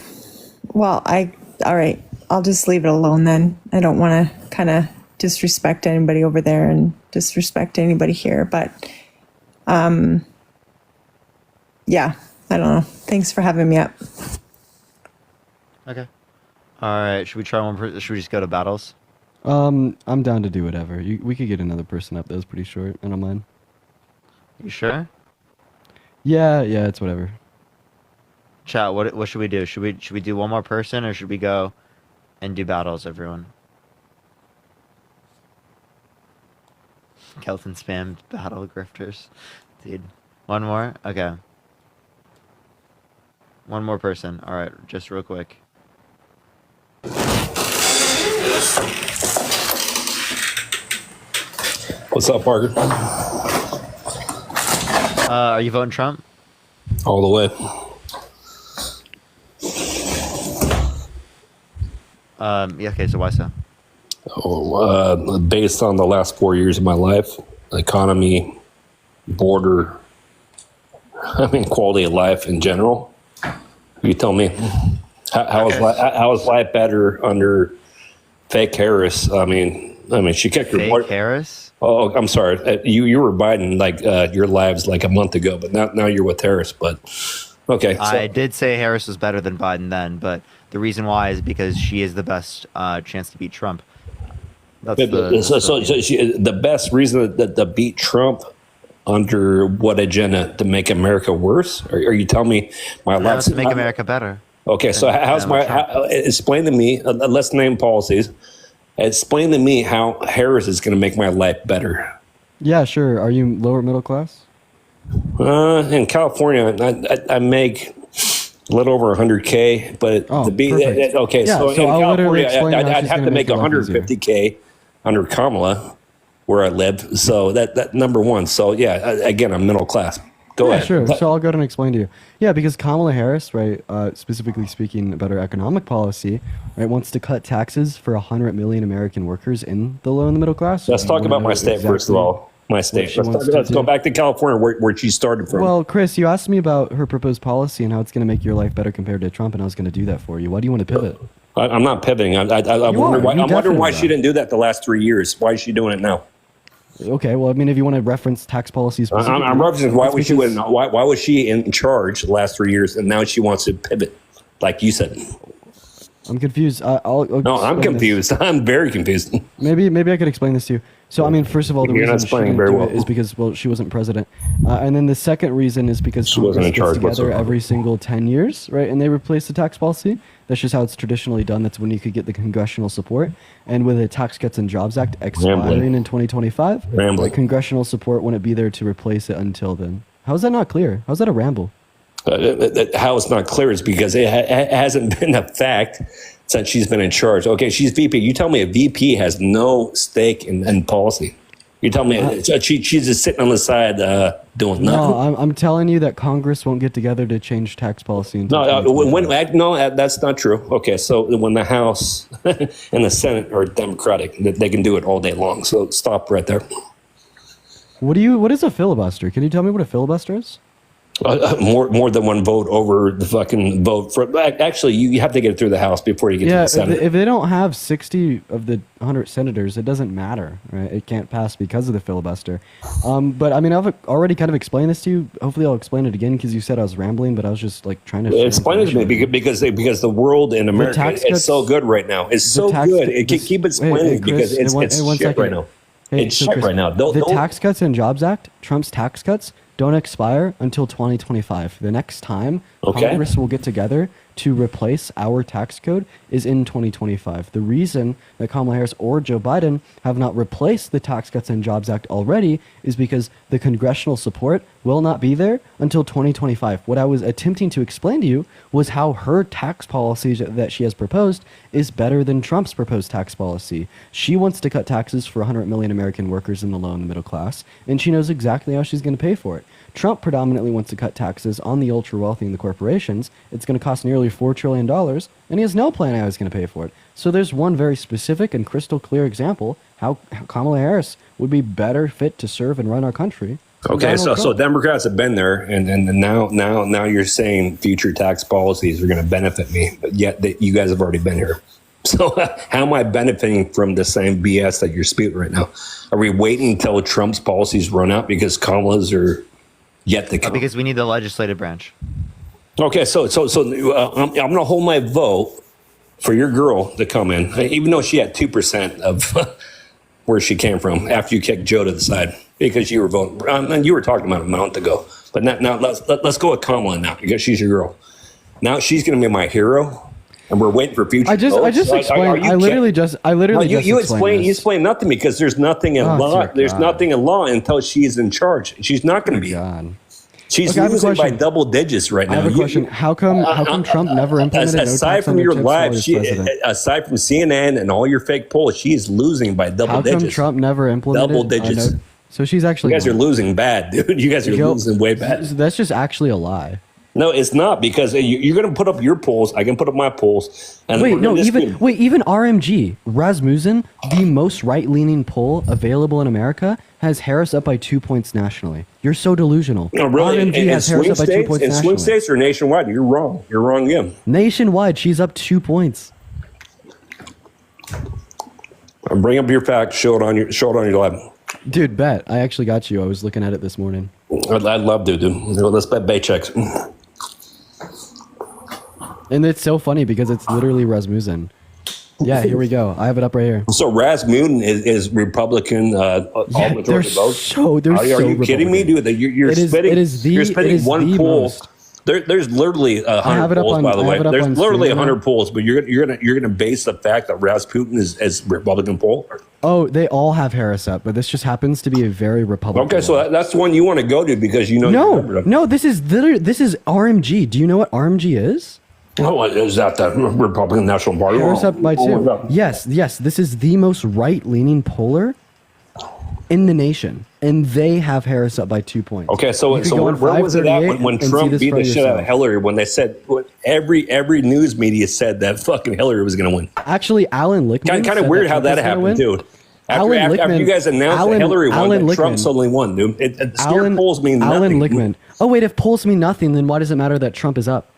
Well, all right. I'll just leave it alone then. I don't want to kind of disrespect anybody over there and disrespect anybody here, but yeah, I don't know. Thanks for having me up. Okay. All right. Should we try one? Should we just go to battles? I'm down to do whatever. We could get another person up. That was pretty short. I don't mind. You sure? Yeah, it's whatever. Chat. What should we do? Should we do one more person, or should we go and do battles, everyone? Kelton spam battle grifters, dude. One more. Okay. One more person. All right, just real quick. What's up, Parker? Are you voting Trump? All the way. Yeah, okay, so why so? Based on the last 4 years of my life, economy, border, quality of life in general. You tell me. How is life better under fake Harris? She kicked your fake Harris? Oh, I'm sorry. You were Biden your lives like a month ago, but now you're with Harris. But okay, so. I did say Harris was better than Biden then, but the reason why is because she is the best chance to beat Trump. That's the best reason to beat Trump under what agenda? To make America worse? Or are you telling me my life to make America better? Okay, so explain to me. Let's name policies. Explain to me how Harris is going to make my life better. Yeah, sure. Are you lower middle class? In California, I make a little over 100K, but okay. Yeah, so in California, I'd have to make 150K under Kamala, where I live. So that number one. So yeah, again, I'm middle class. Go ahead. Sure. So I'll go ahead and explain to you. Yeah, because Kamala Harris, right, specifically speaking about her economic policy, right, wants to cut taxes for 100 million American workers in the low and the middle class. Let's talk about my state first of all. My state. Let's go back to California, where she started from. Well, Chris, you asked me about her proposed policy and how it's going to make your life better compared to Trump, and I was going to do that for you. Why do you want to pivot? I'm not pivoting. I'm wondering why she didn't do that the last 3 years. Why is she doing it now? Okay, well, I mean, if you want to reference tax policies, I'm referencing why was she in charge the last 3 years, and now she wants to pivot, like you said. I'm confused. I'm confused. I'm very confused. Maybe I could explain this to you. So, I mean, first of all, the reason she didn't do it is because, well, she wasn't president. And then the second reason is because she wasn't in charge together every single 10 years, right? And they replace the tax policy. That's just how it's traditionally done. That's when you could get the congressional support. And with the Tax Cuts and Jobs Act expiring in 2025, the congressional support wouldn't be there to replace it until then. How is that not clear? How's that a ramble? How it's not clear is because it hasn't been a fact since she's been in charge. Okay, she's VP. You tell me a VP has no stake in policy. You tell me she's just sitting on the side doing nothing. No, I'm telling you that Congress won't get together to change tax policy. No, that's not true. Okay, so when the House and the Senate are Democratic, they can do it all day long. So stop right there. What is a filibuster? Can you tell me what a filibuster is? More than one vote over the fucking vote for. Actually, you have to get it through the House before you get to the Senate. If they don't have 60 of the 100 senators, it doesn't matter, right? It can't pass because of the filibuster. But I mean, I've already kind of explained this to you. Hopefully, I'll explain it again because you said I was rambling, but I was just like trying to explain it to me because the world in America is so good right now. It's so good. Keep explaining because it's shit right now. It's shit right now. The Tax Cuts and Jobs Act, Trump's tax cuts, don't expire until 2025. The next time Congress will get together to replace our tax code is in 2025. The reason that Kamala Harris or Joe Biden have not replaced the Tax Cuts and Jobs Act already is because the congressional support will not be there until 2025. What I was attempting to explain to you was how her tax policy that she has proposed is better than Trump's proposed tax policy. She wants to cut taxes for 100 million American workers in the low and the middle class, and she knows exactly how she's going to pay for it. Trump predominantly wants to cut taxes on the ultra wealthy and the corporations. It's going to cost nearly $4 trillion, and he has no plan how he's going to pay for it. So there's one very specific and crystal clear example how Kamala Harris would be better fit to serve and run our country. Okay, so Democrats have been there, and now you're saying future tax policies are going to benefit me, but yet you guys have already been here. So how am I benefiting from the same BS that you're spewing right now? Are we waiting until Trump's policies run out because Kamala's are yet to come? Because we need the legislative branch. Okay, so I'm going to hold my vote for your girl to come in, even though she had 2% of where she came from after you kicked Joe to the side because you were voting. And you were talking about a month ago. But now let's go with Kamala now because she's your girl. Now she's going to be my hero. And we're waiting for future. I just explained. I literally just you explain nothing because there's nothing in law. There's nothing in law until she's in charge. She's not going to be. She's losing by double digits right now. I have a question. How come Trump never implemented aside from your live, aside from CNN and all your fake polls, she's losing by double digits. How come Trump never implemented double digits? So she's actually. You guys are losing bad, dude. You guys are losing way bad. That's just actually a lie. No, it's not because you're going to put up your polls. I can put up my polls. And even RMG Rasmussen, the most right-leaning poll available in America, has Harris up by 2 points nationally. You're so delusional. No, really. RMG has Harris up by 2 points nationally. In swing states or nationwide, you're wrong. You're wrong again. Nationwide, she's up 2 points. Bring up your facts. Show it on your live. Dude, bet. I actually got you. I was looking at it this morning. I'd love to, dude. Let's bet Baychecks. And it's so funny because it's literally Rasmussen. Yeah, here we go. I have it up right here. So Rasmussen is Republican. All majority votes. Are you kidding me, dude? You're spitting one poll. There's literally 100 polls, by the way. There's literally 100 polls, but you're gonna base the fact that Rasmussen is Republican poll. Oh, they all have Harris up, but this just happens to be a very Republican. Okay, so that's the one you want to go to because you know. No, this is RMG. Do you know what RMG is? Oh, is that the Republican National Party? Harris up by 2. Yes. This is the most right-leaning poller in the nation, and they have Harris up by 2 points. Okay, so where was it at when Trump beat the shit out of Hillary? When they said every news media said that fucking Hillary was going to win. Actually, Alan Lichtman. Kind of weird how that happened, dude. After you guys announced that Hillary won, that Trump suddenly won, dude. Polls mean nothing. Alan Lichtman. Oh wait, if polls mean nothing, then why does it matter that Trump is up?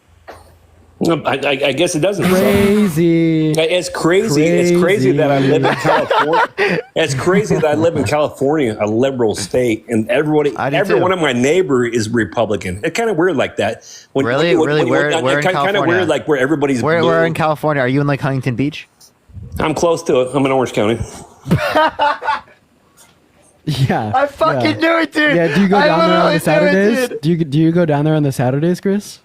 I guess it doesn't. Crazy. It's crazy. It's crazy that I live in California. It's crazy that I live in California, a liberal state, and every one of my neighbor is Republican. It's kind of weird like that. Really? Where in California? Kind of weird, like where everybody's. Where in California? Are you in like Huntington Beach? I'm close to it. I'm in Orange County. Yeah. I fucking knew it, dude. Yeah. Do you go down there on the Saturdays? Do you go down there on the Saturdays, Chris?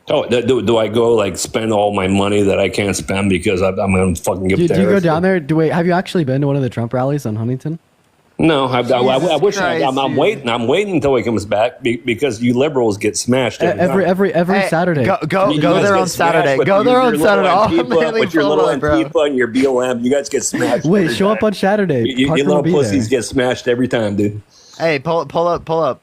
Oh, do I go like spend all my money that I can't spend because I'm gonna fucking get Do you go down there? Have you actually been to one of the Trump rallies on Huntington? No, I wish I'm waiting. I'm waiting until he comes back because you liberals get smashed every Hey, Saturday. Go there on Saturday. Go there on Saturday. With your little Antifa and your BLM, you guys get smashed. Wait, show up on Saturday. You little pussies get smashed every time, dude. Hey, pull up.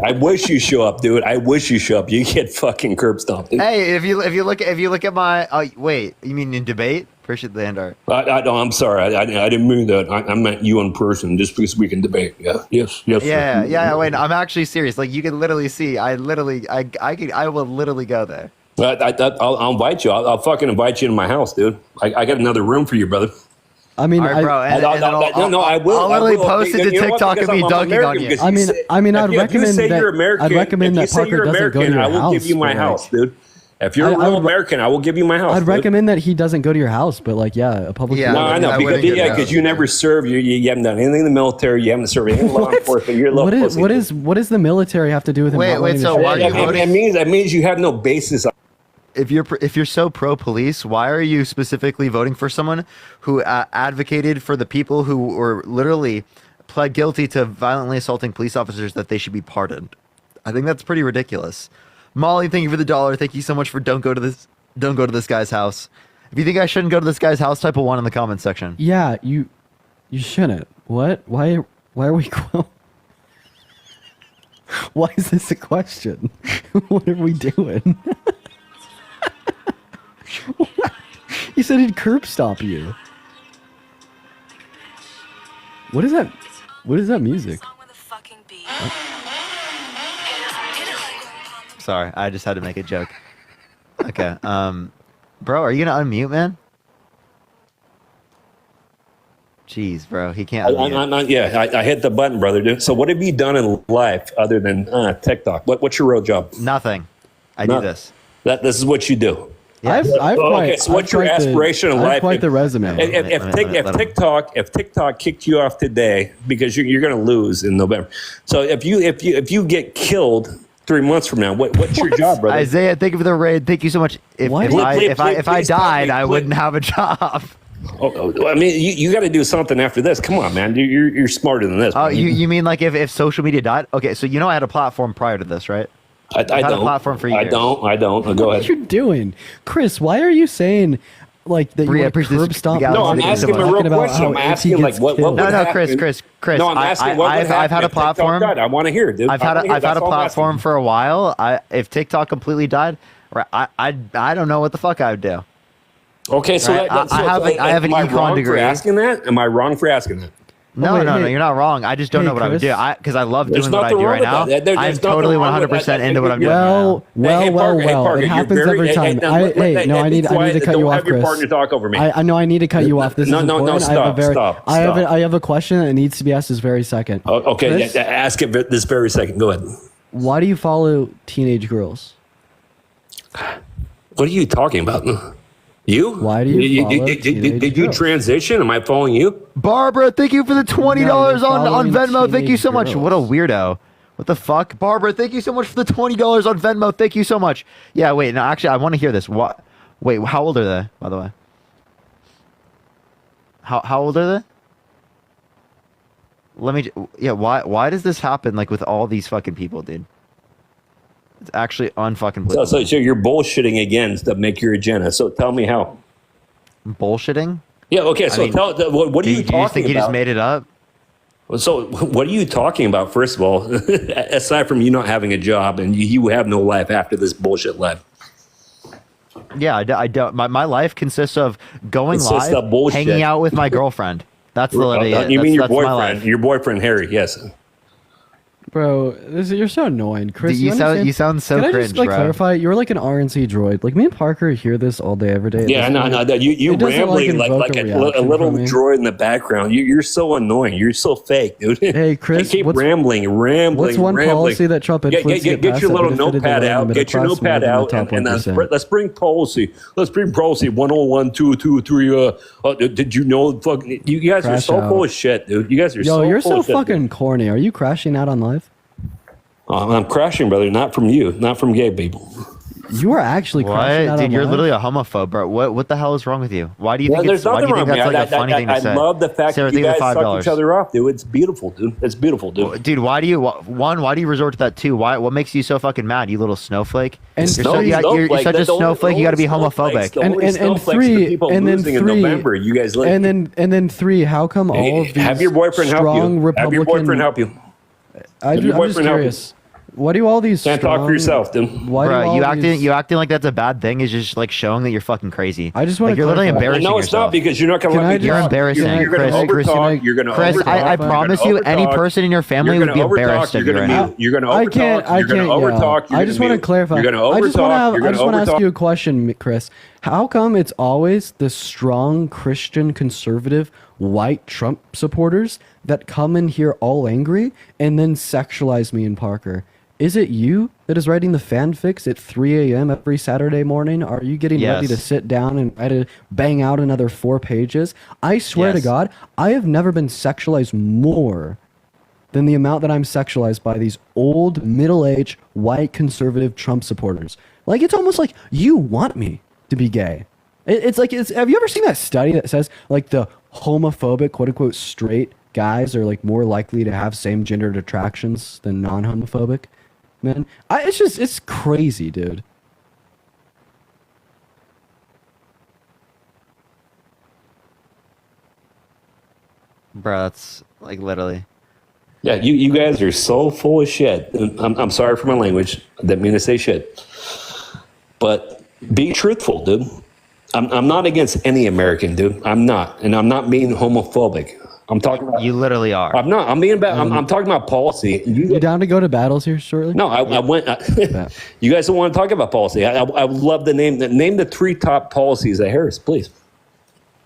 I wish you show up, dude. I wish you show up. You get fucking curb stomped. Dude. Hey, if you look at my wait, you mean in debate? Appreciate the hand art. I'm sorry. I didn't mean that. I meant you in person, just because we can debate. Yeah. Yes. Yeah. Wait, I'm actually serious. Like you can literally see. I will literally go there. I'll invite you. I'll fucking invite you to my house, dude. I got another room for you, brother. I mean, right, bro, I will. I'll literally post it to TikTok of me dunking on you. I mean, I'd recommend that. I'd recommend that Parker doesn't go to your house. I will give you my house, dude. If you're a real American, I will give you my house. I'd recommend that he doesn't go to your house, but like, a public. Yeah, no, I know because you never served. You haven't done anything in the military. You haven't served any law enforcement. You're a little pussy. What does the military have to do with him? Wait. So why are you voting? That means you have no basis. If you're so pro police, why are you specifically voting for someone who advocated for the people who were literally pled guilty to violently assaulting police officers that they should be pardoned? I think that's pretty ridiculous. Molly, thank you for the $1. Thank you so much for don't go to this guy's house. If you think I shouldn't go to this guy's house, type a 1 in the comment section. Yeah, you shouldn't. What? Why are we? Why is this a question? What are we doing? He said he'd curb stop you. What is that? What is that music? Sorry, I just had to make a joke. Okay, bro, are you gonna unmute, man? Jeez, bro, he can't. I hit the button, brother, dude. So, what have you done in life other than TikTok? What's your real job? Nothing. I do this. This is what you do. Yeah. So what's your aspiration in life? Quite the resume. If TikTok kicked you off today because you're going to lose in November. So if you get killed 3 months from now, what's your job, brother? Isaiah, thank you for the raid. Thank you so much. If I died, I wouldn't have a job. I mean, you got to do something after this. Come on, man. You're smarter than this. Oh, you mean like if social media died? Okay, so I had a platform prior to this, right? I don't. A platform for years. I don't. Go ahead. What are you doing, Chris? Why are you saying like that? You curb stop? No, I'm asking a real question. I'm asking like what? No, Chris. No, I'm asking I've had a platform. I want to hear it, dude. I've had a platform for a while. If TikTok completely died, I don't know what the fuck I would do. Okay, so I have an econ degree. Asking that? Am I wrong for asking that? No, you're not wrong. I just don't know what I would do. Because I love doing what I do right now. I'm totally 100% into what I'm doing. Well. It happens every time. I need to cut you off, Chris. Have your partner talk over me. I know I need to cut you off. This is important. Stop. I have a question that needs to be asked this very second. Okay, ask it this very second. Go ahead. Why do you follow teenage girls? What are you talking about? You? Why do you follow did you transition? Am I following you? Barbara, thank you for the $20 on Venmo. Thank you so much. What a weirdo. What the fuck? Barbara, thank you so much for the $20 on Venmo. Thank you so much. Yeah, wait. No, actually, I want to hear this. What? Wait, how old are they, by the way? How old are they? Why does this happen like with all these fucking people, dude? It's actually unfucking believable. So you're bullshitting again to make your agenda. So tell me how. Bullshitting? Yeah. Okay. So what are you talking about? Do you think you just made it up? So what are you talking about? First of all, aside from you not having a job and you have no life after this bullshit life. Yeah, I don't. My life consists of going live, hanging out with my girlfriend. That's literally it. You mean your boyfriend? Your boyfriend Harry? Yes. Bro, you're so annoying, Chris. Dude, you sound so Can I cringe, just like bro. clarify? You're like an RNC droid. Like me and Parker hear this all day, every day. It Yeah, doesn't no. like- You it doesn't, rambling like invoke a reaction little from me. droid in the background. You're so annoying. You're so fake, dude. Hey, Chris, keep what's rambling. What's one policy that Trump influenced to Get get your passed little that benefited notepad the low out. and Get your middle class notepad more out, than the top and 1%? let's bring policy. Let's bring policy 101, 2, 2, 3. Did you know? Fucking, you guys are Crash so out. full of shit, dude. You guys are Yo, so you're full so of shit, fucking corny. Are you crashing out on live? I'm crashing, brother. Not from you. Not from gay people. You are actually crashing out What, dude? on You're live? literally a homophobe, bro. What the hell is wrong with you? Why do you Yeah, think there's it's? Why do nothing you wrong think with that's me. like a funny thing to say? I love the fact Sarah, that you think of guys the suck each $5. other off, dude. It's beautiful, dude. It's beautiful, dude. Dude, why do you why do you resort to that too? What makes you so fucking mad, you little snowflake? And you're such a snowflake. You got to be homophobic. And three, and then in three, November, you guys like, and then three. How come all of these have your boyfriend help strong you. Republican? Have your boyfriend help you. I'm just boyfriend help you. curious. Why do all these Can't strong, talk for yourself, dude. Why do Bro, all you acting like that's a bad thing is just like showing that you're fucking crazy. I just want like to you're literally clarify. embarrassing No, it's yourself. not because you're not going to Can let I me just- You're talk. embarrassing. You're going to Chris, overtalk. You're going to Chris, I promise you, any person in your family would be embarrassed of you right now. You're going to I overtalk. can't. You're going to overtalk. I just want to clarify. You're going to I just overtalk. want to ask you a question, Chris. How come it's always the strong Christian conservative white Trump supporters that come in here all angry and then sexualize me and Parker? Is it you that is writing the fanfics at 3 a.m. every Saturday morning? Are you getting ready to sit down and bang out another 4 pages? I swear to God, I have never been sexualized more than the amount that I'm sexualized by these old, middle-aged, white, conservative Trump supporters. Like, it's almost like you want me to be gay. It's like, have you ever seen that study that says, like, the homophobic, quote-unquote, straight guys are, like, more likely to have same-gendered attractions than non-homophobic? Man, it's crazy, dude. Bro, that's like literally. Yeah, you guys are so full of shit. I'm sorry for my language. I didn't mean to say shit. But be truthful, dude. I'm not against any American, dude. I'm not. And I'm not being homophobic. I'm talking about... You literally are. I'm not. I'm being about... I'm talking about policy. You down to go to battles here shortly? No, I went... you guys don't want to talk about policy. I would love to name the 3 top policies at Harris, please.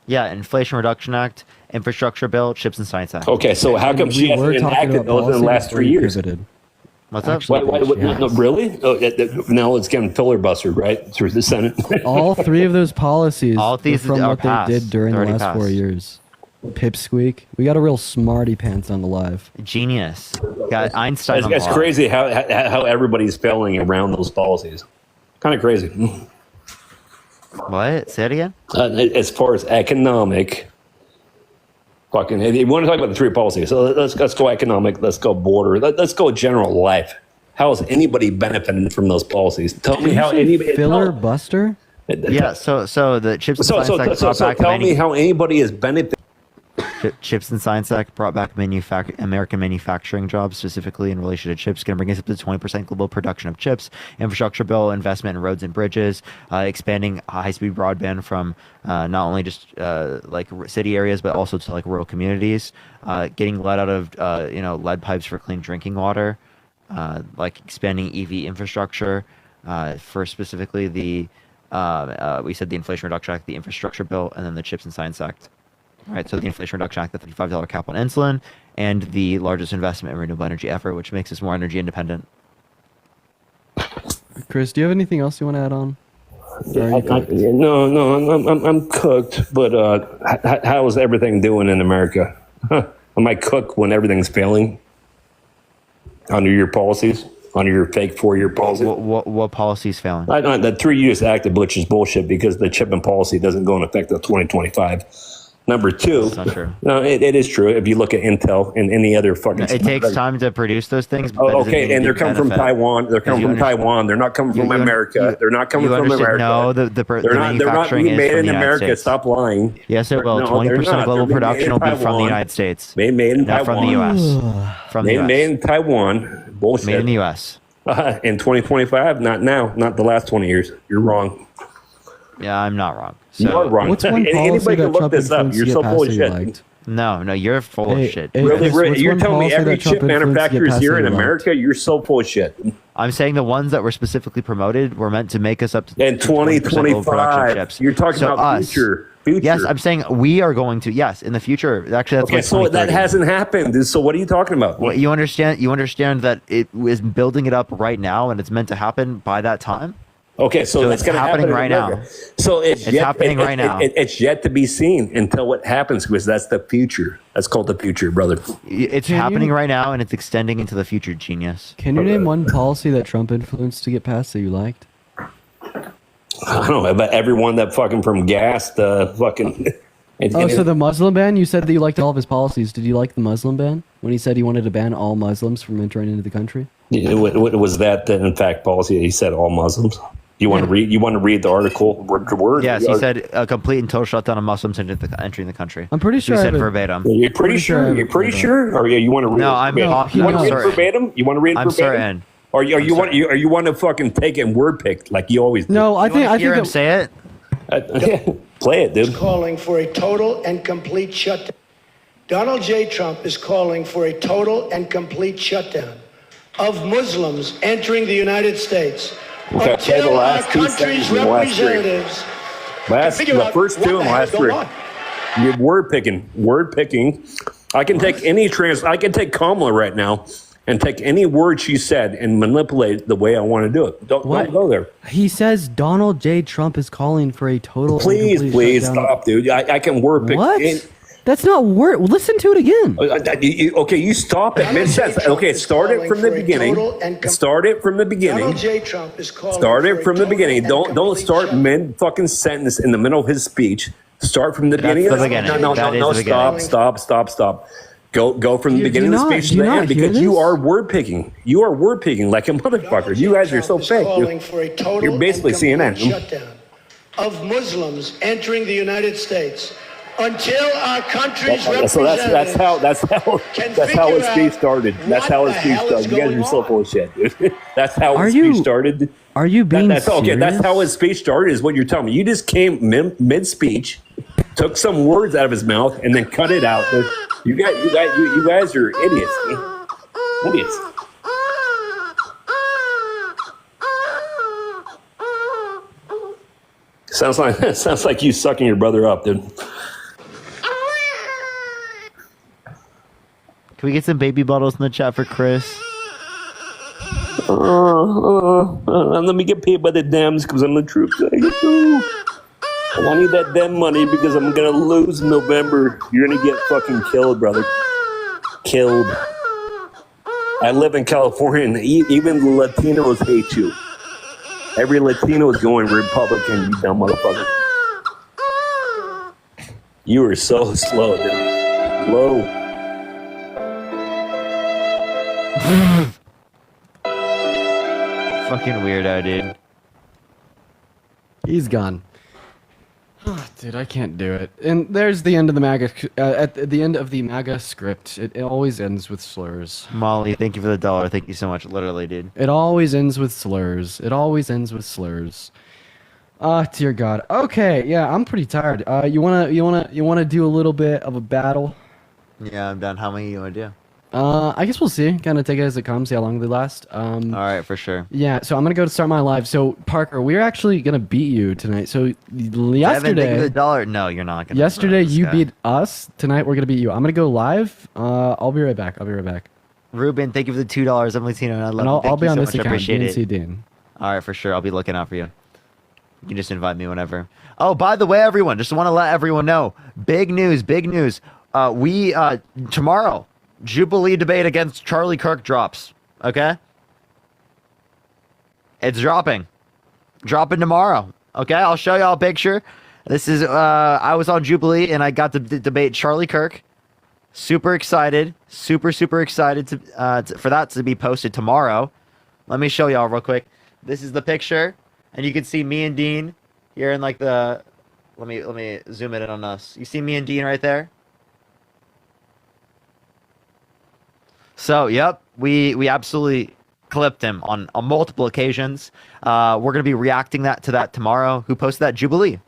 Yeah, Inflation Reduction Act, Infrastructure Bill, Chips and Science Act. Okay, so how come she hasn't enacted those in the last 3 years? What's up? No, really? Oh, now it's getting filibustered, right, through the Senate. All 3 of those policies All of these from are what passed. they did during the They're last already 4 passed. years. Pipsqueak. We got a real smarty pants on the live. Genius. Got Einstein on It's the crazy how everybody's failing around those policies. Kind of crazy. What? Say it again? As far as economic, fucking, if you want to talk about the 3 policies, so let's go economic, let's go border, let's go general life. How is anybody benefiting from those policies? Tell me how anybody... Filibuster? Yeah, so the Chips and Science Act brought back tell me how anybody is benefiting. Chips and Science Act brought back American manufacturing jobs, specifically in relation to chips, going to bring us up to 20% global production of chips. Infrastructure bill, investment in roads and bridges, expanding high-speed broadband from not only just like city areas, but also to like rural communities, getting lead out of lead pipes for clean drinking water, like expanding EV infrastructure for specifically the we said the Inflation Reduction Act, the Infrastructure Bill, and then the Chips and Science Act. All right, so the Inflation Reduction Act, the $55 cap on insulin, and the largest investment in renewable energy effort, which makes us more energy independent. Chris, do you have anything else you want to add on? No, I'm cooked. But how is everything doing in America? Am I cooked when everything's failing under your policies? Under your fake 4-year policy? What policies failing? The 3 years active, which is bullshit because the chipping policy doesn't go in effect until 2025. Number 2, that's not true. No, it is true. If you look at Intel and any other fucking... It takes time to produce those things. But Okay, and they're coming from Taiwan. They're coming from Taiwan. They're not coming from America. They're not coming from America. No, the manufacturing they're not made is from in the America. States. Stop lying. Yes, it will. 20% of global production will be from the United States. Made in Not Taiwan. from the U.S. From the U.S. Made in Taiwan. Bullshit. Made in the U.S. In 2025, not now, not the last 20 years. You're wrong. Yeah, I'm not wrong. You are wrong. What's one policy Anybody that can look Trump this up. influenced You're to so get full of passed that you shit. liked? No, you're full of shit. Really? You're telling me every chip manufacturer is here in America? You're so full of shit. I'm saying the ones that were specifically promoted were meant to make us up to in 2025. You're talking about future. Yes, I'm saying we are going to. Yes, in the future. Actually, that's okay. So that hasn't happened. So what are you talking about? Well, you understand that it is building it up right now, and it's meant to happen by that time. Okay, so that's going to happen right now. So it's happening right now. It's yet to be seen until it happens, because that's the future. That's called the future, brother. It's happening right now, and it's extending into the future, genius. Can you name one policy that Trump influenced to get passed that you liked? I don't know about everyone that fucking from gas to fucking. So the Muslim ban? You said that you liked all of his policies. Did you like the Muslim ban when he said he wanted to ban all Muslims from entering into the country? Was that in fact policy? He said all Muslims. You want to read? You want to read the article word to word? Yes, he said a complete and total shutdown of Muslims entering the country. I'm pretty sure. He said verbatim. You're pretty sure? You're pretty sure? Or you want to read? No, I'm. You want to read verbatim? You want to read verbatim? I'm certain. Or you want to fucking take it and word pick like you always do? No, I think him say it. Play it, dude. Calling for a total and complete shutdown. Donald J. Trump is calling for a total and complete shutdown of Muslims entering the United States until our country's representatives. The first two and last three. You're word picking. I can take I can take Kamala right now and take any word she said and manipulate the way I want to do it. Don't go there. He says Donald J. Trump is calling for a total. Please stop, dude. I can word pick. What? That's not word. Listen to it again. Okay, you stop it mid-sentence. Okay, start it from the beginning. Start it from the beginning. Start it from the beginning. Don't start mid-fucking sentence in the middle of his speech. Start from the beginning. No, stop. Go from the beginning of the speech to the end, because you are word picking. You are word picking like a motherfucker. You guys are so fake. You're basically CNN. Shutdown of Muslims entering the United States until our country's that's how his speech started. That's how his speech started. You guys are so full of shit, dude. That's how his speech started. Are you being serious? Okay, that's how his speech started, is what you're telling me. You just came mid-speech, took some words out of his mouth, and then cut it out. You guys are idiots. Idiots. Sounds like you sucking your brother up, dude. Can we get some baby bottles in the chat for Chris? Let me get paid by the Dems because I'm the troops. I need that Dem money because I'm gonna lose in November. You're gonna get fucking killed, brother. Killed. I live in California, and even the Latinos hate you. Every Latino is going Republican, you dumb motherfucker. You are so slow, dude. Slow. Fucking weirdo, dude. He's gone. Dude, I can't do it. And there's the end of the MAGA. At the end of the MAGA script, it always ends with slurs. Molly, thank you for the $1. Thank you so much. Literally, dude. It always ends with slurs. It always ends with slurs. Dear God. Okay, yeah, I'm pretty tired. You wanna do a little bit of a battle? Yeah, I'm done. How many you wanna do? I guess we'll see. Kind of take it as it comes. See how long they last. All right, for sure. Yeah. So I'm gonna go to start my live. So Parker, we're actually gonna beat you tonight. So yesterday, $1. No, you're not gonna. Yesterday you beat us. Tonight we're gonna beat you. I'm gonna go live. I'll be right back. Ruben, thank you for the $2. I'm Latino, and I love you. I'll be on so this much. account. I appreciate it. Dean. All right, for sure. I'll be looking out for you. You can just invite me whenever. Oh, by the way, everyone, just want to let everyone know. Big news. We tomorrow. Jubilee debate against Charlie Kirk drops. Okay? It's dropping tomorrow. Okay? I'll show y'all a picture. This is, I was on Jubilee and I got to debate Charlie Kirk. Super excited. Super excited for that to be posted tomorrow. Let me show y'all real quick. This is the picture. And you can see me and Dean here in like the, let me zoom it in on us. You see me and Dean right there? So, yep, we absolutely clipped him on multiple occasions. We're going to be reacting to that tomorrow. Who posted that? Jubilee.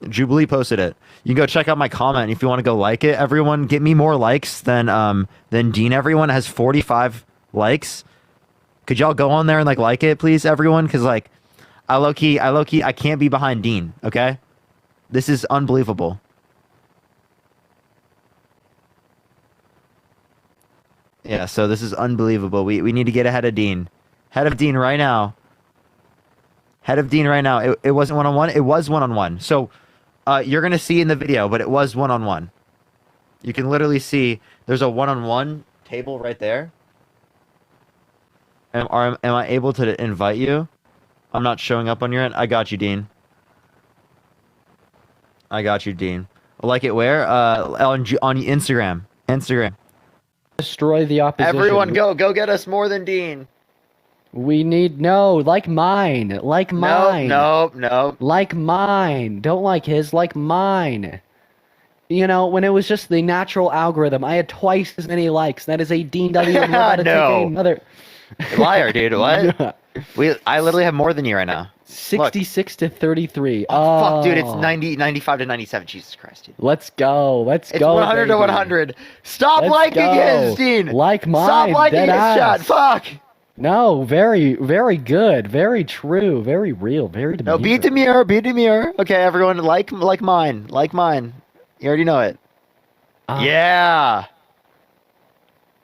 Jubilee posted it. You can go check out my comment if you want to go like it. Everyone, get me more likes than Dean. Everyone has 45 likes. Could y'all go on there and like it, please, everyone? Because like, I low key, I can't be behind Dean. Okay, this is unbelievable. Yeah, so this is unbelievable. We need to get ahead of Dean. Head of Dean right now. Head of Dean right now. It wasn't one-on-one. It was one-on-one. So you're going to see in the video, but it was one-on-one. You can literally see there's a one-on-one table right there. Am I able to invite you? I'm not showing up on your end. I got you, Dean. I got you, Dean. Like it where? On Instagram. Instagram. Destroy the opposition. Everyone go get us more than Dean. We need like mine. No. Like mine. Don't like his, like mine. You know, when it was just the natural algorithm, I had twice as many likes. That is a Dean W. And we're about to take another liar, dude. What? I literally have more than you right now. 66 to 33. Oh, fuck, dude, it's 95 to 97. Jesus Christ, dude. Let's go. It's 100 baby. to 100. Stop liking his, Dean. Like mine. Stop liking his chat. Fuck. No, very, very good. Very true. Very real. Very No, beat Demir. Okay, everyone, like mine. Like mine. You already know it. Yeah.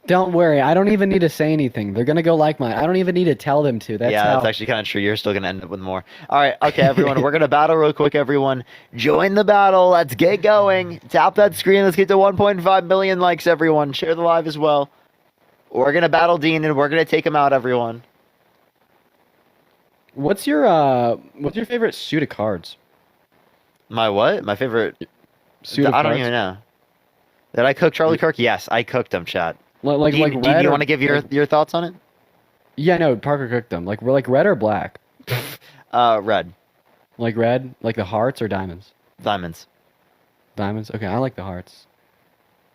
Don't worry. I don't even need to say anything. They're going to go like mine. I don't even need to tell them to. That's actually kind of true. You're still going to end up with more. All right. Okay, everyone. We're going to battle real quick, everyone. Join the battle. Let's get going. Tap that screen. Let's get to 1.5 million likes, everyone. Share the live as well. We're going to battle Dean, and we're going to take him out, everyone. What's your favorite suit of cards? My what? My favorite suit of I cards? don't even know. Did I cook Charlie Kirk? Yes, I cooked him, chat. Like Dean, red. Do you want to give your thoughts on it? Yeah, no, Parker cooked them. Like red or black? Red. Like red? Like the hearts or diamonds? Diamonds. Diamonds? Okay, I like the hearts.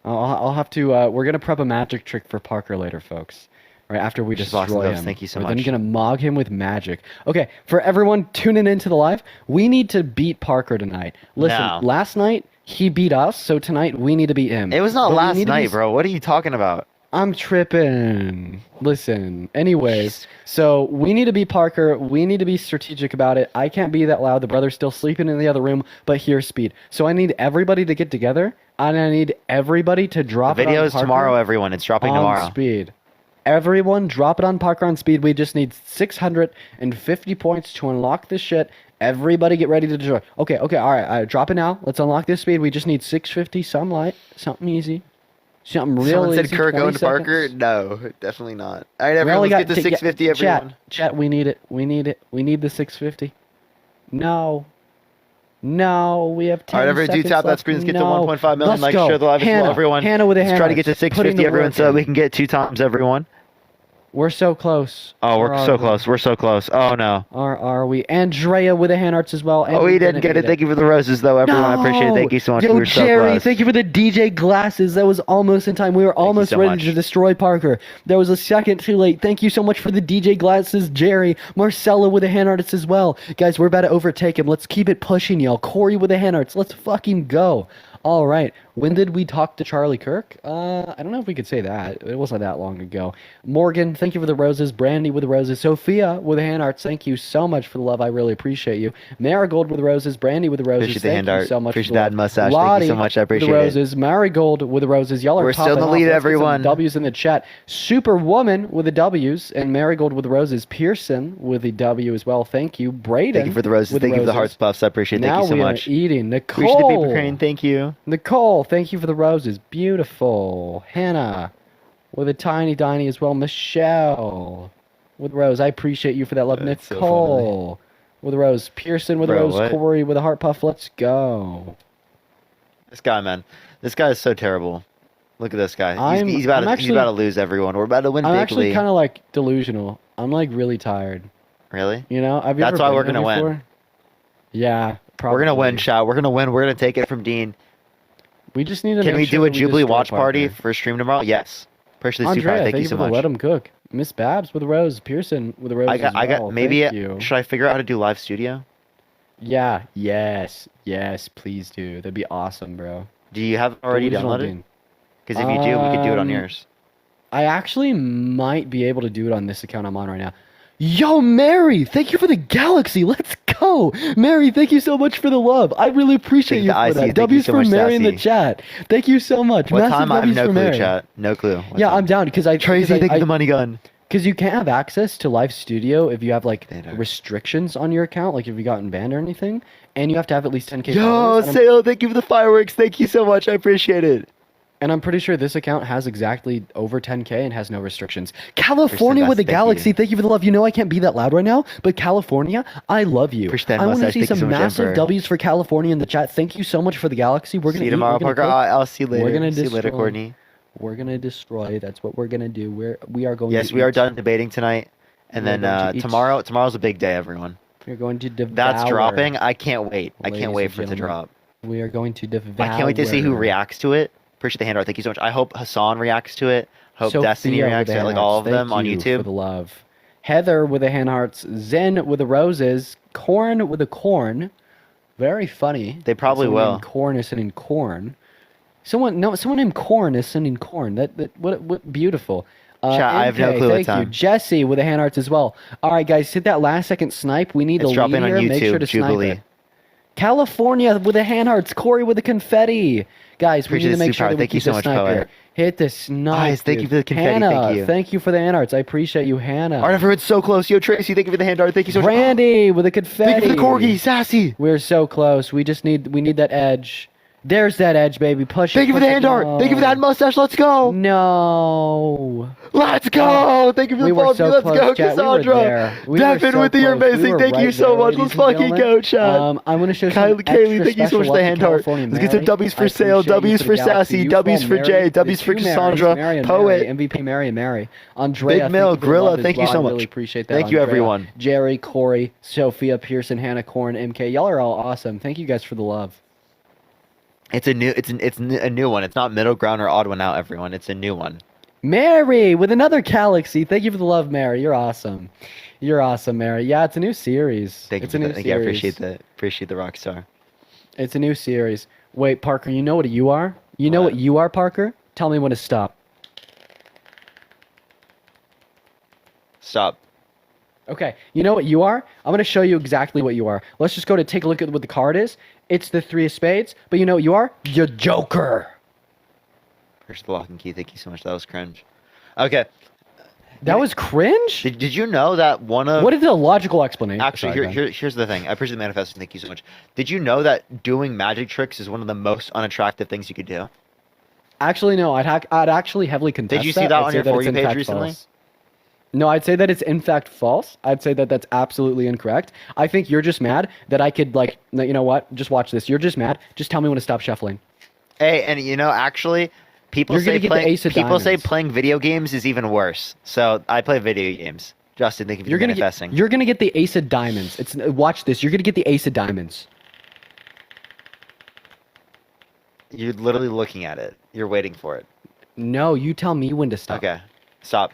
I'll have to, we're gonna prep a magic trick for Parker later, folks. Right after we destroy him. Thank you so We're much. then gonna mog him with magic. Okay, for everyone tuning into the live, we need to beat Parker tonight. Listen, last night he beat us, so tonight we need to beat him. It was not last night, bro. What are you talking about? I'm tripping. Listen. Anyways, so we need to be Parker. We need to be strategic about it. I can't be that loud. The brother's still sleeping in the other room, but here's speed. So I need everybody to get together, and I need everybody to drop the video it on is Parker tomorrow, everyone. It's dropping on tomorrow. Speed. Everyone, drop it on Parker on speed. We just need 650 points to unlock this shit. Everybody get ready to destroy. Okay, all right. Drop it now. Let's unlock this speed. We just need 650, something easy. Something real Someone easy. said Kirk going to Parker? No, definitely not. All right, everyone, let's get the 650, everyone. Chat, we need it. We need the 650. No, we have 10 All right, everyone, do tap that screen. Let's get to 1.5 million likes. Share the live as well, everyone. Hannah with a Let's try to get to 650, everyone, so that we can get 2 times, everyone. We're so close. Oh, we're so close. We're so close. Oh, no. Are we? Andrea with the hand arts as well. Oh, we didn't get it. Thank you for the roses, though, everyone. I appreciate it. Thank you so much. Yo, We were so Jerry, close. thank you for the DJ glasses. That was almost in time. We were almost so ready much. to destroy Parker. That was a second too late. Thank you so much for the DJ glasses, Jerry. Marcella with the hand arts as well. Guys, we're about to overtake him. Let's keep it pushing, y'all. Corey with the hand arts. Let's fucking go. All right. When did we talk to Charlie Kirk? I don't know if we could say that. It wasn't that long ago. Morgan, thank you for the roses. Brandy with the roses. Sophia with the hand arts. Thank you so much for the love. I really appreciate you. Marigold with the roses. Brandy with the roses. Appreciate the thank hand you art. so much. Appreciate for the that love. mustache. Lottie Thank you so much. I appreciate with the it. roses. Marigold with the roses. Y'all are We're still in the popping lead, off. Let's get some everyone. W's in the chat. Superwoman with the W's and Marigold with the roses. Pearson with the W as well. Thank you. Braden. Thank you for the roses. Thank you for the hearts puffs. I appreciate it. Thank you so much. Now we are eating. Nicole. Appreciate the paper crane. Thank you. Nicole, thank you for the roses. Beautiful. Hannah with a tiny as well. Michelle with rose. I appreciate you for that love. That's Nicole with a rose. Pearson with a rose. What? Corey with a heart puff. Let's go. This guy, man. This guy is so terrible. Look at this guy. He's about to lose, everyone. We're about to win I'm bigly. actually kind of like delusional. I'm like really tired. Really? You know, That's why we're gonna win. Yeah, probably. We're gonna win, chat. We're gonna win. We're gonna take it from Dean. We just need to. Can make we sure do a that we Jubilee destroy watch party Parker. for stream tomorrow? Yes. Appreciate the super. Andrea, Thank you so for the much. let him cook. Miss Babs with a rose. Pearson with a rose. I got. Thank you. Maybe. Should I figure out how to do live studio? Yeah. Yes. Yes. Please do. That'd be awesome, bro. Do you have it already Delusional downloaded? Dean. Because if you do, we could do it on yours. I actually might be able to do it on this account I'm on right now. Yo, Mary, thank you for the galaxy. Let's go. Mary, thank you so much for the love. I really appreciate you for that. W's for Mary in the chat. Thank you so much. What Massive time? I have W's no for clue, Mary. chat. No clue. Yeah, I'm down because Tracy, thank you the money gun. Because you can't have access to Live Studio if you have like restrictions on your account, like if you gotten banned or anything, and you have to have at least 10K Yo, followers. Sale, thank you for the fireworks. Thank you so much. I appreciate it. And I'm pretty sure this account has exactly over 10K and has no restrictions. California with the galaxy. Thank you for the love. You know I can't be that loud right now, but California, I love you. I want to see some massive W's for California in the chat. Thank you so much for the galaxy. We're gonna see you tomorrow, Parker. I'll see you later. We're gonna see you later, Courtney. We're gonna destroy. That's what we're gonna do. We are going. Yes, we are done debating tonight, and then tomorrow's a big day, everyone. We're going to devour. That's dropping. I can't wait. I can't wait for it to drop. We are going to devour. I can't wait to see who reacts to it. Appreciate the hand art. Thank you so much. I hope Hassan reacts to it. Hope Destiny reacts to it. Like all of them on YouTube. For the love. Heather with the hand hearts. Zen with the roses. Corn with the corn. Very funny. They probably will. Corn is sending corn. Someone named Corn is sending corn. What beautiful. Chat, I have no clue what time. Thank you, Jesse with the hand arts as well. All right, guys, hit that last second snipe. We need to lead dropping on here. YouTube, Make sure to Jubilee. snipe it. California with the hand hearts. Corey with the confetti. Guys, we need to make sure that we keep the sniper. Hit the snipe. Guys, thank you for the confetti. Hannah, thank you for the hand arts. I appreciate you, Hannah. Art Everett's so close. Yo, Tracy, thank you for the hand art. Thank you so much. Randy with the confetti. Thank you for the corgi, Sassy. We're so close. We need that edge. There's that edge, baby. Push it. Thank you for the hand art. Thank you for that mustache. Let's go. No. Let's go. Thank you for the follow. Let's go, Cassandra. Devin with the you're amazing. Thank you so much. Let's fucking go, chat. I'm going to show Kylie, Kaylee, thank you so much for the hand art. Let's get some W's for Sale, W's for Sassy, W's for Jay, W's for Cassandra, Poet, MVP Mary. Andrea. Big Mill, Grilla, thank you so much. I really appreciate that. Thank you, everyone. Jerry, Corey, Sophia, Pearson, Hannah, Corn, MK. Y'all are all awesome. Thank you guys for the love. It's a new one. It's not middle ground or odd one out, everyone. It's a new one. Mary with another galaxy. Thank you for the love, Mary. You're awesome. You're awesome, Mary. Yeah, it's a new series. Thank you. Thank you. I appreciate the rock star. It's a new series. Wait, Parker, you know what you are? You know what you are, Parker? Tell me when to stop. Stop. Okay, you know what you are? I'm going to show you exactly what you are. Let's just go to take a look at what the card is. It's the 3 of spades, but you know what you are? You're Joker. Here's the lock and key. Thank you so much. That was cringe. Okay. That was cringe? Did you know that one of... What is the logical explanation? Actually, here's the thing. I appreciate the manifesting. Thank you so much. Did you know that doing magic tricks is one of the most unattractive things you could do? Actually, no. I'd actually heavily contest that. Did you see that on your For You page recently? False. No, I'd say that it's in fact false. I'd say that that's absolutely incorrect. I think you're just mad that I could, like, you know what? Just watch this. You're just mad. Just tell me when to stop shuffling. Hey, and you know, actually, people say playing video games is even worse. So I play video games. Justin, thank you for manifesting. You're gonna get the ace of diamonds. Watch this. You're gonna get the ace of diamonds. You're literally looking at it. You're waiting for it. No, you tell me when to stop. Okay, stop.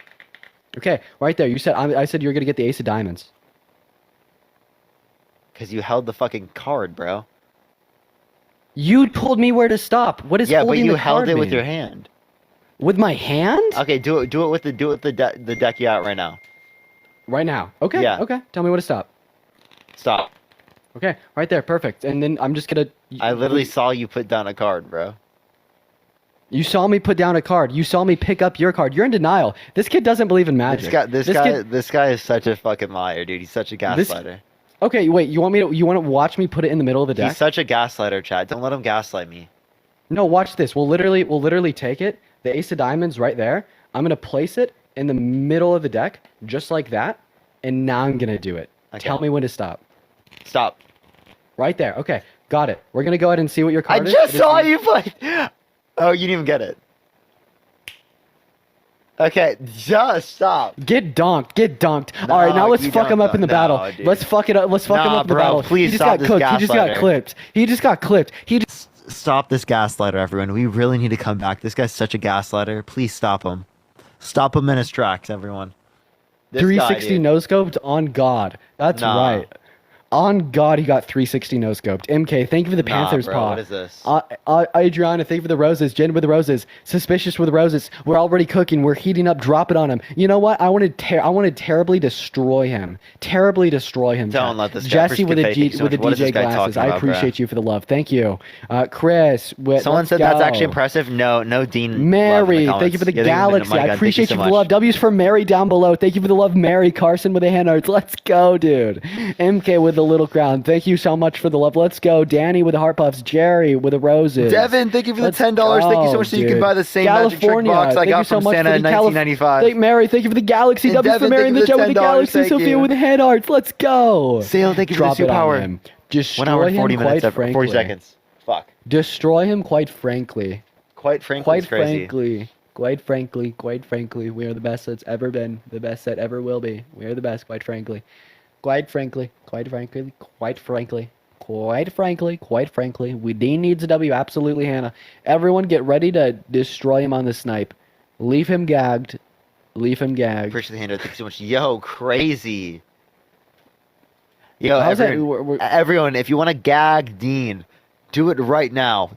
Okay, right there. You said I said you're gonna get the ace of diamonds. Because you held the fucking card, bro. You told me where to stop. What is holding the card? Yeah, but you held it with your hand. With my hand? Okay, do it with the deck you out right now. Right now. Okay. Yeah. Okay. Tell me when to stop. Stop. Okay, right there. Perfect. And then I'm just gonna. I literally saw you put down a card, bro. You saw me put down a card. You saw me pick up your card. You're in denial. This kid doesn't believe in magic. This guy is such a fucking liar, dude. He's such a gaslighter. Okay, wait. You want to watch me put it in the middle of the deck? He's such a gaslighter, Chad. Don't let him gaslight me. No, watch this. We'll literally take it. The ace of diamonds right there. I'm gonna place it in the middle of the deck, just like that. And now I'm gonna do it. Okay. Tell me when to stop. Stop. Right there. Okay, got it. We're gonna go ahead and see what your card is. I just saw you play. Oh, you didn't even get it. Okay, just stop. Get donked. Get dunked. All right, now let's fuck him up in the battle. Dude. Let's fuck it up. Let's fuck him up in the battle. Please stop this gaslighter. He just got clipped. He just got clipped. Stop this gaslighter, everyone. We really need to come back. This guy's such a gaslighter. Please stop him. Stop him in his tracks, everyone. 360 no scoped on God. That's right. On God, he got 360 no scoped. MK, thank you for the Panthers bro, paw. what is this? Adriana, thank you for the roses. Jen with the roses. Suspicious with the roses. We're already cooking. We're heating up. Drop it on him. You know what? I want to terribly destroy him. Terribly destroy him. Don't let this guy. Jesse with the DJ glasses. I appreciate you for the love. Thank you. Chris. Someone said that's actually impressive. No, Dean. Mary, thank you for the galaxy. I appreciate you for the love. W's for Mary down below. Thank you for the love, Mary. Carson with the hand arts. Let's go, dude. MK with the little crown. Thank you so much for the love. Let's go. Danny with the heart puffs. Jerry with the roses. Devin, thank you for the $10. Thank you so much. So you can buy the same magic trick box I got from Santa in 1995. Mary, thank you for the galaxy. W for Mary in the chat with the galaxy. Sophia with the head arts. Let's go. Sale, thank you for the superpower. Destroy 1 hour and 40 him, minutes, quite frankly. 40 seconds. Fuck. Destroy him, quite frankly. Quite frankly, Quite frankly, we are the best that's ever been, the best that ever will be. We are the best, quite frankly. Quite frankly, Dean needs a W, absolutely, Hannah. Everyone get ready to destroy him on the snipe. Leave him gagged. Appreciate the hand. Thank you so much. Yo, crazy. Yo, everyone, if you want to gag Dean, do it right now.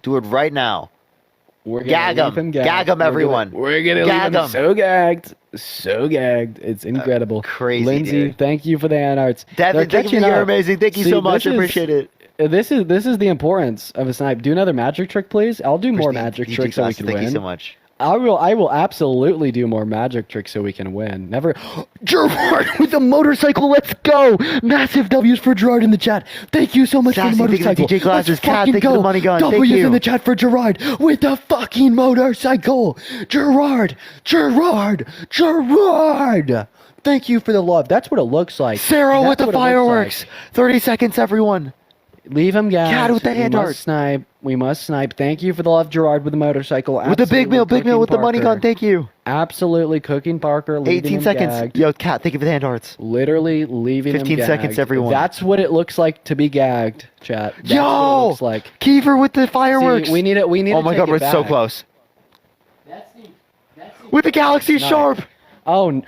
We're gonna gag leave him. gagged. Gag him, everyone. We're gonna gag leave him so gagged. It's incredible. Crazy, Lindsay, dude. Thank you for the hand arts. Devin, thank you. You're amazing. Thank you so much. I appreciate it. This is the importance of a snipe. Do another magic trick, please. I'll do more magic tricks so we can win. Thank you so much. I will absolutely do more magic tricks so we can win. Never. Gerard with the motorcycle. Let's go. Massive W's for Gerard in the chat. Thank you so much for the motorcycle. DJ Glasses, Cat, thank you for the money gun. W's in the chat for Gerard with the fucking motorcycle. Gerard. Thank you for the love. That's what it looks like. Sarah with the fireworks. 30 seconds, everyone. Leave him gagged. Cat with the hand art. We must snipe. Thank you for the love, Gerard, with the motorcycle. With the big meal with the money gun. Thank you. Absolutely, Cooking Parker. 18 seconds. Gagged. Yo, Cat, thank you for the hand arts. Literally leaving 15 him seconds, gagged. everyone. That's what it looks like to be gagged, chat. That's Yo, what it looks like. Kiefer with the fireworks. See, we need it. Oh my God, we're so close. With the Galaxy Sharp. Oh.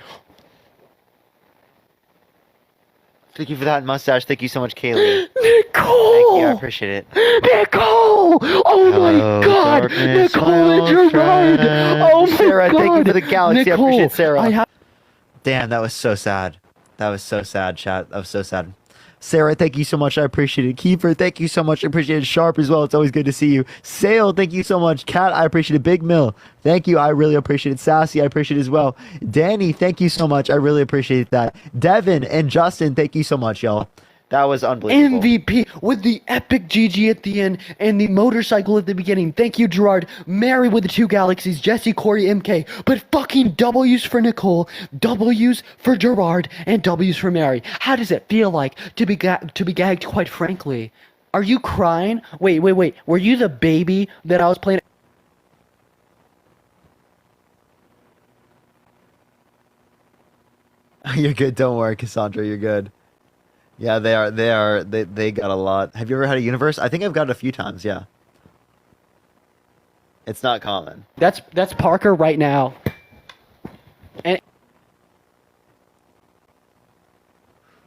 Thank you for that mustache. Thank you so much, Kaylee. Nicole! Thank you, I appreciate it. Nicole! Oh my God! Darkness, Nicole and Gerard! Oh my Sarah, God! thank you for the Galaxy. Nicole, I appreciate Sarah. Damn, that was so sad. That was so sad, chat. That was so sad. Sarah, thank you so much. I appreciate it. Kiefer, thank you so much. I appreciate it. Sharp as well. It's always good to see you. Sale, thank you so much. Kat, I appreciate it. Big Mill, thank you. I really appreciate it. Sassy, I appreciate it as well. Danny, thank you so much. I really appreciate that. Devin and Justin, thank you so much, y'all. That was unbelievable. MVP with the epic GG at the end and the motorcycle at the beginning. Thank you, Gerard. Mary with the 2 galaxies. Jesse, Corey, MK. But fucking W's for Nicole, W's for Gerard, and W's for Mary. How does it feel like to be gagged, quite frankly? Are you crying? Wait. Were you the baby that I was playing? You're good. Don't worry, Cassandra. You're good. Yeah, they got a lot. Have you ever had a universe? I think I've got it a few times, yeah. It's not common. That's Parker right now. And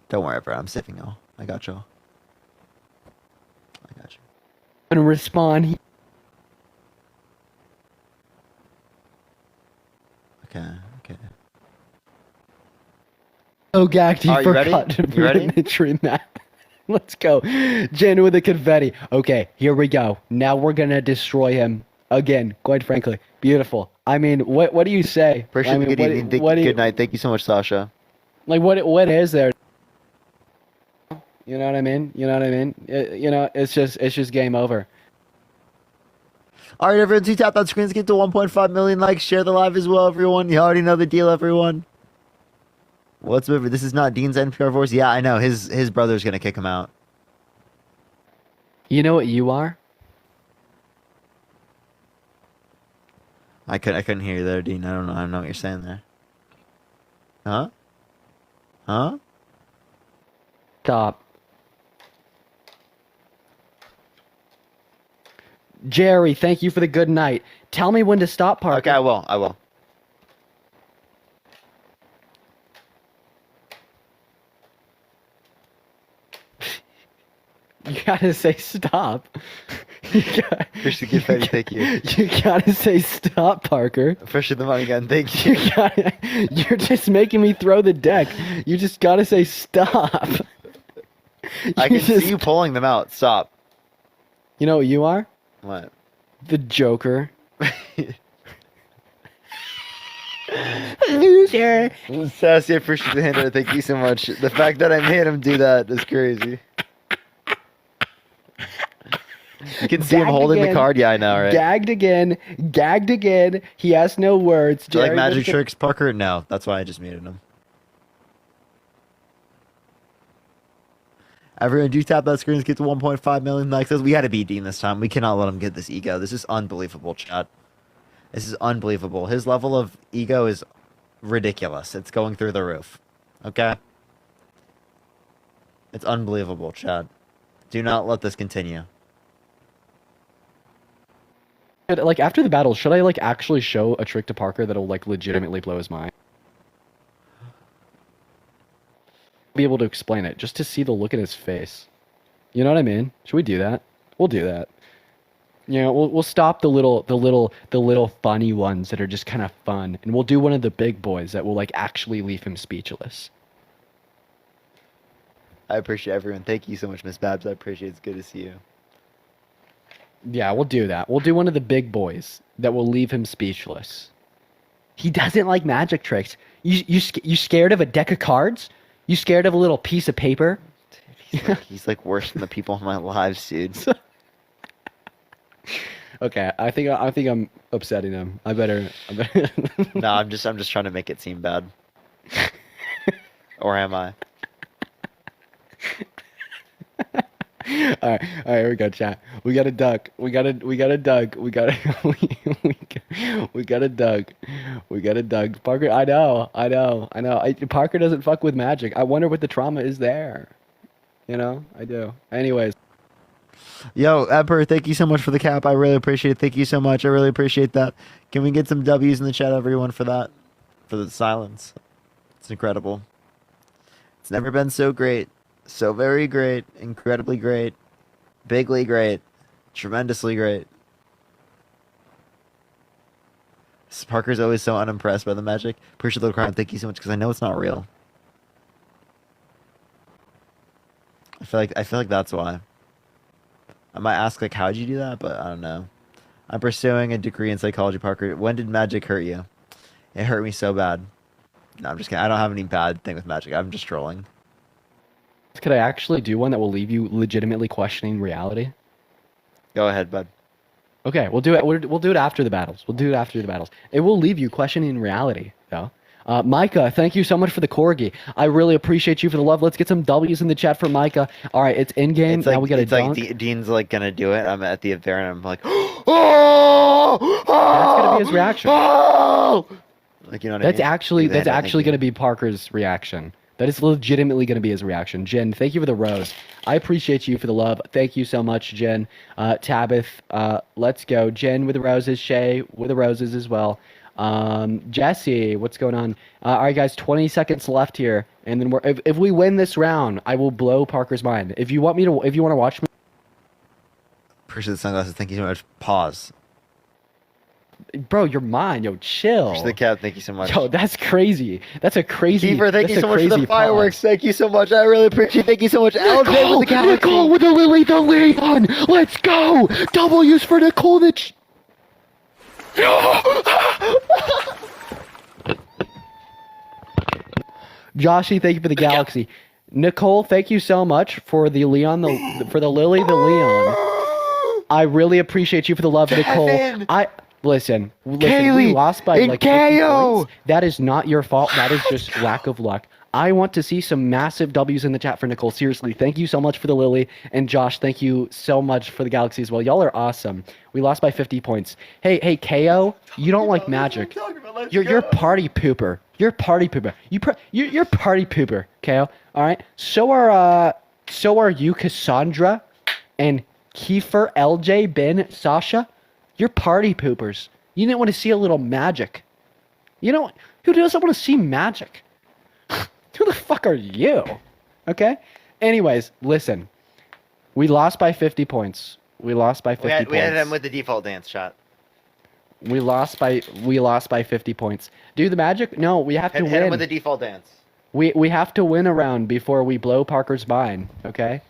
don't worry, bro. I'm saving y'all. I got y'all. and respond. Okay. Oh, gagged. He Are you ready? forgot to You ready? rudimentary math. Let's go. Jen with the confetti. Okay, here we go. Now we're gonna destroy him again. Quite frankly, beautiful. I mean, what do you say? Appreciate I mean, the good evening. Good night. Thank you so much, Sasha. Like what is there? You know what I mean? It's just game over. All right, everyone. See, tap that screen. Let's get to 1.5 million likes. Share the live as well, everyone. You already know the deal, everyone. What's moving? This is not Dean's NPR voice. Yeah, I know. His brother's gonna kick him out. You know what you are? I couldn't hear you there, Dean. I don't know what you're saying there. Huh? Stop. Jerry, thank you for the good night. Tell me when to stop, Parker. Okay, I will. gotta say stop. Appreciate the gift, Eddie. Thank you. You gotta say stop, Parker. Appreciate the money gun. Thank you. You're just making me throw the deck. You just gotta say stop. I can see you pulling them out. Stop. You know what you are? What? The Joker. Loser. Sassy, I appreciate the hand. Thank you so much. The fact that I made him do that is crazy. You can see him holding the card. Yeah, I know, right? Gagged again. Gagged again. He has no words. Do you like magic tricks, Parker? No, that's why I just muted him. Everyone, do tap that screen. Let's get to 1.5 million likes. We got to beat Dean this time. We cannot let him get this ego. This is unbelievable, chat. This is unbelievable. His level of ego is ridiculous. It's going through the roof. Okay? It's unbelievable, chat. Do not let this continue. Like, after the battle, should I, like, actually show a trick to Parker that'll, like, legitimately blow his mind? Be able to explain it, just to see the look in his face. You know what I mean? Should we do that? We'll do that. You know, we'll stop the little funny ones that are just kind of fun, and we'll do one of the big boys that will, like, actually leave him speechless. I appreciate everyone. Thank you so much, Miss Babs. I appreciate it. It's good to see you. Yeah, we'll do that. We'll do one of the big boys that will leave him speechless. He doesn't like magic tricks. You scared of a deck of cards? You scared of a little piece of paper? He's like worse than the people in my lives, dude. Okay, I think I'm upsetting him. I better. No, I'm just trying to make it seem bad. Or am I? All right, here we go, chat. We got a duck. We got a duck. We got a duck. We got a duck. Parker, I know. Parker doesn't fuck with magic. I wonder what the trauma is there. You know, I do. Anyways. Yo, Emperor, thank you so much for the cap. I really appreciate it. Thank you so much. I really appreciate that. Can we get some W's in the chat, everyone, for that? For the silence. It's incredible. It's never been so great. So very great. Incredibly great. Bigly great. Tremendously great. Parker's always so unimpressed by the magic. Appreciate the crowd. Thank you so much, because I know it's not real. I feel like that's why. I might ask, like, how'd you do that? But I don't know. I'm pursuing a degree in psychology, Parker. When did magic hurt you? It hurt me so bad. No, I'm just kidding. I don't have any bad thing with magic. I'm just trolling. Could I actually do one that will leave you legitimately questioning reality? Go ahead, bud. Okay, we'll do it. We'll do it after the battles. It will leave you questioning reality, though. Micah, thank you so much for the corgi. I really appreciate you for the love. Let's get some W's in the chat for Micah. All right, it's in game. Now we got to dunk. Like Dean's like gonna do it. I'm at the event and I'm like, oh! That's gonna be his reaction. Oh! Like, you know what that's I mean? That's actually gonna be Parker's reaction. That is legitimately going to be his reaction. Jen, thank you for the rose. I appreciate you for the love. Thank you so much, Jen. Tabith, let's go. Jen with the roses. Shay with the roses as well. Jesse, what's going on? All right, guys, 20 seconds left here, and then if we win this round, I will blow Parker's mind. If you want to watch me, appreciate the sunglasses. Thank you so much. Pause. Bro, you're mine. Yo, chill. Appreciate the cap. Thank you so much. Yo, that's crazy. That's a crazy. Keeper, thank you so much for the fireworks. Pause. Thank you so much. I really appreciate it. Thank you so much. LJ with the galaxy. Nicole with the Lily the Leon. Let's go. W's for Nicole. Joshy, thank you for the galaxy. Nicole, thank you so much for the Leon, for the Lily the Leon. I really appreciate you for the love, Nicole. Listen, we lost by like 50 points. That is not your fault. That is just lack of luck. I want to see some massive W's in the chat for Nicole. Seriously, thank you so much for the Lily. And Josh, thank you so much for the Galaxy as well. Y'all are awesome. We lost by 50 points. Hey, KO, you don't like magic. You're party pooper. You're party pooper. You're party pooper, KO. All right. So are you, Cassandra, and Kiefer, LJ, Ben, Sasha. You're party poopers. You didn't want to see a little magic. You know who doesn't want to see magic? Who the fuck are you? Okay? Anyways, listen. We lost by 50 points. We lost by 50 points. We had him with the default dance shot. We lost by 50 points. Do the magic? No, we have to win. Hit him with the default dance. We have to win a round before we blow Parker's mind, okay?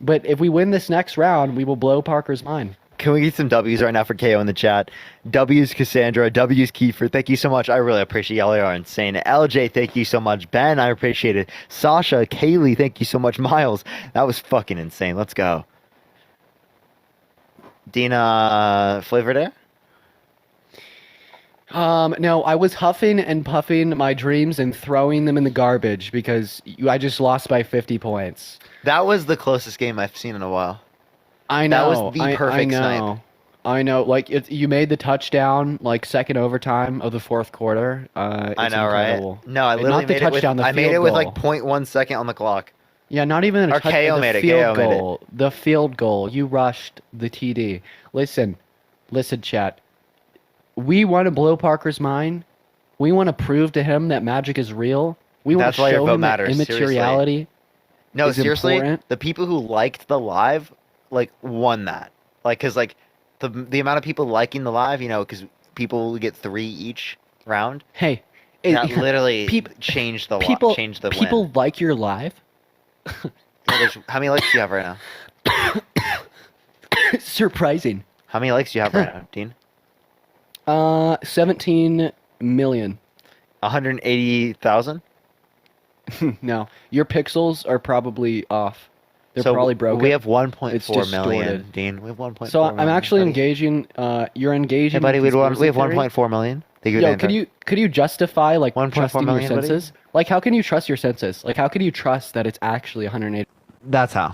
But if we win this next round, we will blow Parker's mind. Can we get some W's right now for KO in the chat? W's Cassandra, W's Kiefer, thank you so much. I really appreciate y'all. You are insane. LJ, thank you so much. Ben, I appreciate it. Sasha, Kaylee, thank you so much. Miles, that was fucking insane. Let's go. Dina, flavor there? No, I was huffing and puffing my dreams and throwing them in the garbage because I just lost by 50 points. That was the closest game I've seen in a while. I know. That was the perfect snipe. I know. Like, you made the touchdown, like, second overtime of the fourth quarter. I know, incredible. right? No, I literally made it with, I made it with, like, 0.1 second on the clock. Yeah, not even a touchdown. KO made it. KO made it. The field goal. You rushed the TD. Listen, chat. We want to blow Parker's mind. We want to prove to him that magic is real. We want to show him that immateriality. No, seriously, important. The people who liked the live, like, won that. Like, because, like, the amount of people liking the live, you know, because people get 3 each round. Hey, that literally changed the changed the people win. Like your live. How many likes do you have right now? Surprising. How many likes do you have right now, Dean? 17 million. 180,000? No, your pixels are probably off. They're probably broken. We have 1.4 million, Dean. We have 1.4 million. So I'm actually engaging. You're engaging. Hey, buddy, we have 1.4 million. Yo, could you justify like 1.4 million, your senses? buddy? Like, how can you trust your senses? Like, how can you trust that it's actually 180? That's how.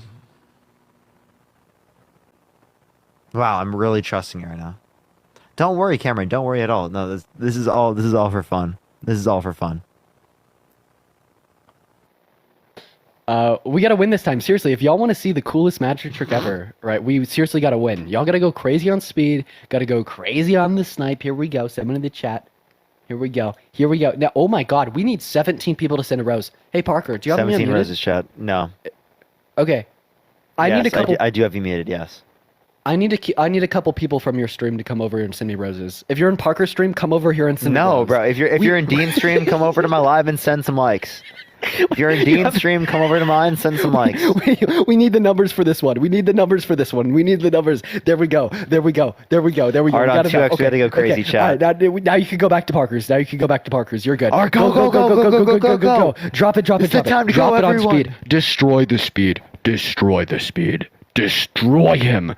Wow, I'm really trusting you right now. Don't worry, Cameron. Don't worry at all. No, this is all for fun. This is all for fun. We gotta win this time. Seriously, if y'all want to see the coolest magic trick ever, right? We seriously gotta win. Y'all gotta go crazy on speed. Gotta go crazy on the snipe. Here we go. Someone in the chat. Here we go. Here we go. Now, oh my God, we need 17 people to send a rose. Hey Parker, do you have me unmuted? 17 roses, chat. No. Okay. I need a couple. I do have you muted. Yes. I need a couple people from your stream to come over and send me roses. If you're in Parker's stream, come over here and send me roses. No, bro. If you're in Dean's stream, come over to my live and send some likes. If you're in Dean's stream, come over to mine, send some likes. We need the numbers for this one. We need the numbers for this one. We need the numbers. There we go. There we go. There we go. There we go. All right, on 2x, we gotta go crazy, chat. All right, now you can go back to Parker's. Now you can go back to Parker's. You're good. All right, go. Drop it. It's the time to go, drop it on everyone. speed. Destroy the speed. Destroy the speed. Destroy him.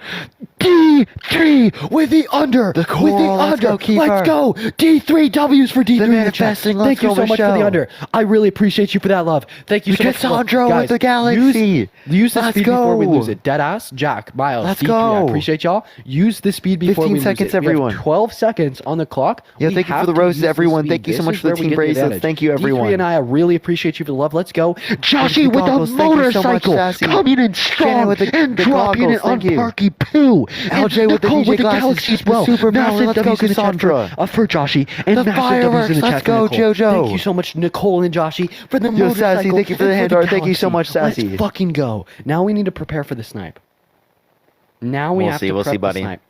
D3 with the under. The core. With the under. Let's go. D3 W's for D3 in the chat. Thank you so much for the under. I really appreciate you for that love. Thank you so much. Cassandra with the galaxy. Use the speed before we lose it. Deadass, Jack, Miles, Let's D3. go. I appreciate y'all. Use the speed before we lose it. 15 seconds, everyone. We have 12 seconds on the clock. Yeah, thank you for the roses, everyone. Thank you so much for the team bracelets. Thank you, everyone. D3 and I really appreciate you for the love. Let's go. Joshy with the motorcycle. Coming in strong and dropping it on Parky Poo. LJ with the DJ glasses. As well. Super power. Let's go, Cassandra. For Joshy. And the fireworks. Let's go, JoJo. Thank you so much, Nicole and Joshy, for the motorcycle. Sassy, thank you for the hand art. Thank you so much, Sassy. Let's fucking go. Now we need to prepare for the snipe. Now we have to prep the snipe.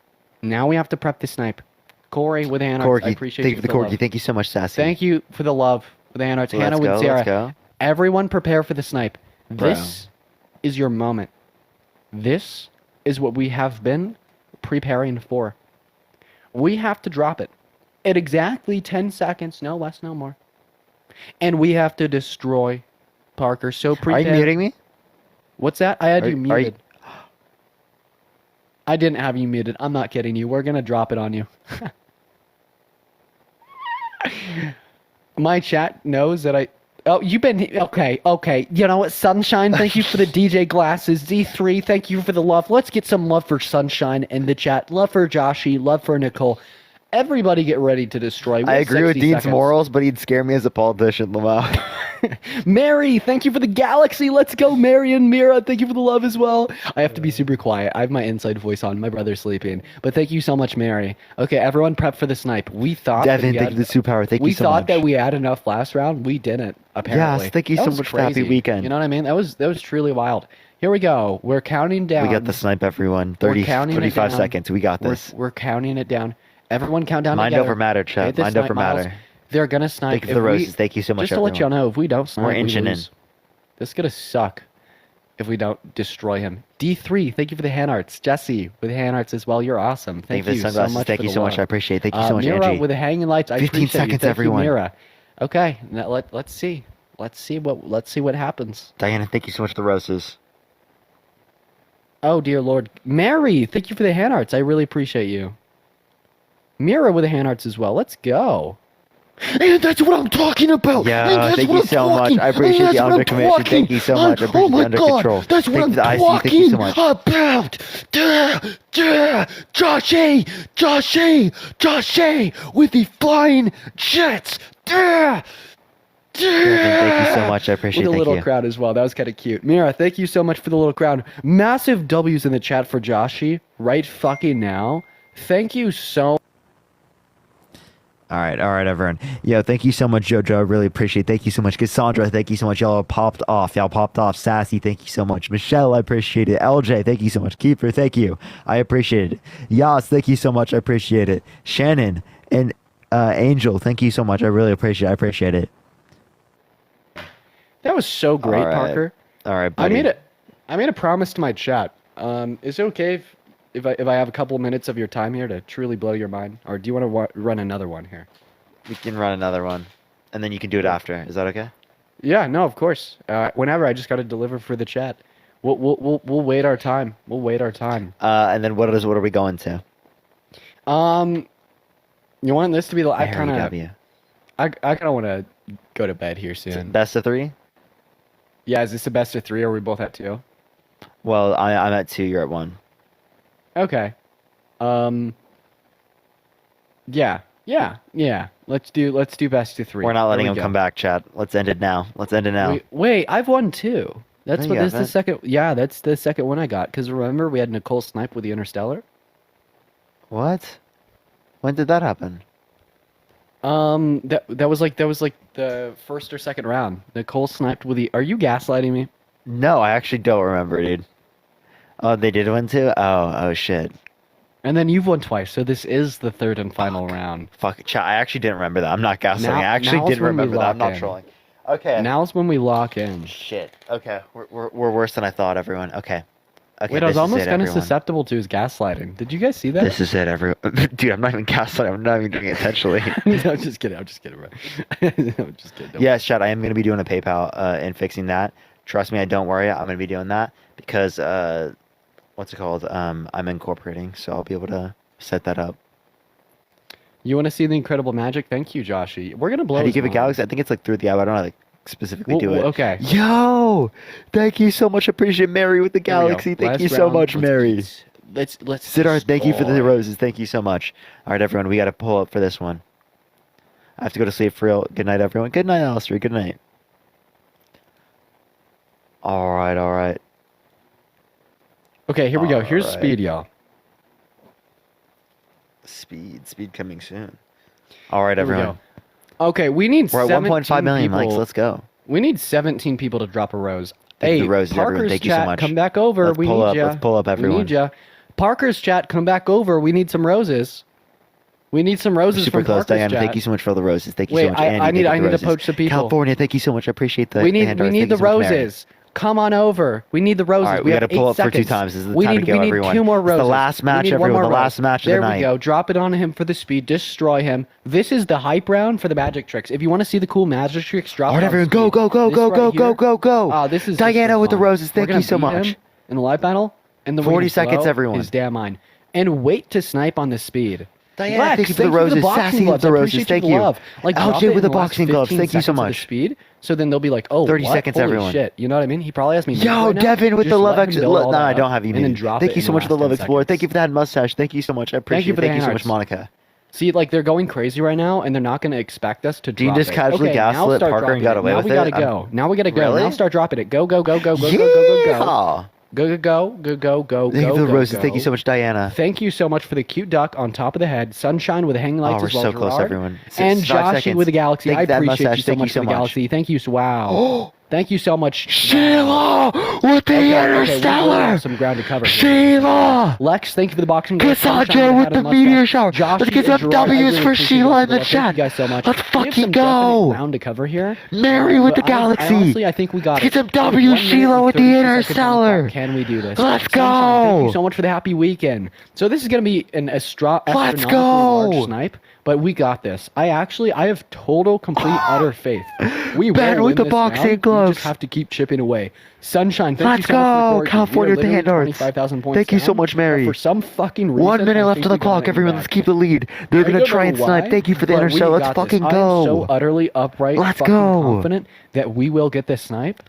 Now we have to prep the snipe. Corey with hand arts. I appreciate you for the Corgi. Thank you so much, Sassy. Thank you for the love with the hand arts. Hannah with Sarah. Let's go. Everyone prepare for the snipe. This is your moment. This is what we have been preparing for. We have to drop it at exactly 10 seconds, no less, no more. And we have to destroy Parker. So prepare. Are you muting me? What's that? I had you muted. I didn't have you muted. I'm not kidding you. We're going to drop it on you. My chat knows that I... Oh, you've been... Okay. You know what? Sunshine, thank you for the DJ glasses. Z3, thank you for the love. Let's get some love for Sunshine in the chat. Love for Joshy. Love for Nicole. Everybody get ready to destroy. I agree with Dean's morals, but he'd scare me as a politician, Lamau. Mary, thank you for the galaxy. Let's go, Mary and Mira. Thank you for the love as well. I have to be super quiet. I have my inside voice on. My brother's sleeping. But thank you so much, Mary. Okay, everyone prep for the snipe. We thought... Devin, thank you for the superpower. Thank you so much. We thought that we had enough last round. We didn't, apparently. Yes, thank you so much for happy weekend. You know what I mean? That was truly wild. Here we go. We're counting down. We got the snipe, everyone. 30, 35 seconds. We got this. We're counting it down. Everyone count down Mind together. over matter, chat. Okay, Mind over matter. They're going to snipe. Thank you for the roses. Thank you so much, Just to let y'all know, if we don't snipe, We're inching we in. lose. This is going to suck if we don't destroy him. D3, thank you for the hand arts. Jesse with hand arts as well. You're awesome. Thank you so much. Thank you so much. I appreciate it. Thank you so much, Mira Angie. with the hanging lights. I 15 appreciate seconds, you. Thank everyone. You, Mira. Okay, now let's see. Let's see what happens. Diana, thank you so much for the roses. Oh dear Lord, Mary, thank you for the hand arts. I really appreciate you. Mira with the hand arts as well. Let's go. And that's what I'm talking about. Yeah, thank you so much. I appreciate the under commission. Thank you so much. I appreciate the under control. That's what I'm talking Thank you so much. about. Josh A with the flying jets. Thank you so much. I appreciate it. With a Thank little you. crowd as well. That was kind of cute. Mira, thank you so much for the little crowd. Massive W's in the chat for Joshy right fucking now. Thank you so All right, everyone. Yo, thank you so much, Jojo. I really appreciate it. Thank you so much. Cassandra, thank you so much. Y'all popped off. Sassy, thank you so much. Michelle, I appreciate it. LJ, thank you so much. Keeper, thank you. I appreciate it. Yas, thank you so much. I appreciate it. Shannon and Angel, thank you so much. I really appreciate it. I appreciate it. That was so great, All right. Parker. All right, buddy. I made a promise to my chat. Is it okay if I have a couple of minutes of your time here to truly blow your mind, or do you want to run another one here? We can run another one, and then you can do it after. Is that okay? Yeah, no, of course. Whenever I just got to deliver for the chat. We'll wait our time. We'll wait our time. And then what are we going to? You want this to be the? I kind W. of want to go to bed here soon. Best of 3? Yeah, is this a best of 3, or are we both at 2? Well, I'm at 2. You're at 1. Okay. Yeah. Let's do best of 3. We're not letting There him we come go. back, chat. Let's end it now. Wait, I've won 2. That's No, what you this is the haven't. second. Yeah, that's the second one I got. Because remember, we had Nicole snipe with the Interstellar. What? When did that happen? That was like the first or second round. Nicole sniped with the. Are you gaslighting me? No, I actually don't remember, dude. Oh, they did win too? Oh shit. And then you've won twice, so this is the third and final round. Fuck, chat. I actually didn't remember that. I'm not gaslighting. Now- I actually now's didn't when we remember that. I'm lock not in. trolling. Okay. Now's when we lock in. Shit. Okay. We're worse than I thought, everyone. Okay. Okay. Wait, I was this is almost it, kind of everyone. susceptible to his gaslighting. Did you guys see that? This is it, everyone. Dude, I'm not even gaslighting. I'm not even doing it intentionally. No, I'm just kidding. Bro. I'm just kidding. Don't Yes, chat. I am going to be doing a PayPal and fixing that. Trust me, I don't worry. I'm going to be doing that because what's it called? I'm incorporating, so I'll be able to set that up. You want to see the incredible magic? Thank you, Joshy. We're gonna blow. How do you his give it mind. Galaxy? I think it's like through the app. I don't know how to specifically Well, do it. okay. Yo, thank you so much. Appreciate Mary with the Here we go. Galaxy. Thank Last you so round. much, Mary. Let's Siddharth, thank you for the roses. Thank you so much. All right, everyone, we got to pull up for this one. I have to go to sleep for real. Good night, everyone. Good night, Alistair. Good night. All right. Okay, here we go. Here's Alright. speed, y'all. Speed coming soon. All right, Here we everyone. go. Okay, we need. We're at 1.5 17 million people. likes. Let's go. We need 17 people to drop a rose. Thank Hey, you, roses, everyone. Parker's Thank you so chat, much. come back over. Let's we pull need up. ya. Let's pull up, everyone. We need ya. Parker's chat, come back over. We need some roses. We need some roses Super from close, Parker's Diana. chat. Thank you so much for all the roses. Thank you Wait, so much, Andy. I need thank you for to roses. poach some people. California, thank you so much. I appreciate the we need hand arts. Thank the you so much, Mary. roses. Come on over. We need the roses. All right, we we have got to pull 8 up for 2 seconds. times. This is the we time need, to go, we need everyone. 2 more It's the roses. last We match, need one everyone. more The rose. last match of the there night. we go. Drop it on him for the speed. Destroy him. This is the hype round for the magic tricks. If you want to see the cool magic tricks, drop All it right, on everyone, speed. go, go, This go, right go, go, here. go, go. Oh, this is Diana just with the fun. roses. We're Thank gonna you so beat much. him in the live battle, and then 40 we're gonna seconds, blow everyone. his damn mind. And wait to snipe on the speed. Diana, Lex, thank you for the for roses. boxing Sassy with gloves. the I roses. appreciate Thank your you. love. Like, LJ drop it with in the last boxing gloves. 15 Thank you so seconds of the much. Speed, so then they'll be like, oh, 30 what? seconds, Holy everyone. shit. You know what I mean? He probably has me. Yo, right now. Devin with Just the let love him build all No, that I don't up, have you and then muted. drop Thank it you in so much the for the last love 10 explorer. Thank seconds. you for that mustache. Thank you so much. I appreciate you it. for the Thank you so hand much, arts. Monica. See, like, they're going crazy right now, and they're not going to expect us to Dean drop just it. casually Okay, now gaslit start Parker and dropping got it. away now with we it? gotta go. Now we gotta go. Really? Now start dropping it. Go, go, go, go, go, go, go, go, go. Go, go, go, go, go, Thank you go, for the go, roses. go. Thank you so much, Diana. Thank you so much for the cute duck on top of the head. Sunshine with the hanging lights Oh, we're as well, so close, Gerard. everyone. And 5 Joshy seconds. with the galaxy. Thank I you for that appreciate mustache. you so Thank you much so for the much. galaxy. Thank you. Wow. Thank you so much. Sheila with the Interstellar. We have some ground to cover. Sheila. Lex, thank you for the boxing gloves. Cassandra with the meteor shower. Let's get some W's for Sheila in the chat. Thank you guys so much. Let's We have some fucking go. ground to cover here. Mary with the galaxy. Honestly, I think we got Get it. some W, Sheila with the Interstellar. Can we do this? Let's Sunshine, Thank go. you so much for the happy weekend. So this is going to be an astronomically go. large snipe, but we got this. I have total, complete, utter faith. We Ben will with win the this boxing round. We gloves. just have to keep chipping away. Sunshine, thank Let's you so much for the go. cork. California with the hand darts. 25,000 points Thank you so down, much, but Mary. For some fucking reason, 1 minute I left think on the we got clock, it everyone. back. Let's keep the lead. They're I going to don't try know and snipe. why, Thank you for the but we interstellar. Let's got this. fucking I'm go. so utterly upright, Let's fucking go. confident that we will get this snipe.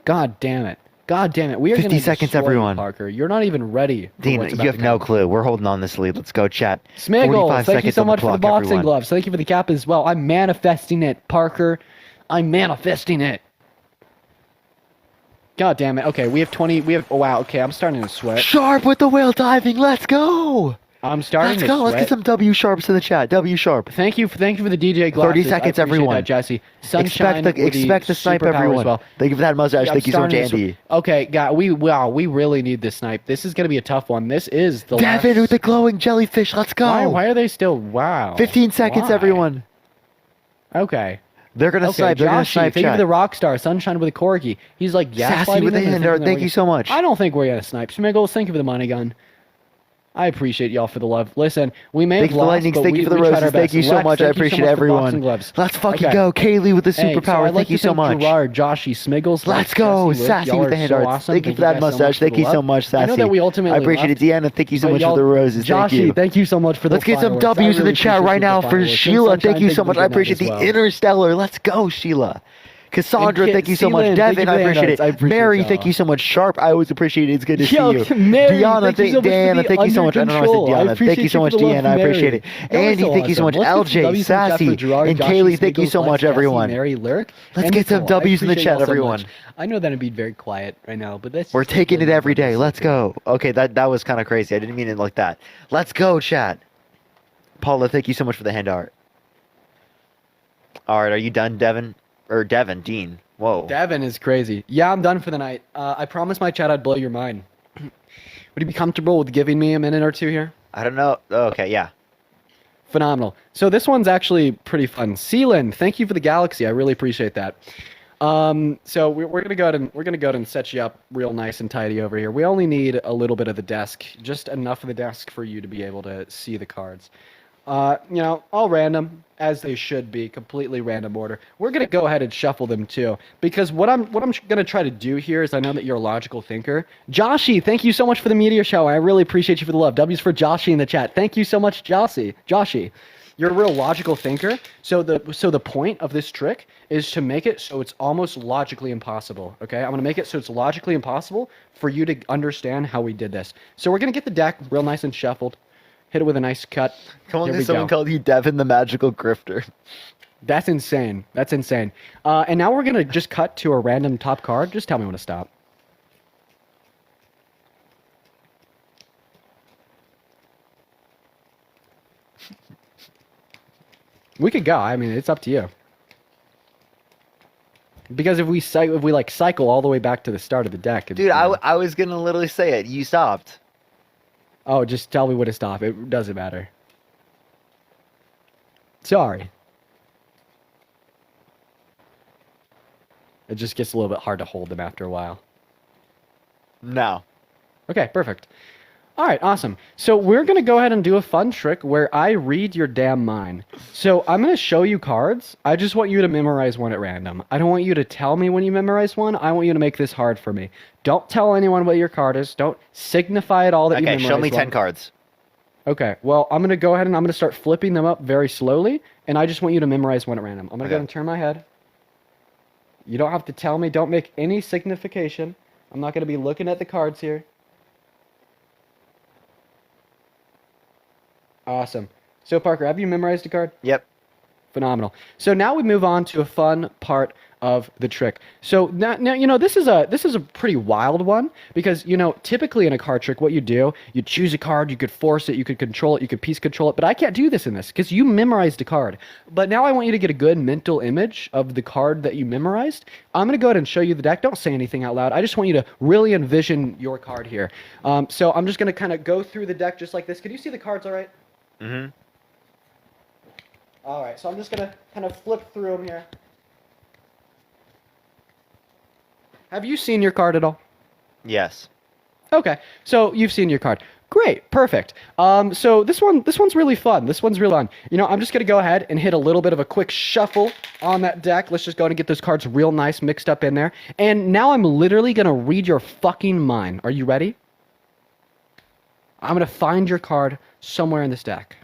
God damn it. God damn it. We are 50 gonna seconds, destroy you, everyone. Parker. You're not even ready. For Dean, what's you about have to no come. clue. We're holding on this lead. Let's go, chat. Smiggle, 45 thank you seconds so on much for the clock, boxing everyone. gloves. Thank you for the cap as well. I'm manifesting it, Parker. I'm manifesting it. God damn it. Okay, we have 20. Oh, wow. Okay, I'm starting to sweat. Sharp with the whale diving. Let's go. I'm starting Let's to go. sweat. Let's get some W sharps in the chat. W sharp. Thank you for the DJ glasses. 30 seconds, I appreciate everyone. That, Jesse. Sunshine Expect the snipe, superpower as everyone. well. Thank you for that mustache. Yeah, Thank you so much, I'm starting Andy. to- Okay, God, we really need this snipe. This is gonna be a tough one. This is the Devin last. with the glowing jellyfish. Let's go. Why are they still? Wow. 15 seconds, Why? everyone. Okay. They're gonna snipe. They're gonna Joshy, snipe. thank you for Chat. the rock star. Sunshine with a corgi. He's like Sassy with the hand dart. Thank you so much. I don't think we're gonna snipe. Smiggles, thank you for the money gun. I appreciate y'all for the love. Listen, we may Thank have you for the lost, lightnings. but Thank we, you for the we tried roses. our Thank best. you so Lex, much. I thank you so appreciate much for the everyone. boxing gloves. Let's fucking Okay. go. Kaylee with the Hey, so superpower. I'd like Thank you to so thank much. Gerard, Joshy, Smiggles. Let's Lex, go. Jesse, Luke. Sassy Y'all with the are hand so darts. awesome. Thank you for that guys so mustache. much for Thank the you so love. much, Sassy. I know that we ultimately I appreciate left, it. Deanna, thank you so but much for y'all- the roses. Thank you. Joshy, thank you so much for the Let's get some fireworks. I W's in really the chat appreciate right the now for fireworks. Sheila. Sunshine, Thank you so for much. the I good night appreciate as the well. Interstellar. Let's go, Sheila. Cassandra, And thank you so much. Sealand, thank you Devin, for I the appreciate handouts. I it. appreciate Mary, y'all. thank you so much. Sharp, I always appreciate it. It's good to see Yo, you. Mary, Deanna, thank you so much for Deanna, the thank you so much. I don't know if I said under Deanna. control. I Thank you so much, appreciate you for the Deanna. I love, appreciate it. Mary. Andy, Y'all are thank you so so much. awesome. Let's get some LJ, W's in the chat for Sassy, Gerard, and Joshy, Kaylee, thank you Smiggles, so Lex, much, Jesse, everyone. Mary, Lurk, Let's and get some Nicole. I W's in the appreciate chat, y'all so everyone. much. I know that I'm being very quiet right now, but that's We're just taking it really every day. nice. Let's go. Okay, that was kind of crazy. I didn't mean it like that. Let's go, chat. Paula, thank you so much for the hand art. All right, are you done, Devin? Or Devin, Dean. Whoa. Devin is crazy. Yeah, I'm done for the night. I promised my chat I'd blow your mind. Would you be comfortable with giving me a minute or two here? I don't know. Okay, yeah. Phenomenal. So this one's actually pretty fun. Sealand, thank you for the galaxy. I really appreciate that. So we're gonna go ahead and set you up real nice and tidy over here. We only need a little bit of the desk, just enough of the desk for you to be able to see the cards. All random, as they should be, completely random order. We're gonna go ahead and shuffle them too, because what I'm gonna try to do here is, I know that you're a logical thinker. Joshy, thank you so much for the meteor shower. I really appreciate you for the love. W's for Joshy in the chat. Thank you so much, Joshy. You're a real logical thinker. So the point of this trick is to make it so it's almost logically impossible. Okay, I'm gonna make it so it's logically impossible for you to understand how we did this. So we're gonna get the deck real nice and shuffled. Hit it with a nice cut. Come on, Here we someone go. called you Devin the Magical Grifter. That's insane. That's insane. And now we're going to just cut to a random top card. Just tell me when to stop. We could go. I mean, it's up to you. Because if we cycle all the way back to the start of the deck. Dude, I was going to literally say it. You stopped. Oh, just tell me when to stop. It doesn't matter. Sorry. It just gets a little bit hard to hold them after a while. No. Okay, perfect. All right, awesome. So we're going to go ahead and do a fun trick where I read your damn mind. So I'm going to show you cards. I just want you to memorize one at random. I don't want you to tell me when you memorize one. I want you to make this hard for me. Don't tell anyone what your card is. Don't signify at all that you memorize Okay, show me one. 10 cards. Okay, well, I'm going to go ahead and I'm going to start flipping them up very slowly, and I just want you to memorize one at random. I'm going to go ahead and turn my head. You don't have to tell me. Don't make any signification. I'm not going to be looking at the cards here. Awesome. So, Parker, have you memorized a card? Yep. Phenomenal. So now we move on to a fun part of the trick. So now you know this is a pretty wild one because you know typically in a card trick what you do, you choose a card, you could force it, you could control it, you could piece control it, but I can't do this in this because you memorized a card. But now I want you to get a good mental image of the card that you memorized. I'm going to go ahead and show you the deck. Don't say anything out loud. I just want you to really envision your card here. So I'm just going to kind of go through the deck just like this. Can you see the cards all right? Mm-hmm. All right, so I'm just going to kind of flip through them here. Have you seen your card at all? Yes. Okay, so you've seen your card. Great, perfect. So this one's really fun. This one's real fun. You know, I'm just gonna go ahead and hit a little bit of a quick shuffle on that deck. Let's just go ahead and get those cards real nice mixed up in there. And now I'm literally gonna read your fucking mind. Are you ready? I'm gonna find your card somewhere in this deck.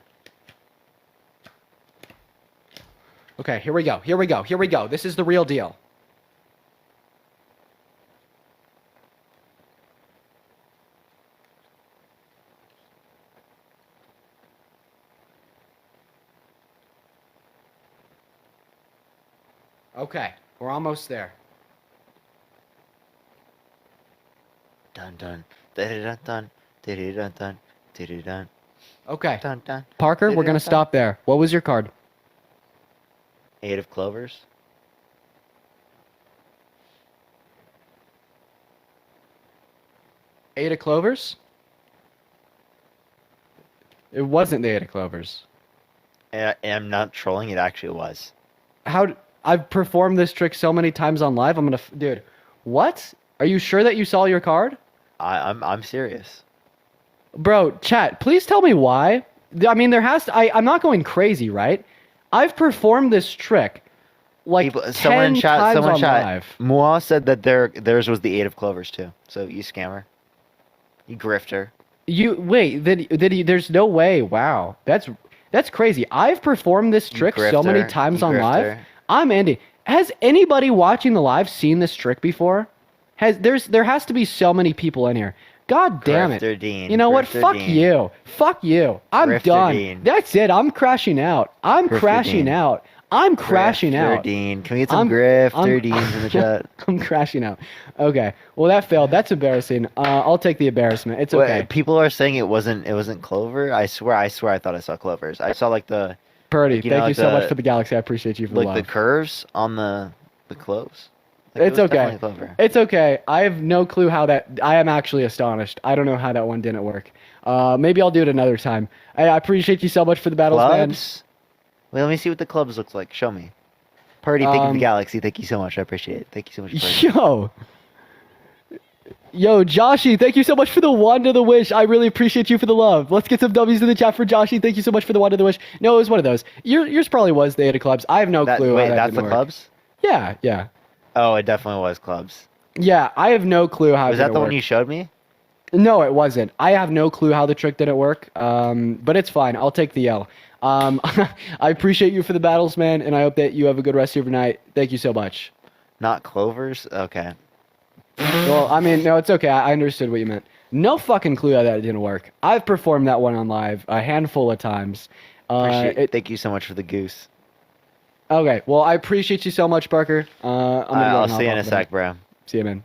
Okay, here we go. Here we go. Here we go. This is the real deal. Okay, we're almost there. Dun dun dun dun dun dun dun dun dun. Okay. Dun, dun, Parker, we're gonna stop there. What was your card? 8 of clovers. Eight of clovers? It wasn't the 8 of clovers. And I'm not trolling. It actually was. I've performed this trick so many times on live. Dude, what? Are you sure that you saw your card? I'm serious. Bro, chat, please tell me why. I mean, I'm not going crazy, right? I've performed this trick like 10 times on live. Mua said that theirs was the 8 of clovers too. So you scammer. You grifter. There's no way. Wow. That's crazy. I've performed this trick so many times on live. I'm Andy. Has anybody watching the live seen this trick before? There has to be so many people in here. God damn it. Dean. You know what? Fuck Dean. you. Fuck you. I'm done. Dean. That's it. I'm crashing out. I'm crashing out. I'm crashing out. Dean. Can we get some Grifter Deans in the chat? I'm crashing out. Okay. Well, that failed. That's embarrassing. I'll take the embarrassment. It's okay. Wait, people are saying it wasn't Clover. I swear I thought I saw clovers. I saw like the Purdy, thank you so much for the galaxy. I appreciate you for the love. Like the curves on the cloves. Like, it's okay. It's okay. I have no clue how that. I am actually astonished. I don't know how that one didn't work. Maybe I'll do it another time. I appreciate you so much for the battles, clubs? Man. Wait, let me see what the clubs looks like. Show me. Purdy, thank you for the galaxy. Thank you so much. I appreciate it. Thank you so much. Purdy. Yo, Joshy, thank you so much for the wand of the wish. I really appreciate you for the love. Let's get some W's in the chat for Joshy. Thank you so much for the wand of the wish. No, it was one of those. Yours probably was the 8 of clubs. I have no clue. Wait, that's the clubs? Yeah. Oh, it definitely was clubs. Yeah, I have no clue how. Was that the one you showed me? No, it wasn't. I have no clue how the trick didn't work. But it's fine. I'll take the L. I appreciate you for the battles, man, and I hope that you have a good rest of your night. Thank you so much. Not clovers? Okay. Well, I mean, no, it's okay. I understood what you meant. No fucking clue how that didn't work. I've performed that one on live a handful of times. Thank you so much for the goose. Okay, well, I appreciate you so much, Parker. I'll see you in a sec, bro. See you, man.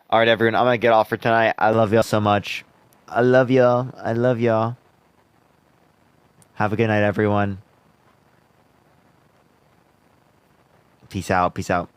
All right, everyone. I'm going to get off for tonight. I love y'all so much. I love y'all. I love y'all. Have a good night, everyone. Peace out. Peace out.